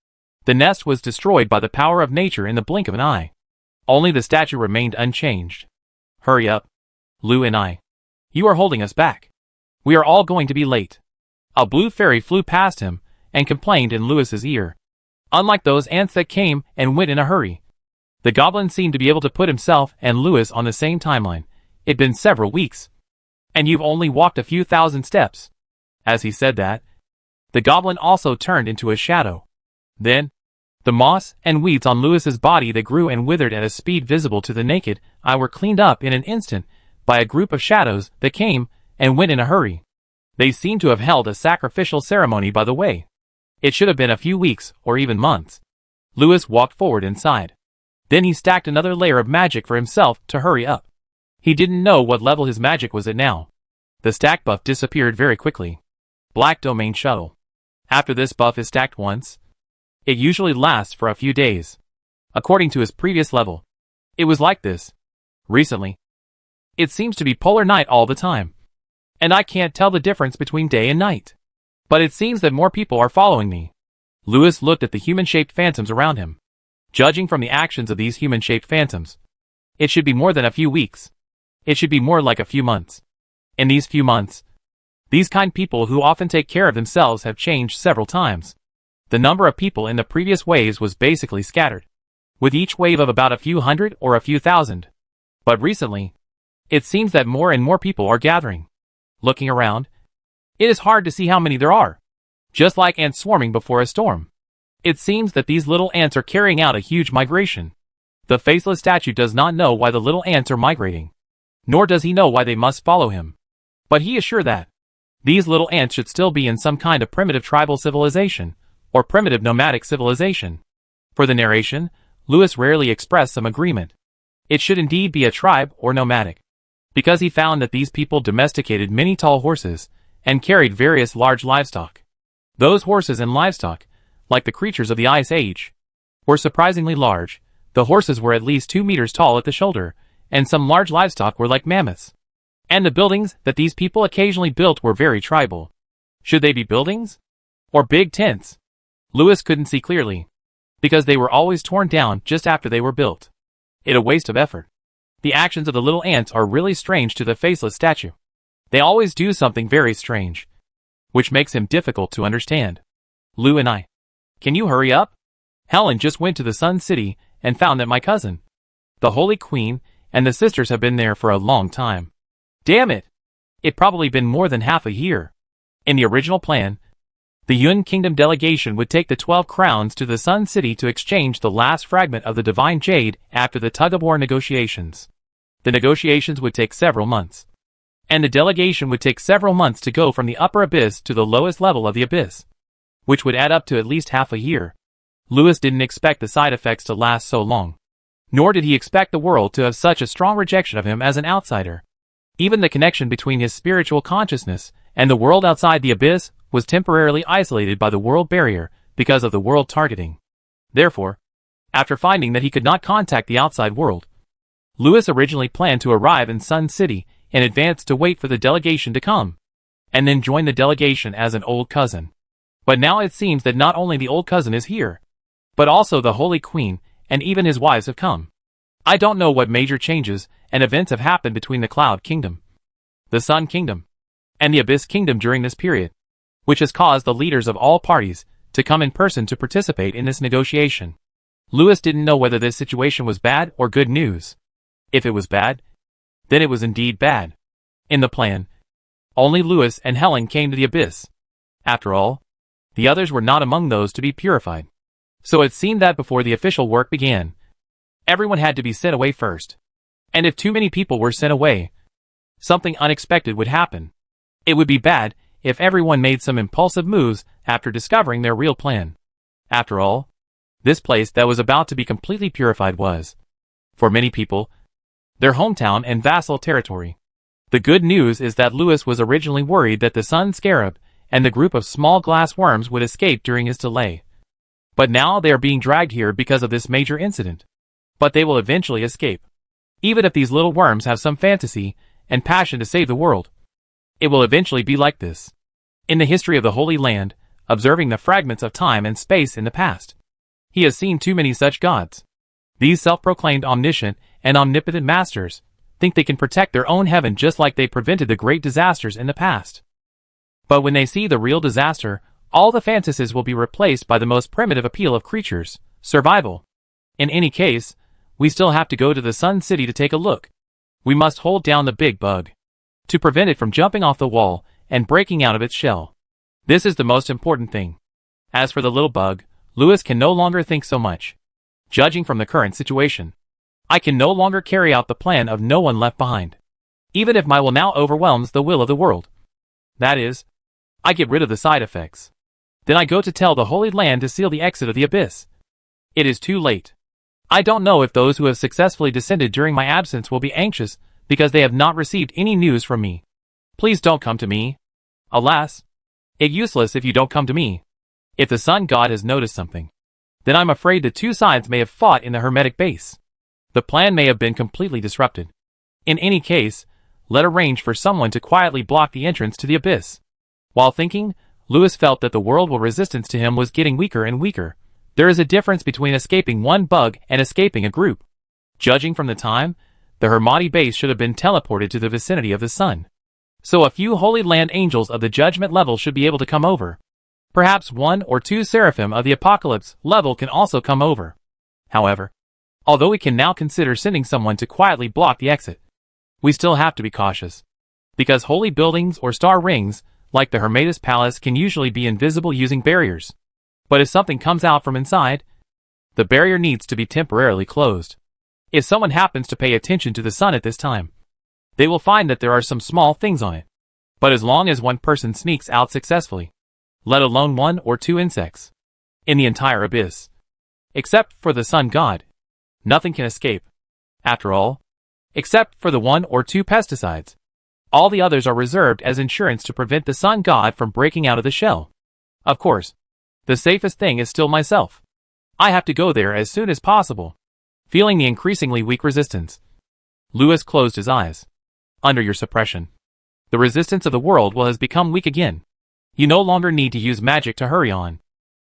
The nest was destroyed by the power of nature in the blink of an eye. Only the statue remained unchanged. Hurry up, Lou and I. You are holding us back. We are all going to be late. A blue fairy flew past him and complained in Louis's ear. Unlike those ants that came and went in a hurry, the goblin seemed to be able to put himself and Louis on the same timeline. It'd been several weeks. And you've only walked a few thousand steps. As he said that, the goblin also turned into a shadow. Then, the moss and weeds on Louis's body that grew and withered at a speed visible to the naked eye were cleaned up in an instant by a group of shadows that came and went in a hurry. They seemed to have held a sacrificial ceremony by the way. It should have been a few weeks or even months. Louis walked forward inside. Then he stacked another layer of magic for himself to hurry up. He didn't know what level his magic was at now. The stack buff disappeared very quickly. Black Domain Shuttle. After this buff is stacked once, it usually lasts for a few days. According to his previous level, it was like this. Recently, it seems to be polar night all the time. And I can't tell the difference between day and night. But it seems that more people are following me. Lewis looked at the human-shaped phantoms around him. Judging from the actions of these human-shaped phantoms, it should be more than a few weeks. It should be more like a few months. In these few months, these kind people who often take care of themselves have changed several times. The number of people in the previous waves was basically scattered, with each wave of about a few hundred or a few thousand. But recently, it seems that more and more people are gathering. Looking around, it is hard to see how many there are. Just like ants swarming before a storm. It seems that these little ants are carrying out a huge migration. The faceless statue does not know why the little ants are migrating. Nor does he know why they must follow him. But he is sure that these little ants should still be in some kind of primitive tribal civilization, or primitive nomadic civilization. For the narration, Lewis rarely expressed some agreement. It should indeed be a tribe or nomadic. Because he found that these people domesticated many tall horses, and carried various large livestock. Those horses and livestock, like the creatures of the Ice Age, were surprisingly large. The horses were at least 2 meters tall at the shoulder, and some large livestock were like mammoths. And the buildings that these people occasionally built were very tribal. Should they be buildings? Or big tents? Lewis couldn't see clearly, because they were always torn down just after they were built. It a waste of effort. The actions of the little ants are really strange to the faceless statue. They always do something very strange, which makes him difficult to understand. Lou and I. Can you hurry up? Helen just went to the Sun City and found that my cousin, the Holy Queen, and the sisters have been there for a long time. Damn it! It probably been more than half a year. In the original plan, the Yun Kingdom delegation would take the 12 crowns to the Sun City to exchange the last fragment of the Divine Jade after the tug-of-war negotiations. The negotiations would take several months. And the delegation would take several months to go from the upper abyss to the lowest level of the abyss, which would add up to at least half a year. Lewis didn't expect the side effects to last so long. Nor did he expect the world to have such a strong rejection of him as an outsider. Even the connection between his spiritual consciousness and the world outside the abyss was temporarily isolated by the world barrier because of the world targeting. Therefore, after finding that he could not contact the outside world, Lewis originally planned to arrive in Sun City in advance to wait for the delegation to come, and then join the delegation as an old cousin. But now it seems that not only the old cousin is here, but also the Holy Queen and even his wives have come. I don't know what major changes and events have happened between the Cloud Kingdom, the Sun Kingdom, and the Abyss Kingdom during this period, which has caused the leaders of all parties to come in person to participate in this negotiation. Lewis didn't know whether this situation was bad or good news. If it was bad, then it was indeed bad. In the plan, only Lewis and Helen came to the abyss. After all, the others were not among those to be purified. So it seemed that before the official work began, everyone had to be sent away first. And if too many people were sent away, something unexpected would happen. It would be bad if everyone made some impulsive moves after discovering their real plan. After all, this place that was about to be completely purified was, for many people, their hometown and vassal territory. The good news is that Lewis was originally worried that the sun scarab and the group of small glass worms would escape during his delay. But now they are being dragged here because of this major incident. But they will eventually escape. Even if these little worms have some fantasy and passion to save the world, it will eventually be like this. In the history of the Holy Land, observing the fragments of time and space in the past, he has seen too many such gods. These self-proclaimed omniscient and omnipotent masters think they can protect their own heaven just like they prevented the great disasters in the past. But when they see the real disaster, all the fantasies will be replaced by the most primitive appeal of creatures, survival. In any case, we still have to go to the Sun City to take a look. We must hold down the big bug to prevent it from jumping off the wall and breaking out of its shell. This is the most important thing. As for the little bug, Lewis can no longer think so much. Judging from the current situation, I can no longer carry out the plan of no one left behind. Even if my will now overwhelms the will of the world. That is, I get rid of the side effects. Then I go to tell the Holy Land to seal the exit of the abyss. It is too late. I don't know if those who have successfully descended during my absence will be anxious because they have not received any news from me. Please don't come to me. Alas, it's useless if you don't come to me. If the Sun God has noticed something, then I'm afraid the two sides may have fought in the Hermetic base. The plan may have been completely disrupted. In any case, let arrange for someone to quietly block the entrance to the abyss. While thinking, Lewis felt that the world resistance to him was getting weaker and weaker. There is a difference between escaping one bug and escaping a group. Judging from the time, the Hermati base should have been teleported to the vicinity of the sun. So a few Holy Land angels of the judgment level should be able to come over. Perhaps 1 or 2 seraphim of the apocalypse level can also come over. However, although we can now consider sending someone to quietly block the exit, we still have to be cautious. Because holy buildings or star rings, like the Hermatis Palace, can usually be invisible using barriers. But if something comes out from inside, the barrier needs to be temporarily closed. If someone happens to pay attention to the sun at this time, they will find that there are some small things on it. But as long as one person sneaks out successfully, let alone 1 or 2 insects, in the entire abyss, except for the sun god, nothing can escape. After all, except for the 1 or 2 pesticides, all the others are reserved as insurance to prevent the sun god from breaking out of the shell. Of course, the safest thing is still myself. I have to go there as soon as possible. Feeling the increasingly weak resistance, Lewis closed his eyes. Under your suppression, the resistance of the world has become weak again. You no longer need to use magic to hurry on.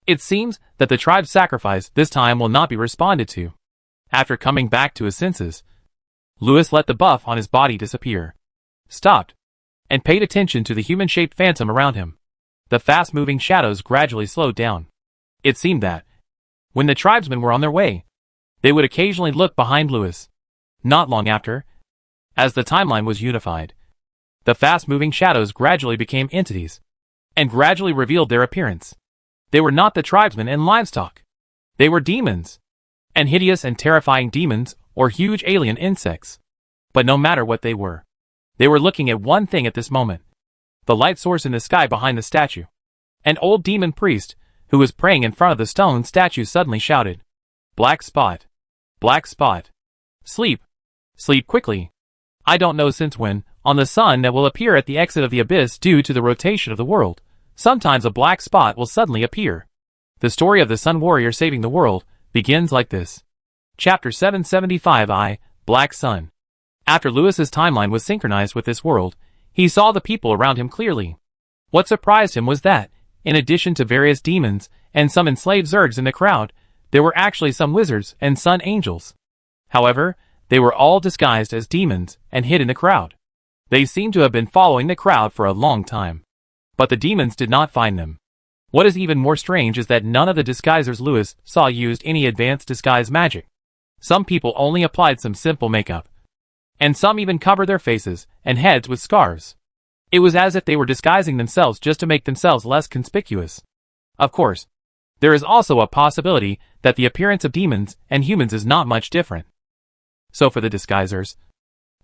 It seems that the tribe's sacrifice this time will not be responded to. After coming back to his senses, Lewis let the buff on his body disappear, stopped, and paid attention to the human-shaped phantom around him. The fast-moving shadows gradually slowed down. It seemed that, when the tribesmen were on their way, they would occasionally look behind Lewis. Not long after, as the timeline was unified, the fast-moving shadows gradually became entities, and gradually revealed their appearance. They were not the tribesmen and livestock. They were demons, and hideous and terrifying demons or huge alien insects. But no matter what they were looking at one thing at this moment: the light source in the sky behind the statue. An old demon priest, who was praying in front of the stone statue, suddenly shouted, "Black spot! Black spot! Sleep! Sleep quickly! I don't know since when, on the sun that will appear at the exit of the abyss due to the rotation of the world, sometimes a black spot will suddenly appear." The story of the Sun Warrior saving the world begins like this. Chapter 775 Black Sun. After Lewis's timeline was synchronized with this world, he saw the people around him clearly. What surprised him was that, in addition to various demons and some enslaved Zergs in the crowd, there were actually some wizards and sun angels. However, they were all disguised as demons and hid in the crowd. They seemed to have been following the crowd for a long time. But the demons did not find them. What is even more strange is that none of the disguisers Lewis saw used any advanced disguise magic. Some people only applied some simple makeup, and some even covered their faces and heads with scarves. It was as if they were disguising themselves just to make themselves less conspicuous. Of course, there is also a possibility that the appearance of demons and humans is not much different. So for the disguisers,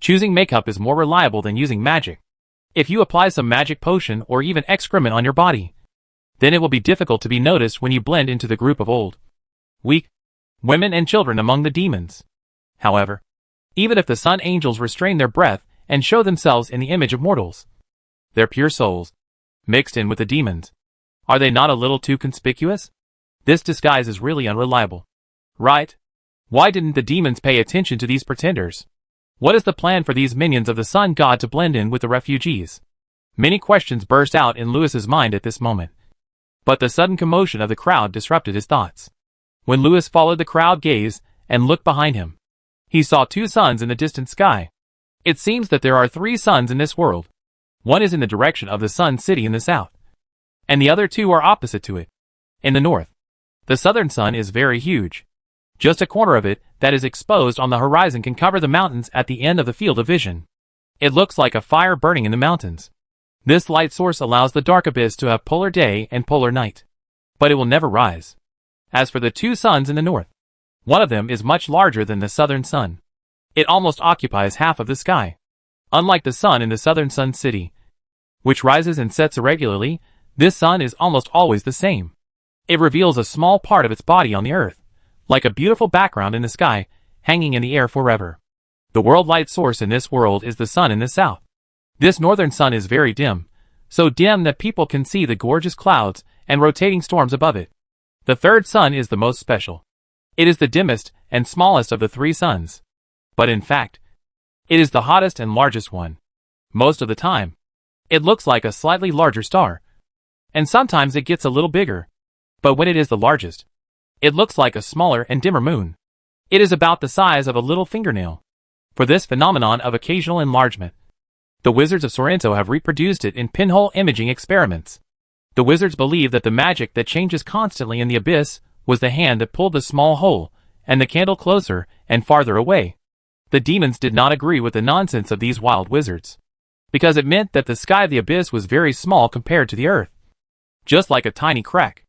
choosing makeup is more reliable than using magic. If you apply some magic potion or even excrement on your body, then it will be difficult to be noticed when you blend into the group of old, weak women and children among the demons. However, even if the sun angels restrain their breath and show themselves in the image of mortals, their pure souls, mixed in with the demons, are they not a little too conspicuous? This disguise is really unreliable. Right? Why didn't the demons pay attention to these pretenders? What is the plan for these minions of the sun god to blend in with the refugees? Many questions burst out in Lewis's mind at this moment. But the sudden commotion of the crowd disrupted his thoughts. When Lewis followed the crowd gaze and looked behind him, he saw 2 suns in the distant sky. It seems that there are 3 suns in this world. One is in the direction of the Sun City in the south, and the other 2 are opposite to it, in the north. The southern sun is very huge. Just a corner of it that is exposed on the horizon can cover the mountains at the end of the field of vision. It looks like a fire burning in the mountains. This light source allows the dark abyss to have polar day and polar night, but it will never rise. As for the 2 suns in the north, one of them is much larger than the southern sun. It almost occupies half of the sky. Unlike the sun in the southern Sun City, which rises and sets irregularly, this sun is almost always the same. It reveals a small part of its body on the earth, like a beautiful background in the sky, hanging in the air forever. The world light source in this world is the sun in the south. This northern sun is very dim, so dim that people can see the gorgeous clouds and rotating storms above it. The third sun is the most special. It is the dimmest and smallest of the 3 suns. But in fact, it is the hottest and largest one. Most of the time, it looks like a slightly larger star. And sometimes it gets a little bigger. But when it is the largest, it looks like a smaller and dimmer moon. It is about the size of a little fingernail. For this phenomenon of occasional enlargement, the wizards of Sorrento have reproduced it in pinhole imaging experiments. The wizards believe that the magic that changes constantly in the abyss was the hand that pulled the small hole and the candle closer and farther away. The demons did not agree with the nonsense of these wild wizards, because it meant that the sky of the abyss was very small compared to the earth, just like a tiny crack.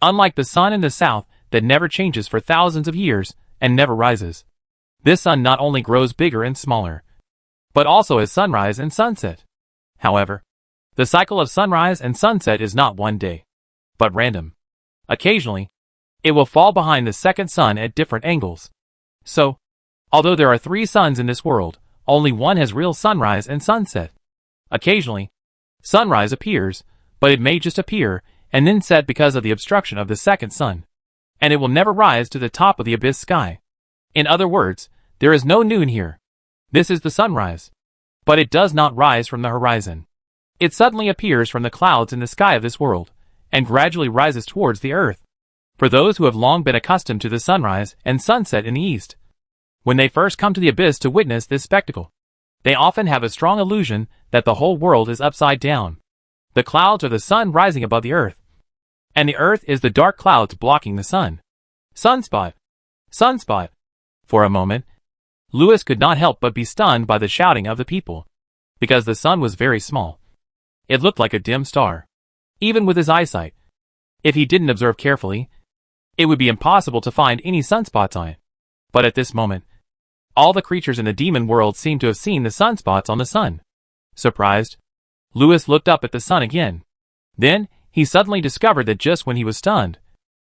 Unlike the sun in the south that never changes for thousands of years and never rises, this sun not only grows bigger and smaller, but also as sunrise and sunset. However, the cycle of sunrise and sunset is not one day, but random. Occasionally, it will fall behind the second sun at different angles. So, although there are 3 suns in this world, only one has real sunrise and sunset. Occasionally, sunrise appears, but it may just appear and then set because of the obstruction of the second sun, and it will never rise to the top of the abyss sky. In other words, there is no noon here. This is the sunrise. But it does not rise from the horizon. It suddenly appears from the clouds in the sky of this world, and gradually rises towards the earth. For those who have long been accustomed to the sunrise and sunset in the east, when they first come to the abyss to witness this spectacle, they often have a strong illusion that the whole world is upside down. The clouds are the sun rising above the earth, and the earth is the dark clouds blocking the sun. Sunspot! Sunspot! For a moment, Lewis could not help but be stunned by the shouting of the people, because the sun was very small. It looked like a dim star. Even with his eyesight, if he didn't observe carefully, it would be impossible to find any sunspots on it. But at this moment, all the creatures in the demon world seemed to have seen the sunspots on the sun. Surprised, Lewis looked up at the sun again. Then, he suddenly discovered that just when he was stunned,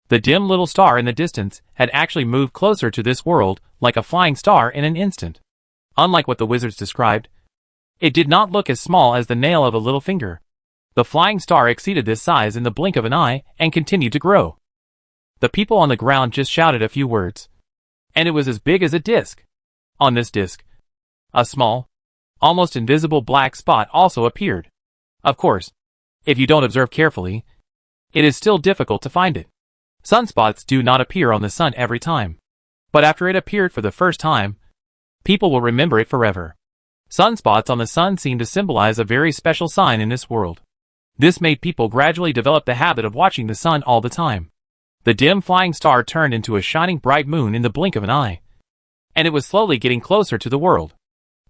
the dim little star in the distance had actually moved closer to this world like a flying star in an instant. Unlike what the wizards described, it did not look as small as the nail of a little finger. The flying star exceeded this size in the blink of an eye and continued to grow. The people on the ground just shouted a few words, and it was as big as a disc. On this disc, a small, almost invisible black spot also appeared. Of course, if you don't observe carefully, it is still difficult to find it. Sunspots do not appear on the sun every time, but after it appeared for the first time, people will remember it forever. Sunspots on the sun seem to symbolize a very special sign in this world. This made people gradually develop the habit of watching the sun all the time. The dim flying star turned into a shining bright moon in the blink of an eye, and it was slowly getting closer to the world.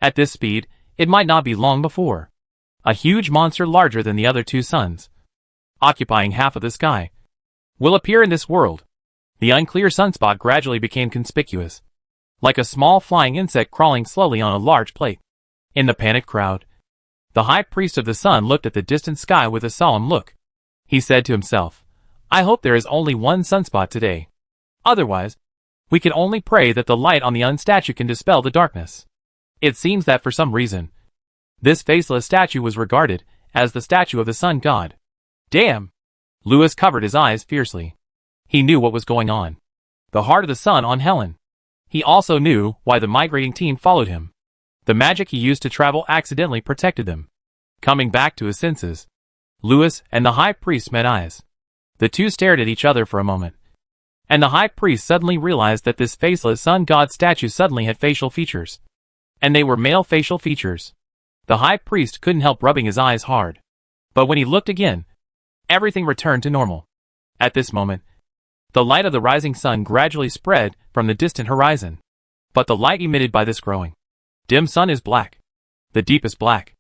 At this speed, it might not be long before a huge monster larger than the other 2 suns, occupying half of the sky, will appear in this world. The unclear sunspot gradually became conspicuous, like a small flying insect crawling slowly on a large plate. In the panicked crowd, the high priest of the sun looked at the distant sky with a solemn look. He said to himself, "I hope there is only one sunspot today. Otherwise, we can only pray that the light on the unstatue can dispel the darkness." It seems that for some reason, this faceless statue was regarded as the statue of the sun god. Damn! Lewis covered his eyes fiercely. He knew what was going on. The heart of the sun on Helen. He also knew why the migrating team followed him. The magic he used to travel accidentally protected them. Coming back to his senses, Lewis and the high priest met eyes. The two stared at each other for a moment, and the high priest suddenly realized that this faceless sun god statue suddenly had facial features. And they were male facial features. The high priest couldn't help rubbing his eyes hard. But when he looked again, everything returned to normal. At this moment, the light of the rising sun gradually spread from the distant horizon. But the light emitted by this growing dim sun is black. The deepest black.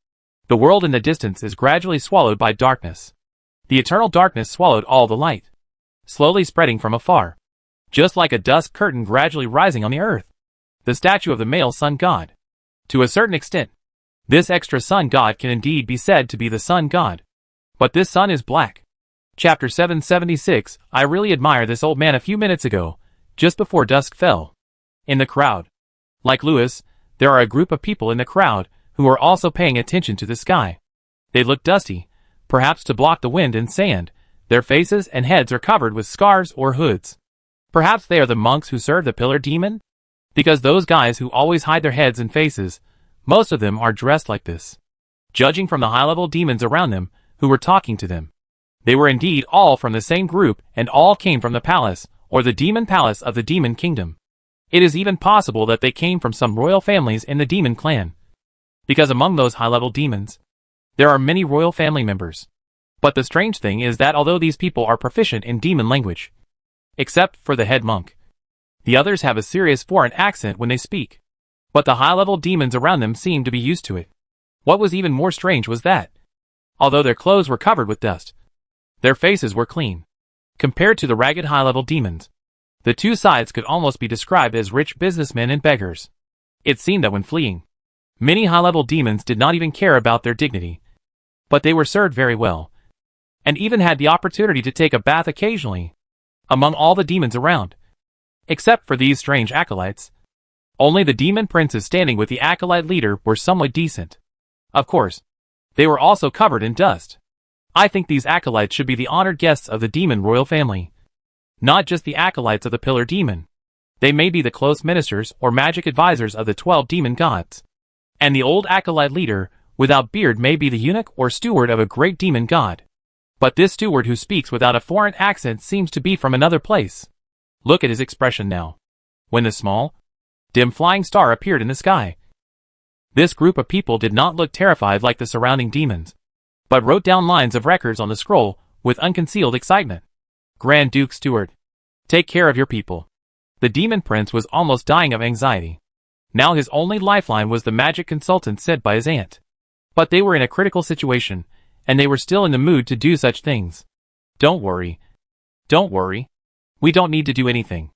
The world in the distance is gradually swallowed by darkness. The eternal darkness swallowed all the light, slowly spreading from afar, just like a dusk curtain gradually rising on the earth. The statue of the male sun god. To a certain extent, this extra sun god can indeed be said to be the sun god. But this sun is black. Chapter 776. I really admire this old man. A few minutes ago, just before dusk fell, in the crowd, like Lewis, there are a group of people in the crowd who are also paying attention to the sky. They look dusty, perhaps to block the wind and sand. Their faces and heads are covered with scarves or hoods. Perhaps they are the monks who serve the pillar demon? Because those guys who always hide their heads and faces, most of them are dressed like this. Judging from the high-level demons around them, who were talking to them, They were indeed all from the same group, and all came from the palace, or the demon palace of the demon kingdom. It is even possible that they came from some royal families in the demon clan. Because among those high-level demons, there are many royal family members. But the strange thing is that although these people are proficient in demon language, except for the head monk, the others have a serious foreign accent when they speak. But the high-level demons around them seem to be used to it. What was even more strange was that, although their clothes were covered with dust, their faces were clean. Compared to the ragged high-level demons, the two sides could almost be described as rich businessmen and beggars. It seemed that when fleeing, many high-level demons did not even care about their dignity. But they were served very well, and even had the opportunity to take a bath occasionally. Among all the demons around, except for these strange acolytes, only the demon princes standing with the acolyte leader were somewhat decent. Of course, they were also covered in dust. I think these acolytes should be the honored guests of the demon royal family. Not just the acolytes of the pillar demon. They may be the close ministers or magic advisors of the 12 demon gods. And the old acolyte leader, without beard, may be the eunuch or steward of a great demon god. But this steward who speaks without a foreign accent seems to be from another place. Look at his expression now, when the small, dim flying star appeared in the sky. This group of people did not look terrified like the surrounding demons, but wrote down lines of records on the scroll with unconcealed excitement. Grand Duke Steward, take care of your people. The demon prince was almost dying of anxiety. Now his only lifeline was the magic consultant sent by his aunt. But they were in a critical situation, and they were still in the mood to do such things. Don't worry. Don't worry. We don't need to do anything.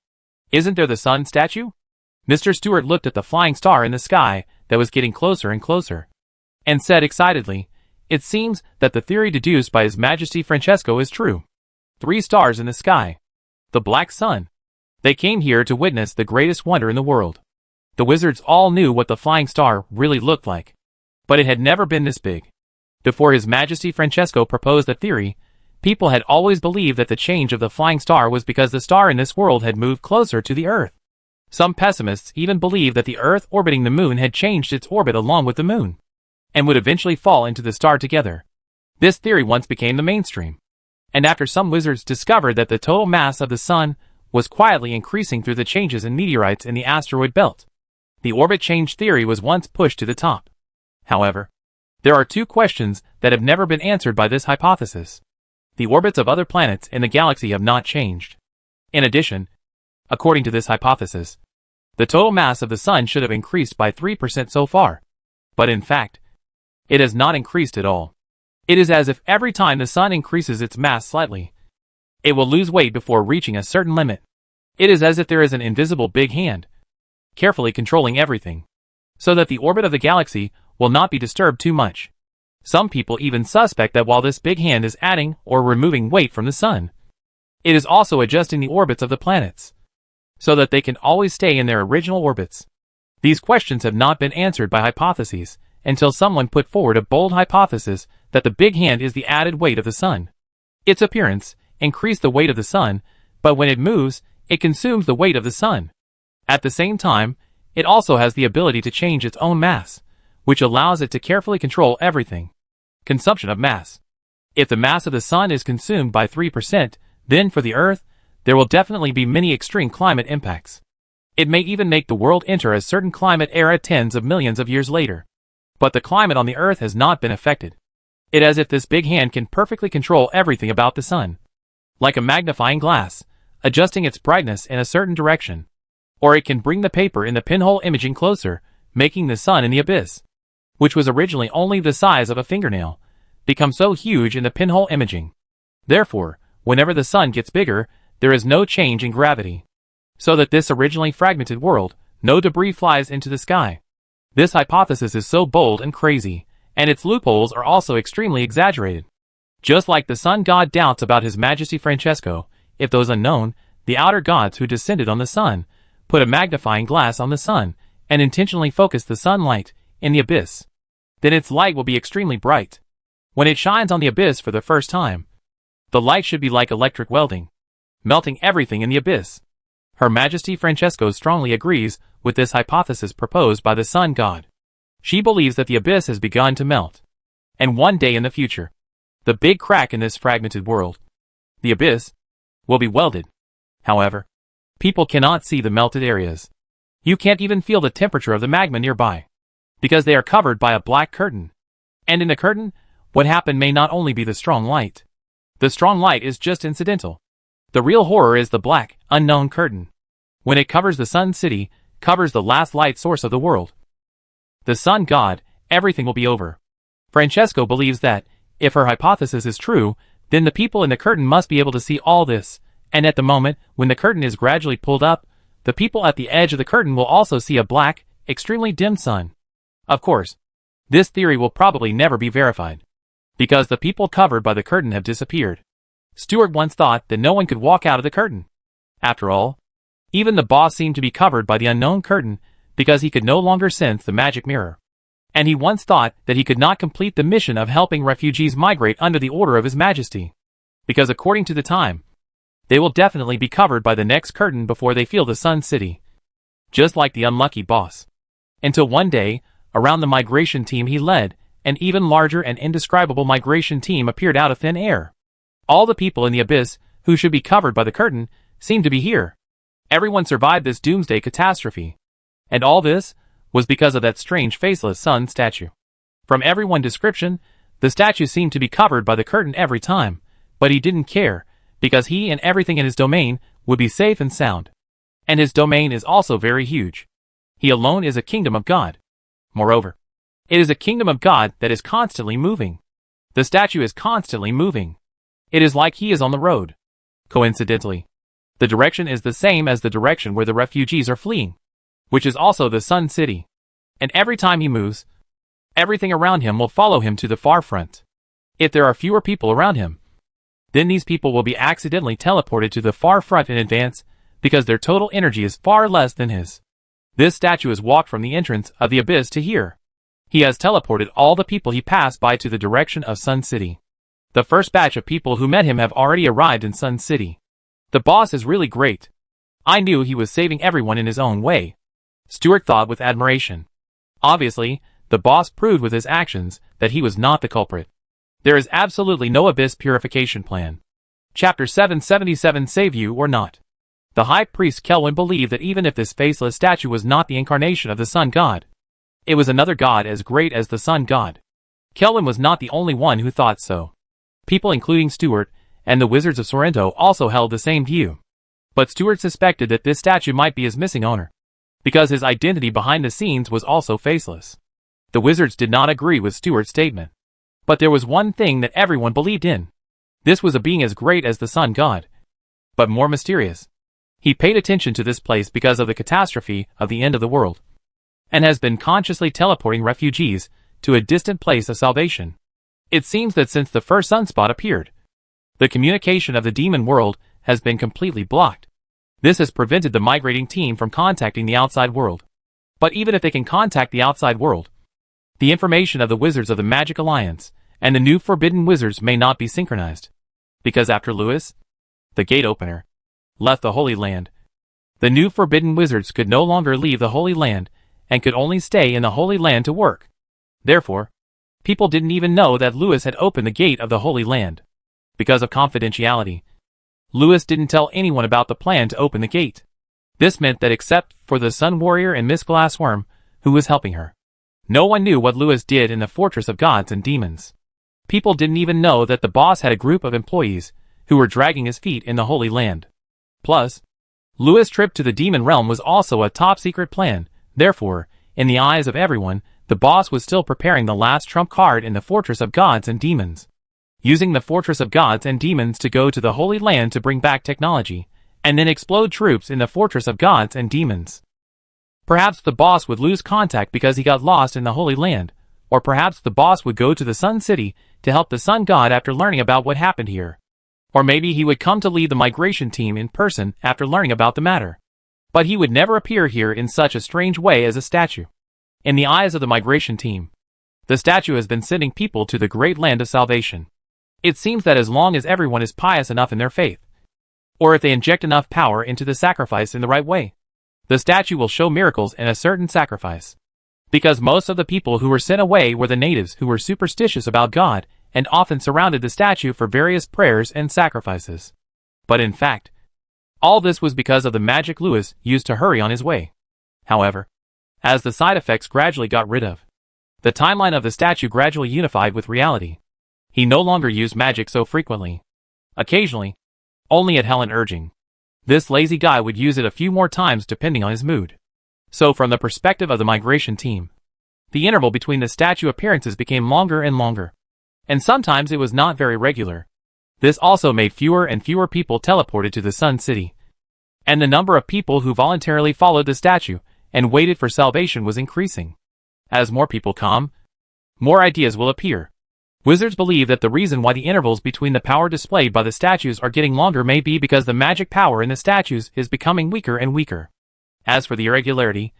Isn't there the sun statue? Mr. Stewart looked at the flying star in the sky that was getting closer and closer, and said excitedly, "It seems that the theory deduced by His Majesty Francesco is true. 3 stars in the sky. The black sun. They came here to witness the greatest wonder in the world." The wizards all knew what the flying star really looked like, but it had never been this big. Before His Majesty Francesco proposed the theory, people had always believed that the change of the flying star was because the star in this world had moved closer to the Earth. Some pessimists even believed that the Earth orbiting the moon had changed its orbit along with the moon, and would eventually fall into the star together. This theory once became the mainstream, and after some wizards discovered that the total mass of the sun was quietly increasing through the changes in meteorites in the asteroid belt, the orbit change theory was once pushed to the top. However, there are 2 questions that have never been answered by this hypothesis. The orbits of other planets in the galaxy have not changed. In addition, according to this hypothesis, the total mass of the sun should have increased by 3% so far. But in fact, it has not increased at all. It is as if every time the sun increases its mass slightly, it will lose weight before reaching a certain limit. It is as if there is an invisible big hand, carefully controlling everything, so that the orbit of the galaxy will not be disturbed too much. Some people even suspect that while this big hand is adding or removing weight from the sun, it is also adjusting the orbits of the planets, so that they can always stay in their original orbits. These questions have not been answered by hypotheses, until someone put forward a bold hypothesis that the big hand is the added weight of the sun. Its appearance increases the weight of the sun, but when it moves, it consumes the weight of the sun. At the same time, it also has the ability to change its own mass, which allows it to carefully control everything. Consumption of mass. If the mass of the sun is consumed by 3%, then for the Earth, there will definitely be many extreme climate impacts. It may even make the world enter a certain climate era tens of millions of years later. But the climate on the Earth has not been affected. It is as if this big hand can perfectly control everything about the sun, like a magnifying glass, adjusting its brightness in a certain direction. Or it can bring the paper in the pinhole imaging closer, making the sun in the abyss, which was originally only the size of a fingernail, become so huge in the pinhole imaging. Therefore, whenever the sun gets bigger, there is no change in gravity, so that this originally fragmented world, no debris flies into the sky. This hypothesis is so bold and crazy, and its loopholes are also extremely exaggerated. Just like the sun god doubts about His Majesty Francesco, if those unknown, the outer gods who descended on the sun, put a magnifying glass on the sun, and intentionally focus the sunlight in the abyss, then its light will be extremely bright. When it shines on the abyss for the first time, the light should be like electric welding, melting everything in the abyss. Her Majesty Francesco strongly agrees with this hypothesis proposed by the sun god. She believes that the abyss has begun to melt, and one day in the future, The big crack in this fragmented world, the abyss, will be welded. However, people cannot see the melted areas. You can't even feel the temperature of the magma nearby, because they are covered by a black curtain. And in the curtain, what happened may not only be the strong light. The strong light is just incidental. The real horror is the black, unknown curtain. When it covers the sun city, covers the last light source of the world, the sun god, everything will be over. Francesco believes that, if her hypothesis is true, then the people in the curtain must be able to see all this, and at the moment, when the curtain is gradually pulled up, the people at the edge of the curtain will also see a black, extremely dim sun. Of course, this theory will probably never be verified, because the people covered by the curtain have disappeared. Stuart once thought that no one could walk out of the curtain. After all, even the boss seemed to be covered by the unknown curtain, because he could no longer sense the magic mirror. And he once thought that he could not complete the mission of helping refugees migrate under the order of His Majesty, because according to the time, they will definitely be covered by the next curtain before they feel the sun city. Just like the unlucky boss. Until one day, around the migration team he led, an even larger and indescribable migration team appeared out of thin air. All the people in the abyss, who should be covered by the curtain, seemed to be here. Everyone survived this doomsday catastrophe. And all this was because of that strange faceless sun statue. From everyone's description, the statue seemed to be covered by the curtain every time, but he didn't care, because he and everything in his domain would be safe and sound. And his domain is also very huge. He alone is a kingdom of God. Moreover, it is a kingdom of God that is constantly moving. The statue is constantly moving. It is like he is on the road. Coincidentally, the direction is the same as the direction where the refugees are fleeing, which is also the sun city. And every time he moves, everything around him will follow him to the far front. If there are fewer people around him, then these people will be accidentally teleported to the far front in advance, because their total energy is far less than his. This statue has walked from the entrance of the abyss to here. He has teleported all the people he passed by to the direction of Sun City. The first batch of people who met him have already arrived in Sun City. The boss is really great. I knew he was saving everyone in his own way. Stuart thought with admiration. Obviously, the boss proved with his actions that he was not the culprit. There is absolutely no abyss purification plan. Chapter 777 Save You or Not. The high priest Kelwin believed that even if this faceless statue was not the incarnation of the sun god, it was another god as great as the sun god. Kelwin was not the only one who thought so. People including Stuart and the wizards of Sorrento also held the same view. But Stuart suspected that this statue might be his missing owner, because his identity behind the scenes was also faceless. The wizards did not agree with Stuart's statement. But there was one thing that everyone believed in. This was a being as great as the sun god, but more mysterious. He paid attention to this place because of the catastrophe of the end of the world, and has been consciously teleporting refugees to a distant place of salvation. It seems that since the first sunspot appeared, the communication of the demon world has been completely blocked. This has prevented the migrating team from contacting the outside world. But even if they can contact the outside world, the information of the wizards of the Magic Alliance and the new forbidden wizards may not be synchronized. Because after Lewis, the gate opener, left the Holy Land, the new forbidden wizards could no longer leave the Holy Land and could only stay in the Holy Land to work. Therefore, people didn't even know that Lewis had opened the gate of the Holy Land. Because of confidentiality, Lewis didn't tell anyone about the plan to open the gate. This meant that except for the Sun Warrior and Miss Glassworm, who was helping her, no one knew what Lewis did in the Fortress of Gods and Demons. People didn't even know that the boss had a group of employees who were dragging his feet in the Holy Land. Plus, Lewis' trip to the demon realm was also a top-secret plan. Therefore, in the eyes of everyone, the boss was still preparing the last trump card in the Fortress of Gods and Demons. Using the Fortress of Gods and Demons to go to the Holy Land to bring back technology, and then explode troops in the Fortress of Gods and Demons. Perhaps the boss would lose contact because he got lost in the Holy Land, or perhaps the boss would go to the Sun City to help the Sun God after learning about what happened here. Or maybe he would come to lead the migration team in person after learning about the matter. But he would never appear here in such a strange way as a statue. In the eyes of the migration team, the statue has been sending people to the great land of salvation. It seems that as long as everyone is pious enough in their faith, or if they inject enough power into the sacrifice in the right way, the statue will show miracles in a certain sacrifice. Because most of the people who were sent away were the natives who were superstitious about God and often surrounded the statue for various prayers and sacrifices. But in fact, all this was because of the magic Louis used to hurry on his way. However, as the side effects gradually got rid of, the timeline of the statue gradually unified with reality. He no longer used magic so frequently. Occasionally, only at Helen urging. This lazy guy would use it a few more times depending on his mood. So from the perspective of the migration team, the interval between the statue appearances became longer and longer. And sometimes it was not very regular. This also made fewer and fewer people teleported to the Sun City. And the number of people who voluntarily followed the statue and waited for salvation was increasing. As more people come, more ideas will appear. Wizards believe that the reason why the intervals between the power displayed by the statues are getting longer may be because the magic power in the statues is becoming weaker and weaker. As for the irregularity,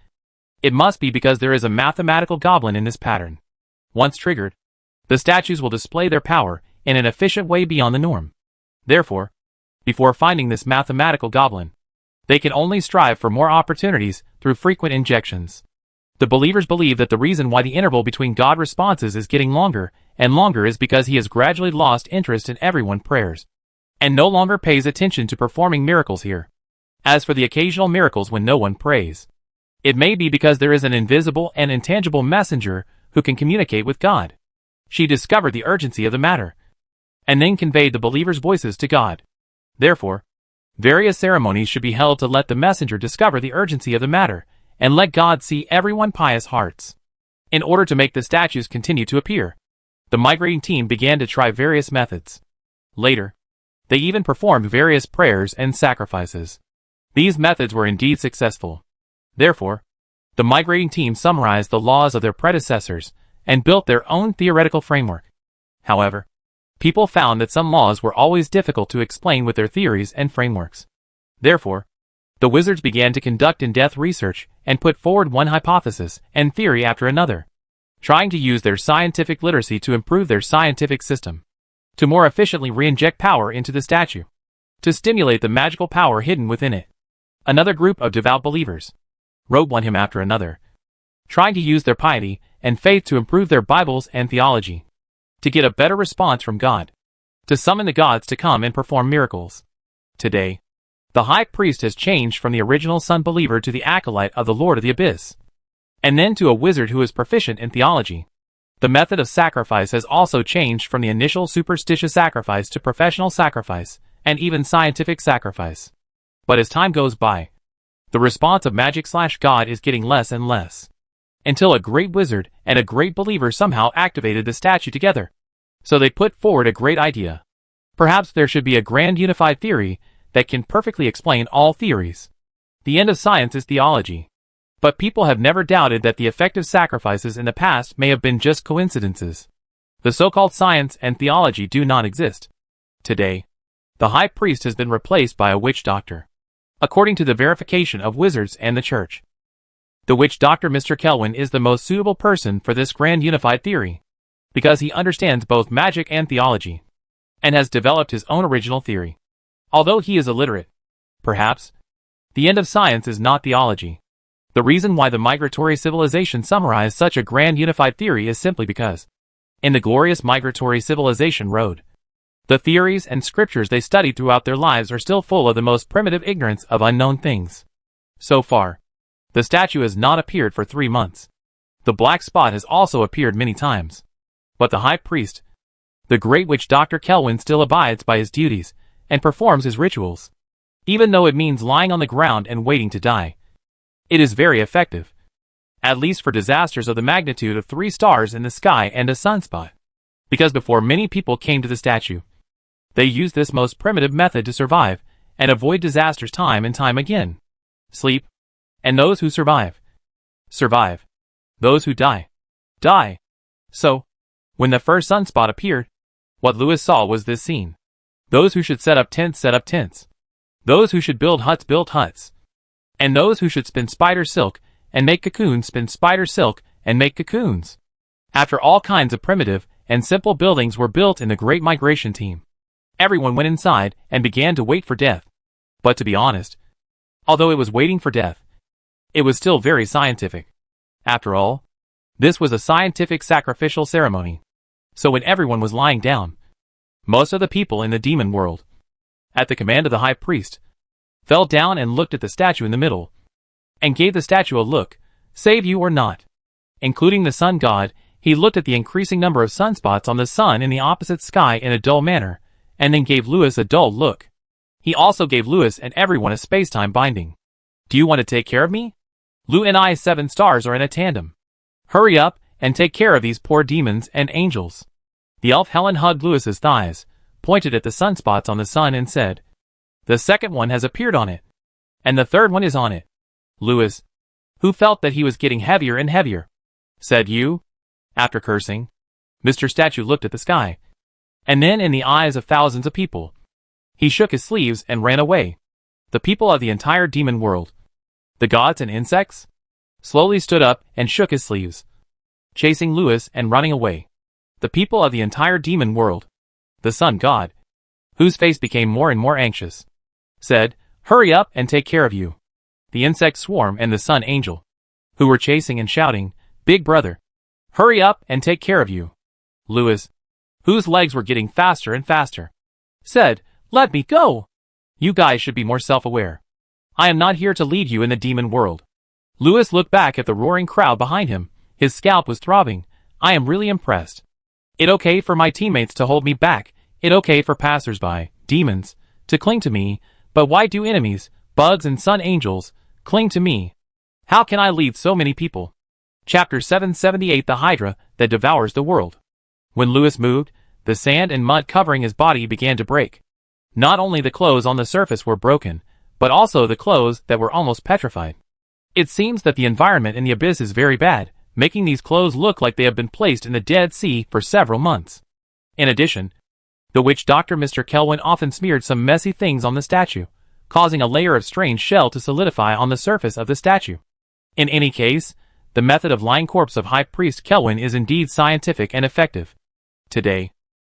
it must be because there is a mathematical goblin in this pattern. Once triggered, the statues will display their power in an efficient way beyond the norm. Therefore, before finding this mathematical goblin, they can only strive for more opportunities through frequent injections. The believers believe that the reason why the interval between God responses is getting longer and longer is because he has gradually lost interest in everyone's prayers, and no longer pays attention to performing miracles here. As for the occasional miracles when no one prays, it may be because there is an invisible and intangible messenger who can communicate with God. She discovered the urgency of the matter, and then conveyed the believers' voices to God. Therefore, various ceremonies should be held to let the messenger discover the urgency of the matter, and let God see everyone's pious hearts. In order to make the statues continue to appear, the migrating team began to try various methods. Later, they even performed various prayers and sacrifices. These methods were indeed successful. Therefore, the migrating team summarized the laws of their predecessors and built their own theoretical framework. However, people found that some laws were always difficult to explain with their theories and frameworks. Therefore, the wizards began to conduct in-depth research and put forward one hypothesis and theory after another, trying to use their scientific literacy to improve their scientific system, to more efficiently re-inject power into the statue, to stimulate the magical power hidden within it. Another group of devout believers wrote one hymn after another, trying to use their piety and faith to improve their Bibles and theology, to get a better response from God, to summon the gods to come and perform miracles. Today, the high priest has changed from the original Sun believer to the acolyte of the Lord of the Abyss, and then to a wizard who is proficient in theology. The method of sacrifice has also changed from the initial superstitious sacrifice to professional sacrifice, and even scientific sacrifice. But as time goes by, the response of magic/God is getting less and less, until a great wizard and a great believer somehow activated the statue together. So they put forward a great idea. Perhaps there should be a grand unified theory that can perfectly explain all theories. The end of science is theology. But people have never doubted that the effective sacrifices in the past may have been just coincidences. The so-called science and theology do not exist. Today, the high priest has been replaced by a witch doctor, according to the verification of wizards and the church. The witch doctor Mr. Kelwin is the most suitable person for this grand unified theory, because he understands both magic and theology, and has developed his own original theory. Although he is illiterate, perhaps, the end of science is not theology. The reason why the migratory civilization summarized such a grand unified theory is simply because, in the glorious migratory civilization road, the theories and scriptures they studied throughout their lives are still full of the most primitive ignorance of unknown things. So far, the statue has not appeared for 3 months. The black spot has also appeared many times. But the high priest, the great witch Dr. Kelwin, still abides by his duties and performs his rituals. Even though it means lying on the ground and waiting to die, it is very effective, at least for disasters of the magnitude of 3 stars in the sky and a sunspot. Because before many people came to the statue, they used this most primitive method to survive and avoid disasters time and time again. Sleep, and those who survive, survive. Those who die, die. So, when the first sunspot appeared, what Louis saw was this scene. Those who should set up tents set up tents. Those who should build huts built huts. And those who should spin spider silk and make cocoons spin spider silk and make cocoons. After all kinds of primitive and simple buildings were built in the Great Migration team, everyone went inside and began to wait for death. But to be honest, although it was waiting for death, it was still very scientific. After all, this was a scientific sacrificial ceremony. So when everyone was lying down, most of the people in the demon world, at the command of the high priest, fell down and looked at the statue in the middle, and gave the statue a look, save you or not. Including the sun god, he looked at the increasing number of sunspots on the sun in the opposite sky in a dull manner, and then gave Lewis a dull look. He also gave Lewis and everyone a space-time binding. Do you want to take care of me? Lou and I 7 stars are in a tandem. Hurry up and take care of these poor demons and angels. The elf Helen hugged Lewis's thighs, pointed at the sunspots on the sun and said, the second one has appeared on it. And the third one is on it. Lewis, who felt that he was getting heavier and heavier, said you? After cursing, Mr. Statue looked at the sky. And then in the eyes of thousands of people, he shook his sleeves and ran away. The people of the entire demon world, the gods and insects, slowly stood up and shook his sleeves, chasing Lewis and running away. The people of the entire demon world, the sun god, whose face became more and more anxious, said, hurry up and take care of you. The insect swarm and the sun angel, who were chasing and shouting, big brother, hurry up and take care of you. Lewis, whose legs were getting faster and faster, said, let me go. You guys should be more self-aware. I am not here to lead you in the demon world. Lewis looked back at the roaring crowd behind him. His scalp was throbbing. I am really impressed. It okay for my teammates to hold me back. It okay for passers-by, demons, to cling to me, but why do enemies, bugs and sun angels, cling to me? How can I lead so many people? Chapter 778 The Hydra that devours the world. When Lewis moved, the sand and mud covering his body began to break. Not only the clothes on the surface were broken, but also the clothes that were almost petrified. It seems that the environment in the abyss is very bad, making these clothes look like they have been placed in the Dead Sea for several months. In addition, the witch Dr. Mr. Kelwin often smeared some messy things on the statue, causing a layer of strange shell to solidify on the surface of the statue. In any case, the method of lying corpse of High Priest Kelwin is indeed scientific and effective. Today,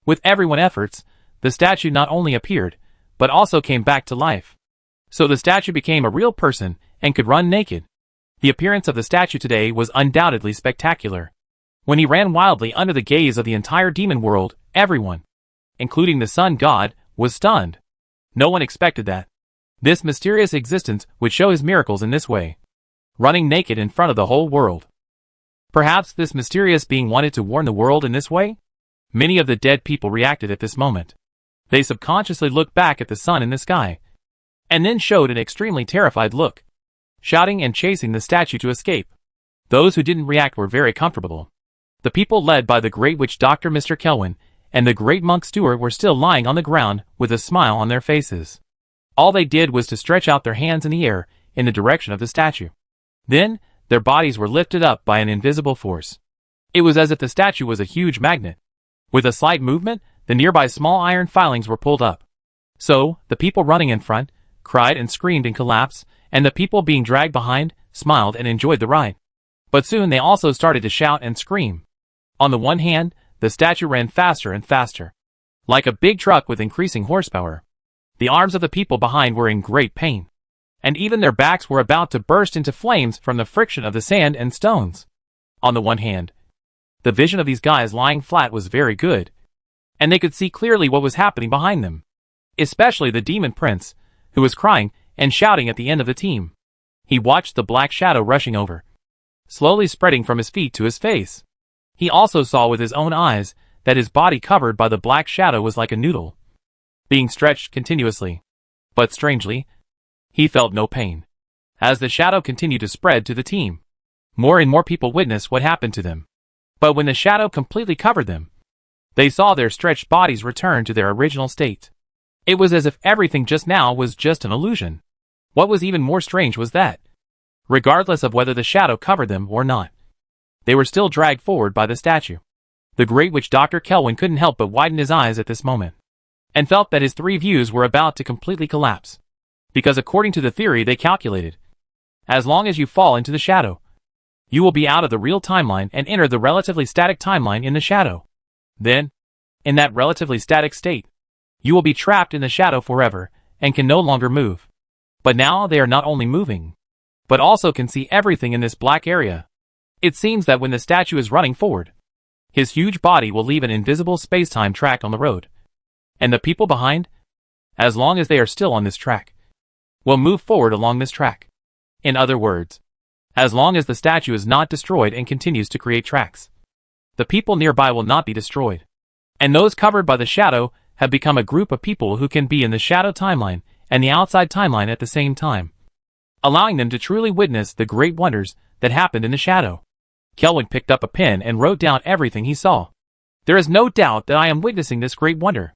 with everyone's efforts, the statue not only appeared, but also came back to life. So the statue became a real person and could run naked. The appearance of the statue today was undoubtedly spectacular. When he ran wildly under the gaze of the entire demon world, everyone, including the sun god, was stunned. No one expected that this mysterious existence would show his miracles in this way, running naked in front of the whole world. Perhaps this mysterious being wanted to warn the world in this way? Many of the dead people reacted at this moment. They subconsciously looked back at the sun in the sky, and then showed an extremely terrified look, shouting and chasing the statue to escape. Those who didn't react were very comfortable. The people led by the great witch Dr. Mr. Kelwin and the great monk Stewart were still lying on the ground with a smile on their faces. All they did was to stretch out their hands in the air in the direction of the statue. Then, their bodies were lifted up by an invisible force. It was as if the statue was a huge magnet. With a slight movement, the nearby small iron filings were pulled up. So, the people running in front, cried and screamed in collapse, and the people being dragged behind, smiled and enjoyed the ride. But soon they also started to shout and scream. On the one hand, the statue ran faster and faster, like a big truck with increasing horsepower. The arms of the people behind were in great pain, and even their backs were about to burst into flames from the friction of the sand and stones. On the one hand, the vision of these guys lying flat was very good, and they could see clearly what was happening behind them, especially the demon prince, who was crying and shouting at the end of the team. He watched the black shadow rushing over, slowly spreading from his feet to his face. He also saw with his own eyes that his body covered by the black shadow was like a noodle, being stretched continuously. But strangely, he felt no pain. As the shadow continued to spread to the team, more and more people witnessed what happened to them. But when the shadow completely covered them, they saw their stretched bodies return to their original state. It was as if everything just now was just an illusion. What was even more strange was that, regardless of whether the shadow covered them or not, they were still dragged forward by the statue. The great witch Dr. Kelwin couldn't help but widen his eyes at this moment, and felt that his 3 views were about to completely collapse. Because according to the theory they calculated, as long as you fall into the shadow, you will be out of the real timeline and enter the relatively static timeline in the shadow. Then, in that relatively static state, you will be trapped in the shadow forever and can no longer move. But now they are not only moving, but also can see everything in this black area. It seems that when the statue is running forward, His huge body will leave an invisible space-time track on the road. And the people behind, as long as they are still on this track, will move forward along this track. In other words, as long as the statue is not destroyed and continues to create tracks, the people nearby will not be destroyed. And those covered by the shadow have become a group of people who can be in the shadow timeline and the outside timeline at the same time, allowing them to truly witness the great wonders that happened in the shadow. Kelvin picked up a pen and wrote down everything he saw. There is no doubt that I am witnessing this great wonder.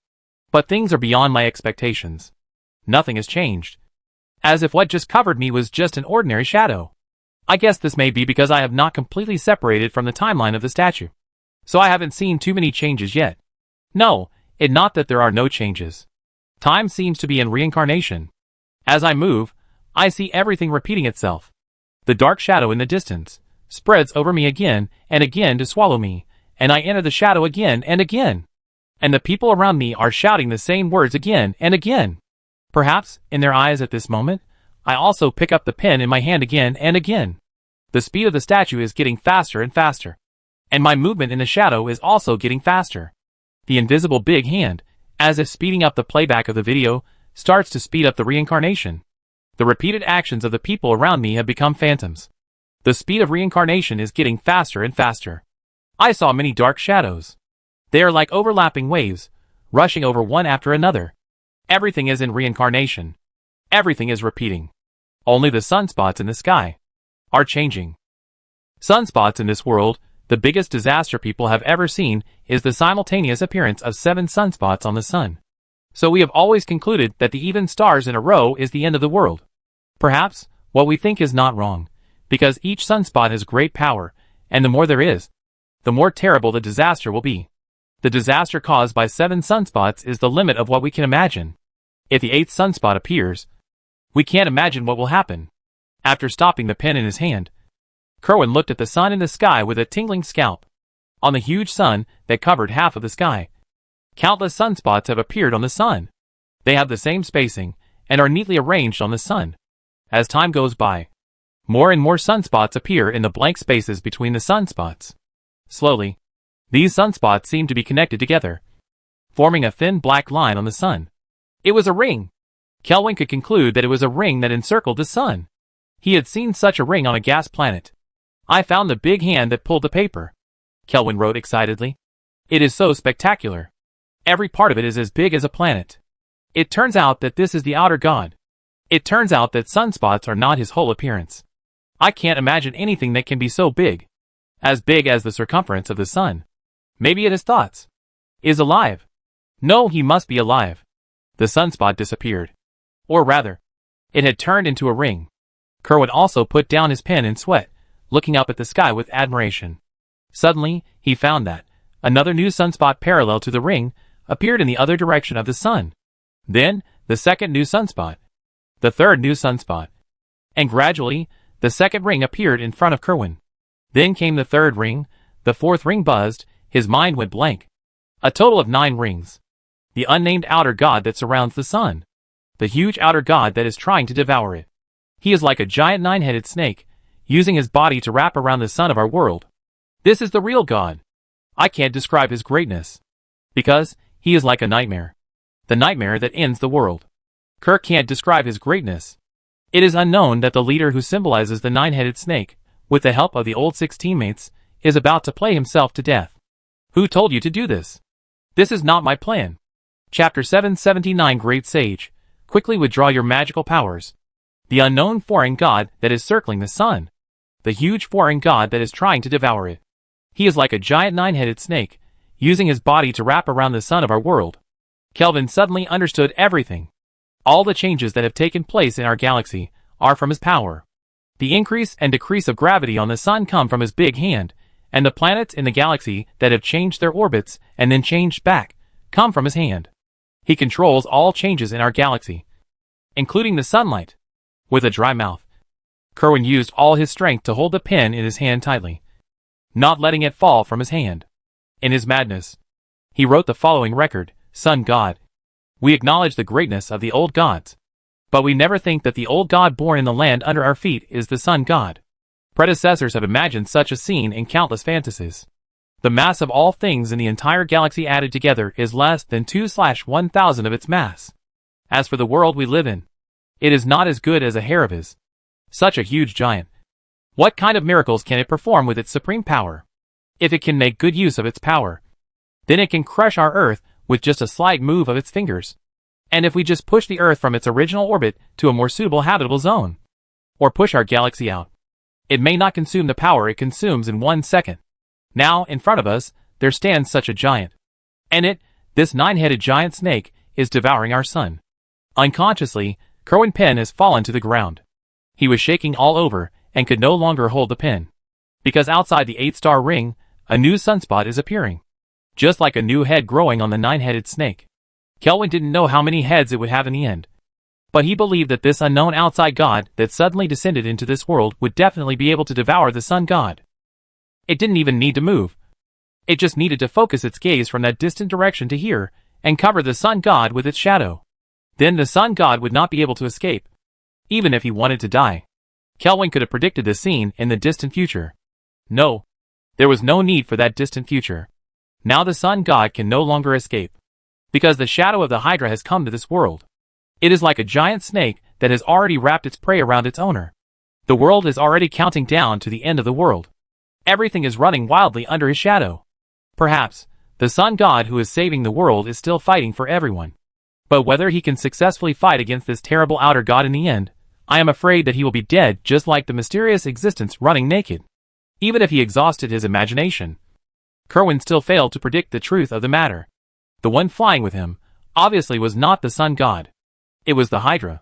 But things are beyond my expectations. Nothing has changed. As if what just covered me was just an ordinary shadow. I guess this may be because I have not completely separated from the timeline of the statue. So I haven't seen too many changes yet. No, it's not that there are no changes. Time seems to be in reincarnation. As I move, I see everything repeating itself. The dark shadow in the distance spreads over me again and again to swallow me, and I enter the shadow again and again. And the people around me are shouting the same words again and again. Perhaps, in their eyes at this moment, I also pick up the pen in my hand again and again. The speed of the statue is getting faster and faster. And my movement in the shadow is also getting faster. The invisible big hand, as if speeding up the playback of the video, starts to speed up the reincarnation. The repeated actions of the people around me have become phantoms. The speed of reincarnation is getting faster and faster. I saw many dark shadows. They are like overlapping waves, rushing over one after another. Everything is in reincarnation. Everything is repeating. Only the sunspots in the sky are changing. Sunspots in this world, the biggest disaster people have ever seen, is the simultaneous appearance of 7 sunspots on the sun. So we have always concluded that the even stars in a row is the end of the world. Perhaps, what we think is not wrong, because each sunspot has great power, and the more there is, the more terrible the disaster will be. The disaster caused by 7 sunspots is the limit of what we can imagine. If the 8th sunspot appears, we can't imagine what will happen. After stopping the pen in his hand, Kerwin looked at the sun in the sky with a tingling scalp. On the huge sun that covered half of the sky, countless sunspots have appeared on the sun. They have the same spacing, and are neatly arranged on the sun. As time goes by, more and more sunspots appear in the blank spaces between the sunspots. Slowly, these sunspots seem to be connected together, forming a thin black line on the sun. It was a ring. Kelvin could conclude that it was a ring that encircled the sun. He had seen such a ring on a gas planet. I found the big hand that pulled the paper, Kelvin wrote excitedly. It is so spectacular. Every part of it is as big as a planet. It turns out that this is the outer god. It turns out that sunspots are not his whole appearance. I can't imagine anything that can be so big. As big as the circumference of the sun. Maybe it has thoughts. Is alive. No, he must be alive. The sunspot disappeared. Or rather, it had turned into a ring. Kerwin also put down his pen in sweat, looking up at the sky with admiration. Suddenly, he found that another new sunspot parallel to the ring appeared in the other direction of the sun. Then, the second new sunspot. The third new sunspot. And gradually, the second ring appeared in front of Kerwin. Then came the third ring, the fourth ring buzzed, his mind went blank. A total of 9 rings. The unnamed outer god that surrounds the sun. The huge outer god that is trying to devour it. He is like a giant 9-headed snake, using his body to wrap around the sun of our world. This is the real god. I can't describe his greatness. Because, he is like a nightmare. The nightmare that ends the world. Kerr can't describe his greatness. It is unknown that the leader who symbolizes the 9-headed snake, with the help of the old 6 teammates, is about to play himself to death. Who told you to do this? This is not my plan. Chapter 779 Great Sage, quickly withdraw your magical powers. The unknown foreign god that is circling the sun. The huge foreign god that is trying to devour it. He is like a giant 9-headed snake, using his body to wrap around the sun of our world. Kelvin suddenly understood everything. All the changes that have taken place in our galaxy are from his power. The increase and decrease of gravity on the sun come from his big hand, and the planets in the galaxy that have changed their orbits and then changed back come from his hand. He controls all changes in our galaxy, including the sunlight. With a dry mouth, Kerwin used all his strength to hold the pen in his hand tightly, not letting it fall from his hand. In his madness, he wrote the following record: Sun God. We acknowledge the greatness of the old gods, but we never think that the old god born in the land under our feet is the sun god. Predecessors have imagined such a scene in countless fantasies. The mass of all things in the entire galaxy added together is less than 2/1000 of its mass. As for the world we live in, it is not as good as a hair of his. Such a huge giant. What kind of miracles can it perform with its supreme power? If it can make good use of its power, then it can crush our Earth with just a slight move of its fingers. And if we just push the Earth from its original orbit to a more suitable habitable zone, or push our galaxy out, it may not consume the power it consumes in 1 second. Now, in front of us, there stands such a giant. And this 9-headed giant snake, is devouring our sun. Unconsciously, Kerwin Penn has fallen to the ground. He was shaking all over, and could no longer hold the pen. Because outside the 8-star ring, a new sunspot is appearing. Just like a new head growing on the 9-headed snake. Kelvin didn't know how many heads it would have in the end. But he believed that this unknown outside god that suddenly descended into this world would definitely be able to devour the sun god. It didn't even need to move. It just needed to focus its gaze from that distant direction to here, and cover the sun god with its shadow. Then the sun god would not be able to escape. Even if he wanted to die. Kelvin could have predicted this scene in the distant future. No. There was no need for that distant future. Now the sun god can no longer escape. Because the shadow of the Hydra has come to this world. It is like a giant snake that has already wrapped its prey around its owner. The world is already counting down to the end of the world. Everything is running wildly under his shadow. Perhaps, the sun god who is saving the world is still fighting for everyone. But whether he can successfully fight against this terrible outer god in the end, I am afraid that he will be dead just like the mysterious existence running naked. Even if he exhausted his imagination. Kerwin still failed to predict the truth of the matter. The one flying with him, obviously was not the sun god. It was the Hydra.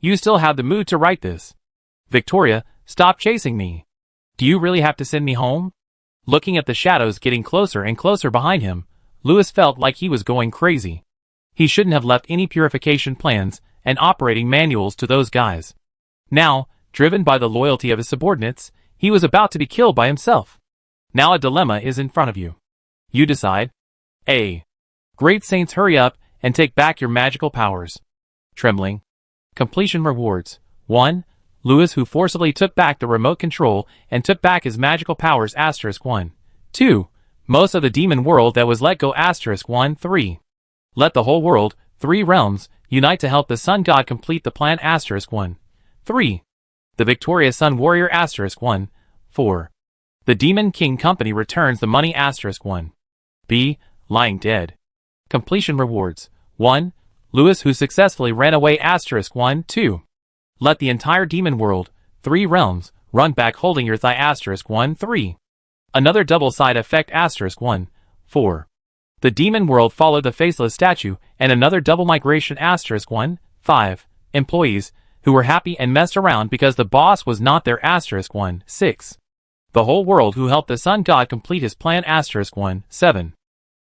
You still have the mood to write this. Victoria, stop chasing me. Do you really have to send me home? Looking at the shadows getting closer and closer behind him, Lewis felt like he was going crazy. He shouldn't have left any purification plans and operating manuals to those guys. Now, driven by the loyalty of his subordinates, he was about to be killed by himself. Now a dilemma is in front of you. You decide. A. Great Saints, hurry up and take back your magical powers. Trembling. Completion rewards. 1. Lewis, who forcibly took back the remote control and took back his magical powers. *1. 2. Most of the demon world that was let go. *1. 3. Let the whole world, 3 realms, unite to help the sun god complete the plan. *1. 3. The victorious sun warrior. *1. 4. The demon king company returns the money. *1. B. Lying dead. Completion rewards. 1. Lewis, who successfully ran away. *1. 2. Let the entire demon world, 3 realms, run back holding your thigh. *1. 3. Another double side effect. *1. 4. The demon world followed the faceless statue and another double migration. *1. 5. Employees, who were happy and messed around because the boss was not there. *1. 6. The whole world who helped the sun god complete his plan. *1. 7.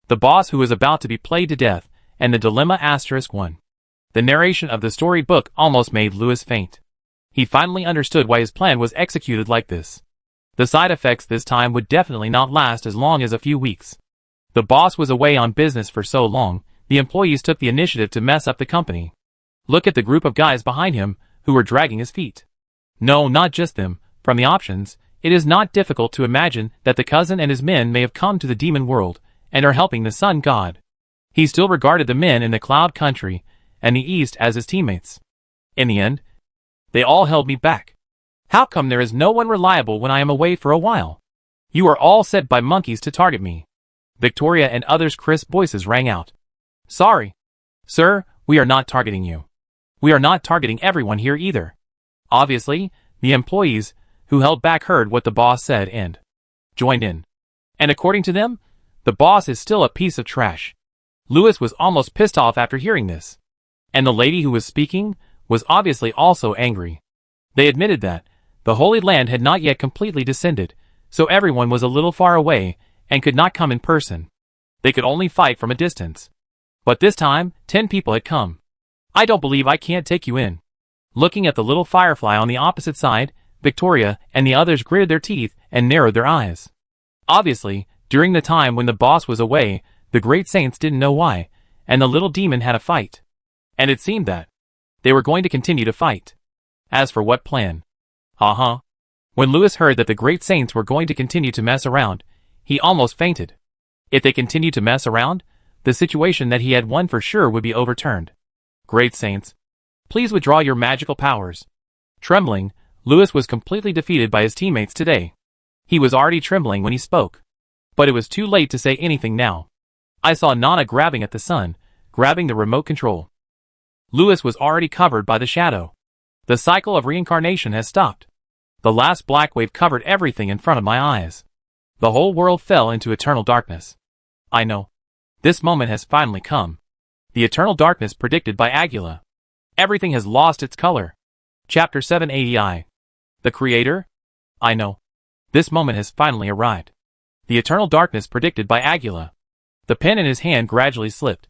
The boss who was about to be played to death, and the dilemma. *1. The narration of the storybook almost made Lewis faint. He finally understood why his plan was executed like this. The side effects this time would definitely not last as long as a few weeks. The boss was away on business for so long, the employees took the initiative to mess up the company. Look at the group of guys behind him, who were dragging his feet. No, not just them. From the options, it is not difficult to imagine that the cousin and his men may have come to the demon world, and are helping the sun god. He still regarded the men in the cloud country, and the east as his teammates. In the end, they all held me back. How come there is no one reliable when I am away for a while? You are all set by monkeys to target me. Victoria and others' crisp voices rang out. Sorry. Sir, we are not targeting you. We are not targeting everyone here either. Obviously, the employees, who held back, heard what the boss said and joined in. And according to them, the boss is still a piece of trash. Lewis was almost pissed off after hearing this. And the lady who was speaking was obviously also angry. They admitted that the Holy Land had not yet completely descended, so everyone was a little far away and could not come in person. They could only fight from a distance. But this time, 10 people had come. I don't believe I can't take you in. Looking at the little firefly on the opposite side, Victoria and the others gritted their teeth and narrowed their eyes. Obviously, during the time when the boss was away, the great saints didn't know why, and the little demon had a fight. And it seemed that they were going to continue to fight. As for what plan? When Lewis heard that the great saints were going to continue to mess around, He almost fainted. If they continued to mess around, the situation that he had won for sure would be overturned. Great saints, please withdraw your magical powers. Trembling, Lewis was completely defeated by his teammates today. He was already trembling when he spoke. But it was too late to say anything now. I saw Nana grabbing at the sun, grabbing the remote control. Lewis was already covered by the shadow. The cycle of reincarnation has stopped. The last black wave covered everything in front of my eyes. The whole world fell into eternal darkness. I know. This moment has finally come. The eternal darkness predicted by Aguila. Everything has lost its color. Chapter 780. The Creator? I know. This moment has finally arrived. The eternal darkness predicted by Aguila. The pen in his hand gradually slipped.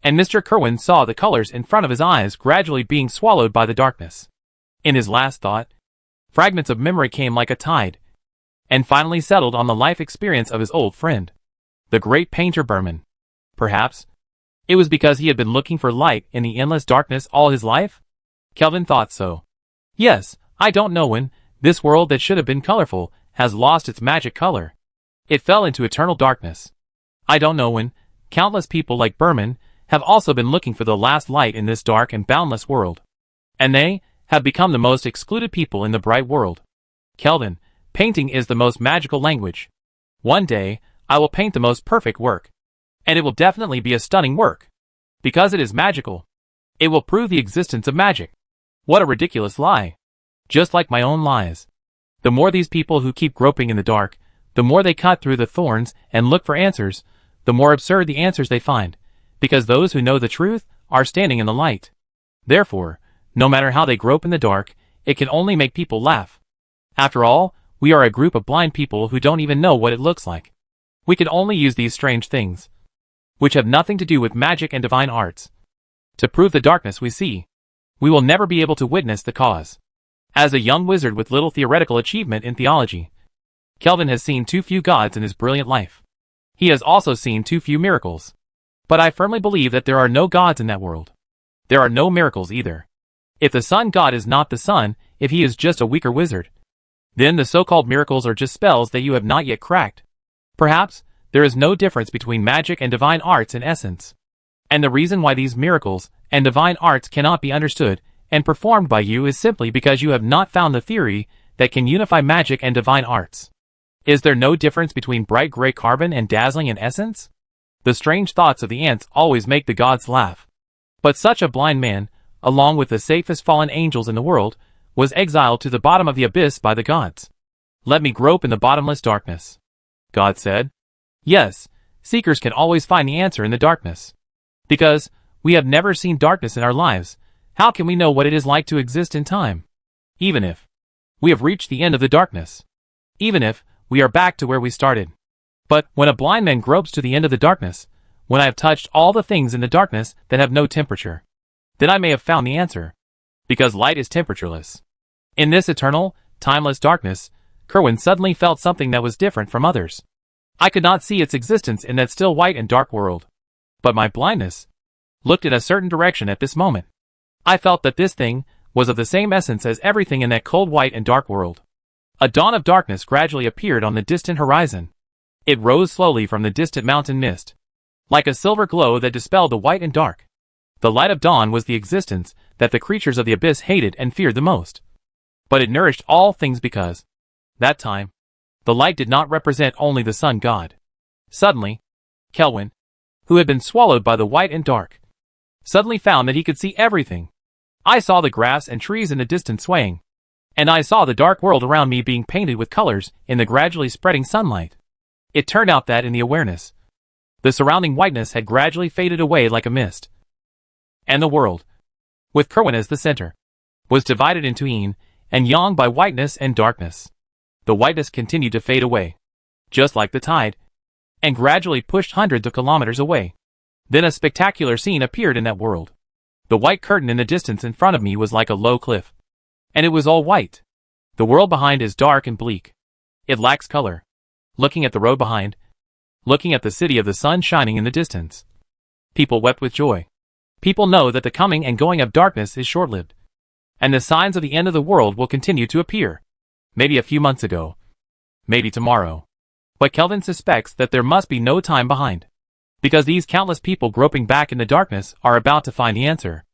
And Mr. Kerwin saw the colors in front of his eyes gradually being swallowed by the darkness. In his last thought, fragments of memory came like a tide, and finally settled on the life experience of his old friend, the great painter Berman. Perhaps it was because he had been looking for light in the endless darkness all his life? Kelvin thought so. Yes, I don't know when, this world that should have been colorful has lost its magic color. It fell into eternal darkness. I don't know when, countless people like Berman have also been looking for the last light in this dark and boundless world. And they have become the most excluded people in the bright world. Kelvin, painting is the most magical language. One day, I will paint the most perfect work. And it will definitely be a stunning work. Because it is magical. It will prove the existence of magic. What a ridiculous lie. Just like my own lies. The more these people who keep groping in the dark, the more they cut through the thorns and look for answers, the more absurd the answers they find. Because those who know the truth are standing in the light. Therefore, no matter how they grope in the dark, it can only make people laugh. After all, we are a group of blind people who don't even know what it looks like. We can only use these strange things, which have nothing to do with magic and divine arts, to prove the darkness we see. We will never be able to witness the cause. As a young wizard with little theoretical achievement in theology, Kelvin has seen too few gods in his brilliant life. He has also seen too few miracles. But I firmly believe that there are no gods in that world. There are no miracles either. If the sun god is not the sun, if he is just a weaker wizard, then the so-called miracles are just spells that you have not yet cracked. Perhaps, there is no difference between magic and divine arts in essence. And the reason why these miracles and divine arts cannot be understood and performed by you is simply because you have not found the theory that can unify magic and divine arts. Is there no difference between bright gray carbon and dazzling in essence? The strange thoughts of the ants always make the gods laugh. But such a blind man, along with the safest fallen angels in the world, was exiled to the bottom of the abyss by the gods. Let me grope in the bottomless darkness. God said. Yes, seekers can always find the answer in the darkness. Because we have never seen darkness in our lives, how can we know what it is like to exist in time? Even if we have reached the end of the darkness. Even if we are back to where we started. But when a blind man gropes to the end of the darkness, when I have touched all the things in the darkness that have no temperature, then I may have found the answer. Because light is temperatureless. In this eternal, timeless darkness, Kerwin suddenly felt something that was different from others. I could not see its existence in that still white and dark world. But my blindness looked in a certain direction at this moment. I felt that this thing was of the same essence as everything in that cold white and dark world. A dawn of darkness gradually appeared on the distant horizon. It rose slowly from the distant mountain mist, like a silver glow that dispelled the white and dark. The light of dawn was the existence that the creatures of the abyss hated and feared the most. But it nourished all things because, that time, the light did not represent only the sun god. Suddenly, Kelwin, who had been swallowed by the white and dark, suddenly found that he could see everything. I saw the grass and trees in the distance swaying, and I saw the dark world around me being painted with colors in the gradually spreading sunlight. It turned out that in the awareness, the surrounding whiteness had gradually faded away like a mist. And the world, with Kerwin as the center, was divided into yin and yang by whiteness and darkness. The whiteness continued to fade away, just like the tide, and gradually pushed hundreds of kilometers away. Then a spectacular scene appeared in that world. The white curtain in the distance in front of me was like a low cliff, and it was all white. The world behind is dark and bleak. It lacks color. Looking at the road behind, looking at the city of the sun shining in the distance, people wept with joy. People know that the coming and going of darkness is short-lived, and the signs of the end of the world will continue to appear. Maybe a few months ago. Maybe tomorrow. But Kelvin suspects that there must be no time behind. Because these countless people groping back in the darkness are about to find the answer.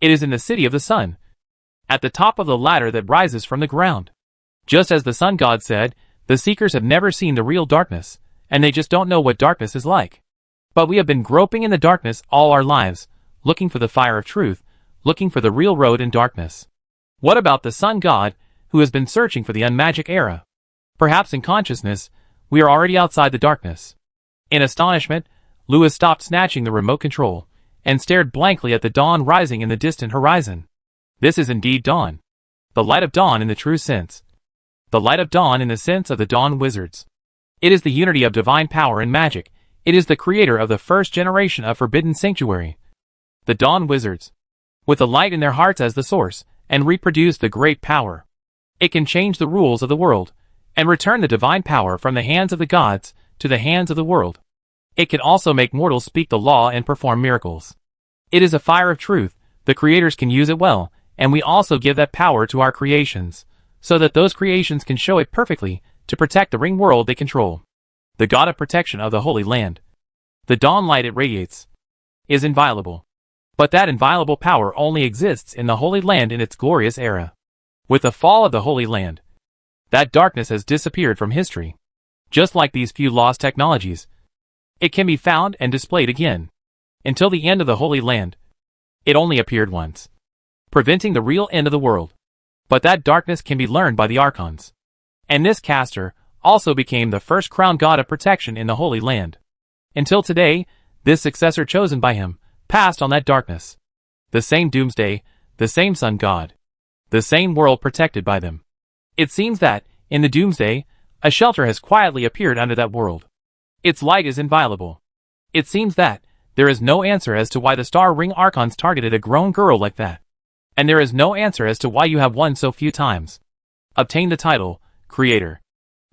It is in the city of the sun, at the top of the ladder that rises from the ground. Just as the sun god said, the seekers have never seen the real darkness, and they just don't know what darkness is like. But we have been groping in the darkness all our lives, looking for the fire of truth, looking for the real road in darkness. What about the sun god, who has been searching for the unmagic era? Perhaps in consciousness, we are already outside the darkness. In astonishment, Lewis stopped snatching the remote control, and stared blankly at the dawn rising in the distant horizon. This is indeed dawn. The light of dawn in the true sense. The light of dawn in the sense of the dawn wizards. It is the unity of divine power and magic. It is the creator of the first generation of Forbidden Sanctuary. The dawn wizards. With the light in their hearts as the source, and reproduce the great power. It can change the rules of the world, and return the divine power from the hands of the gods to the hands of the world. It can also make mortals speak the law and perform miracles. It is a fire of truth. The creators can use it well, and we also give that power to our creations, so that those creations can show it perfectly to protect the ring world they control. The God of protection of the Holy Land. The dawn light it radiates is inviolable. But that inviolable power only exists in the Holy Land in its glorious era. With the fall of the Holy Land, that darkness has disappeared from history. Just like these few lost technologies, it can be found and displayed again. Until the end of the Holy Land, it only appeared once, preventing the real end of the world. But that darkness can be learned by the Archons. And this caster also became the first crown god of protection in the Holy Land. Until today, this successor chosen by him passed on that darkness. The same doomsday, the same sun god, the same world protected by them. It seems that, in the doomsday, a shelter has quietly appeared under that world. Its light is inviolable. It seems that there is no answer as to why the Star Ring Archons targeted a grown girl like that. And there is no answer as to why you have won so few times. Obtained the title, Creator,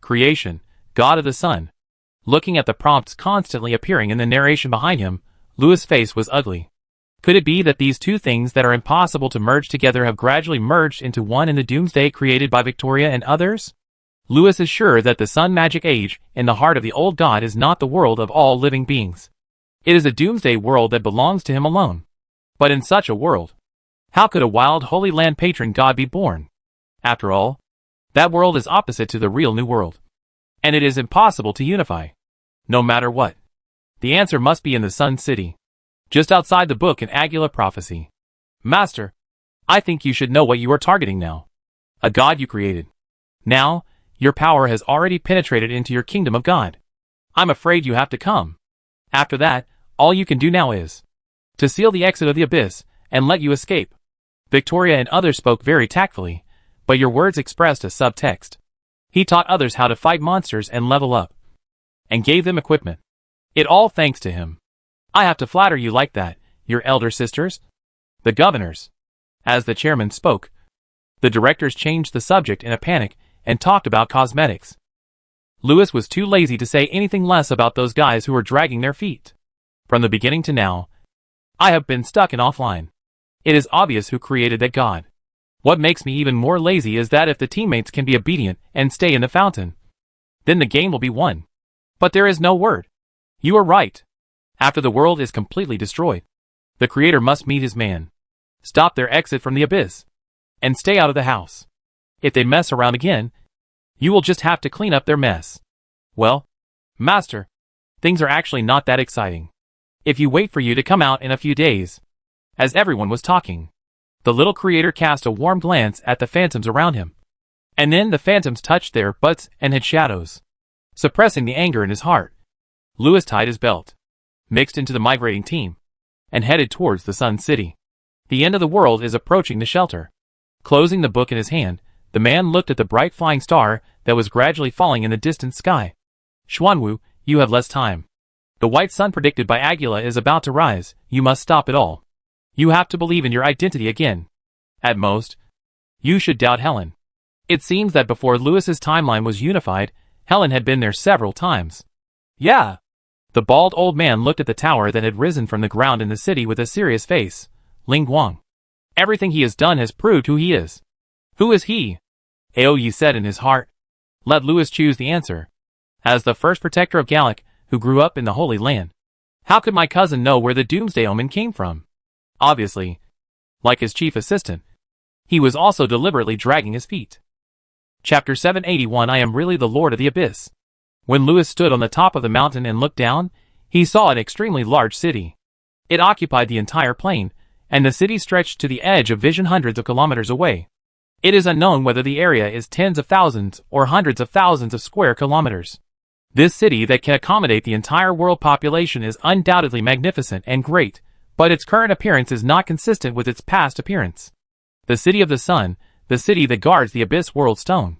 Creation, God of the Sun. Looking at the prompts constantly appearing in the narration behind him, Lewis' face was ugly. Could it be that these two things that are impossible to merge together have gradually merged into one in the doomsday created by Victoria and others? Lewis is sure that the sun magic age in the heart of the old god is not the world of all living beings. It is a doomsday world that belongs to him alone. But in such a world, how could a wild Holy Land patron god be born? After all, that world is opposite to the real New World. And it is impossible to unify. No matter what. The answer must be in the Sun City. Just outside the book in Agula Prophecy. Master, I think you should know what you are targeting now. A god you created. Now, your power has already penetrated into your kingdom of God. I'm afraid you have to come. After that, all you can do now is to seal the exit of the abyss and let you escape. Victoria and others spoke very tactfully, but your words expressed a subtext. He taught others how to fight monsters and level up, and gave them equipment. It all thanks to him. I have to flatter you like that, your elder sisters? The governors. As the chairman spoke, the directors changed the subject in a panic and talked about cosmetics. Lewis was too lazy to say anything less about those guys who were dragging their feet. From the beginning to now, I have been stuck in offline. It is obvious who created that god. What makes me even more lazy is that if the teammates can be obedient and stay in the fountain, then the game will be won. But there is no word. You are right. After the world is completely destroyed, the creator must meet his man, stop their exit from the abyss, and stay out of the house. If they mess around again, you will just have to clean up their mess. Well, Master, things are actually not that exciting. If you wait for you to come out in a few days. As everyone was talking, the little creator cast a warm glance at the phantoms around him. And then the phantoms touched their butts and had shadows. Suppressing the anger in his heart, Lewis tied his belt, mixed into the migrating team, and headed towards the Sun City. The end of the world is approaching the shelter. Closing the book in his hand, the man looked at the bright flying star that was gradually falling in the distant sky. Xuanwu, you have less time. The white sun predicted by Agula is about to rise. You must stop it all. You have to believe in your identity again. At most, you should doubt Helen. It seems that before Lewis's timeline was unified, Helen had been there several times. Yeah. The bald old man looked at the tower that had risen from the ground in the city with a serious face. Ling Guang. Everything he has done has proved who he is. Who is he? Aoyi said in his heart. Let Lewis choose the answer. As the first protector of Gallic, who grew up in the Holy Land, how could my cousin know where the Doomsday Omen came from? Obviously, like his chief assistant, he was also deliberately dragging his feet. Chapter 781 I am really the Lord of the Abyss. When Lewis stood on the top of the mountain and looked down, he saw an extremely large city. It occupied the entire plain, and the city stretched to the edge of vision hundreds of kilometers away. It is unknown whether the area is tens of thousands or hundreds of thousands of square kilometers. This city that can accommodate the entire world population is undoubtedly magnificent and great, but its current appearance is not consistent with its past appearance. The City of the Sun, the city that guards the Abyss World Stone.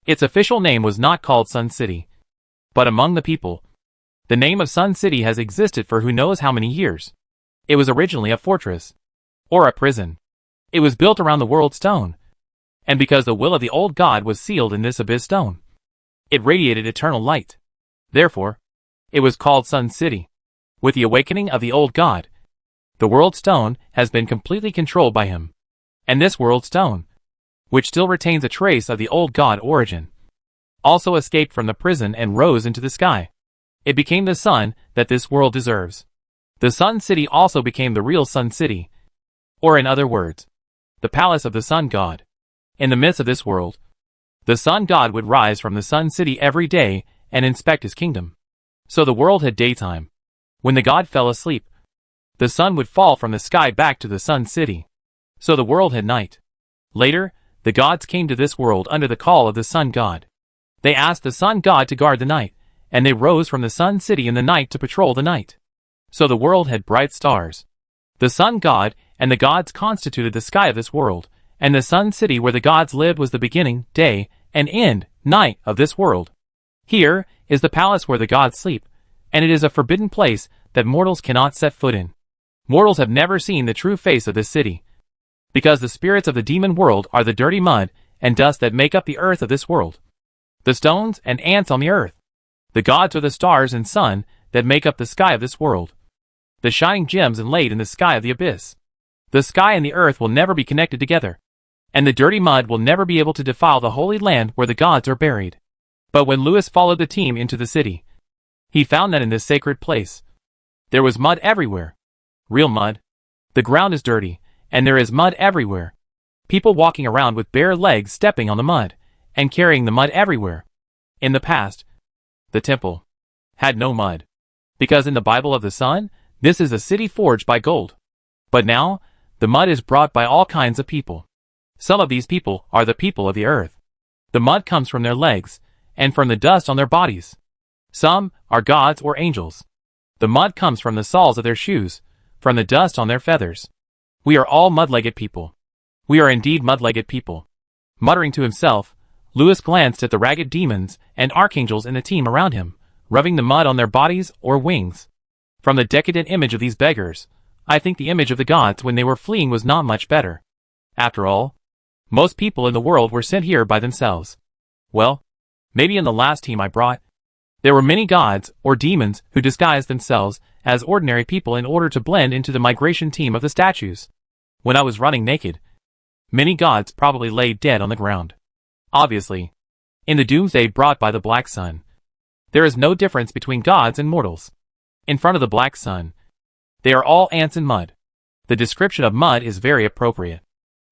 Its official name was not called Sun City. But among the people, the name of Sun City has existed for who knows how many years. It was originally a fortress, or a prison. It was built around the World Stone, and because the will of the old god was sealed in this Abyss Stone, it radiated eternal light. Therefore, it was called Sun City. With the awakening of the old god, the World Stone has been completely controlled by him. And this World Stone, which still retains a trace of the old god origin, also escaped from the prison and rose into the sky. It became the sun that this world deserves. The Sun City also became the real Sun City, or in other words, the palace of the sun god. In the midst of this world, the sun god would rise from the Sun City every day and inspect his kingdom. So the world had daytime. When the god fell asleep, the sun would fall from the sky back to the Sun City. So the world had night. Later, the gods came to this world under the call of the sun god. They asked the sun god to guard the night, and they rose from the Sun City in the night to patrol the night. So the world had bright stars. The sun god and the gods constituted the sky of this world, and the Sun City where the gods lived was the beginning, day, and end, night of this world. Here is the palace where the gods sleep, and it is a forbidden place that mortals cannot set foot in. Mortals have never seen the true face of this city, because the spirits of the demon world are the dirty mud and dust that make up the earth of this world. The stones and ants on the earth. The gods are the stars and sun that make up the sky of this world. The shining gems inlaid in the sky of the abyss. The sky and the earth will never be connected together, and the dirty mud will never be able to defile the holy land where the gods are buried. But when Lewis followed the team into the city, he found that in this sacred place, there was mud everywhere. Real mud. The ground is dirty, and there is mud everywhere. People walking around with bare legs stepping on the mud, and carrying the mud everywhere. In the past, the temple had no mud, because in the Bible of the Sun, this is a city forged by gold. But now, the mud is brought by all kinds of people. Some of these people are the people of the earth. The mud comes from their legs, and from the dust on their bodies. Some are gods or angels. The mud comes from the soles of their shoes, from the dust on their feathers. We are all mud-legged people. We are indeed mud-legged people. Muttering to himself, Lewis glanced at the ragged demons and archangels in the team around him, rubbing the mud on their bodies or wings. From the decadent image of these beggars, I think the image of the gods when they were fleeing was not much better. After all, most people in the world were sent here by themselves. Well, maybe in the last team I brought, there were many gods or demons who disguised themselves as ordinary people in order to blend into the migration team of the statues. When I was running naked, many gods probably lay dead on the ground. Obviously, in the doomsday brought by the Black Sun, there is no difference between gods and mortals. In front of the Black Sun, they are all ants and mud. The description of mud is very appropriate.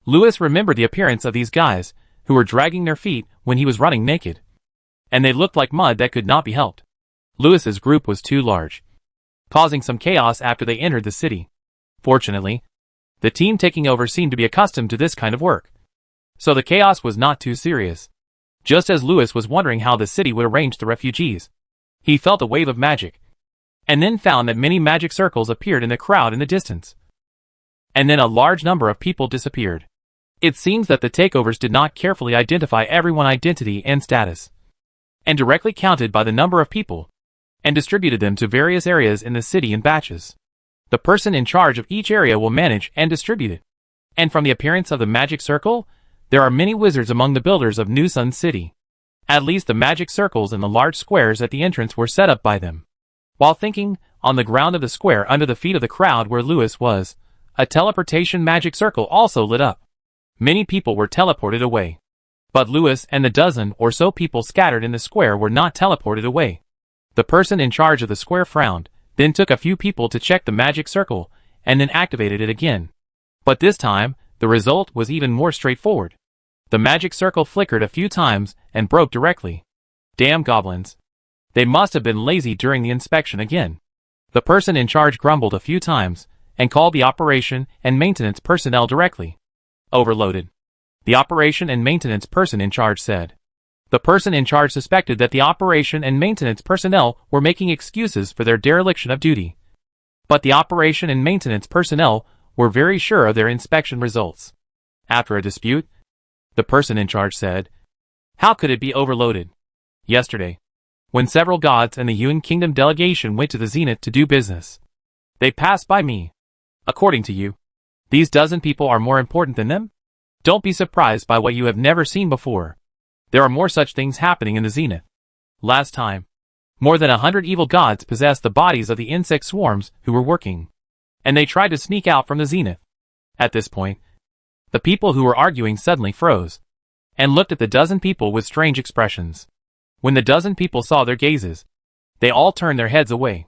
Lewis remembered the appearance of these guys, who were dragging their feet when he was running naked. And they looked like mud that could not be helped. Lewis's group was too large, causing some chaos after they entered the city. Fortunately, the team taking over seemed to be accustomed to this kind of work, so the chaos was not too serious. Just as Lewis was wondering how the city would arrange the refugees, he felt a wave of magic, and then found that many magic circles appeared in the crowd in the distance. And then a large number of people disappeared. It seems that the takeovers did not carefully identify everyone's identity and status, and directly counted by the number of people, and distributed them to various areas in the city in batches. The person in charge of each area will manage and distribute it. And from the appearance of the magic circle, there are many wizards among the builders of New Sun City. At least the magic circles and the large squares at the entrance were set up by them. While thinking, on the ground of the square under the feet of the crowd where Lewis was, a teleportation magic circle also lit up. Many people were teleported away. But Lewis and the dozen or so people scattered in the square were not teleported away. The person in charge of the square frowned, then took a few people to check the magic circle, and then activated it again. But this time, the result was even more straightforward. The magic circle flickered a few times and broke directly. Damn goblins. They must have been lazy during the inspection again. The person in charge grumbled a few times, and called the operation and maintenance personnel directly. Overloaded. The operation and maintenance person in charge said. The person in charge suspected that the operation and maintenance personnel were making excuses for their dereliction of duty. But the operation and maintenance personnel were very sure of their inspection results. After a dispute, the person in charge said, "How could it be overloaded? Yesterday, when several gods and the Yuan Kingdom delegation went to the Zenith to do business, they passed by me. According to you, these dozen people are more important than them? Don't be surprised by what you have never seen before. There are more such things happening in the Zenith. Last time, more than 100 evil gods possessed the bodies of the insect swarms who were working, and they tried to sneak out from the Zenith." At this point, the people who were arguing suddenly froze, and looked at the dozen people with strange expressions. When the dozen people saw their gazes, they all turned their heads away.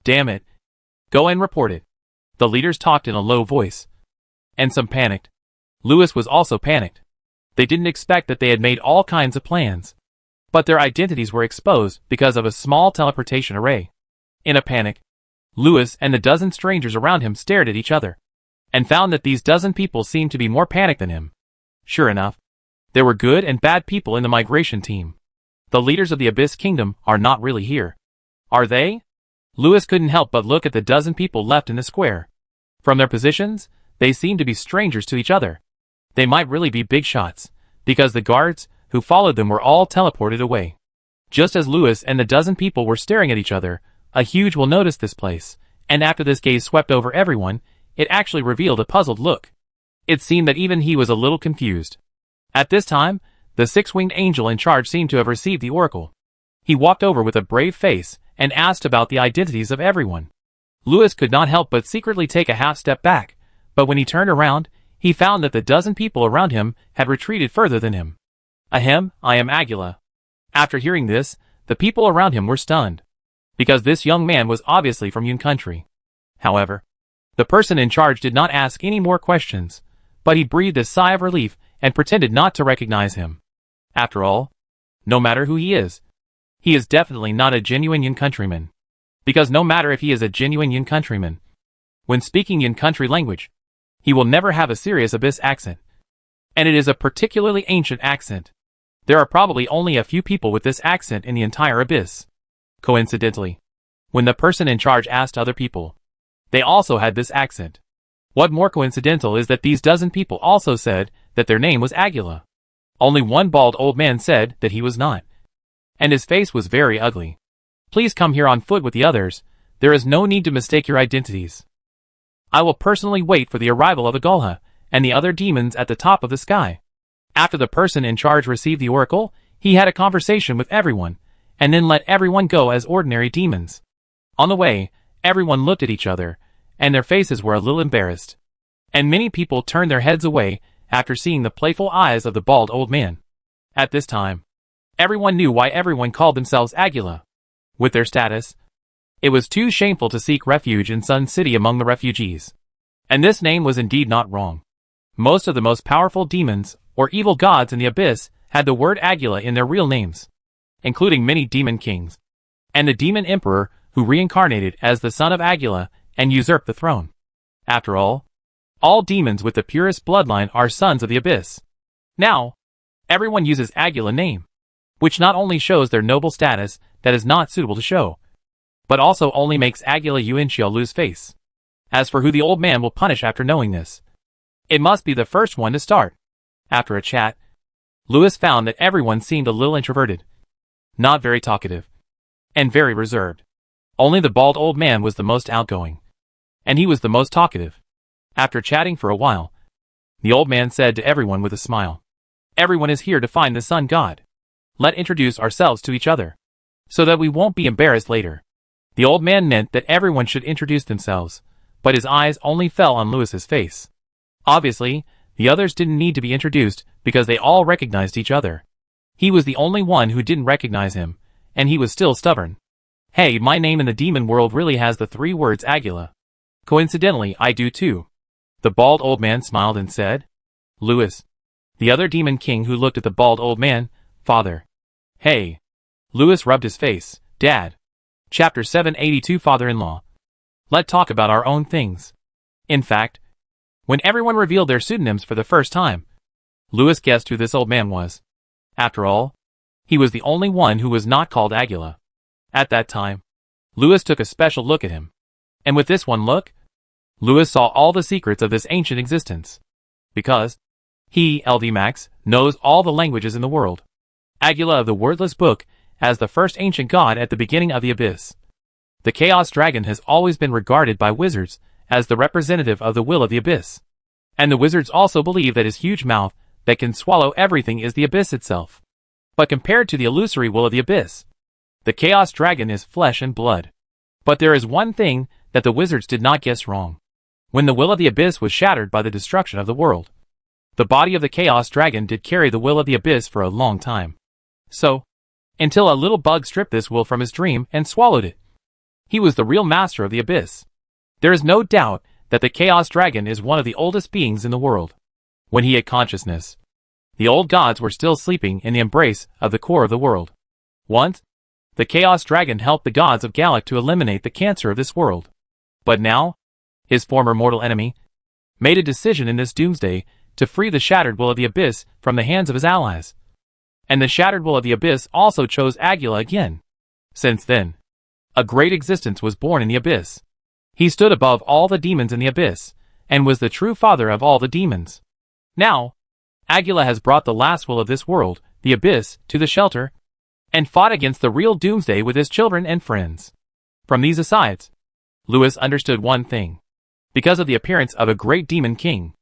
"Damn it. Go and report it." The leaders talked in a low voice, and some panicked. Lewis was also panicked. They didn't expect that they had made all kinds of plans, but their identities were exposed because of a small teleportation array. In a panic, Lewis and the dozen strangers around him stared at each other, and found that these dozen people seemed to be more panicked than him. Sure enough, there were good and bad people in the migration team. The leaders of the Abyss Kingdom are not really here. Are they? Lewis couldn't help but look at the dozen people left in the square. From their positions, they seemed to be strangers to each other. They might really be big shots, because the guards who followed them were all teleported away. Just as Lewis and the dozen people were staring at each other, a huge will noticed this place, and after this gaze swept over everyone, it actually revealed a puzzled look. It seemed that even he was a little confused. At this time, the six-winged angel in charge seemed to have received the oracle. He walked over with a brave face and asked about the identities of everyone. Lewis could not help but secretly take a half step back, but when he turned around, he found that the dozen people around him had retreated further than him. "Ahem, I am Agula." After hearing this, the people around him were stunned, because this young man was obviously from Yun country. However, the person in charge did not ask any more questions, but he breathed a sigh of relief and pretended not to recognize him. After all, no matter who he is definitely not a genuine Yun countryman. Because no matter if he is a genuine Yun countryman, when speaking Yun country language, he will never have a serious Abyss accent. And it is a particularly ancient accent. There are probably only a few people with this accent in the entire Abyss. Coincidentally, when the person in charge asked other people, they also had this accent. What more coincidental is that these dozen people also said that their name was Agula. Only one bald old man said that he was not. And his face was very ugly. "Please come here on foot with the others. There is no need to mistake your identities. I will personally wait for the arrival of the Gulha and the other demons at the top of the sky." After the person in charge received the oracle, he had a conversation with everyone, and then let everyone go as ordinary demons. On the way, everyone looked at each other, and their faces were a little embarrassed. And many people turned their heads away after seeing the playful eyes of the bald old man. At this time, everyone knew why everyone called themselves Agula. With their status, it was too shameful to seek refuge in Sun City among the refugees. And this name was indeed not wrong. Most of the most powerful demons, or evil gods in the Abyss, had the word Agula in their real names, including many demon kings, and the demon emperor who reincarnated as the son of Agula and usurped the throne. After all demons with the purest bloodline are sons of the Abyss. Now, everyone uses Agula name, which not only shows their noble status that is not suitable to show, but also only makes Agula Yuanxiao lose face. As for who the old man will punish after knowing this, it must be the first one to start. After a chat, Lewis found that everyone seemed a little introverted, not very talkative, and very reserved. Only the bald old man was the most outgoing, and he was the most talkative. After chatting for a while, the old man said to everyone with a smile, "Everyone is here to find the sun god. Let's introduce ourselves to each other, so that we won't be embarrassed later." The old man meant that everyone should introduce themselves, but his eyes only fell on Lewis's face. Obviously, the others didn't need to be introduced because they all recognized each other. He was the only one who didn't recognize him, and he was still stubborn. Hey, my name in the demon world really has the 3 words Agula. Coincidentally, I do too. The bald old man smiled and said, Louis. The other demon king who looked at the bald old man, Father. Hey. Louis rubbed his face, Dad. Chapter 782 Father-in-law. Let's talk about our own things. In fact, when everyone revealed their pseudonyms for the first time, Louis guessed who this old man was. After all, he was the only one who was not called Agula. At that time, Louis took a special look at him. And with this one look, Louis saw all the secrets of this ancient existence. Because he, LD Max, knows all the languages in the world. Agula of the wordless book, as the first ancient god at the beginning of the abyss. The Chaos Dragon has always been regarded by wizards as the representative of the will of the abyss. And the wizards also believe that his huge mouth that can swallow everything is the abyss itself. But compared to the illusory will of the abyss, the Chaos Dragon is flesh and blood. But there is one thing that the wizards did not guess wrong. When the will of the abyss was shattered by the destruction of the world, the body of the Chaos Dragon did carry the will of the abyss for a long time. So, until a little bug stripped this will from his dream and swallowed it. He was the real master of the abyss. There is no doubt that the Chaos Dragon is one of the oldest beings in the world. When he had consciousness, the old gods were still sleeping in the embrace of the core of the world. Once, the Chaos Dragon helped the gods of Gallic to eliminate the cancer of this world. But now, his former mortal enemy, made a decision in this doomsday to free the shattered will of the abyss from the hands of his allies. And the shattered will of the abyss also chose Agula again. Since then, a great existence was born in the abyss. He stood above all the demons in the abyss, and was the true father of all the demons. Now, Agula has brought the last will of this world, the abyss, to the shelter, and fought against the real doomsday with his children and friends. From these asides, Louis understood one thing. Because of the appearance of a great demon king,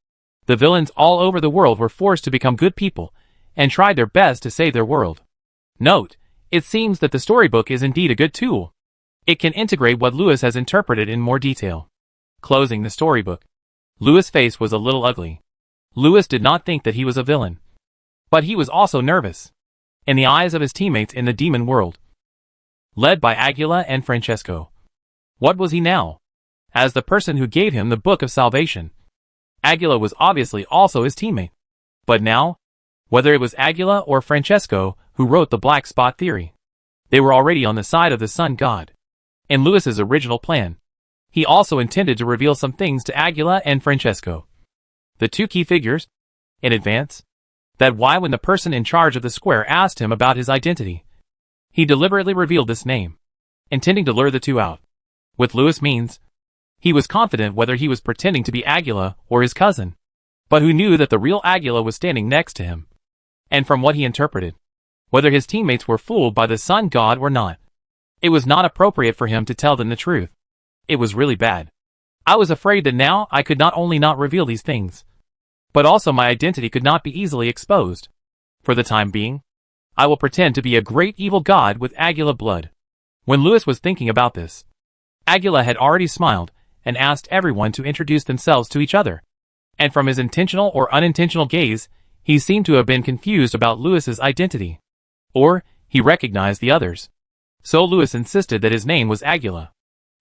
the villains all over the world were forced to become good people, and tried their best to save their world. Note, it seems that the storybook is indeed a good tool. It can integrate what Louis has interpreted in more detail. Closing the storybook, Louis' face was a little ugly. Louis did not think that he was a villain. But he was also nervous. In the eyes of his teammates in the demon world, led by Agula and Francesco. What was he now? As the person who gave him the Book of Salvation. Agula was obviously also his teammate. But now, whether it was Agula or Francesco who wrote the black spot theory, they were already on the side of the sun god. In Louis's original plan, he also intended to reveal some things to Agula and Francesco, the 2 key figures, in advance. That why when the person in charge of the square asked him about his identity, he deliberately revealed this name, intending to lure the 2 out. With Louis means, he was confident whether he was pretending to be Agula or his cousin, but who knew that the real Agula was standing next to him. And from what he interpreted, whether his teammates were fooled by the sun god or not, it was not appropriate for him to tell them the truth. It was really bad. I was afraid that now I could not only not reveal these things, but also my identity could not be easily exposed. For the time being, I will pretend to be a great evil god with Agula blood. When Louis was thinking about this, Agula had already smiled and asked everyone to introduce themselves to each other. And from his intentional or unintentional gaze, he seemed to have been confused about Louis's identity. Or, he recognized the others. So Louis insisted that his name was Agula.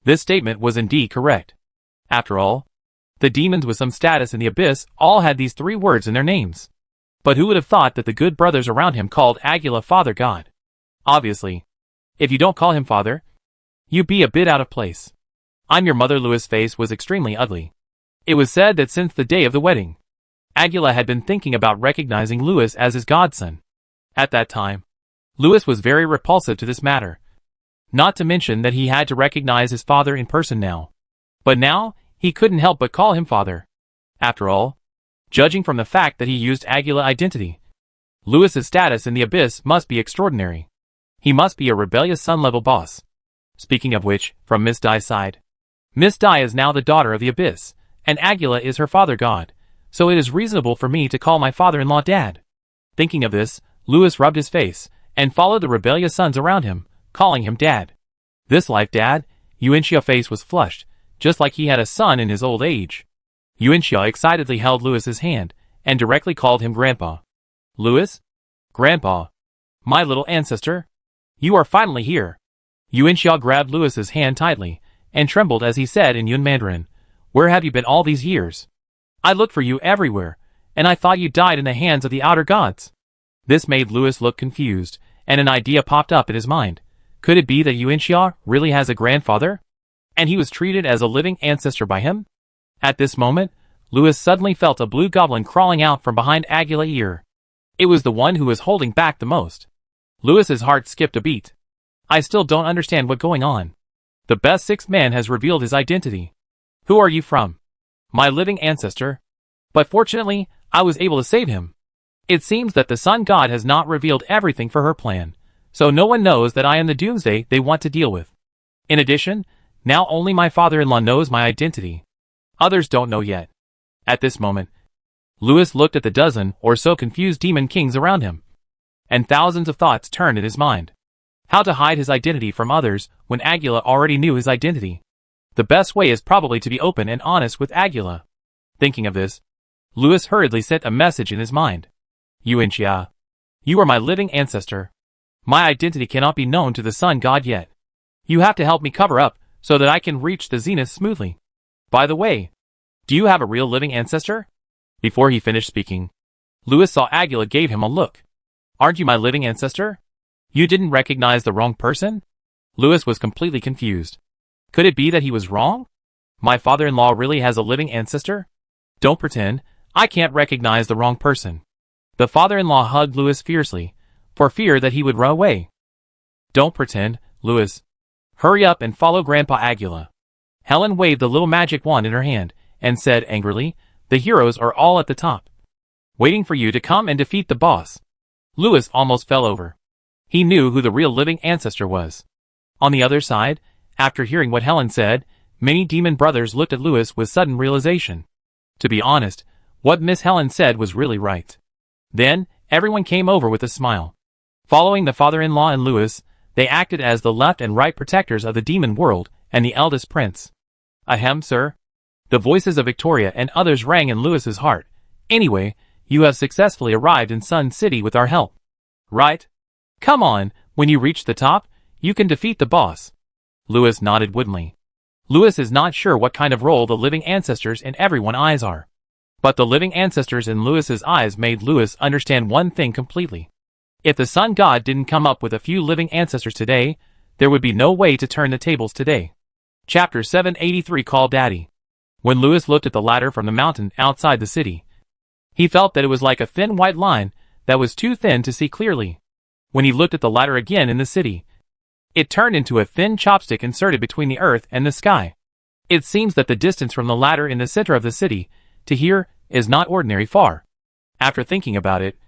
This statement was indeed correct. After all, the demons with some status in the abyss all had these 3 words in their names. But who would have thought that the good brothers around him called Agula Father God? Obviously, if you don't call him Father, you be a bit out of place. I'm your mother. Louis' face was extremely ugly. It was said that since the day of the wedding, Agula had been thinking about recognizing Louis as his godson. At that time, Louis was very repulsive to this matter. Not to mention that he had to recognize his father in person now. But now, he couldn't help but call him father. After all, judging from the fact that he used Agula identity, Louis's status in the abyss must be extraordinary. He must be a rebellious sun-level boss. Speaking of which, from Miss Dai's side, Miss Dai is now the daughter of the abyss, and Agula is her father god, so it is reasonable for me to call my father-in-law Dad. Thinking of this, Louis rubbed his face, and followed the rebellious sons around him, calling him Dad. This life, Dad. Yuanxia's face was flushed, just like he had a son in his old age. Yuanxia excitedly held Louis's hand, and directly called him Grandpa. Louis? Grandpa. My little ancestor? You are finally here. Yuanxia grabbed Louis's hand tightly, and trembled as he said in Yun Mandarin, "Where have you been all these years? I looked for you everywhere, and I thought you died in the hands of the outer gods." This made Louis look confused, and an idea popped up in his mind. Could it be that Yuanxia really has a grandfather? And he was treated as a living ancestor by him? At this moment, Louis suddenly felt a blue goblin crawling out from behind Aguila's ear. It was the one who was holding back the most. Louis's heart skipped a beat. I still don't understand what's going on. The best sixth man has revealed his identity. Who are you from? My living ancestor. But fortunately, I was able to save him. It seems that the sun god has not revealed everything for her plan, so no one knows that I am the doomsday they want to deal with. In addition, now only my father-in-law knows my identity. Others don't know yet. At this moment, Louis looked at the dozen or so confused demon kings around him, and thousands of thoughts turned in his mind. How to hide his identity from others when Aguila already knew his identity? The best way is probably to be open and honest with Aguila. Thinking of this, Louis hurriedly sent a message in his mind. Yuanxia, you are my living ancestor. My identity cannot be known to the sun god yet. You have to help me cover up so that I can reach the zenith smoothly. By the way, do you have a real living ancestor? Before he finished speaking, Louis saw Aguila gave him a look. Aren't you my living ancestor? You didn't recognize the wrong person? Louis was completely confused. Could it be that he was wrong? My father-in-law really has a living ancestor? Don't pretend. I can't recognize the wrong person. The father-in-law hugged Louis fiercely, for fear that he would run away. Don't pretend, Louis. Hurry up and follow Grandpa Aguila. Helen waved the little magic wand in her hand, and said angrily, the heroes are all at the top, waiting for you to come and defeat the boss. Louis almost fell over. He knew who the real living ancestor was. On the other side, after hearing what Helen said, many demon brothers looked at Louis with sudden realization. To be honest, what Miss Helen said was really right. Then, everyone came over with a smile. Following the father-in-law and Louis, they acted as the left and right protectors of the demon world and the eldest prince. Ahem, sir. The voices of Victoria and others rang in Louis's heart. Anyway, you have successfully arrived in Sun City with our help. Right? Come on, when you reach the top, you can defeat the boss. Louis nodded woodenly. Louis is not sure what kind of role the living ancestors in everyone's eyes are. But the living ancestors in Louis's eyes made Louis understand one thing completely. If the sun god didn't come up with a few living ancestors today, there would be no way to turn the tables today. Chapter 783 Call Daddy. When Louis looked at the ladder from the mountain outside the city, he felt that it was like a thin white line that was too thin to see clearly. When he looked at the ladder again in the city, it turned into a thin chopstick inserted between the earth and the sky. It seems that the distance from the ladder in the center of the city to here is not ordinary far. After thinking about it,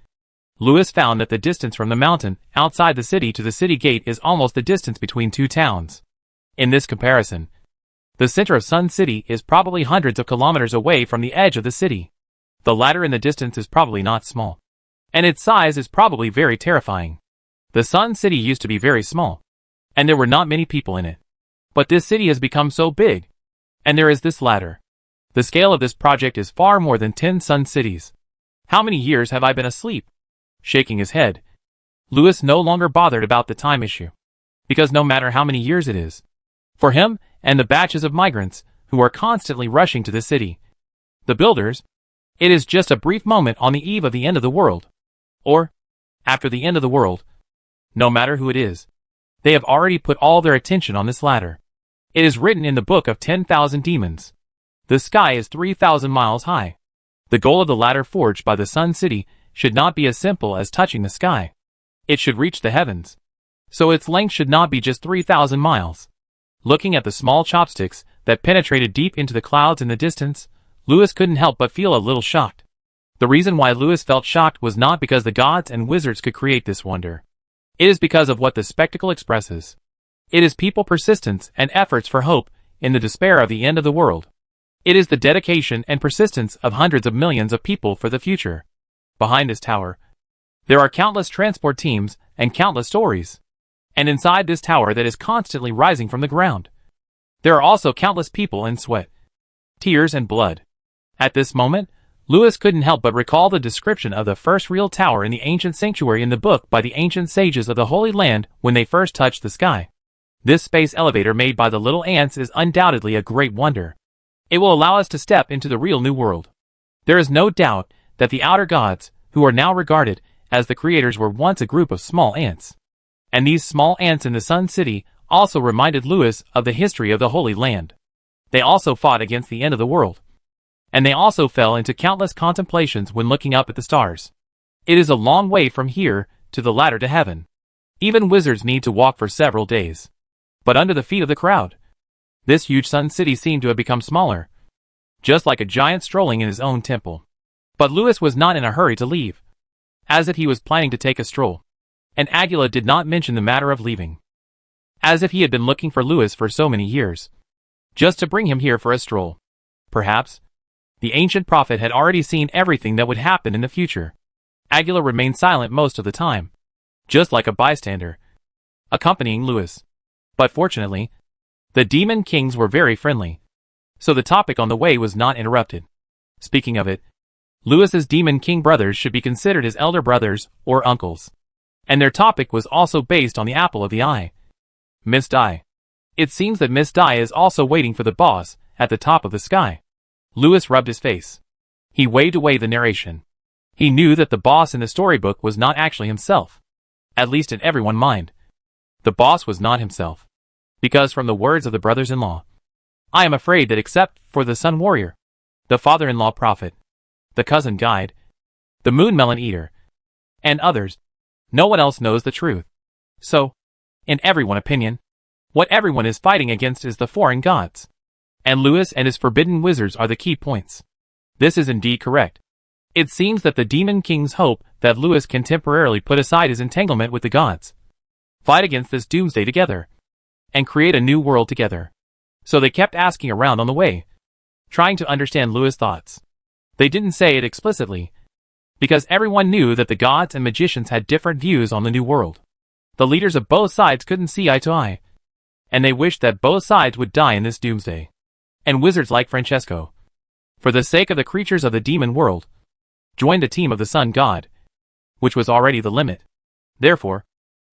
Louis found that the distance from the mountain outside the city to the city gate is almost the distance between two towns. In this comparison, the center of Sun City is probably hundreds of kilometers away from the edge of the city. The ladder in the distance is probably not small, and its size is probably very terrifying. The Sun City used to be very small, and there were not many people in it. But this city has become so big, and there is this ladder. The scale of this project is far more than 10 Sun Cities. How many years have I been asleep? Shaking his head, Louis no longer bothered about the time issue, because no matter how many years it is, for him and the batches of migrants who are constantly rushing to the city, the builders, it is just a brief moment on the eve of the end of the world, or after the end of the world. No matter who it is, they have already put all their attention on this ladder. It is written in the book of 10,000 demons. The sky is 3,000 miles high. The goal of the ladder forged by the Sun City should not be as simple as touching the sky. It should reach the heavens. So its length should not be just 3,000 miles. Looking at the small chopsticks that penetrated deep into the clouds in the distance, Louis couldn't help but feel a little shocked. The reason why Louis felt shocked was not because the gods and wizards could create this wonder. It is because of what the spectacle expresses. It is people's persistence and efforts for hope in the despair of the end of the world. It is the dedication and persistence of hundreds of millions of people for the future. Behind this tower, there are countless transport teams and countless stories. And inside this tower that is constantly rising from the ground, there are also countless people in sweat, tears and blood. At this moment, Lewis couldn't help but recall the description of the first real tower in the ancient sanctuary in the book by the ancient sages of the Holy Land when they first touched the sky. This space elevator made by the little ants is undoubtedly a great wonder. It will allow us to step into the real new world. There is no doubt that the outer gods, who are now regarded as the creators, were once a group of small ants. And these small ants in the Sun City also reminded Lewis of the history of the Holy Land. They also fought against the end of the world. And they also fell into countless contemplations when looking up at the stars. It is a long way from here to the ladder to heaven. Even wizards need to walk for several days. But under the feet of the crowd, this huge Sun City seemed to have become smaller, just like a giant strolling in his own temple. But Lewis was not in a hurry to leave, as if he was planning to take a stroll. And Aguila did not mention the matter of leaving, as if he had been looking for Lewis for so many years, just to bring him here for a stroll. Perhaps the ancient prophet had already seen everything that would happen in the future. Aguila remained silent most of the time, just like a bystander, accompanying Lewis. But fortunately, the demon kings were very friendly, so the topic on the way was not interrupted. Speaking of it, Lewis's demon king brothers should be considered his elder brothers or uncles. And their topic was also based on the apple of the eye, Miss Di. It seems that Miss Di is also waiting for the boss at the top of the sky. Lewis rubbed his face. He waved away the narration. He knew that the boss in the storybook was not actually himself. At least in everyone's mind. The boss was not himself. Because from the words of the brothers-in-law, I am afraid that except for the Sun Warrior, the father-in-law prophet, the cousin guide, the moon melon eater, and others, no one else knows the truth. So, in everyone's opinion, what everyone is fighting against is the foreign gods. And Lewis and his forbidden wizards are the key points. This is indeed correct. It seems that the demon kings hope that Lewis can temporarily put aside his entanglement with the gods, fight against this doomsday together, and create a new world together. So they kept asking around on the way, trying to understand Lewis' thoughts. They didn't say it explicitly, because everyone knew that the gods and magicians had different views on the new world. The leaders of both sides couldn't see eye to eye, and they wished that both sides would die in this doomsday. And wizards like Francesco, for the sake of the creatures of the demon world, joined the team of the sun god, which was already the limit. Therefore,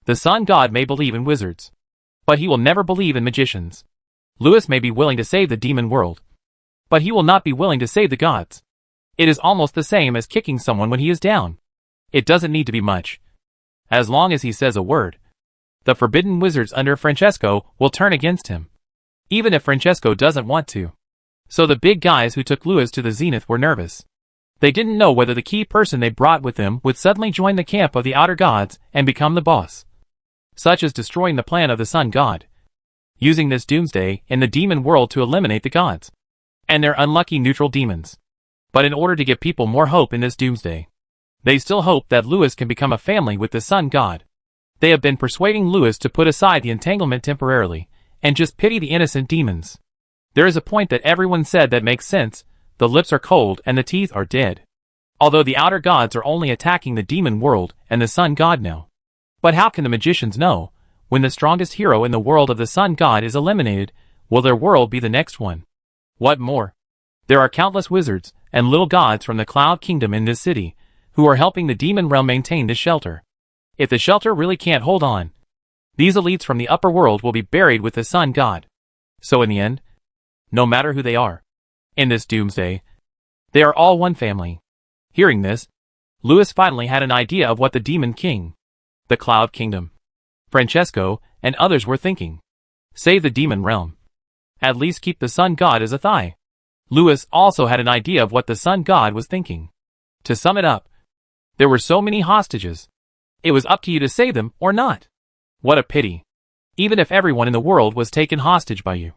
the sun god may believe in wizards, but he will never believe in magicians. Lewis may be willing to save the demon world, but he will not be willing to save the gods. It is almost the same as kicking someone when he is down. It doesn't need to be much. As long as he says a word, the forbidden wizards under Francesco will turn against him, even if Francesco doesn't want to. So the big guys who took Lewis to the zenith were nervous. They didn't know whether the key person they brought with them would suddenly join the camp of the outer gods and become the boss, such as destroying the plan of the sun god, using this doomsday in the demon world to eliminate the gods and their unlucky neutral demons. But in order to give people more hope in this doomsday, they still hope that Lewis can become a family with the sun god. They have been persuading Lewis to put aside the entanglement temporarily and just pity the innocent demons. There is a point that everyone said that makes sense. The lips are cold and the teeth are dead. Although the outer gods are only attacking the demon world and the sun god now. But how can the magicians know, when the strongest hero in the world of the sun god is eliminated, will their world be the next one? What more? There are countless wizards and little gods from the Cloud Kingdom in this city, who are helping the demon realm maintain this shelter. If the shelter really can't hold on, these elites from the upper world will be buried with the sun god. So in the end, no matter who they are, in this doomsday, they are all one family. Hearing this, Lewis finally had an idea of what the demon king, the Cloud Kingdom, Francesco, and others were thinking. Save the demon realm. At least keep the sun god as a thigh. Lewis also had an idea of what the sun god was thinking. To sum it up, there were so many hostages. It was up to you to save them or not. What a pity. Even if everyone in the world was taken hostage by you,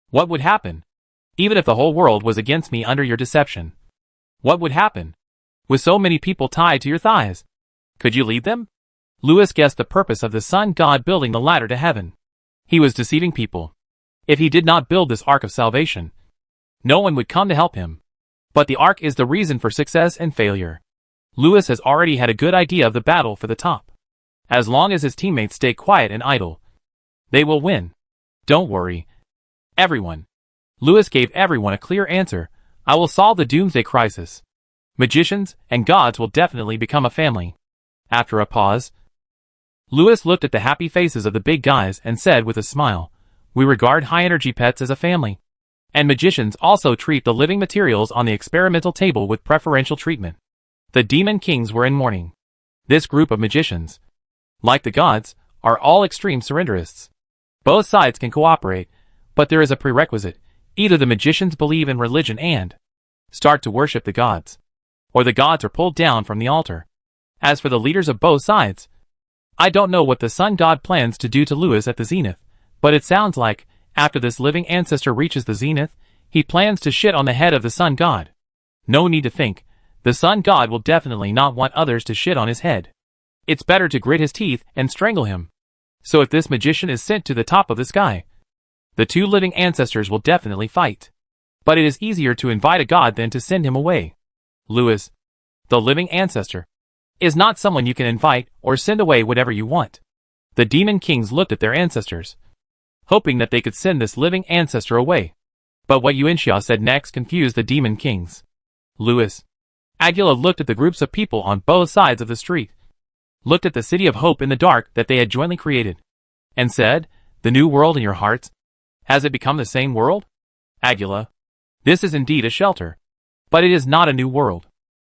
what would happen? Even if the whole world was against me under your deception, what would happen? With so many people tied to your thighs, could you lead them? Lewis guessed the purpose of the sun god building the ladder to heaven. He was deceiving people. If he did not build this ark of salvation, no one would come to help him. But the ark is the reason for success and failure. Lewis has already had a good idea of the battle for the top. As long as his teammates stay quiet and idle, they will win. Don't worry. Everyone. Lewis gave everyone a clear answer. I will solve the doomsday crisis. Magicians and gods will definitely become a family. After a pause, Lewis looked at the happy faces of the big guys and said with a smile, "We regard high-energy pets as a family. And magicians also treat the living materials on the experimental table with preferential treatment." The Demon Kings were in mourning. This group of magicians, like the gods, are all extreme surrenderists. Both sides can cooperate, but there is a prerequisite. Either the magicians believe in religion and start to worship the gods, or the gods are pulled down from the altar. As for the leaders of both sides, I don't know what the sun god plans to do to Lewis at the zenith, but it sounds like, after this living ancestor reaches the zenith, he plans to shit on the head of the sun god. No need to think, the sun god will definitely not want others to shit on his head. It's better to grit his teeth and strangle him. So if this magician is sent to the top of the sky, the two living ancestors will definitely fight. But it is easier to invite a god than to send him away. Lewis, the living ancestor, is not someone you can invite or send away whatever you want. The Demon Kings looked at their ancestors, hoping that they could send this living ancestor away. But what Yuanxia said next confused the Demon Kings. Lewis, Aguila looked at the groups of people on both sides of the street, looked at the city of hope in the dark that they had jointly created, and said, "The new world in your hearts, has it become the same world?" Aguila, this is indeed a shelter, but it is not a new world.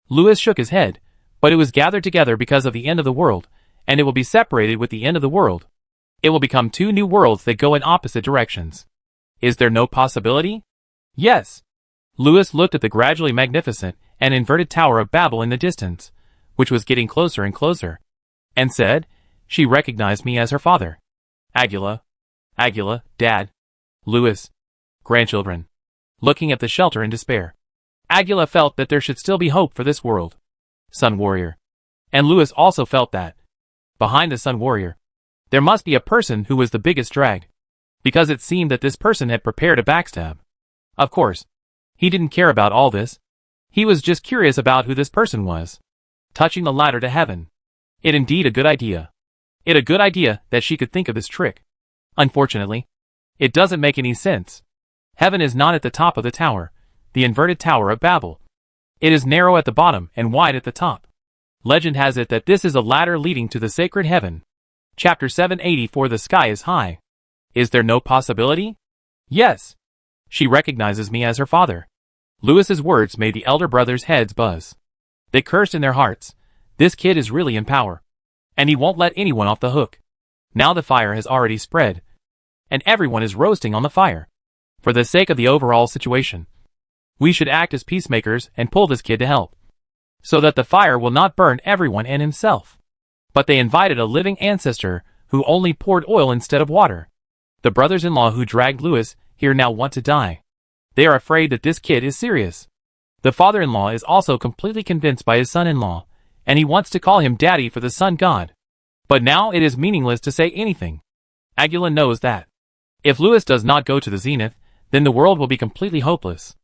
Lewis shook his head, but it was gathered together because of the end of the world, and it will be separated with the end of the world. It will become two new worlds that go in opposite directions. Is there no possibility? Yes. Lewis looked at the gradually magnificent and inverted Tower of Babel in the distance, which was getting closer and closer, and said, "She recognized me as her father." Aguila, Dad. Lewis, grandchildren. Looking at the shelter in despair, Aguila felt that there should still be hope for this world. Sun Warrior. And Lewis also felt that, behind the Sun Warrior, there must be a person who was the biggest drag, because it seemed that this person had prepared a backstab. Of course, he didn't care about all this. He was just curious about who this person was. Touching the ladder to heaven. It indeed a good idea. It a good idea that she could think of this trick. Unfortunately, it doesn't make any sense. Heaven is not at the top of the tower, the inverted Tower of Babel. It is narrow at the bottom and wide at the top. Legend has it that this is a ladder leading to the sacred heaven. Chapter 784. The sky is high. Is there no possibility? Yes. She recognizes me as her father. Lewis's words made the elder brothers' heads buzz. They cursed in their hearts. This kid is really in power, and he won't let anyone off the hook. Now the fire has already spread, and everyone is roasting on the fire. For the sake of the overall situation, we should act as peacemakers and pull this kid to help, so that the fire will not burn everyone and himself. But they invited a living ancestor who only poured oil instead of water. The brothers-in-law who dragged Lewis here now want to die. They are afraid that this kid is serious. The father-in-law is also completely convinced by his son-in-law, and he wants to call him daddy for the sun god. But now it is meaningless to say anything. Aguila knows that if Lewis does not go to the zenith, then the world will be completely hopeless.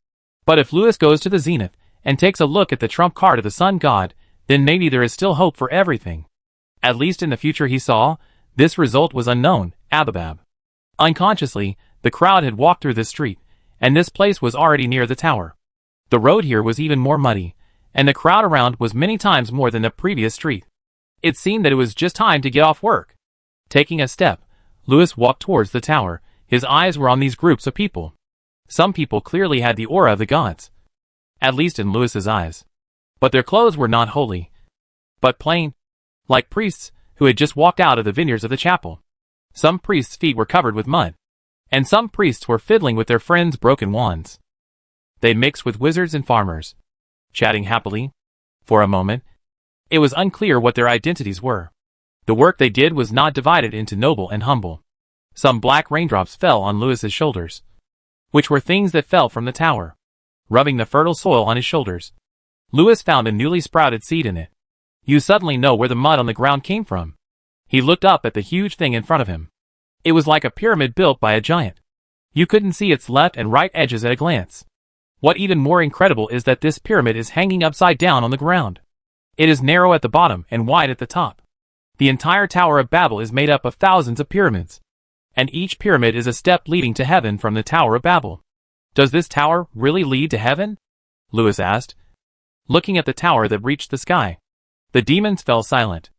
But if Lewis goes to the zenith and takes a look at the trump card of the sun god, then maybe there is still hope for everything. At least in the future he saw, this result was unknown. Ababab. Unconsciously, the crowd had walked through this street, and this place was already near the tower. The road here was even more muddy, and the crowd around was many times more than the previous street. It seemed that it was just time to get off work. Taking a step, Lewis walked towards the tower. His eyes were on these groups of people. Some people clearly had the aura of the gods, at least in Lewis's eyes. But their clothes were not holy, but plain, like priests who had just walked out of the vineyards of the chapel. Some priests' feet were covered with mud, and some priests were fiddling with their friends' broken wands. They mixed with wizards and farmers, chatting happily. For a moment, it was unclear what their identities were. The work they did was not divided into noble and humble. Some black raindrops fell on Lewis's shoulders, which were things that fell from the tower. Rubbing the fertile soil on his shoulders, Lewis found a newly sprouted seed in it. You suddenly know where the mud on the ground came from. He looked up at the huge thing in front of him. It was like a pyramid built by a giant. You couldn't see its left and right edges at a glance. What even more incredible is that this pyramid is hanging upside down on the ground. It is narrow at the bottom and wide at the top. The entire Tower of Babel is made up of thousands of pyramids, and each pyramid is a step leading to heaven from the Tower of Babel. Does this tower really lead to heaven? Lewis asked. looking at the tower that reached the sky. The demons fell silent.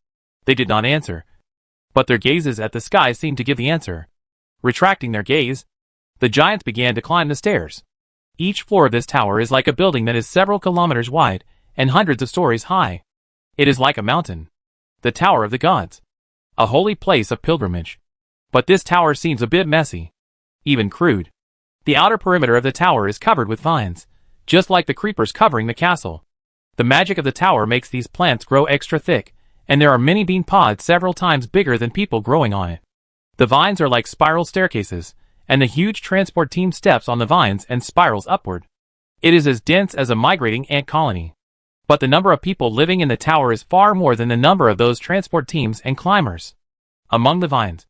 They did not answer. But their gazes at the sky seemed to give the answer. Retracting their gaze, the giants began to climb the stairs. Each floor of this tower is like a building that is several kilometers wide and hundreds of stories high. It is like a mountain. The Tower of the Gods. A holy place of pilgrimage. But this tower seems a bit messy. Even crude. The outer perimeter of the tower is covered with vines, just like the creepers covering the castle. The magic of the tower makes these plants grow extra thick, and there are many bean pods several times bigger than people growing on it. The vines are like spiral staircases, and the huge transport team steps on the vines and spirals upward. It is as dense as a migrating ant colony. But the number of people living in the tower is far more than the number of those transport teams and climbers. Among the vines,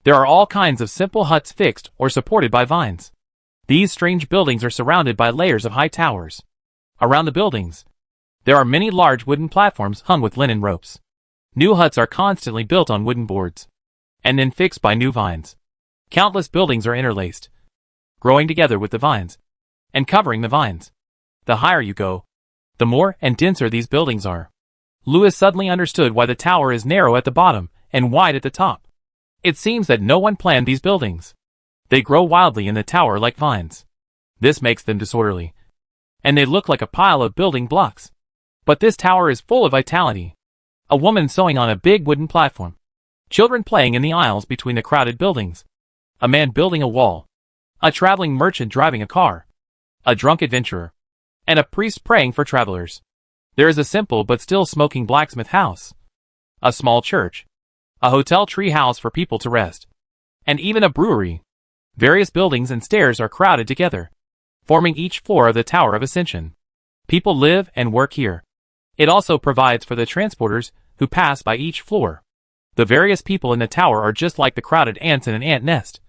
there are all kinds of simple huts fixed or supported by vines. These strange buildings are surrounded by layers of high towers. Around the buildings, there are many large wooden platforms hung with linen ropes. New huts are constantly built on wooden boards, and then fixed by new vines. Countless buildings are interlaced, growing together with the vines, and covering the vines. The higher you go, the more and denser these buildings are. Lewis suddenly understood why the tower is narrow at the bottom and wide at the top. It seems that no one planned these buildings. They grow wildly in the tower like vines. This makes them disorderly, and they look like a pile of building blocks. But this tower is full of vitality. A woman sewing on a big wooden platform. Children playing in the aisles between the crowded buildings. A man building a wall. A traveling merchant driving a car. A drunk adventurer. And a priest praying for travelers. There is a simple but still smoking blacksmith house. A small church. A hotel tree house for people to rest. And even a brewery. Various buildings and stairs are crowded together, forming each floor of the Tower of Ascension. People live and work here. It also provides for the transporters who pass by each floor. The various people in the tower are just like the crowded ants in an ant nest.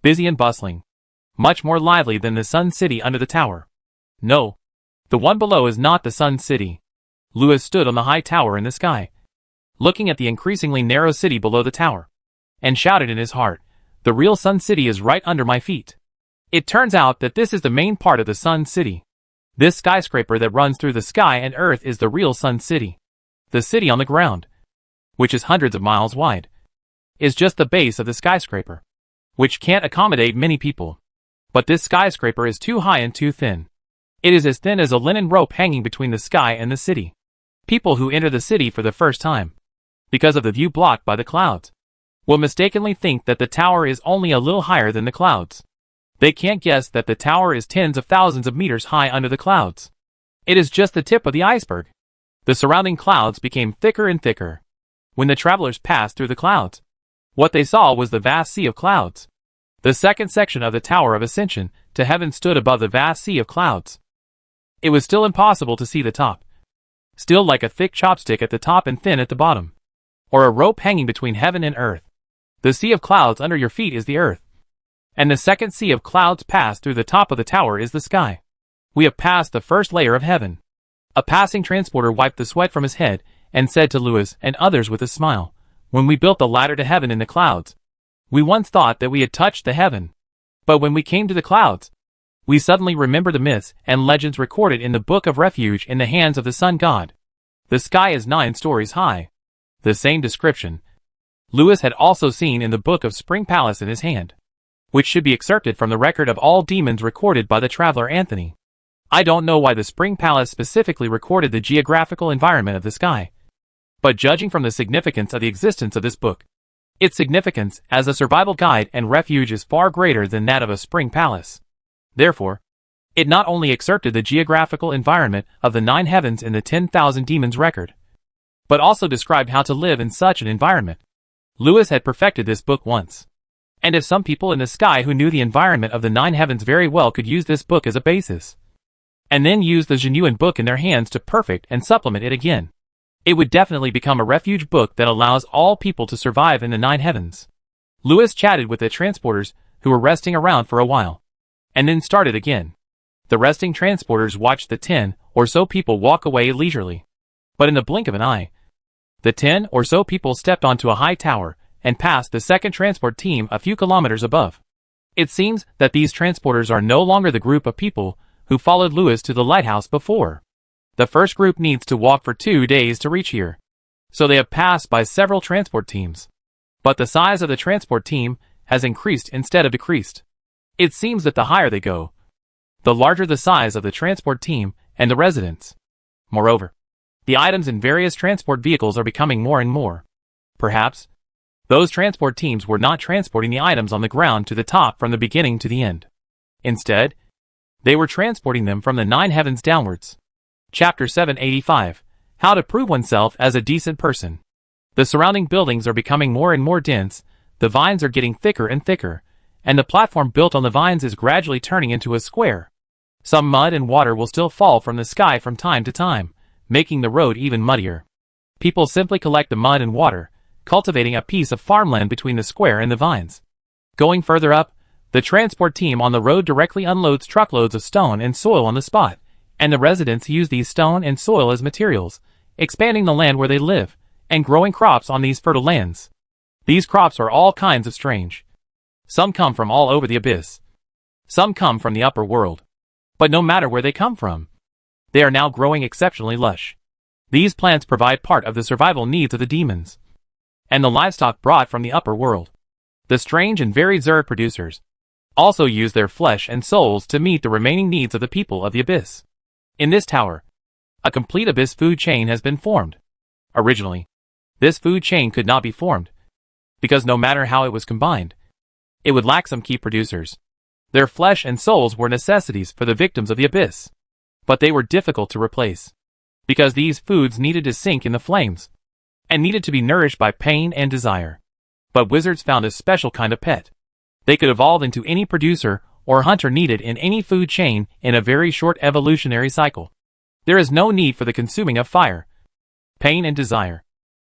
Busy and bustling. Much more lively than the Sun City under the tower. No. The one below is not the Sun City. Lewis stood on the high tower in the sky, looking at the increasingly narrow city below the tower, and shouted in his heart, "The real Sun City is right under my feet." It turns out that this is the main part of the Sun City. This skyscraper that runs through the sky and earth is the real Sun City. The city on the ground, which is hundreds of miles wide, is just the base of the skyscraper, which can't accommodate many people. But this skyscraper is too high and too thin. It is as thin as a linen rope hanging between the sky and the city. People who enter the city for the first time, because of the view blocked by the clouds, will mistakenly think that the tower is only a little higher than the clouds. They can't guess that the tower is tens of thousands of meters high under the clouds. It is just the tip of the iceberg. The surrounding clouds became thicker and thicker. When the travelers passed through the clouds, what they saw was the vast sea of clouds. The second section of the Tower of Ascension to heaven stood above the vast sea of clouds. It was still impossible to see the top. Still like a thick chopstick at the top and thin at the bottom. Or a rope hanging between heaven and earth. The sea of clouds under your feet is the earth. And the second sea of clouds passed through the top of the tower is the sky. We have passed the first layer of heaven. A passing transporter wiped the sweat from his head and said to Lewis and others with a smile, "When we built the ladder to heaven in the clouds, we once thought that we had touched the heaven. But when we came to the clouds, we suddenly remembered the myths and legends recorded in the Book of Refuge in the hands of the Sun God. The sky is 9 stories high." The same description Lewis had also seen in the Book of Spring Palace in his hand, which should be excerpted from the record of all demons recorded by the traveler Anthony. I don't know why the Spring Palace specifically recorded the geographical environment of the sky, but judging from the significance of the existence of this book, its significance as a survival guide and refuge is far greater than that of a Spring Palace. Therefore, it not only excerpted the geographical environment of the 9 heavens in the 10,000 demons record, but also described how to live in such an environment. Lewis had perfected this book once. And if some people in the sky who knew the environment of the 9 heavens very well could use this book as a basis, and then use the genuine book in their hands to perfect and supplement it again, it would definitely become a refuge book that allows all people to survive in the 9 heavens. Lewis chatted with the transporters who were resting around for a while, and then started again. The resting transporters watched the 10 or so people walk away leisurely. But in the blink of an eye, the 10 or so people stepped onto a high tower and passed the second transport team a few kilometers above. It seems that these transporters are no longer the group of people who followed Lewis to the lighthouse before. The first group needs to walk for 2 days to reach here. So they have passed by several transport teams. But the size of the transport team has increased instead of decreased. It seems that the higher they go, the larger the size of the transport team and the residents. Moreover, the items in various transport vehicles are becoming more and more. Perhaps, those transport teams were not transporting the items on the ground to the top from the beginning to the end. Instead, they were transporting them from the 9 heavens downwards. Chapter 785. How to prove oneself as a decent person. The surrounding buildings are becoming more and more dense, the vines are getting thicker and thicker, and the platform built on the vines is gradually turning into a square. Some mud and water will still fall from the sky from time to time, making the road even muddier. People simply collect the mud and water, cultivating a piece of farmland between the square and the vines. Going further up, the transport team on the road directly unloads truckloads of stone and soil on the spot, and the residents use these stone and soil as materials, expanding the land where they live, and growing crops on these fertile lands. These crops are all kinds of strange. Some come from all over the abyss. Some come from the upper world. But no matter where they come from, they are now growing exceptionally lush. These plants provide part of the survival needs of the demons and the livestock brought from the upper world. The strange and varied Zerg producers also use their flesh and souls to meet the remaining needs of the people of the abyss. In this tower, a complete abyss food chain has been formed. Originally, this food chain could not be formed, because no matter how it was combined, it would lack some key producers. Their flesh and souls were necessities for the victims of the abyss, but they were difficult to replace, because these foods needed to sink in the flames, and needed to be nourished by pain and desire. But wizards found a special kind of pet. They could evolve into any producer or hunter needed in any food chain in a very short evolutionary cycle. There is no need for the consuming of fire, pain and desire.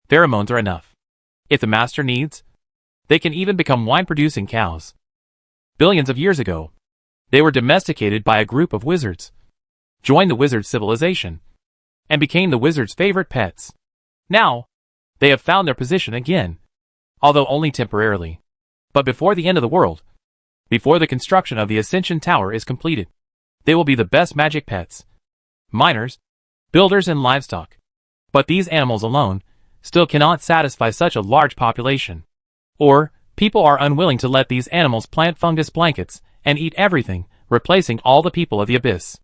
Pheromones are enough. If the master needs, they can even become wine-producing cows. Billions of years ago, they were domesticated by a group of wizards, joined the wizard civilization, and became the wizard's favorite pets. Now, they have found their position again, although only temporarily. But before the end of the world, before the construction of the Ascension Tower is completed, they will be the best magic pets, miners, builders and livestock. But these animals alone still cannot satisfy such a large population. Or, people are unwilling to let these animals plant fungus blankets and eat everything, replacing all the people of the abyss.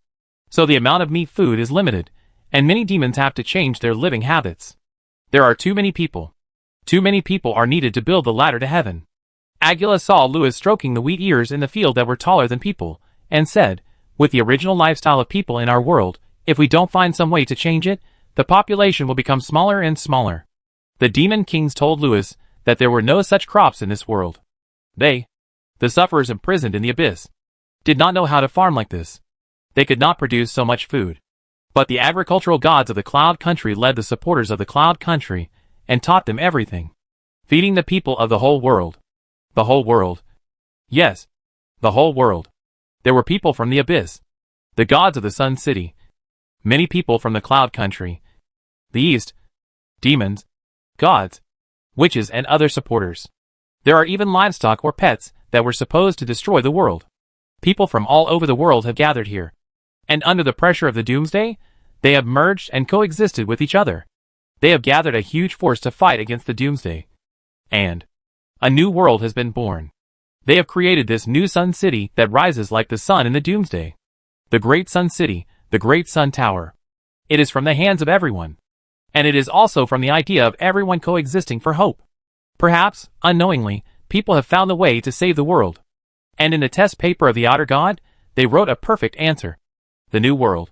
So the amount of meat food is limited, and many demons have to change their living habits. There are too many people. Too many people are needed to build the ladder to heaven. Agula saw Lewis stroking the wheat ears in the field that were taller than people, and said, with the original lifestyle of people in our world, if we don't find some way to change it, the population will become smaller and smaller. The demon kings told Lewis that there were no such crops in this world. They, the sufferers imprisoned in the abyss, did not know how to farm like this. They could not produce so much food. But the agricultural gods of the Cloud Country led the supporters of the Cloud Country and taught them everything, feeding the people of the whole world. The whole world. Yes, the whole world. There were people from the abyss, the gods of the Sun City, many people from the Cloud Country, the East, demons, gods, witches and other supporters. There are even livestock or pets that were supposed to destroy the world. People from all over the world have gathered here, and under the pressure of the doomsday, they have merged and coexisted with each other. They have gathered a huge force to fight against the doomsday. And a new world has been born. They have created this new Sun City that rises like the sun in the doomsday. The Great Sun City, the Great Sun Tower. It is from the hands of everyone. And it is also from the idea of everyone coexisting for hope. Perhaps, unknowingly, people have found the way to save the world. And in the test paper of the Outer God, they wrote a perfect answer. The New World.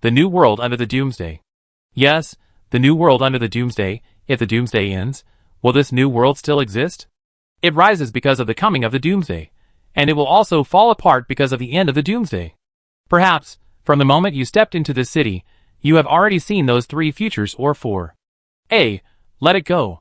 The New World under the Doomsday. Yes, the New World under the Doomsday. If the Doomsday ends, will this new world still exist? It rises because of the coming of the Doomsday, and it will also fall apart because of the end of the Doomsday. Perhaps, from the moment you stepped into this city, you have already seen those 3 futures or 4. A. Let it go.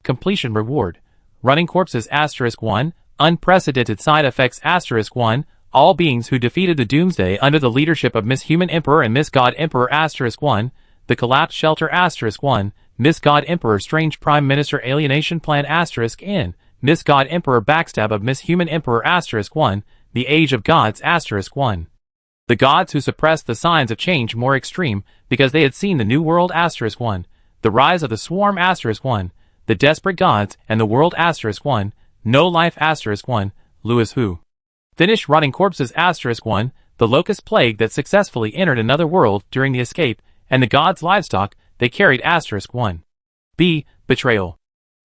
Completion reward. Running corpses *1, unprecedented side effects *1, all beings who defeated the Doomsday under the leadership of Miss Human Emperor and Miss God Emperor *1, the collapsed shelter *1, Miss God Emperor Strange Prime Minister Alienation Plan *N, Miss God Emperor Backstab of Miss Human Emperor *1, the Age of Gods *1. The gods who suppressed the signs of change more extreme because they had seen the New World *1, the rise of the Swarm *1, the Desperate Gods, and the World *1, No Life *1, Lewis who finished Rotting Corpses *1, the Locust Plague that successfully entered another world during the escape, and the gods' livestock they carried *1. B. Betrayal.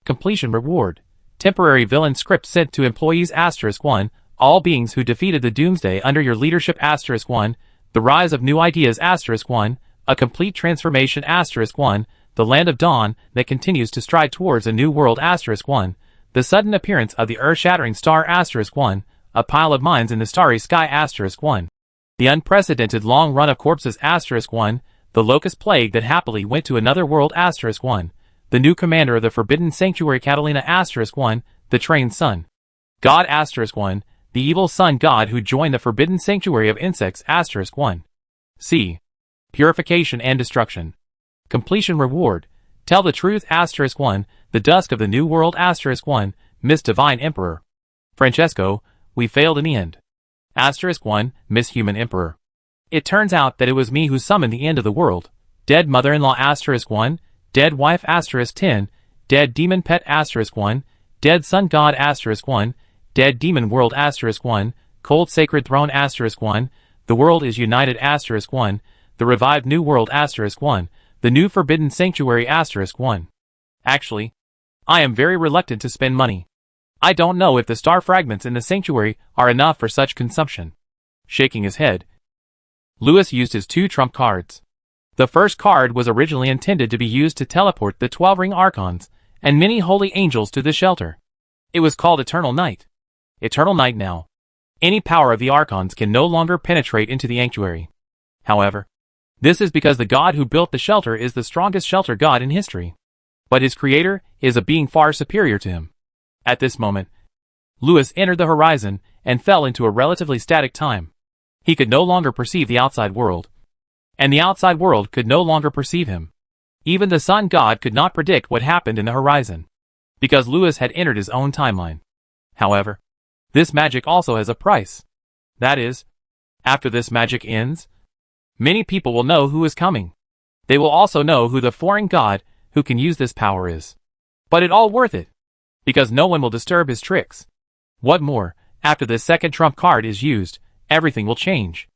Completion reward. Temporary villain script sent to employees *1, all beings who defeated the Doomsday under your leadership *1, the rise of new ideas *1, a complete transformation *1, the land of dawn that continues to stride towards a new world *1, the sudden appearance of the earth-shattering star *1, a pile of mines in the starry sky *1, the unprecedented long run of corpses *1, the locust plague that happily went to another world *1, the new commander of the Forbidden Sanctuary Catalina *1, the trained sun god *1, the evil sun god who joined the Forbidden Sanctuary of Insects *1. C. Purification and destruction. Completion reward. Tell the truth *1, the dusk of the new world *1, Miss Divine Emperor. Francesco, we failed in the end. *1, Miss Human Emperor. It turns out that it was me who summoned the end of the world. Dead mother-in-law *1, dead wife *10, dead demon pet *1, dead sun god *1, dead demon world *1, cold sacred throne *1, the world is united *1, the revived new world *1, the new forbidden sanctuary *1. Actually, I am very reluctant to spend money. I don't know if the star fragments in the sanctuary are enough for such consumption. Shaking his head, Lewis used his 2 trump cards. The first card was originally intended to be used to teleport the 12 ring archons and many holy angels to the shelter. It was called Eternal Night. Eternal Night now. Any power of the archons can no longer penetrate into the sanctuary. However, this is because the god who built the shelter is the strongest shelter god in history. But his creator is a being far superior to him. At this moment, Lewis entered the horizon and fell into a relatively static time. He could no longer perceive the outside world, and the outside world could no longer perceive him. Even the sun god could not predict what happened in the horizon, because Lewis had entered his own timeline. However, this magic also has a price. That is, after this magic ends, many people will know who is coming. They will also know who the foreign god who can use this power is. But it all worth it, because no one will disturb his tricks. What more, after this second trump card is used, everything will change.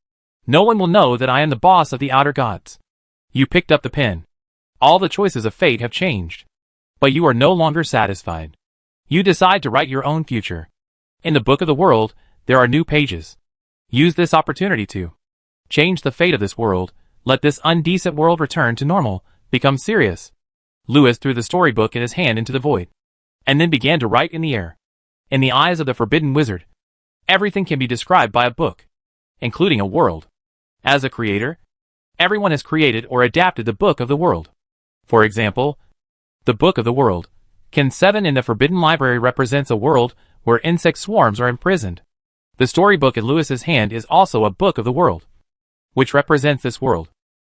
No one will know that I am the boss of the outer gods. You picked up the pen. All the choices of fate have changed. But you are no longer satisfied. You decide to write your own future. In the book of the world, there are new pages. Use this opportunity to change the fate of this world. Let this undecent world return to normal. Become serious. Lewis threw the storybook in his hand into the void, and then began to write in the air. In the eyes of the forbidden wizard, everything can be described by a book, including a world. As a creator, everyone has created or adapted the book of the world. For example, the book of the world. Ken 7 in the Forbidden Library represents a world where insect swarms are imprisoned. The storybook in Lewis's hand is also a book of the world, which represents this world.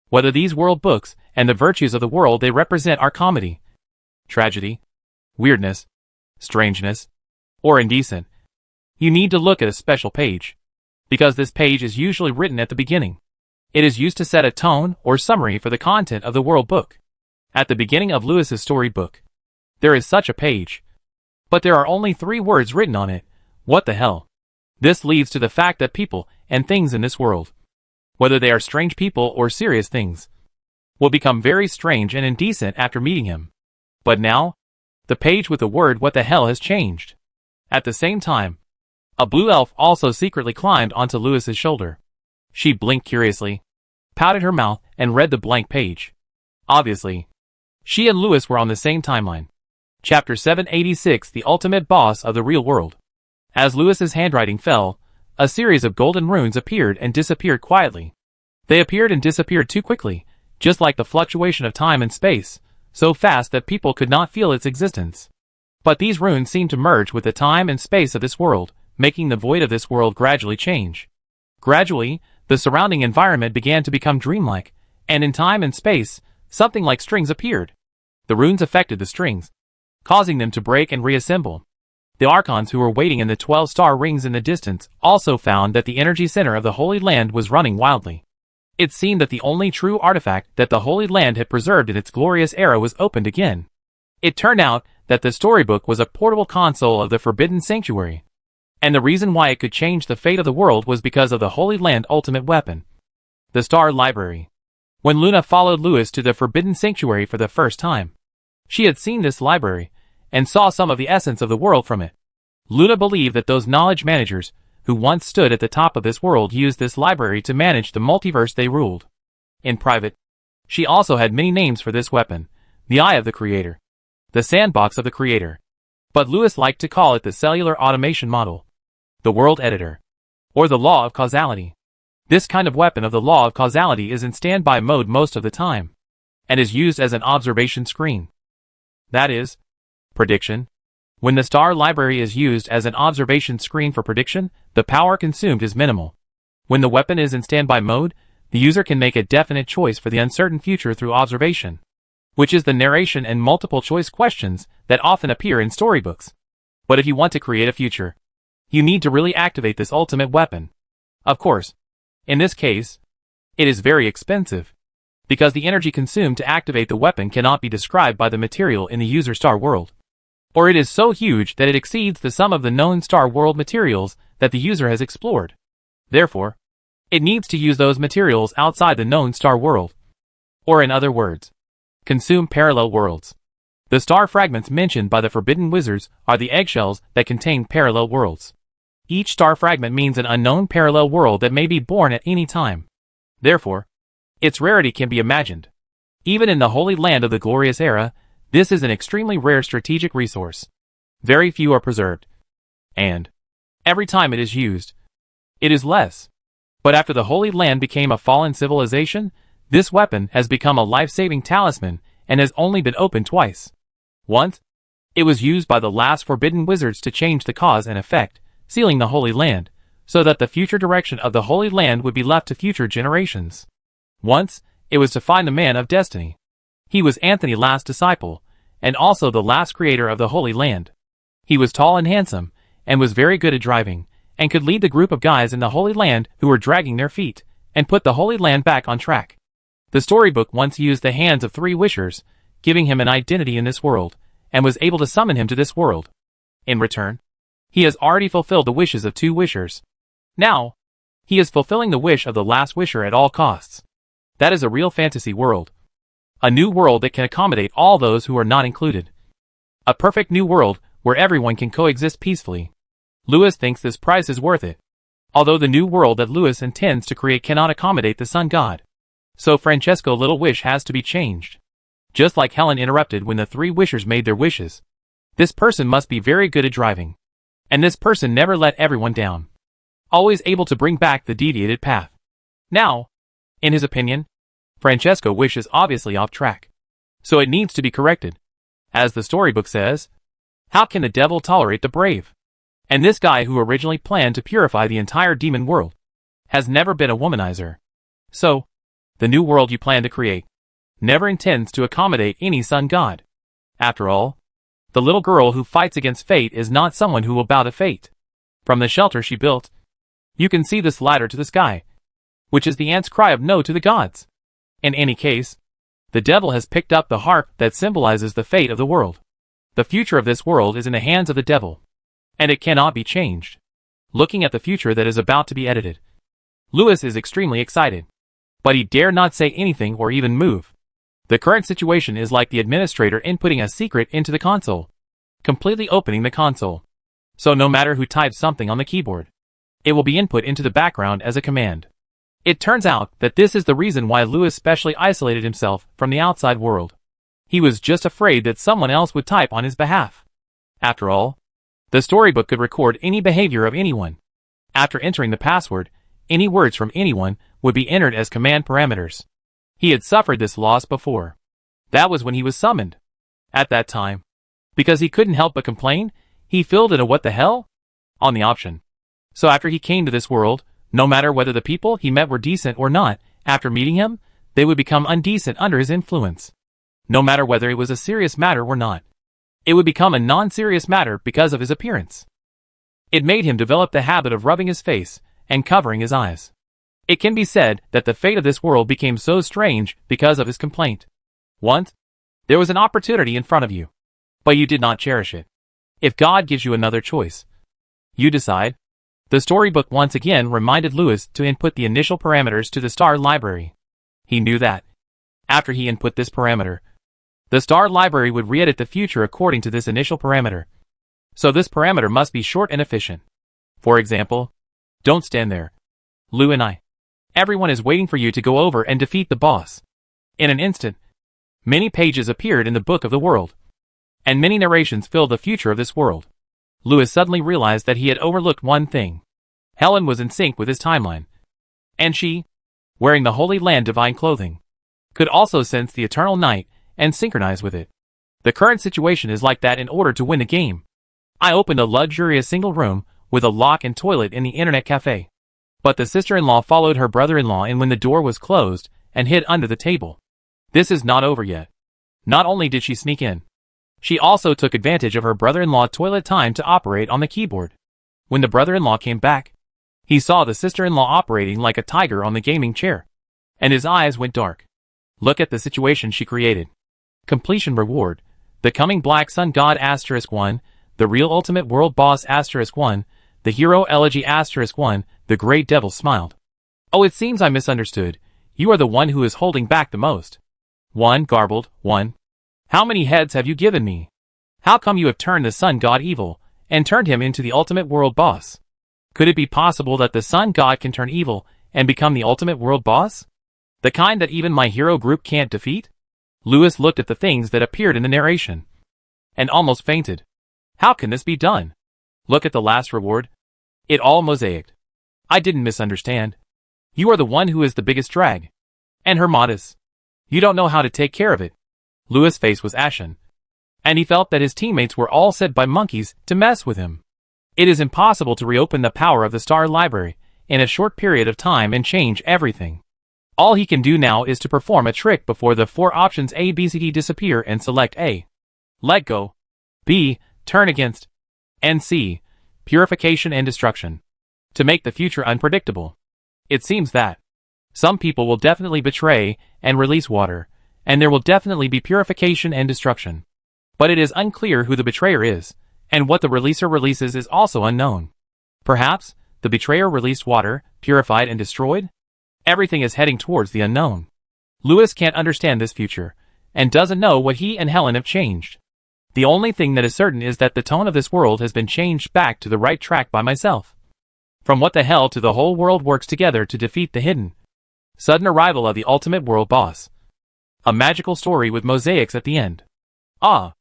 Whether these world books and the virtues of the world they represent are comedy, tragedy, weirdness, strangeness, or indecent, you need to look at a special page, because this page is usually written at the beginning. It is used to set a tone or summary for the content of the world book. At the beginning of Lewis's storybook, there is such a page, but there are only 3 words written on it. What the hell? This leads to the fact that people and things in this world, whether they are strange people or serious things, will become very strange and indecent after meeting him. But now, the page with the word what the hell has changed. At the same time, a blue elf also secretly climbed onto Lewis's shoulder. She blinked curiously, pouted her mouth, and read the blank page. Obviously, she and Lewis were on the same timeline. Chapter 786, the ultimate boss of the real world. As Lewis's handwriting fell, a series of golden runes appeared and disappeared quietly. They appeared and disappeared too quickly, just like the fluctuation of time and space, so fast that people could not feel its existence. But these runes seemed to merge with the time and space of this world, making the void of this world gradually change. Gradually, the surrounding environment began to become dreamlike, and in time and space, something like strings appeared. The runes affected the strings, causing them to break and reassemble. The archons who were waiting in the 12-star rings in the distance also found that the energy center of the Holy Land was running wildly. It seemed that the only true artifact that the Holy Land had preserved in its glorious era was opened again. It turned out that the storybook was a portable console of the Forbidden Sanctuary. And the reason why it could change the fate of the world was because of the Holy Land ultimate weapon, the Star Library. When Luna followed Lewis to the Forbidden Sanctuary for the first time, she had seen this library, and saw some of the essence of the world from it. Luna believed that those knowledge managers, who once stood at the top of this world, used this library to manage the multiverse they ruled. In private, she also had many names for this weapon: the Eye of the Creator, the Sandbox of the Creator. But Lewis liked to call it the Cellular Automation Model, the World Editor, or the Law of Causality. This kind of weapon of the Law of Causality is in standby mode most of the time, and is used as an observation screen. That is, prediction. When the Star Library is used as an observation screen for prediction, the power consumed is minimal. When the weapon is in standby mode, the user can make a definite choice for the uncertain future through observation, which is the narration and multiple choice questions that often appear in storybooks. But if you want to create a future, you need to really activate this ultimate weapon. Of course, in this case, it is very expensive, because the energy consumed to activate the weapon cannot be described by the material in the user Star World, or it is so huge that it exceeds the sum of the known Star World materials that the user has explored. Therefore, it needs to use those materials outside the known Star World, or in other words, consume parallel worlds. The star fragments mentioned by the Forbidden Wizards are the eggshells that contain parallel worlds. Each star fragment means an unknown parallel world that may be born at any time. Therefore, its rarity can be imagined. Even in the Holy Land of the Glorious Era, this is an extremely rare strategic resource. Very few are preserved. And every time it is used, it is less. But after the Holy Land became a fallen civilization, this weapon has become a life-saving talisman and has only been opened twice. Once, it was used by the last Forbidden Wizards to change the cause and effect, sealing the Holy Land, so that the future direction of the Holy Land would be left to future generations. Once, it was to find the Man of Destiny. He was Anthony's last disciple, and also the last creator of the Holy Land. He was tall and handsome, and was very good at driving, and could lead the group of guys in the Holy Land who were dragging their feet, and put the Holy Land back on track. The storybook once used the hands of 3 wishers, giving him an identity in this world, and was able to summon him to this world. In return, he has already fulfilled the wishes of 2 wishers. Now, he is fulfilling the wish of the last wisher at all costs. That is a real fantasy world. A new world that can accommodate all those who are not included. A perfect new world where everyone can coexist peacefully. Lewis thinks this price is worth it. Although the new world that Lewis intends to create cannot accommodate the Sun God, so Francesco's little wish has to be changed. Just like Helen interrupted when the 3 wishers made their wishes. This person must be very good at driving. And this person never let everyone down. Always able to bring back the deviated path. Now, in his opinion, Francesco's wish is obviously off track. So it needs to be corrected. As the storybook says, how can the devil tolerate the brave? And this guy who originally planned to purify the entire demon world has never been a womanizer. So, the new world you plan to create never intends to accommodate any sun god. After all, the little girl who fights against fate is not someone who will bow to fate. From the shelter she built, you can see this ladder to the sky, which is the ant's cry of no to the gods. In any case, the devil has picked up the harp that symbolizes the fate of the world. The future of this world is in the hands of the devil, and it cannot be changed. Looking at the future that is about to be edited, Lewis is extremely excited, but he dare not say anything or even move. The current situation is like the administrator inputting a secret into the console, completely opening the console. So no matter who types something on the keyboard, it will be input into the background as a command. It turns out that this is the reason why Lewis specially isolated himself from the outside world. He was just afraid that someone else would type on his behalf. After all, the storybook could record any behavior of anyone. After entering the password, any words from anyone would be entered as command parameters. He had suffered this loss before. That was when he was summoned. At that time, because he couldn't help but complain, he filled in a what the hell on the option. So after he came to this world, no matter whether the people he met were decent or not, after meeting him, they would become undecent under his influence. No matter whether it was a serious matter or not. It would become a non-serious matter because of his appearance. It made him develop the habit of rubbing his face and covering his eyes. It can be said that the fate of this world became so strange because of his complaint. Once, there was an opportunity in front of you, but you did not cherish it. If God gives you another choice, you decide. The storybook once again reminded Lewis to input the initial parameters to the star library. He knew that, after he input this parameter, the star library would re-edit the future according to this initial parameter. So this parameter must be short and efficient. For example, don't stand there, Lou and I. Everyone is waiting for you to go over and defeat the boss. In an instant, many pages appeared in the book of the world, and many narrations filled the future of this world. Lewis suddenly realized that he had overlooked one thing. Helen was in sync with his timeline, and she, wearing the Holy Land divine clothing, could also sense the eternal night and synchronize with it. The current situation is like that in order to win the game. I opened a luxurious single room with a lock and toilet in the internet cafe. But the sister-in-law followed her brother-in-law in when the door was closed and hid under the table. This is not over yet. Not only did she sneak in, she also took advantage of her brother-in-law toilet time to operate on the keyboard. When the brother-in-law came back, he saw the sister-in-law operating like a tiger on the gaming chair, and his eyes went dark. Look at the situation she created. Completion reward. The coming Black Sun God *1, the real ultimate world boss *1, the hero elegy *1, the great devil smiled. Oh, it seems I misunderstood. You are the one who is holding back the most. One garbled, one. How many heads have you given me? How come you have turned the sun god evil, and turned him into the ultimate world boss? Could it be possible that the sun god can turn evil, and become the ultimate world boss? The kind that even my hero group can't defeat? Lewis looked at the things that appeared in the narration, and almost fainted. How can this be done? Look at the last reward. It all mosaicked. I didn't misunderstand. You are the one who is the biggest drag. And her modest. You don't know how to take care of it. Lewis' face was ashen, and he felt that his teammates were all set by monkeys to mess with him. It is impossible to reopen the power of the star library in a short period of time and change everything. All he can do now is to perform a trick before the four options A, B, C, D disappear and select A, let go, B, turn against, and C, purification and destruction, to make the future unpredictable. It seems that some people will definitely betray and release water, and there will definitely be purification and destruction. But it is unclear who the betrayer is, and what the releaser releases is also unknown. Perhaps the betrayer released water, purified and destroyed? Everything is heading towards the unknown. Lewis can't understand this future, and doesn't know what he and Helen have changed. The only thing that is certain is that the tone of this world has been changed back to the right track by myself. From what the hell to the whole world works together to defeat the hidden, sudden arrival of the ultimate world boss. A magical story with mosaics at the end. Ah!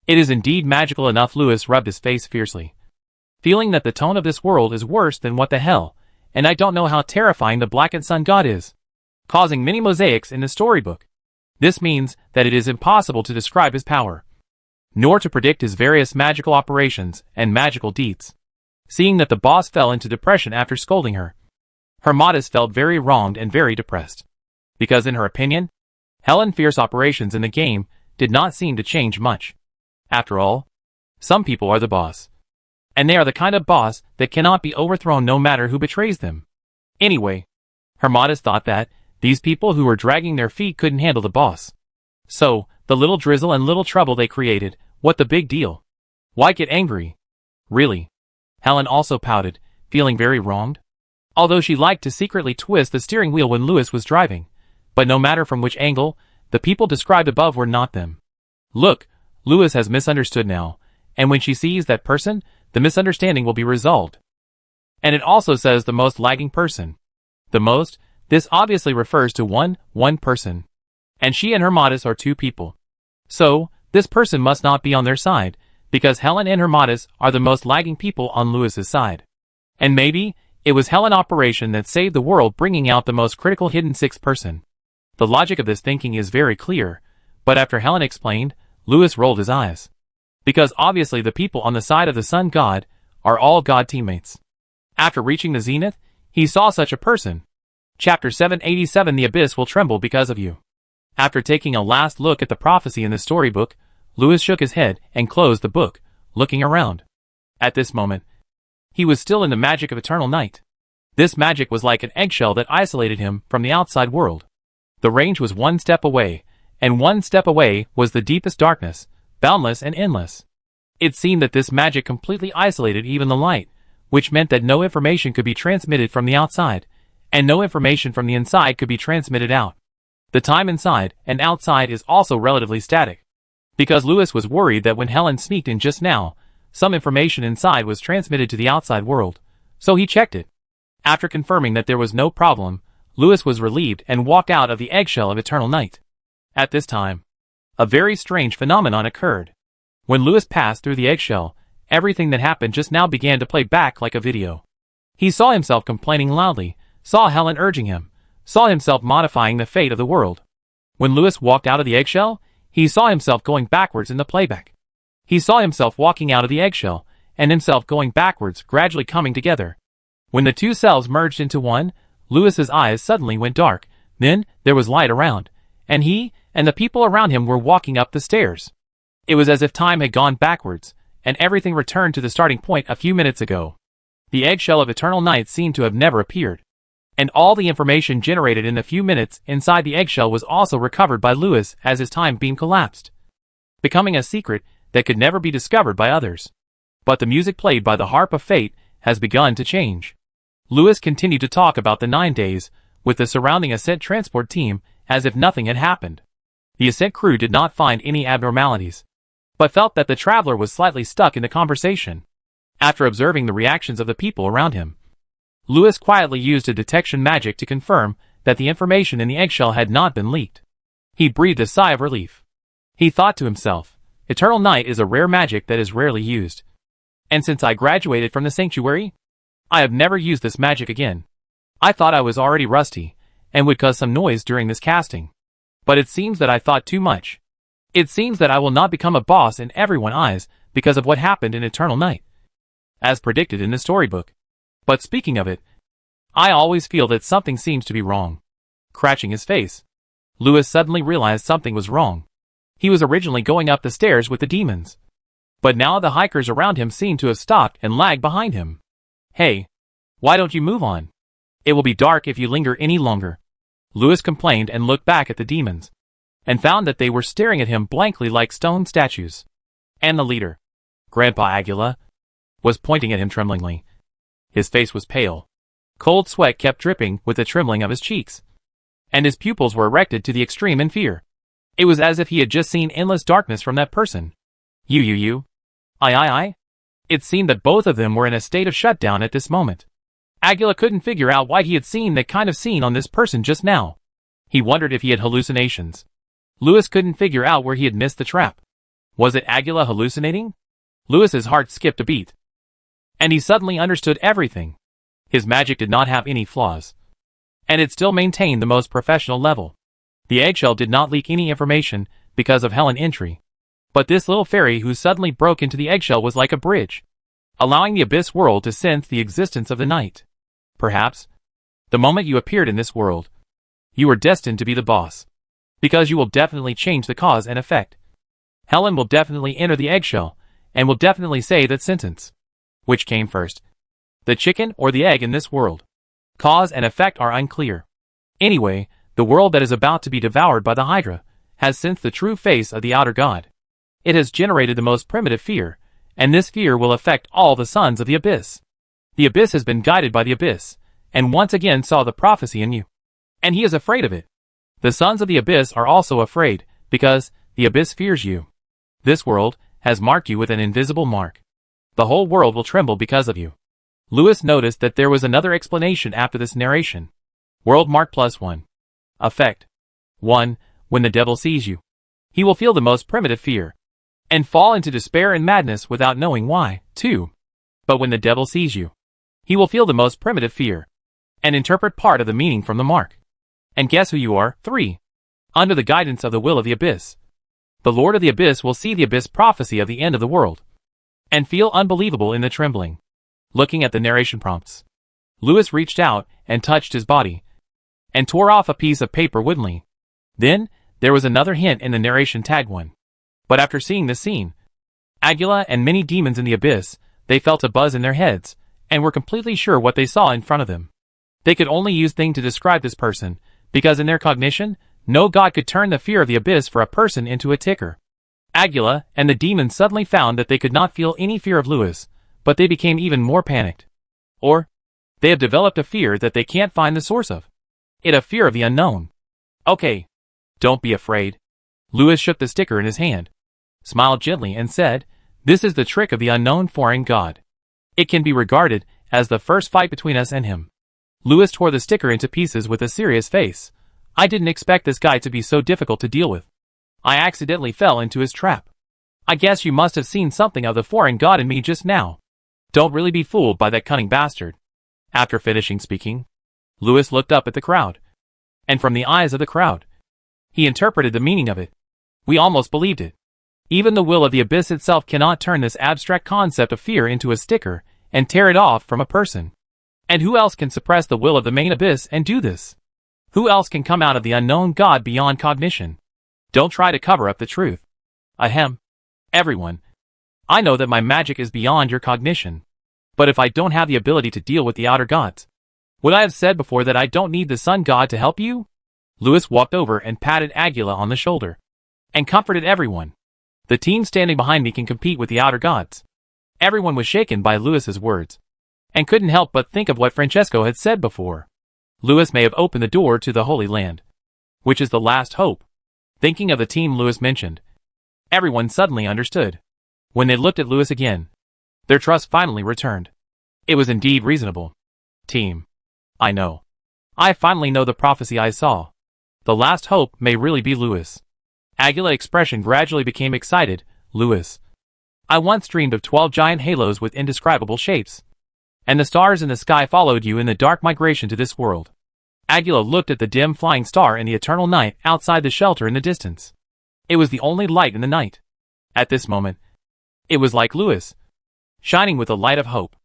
It is indeed magical enough. Lewis rubbed his face fiercely, feeling that the tone of this world is worse than what the hell, and I don't know how terrifying the Blackened Sun God is, causing many mosaics in the storybook. This means that it is impossible to describe his power, nor to predict his various magical operations and magical deeds. Seeing that the boss fell into depression after scolding her, Hermodus felt very wronged and very depressed, because in her opinion, Helen Fierce's operations in the game did not seem to change much. After all, some people are the boss, and they are the kind of boss that cannot be overthrown no matter who betrays them. Anyway, Hermodus thought that these people who were dragging their feet couldn't handle the boss. So, the little drizzle and little trouble they created, what the big deal? Why get angry? Really? Helen also pouted, feeling very wronged. Although she liked to secretly twist the steering wheel when Lewis was driving, but no matter from which angle, the people described above were not them. Look, Lewis has misunderstood now, and when she sees that person, the misunderstanding will be resolved. And it also says the most lagging person. The most, this obviously refers to one person. And she and Hermodus are two people. So, this person must not be on their side, because Helen and Hermodus are the most lagging people on Lewis's side. And maybe, it was Helen's operation that saved the world, bringing out the most critical hidden sixth person. The logic of this thinking is very clear, but after Helen explained, Lewis rolled his eyes. Because obviously the people on the side of the sun god are all god teammates. After reaching the zenith, he saw such a person. Chapter 787. The abyss will tremble because of you. After taking a last look at the prophecy in the storybook, Louis shook his head and closed the book, looking around. At this moment, he was still in the magic of eternal night. This magic was like an eggshell that isolated him from the outside world. The range was one step away, and one step away was the deepest darkness, boundless and endless. It seemed that this magic completely isolated even the light, which meant that no information could be transmitted from the outside, and no information from the inside could be transmitted out. The time inside and outside is also relatively static. Because Louis was worried that when Helen sneaked in just now, some information inside was transmitted to the outside world, so he checked it. After confirming that there was no problem, Louis was relieved and walked out of the eggshell of eternal night. At this time, a very strange phenomenon occurred. When Louis passed through the eggshell, everything that happened just now began to play back like a video. He saw himself complaining loudly, saw Helen urging him, saw himself modifying the fate of the world. When Louis walked out of the eggshell, he saw himself going backwards in the playback. He saw himself walking out of the eggshell, and himself going backwards, gradually coming together. When the two selves merged into one, Louis's eyes suddenly went dark, then there was light around, and he and the people around him were walking up the stairs. It was as if time had gone backwards, and everything returned to the starting point a few minutes ago. The eggshell of eternal night seemed to have never appeared. And all the information generated in the few minutes inside the eggshell was also recovered by Louis as his time beam collapsed, becoming a secret that could never be discovered by others. But the music played by the harp of fate has begun to change. Louis continued to talk about the 9 days with the surrounding Ascent transport team as if nothing had happened. The Ascent crew did not find any abnormalities, but felt that the traveler was slightly stuck in the conversation. After observing the reactions of the people around him, Louis quietly used a detection magic to confirm that the information in the eggshell had not been leaked. He breathed a sigh of relief. He thought to himself, eternal night is a rare magic that is rarely used. And since I graduated from the sanctuary, I have never used this magic again. I thought I was already rusty, and would cause some noise during this casting. But it seems that I thought too much. It seems that I will not become a boss in everyone's eyes because of what happened in Eternal Night, as predicted in the storybook. But speaking of it, I always feel that something seems to be wrong. Scratching his face, Louis suddenly realized something was wrong. He was originally going up the stairs with the demons, but now the hikers around him seemed to have stopped and lagged behind him. Hey, why don't you move on? It will be dark if you linger any longer. Louis complained and looked back at the demons, and found that they were staring at him blankly like stone statues. And the leader, Grandpa Aguila, was pointing at him tremblingly. His face was pale. Cold sweat kept dripping with the trembling of his cheeks, and his pupils were erected to the extreme in fear. It was as if he had just seen endless darkness from that person. You. I. It seemed that both of them were in a state of shutdown at this moment. Aguila couldn't figure out why he had seen that kind of scene on this person just now. He wondered if he had hallucinations. Louis couldn't figure out where he had missed the trap. Was it Aguila hallucinating? Louis's heart skipped a beat, and he suddenly understood everything. His magic did not have any flaws, and it still maintained the most professional level. The eggshell did not leak any information because of Helen's entry, but this little fairy who suddenly broke into the eggshell was like a bridge, allowing the abyss world to sense the existence of the night. Perhaps, the moment you appeared in this world, you were destined to be the boss, because you will definitely change the cause and effect. Helen will definitely enter the eggshell, and will definitely say that sentence. Which came first, the chicken or the egg in this world? Cause and effect are unclear. Anyway, the world that is about to be devoured by the Hydra has sensed the true face of the outer god. It has generated the most primitive fear, and this fear will affect all the sons of the abyss. The abyss has been guided by the abyss, and once again saw the prophecy in you. And he is afraid of it. The sons of the abyss are also afraid, because the abyss fears you. This world has marked you with an invisible mark. The whole world will tremble because of you. Louis noticed that there was another explanation after this narration. World mark +1. Effect. 1. When the devil sees you, he will feel the most primitive fear, and fall into despair and madness without knowing why. 2. But when the devil sees you, he will feel the most primitive fear, and interpret part of the meaning from the mark. And guess who you are? 3. Under the guidance of the will of the abyss, the Lord of the Abyss will see the abyss prophecy of the end of the world, and feel unbelievable in the trembling. Looking at the narration prompts, Louis reached out and touched his body, and tore off a piece of paper woodenly. Then, there was another hint in the narration tag 1. But after seeing this scene, Agula and many demons in the abyss, they felt a buzz in their heads, and were completely sure what they saw in front of them. They could only use thing to describe this person, because in their cognition, no god could turn the fear of the abyss for a person into a ticker. Agula and the demons suddenly found that they could not feel any fear of Lewis, but they became even more panicked. Or, they have developed a fear that they can't find the source of. A fear of the unknown. Okay. Don't be afraid. Lewis shook the sticker in his hand, smiled gently and said, "This is the trick of the unknown foreign god. It can be regarded as the first fight between us and him." Lewis tore the sticker into pieces with a serious face. "I didn't expect this guy to be so difficult to deal with. I accidentally fell into his trap. I guess you must have seen something of the foreign god in me just now. Don't really be fooled by that cunning bastard." After finishing speaking, Lewis looked up at the crowd. And from the eyes of the crowd, he interpreted the meaning of it. We almost believed it. Even the will of the abyss itself cannot turn this abstract concept of fear into a sticker and tear it off from a person. And who else can suppress the will of the main abyss and do this? Who else can come out of the unknown god beyond cognition? Don't try to cover up the truth. Ahem. Everyone. I know that my magic is beyond your cognition. But if I don't have the ability to deal with the outer gods, would I have said before that I don't need the sun god to help you? Lewis walked over and patted Agula on the shoulder, and comforted everyone. The team standing behind me can compete with the outer gods. Everyone was shaken by Lewis's words, and couldn't help but think of what Francesco had said before. Lewis may have opened the door to the Holy Land, which is the last hope. Thinking of the team Lewis mentioned, everyone suddenly understood. When they looked at Lewis again, their trust finally returned. It was indeed reasonable. Team. I know. I finally know the prophecy I saw. The last hope may really be Lewis. Agula's expression gradually became excited. Lewis. I once dreamed of 12 giant halos with indescribable shapes. And the stars in the sky followed you in the dark migration to this world. Agula looked at the dim flying star in the eternal night outside the shelter in the distance. It was the only light in the night. At this moment, it was like Lewis, shining with the light of hope.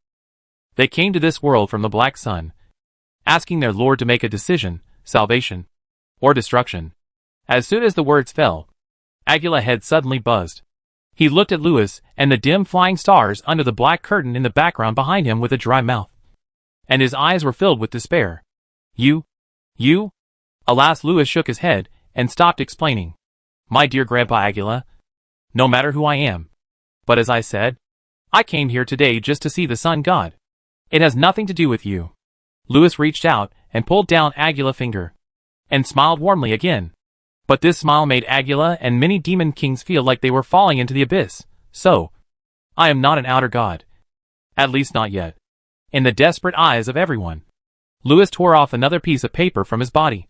They came to this world from the black sun, asking their Lord to make a decision, salvation, or destruction. As soon as the words fell, Agula's head suddenly buzzed. He looked at Lewis and the dim flying stars under the black curtain in the background behind him with a dry mouth. And his eyes were filled with despair. You? Alas, Lewis shook his head and stopped explaining. My dear Grandpa Agula, no matter who I am. But as I said, I came here today just to see the sun god. It has nothing to do with you. Lewis reached out and pulled down Agula's finger, and smiled warmly again. But this smile made Agula and many demon kings feel like they were falling into the abyss. So, I am not an outer god. At least not yet. In the desperate eyes of everyone, Lewis tore off another piece of paper from his body,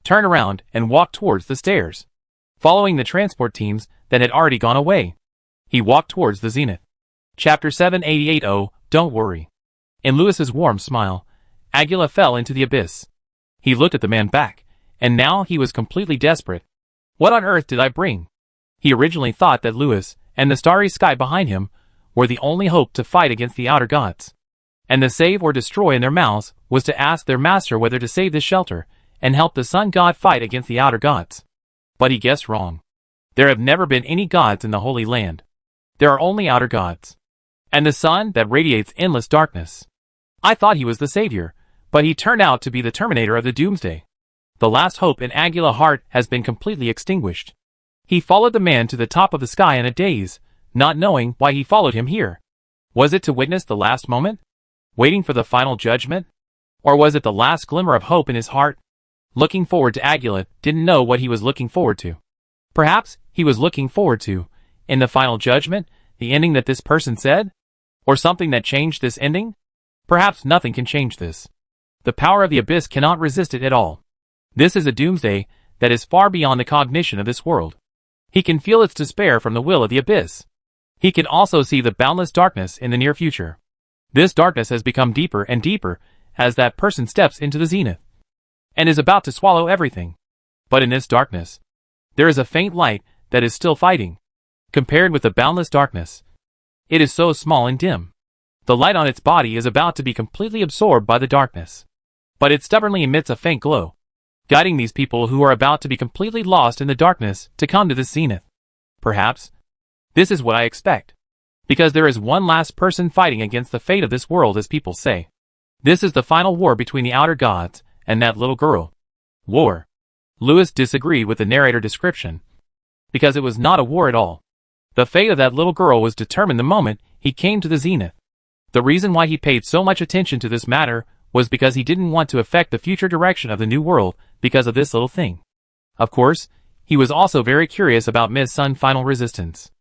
turned around and walked towards the stairs, following the transport teams that had already gone away. He walked towards the zenith. Chapter 788. Oh, don't worry. In Lewis's warm smile, Agula fell into the abyss. He looked at the man back, and now he was completely desperate. What on earth did I bring? He originally thought that Lewis and the starry sky behind him were the only hope to fight against the outer gods. And the save or destroy in their mouths was to ask their master whether to save this shelter and help the sun god fight against the outer gods. But he guessed wrong. There have never been any gods in the Holy Land. There are only outer gods. And the sun that radiates endless darkness. I thought he was the savior, but he turned out to be the terminator of the doomsday. The last hope in Agula's heart has been completely extinguished. He followed the man to the top of the sky in a daze, not knowing why he followed him here. Was it to witness the last moment? Waiting for the final judgment? Or was it the last glimmer of hope in his heart? Looking forward to Agula didn't know what he was looking forward to. Perhaps he was looking forward to, in the final judgment, the ending that this person said? Or something that changed this ending? Perhaps nothing can change this. The power of the abyss cannot resist it at all. This is a doomsday that is far beyond the cognition of this world. He can feel its despair from the will of the abyss. He can also see the boundless darkness in the near future. This darkness has become deeper and deeper as that person steps into the zenith, and is about to swallow everything. But in this darkness, there is a faint light that is still fighting. Compared with the boundless darkness, it is so small and dim. The light on its body is about to be completely absorbed by the darkness. But it stubbornly emits a faint glow, guiding these people who are about to be completely lost in the darkness to come to this zenith. Perhaps. This is what I expect. Because there is one last person fighting against the fate of this world, as people say. This is the final war between the outer gods and that little girl. War. Lewis disagreed with the narrator description. Because it was not a war at all. The fate of that little girl was determined the moment he came to the zenith. The reason why he paid so much attention to this matter was because he didn't want to affect the future direction of the new world because of this little thing. Of course, he was also very curious about Miss Sun's final resistance.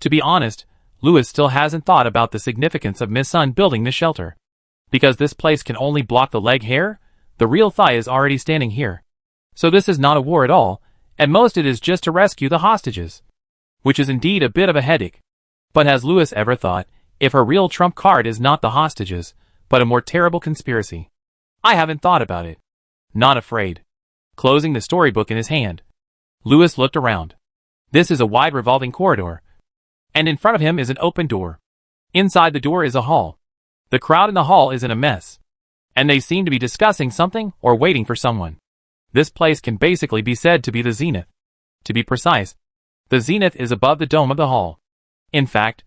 To be honest, Lewis still hasn't thought about the significance of Miss Sun building this shelter. Because this place can only block the leg hair, the real thigh is already standing here. So this is not a war at all, at most it is just to rescue the hostages. Which is indeed a bit of a headache. But has Lewis ever thought, if her real trump card is not the hostages, but a more terrible conspiracy? I haven't thought about it. Not afraid. Closing the storybook in his hand, Lewis looked around. This is a wide revolving corridor. And in front of him is an open door. Inside the door is a hall. The crowd in the hall is in a mess. And they seem to be discussing something or waiting for someone. This place can basically be said to be the zenith. To be precise, the zenith is above the dome of the hall. In fact,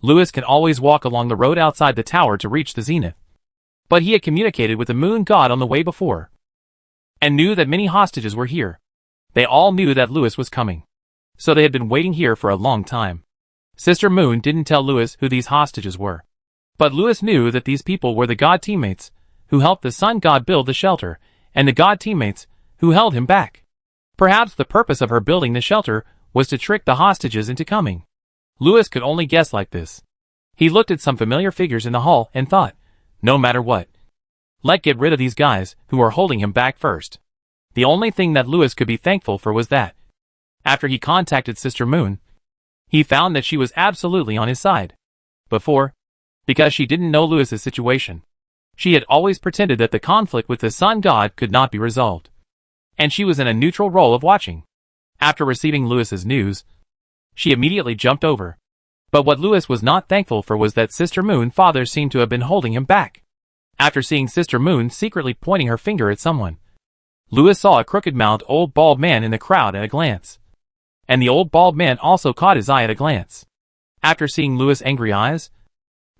Lewis can always walk along the road outside the tower to reach the zenith. But he had communicated with the moon god on the way before. And knew that many hostages were here. They all knew that Lewis was coming. So they had been waiting here for a long time. Sister Moon didn't tell Lewis who these hostages were. But Lewis knew that these people were the god teammates who helped the sun god build the shelter, and the god teammates who held him back. Perhaps the purpose of her building the shelter was to trick the hostages into coming. Lewis could only guess like this. He looked at some familiar figures in the hall and thought, no matter what, let's get rid of these guys who are holding him back first. The only thing that Lewis could be thankful for was that, after he contacted Sister Moon, he found that she was absolutely on his side. Before, because she didn't know Lewis's situation, she had always pretended that the conflict with the sun god could not be resolved. And she was in a neutral role of watching. After receiving Lewis's news, she immediately jumped over. But what Lewis was not thankful for was that Sister Moon's father seemed to have been holding him back. After seeing Sister Moon secretly pointing her finger at someone, Lewis saw a crooked-mouthed old bald man in the crowd at a glance. And the old bald man also caught his eye at a glance. After seeing Lewis' angry eyes,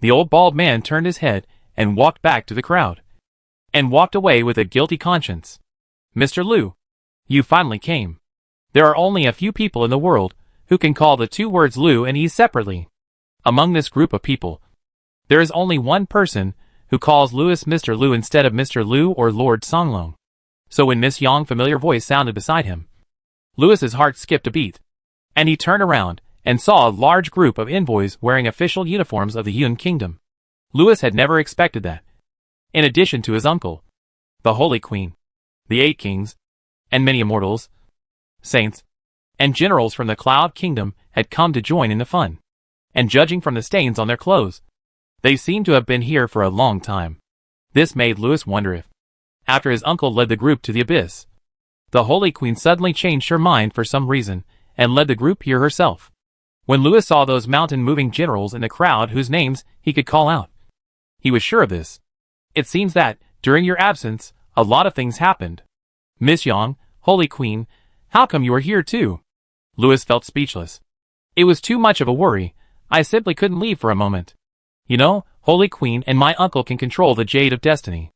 the old bald man turned his head and walked back to the crowd. And walked away with a guilty conscience. Mr. Liu, you finally came. There are only a few people in the world who can call the two words Liu and Yi separately. Among this group of people, there is only one person who calls Lewis Mr. Liu instead of Mr. Liu or Lord Songlong. So when Miss Yang's familiar voice sounded beside him, Lewis's heart skipped a beat, and he turned around and saw a large group of envoys wearing official uniforms of the Yun Kingdom. Lewis had never expected that. In addition to his uncle, the Holy Queen, the 8 kings, and many immortals, saints, and generals from the Cloud Kingdom had come to join in the fun. And judging from the stains on their clothes, they seemed to have been here for a long time. This made Lewis wonder if, after his uncle led the group to the abyss, the Holy Queen suddenly changed her mind for some reason and led the group here herself. When Lewis saw those mountain-moving generals in the crowd whose names he could call out, he was sure of this. It seems that, during your absence, a lot of things happened. Miss Yang, Holy Queen, how come you are here too? Lewis felt speechless. It was too much of a worry. I simply couldn't leave for a moment. You know, Holy Queen and my uncle can control the Jade of Destiny.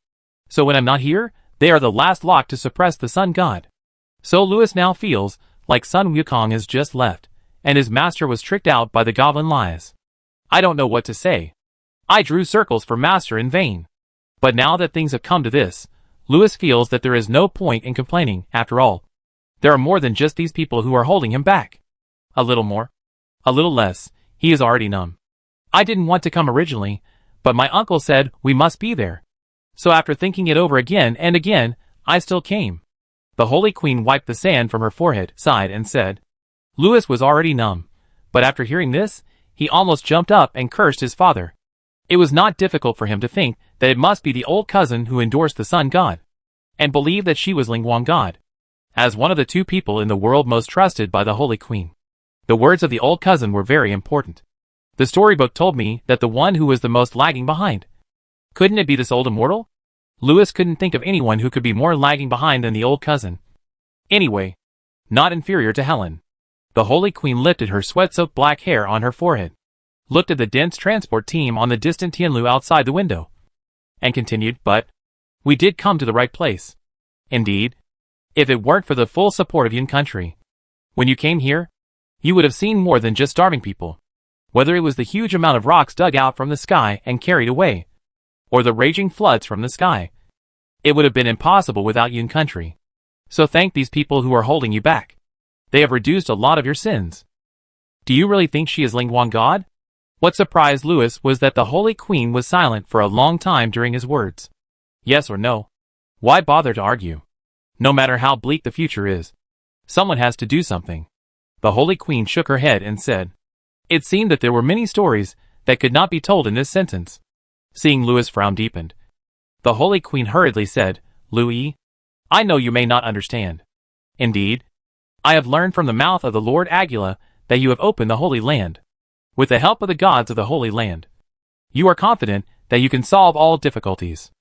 So when I'm not here, they are the last lock to suppress the Sun God. So Lewis now feels like Sun Wukong has just left, and his master was tricked out by the goblin lies. I don't know what to say. I drew circles for master in vain. But now that things have come to this, Lewis feels that there is no point in complaining, after all. There are more than just these people who are holding him back. A little more. A little less. He is already numb. I didn't want to come originally, but my uncle said we must be there. So after thinking it over again and again, I still came. The Holy Queen wiped the sand from her forehead, sighed, and said. Lewis was already numb, but after hearing this, he almost jumped up and cursed his father. It was not difficult for him to think that it must be the old cousin who endorsed the Sun God, and believed that she was Lingguang God, as one of the 2 people in the world most trusted by the Holy Queen. The words of the old cousin were very important. The storybook told me that the one who was the most lagging behind. Couldn't it be this old immortal? Lewis couldn't think of anyone who could be more lagging behind than the old cousin. Anyway, not inferior to Helen. The Holy Queen lifted her sweat-soaked black hair on her forehead, looked at the dense transport team on the distant Tianlu outside the window, and continued, "But we did come to the right place. Indeed, if it weren't for the full support of Yun country, when you came here, you would have seen more than just starving people. Whether it was the huge amount of rocks dug out from the sky and carried away, or the raging floods from the sky, it would have been impossible without Yun country. So thank these people who are holding you back. They have reduced a lot of your sins." Do you really think she is Lingguang God? What surprised Louis was that the Holy Queen was silent for a long time during his words. Yes or no? Why bother to argue? No matter how bleak the future is, someone has to do something. The Holy Queen shook her head and said, "It seemed that there were many stories that could not be told in this sentence." Seeing Louis' frown deepened, the Holy Queen hurriedly said, "Louis, I know you may not understand. Indeed, I have learned from the mouth of the Lord Aguila that you have opened the Holy Land. With the help of the gods of the Holy Land, you are confident that you can solve all difficulties.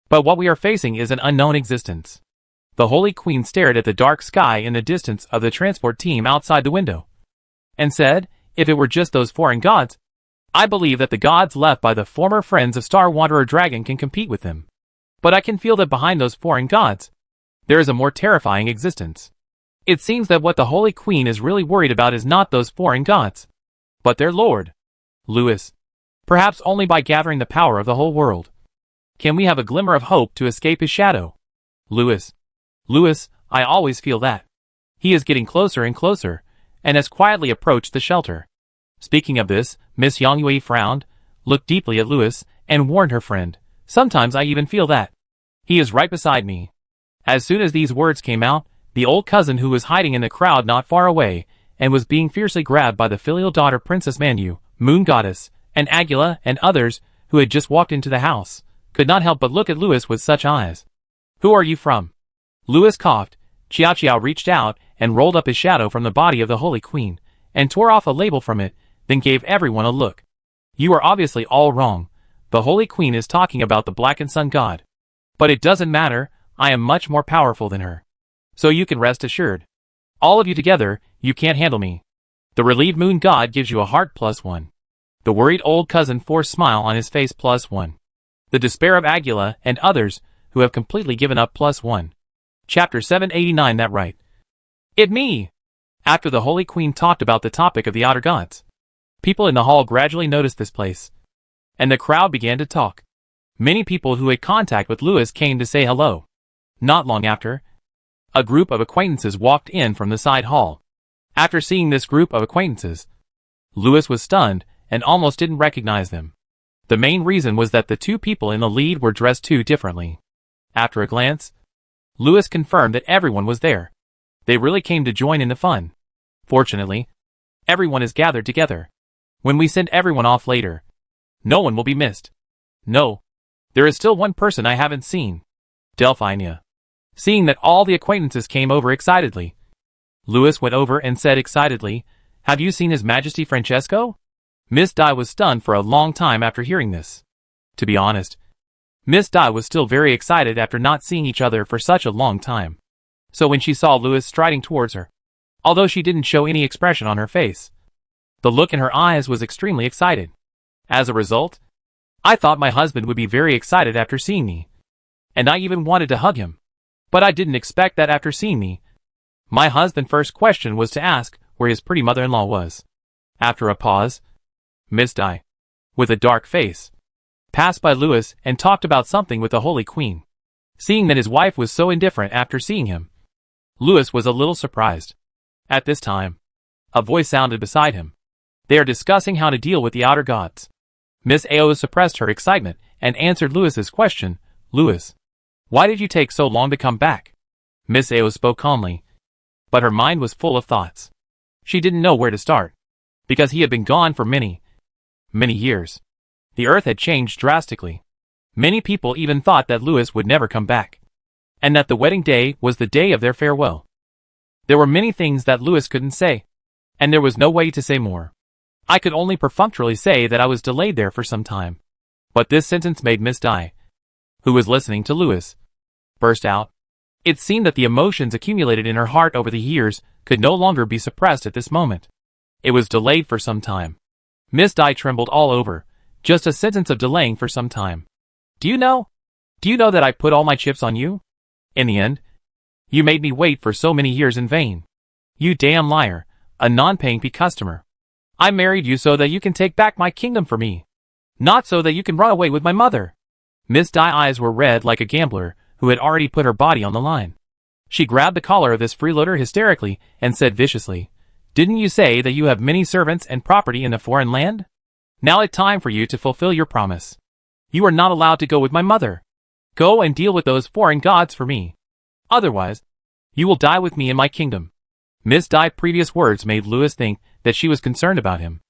But what we are facing is an unknown existence." The Holy Queen stared at the dark sky in the distance of the transport team outside the window, and said, "If it were just those foreign gods, I believe that the gods left by the former friends of Star Wanderer Dragon can compete with them. But I can feel that behind those foreign gods, there is a more terrifying existence. It seems that what the Holy Queen is really worried about is not those foreign gods, but their lord, Louis. Perhaps only by gathering the power of the whole world can we have a glimmer of hope to escape his shadow. Louis, I always feel that he is getting closer and closer, and has quietly approached the shelter." Speaking of this, Miss Yangyue frowned, looked deeply at Louis, and warned her friend, "Sometimes I even feel that he is right beside me." As soon as these words came out, the old cousin who was hiding in the crowd not far away, and was being fiercely grabbed by the filial daughter Princess Manu, Moon Goddess, and Aguila and others who had just walked into the house, could not help but look at Louis with such eyes. "Who are you from?" Louis coughed. Qiao reached out and rolled up his shadow from the body of the Holy Queen, and tore off a label from it, then gave everyone a look. "You are obviously all wrong. The Holy Queen is talking about the Blackened Sun God. But it doesn't matter, I am much more powerful than her. So you can rest assured. All of you together, you can't handle me." The relieved Moon God gives you a heart +1. The worried old cousin forced smile on his face +1. The despair of Aguila and others who have completely given up +1. Chapter 789. That right. It me! After the Holy Queen talked about the topic of the outer gods, people in the hall gradually noticed this place, and the crowd began to talk. Many people who had contact with Louis came to say hello. Not long after, a group of acquaintances walked in from the side hall. After seeing this group of acquaintances, Louis was stunned and almost didn't recognize them. The main reason was that the two people in the lead were dressed too differently. After a glance, Louis confirmed that everyone was there. They really came to join in the fun. Fortunately, everyone is gathered together. When we send everyone off later, no one will be missed. No, there is still one person I haven't seen. Delphina. Seeing that all the acquaintances came over excitedly, Louis went over and said excitedly, "Have you seen His Majesty Francesco?" Miss Dai was stunned for a long time after hearing this. To be honest, Miss Dai was still very excited after not seeing each other for such a long time. So when she saw Louis striding towards her, although she didn't show any expression on her face, the look in her eyes was extremely excited. As a result, I thought my husband would be very excited after seeing me, and I even wanted to hug him. But I didn't expect that after seeing me, my husband's first question was to ask where his pretty mother-in-law was. After a pause, Miss Dai, with a dark face, passed by Louis and talked about something with the Holy Queen. Seeing that his wife was so indifferent after seeing him, Louis was a little surprised. At this time, a voice sounded beside him. They are discussing how to deal with the outer gods. Miss Ao suppressed her excitement and answered Louis's question. "Louis, why did you take so long to come back?" Miss Ao spoke calmly, but her mind was full of thoughts. She didn't know where to start, because he had been gone for many years. The earth had changed drastically. Many people even thought that Louis would never come back, and that the wedding day was the day of their farewell. There were many things that Louis couldn't say, and there was no way to say more. I could only perfunctorily say that I was delayed there for some time. But this sentence made Miss Dai, who was listening to Louis, burst out, It seemed that the emotions accumulated in her heart over the years could no longer be suppressed at this moment. It was delayed for some time. Miss Di trembled all over, just a sentence of delaying for some time. Do you know that I put all my chips on you? In the end, you made me wait for so many years in vain. You damn liar, a non-paying customer. I married you so that you can take back my kingdom for me. Not so that you can run away with my mother. Miss Di's eyes were red like a gambler who had already put her body on the line. She grabbed the collar of this freeloader hysterically and said viciously, "Didn't you say that you have many servants and property in a foreign land? Now it's time for you to fulfill your promise. You are not allowed to go with my mother. Go and deal with those foreign gods for me. Otherwise, you will die with me in my kingdom." Miss Di's previous words made Louis think that she was concerned about him.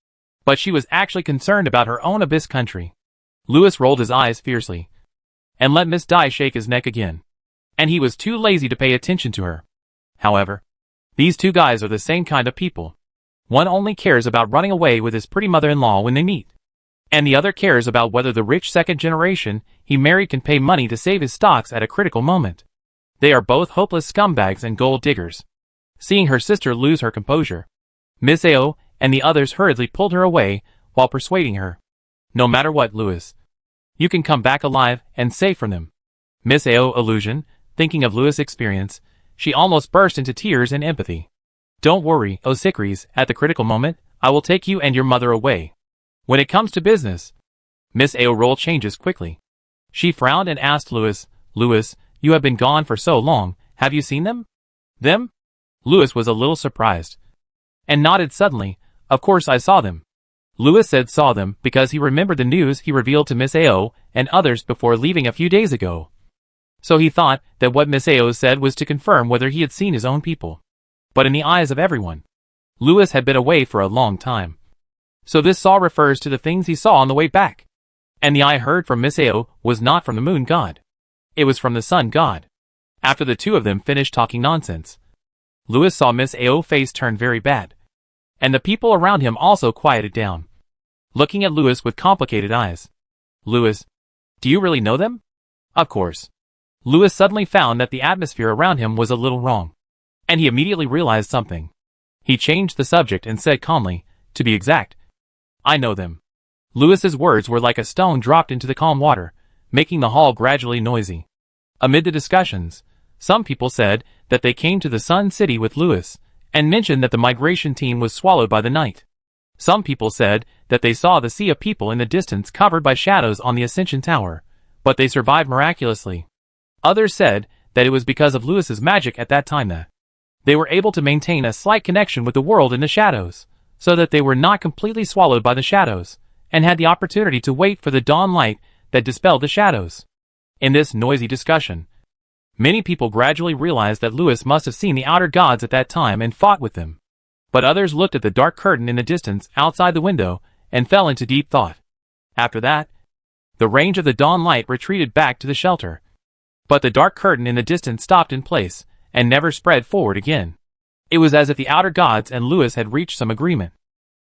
But she was actually concerned about her own abyss country. Louis rolled his eyes fiercely and let Miss Di shake his neck again. And he was too lazy to pay attention to her. However, these two guys are the same kind of people. One only cares about running away with his pretty mother-in-law when they meet. And the other cares about whether the rich second generation he married can pay money to save his stocks at a critical moment. They are both hopeless scumbags and gold diggers. Seeing her sister lose her composure, Miss Ao and the others hurriedly pulled her away while persuading her. "No matter what, Louis, you can come back alive and safe from them." Miss Ao illusion, thinking of Louis' experience, she almost burst into tears in empathy. "Don't worry, O'Sickeries, at the critical moment, I will take you and your mother away. When it comes to business." Miss Ao rolled changes quickly. She frowned and asked Louis, "Louis, you have been gone for so long, have you seen them?" "Them?" Louis was a little surprised and nodded suddenly. "Of course I saw them." Louis said saw them because he remembered the news he revealed to Miss Ao and others before leaving a few days ago. So he thought that what Miss Ao said was to confirm whether he had seen his own people. But in the eyes of everyone, Louis had been away for a long time. So this saw refers to the things he saw on the way back. And the I heard from Miss Ao was not from the moon god. It was from the sun god. After the two of them finished talking nonsense, Louis saw Miss Ao's face turn very bad. And the people around him also quieted down, looking at Louis with complicated eyes. "Louis, do you really know them?" "Of course." Louis suddenly found that the atmosphere around him was a little wrong. And he immediately realized something. He changed the subject and said calmly, "To be exact, I know them." Louis's words were like a stone dropped into the calm water, making the hall gradually noisy. Amid the discussions, some people said that they came to the Sun City with Louis, and mentioned that the migration team was swallowed by the night. Some people said that they saw the sea of people in the distance covered by shadows on the Ascension Tower, but they survived miraculously. Others said that it was because of Louis's magic at that time that they were able to maintain a slight connection with the world in the shadows, so that they were not completely swallowed by the shadows, and had the opportunity to wait for the dawn light that dispelled the shadows. In this noisy discussion, many people gradually realized that Louis must have seen the outer gods at that time and fought with them. But others looked at the dark curtain in the distance outside the window and fell into deep thought. After that, the range of the dawn light retreated back to the shelter. But the dark curtain in the distance stopped in place and never spread forward again. It was as if the outer gods and Louis had reached some agreement.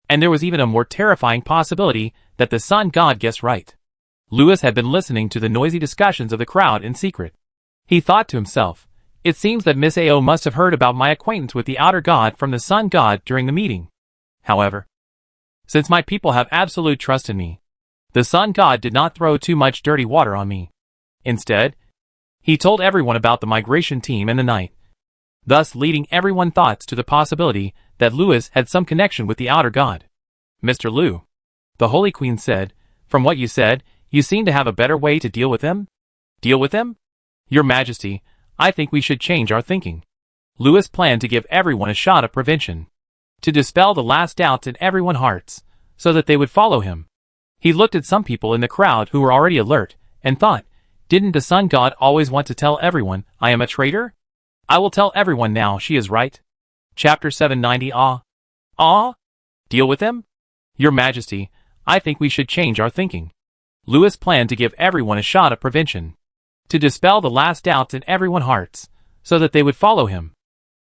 And there was even a more terrifying possibility that the sun god guessed right. Louis had been listening to the noisy discussions of the crowd in secret. He thought to himself, "It seems that Miss Ao must have heard about my acquaintance with the outer god from the sun god during the meeting. However, since my people have absolute trust in me, the sun god did not throw too much dirty water on me. Instead, he told everyone about the migration team in the night, thus leading everyone's thoughts to the possibility that Louis had some connection with the outer god." "Mr. Liu," the Holy Queen said, "from what you said, you seem to have a better way to deal with them?" "Deal with them? Your Majesty, I think we should change our thinking." Louis planned to give everyone a shot of prevention, to dispel the last doubts in everyone's hearts, so that they would follow him. He looked at some people in the crowd who were already alert, and thought, "Didn't the sun god always want to tell everyone I am a traitor? I will tell everyone now she is right." Chapter 790 Deal with them? Your Majesty, I think we should change our thinking. Louis planned to give everyone a shot of prevention, to dispel the last doubts in everyone's hearts, so that they would follow him.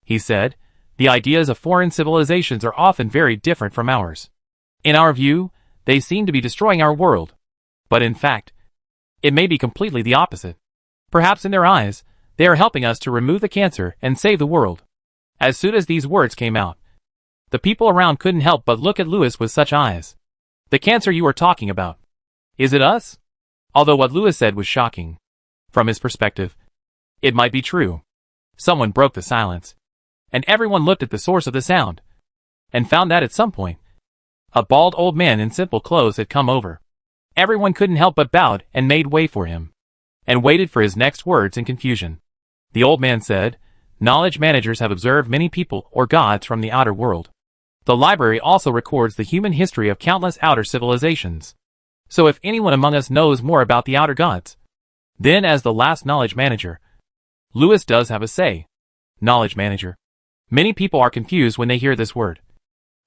He said, "The ideas of foreign civilizations are often very different from ours. In our view, they seem to be destroying our world. But in fact, it may be completely the opposite. Perhaps in their eyes, They are helping us to remove the cancer and save the world." As soon as these words came out, the people around couldn't help but look at Lewis with such eyes. "The cancer you are talking about. Is it us?" Although what Lewis said was shocking. From his perspective, it might be true. Someone broke the silence, and everyone looked at the source of the sound, and found that at some point, a bald old man in simple clothes had come over. Everyone couldn't help but bowed and made way for him, and waited for his next words in confusion. The old man said, "Knowledge managers have observed many people or gods from the outer world. The library also records the human history of countless outer civilizations. So if anyone among us knows more about the outer gods, then as the last knowledge manager, Lewis does have a say." Knowledge manager. Many people are confused when they hear this word.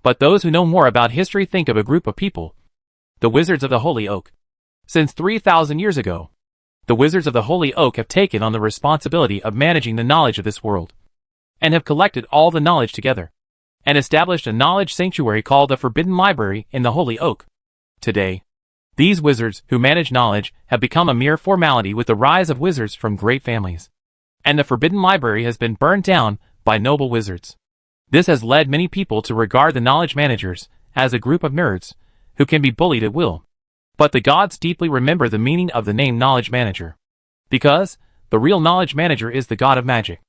But those who know more about history think of a group of people, the Wizards of the Holy Oak. Since 3,000 years ago, the Wizards of the Holy Oak have taken on the responsibility of managing the knowledge of this world, and have collected all the knowledge together, and established a knowledge sanctuary called the Forbidden Library in the Holy Oak. Today, these wizards who manage knowledge have become a mere formality with the rise of wizards from great families, and the Forbidden Library has been burned down by noble wizards. This has led many people to regard the knowledge managers as a group of nerds who can be bullied at will. But the gods deeply remember the meaning of the name knowledge manager, because the real knowledge manager is the god of magic,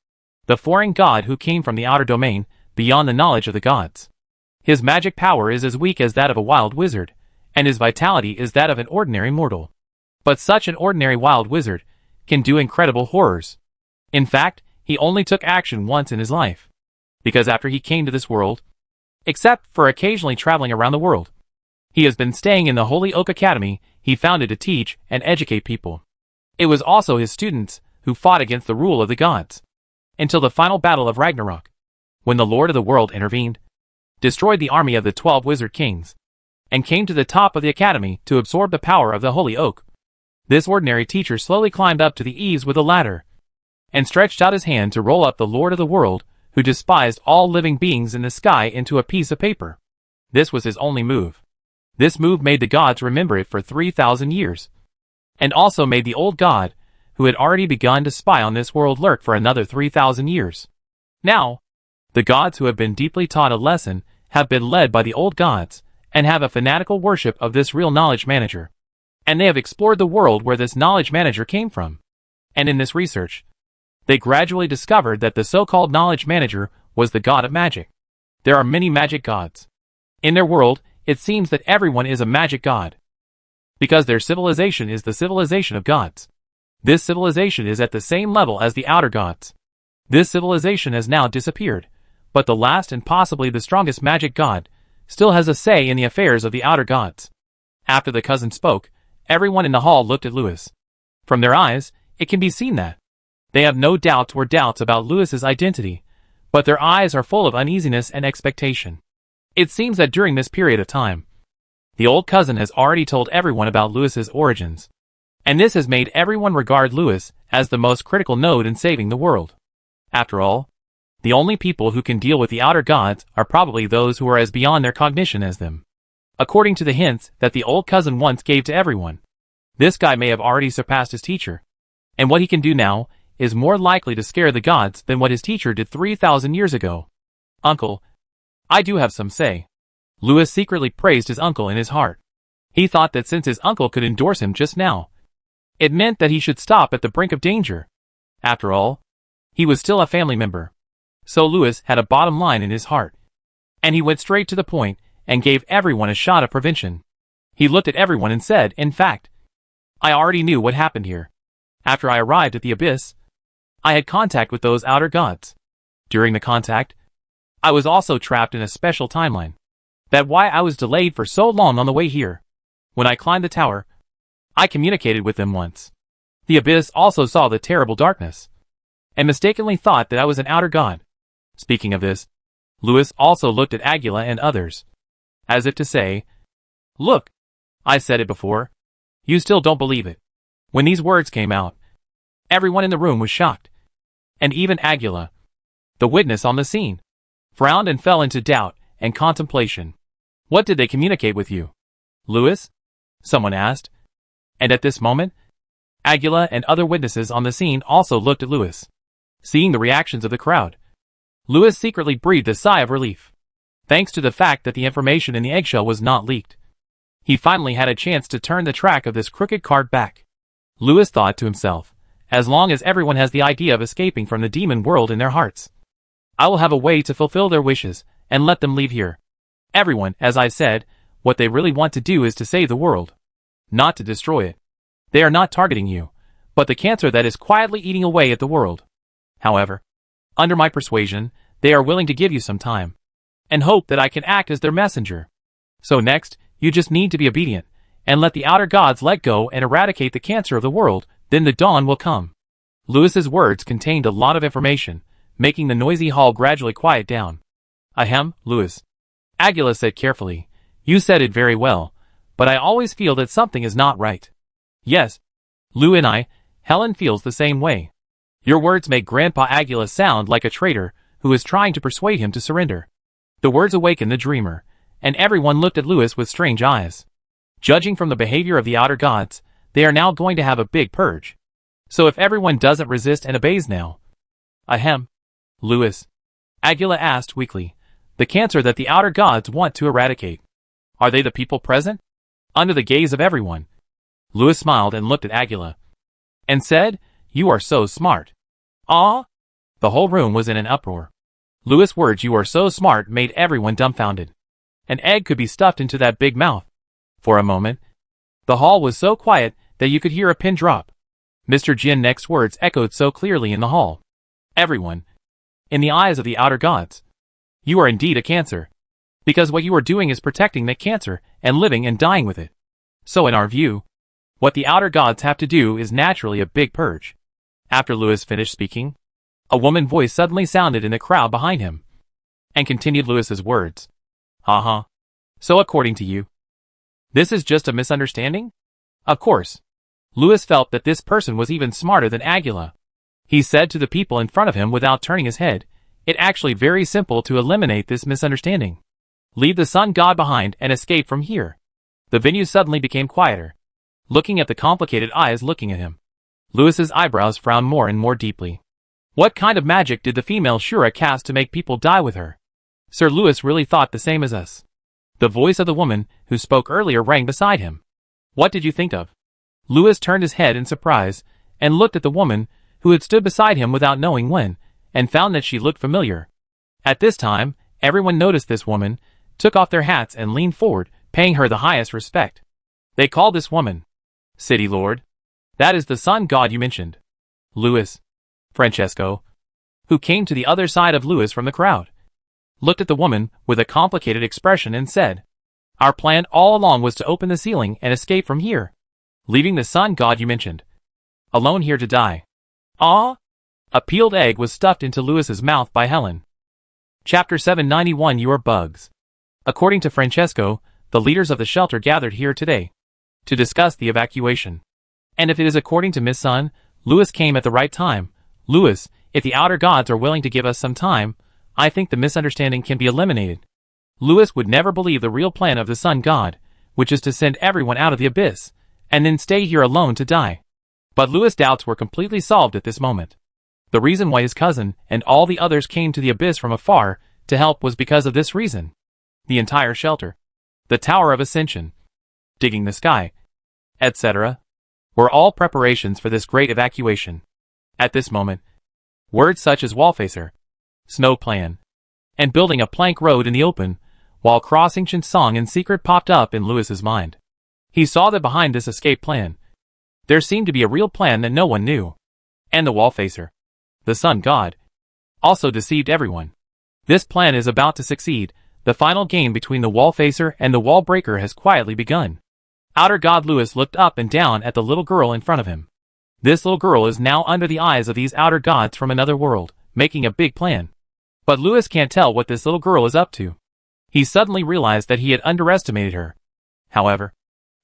the foreign god who came from the outer domain beyond the knowledge of the gods. His magic power is as weak as that of a wild wizard, and his vitality is that of an ordinary mortal. But such an ordinary wild wizard can do incredible horrors. In fact, he only took action once in his life, because after he came to this world, except for occasionally traveling around the world, he has been staying in the Holy Oak Academy he founded to teach and educate people. It was also his students who fought against the rule of the gods, until the final battle of Ragnarok, when the Lord of the world intervened, destroyed the army of the 12 wizard kings, and came to the top of the academy to absorb the power of the Holy Oak. This ordinary teacher slowly climbed up to the eaves with a ladder, and stretched out his hand to roll up the Lord of the world, who despised all living beings in the sky, into a piece of paper. This was his only move. This move made the gods remember it for 3,000 years, and also made the old god, who had already begun to spy on this world, lurk for another 3,000 years. Now, the gods who have been deeply taught a lesson have been led by the old gods, and have a fanatical worship of this real knowledge manager. And they have explored the world where this knowledge manager came from. And in this research, they gradually discovered that the so-called knowledge manager was the god of magic. There are many magic gods. In their world, it seems that everyone is a magic god, because their civilization is the civilization of gods. This civilization is at the same level as the outer gods. This civilization has now disappeared, but the last and possibly the strongest magic god still has a say in the affairs of the outer gods. After the cousin spoke, everyone in the hall looked at Lewis. From their eyes, it can be seen that they have no doubts or doubts about Lewis's identity, but their eyes are full of uneasiness and expectation. It seems that during this period of time, the old cousin has already told everyone about Lewis's origins, and this has made everyone regard Lewis as the most critical node in saving the world. After all, the only people who can deal with the outer gods are probably those who are as beyond their cognition as them. According to the hints that the old cousin once gave to everyone, this guy may have already surpassed his teacher, and what he can do now is more likely to scare the gods than what his teacher did 3,000 years ago. "Uncle, I do have some say." Lewis secretly praised his uncle in his heart. He thought that since his uncle could endorse him just now, it meant that he should stop at the brink of danger. After all, he was still a family member. So Lewis had a bottom line in his heart, and he went straight to the point and gave everyone a shot of prevention. He looked at everyone and said, "In fact, I already knew what happened here. After I arrived at the abyss, I had contact with those outer gods. During the contact, I was also trapped in a special timeline. That's why I was delayed for so long on the way here. When I climbed the tower, I communicated with them once. The abyss also saw the terrible darkness, and mistakenly thought that I was an outer god." Speaking of this, Lewis also looked at Aguila and others, as if to say, "Look, I said it before. You still don't believe it." When these words came out, everyone in the room was shocked, and even Aguila, the witness on the scene, frowned and fell into doubt and contemplation. "What did they communicate with you, Lewis?" someone asked. And at this moment, Aguila and other witnesses on the scene also looked at Lewis. Seeing the reactions of the crowd, Lewis secretly breathed a sigh of relief. Thanks to the fact that the information in the eggshell was not leaked, he finally had a chance to turn the track of this crooked cart back. Lewis thought to himself, as long as everyone has the idea of escaping from the demon world in their hearts, I will have a way to fulfill their wishes and let them leave here. Everyone, as I said, what they really want to do is to save the world, not to destroy it. They are not targeting you, but the cancer that is quietly eating away at the world. However, under my persuasion, they are willing to give you some time, and hope that I can act as their messenger. So next, you just need to be obedient, and let the outer gods let go and eradicate the cancer of the world, then the dawn will come. Lewis's words contained a lot of information, making the noisy hall gradually quiet down. Ahem, Lewis, Aguila said carefully, you said it very well, but I always feel that something is not right. Yes, Lou and Helen feels the same way. Your words make Grandpa Aguila sound like a traitor who is trying to persuade him to surrender. The words awakened the dreamer, and everyone looked at Lewis with strange eyes. Judging from the behavior of the outer gods, they are now going to have a big purge. So if everyone doesn't resist and obeys now. Ahem, Lewis, Aguila asked weakly, the cancer that the outer gods want to eradicate. Are they the people present? Under the gaze of everyone, Lewis smiled and looked at Aguila, and said, you are so smart. Ah! The whole room was in an uproar. Lewis' words you are so smart made everyone dumbfounded. An egg could be stuffed into that big mouth. For a moment, the hall was so quiet that you could hear a pin drop. Mr. Jin's next words echoed so clearly in the hall. Everyone, in the eyes of the outer gods, you are indeed a cancer. Because what you are doing is protecting that cancer and living and dying with it. So in our view, what the outer gods have to do is naturally a big purge. After Lewis finished speaking, a woman's voice suddenly sounded in the crowd behind him, and continued Lewis's words. Uh-huh. So according to you, this is just a misunderstanding? Of course. Lewis felt that this person was even smarter than Aguila. He said to the people in front of him without turning his head, it's actually very simple to eliminate this misunderstanding. Leave the sun god behind and escape from here. The venue suddenly became quieter, looking at the complicated eyes looking at him. Lewis's eyebrows frowned more and more deeply. What kind of magic did the female Shura cast to make people die with her? Sir Lewis really thought the same as us. The voice of the woman who spoke earlier rang beside him. What did you think of? Lewis turned his head in surprise and looked at the woman who had stood beside him without knowing when, and found that she looked familiar. At this time, everyone noticed this woman, took off their hats and leaned forward, paying her the highest respect. They called this woman City Lord. That is the sun god you mentioned. Lewis, Francesco, who came to the other side of Lewis from the crowd, looked at the woman with a complicated expression and said, our plan all along was to open the ceiling and escape from here, leaving the sun god you mentioned alone here to die. Ah! A peeled egg was stuffed into Lewis's mouth by Helen. Chapter 791 Your Bugs. According to Francesco, the leaders of the shelter gathered here today to discuss the evacuation. And if it is according to Miss Sun, Lewis came at the right time. Lewis, if the outer gods are willing to give us some time, I think the misunderstanding can be eliminated. Lewis would never believe the real plan of the sun god, which is to send everyone out of the abyss, and then stay here alone to die. But Lewis' doubts were completely solved at this moment. The reason why his cousin and all the others came to the abyss from afar to help was because of this reason. The entire shelter, the Tower of Ascension, digging the sky, etc., were all preparations for this great evacuation. At this moment, words such as wallfacer, snow plan, and building a plank road in the open, while crossing Song in secret popped up in Lewis's mind. He saw that behind this escape plan, there seemed to be a real plan that no one knew. And the wallfacer, the sun god, also deceived everyone. This plan is about to succeed. The final game between the wallfacer and the wall breaker has quietly begun. Outer god Lewis looked up and down at the little girl in front of him. This little girl is now under the eyes of these outer gods from another world, making a big plan. But Lewis can't tell what this little girl is up to. He suddenly realized that he had underestimated her. However,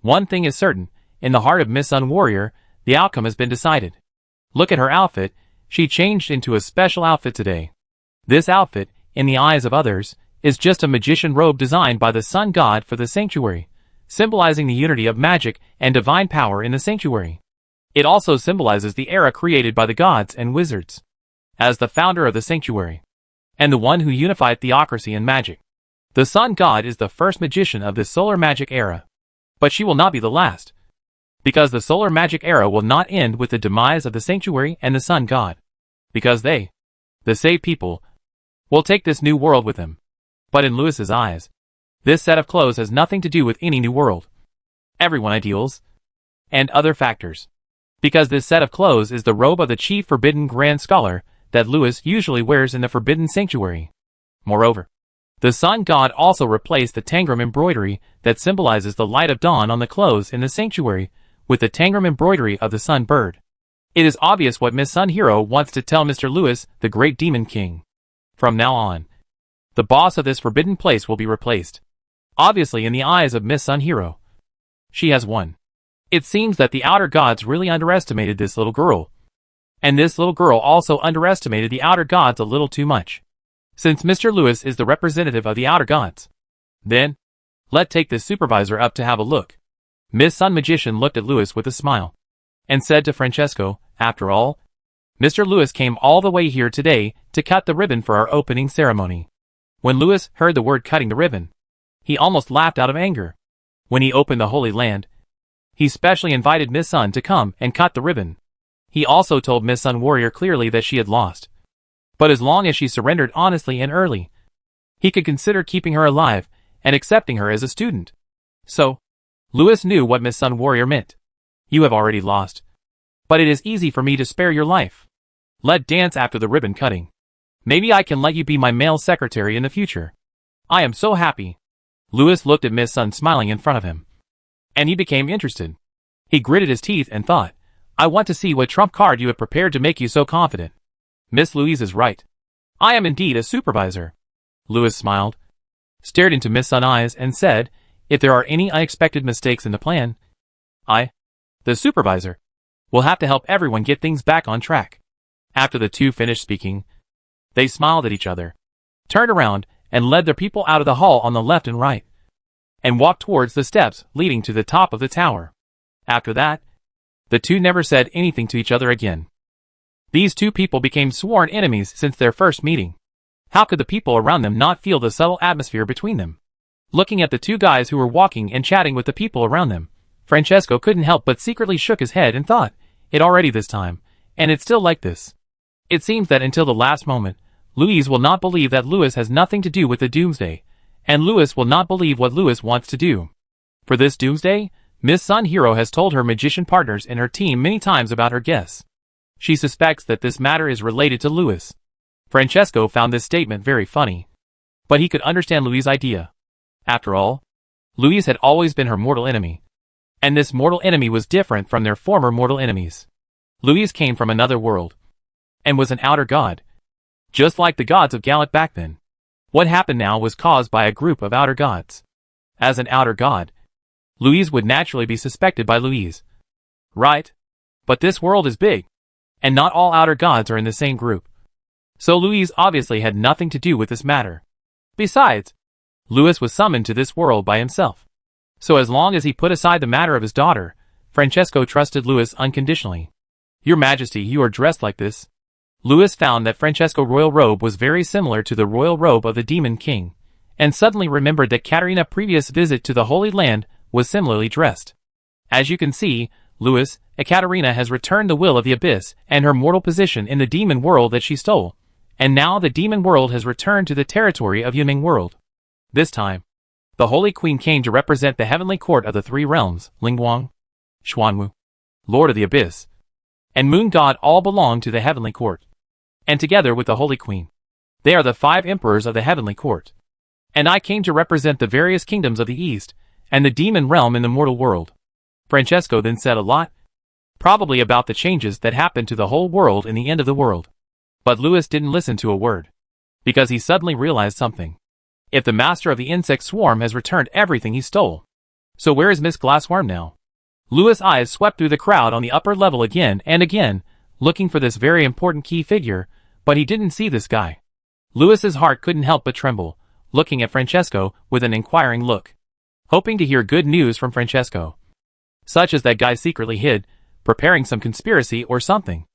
one thing is certain, in the heart of Miss Sun Warrior, the outcome has been decided. Look at her outfit, she changed into a special outfit today. This outfit, in the eyes of others, is just a magician robe designed by the sun god for the sanctuary, symbolizing the unity of magic and divine power in the sanctuary. It also symbolizes the era created by the gods and wizards. As the founder of the sanctuary, and the one who unified theocracy and magic, the sun god is the first magician of this solar magic era. But she will not be the last, because the solar magic era will not end with the demise of the sanctuary and the sun god, because they, the saved people, will take this new world with them. But in Lewis's eyes, this set of clothes has nothing to do with any new world. Everyone ideals, and other factors. Because this set of clothes is the robe of the chief forbidden grand scholar that Lewis usually wears in the forbidden sanctuary. Moreover, the sun god also replaced the tangram embroidery that symbolizes the light of dawn on the clothes in the sanctuary with the tangram embroidery of the sun bird. It is obvious what Miss Sun Hero wants to tell Mr. Lewis, the great demon king. From now on, the boss of this forbidden place will be replaced. Obviously, in the eyes of Miss Sun Hero, she has won. It seems that the outer gods really underestimated this little girl. And this little girl also underestimated the outer gods a little too much. Since Mr. Lewis is the representative of the outer gods, then, let's take this supervisor up to have a look. Miss Sun Magician looked at Lewis with a smile, and said to Francesco, after all, Mr. Lewis came all the way here today to cut the ribbon for our opening ceremony. When Lewis heard the word cutting the ribbon, he almost laughed out of anger. When he opened the Holy Land, he specially invited Miss Sun to come and cut the ribbon. He also told Miss Sun Warrior clearly that she had lost. But as long as she surrendered honestly and early, he could consider keeping her alive and accepting her as a student. So, Lewis knew what Miss Sun Warrior meant. You have already lost. But it is easy for me to spare your life. Let's dance after the ribbon cutting. Maybe I can let you be my male secretary in the future. I am so happy. Lewis looked at Miss Sun smiling in front of him, and he became interested. He gritted his teeth and thought, I want to see what trump card you have prepared to make you so confident. Miss Louise is right. I am indeed a supervisor. Lewis smiled, stared into Miss Sun's eyes and said, if there are any unexpected mistakes in the plan, I, the supervisor, will have to help everyone get things back on track. After the two finished speaking, they smiled at each other, turned around, and led their people out of the hall on the left and right, and walked towards the steps leading to the top of the tower. After that, the two never said anything to each other again. These two people became sworn enemies since their first meeting. How could the people around them not feel the subtle atmosphere between them? Looking at the two guys who were walking and chatting with the people around them, Francesco couldn't help but secretly shook his head and thought, it already this time, and it's still like this. It seems that until the last moment, Louise will not believe that Lewis has nothing to do with the doomsday, and Lewis will not believe what Lewis wants to do. For this doomsday, Miss Sun Hero has told her magician partners and her team many times about her guess. She suspects that this matter is related to Lewis. Francesco found this statement very funny, but he could understand Louise's idea. After all, Louise had always been her mortal enemy, and this mortal enemy was different from their former mortal enemies. Louise came from another world, and was an outer god, just like the gods of Galat back then. What happened now was caused by a group of outer gods. As an outer god, Louise would naturally be suspected by Louise. Right? But this world is big, and not all outer gods are in the same group. So Louise obviously had nothing to do with this matter. Besides, Lewis was summoned to this world by himself. So as long as he put aside the matter of his daughter, Francesco trusted Lewis unconditionally. Your Majesty, you are dressed like this. Lewis found that Francesco's royal robe was very similar to the royal robe of the Demon King, and suddenly remembered that Katerina's previous visit to the Holy Land was similarly dressed. As you can see, Lewis, Ekaterina has returned the will of the Abyss and her mortal position in the demon world that she stole, and now the demon world has returned to the territory of Yunming world. This time, the Holy Queen came to represent the heavenly court of the three realms, Lingguang, Xuanwu, Lord of the Abyss, and Moon God all belong to the heavenly court. And together with the Holy Queen, they are the 5 emperors of the heavenly court. And I came to represent the various kingdoms of the east, and the demon realm in the mortal world. Francesco then said a lot, probably about the changes that happened to the whole world in the end of the world. But Lewis didn't listen to a word, because he suddenly realized something. If the master of the insect swarm has returned everything he stole, so where is Miss Glassworm now? Lewis' eyes swept through the crowd on the upper level again and again, looking for this very important key figure, but he didn't see this guy. Lewis's heart couldn't help but tremble, looking at Francesco with an inquiring look, hoping to hear good news from Francesco, such as that guy secretly hid preparing some conspiracy or something.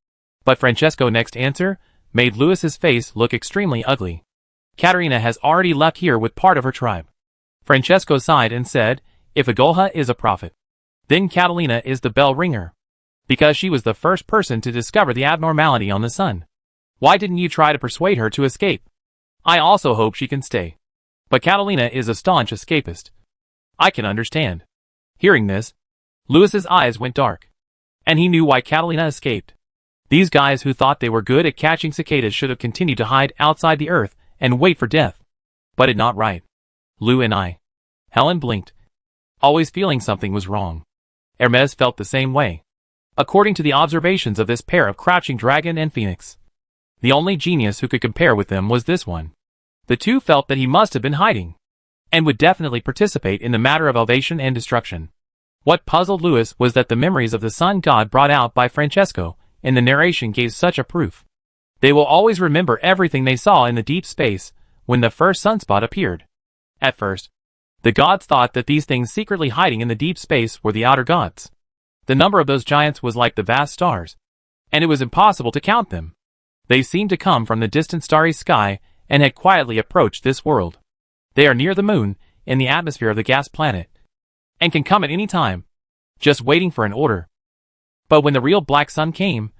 But Francesco's next answer made Louis's face look extremely ugly. Caterina has already left here with part of her tribe. Francesco sighed and said, if Agolha is a prophet, then Catalina is the bell ringer. Because she was the first person to discover the abnormality on the sun. Why didn't you try to persuade her to escape? I also hope she can stay. But Catalina is a staunch escapist. I can understand. Hearing this, Louis's eyes went dark. And he knew why Catalina escaped. These guys who thought they were good at catching cicadas should have continued to hide outside the earth and wait for death. But it's not right. Lou and I. Helen blinked. Always feeling something was wrong. Hermes felt the same way. According to the observations of this pair of crouching dragon and phoenix, the only genius who could compare with them was this one. The two felt that he must have been hiding, and would definitely participate in the matter of elevation and destruction. What puzzled Louis was that the memories of the sun god brought out by Francesco in the narration gave such a proof. They will always remember everything they saw in the deep space when the first sunspot appeared. At first, the gods thought that these things secretly hiding in the deep space were the outer gods. The number of those giants was like the vast stars, and it was impossible to count them. They seemed to come from the distant starry sky and had quietly approached this world. They are near the moon, in the atmosphere of the gas planet, and can come at any time, just waiting for an order. But when the real black sun came,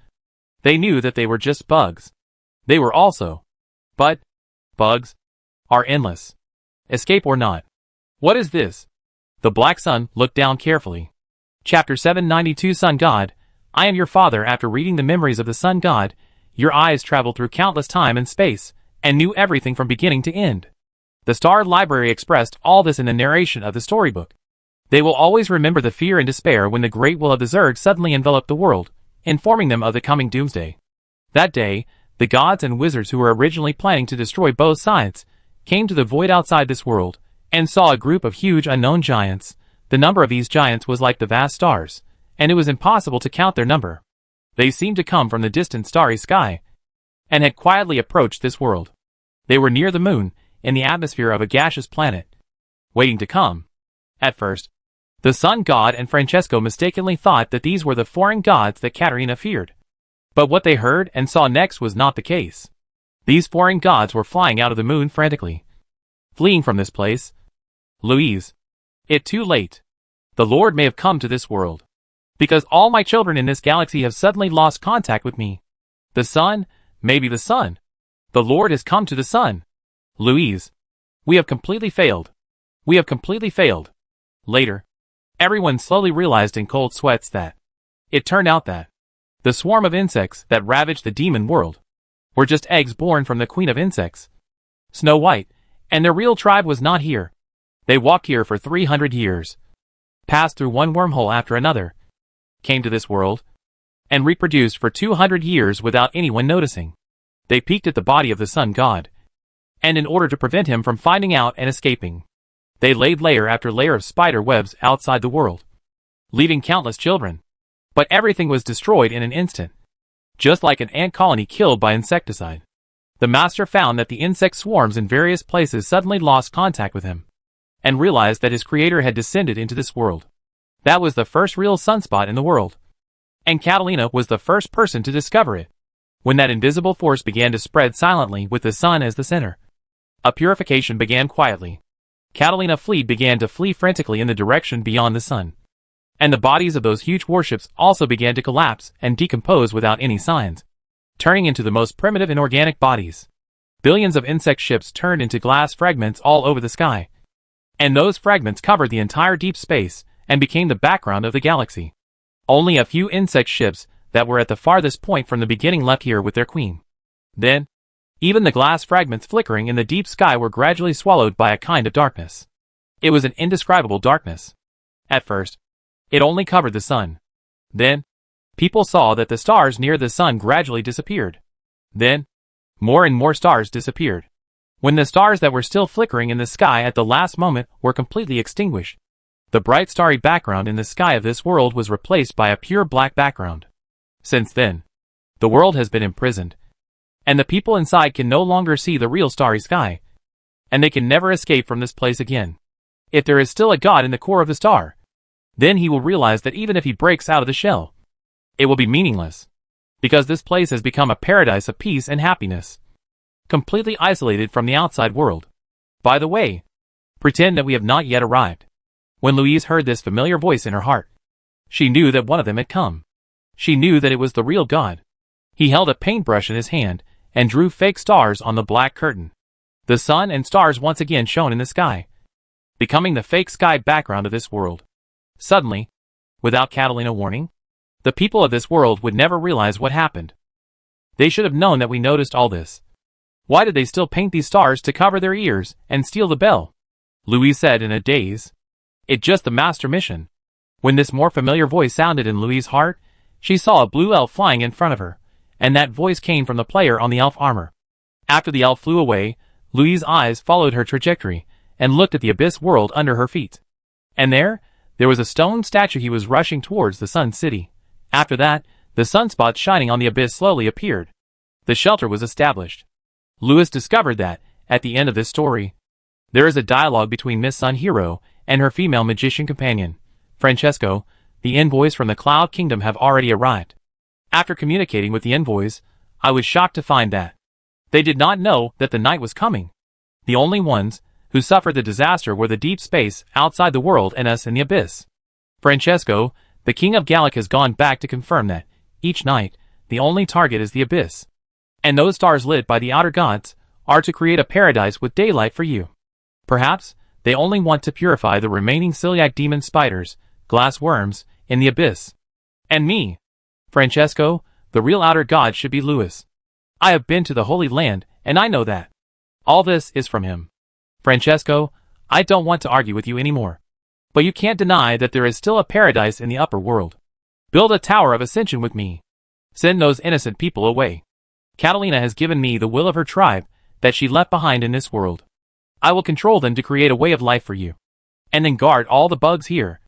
they knew that they were just bugs. They were also. But bugs are endless. Escape or not. What is this? The black sun looked down carefully. Chapter 792 Sun God, I am your father. After reading the memories of the sun god, your eyes traveled through countless time and space, and knew everything from beginning to end. The Star Library expressed all this in the narration of the storybook. They will always remember the fear and despair when the great will of the Zerg suddenly enveloped the world, informing them of the coming doomsday. That day, the gods and wizards who were originally planning to destroy both sides came to the void outside this world, and saw a group of huge unknown giants. The number of these giants was like the vast stars, and it was impossible to count their number. They seemed to come from the distant starry sky, and had quietly approached this world. They were near the moon, in the atmosphere of a gaseous planet, waiting to come. At first, the sun god and Francesco mistakenly thought that these were the foreign gods that Caterina feared. But what they heard and saw next was not the case. These foreign gods were flying out of the moon frantically, fleeing from this place. Louise. It's too late. The Lord may have come to this world. Because all my children in this galaxy have suddenly lost contact with me. The sun, maybe the sun. The Lord has come to the sun. Louise. We have completely failed. We have completely failed. Later, everyone slowly realized in cold sweats that it turned out that the swarm of insects that ravaged the demon world were just eggs born from the queen of insects, Snow White, and their real tribe was not here. They walked here for 300 years, passed through one wormhole after another, came to this world, and reproduced for 200 years without anyone noticing. They peeked at the body of the sun god, and in order to prevent him from finding out and escaping, they laid layer after layer of spider webs outside the world, leaving countless children. But everything was destroyed in an instant, just like an ant colony killed by insecticide. The master found that the insect swarms in various places suddenly lost contact with him, and realized that his creator had descended into this world. That was the first real sunspot in the world, and Catalina was the first person to discover it. When that invisible force began to spread silently with the sun as the center, a purification began quietly. Catalina fleet began to flee frantically in the direction beyond the sun, and the bodies of those huge warships also began to collapse and decompose without any signs, turning into the most primitive inorganic bodies. Billions of insect ships turned into glass fragments all over the sky, and those fragments covered the entire deep space and became the background of the galaxy. Only a few insect ships that were at the farthest point from the beginning left here with their queen. Then, even the glass fragments flickering in the deep sky were gradually swallowed by a kind of darkness. It was an indescribable darkness. At first, it only covered the sun. Then, people saw that the stars near the sun gradually disappeared. Then, more and more stars disappeared. When the stars that were still flickering in the sky at the last moment were completely extinguished, the bright starry background in the sky of this world was replaced by a pure black background. Since then, the world has been imprisoned, and the people inside can no longer see the real starry sky, and they can never escape from this place again. If there is still a god in the core of the star, then he will realize that even if he breaks out of the shell, It will be meaningless. Because this place has become a paradise of peace and happiness. Completely isolated from the outside world. By the way, pretend that we have not yet arrived. When Louise heard this familiar voice in her heart, she knew that one of them had come. She knew that it was the real God. He held a paintbrush in his hand and drew fake stars on the black curtain. The sun and stars once again shone in the sky, becoming the fake sky background of this world. Suddenly, without Catalina warning, the people of this world would never realize what happened. They should have known that we noticed all this. Why did they still paint these stars to cover their ears and steal the bell? Louise said in a daze. It's just the master mission. When this more familiar voice sounded in Louise's heart, she saw a blue elf flying in front of her, and that voice came from the player on the elf armor. After the elf flew away, Louise's eyes followed her trajectory and looked at the abyss world under her feet. And there was a stone statue. He was rushing towards the sun city. After that, the sunspots shining on the abyss slowly appeared. The shelter was established. Louise discovered that, at the end of this story, there is a dialogue between Miss Sun Hero and her female magician companion, Francesco. The envoys from the Cloud Kingdom have already arrived. After communicating with the envoys, I was shocked to find that they did not know that the night was coming. The only ones who suffered the disaster were the deep space outside the world and us in the abyss. Francesco, the king of Gallic, has gone back to confirm that, each night, the only target is the abyss. And those stars lit by the outer gods are to create a paradise with daylight for you. Perhaps they only want to purify the remaining celiac demon spiders, glass worms, in the abyss. And me, Francesco, the real outer god, should be Louis. I have been to the Holy Land, and I know that. All this is from him. Francesco, I don't want to argue with you anymore. But you can't deny that there is still a paradise in the upper world. Build a tower of ascension with me. Send those innocent people away. Catalina has given me the will of her tribe that she left behind in this world. I will control them to create a way of life for you. And then guard all the bugs here,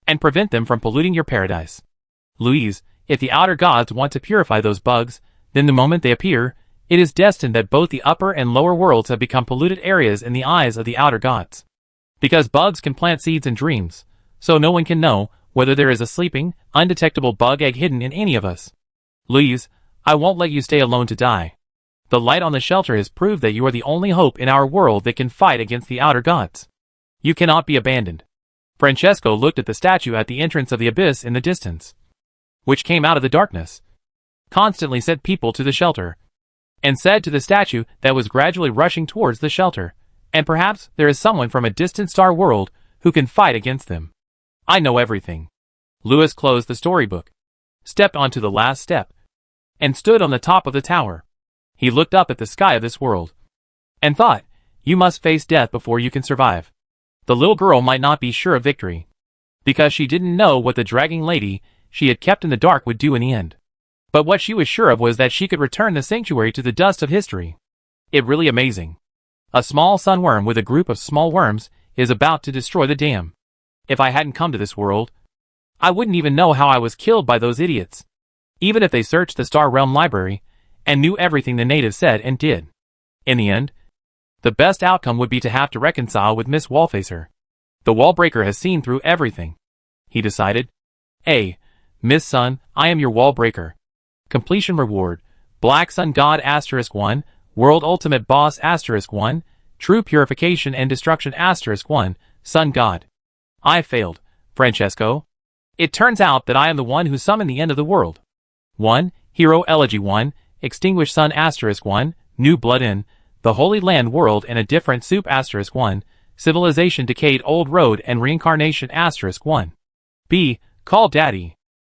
and prevent them from polluting your paradise. Louise, if the outer gods want to purify those bugs, then the moment they appear, it is destined that both the upper and lower worlds have become polluted areas in the eyes of the outer gods. Because bugs can plant seeds in dreams, so no one can know whether there is a sleeping, undetectable bug egg hidden in any of us. Louise, I won't let you stay alone to die. The light on the shelter has proved that you are the only hope in our world that can fight against the outer gods. You cannot be abandoned. Francesco looked at the statue at the entrance of the abyss in the distance, which came out of the darkness. Constantly sent people to the shelter, and said to the statue that was gradually rushing towards the shelter, and perhaps there is someone from a distant star world who can fight against them. I know everything. Louis closed the storybook, stepped onto the last step, and stood on the top of the tower. He looked up at the sky of this world, and thought, you must face death before you can survive. The little girl might not be sure of victory, because she didn't know what the dragging lady she had kept in the dark would do in the end. But what she was sure of was that she could return the sanctuary to the dust of history. It really amazing. A small sunworm with a group of small worms is about to destroy the dam. If I hadn't come to this world, I wouldn't even know how I was killed by those idiots. Even if they searched the Star Realm library and knew everything the natives said and did. In the end, the best outcome would be to have to reconcile with Miss Wallfacer. The Wallbreaker has seen through everything, he decided. Hey, Miss Sun, I am your Wallbreaker. Completion reward, Black Sun God *1, World Ultimate Boss *1, True Purification and Destruction *1, Sun God. I failed, Francesco. It turns out that I am the one who summoned the end of the world. 1. Hero Elegy 1, Extinguish Sun *1, New Blood in the Holy Land World and a Different Soup *1, Civilization Decayed Old Road and Reincarnation *1. B. Call Daddy.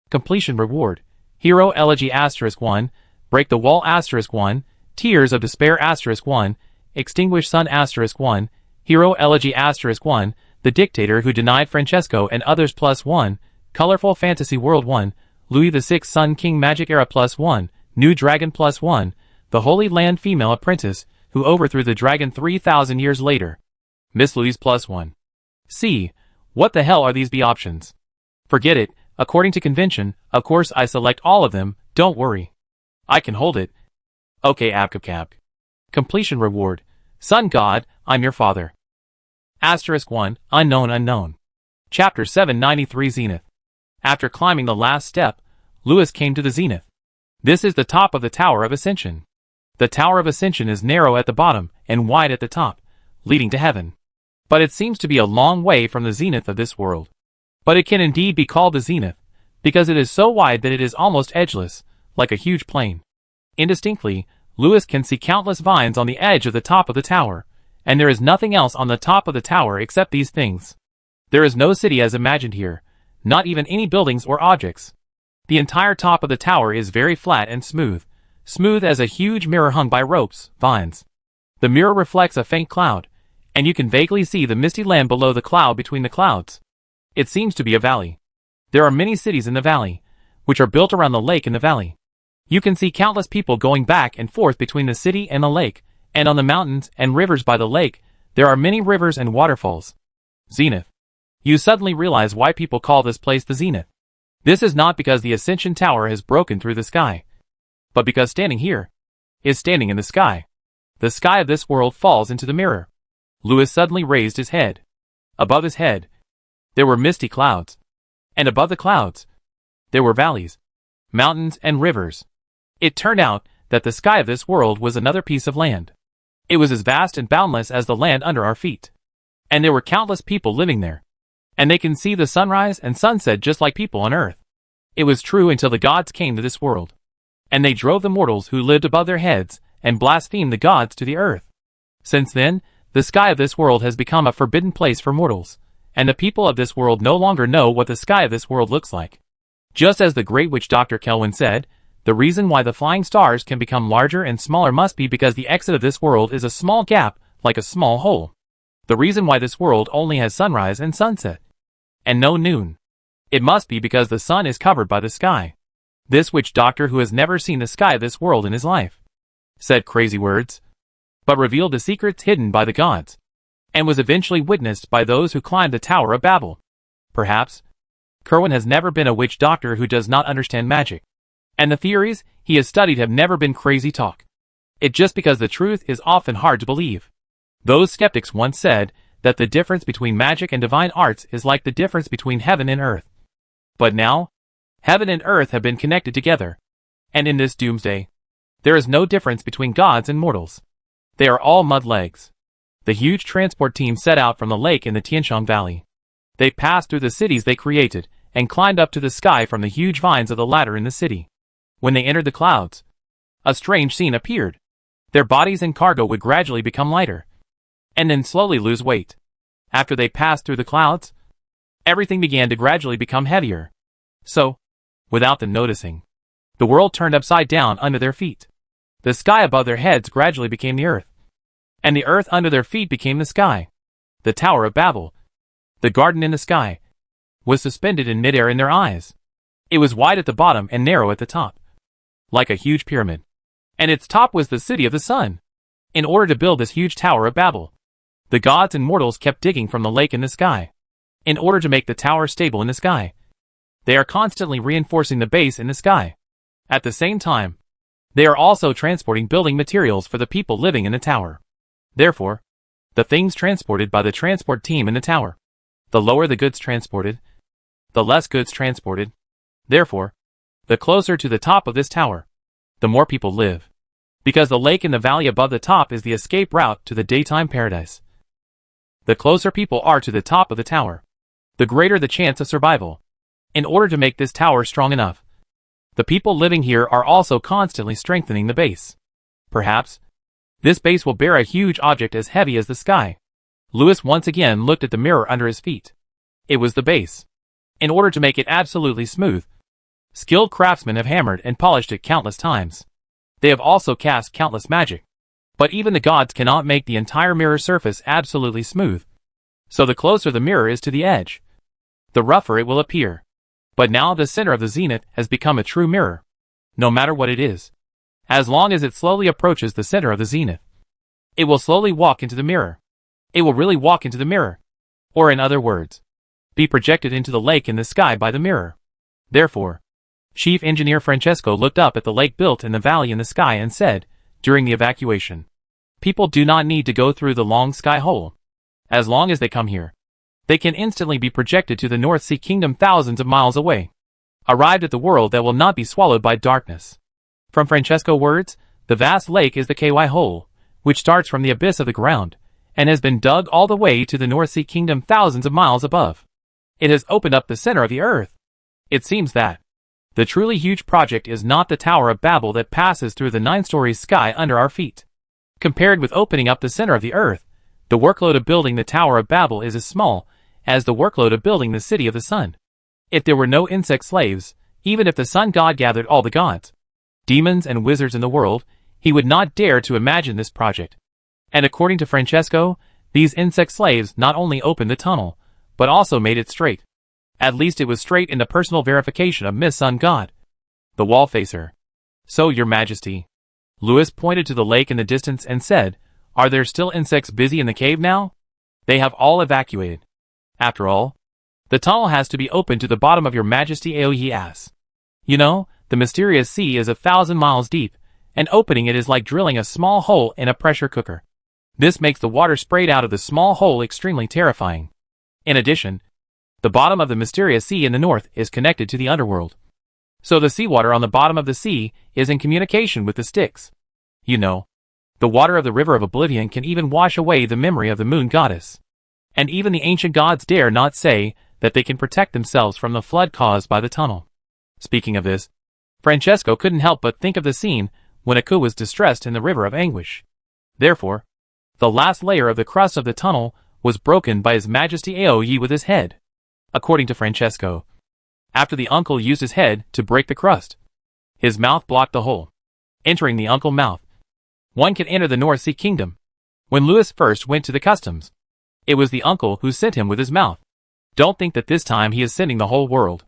Completion reward, Hero Elegy *1, Break the Wall *1, Tears of Despair *1, Extinguish Sun *1, Hero Elegy *1, The Dictator Who Denied Francesco and Others +1, Colorful Fantasy World 1, Louis VI Sun King Magic Era +1, New Dragon +1, The Holy Land Female Apprentice Who Overthrew the Dragon 3,000 years later. Miss Louise +1. C. What the hell are these B options? Forget it, according to convention, of course I select all of them, don't worry. I can hold it. Okay Abkabkab. Completion reward, Sun God, I'm your father. *1, Unknown Unknown. Chapter 793 Zenith. After climbing the last step, Lewis came to the zenith. This is the top of the Tower of Ascension. The Tower of Ascension is narrow at the bottom and wide at the top, leading to heaven. But it seems to be a long way from the zenith of this world. But it can indeed be called the zenith, because it is so wide that it is almost edgeless, like a huge plain. Indistinctly, Lewis can see countless vines on the edge of the top of the tower, and there is nothing else on the top of the tower except these things. There is no city as imagined here, not even any buildings or objects. The entire top of the tower is very flat and smooth as a huge mirror hung by ropes, vines. The mirror reflects a faint cloud, and you can vaguely see the misty land below the cloud between the clouds. It seems to be a valley. There are many cities in the valley, which are built around the lake in the valley. You can see countless people going back and forth between the city and the lake, and on the mountains and rivers by the lake, there are many rivers and waterfalls. Zenith. You suddenly realize why people call this place the zenith. This is not because the Ascension Tower has broken through the sky, but because standing here is standing in the sky. The sky of this world falls into the mirror. Lewis suddenly raised his head. Above his head, there were misty clouds. And above the clouds, there were valleys, mountains, and rivers. It turned out that the sky of this world was another piece of land. It was as vast and boundless as the land under our feet. And there were countless people living there. And they can see the sunrise and sunset just like people on earth. It was true until the gods came to this world. And they drove the mortals who lived above their heads and blasphemed the gods to the earth. Since then, the sky of this world has become a forbidden place for mortals, and the people of this world no longer know what the sky of this world looks like. Just as the great witch Dr. Kelwin said, the reason why the flying stars can become larger and smaller must be because the exit of this world is a small gap, like a small hole. The reason why this world only has sunrise and sunset, and no noon. It must be because the sun is covered by the sky. This witch doctor, who has never seen the sky of this world in his life, said crazy words, but revealed the secrets hidden by the gods, and was eventually witnessed by those who climbed the Tower of Babel. Perhaps Kerwin has never been a witch doctor who does not understand magic, and the theories he has studied have never been crazy talk. It's just because the truth is often hard to believe. Those skeptics once said that the difference between magic and divine arts is like the difference between heaven and earth. But now, heaven and earth have been connected together, and in this doomsday, there is no difference between gods and mortals. They are all mud legs. The huge transport team set out from the lake in the Tianshang Valley. They passed through the cities they created, and climbed up to the sky from the huge vines of the ladder in the city. When they entered the clouds, a strange scene appeared. Their bodies and cargo would gradually become lighter, and then slowly lose weight. After they passed through the clouds, everything began to gradually become heavier. So, without them noticing, the world turned upside down under their feet. The sky above their heads gradually became the earth, and the earth under their feet became the sky. The Tower of Babel, the garden in the sky, was suspended in midair in their eyes. It was wide at the bottom and narrow at the top, like a huge pyramid. And its top was the city of the sun. In order to build this huge Tower of Babel, the gods and mortals kept digging from the lake in the sky. In order to make the tower stable in the sky, they are constantly reinforcing the base in the sky. At the same time, they are also transporting building materials for the people living in the tower. Therefore, the things transported by the transport team in the tower, the lower the goods transported, the less goods transported. Therefore, the closer to the top of this tower, the more people live. Because the lake in the valley above the top is the escape route to the daytime paradise. The closer people are to the top of the tower, the greater the chance of survival. In order to make this tower strong enough, the people living here are also constantly strengthening the base. Perhaps this base will bear a huge object as heavy as the sky. Lewis once again looked at the mirror under his feet. It was the base. In order to make it absolutely smooth, skilled craftsmen have hammered and polished it countless times. They have also cast countless magic. But even the gods cannot make the entire mirror surface absolutely smooth. So the closer the mirror is to the edge, the rougher it will appear. But now the center of the zenith has become a true mirror. No matter what it is, as long as it slowly approaches the center of the zenith, it will slowly walk into the mirror. It will really walk into the mirror. Or in other words, be projected into the lake in the sky by the mirror. Therefore, Chief Engineer Francesco looked up at the lake built in the valley in the sky and said, during the evacuation, people do not need to go through the long sky hole. As long as they come here, they can instantly be projected to the North Sea Kingdom thousands of miles away. arrived at the world that will not be swallowed by darkness. From Francesco's words, the vast lake is the KY hole, which starts from the abyss of the ground, and has been dug all the way to the North Sea Kingdom thousands of miles above. It has opened up the center of the earth. It seems that the truly huge project is not the Tower of Babel that passes through the 9-story sky under our feet. Compared with opening up the center of the earth, the workload of building the Tower of Babel is as small as the workload of building the city of the sun. If there were no insect slaves, even if the sun god gathered all the gods, demons and wizards in the world, he would not dare to imagine this project. And according to Francesco, these insect slaves not only opened the tunnel, but also made it straight. At least it was straight in the personal verification of Miss Sun God, the wall facer. So, Your Majesty. Louis pointed to the lake in the distance and said, "Are there still insects busy in the cave now?" "They have all evacuated. After all, the tunnel has to be opened to the bottom of Your Majesty," he asked. "You know, the mysterious sea is 1,000 miles deep, and opening it is like drilling a small hole in a pressure cooker. This makes the water sprayed out of the small hole extremely terrifying. In addition, the bottom of the mysterious sea in the north is connected to the underworld. So the seawater on the bottom of the sea is in communication with the Styx. You know, the water of the River of Oblivion can even wash away the memory of the moon goddess. And even the ancient gods dare not say that they can protect themselves from the flood caused by the tunnel." Speaking of this, Francesco couldn't help but think of the scene when Aku was distressed in the River of Anguish. Therefore, the last layer of the crust of the tunnel was broken by His Majesty Aoyi with his head. According to Francesco, after the uncle used his head to break the crust, his mouth blocked the hole. Entering the uncle mouth, one can enter the North Sea Kingdom. When Louis first went to the customs, it was the uncle who sent him with his mouth. Don't think that this time he is sending the whole world.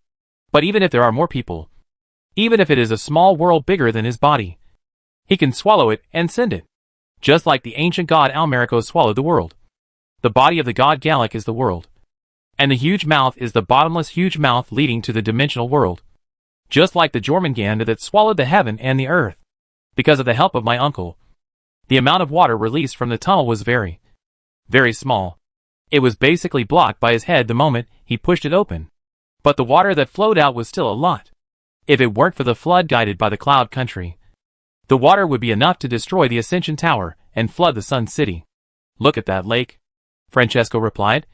But even if there are more people, even if it is a small world bigger than his body, he can swallow it and send it. Just like the ancient god Almerico swallowed the world. The body of the god Gallic is the world. And the huge mouth is the bottomless huge mouth leading to the dimensional world. Just like the Jormungand that swallowed the heaven and the earth. Because of the help of my uncle, the amount of water released from the tunnel was very, very small. It was basically blocked by his head the moment he pushed it open. But the water that flowed out was still a lot. If it weren't for the flood guided by the Cloud Country, the water would be enough to destroy the Ascension Tower and flood the Sun City. "Look at that lake," Francesco replied,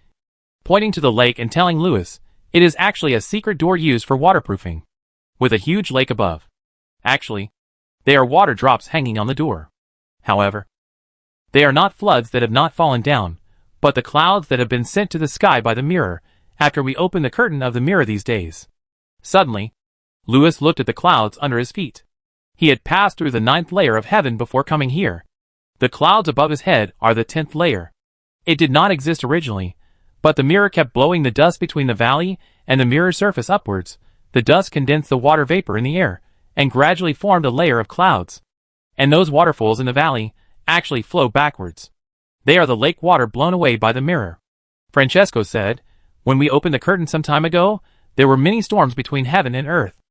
pointing to the lake and telling Louis, "It is actually a secret door used for waterproofing, with a huge lake above. Actually, they are water drops hanging on the door. However, they are not floods that have not fallen down, but the clouds that have been sent to the sky by the mirror after we open the curtain of the mirror these days." Suddenly, Louis looked at the clouds under his feet. He had passed through the 9th layer of heaven before coming here. The clouds above his head are the 10th layer. It did not exist originally, but the mirror kept blowing the dust between the valley and the mirror surface upwards. The dust condensed the water vapor in the air, and gradually formed a layer of clouds. And those waterfalls in the valley actually flow backwards. They are the lake water blown away by the mirror. Francesco said, "When we opened the curtain some time ago, there were many storms between heaven and earth.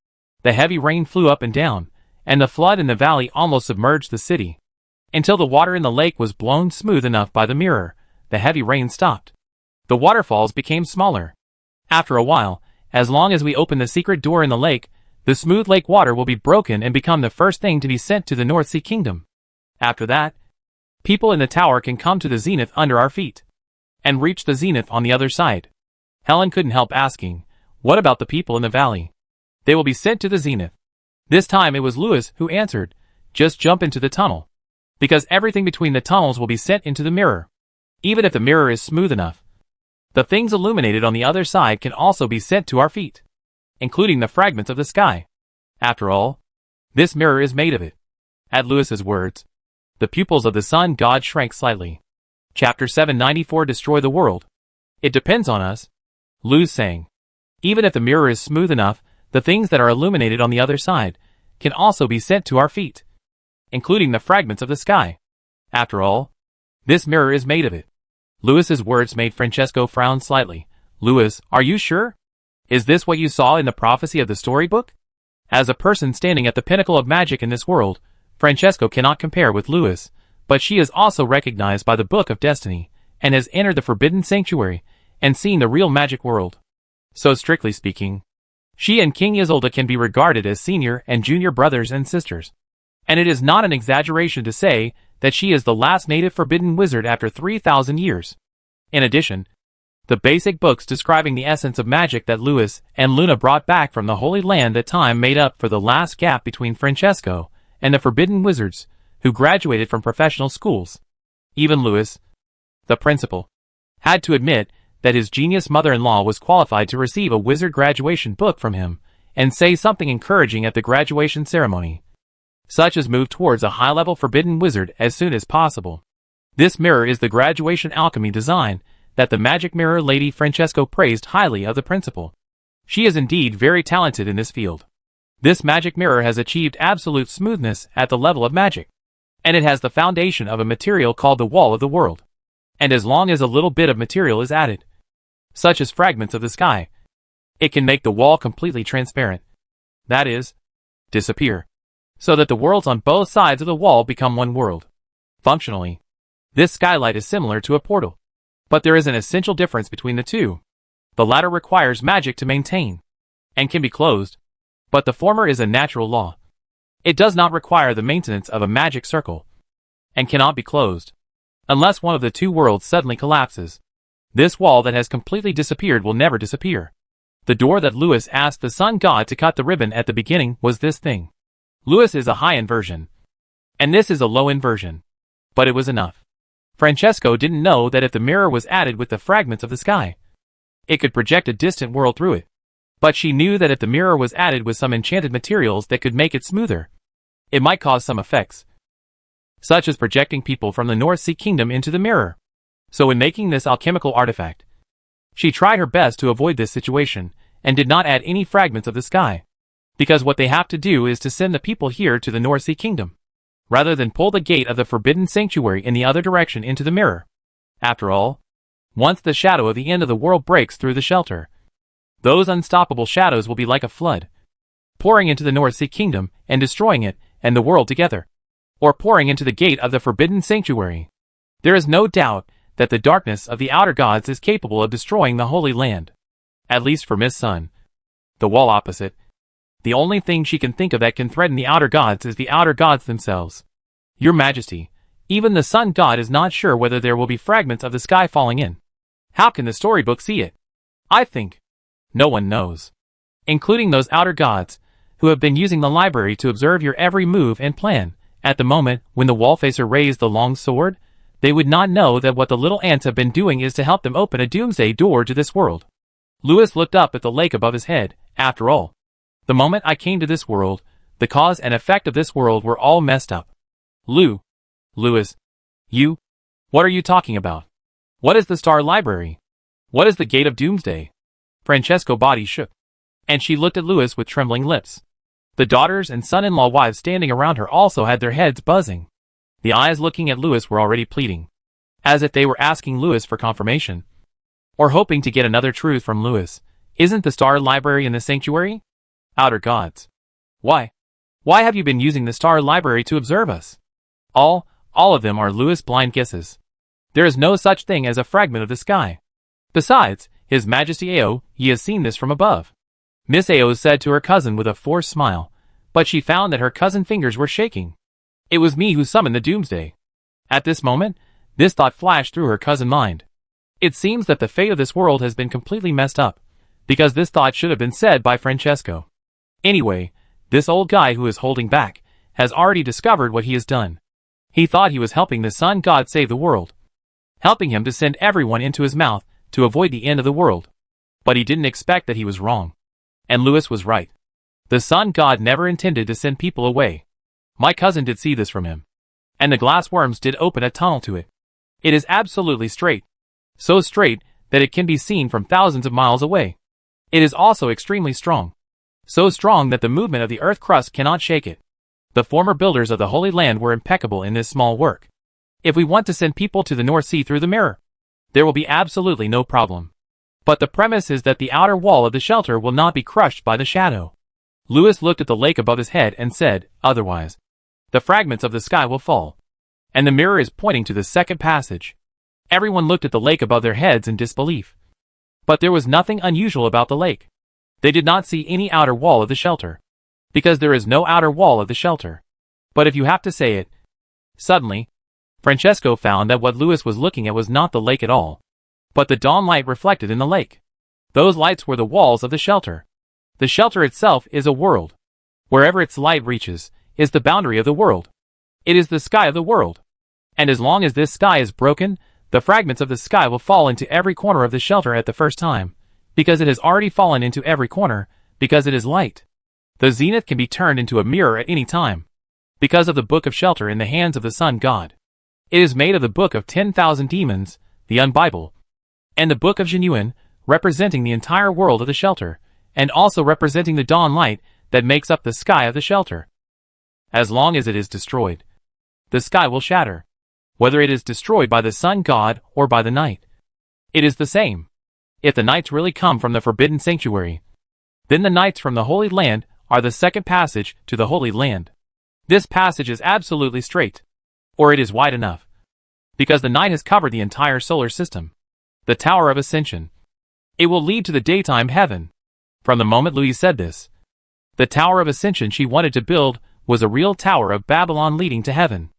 The heavy rain flew up and down, and the flood in the valley almost submerged the city. Until the water in the lake was blown smooth enough by the mirror, the heavy rain stopped. The waterfalls became smaller. After a while, as long as we open the secret door in the lake, the smooth lake water will be broken and become the first thing to be sent to the North Sea Kingdom. After that, people in the tower can come to the zenith under our feet, and reach the zenith on the other side." Helen couldn't help asking, "What about the people in the valley?" "They will be sent to the zenith." This time it was Louis who answered, "Just jump into the tunnel. Because everything between the tunnels will be sent into the mirror. Even if the mirror is smooth enough, the things illuminated on the other side can also be sent to our feet, including the fragments of the sky. After all, this mirror is made of it." At Louis's words, the pupils of the sun god shrank slightly. Chapter 794 Destroy the World. "It depends on us," Louis sang. "Even if the mirror is smooth enough, the things that are illuminated on the other side can also be sent to our feet, including the fragments of the sky. After all, this mirror is made of it." Louis's words made Francesco frown slightly. "Louis, are you sure? Is this what you saw in the prophecy of the storybook?" As a person standing at the pinnacle of magic in this world, Francesco cannot compare with Louis, but she is also recognized by the Book of Destiny, and has entered the Forbidden Sanctuary, and seen the real magic world. So strictly speaking, She and King Isolde can be regarded as senior and junior brothers and sisters. And it is not an exaggeration to say that she is the last native forbidden wizard after 3,000 years. In addition, the basic books describing the essence of magic that Louis and Luna brought back from the Holy Land at time made up for the last gap between Francesco and the forbidden wizards who graduated from professional schools. Even Louis, the principal, had to admit that his genius mother-in-law was qualified to receive a wizard graduation book from him and say something encouraging at the graduation ceremony, such as move towards a high-level forbidden wizard as soon as possible. This mirror is the graduation alchemy design that the magic mirror lady Francesco praised highly of the principal. She is indeed very talented in this field. This magic mirror has achieved absolute smoothness at the level of magic, and it has the foundation of a material called the wall of the world. And as long as a little bit of material is added, such as fragments of the sky, it can make the wall completely transparent. That is, disappear, so that the worlds on both sides of the wall become one world. Functionally, this skylight is similar to a portal. But there is an essential difference between the two. The latter requires magic to maintain, and can be closed, but the former is a natural law. It does not require the maintenance of a magic circle, and cannot be closed, unless one of the two worlds suddenly collapses. This wall that has completely disappeared will never disappear. The door that Louis asked the sun god to cut the ribbon at the beginning was this thing. Louis is a high-end version, and this is a low-end version. But it was enough. Francesco didn't know that if the mirror was added with the fragments of the sky, it could project a distant world through it. But she knew that if the mirror was added with some enchanted materials that could make it smoother, it might cause some effects, such as projecting people from the North Sea Kingdom into the mirror. So in making this alchemical artifact, she tried her best to avoid this situation, and did not add any fragments of the sky. Because what they have to do is to send the people here to the North Sea Kingdom, rather than pull the gate of the forbidden sanctuary in the other direction into the mirror. After all, once the shadow of the end of the world breaks through the shelter, those unstoppable shadows will be like a flood, pouring into the North Sea Kingdom and destroying it and the world together, or pouring into the gate of the forbidden sanctuary. There is no doubt that the darkness of the outer gods is capable of destroying the Holy Land. At least for Miss Sun, the wall opposite, the only thing she can think of that can threaten the outer gods is the outer gods themselves. Your Majesty, even the sun god is not sure whether there will be fragments of the sky falling in. How can the storybook see it? I think no one knows, including those outer gods who have been using the library to observe your every move and plan. At the moment when the wallfacer raised the long sword, they would not know that what the little ants have been doing is to help them open a doomsday door to this world. Louis looked up at the lake above his head. After all, the moment I came to this world, the cause and effect of this world were all messed up. Louis, you? What are you talking about? What is the Star Library? What is the Gate of Doomsday? Francesco's body shook, and she looked at Louis with trembling lips. The daughters and son-in-law wives standing around her also had their heads buzzing. The eyes looking at Louis were already pleading, as if they were asking Louis for confirmation, or hoping to get another truth from Louis. Isn't the Star Library in the sanctuary? Outer gods. Why have you been using the Star Library to observe us? All of them are Louis' blind guesses. There is no such thing as a fragment of the sky. Besides, His Majesty Ao, he has seen this from above. Miss Ao said to her cousin with a forced smile, but she found that her cousin's fingers were shaking. It was me who summoned the doomsday. At this moment, this thought flashed through her cousin's mind. It seems that the fate of this world has been completely messed up, because this thought should have been said by Francesco. Anyway, this old guy who is holding back has already discovered what he has done. He thought he was helping the sun god save the world, helping him to send everyone into his mouth to avoid the end of the world. But he didn't expect that he was wrong. And Louis was right. The sun god never intended to send people away. My cousin did see this from him. And the glass worms did open a tunnel to it. It is absolutely straight. So straight that it can be seen from thousands of miles away. It is also extremely strong. So strong that the movement of the earth crust cannot shake it. The former builders of the Holy Land were impeccable in this small work. If we want to send people to the North Sea through the mirror, there will be absolutely no problem. But the premise is that the outer wall of the shelter will not be crushed by the shadow. Louis looked at the lake above his head and said, otherwise, the fragments of the sky will fall. And the mirror is pointing to the second passage. Everyone looked at the lake above their heads in disbelief. But there was nothing unusual about the lake. They did not see any outer wall of the shelter, because there is no outer wall of the shelter. But if you have to say it. Suddenly, Francesco found that what Louis was looking at was not the lake at all, but the dawn light reflected in the lake. Those lights were the walls of the shelter. The shelter itself is a world. Wherever its light reaches, is the boundary of the world. It is the sky of the world. And as long as this sky is broken, the fragments of the sky will fall into every corner of the shelter at the first time, because it has already fallen into every corner, because it is light. The zenith can be turned into a mirror at any time, because of the book of shelter in the hands of the sun god. It is made of the book of 10,000 demons, the Unbible, and the book of genuine, representing the entire world of the shelter, and also representing the dawn light that makes up the sky of the shelter. As long as it is destroyed, the sky will shatter, whether it is destroyed by the sun god or by the night. It is the same. If the knights really come from the forbidden sanctuary, then the knights from the Holy Land are the second passage to the Holy Land. This passage is absolutely straight, or it is wide enough, because the night has covered the entire solar system. The Tower of Ascension. It will lead to the daytime heaven. From the moment Louise said this, the Tower of Ascension she wanted to build was a real Tower of Babylon leading to heaven.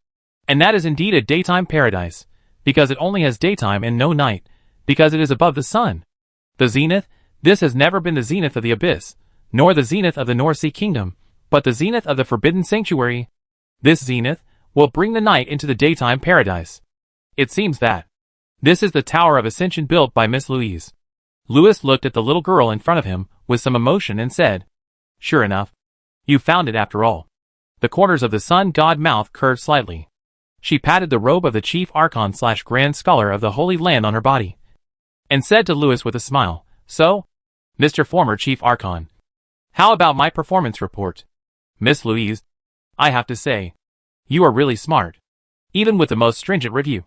And that is indeed a daytime paradise, because it only has daytime and no night, because it is above the sun. The zenith, this has never been the zenith of the abyss, nor the zenith of the North Sea Kingdom, but the zenith of the forbidden sanctuary. This zenith will bring the night into the daytime paradise. It seems that this is the Tower of Ascension built by Miss Louise. Louis looked at the little girl in front of him with some emotion and said, "Sure enough. You found it after all." The corners of the sun god mouth curved slightly. She patted the robe of the chief archon/grand scholar of the Holy Land on her body, and said to Louis with a smile, "So, Mr. Former Chief Archon, how about my performance report?" "Miss Louise, I have to say, you are really smart, even with the most stringent review.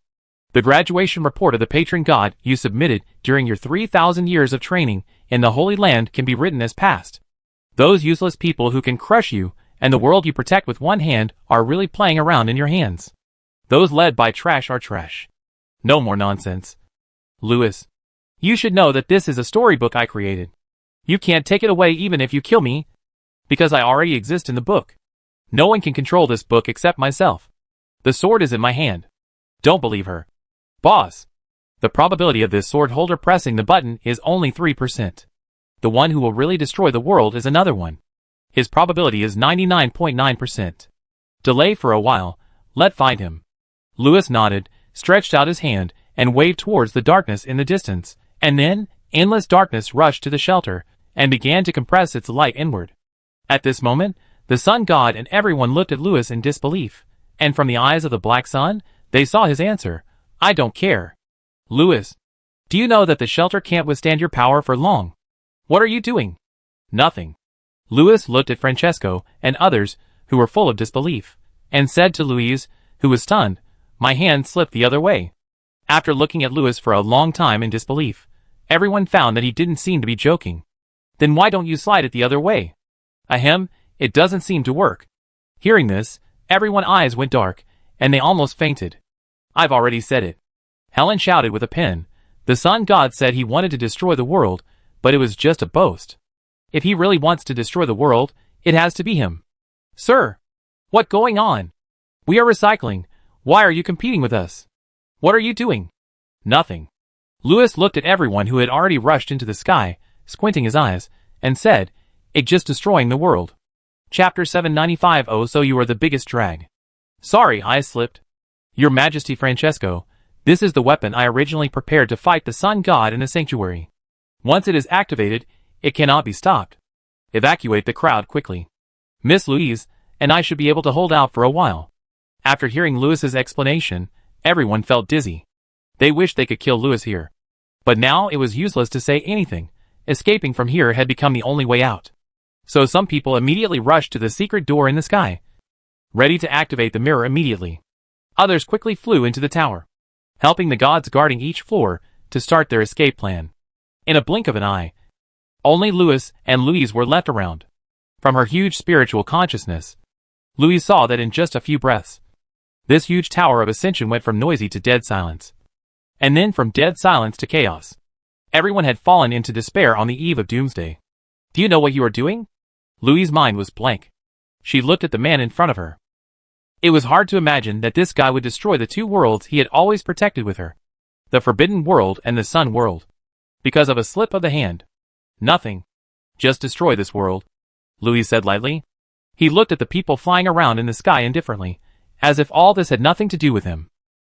The graduation report of the patron god you submitted during your 3,000 years of training in the Holy Land can be written as past. Those useless people who can crush you and the world you protect with one hand are really playing around in your hands. Those led by trash are trash. No more nonsense. Louis, you should know that this is a storybook I created. You can't take it away even if you kill me, because I already exist in the book. No one can control this book except myself. The sword is in my hand. Don't believe her. Boss, the probability of this sword holder pressing the button is only 3%. The one who will really destroy the world is another one. His probability is 99.9%. Delay for a while, let find him." Louis nodded, stretched out his hand, and waved towards the darkness in the distance, and then, endless darkness rushed to the shelter, and began to compress its light inward. At this moment, the sun god and everyone looked at Louis in disbelief, and from the eyes of the black sun, they saw his answer, "I don't care." "Louis, do you know that the shelter can't withstand your power for long? What are you doing?" "Nothing." Louis looked at Francesco and others who were full of disbelief, and said to Louise, who was stunned, "My hand slipped the other way." After looking at Louis for a long time in disbelief, everyone found that he didn't seem to be joking. "Then why don't you slide it the other way?" "Ahem, it doesn't seem to work." Hearing this, everyone's eyes went dark, and they almost fainted. "I've already said it." Helen shouted with a pen. The sun god said he wanted to destroy the world, but it was just a boast. If he really wants to destroy the world, it has to be him. "Sir, what's going on? We are recycling. Why are you competing with us? What are you doing?" "Nothing." Louis looked at everyone who had already rushed into the sky, squinting his eyes, and said, "It's just destroying the world." Chapter 795. "Oh, so you are the biggest drag." "Sorry, I slipped. Your Majesty Francesco, this is the weapon I originally prepared to fight the sun god in the sanctuary. Once it is activated, it cannot be stopped. Evacuate the crowd quickly. Miss Louise and I should be able to hold out for a while." After hearing Louis's explanation, everyone felt dizzy. They wished they could kill Louis here. But now it was useless to say anything. Escaping from here had become the only way out. So some people immediately rushed to the secret door in the sky, ready to activate the mirror immediately. Others quickly flew into the tower, helping the gods guarding each floor to start their escape plan. In a blink of an eye, only Louis and Louise were left around. From her huge spiritual consciousness, Louise saw that in just a few breaths, this huge tower of ascension went from noisy to dead silence, and then from dead silence to chaos. Everyone had fallen into despair on the eve of doomsday. Do you know what you are doing? Louis's mind was blank. She looked at the man in front of her. It was hard to imagine that this guy would destroy the two worlds he had always protected with her. The Forbidden World and the Sun World. Because of a slip of the hand. Nothing. Just destroy this world, Louis said lightly. He looked at the people flying around in the sky indifferently, as if all this had nothing to do with him.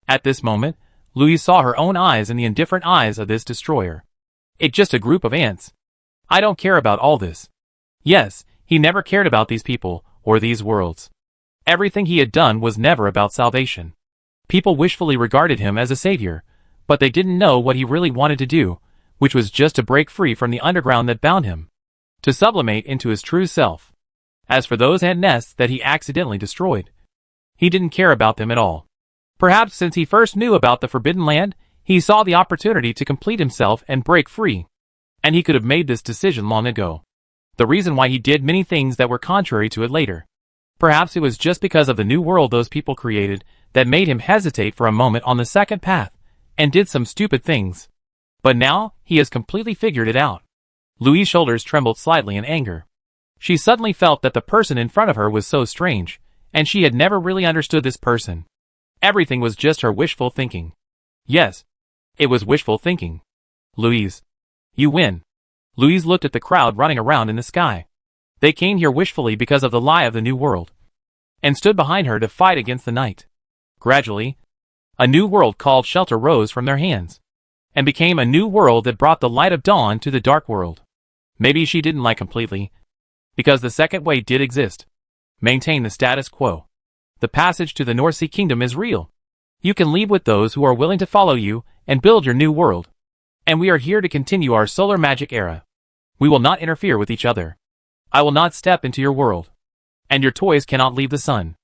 At this moment, Louis saw her own eyes in the indifferent eyes of this destroyer. It's just a group of ants. I don't care about all this. Yes, he never cared about these people, or these worlds. Everything he had done was never about salvation. People wishfully regarded him as a savior, but they didn't know what he really wanted to do, which was just to break free from the underground that bound him. To sublimate into his true self. As for those ant nests that he accidentally destroyed, he didn't care about them at all. Perhaps since he first knew about the Forbidden Land, he saw the opportunity to complete himself and break free. And he could have made this decision long ago. The reason why he did many things that were contrary to it later. Perhaps it was just because of the new world those people created that made him hesitate for a moment on the second path, and did some stupid things. But now, he has completely figured it out. Louis' shoulders trembled slightly in anger. She suddenly felt that the person in front of her was so strange, and she had never really understood this person. Everything was just her wishful thinking. Yes, it was wishful thinking. Louise. You win. Louise looked at the crowd running around in the sky. They came here wishfully because of the lie of the new world, and stood behind her to fight against the night. Gradually, a new world called shelter rose from their hands, and became a new world that brought the light of dawn to the dark world. Maybe she didn't lie completely, because the second way did exist. Maintain the status quo. The passage to the North Sea Kingdom is real. You can leave with those who are willing to follow you and build your new world. And we are here to continue our solar magic era. We will not interfere with each other. I will not step into your world. And your toys cannot leave the sun.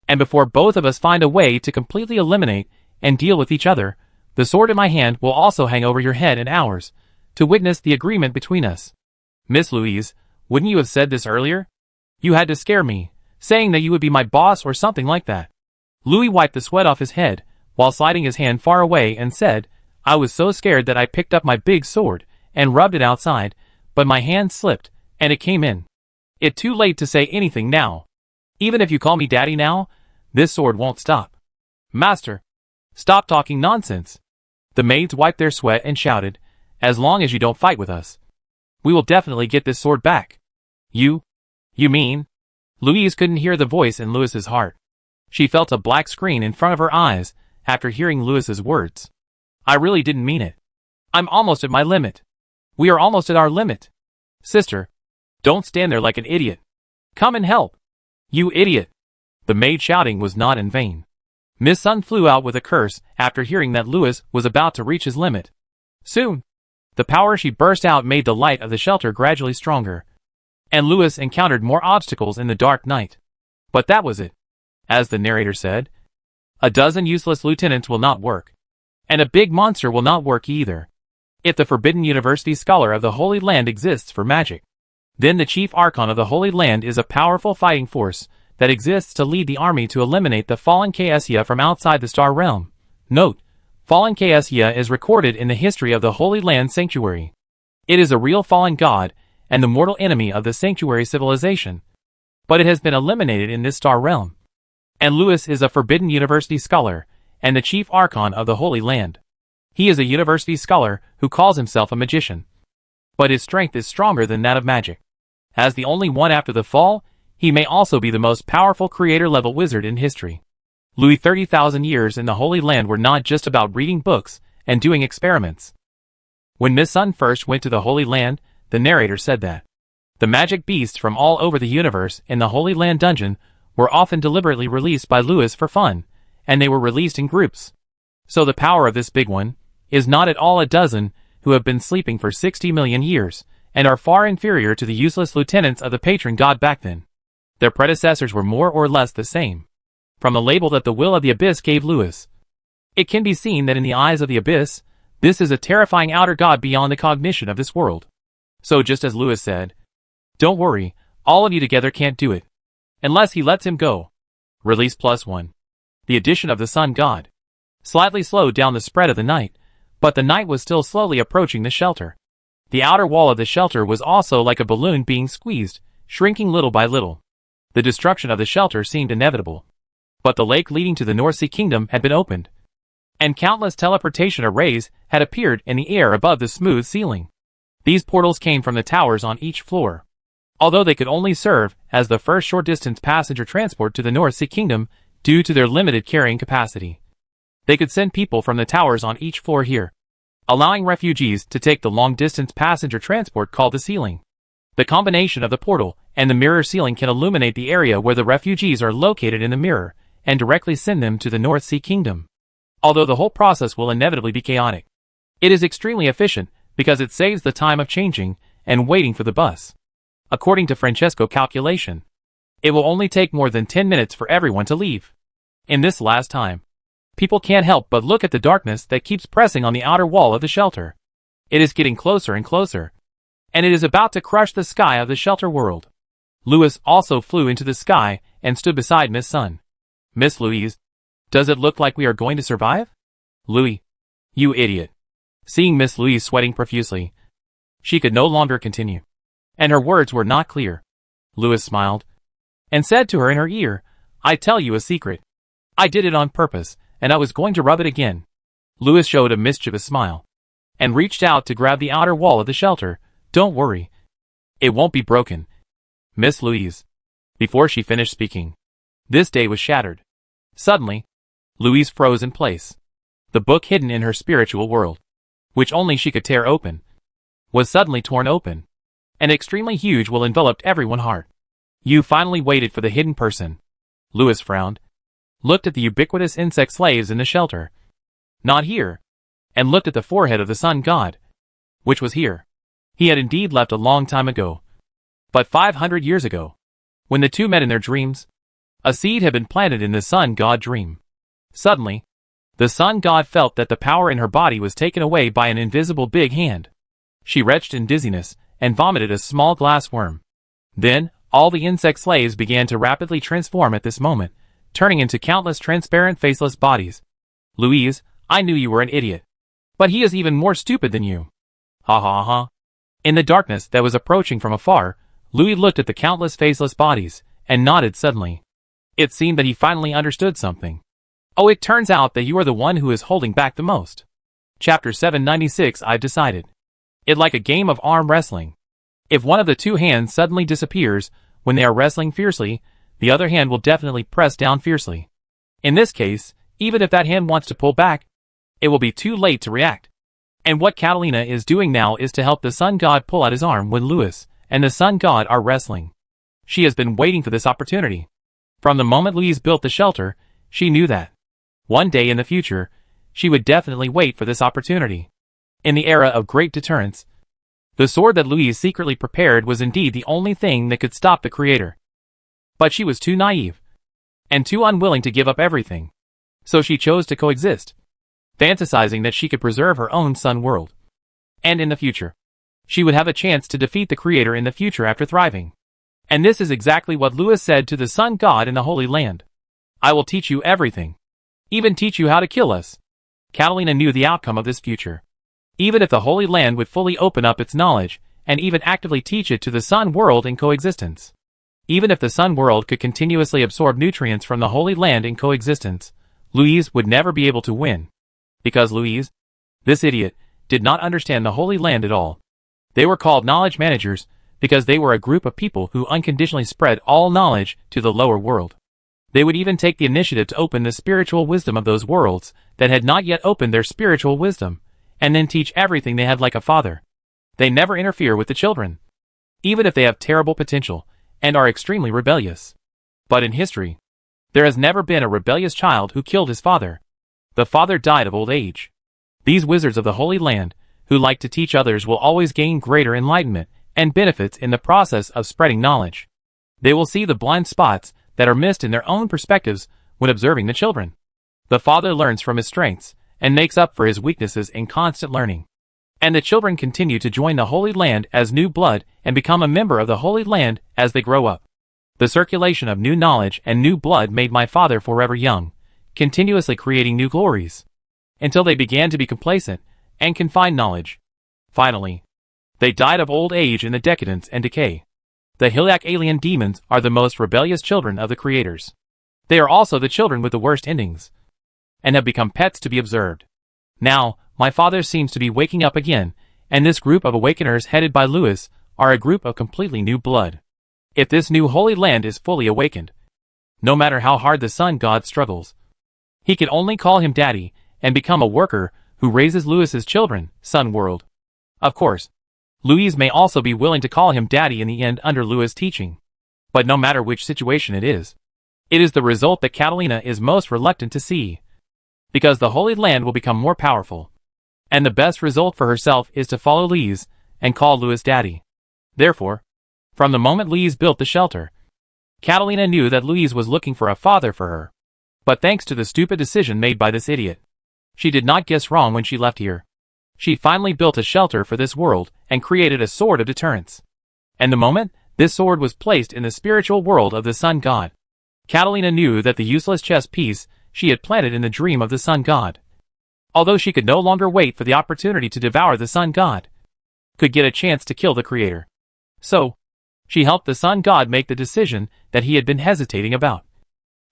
And before both of us find a way to completely eliminate and deal with each other, the sword in my hand will also hang over your head and ours, to witness the agreement between us. Miss Louise, wouldn't you have said this earlier? You had to scare me, saying that you would be my boss or something like that. Louis wiped the sweat off his head, while sliding his hand far away and said, I was so scared that I picked up my big sword, and rubbed it outside, but my hand slipped, and it came in. It's too late to say anything now. Even if you call me daddy now, this sword won't stop. Master, stop talking nonsense. The maids wiped their sweat and shouted, as long as you don't fight with us, we will definitely get this sword back. You mean? Louise couldn't hear the voice in Louis's heart. She felt a black screen in front of her eyes after hearing Louis's words. I really didn't mean it. I'm almost at my limit. We are almost at our limit. Sister, don't stand there like an idiot. Come and help. You idiot. The maid shouting was not in vain. Miss Sun flew out with a curse after hearing that Louis was about to reach his limit. Soon, the power she burst out made the light of the shelter gradually stronger, and Louis encountered more obstacles in the dark night. But that was it. As the narrator said, a dozen useless lieutenants will not work. And a big monster will not work either. If the Forbidden University Scholar of the Holy Land exists for magic, then the Chief Archon of the Holy Land is a powerful fighting force that exists to lead the army to eliminate the fallen Kaesia from outside the Star Realm. Note, fallen Kaesia is recorded in the history of the Holy Land Sanctuary. It is a real fallen god, and the mortal enemy of the Sanctuary civilization. But it has been eliminated in this Star Realm. And Louis is a Forbidden University Scholar, and the Chief Archon of the Holy Land. He is a University Scholar who calls himself a magician. But his strength is stronger than that of magic. As the only one after the fall, he may also be the most powerful creator-level wizard in history. Louis' 30,000 years in the Holy Land were not just about reading books and doing experiments. When Miss Sun first went to the Holy Land, the narrator said that the magic beasts from all over the universe in the Holy Land dungeon were often deliberately released by Louis for fun, and they were released in groups. So the power of this big one is not at all a dozen who have been sleeping for 60 million years, and are far inferior to the useless lieutenants of the patron god back then. Their predecessors were more or less the same. From the label that the will of the abyss gave Louis, it can be seen that in the eyes of the abyss, this is a terrifying outer god beyond the cognition of this world. So just as Louis said, don't worry, all of you together can't do it. Unless he lets him go. Release +1. The addition of the sun god slightly slowed down the spread of the night, but the night was still slowly approaching the shelter. The outer wall of the shelter was also like a balloon being squeezed, shrinking little by little. The destruction of the shelter seemed inevitable. But the lake leading to the North Sea Kingdom had been opened, and countless teleportation arrays had appeared in the air above the smooth ceiling. These portals came from the towers on each floor. Although they could only serve as the first short-distance passenger transport to the North Sea Kingdom due to their limited carrying capacity, they could send people from the towers on each floor here, allowing refugees to take the long-distance passenger transport called the ceiling. The combination of the portal and the mirror ceiling can illuminate the area where the refugees are located in the mirror and directly send them to the North Sea Kingdom. Although the whole process will inevitably be chaotic, it is extremely efficient because it saves the time of changing and waiting for the bus. According to Francesco's calculation, it will only take more than 10 minutes for everyone to leave. In this last time, people can't help but look at the darkness that keeps pressing on the outer wall of the shelter. It is getting closer and closer, and it is about to crush the sky of the shelter world. Louis also flew into the sky and stood beside Miss Sun. "Miss Louise, does it look like we are going to survive?" "Louis, you idiot." Seeing Miss Louise sweating profusely, she could no longer continue, and her words were not clear. Louis smiled and said to her in her ear, "I tell you a secret. I did it on purpose, and I was going to rub it again." Louis showed a mischievous smile and reached out to grab the outer wall of the shelter. "Don't worry. It won't be broken, Miss Louise." Before she finished speaking, this day was shattered. Suddenly, Louise froze in place. The book hidden in her spiritual world, which only she could tear open, was suddenly torn open. An extremely huge will enveloped everyone's heart. "You finally waited for the hidden person." Louis frowned, looked at the ubiquitous insect slaves in the shelter. "Not here," and looked at the forehead of the sun god, which was here. He had indeed left a long time ago. But 500 years ago, when the two met in their dreams, a seed had been planted in the sun god dream. Suddenly, the sun god felt that the power in her body was taken away by an invisible big hand. She retched in dizziness and vomited a small glass worm. Then, all the insect slaves began to rapidly transform at this moment, turning into countless transparent faceless bodies. "Louise, I knew you were an idiot. But he is even more stupid than you." Ha ha ha. In the darkness that was approaching from afar, Louis looked at the countless faceless bodies and nodded suddenly. It seemed that he finally understood something. "Oh, it turns out that you are the one who is holding back the most." Chapter 796. I've decided. It like a game of arm wrestling. If one of the two hands suddenly disappears when they are wrestling fiercely, the other hand will definitely press down fiercely. In this case, even if that hand wants to pull back, it will be too late to react. And what Catalina is doing now is to help the sun god pull out his arm when Louis and the sun god are wrestling. She has been waiting for this opportunity. From the moment Louise built the shelter, she knew that one day in the future, she would definitely wait for this opportunity. In the era of great deterrence, the sword that Louise secretly prepared was indeed the only thing that could stop the creator. But she was too naive and too unwilling to give up everything. So she chose to coexist, fantasizing that she could preserve her own sun world. And in the future, she would have a chance to defeat the creator in the future after thriving. And this is exactly what Louis said to the sun god in the Holy Land. "I will teach you everything. Even teach you how to kill us." Catalina knew the outcome of this future. Even if the Holy Land would fully open up its knowledge, and even actively teach it to the sun world in coexistence. Even if the sun world could continuously absorb nutrients from the Holy Land in coexistence, Louise would never be able to win. Because Louise, this idiot, did not understand the Holy Land at all. They were called knowledge managers, because they were a group of people who unconditionally spread all knowledge to the lower world. They would even take the initiative to open the spiritual wisdom of those worlds that had not yet opened their spiritual wisdom, and then teach everything they had like a father. They never interfere with the children, even if they have terrible potential and are extremely rebellious. But in history, there has never been a rebellious child who killed his father. The father died of old age. These wizards of the Holy Land, who like to teach others, will always gain greater enlightenment and benefits in the process of spreading knowledge. They will see the blind spots that are missed in their own perspectives when observing the children. The father learns from his strengths and makes up for his weaknesses in constant learning. And the children continue to join the Holy Land as new blood and become a member of the Holy Land as they grow up. The circulation of new knowledge and new blood made my father forever young, continuously creating new glories, until they began to be complacent and confined knowledge. Finally, They died of old age in the decadence and decay. The Hilyak alien demons are the most rebellious children of the creators. They are also the children with the worst endings, and have become pets to be observed. Now, my father seems to be waking up again, and this group of awakeners headed by Lewis are a group of completely new blood. If this new holy land is fully awakened, no matter how hard the sun god struggles, he can only call him daddy and become a worker who raises Lewis's children, Sun World. Of course, Louise may also be willing to call him daddy in the end under Lewis' teaching. But no matter which situation it is the result that Catalina is most reluctant to see. Because the Holy Land will become more powerful. And the best result for herself is to follow Louise and call Lewis daddy. Therefore, from the moment Louise built the shelter, Catalina knew that Louise was looking for a father for her. But thanks to the stupid decision made by this idiot, she did not guess wrong when she left here. She finally built a shelter for this world and created a sword of deterrence. And the moment this sword was placed in the spiritual world of the sun god, Catalina knew that the useless chess piece she had planted in the dream of the sun god, although she could no longer wait for the opportunity to devour the sun god, could get a chance to kill the creator. So, she helped the sun god make the decision that he had been hesitating about,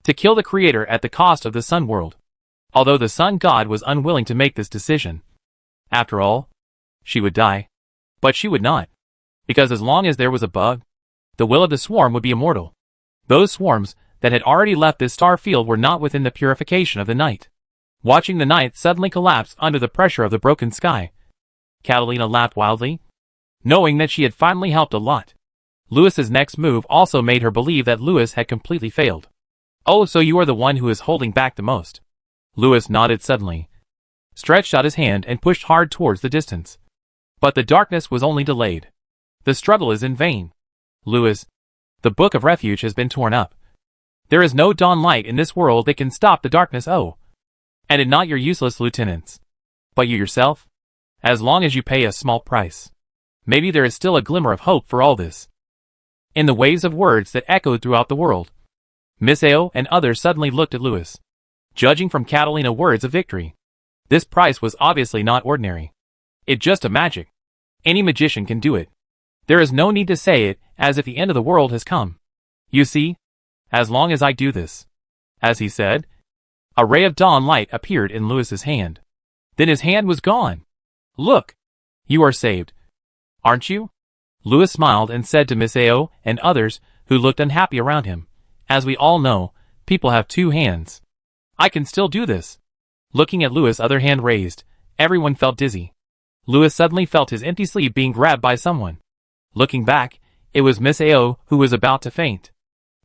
to kill the creator at the cost of the sun world. Although the sun god was unwilling to make this decision. After all, she would die. But she would not. Because as long as there was a bug, the will of the swarm would be immortal. Those swarms that had already left this star field were not within the purification of the night. Watching the night suddenly collapse under the pressure of the broken sky, Catalina laughed wildly, knowing that she had finally helped a lot. Lewis's next move also made her believe that Lewis had completely failed. Oh, so you are the one who is holding back the most. Lewis nodded suddenly, stretched out his hand and pushed hard towards the distance. But the darkness was only delayed. The struggle is in vain. Lewis, the Book of Refuge has been torn up. There is no dawn light in this world that can stop the darkness. Oh, and it not your useless lieutenants, but you yourself? As long as you pay a small price. Maybe there is still a glimmer of hope for all this. In the waves of words that echoed throughout the world, Miss Ao and others suddenly looked at Lewis. Judging from Catalina's words of victory, this price was obviously not ordinary. It's just a magic. Any magician can do it. There is no need to say it as if the end of the world has come. You see, as long as I do this. As he said, a ray of dawn light appeared in Lewis's hand. Then his hand was gone. Look, you are saved. Aren't you? Lewis smiled and said to Miss Ao and others who looked unhappy around him, as we all know, people have two hands. I can still do this. Looking at Lewis' other hand raised, everyone felt dizzy. Lewis suddenly felt his empty sleeve being grabbed by someone. Looking back, it was Miss Ao who was about to faint.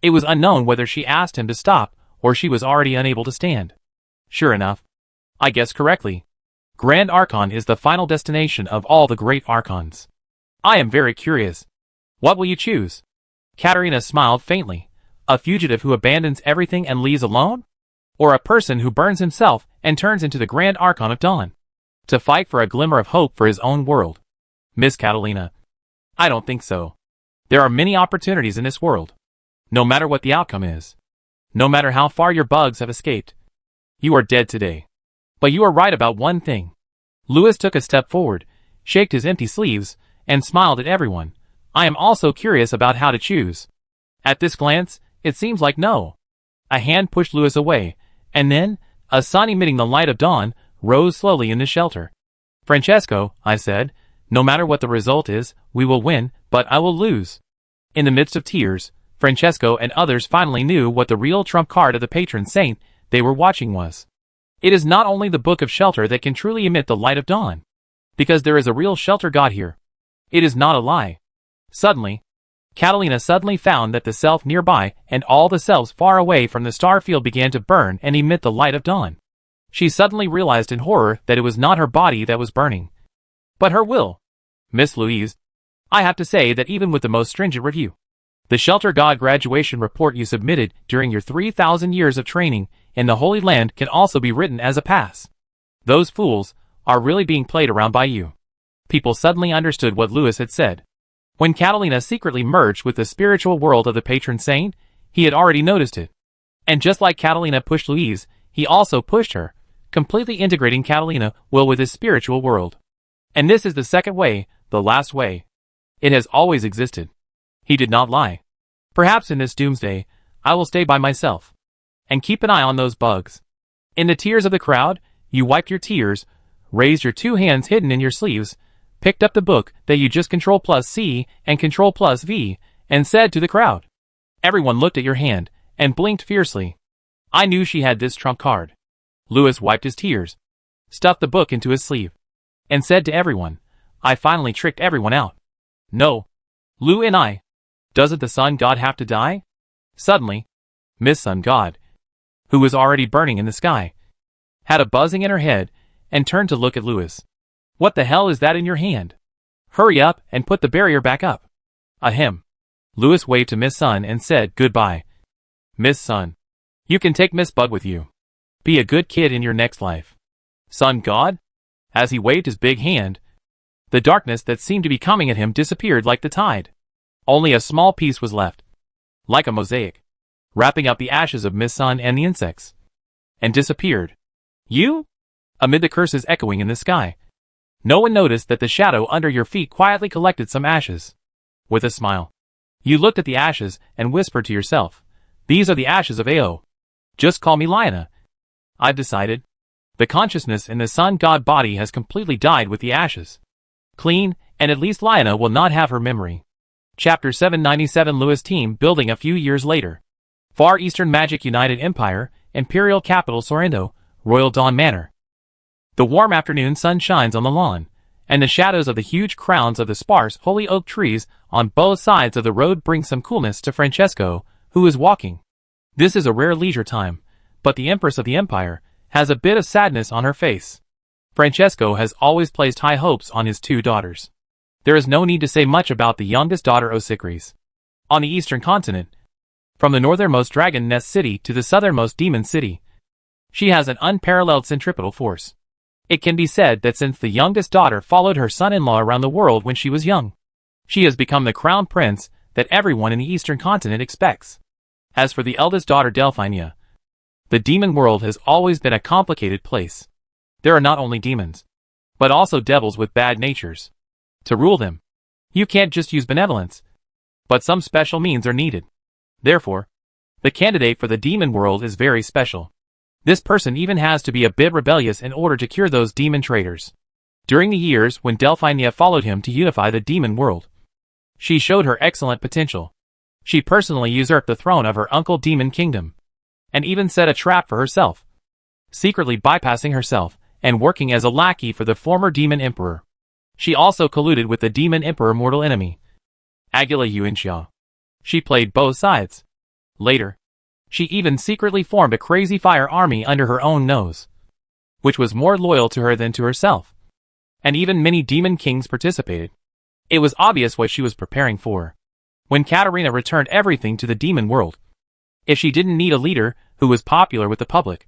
It was unknown whether she asked him to stop or she was already unable to stand. Sure enough, I guessed correctly. Grand Archon is the final destination of all the great Archons. I am very curious. What will you choose? Katerina smiled faintly. A fugitive who abandons everything and leaves alone? Or a person who burns himself and turns into the Grand Archon of Dawn, to fight for a glimmer of hope for his own world? Miss Catalina, I don't think so. There are many opportunities in this world. No matter what the outcome is. No matter how far your bugs have escaped. You are dead today. But you are right about one thing. Lewis took a step forward, shaked his empty sleeves, and smiled at everyone. I am also curious about how to choose. At this glance, it seems like no. A hand pushed Lewis away, and then, a sun emitting the light of dawn, rose slowly in the shelter. Francesco, I said, no matter what the result is, we will win, but I will lose. In the midst of tears, Francesco and others finally knew what the real trump card of the patron saint they were watching was. It is not only the Book of Shelter that can truly emit the light of dawn. Because there is a real shelter god here. It is not a lie. Suddenly, Catalina suddenly found that the self nearby and all the selves far away from the star field began to burn and emit the light of dawn. She suddenly realized in horror that it was not her body that was burning, but her will. Miss Louise, I have to say that even with the most stringent review, the Shelter God graduation report you submitted during your 3,000 years of training in the Holy Land can also be written as a pass. Those fools are really being played around by you. People suddenly understood what Lewis had said. When Catalina secretly merged with the spiritual world of the patron saint, he had already noticed it. And just like Catalina pushed Louise, he also pushed her, completely integrating Catalina will with his spiritual world. And this is the second way the last way. It has always existed. He did not lie. Perhaps in this doomsday, I will stay by myself. And keep an eye on those bugs. In the tears of the crowd, you wiped your tears, raised your 2 hands hidden in your sleeves, picked up the book that you just Ctrl+C and Ctrl+V, and said to the crowd. Everyone looked at your hand, and blinked fiercely. I knew she had this trump card. Louis wiped his tears, stuffed the book into his sleeve, and said to everyone, I finally tricked everyone out. No. Lou and I. Doesn't the sun god have to die? Suddenly, Miss Sun God, who was already burning in the sky, had a buzzing in her head, and turned to look at Louis. What the hell is that in your hand? Hurry up and put the barrier back up. Ahem. Louis waved to Miss Sun and said goodbye. Miss Sun, you can take Miss Bug with you. Be a good kid in your next life. Sun God? As he waved his big hand, the darkness that seemed to be coming at him disappeared like the tide. Only a small piece was left, like a mosaic, wrapping up the ashes of Miss Sun and the insects, and disappeared. You? Amid the curses echoing in the sky, no one noticed that the shadow under your feet quietly collected some ashes. With a smile, you looked at the ashes and whispered to yourself, these are the ashes of Ao. Just call me Liana. I've decided. The consciousness in the sun god body has completely died with the ashes. Clean, and at least Liana will not have her memory. Chapter 797 Louis team building a few years later. Far Eastern Magic United Empire, Imperial Capital Sorrento, Royal Dawn Manor. The warm afternoon sun shines on the lawn, and the shadows of the huge crowns of the sparse holy oak trees on both sides of the road bring some coolness to Francesco, who is walking. This is a rare leisure time, but the Empress of the Empire has a bit of sadness on her face. Francesco has always placed high hopes on his 2 daughters. There is no need to say much about the youngest daughter Osikris. On the eastern continent, from the northernmost dragon nest city to the southernmost demon city, she has an unparalleled centripetal force. It can be said that since the youngest daughter followed her son-in-law around the world when she was young, she has become the crown prince that everyone in the eastern continent expects. As for the eldest daughter Delphinia, the demon world has always been a complicated place. There are not only demons, but also devils with bad natures. To rule them, you can't just use benevolence, but some special means are needed. Therefore, the candidate for the demon world is very special. This person even has to be a bit rebellious in order to cure those demon traitors. During the years when Delphinia followed him to unify the demon world, she showed her excellent potential. She personally usurped the throne of her uncle Demon Kingdom, and even set a trap for herself, secretly bypassing herself and working as a lackey for the former demon emperor. She also colluded with the demon emperor mortal enemy, Aguila Yuanxia. She played both sides. Later, she even secretly formed a crazy fire army under her own nose, which was more loyal to her than to herself. And even many demon kings participated. It was obvious what she was preparing for. When Katarina returned everything to the demon world, if she didn't need a leader who was popular with the public,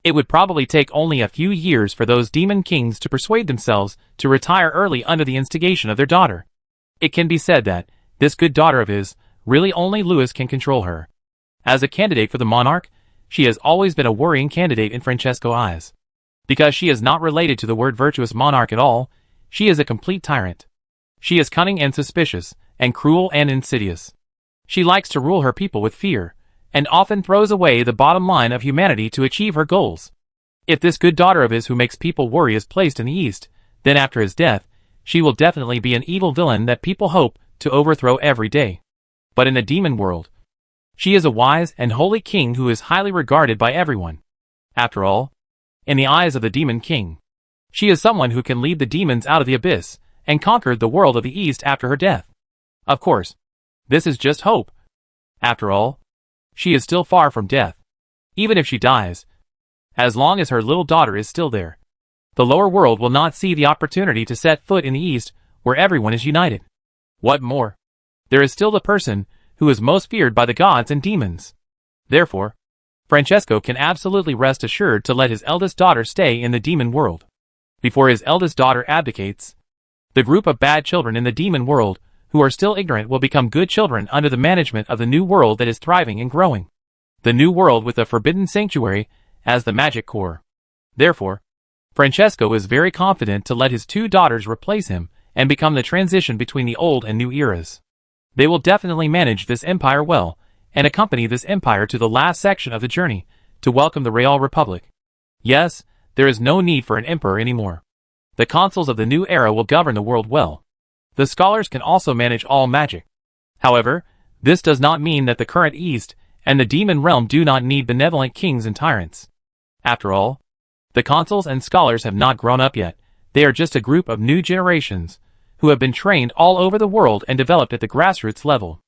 it would probably take only a few years for those demon kings to persuade themselves to retire early under the instigation of their daughter. It can be said that, this good daughter of his, really only Louis can control her. As a candidate for the monarch, she has always been a worrying candidate in Francesco's eyes. Because she is not related to the word virtuous monarch at all, she is a complete tyrant. She is cunning and suspicious, and cruel and insidious. She likes to rule her people with fear, and often throws away the bottom line of humanity to achieve her goals. If this good daughter of his who makes people worry is placed in the East, then after his death, she will definitely be an evil villain that people hope to overthrow every day. But in the demon world, she is a wise and holy king who is highly regarded by everyone. After all, in the eyes of the demon king, she is someone who can lead the demons out of the abyss and conquer the world of the East after her death. Of course, this is just hope. After all, she is still far from death. Even if she dies, as long as her little daughter is still there, the lower world will not see the opportunity to set foot in the East where everyone is united. What more? There is still the person who is most feared by the gods and demons. Therefore, Francesco can absolutely rest assured to let his eldest daughter stay in the demon world. Before his eldest daughter abdicates, the group of bad children in the demon world who are still ignorant will become good children under the management of the new world that is thriving and growing. The new world with the forbidden sanctuary as the magic core. Therefore, Francesco is very confident to let his 2 daughters replace him and become the transition between the old and new eras. They will definitely manage this empire well, and accompany this empire to the last section of the journey, to welcome the Real Republic. Yes, there is no need for an emperor anymore. The consuls of the new era will govern the world well. The scholars can also manage all magic. However, this does not mean that the current East and the demon realm do not need benevolent kings and tyrants. After all, the consuls and scholars have not grown up yet. They are just a group of new generations who have been trained all over the world and developed at the grassroots level.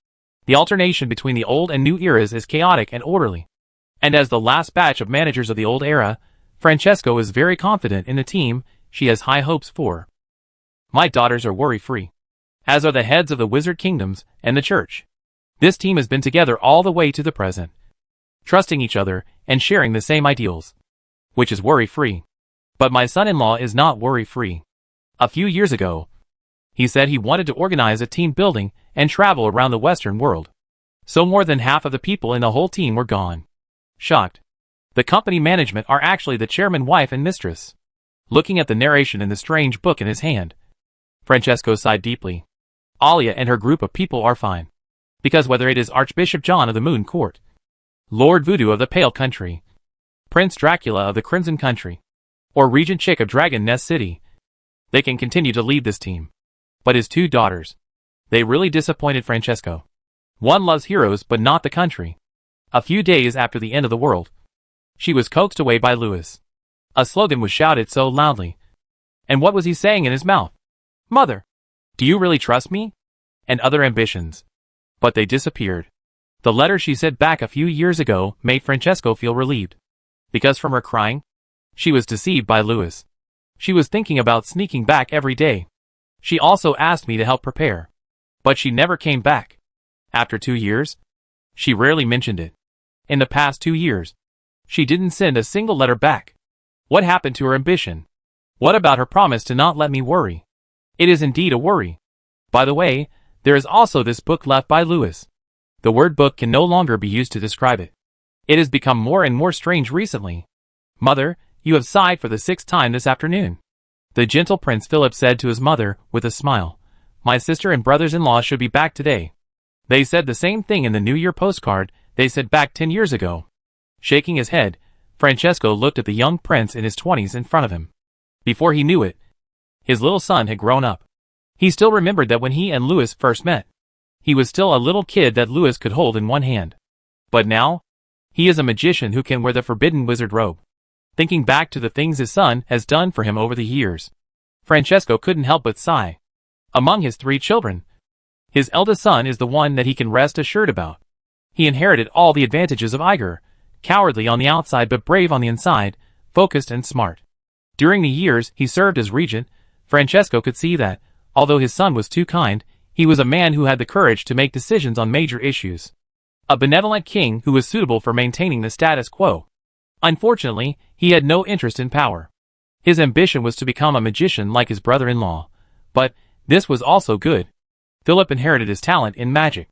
The alternation between the old and new eras is chaotic and orderly. And as the last batch of managers of the old era, Francesco is very confident in the team she has high hopes for. My daughters are worry-free, as are the heads of the wizard kingdoms and the church. This team has been together all the way to the present, trusting each other and sharing the same ideals, which is worry-free. But my son-in-law is not worry-free. A few years ago, he said he wanted to organize a team building and travel around the Western world. So more than half of the people in the whole team were gone. Shocked. The company management are actually the chairman, wife, and mistress. Looking at the narration in the strange book in his hand, Francesco sighed deeply. Alia and her group of people are fine. Because whether it is Archbishop John of the Moon Court, Lord Voodoo of the Pale Country, Prince Dracula of the Crimson Country, or Regent Chick of Dragon Nest City, they can continue to lead this team. But his two daughters, they really disappointed Francesco. One loves heroes but not the country. A few days after the end of the world, she was coaxed away by Louis. A slogan was shouted so loudly. And what was he saying in his mouth? Mother, do you really trust me? And other ambitions. But they disappeared. The letter she sent back a few years ago made Francesco feel relieved. Because from her crying, she was deceived by Louis. She was thinking about sneaking back every day. She also asked me to help prepare. But she never came back. After 2 years, she rarely mentioned it. In the past 2 years, she didn't send a single letter back. What happened to her ambition? What about her promise to not let me worry? It is indeed a worry. By the way, there is also this book left by Louis. The word book can no longer be used to describe it. It has become more and more strange recently. Mother, you have sighed for the 6th time this afternoon. The gentle Prince Philip said to his mother with a smile. My sister and brothers-in-law should be back today. They said the same thing in the New Year postcard they sent back 10 years ago. Shaking his head, Francesco looked at the young prince in his 20s in front of him. Before he knew it, his little son had grown up. He still remembered that when he and Louis first met, he was still a little kid that Louis could hold in one hand. But now, he is a magician who can wear the forbidden wizard robe. Thinking back to the things his son has done for him over the years, Francesco couldn't help but sigh. Among his 3 children, his eldest son is the one that he can rest assured about. He inherited all the advantages of Iger, cowardly on the outside but brave on the inside, focused and smart. During the years he served as regent, Francesco could see that, although his son was too kind, he was a man who had the courage to make decisions on major issues. A benevolent king who was suitable for maintaining the status quo. Unfortunately, he had no interest in power. His ambition was to become a magician like his brother-in-law. But this was also good. Philip inherited his talent in magic.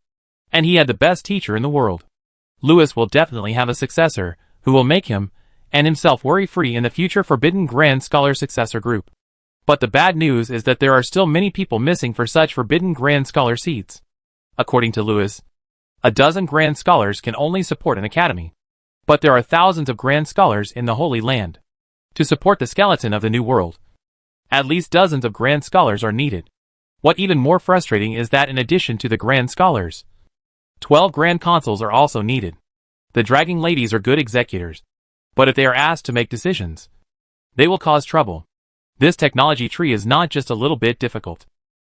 And he had the best teacher in the world. Louis will definitely have a successor, who will make him, and himself worry-free in the future Forbidden Grand Scholar successor group. But the bad news is that there are still many people missing for such Forbidden Grand Scholar seats. According to Louis, a dozen Grand Scholars can only support an academy. But there are thousands of Grand Scholars in the Holy Land. To support the skeleton of the New World, at least dozens of Grand Scholars are needed. What even more frustrating is that in addition to the Grand Scholars, 12 Grand Consuls are also needed. The Dragon Ladies are good executors. But if they are asked to make decisions, they will cause trouble. This technology tree is not just a little bit difficult.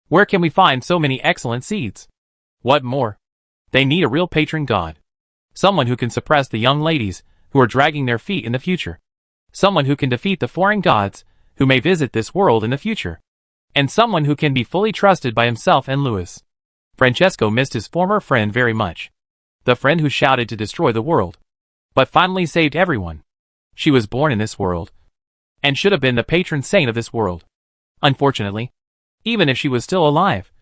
Where can we find so many excellent seeds? What more? They need a real patron god. Someone who can suppress the young ladies who are dragging their feet in the future. Someone who can defeat the foreign gods who may visit this world in the future. And someone who can be fully trusted by himself and Louis. Francesco missed his former friend very much. The friend who shouted to destroy the world, but finally saved everyone. She was born in this world, and should have been the patron saint of this world. Unfortunately, even if she was still alive,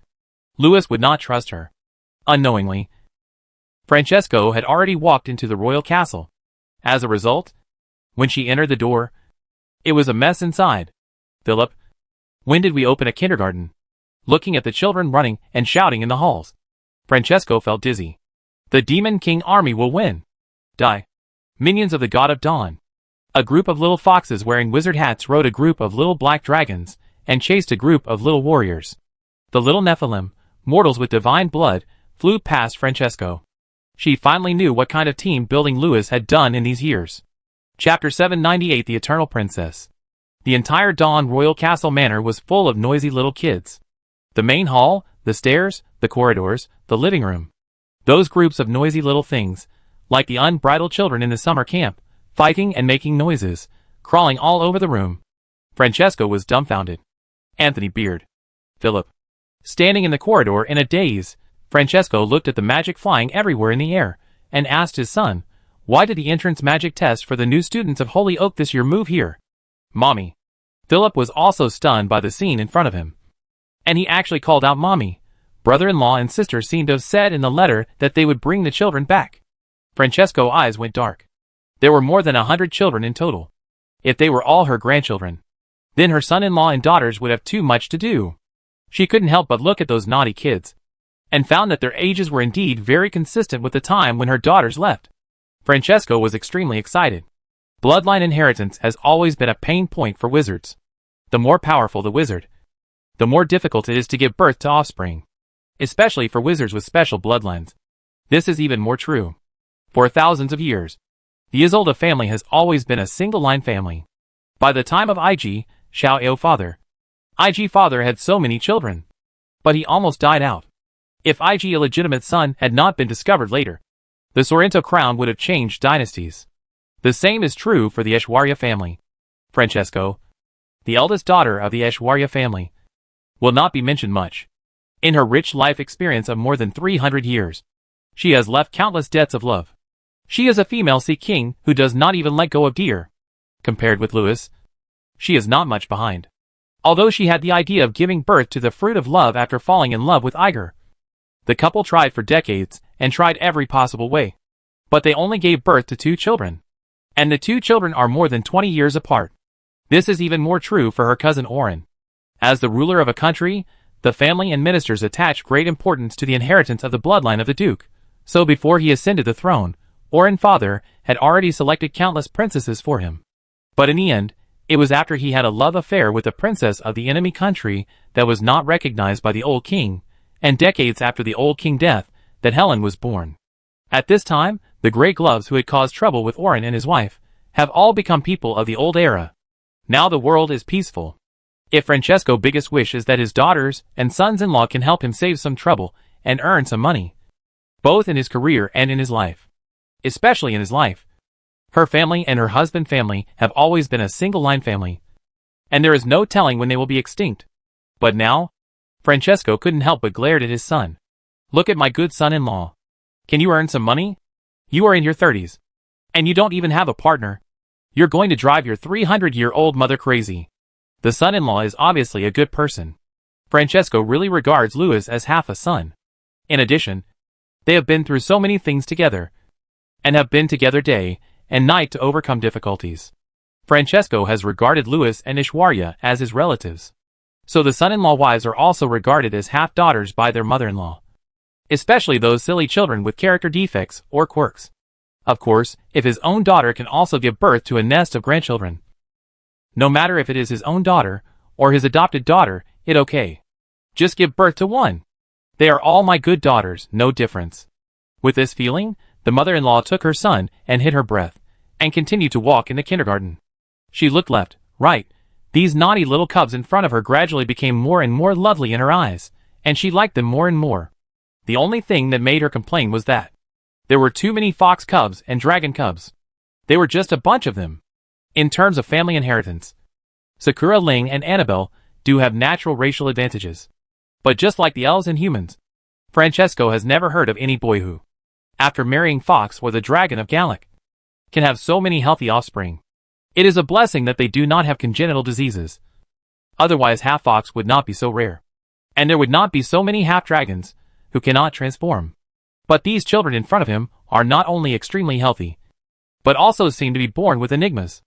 Louis would not trust her. Unknowingly, Francesco had already walked into the royal castle. As a result, when she entered the door, it was a mess inside. Philip, when did we open a kindergarten? looking at the children running and shouting in the halls. Francesco felt dizzy. The Demon King army will win. Die. Minions of the God of Dawn. A group of little foxes wearing wizard hats rode a group of little black dragons and chased a group of little warriors. The little Nephilim, mortals with divine blood, flew past Francesco. She finally knew what kind of team building Louis had done in these years. Chapter 798 The Eternal Princess. The entire Dawn Royal Castle Manor was full of noisy little kids. The main hall, the stairs, the corridors, the living room. Those groups of noisy little things, like the unbridled children in the summer camp, fighting and making noises, crawling all over the room. Francesco was dumbfounded. Anthony Beard. Philip. Standing in the corridor in a daze, Francesco looked at the magic flying everywhere in the air, and asked his son, "Why did the entrance magic test for the new students of Holy Oak this year move here?" "Mommy." Philip was also stunned by the scene in front of him. And he actually called out Mommy. Brother-in-law and sister seemed to have said in the letter that they would bring the children back. Francesco's eyes went dark. There were more than 100 children in total. If they were all her grandchildren, then her son-in-law and daughters would have too much to do. She couldn't help but look at those naughty kids, and found that their ages were indeed very consistent with the time when her daughters left. Francesco was extremely excited. Bloodline inheritance has always been a pain point for wizards. The more powerful the wizard, the more difficult it is to give birth to offspring, especially for wizards with special bloodlines. This is even more true. For thousands of years, the Isolde family has always been a single-line family. By the time of IG, Xiao father, IG father had so many children, but he almost died out. If IG illegitimate son had not been discovered later, the Sorrento crown would have changed dynasties. The same is true for the Aishwarya family. Francesco, the eldest daughter of the Aishwarya family, will not be mentioned much. In her rich life experience of more than 300 years, she has left countless debts of love. She is a female sea king who does not even let go of deer. Compared with Louis, she is not much behind. Although she had the idea of giving birth to the fruit of love after falling in love with Iger. The couple tried for decades and tried every possible way. But they only gave birth to 2 children. And the 2 children are more than 20 years apart. This is even more true for her cousin Oren. As the ruler of a country, the family and ministers attach great importance to the inheritance of the bloodline of the Duke. So before he ascended the throne, Oren's father had already selected countless princesses for him. But in the end, it was after he had a love affair with a princess of the enemy country that was not recognized by the old king, and decades after the old king's death, that Helen was born. At this time, the Grey Gloves who had caused trouble with Oren and his wife, have all become people of the old era. Now the world is peaceful. If Francesco's biggest wish is that his daughters and sons-in-law can help him save some trouble and earn some money, both in his career and in his life. Especially in his life. Her family and her husband's family have always been a single-line family, and there is no telling when they will be extinct. But now, Francesco couldn't help but glare at his son. "Look at my good son-in-law. Can you earn some money? You are in your 30s, and you don't even have a partner. You're going to drive your 300-year-old mother crazy." The son-in-law is obviously a good person. Francesco really regards Louis as half a son. In addition, they have been through so many things together, and have been together day and night to overcome difficulties. Francesco has regarded Louis and Aishwarya as his relatives. So the son-in-law wives are also regarded as half-daughters by their mother-in-law. Especially those silly children with character defects or quirks. Of course, if his own daughter can also give birth to a nest of grandchildren. No matter if it is his own daughter, or his adopted daughter, it's okay. Just give birth to one. They are all my good daughters, no difference. With this feeling, the mother-in-law took her son and hid her breath, and continued to walk in the kindergarten. She looked left, right. These naughty little cubs in front of her gradually became more and more lovely in her eyes, and she liked them more and more. The only thing that made her complain was that there were too many fox cubs and dragon cubs. They were just a bunch of them. In terms of family inheritance, Sakura Ling and Annabelle do have natural racial advantages. But just like the elves and humans, Francesco has never heard of any boy who, after marrying Fox or the Dragon of Gallic, can have so many healthy offspring. It is a blessing that they do not have congenital diseases. Otherwise half-fox would not be so rare. And there would not be so many half-dragons who cannot transform. But these children in front of him are not only extremely healthy, but also seem to be born with enigmas.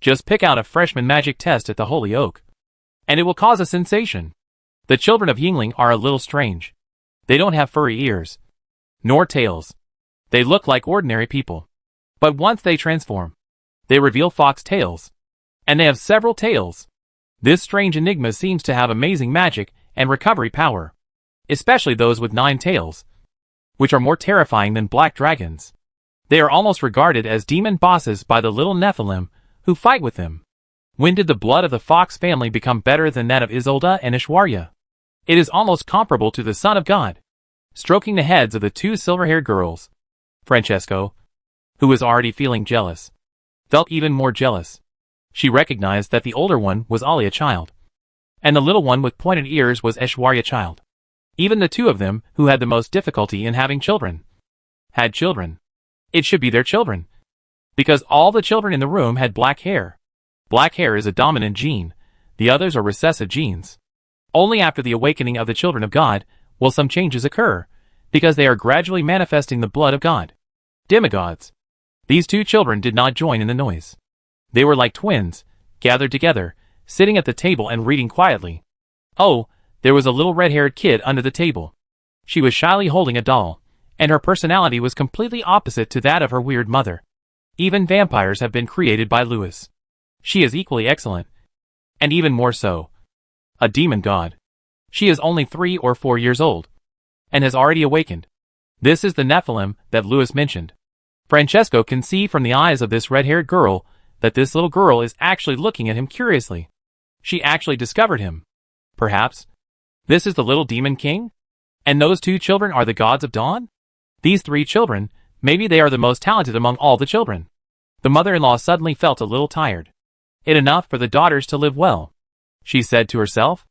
Just pick out a freshman magic test at the Holy Oak, and it will cause a sensation. The children of Yingling are a little strange. They don't have furry ears, nor tails. They look like ordinary people. But once they transform, they reveal fox tails. And they have several tails. This strange enigma seems to have amazing magic and recovery power. Especially those with 9 tails, which are more terrifying than black dragons. They are almost regarded as demon bosses by the little Nephilim who fight with them. When did the blood of the fox family become better than that of Isolde and Ishwarya? It is almost comparable to the Son of God. Stroking the heads of the 2 silver-haired girls, Francesco, who was already feeling jealous, felt even more jealous. She recognized that the older one was Alia child, and the little one with pointed ears was Ishwarya child. Even the 2 of them, who had the most difficulty in having children, had children. It should be their children, because all the children in the room had black hair. Black hair is a dominant gene, the others are recessive genes. Only after the awakening of the children of God will some changes occur, because they are gradually manifesting the blood of God. Demigods. These 2 children did not join in the noise. They were like twins, gathered together, sitting at the table and reading quietly. Oh, there was a little red-haired kid under the table. She was shyly holding a doll, and her personality was completely opposite to that of her weird mother. Even vampires have been created by Lewis. She is equally excellent, and even more so. A demon god. She is only 3 or 4 years old, and has already awakened. This is the Nephilim that Lewis mentioned. Francesco can see from the eyes of this red-haired girl that this little girl is actually looking at him curiously. She actually discovered him. Perhaps this is the little demon king? And those 2 children are the gods of dawn? These 3 children, maybe they are the most talented among all the children. The mother-in-law suddenly felt a little tired. It enough for the daughters to live well, she said to herself.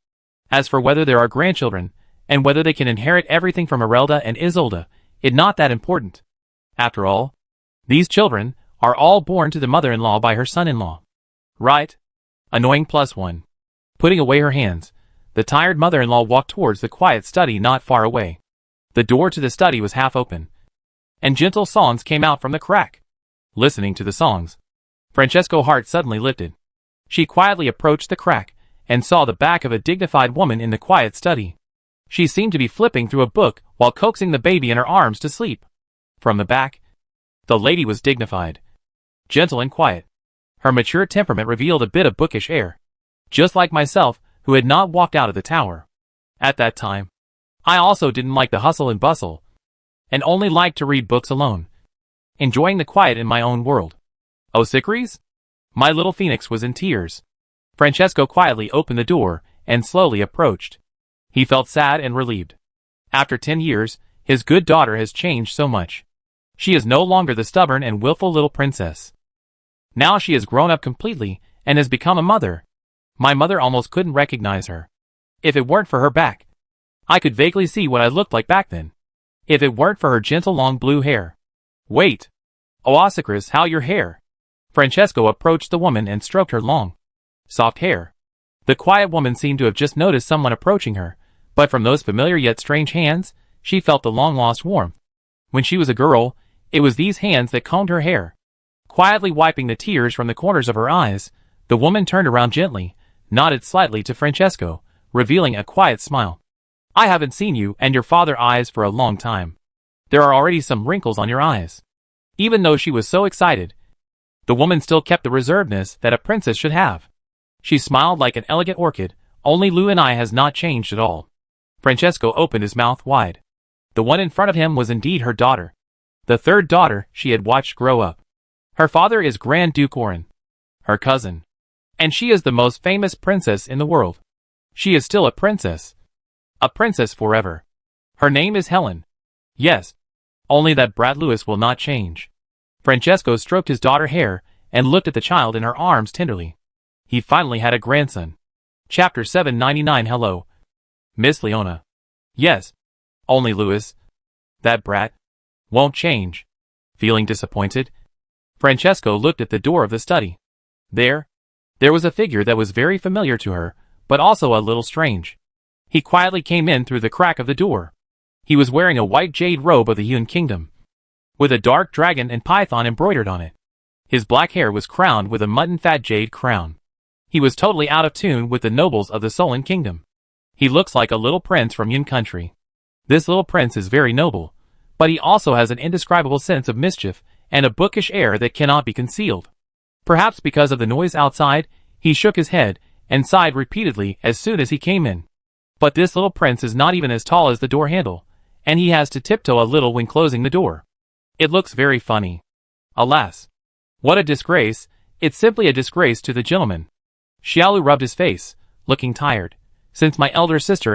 As for whether there are grandchildren, and whether they can inherit everything from Erelda and Isolde, it's not that important. After all, these children are all born to the mother-in-law by her son-in-law. Right? Annoying +1. Putting away her hands, the tired mother-in-law walked towards the quiet study not far away. The door to the study was half open, and gentle songs came out from the crack. Listening to the songs, Francesco's heart suddenly lifted. She quietly approached the crack, and saw the back of a dignified woman in the quiet study. She seemed to be flipping through a book while coaxing the baby in her arms to sleep. From the back, the lady was dignified, gentle and quiet. Her mature temperament revealed a bit of bookish air. Just like myself, who had not walked out of the tower. At that time, I also didn't like the hustle and bustle, and only liked to read books alone, enjoying the quiet in my own world. Oh, Sicries? My little phoenix was in tears. Francesco quietly opened the door and slowly approached. He felt sad and relieved. After 10 years, his good daughter has changed so much. She is no longer the stubborn and willful little princess. Now she has grown up completely and has become a mother. My mother almost couldn't recognize her. If it weren't for her back, I could vaguely see what I looked like back then. If it weren't for her gentle long blue hair. Wait. Oh, Sicris, how your hair? Francesco approached the woman and stroked her long, soft hair. The quiet woman seemed to have just noticed someone approaching her, but from those familiar yet strange hands, she felt the long-lost warmth. When she was a girl, it was these hands that combed her hair. Quietly wiping the tears from the corners of her eyes, the woman turned around gently, nodded slightly to Francesco, revealing a quiet smile. I haven't seen you and your father's eyes for a long time. There are already some wrinkles on your eyes. Even though she was so excited, the woman still kept the reservedness that a princess should have. She smiled like an elegant orchid. Only Lou and I has not changed at all. Francesco opened his mouth wide. The one in front of him was indeed her daughter. The third daughter she had watched grow up. Her father is Grand Duke Orin, her cousin. And she is the most famous princess in the world. She is still a princess. A princess forever. Her name is Helen. Yes. Only that brat Louis will not change. Francesco stroked his daughter's hair and looked at the child in her arms tenderly. He finally had a grandson. Chapter 799. Hello, Miss Leona. Yes. Only Louis, that brat, won't change. Feeling disappointed, Francesco looked at the door of the study. There was a figure that was very familiar to her, but also a little strange. He quietly came in through the crack of the door. He was wearing a white jade robe of the Yun Kingdom, with a dark dragon and python embroidered on it. His black hair was crowned with a mutton-fat jade crown. He was totally out of tune with the nobles of the Solon Kingdom. He looks like a little prince from Yun country. This little prince is very noble, but he also has an indescribable sense of mischief and a bookish air that cannot be concealed. Perhaps because of the noise outside, he shook his head and sighed repeatedly as soon as he came in. But this little prince is not even as tall as the door handle, and he has to tiptoe a little when closing the door. It looks very funny. Alas! What a disgrace! It's simply a disgrace to the gentleman. Xiaolu rubbed his face, looking tired. Since my elder sister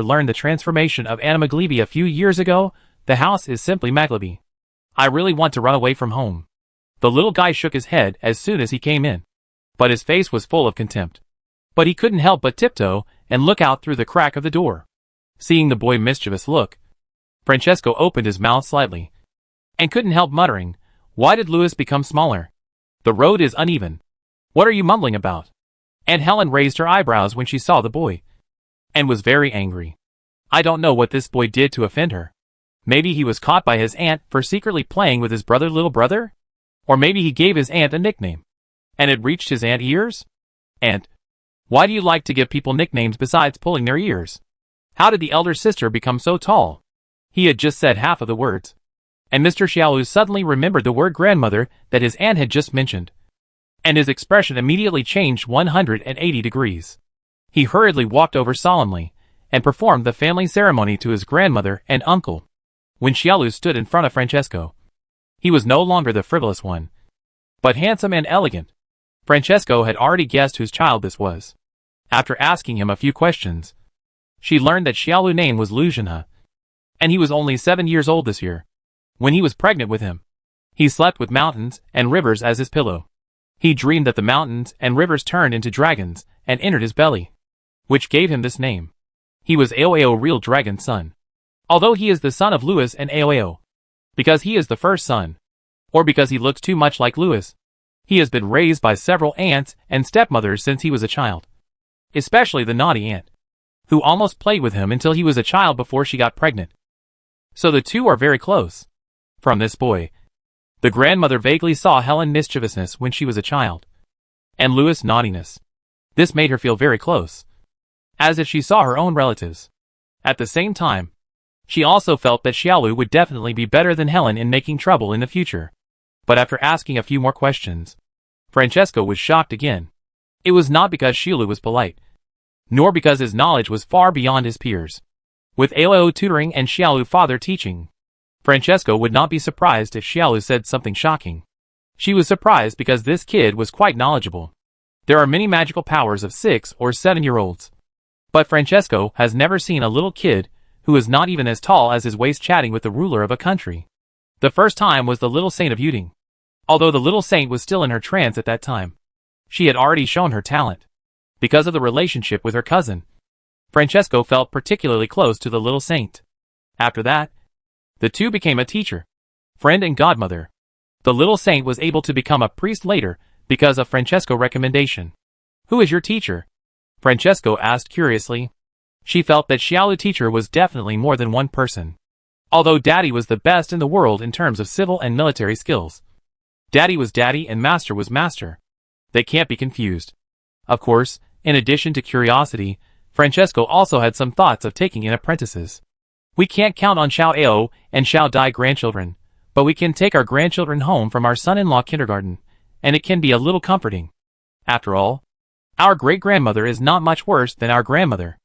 learned the transformation of Animagleeby a few years ago, the house is simply Magleeby. I really want to run away from home. The little guy shook his head as soon as he came in. But his face was full of contempt. But he couldn't help but tiptoe and look out through the crack of the door. Seeing the boy's mischievous look, Francesco opened his mouth slightly and couldn't help muttering, "Why did Louis become smaller? The road is uneven. What are you mumbling about?" Aunt Helen raised her eyebrows when she saw the boy and was very angry. I don't know what this boy did to offend her. Maybe he was caught by his aunt for secretly playing with his little brother? Or maybe he gave his aunt a nickname and it reached his aunt's ears? Aunt, why do you like to give people nicknames besides pulling their ears? How did the elder sister become so tall? He had just said half of the words. And Mr. Xiaolu suddenly remembered the word grandmother that his aunt had just mentioned. And his expression immediately changed 180 degrees. He hurriedly walked over solemnly and performed the family ceremony to his grandmother and uncle. When Xiaolu stood in front of Francesco, he was no longer the frivolous one, but handsome and elegant. Francesco had already guessed whose child this was. After asking him a few questions, she learned that Xiaolu's name was Lu Zhenhe, and he was only 7 years old this year. When he was pregnant with him, he slept with mountains and rivers as his pillow. He dreamed that the mountains and rivers turned into dragons and entered his belly, which gave him this name. He was Aoao real dragon's son. Although he is the son of Louis and Aoao, because he is the first son, or because he looks too much like Louis, he has been raised by several aunts and stepmothers since he was a child. Especially the naughty aunt, who almost played with him until he was a child before she got pregnant. So the two are very close. From this boy, the grandmother vaguely saw Helen's mischievousness when she was a child, and Louis' naughtiness. This made her feel very close, as if she saw her own relatives. At the same time, she also felt that Xiaolu would definitely be better than Helen in making trouble in the future. But after asking a few more questions, Francesco was shocked again. It was not because Xiaolu was polite, nor because his knowledge was far beyond his peers. With Aoao tutoring and Xiaolu father teaching, Francesco would not be surprised if Xiaolu said something shocking. She was surprised because this kid was quite knowledgeable. There are many magical powers of 6 or 7-year-olds. But Francesco has never seen a little kid who is not even as tall as his waist chatting with the ruler of a country. The first time was the little saint of Yuding. Although the little saint was still in her trance at that time, she had already shown her talent. Because of the relationship with her cousin, Francesco felt particularly close to the little saint. After that, the two became a teacher, friend and godmother. The little saint was able to become a priest later because of Francesco's recommendation. "Who is your teacher?" Francesco asked curiously. She felt that Xiaolu's teacher was definitely more than one person. Although Daddy was the best in the world in terms of civil and military skills, Daddy was Daddy and Master was Master. They can't be confused. Of course, in addition to curiosity, Francesco also had some thoughts of taking in apprentices. We can't count on Xiao Ao and Xiao Dai grandchildren, but we can take our grandchildren home from our son-in-law kindergarten, and it can be a little comforting. After all, our great-grandmother is not much worse than our grandmother.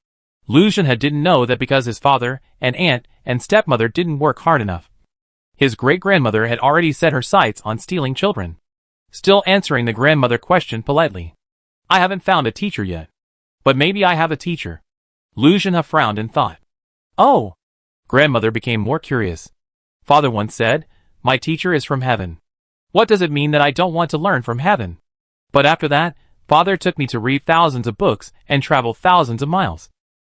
Lu Zhenhe didn't know that because his father and aunt and stepmother didn't work hard enough, his great-grandmother had already set her sights on stealing children. Still answering the grandmother question politely. "I haven't found a teacher yet. But maybe I have a teacher." Lu Zhenhe frowned and thought. "Oh!" Grandmother became more curious. "Father once said, my teacher is from heaven. What does it mean that I don't want to learn from heaven? But after that, Father took me to read thousands of books and travel thousands of miles.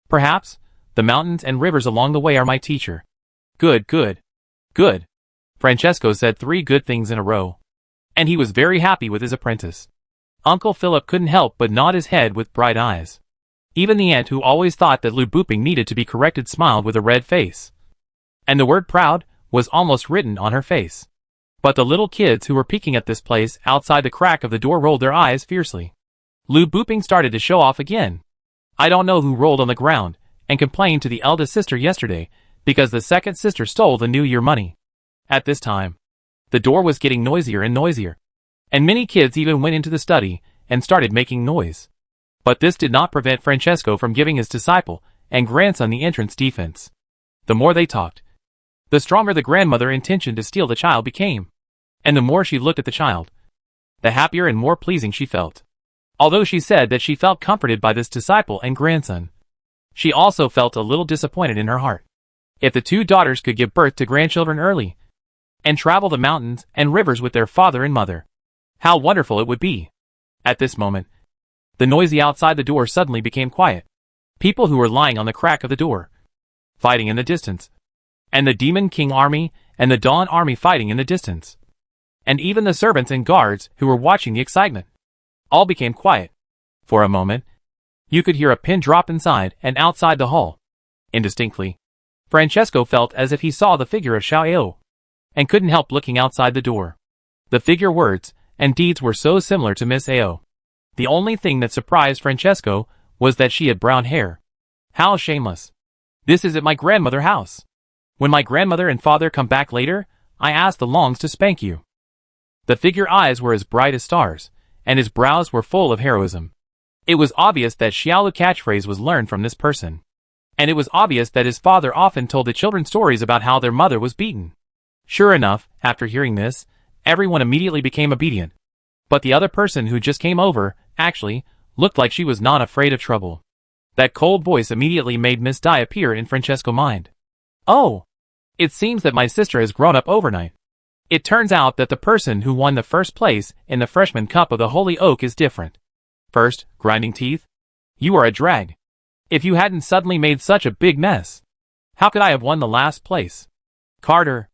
Perhaps, the mountains and rivers along the way are my teacher." Good, good, good. Francesco said 3 good things in a row. And he was very happy with his apprentice. Uncle Philip couldn't help but nod his head with bright eyes. Even the aunt who always thought that Lu Booping needed to be corrected smiled with a red face. And the word proud was almost written on her face. But the little kids who were peeking at this place outside the crack of the door rolled their eyes fiercely. Lu Booping started to show off again. I don't know who rolled on the ground and complained to the eldest sister yesterday because the second sister stole the New Year money. At this time, the door was getting noisier and noisier, and many kids even went into the study and started making noise. But this did not prevent Francesco from giving his disciple and grandson the entrance defense. The more they talked, the stronger the grandmother's intention to steal the child became, and the more she looked at the child, the happier and more pleasing she felt. Although she said that she felt comforted by this disciple and grandson, she also felt a little disappointed in her heart. If the two daughters could give birth to grandchildren early, and travel the mountains and rivers with their father and mother, how wonderful it would be. At this moment, the noisy outside the door suddenly became quiet. People who were lying on the crack of the door, fighting in the distance, and the Demon King army and the Dawn army fighting in the distance, and even the servants and guards who were watching the excitement, all became quiet. For a moment, you could hear a pin drop inside and outside the hall. Indistinctly, Francesco felt as if he saw the figure of Xiao, and couldn't help looking outside the door. The figure words and deeds were so similar to Miss Ao. The only thing that surprised Francesco was that she had brown hair. How shameless. This is at my grandmother's house. When my grandmother and father come back later, I ask the Longs to spank you. The figure eyes were as bright as stars, and his brows were full of heroism. It was obvious that Xiaolu's catchphrase was learned from this person. And it was obvious that his father often told the children stories about how their mother was beaten. Sure enough, after hearing this, everyone immediately became obedient. But the other person who just came over, actually, looked like she was not afraid of trouble. That cold voice immediately made Miss Dai appear in Francesco's mind. Oh! It seems that my sister has grown up overnight. It turns out that the person who won the first place in the Freshman Cup of the Holy Oak is different. First, grinding teeth. You are a drag. If you hadn't suddenly made such a big mess, how could I have won the last place? Carter,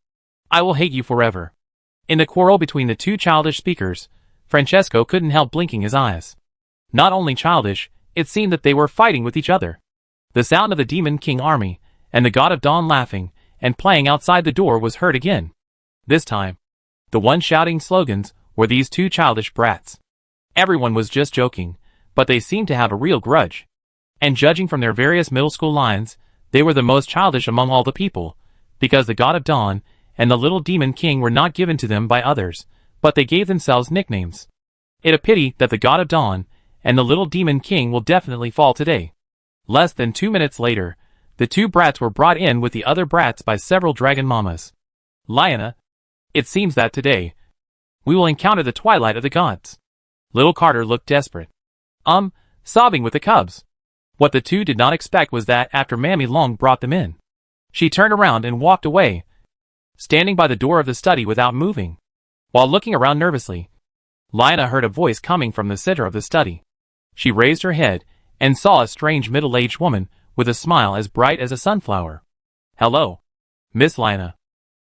I will hate you forever. In the quarrel between the two childish speakers, Francesco couldn't help blinking his eyes. Not only childish, it seemed that they were fighting with each other. The sound of the Demon King army, and the God of Dawn laughing and playing outside the door was heard again. This time, the one shouting slogans were these two childish brats. Everyone was just joking, but they seemed to have a real grudge. And judging from their various middle school lines, they were the most childish among all the people, because the God of Dawn and the little Demon King were not given to them by others, but they gave themselves nicknames. It a pity that the God of Dawn and the little Demon King will definitely fall today. Less than 2 minutes later, the two brats were brought in with the other brats by several dragon mamas. Lyanna, it seems that today, we will encounter the twilight of the gods. Little Carter looked desperate. Sobbing with the cubs. What the two did not expect was that after Mammy Long brought them in, she turned around and walked away, standing by the door of the study without moving. While looking around nervously, Lyanna heard a voice coming from the center of the study. She raised her head and saw a strange middle-aged woman with a smile as bright as a sunflower. Hello, Miss Lyanna.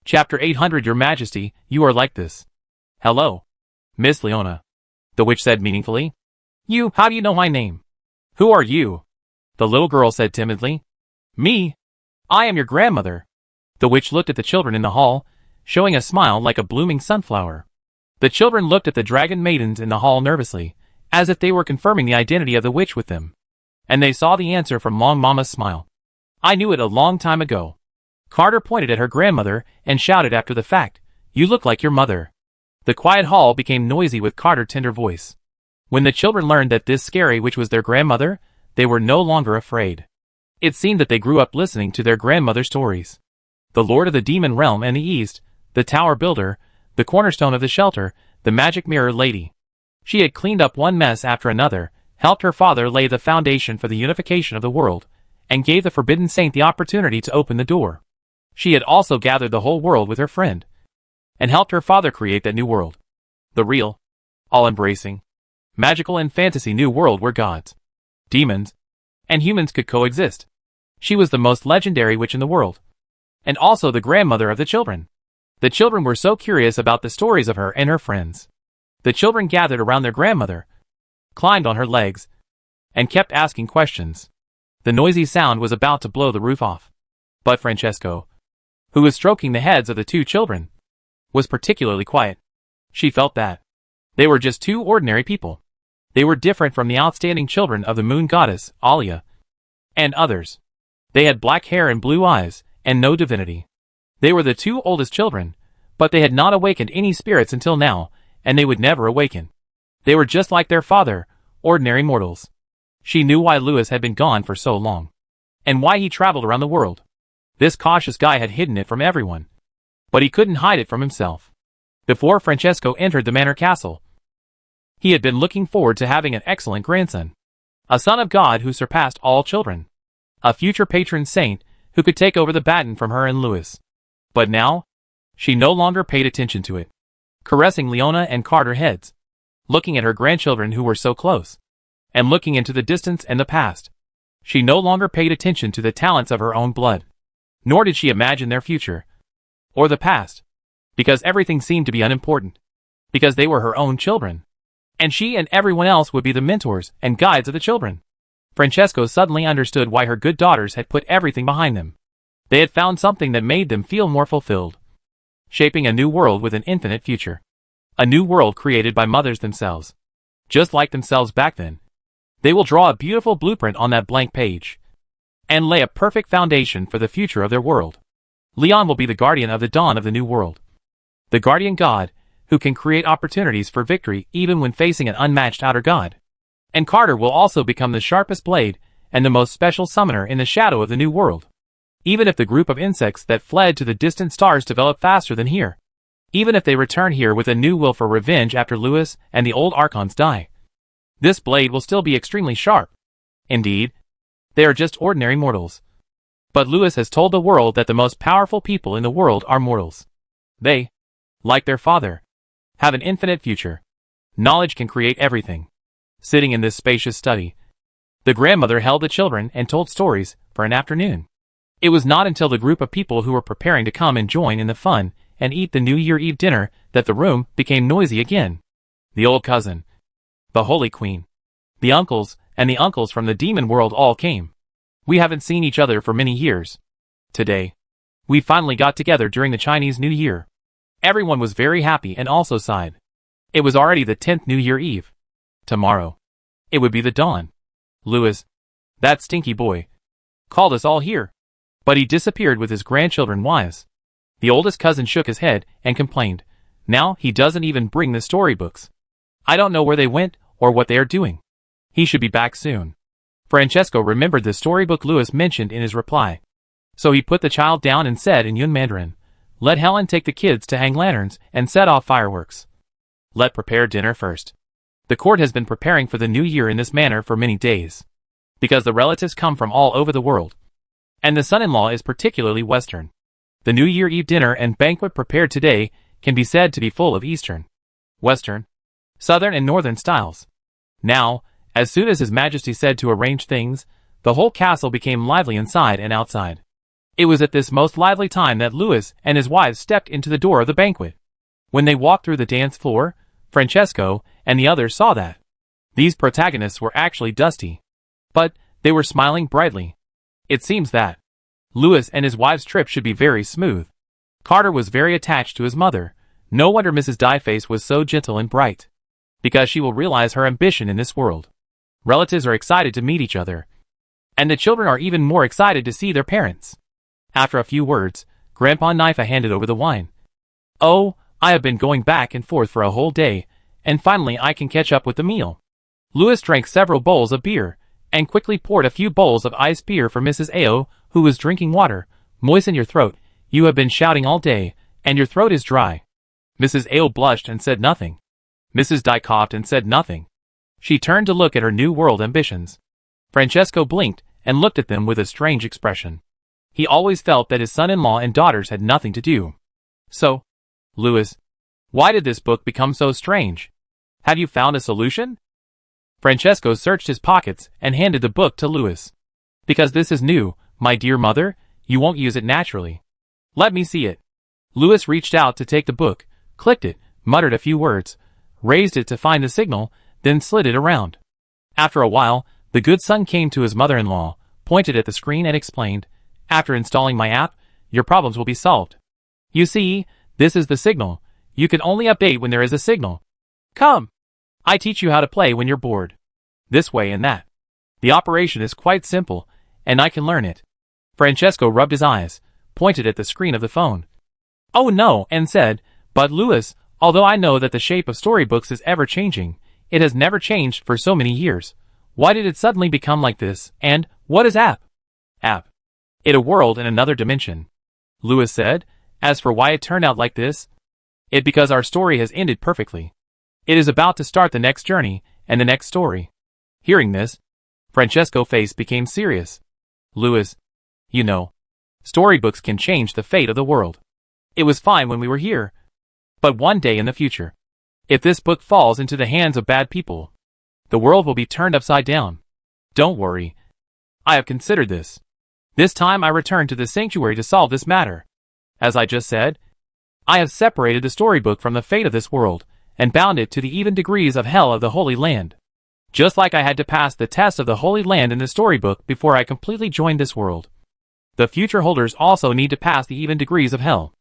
Chapter 800. Your Majesty, you are like this. Hello, Miss Leona, the witch said meaningfully. How do you know my name? Who are you? The little girl said timidly. Me? I am your grandmother. The witch looked at the children in the hall, showing a smile like a blooming sunflower. The children looked at the dragon maidens in the hall nervously, as if they were confirming the identity of the witch with them. And they saw the answer from Long Mama's smile. I knew it a long time ago. Carter pointed at her grandmother and shouted after the fact, You look like your mother. The quiet hall became noisy with Carter's tender voice. When the children learned that this scary witch was their grandmother, they were no longer afraid. It seemed that they grew up listening to their grandmother's stories. The Lord of the Demon Realm and the East, the Tower Builder, the Cornerstone of the Shelter, the Magic Mirror Lady. She had cleaned up one mess after another, helped her father lay the foundation for the unification of the world, and gave the Forbidden Saint the opportunity to open the door. She had also gathered the whole world with her friend, and helped her father create that new world. The real, all-embracing, magical and fantasy new world where gods, demons, and humans could coexist. She was the most legendary witch in the world, and also the grandmother of the children. The children were so curious about the stories of her and her friends. The children gathered around their grandmother, climbed on her legs, and kept asking questions. The noisy sound was about to blow the roof off. But Francesco, who was stroking the heads of the two children, was particularly quiet. She felt that they were just two ordinary people. They were different from the outstanding children of the moon goddess, Alia, And others. They had black hair and blue eyes, and no divinity. They were the two oldest children, but they had not awakened any spirits until now, and they would never awaken. They were just like their father, ordinary mortals. She knew why Louis had been gone for so long, and why he traveled around the world. This cautious guy had hidden it from everyone, but he couldn't hide it from himself. Before Francesco entered the manor castle, he had been looking forward to having an excellent grandson, a son of God who surpassed all children, a future patron saint who could take over the baton from her and Louis. But now, she no longer paid attention to it, caressing Leona and Carter heads, looking at her grandchildren who were so close, and looking into the distance and the past. She no longer paid attention to the talents of her own blood, nor did she imagine their future, or the past, because everything seemed to be unimportant, because they were her own children, and she and everyone else would be the mentors and guides of the children. Francesco suddenly understood why her good daughters had put everything behind them. They had found something that made them feel more fulfilled, shaping a new world with an infinite future. A new world created by mothers themselves, just like themselves back then. They will draw a beautiful blueprint on that blank page, and lay a perfect foundation for the future of their world. Leon will be the guardian of the dawn of the new world, the guardian god, who can create opportunities for victory even when facing an unmatched outer god. And Carter will also become the sharpest blade and the most special summoner in the shadow of the new world. Even if the group of insects that fled to the distant stars develop faster than here, even if they return here with a new will for revenge after Louis and the old archons die, this blade will still be extremely sharp. Indeed, they are just ordinary mortals. But Louis has told the world that the most powerful people in the world are mortals. They, like their father, have an infinite future. Knowledge can create everything. Sitting in this spacious study, the grandmother held the children and told stories for an afternoon. It was not until the group of people who were preparing to come and join in the fun and eat the New Year Eve dinner that the room became noisy again. The old cousin, the Holy Queen, the uncles, and the uncles from the demon world all came. We haven't seen each other for many years. Today, we finally got together during the Chinese New Year. Everyone was very happy and also sighed. It was already the 10th New Year Eve. Tomorrow, it would be the dawn. Louis, that stinky boy, called us all here, but he disappeared with his grandchildren. Wise. The oldest cousin shook his head and complained, now he doesn't even bring the storybooks. I don't know where they went or what they are doing. He should be back soon. Francesco remembered the storybook Louis mentioned in his reply. So he put the child down and said in Yun Mandarin, let Helen take the kids to hang lanterns and set off fireworks. Let prepare dinner first. The court has been preparing for the new year in this manner for many days, because the relatives come from all over the world, and the son-in-law is particularly Western. The New Year Eve dinner and banquet prepared today can be said to be full of Eastern, Western, Southern and Northern styles. Now, as soon as His Majesty said to arrange things, the whole castle became lively inside and outside. It was at this most lively time that Louis and his wives stepped into the door of the banquet. When they walked through the dance floor, Francesco and the others saw that these protagonists were actually dusty, but they were smiling brightly. It seems that Louis and his wife's trip should be very smooth. Carter was very attached to his mother. No wonder Mrs. Dieface was so gentle and bright, because she will realize her ambition in this world. Relatives are excited to meet each other, and the children are even more excited to see their parents. After a few words, Grandpa Nifa handed over the wine. Oh, I have been going back and forth for a whole day, and finally I can catch up with the meal. Louis drank several bowls of beer, and quickly poured a few bowls of iced beer for Mrs. Ao, who was drinking water. Moisten your throat, you have been shouting all day, and your throat is dry. Mrs. Ao blushed and said nothing. Mrs. Dye coughed and said nothing. She turned to look at her new world ambitions. Francesco blinked and looked at them with a strange expression. He always felt that his son-in-law and daughters had nothing to do. So, Louis, why did this book become so strange? Have you found a solution? Francesco searched his pockets and handed the book to Louis. Because this is new, my dear mother, you won't use it naturally. Let me see it. Louis reached out to take the book, clicked it, muttered a few words, raised it to find the signal, then slid it around. After a while, the good son came to his mother-in-law, pointed at the screen and explained, after installing my app, your problems will be solved. You see, this is the signal. You can only update when there is a signal. Come. I teach you how to play when you're bored. This way and that. The operation is quite simple, and I can learn it. Francesco rubbed his eyes, pointed at the screen of the phone. Oh no, and said, but Louis, although I know that the shape of storybooks is ever changing, it has never changed for so many years. Why did it suddenly become like this, and what is app? App. It a world in another dimension. Louis said, as for why it turned out like this, it because our story has ended perfectly. It is about to start the next journey, and the next story. Hearing this, Francesco's face became serious. Louis, you know, storybooks can change the fate of the world. It was fine when we were here. But one day in the future, if this book falls into the hands of bad people, the world will be turned upside down. Don't worry. I have considered this. This time I return to the sanctuary to solve this matter. As I just said, I have separated the storybook from the fate of this world, and bound it to the even degrees of hell of the Holy Land. Just like I had to pass the test of the Holy Land in the storybook before I completely joined this world. The future holders also need to pass the even degrees of hell.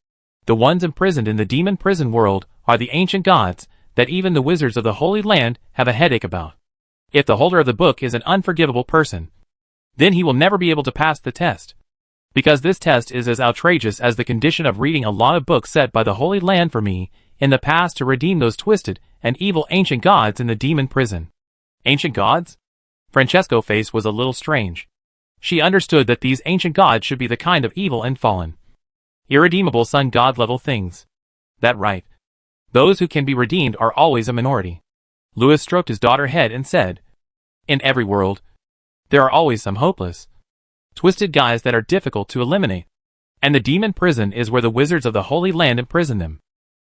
The ones imprisoned in the demon prison world are the ancient gods that even the wizards of the Holy Land have a headache about. If the holder of the book is an unforgivable person, then he will never be able to pass the test. Because this test is as outrageous as the condition of reading a lot of books set by the Holy Land for me in the past to redeem those twisted and evil ancient gods in the demon prison. Ancient gods? Francesco's face was a little strange. She understood that these ancient gods should be the kind of evil and fallen, irredeemable sun god level things. That right. Those who can be redeemed are always a minority. Louis stroked his daughter's head and said, in every world, there are always some hopeless, twisted guys that are difficult to eliminate. And the demon prison is where the wizards of the Holy Land imprison them.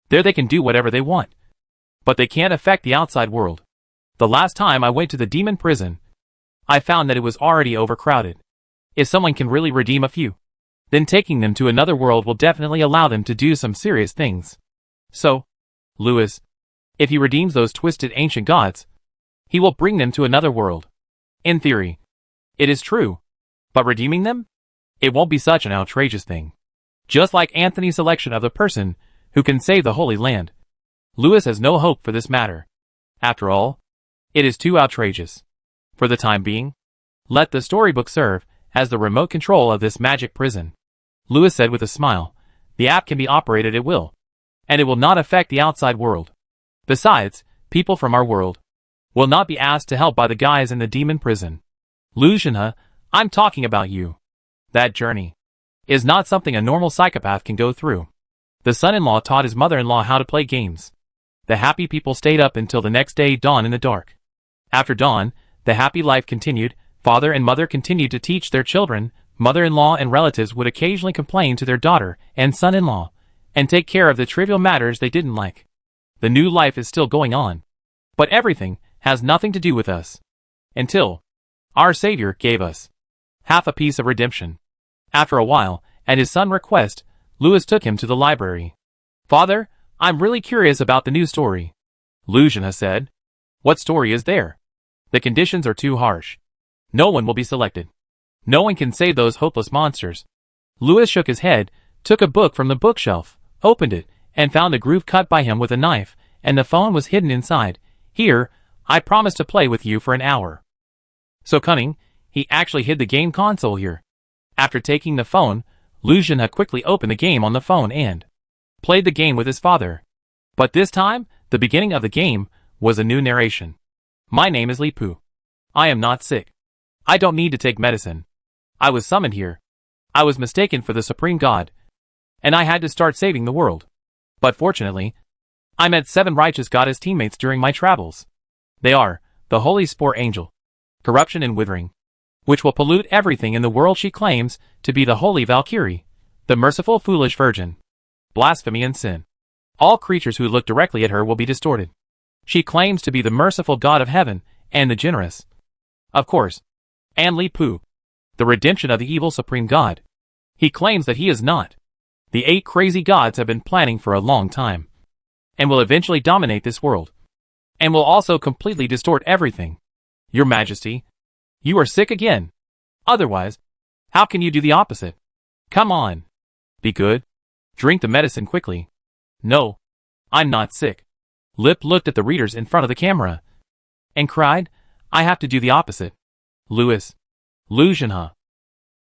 There they can do whatever they want. But they can't affect the outside world. The last time I went to the demon prison, I found that it was already overcrowded. If someone can really redeem a few, then taking them to another world will definitely allow them to do some serious things. So, Louis, if he redeems those twisted ancient gods, he will bring them to another world. In theory, it is true. But redeeming them? It won't be such an outrageous thing. Just like Anthony's selection of the person who can save the Holy Land. Louis has no hope for this matter. After all, it is too outrageous. For the time being, let the storybook serve as the remote control of this magic prison. Louis said with a smile, the app can be operated at will, and it will not affect the outside world. Besides, people from our world will not be asked to help by the guys in the demon prison. Luciana, I'm talking about you. That journey is not something a normal psychopath can go through. The son-in-law taught his mother-in-law how to play games. The happy people stayed up until the next day dawn in the dark. After dawn, the happy life continued. Father and mother continued to teach their children. Mother-in-law and relatives would occasionally complain to their daughter and son-in-law, and take care of the trivial matters they didn't like. The new life is still going on. But everything has nothing to do with us. Until our Savior gave us half a piece of redemption. After a while, at his son's request, Louis took him to the library. Father, I'm really curious about the new story. Luciana said. What story is there? The conditions are too harsh. No one will be selected. No one can save those hopeless monsters. Louis shook his head, took a book from the bookshelf, opened it, and found a groove cut by him with a knife, and the phone was hidden inside. Here, I promise to play with you for an hour. So cunning, he actually hid the game console here. After taking the phone, Luciana quickly opened the game on the phone and played the game with his father. But this time, the beginning of the game was a new narration. My name is Lipu. I am not sick. I don't need to take medicine. I was summoned here. I was mistaken for the Supreme God, and I had to start saving the world. But fortunately, I met 7 righteous goddess teammates during my travels. They are the Holy Spore Angel, Corruption and Withering, which will pollute everything in the world. She claims to be the Holy Valkyrie, the Merciful Foolish Virgin, Blasphemy and Sin. All creatures who look directly at her will be distorted. She claims to be the merciful God of heaven and the generous, of course, and Lipu, the redemption of the evil Supreme God. He claims that he is not. The 8 crazy gods have been planning for a long time, and will eventually dominate this world, and will also completely distort everything. Your Majesty, you are sick again. Otherwise, how can you do the opposite? Come on. Be good. Drink the medicine quickly. No, I'm not sick. Lip looked at the readers in front of the camera and cried, I have to do the opposite. Louis. Luciana.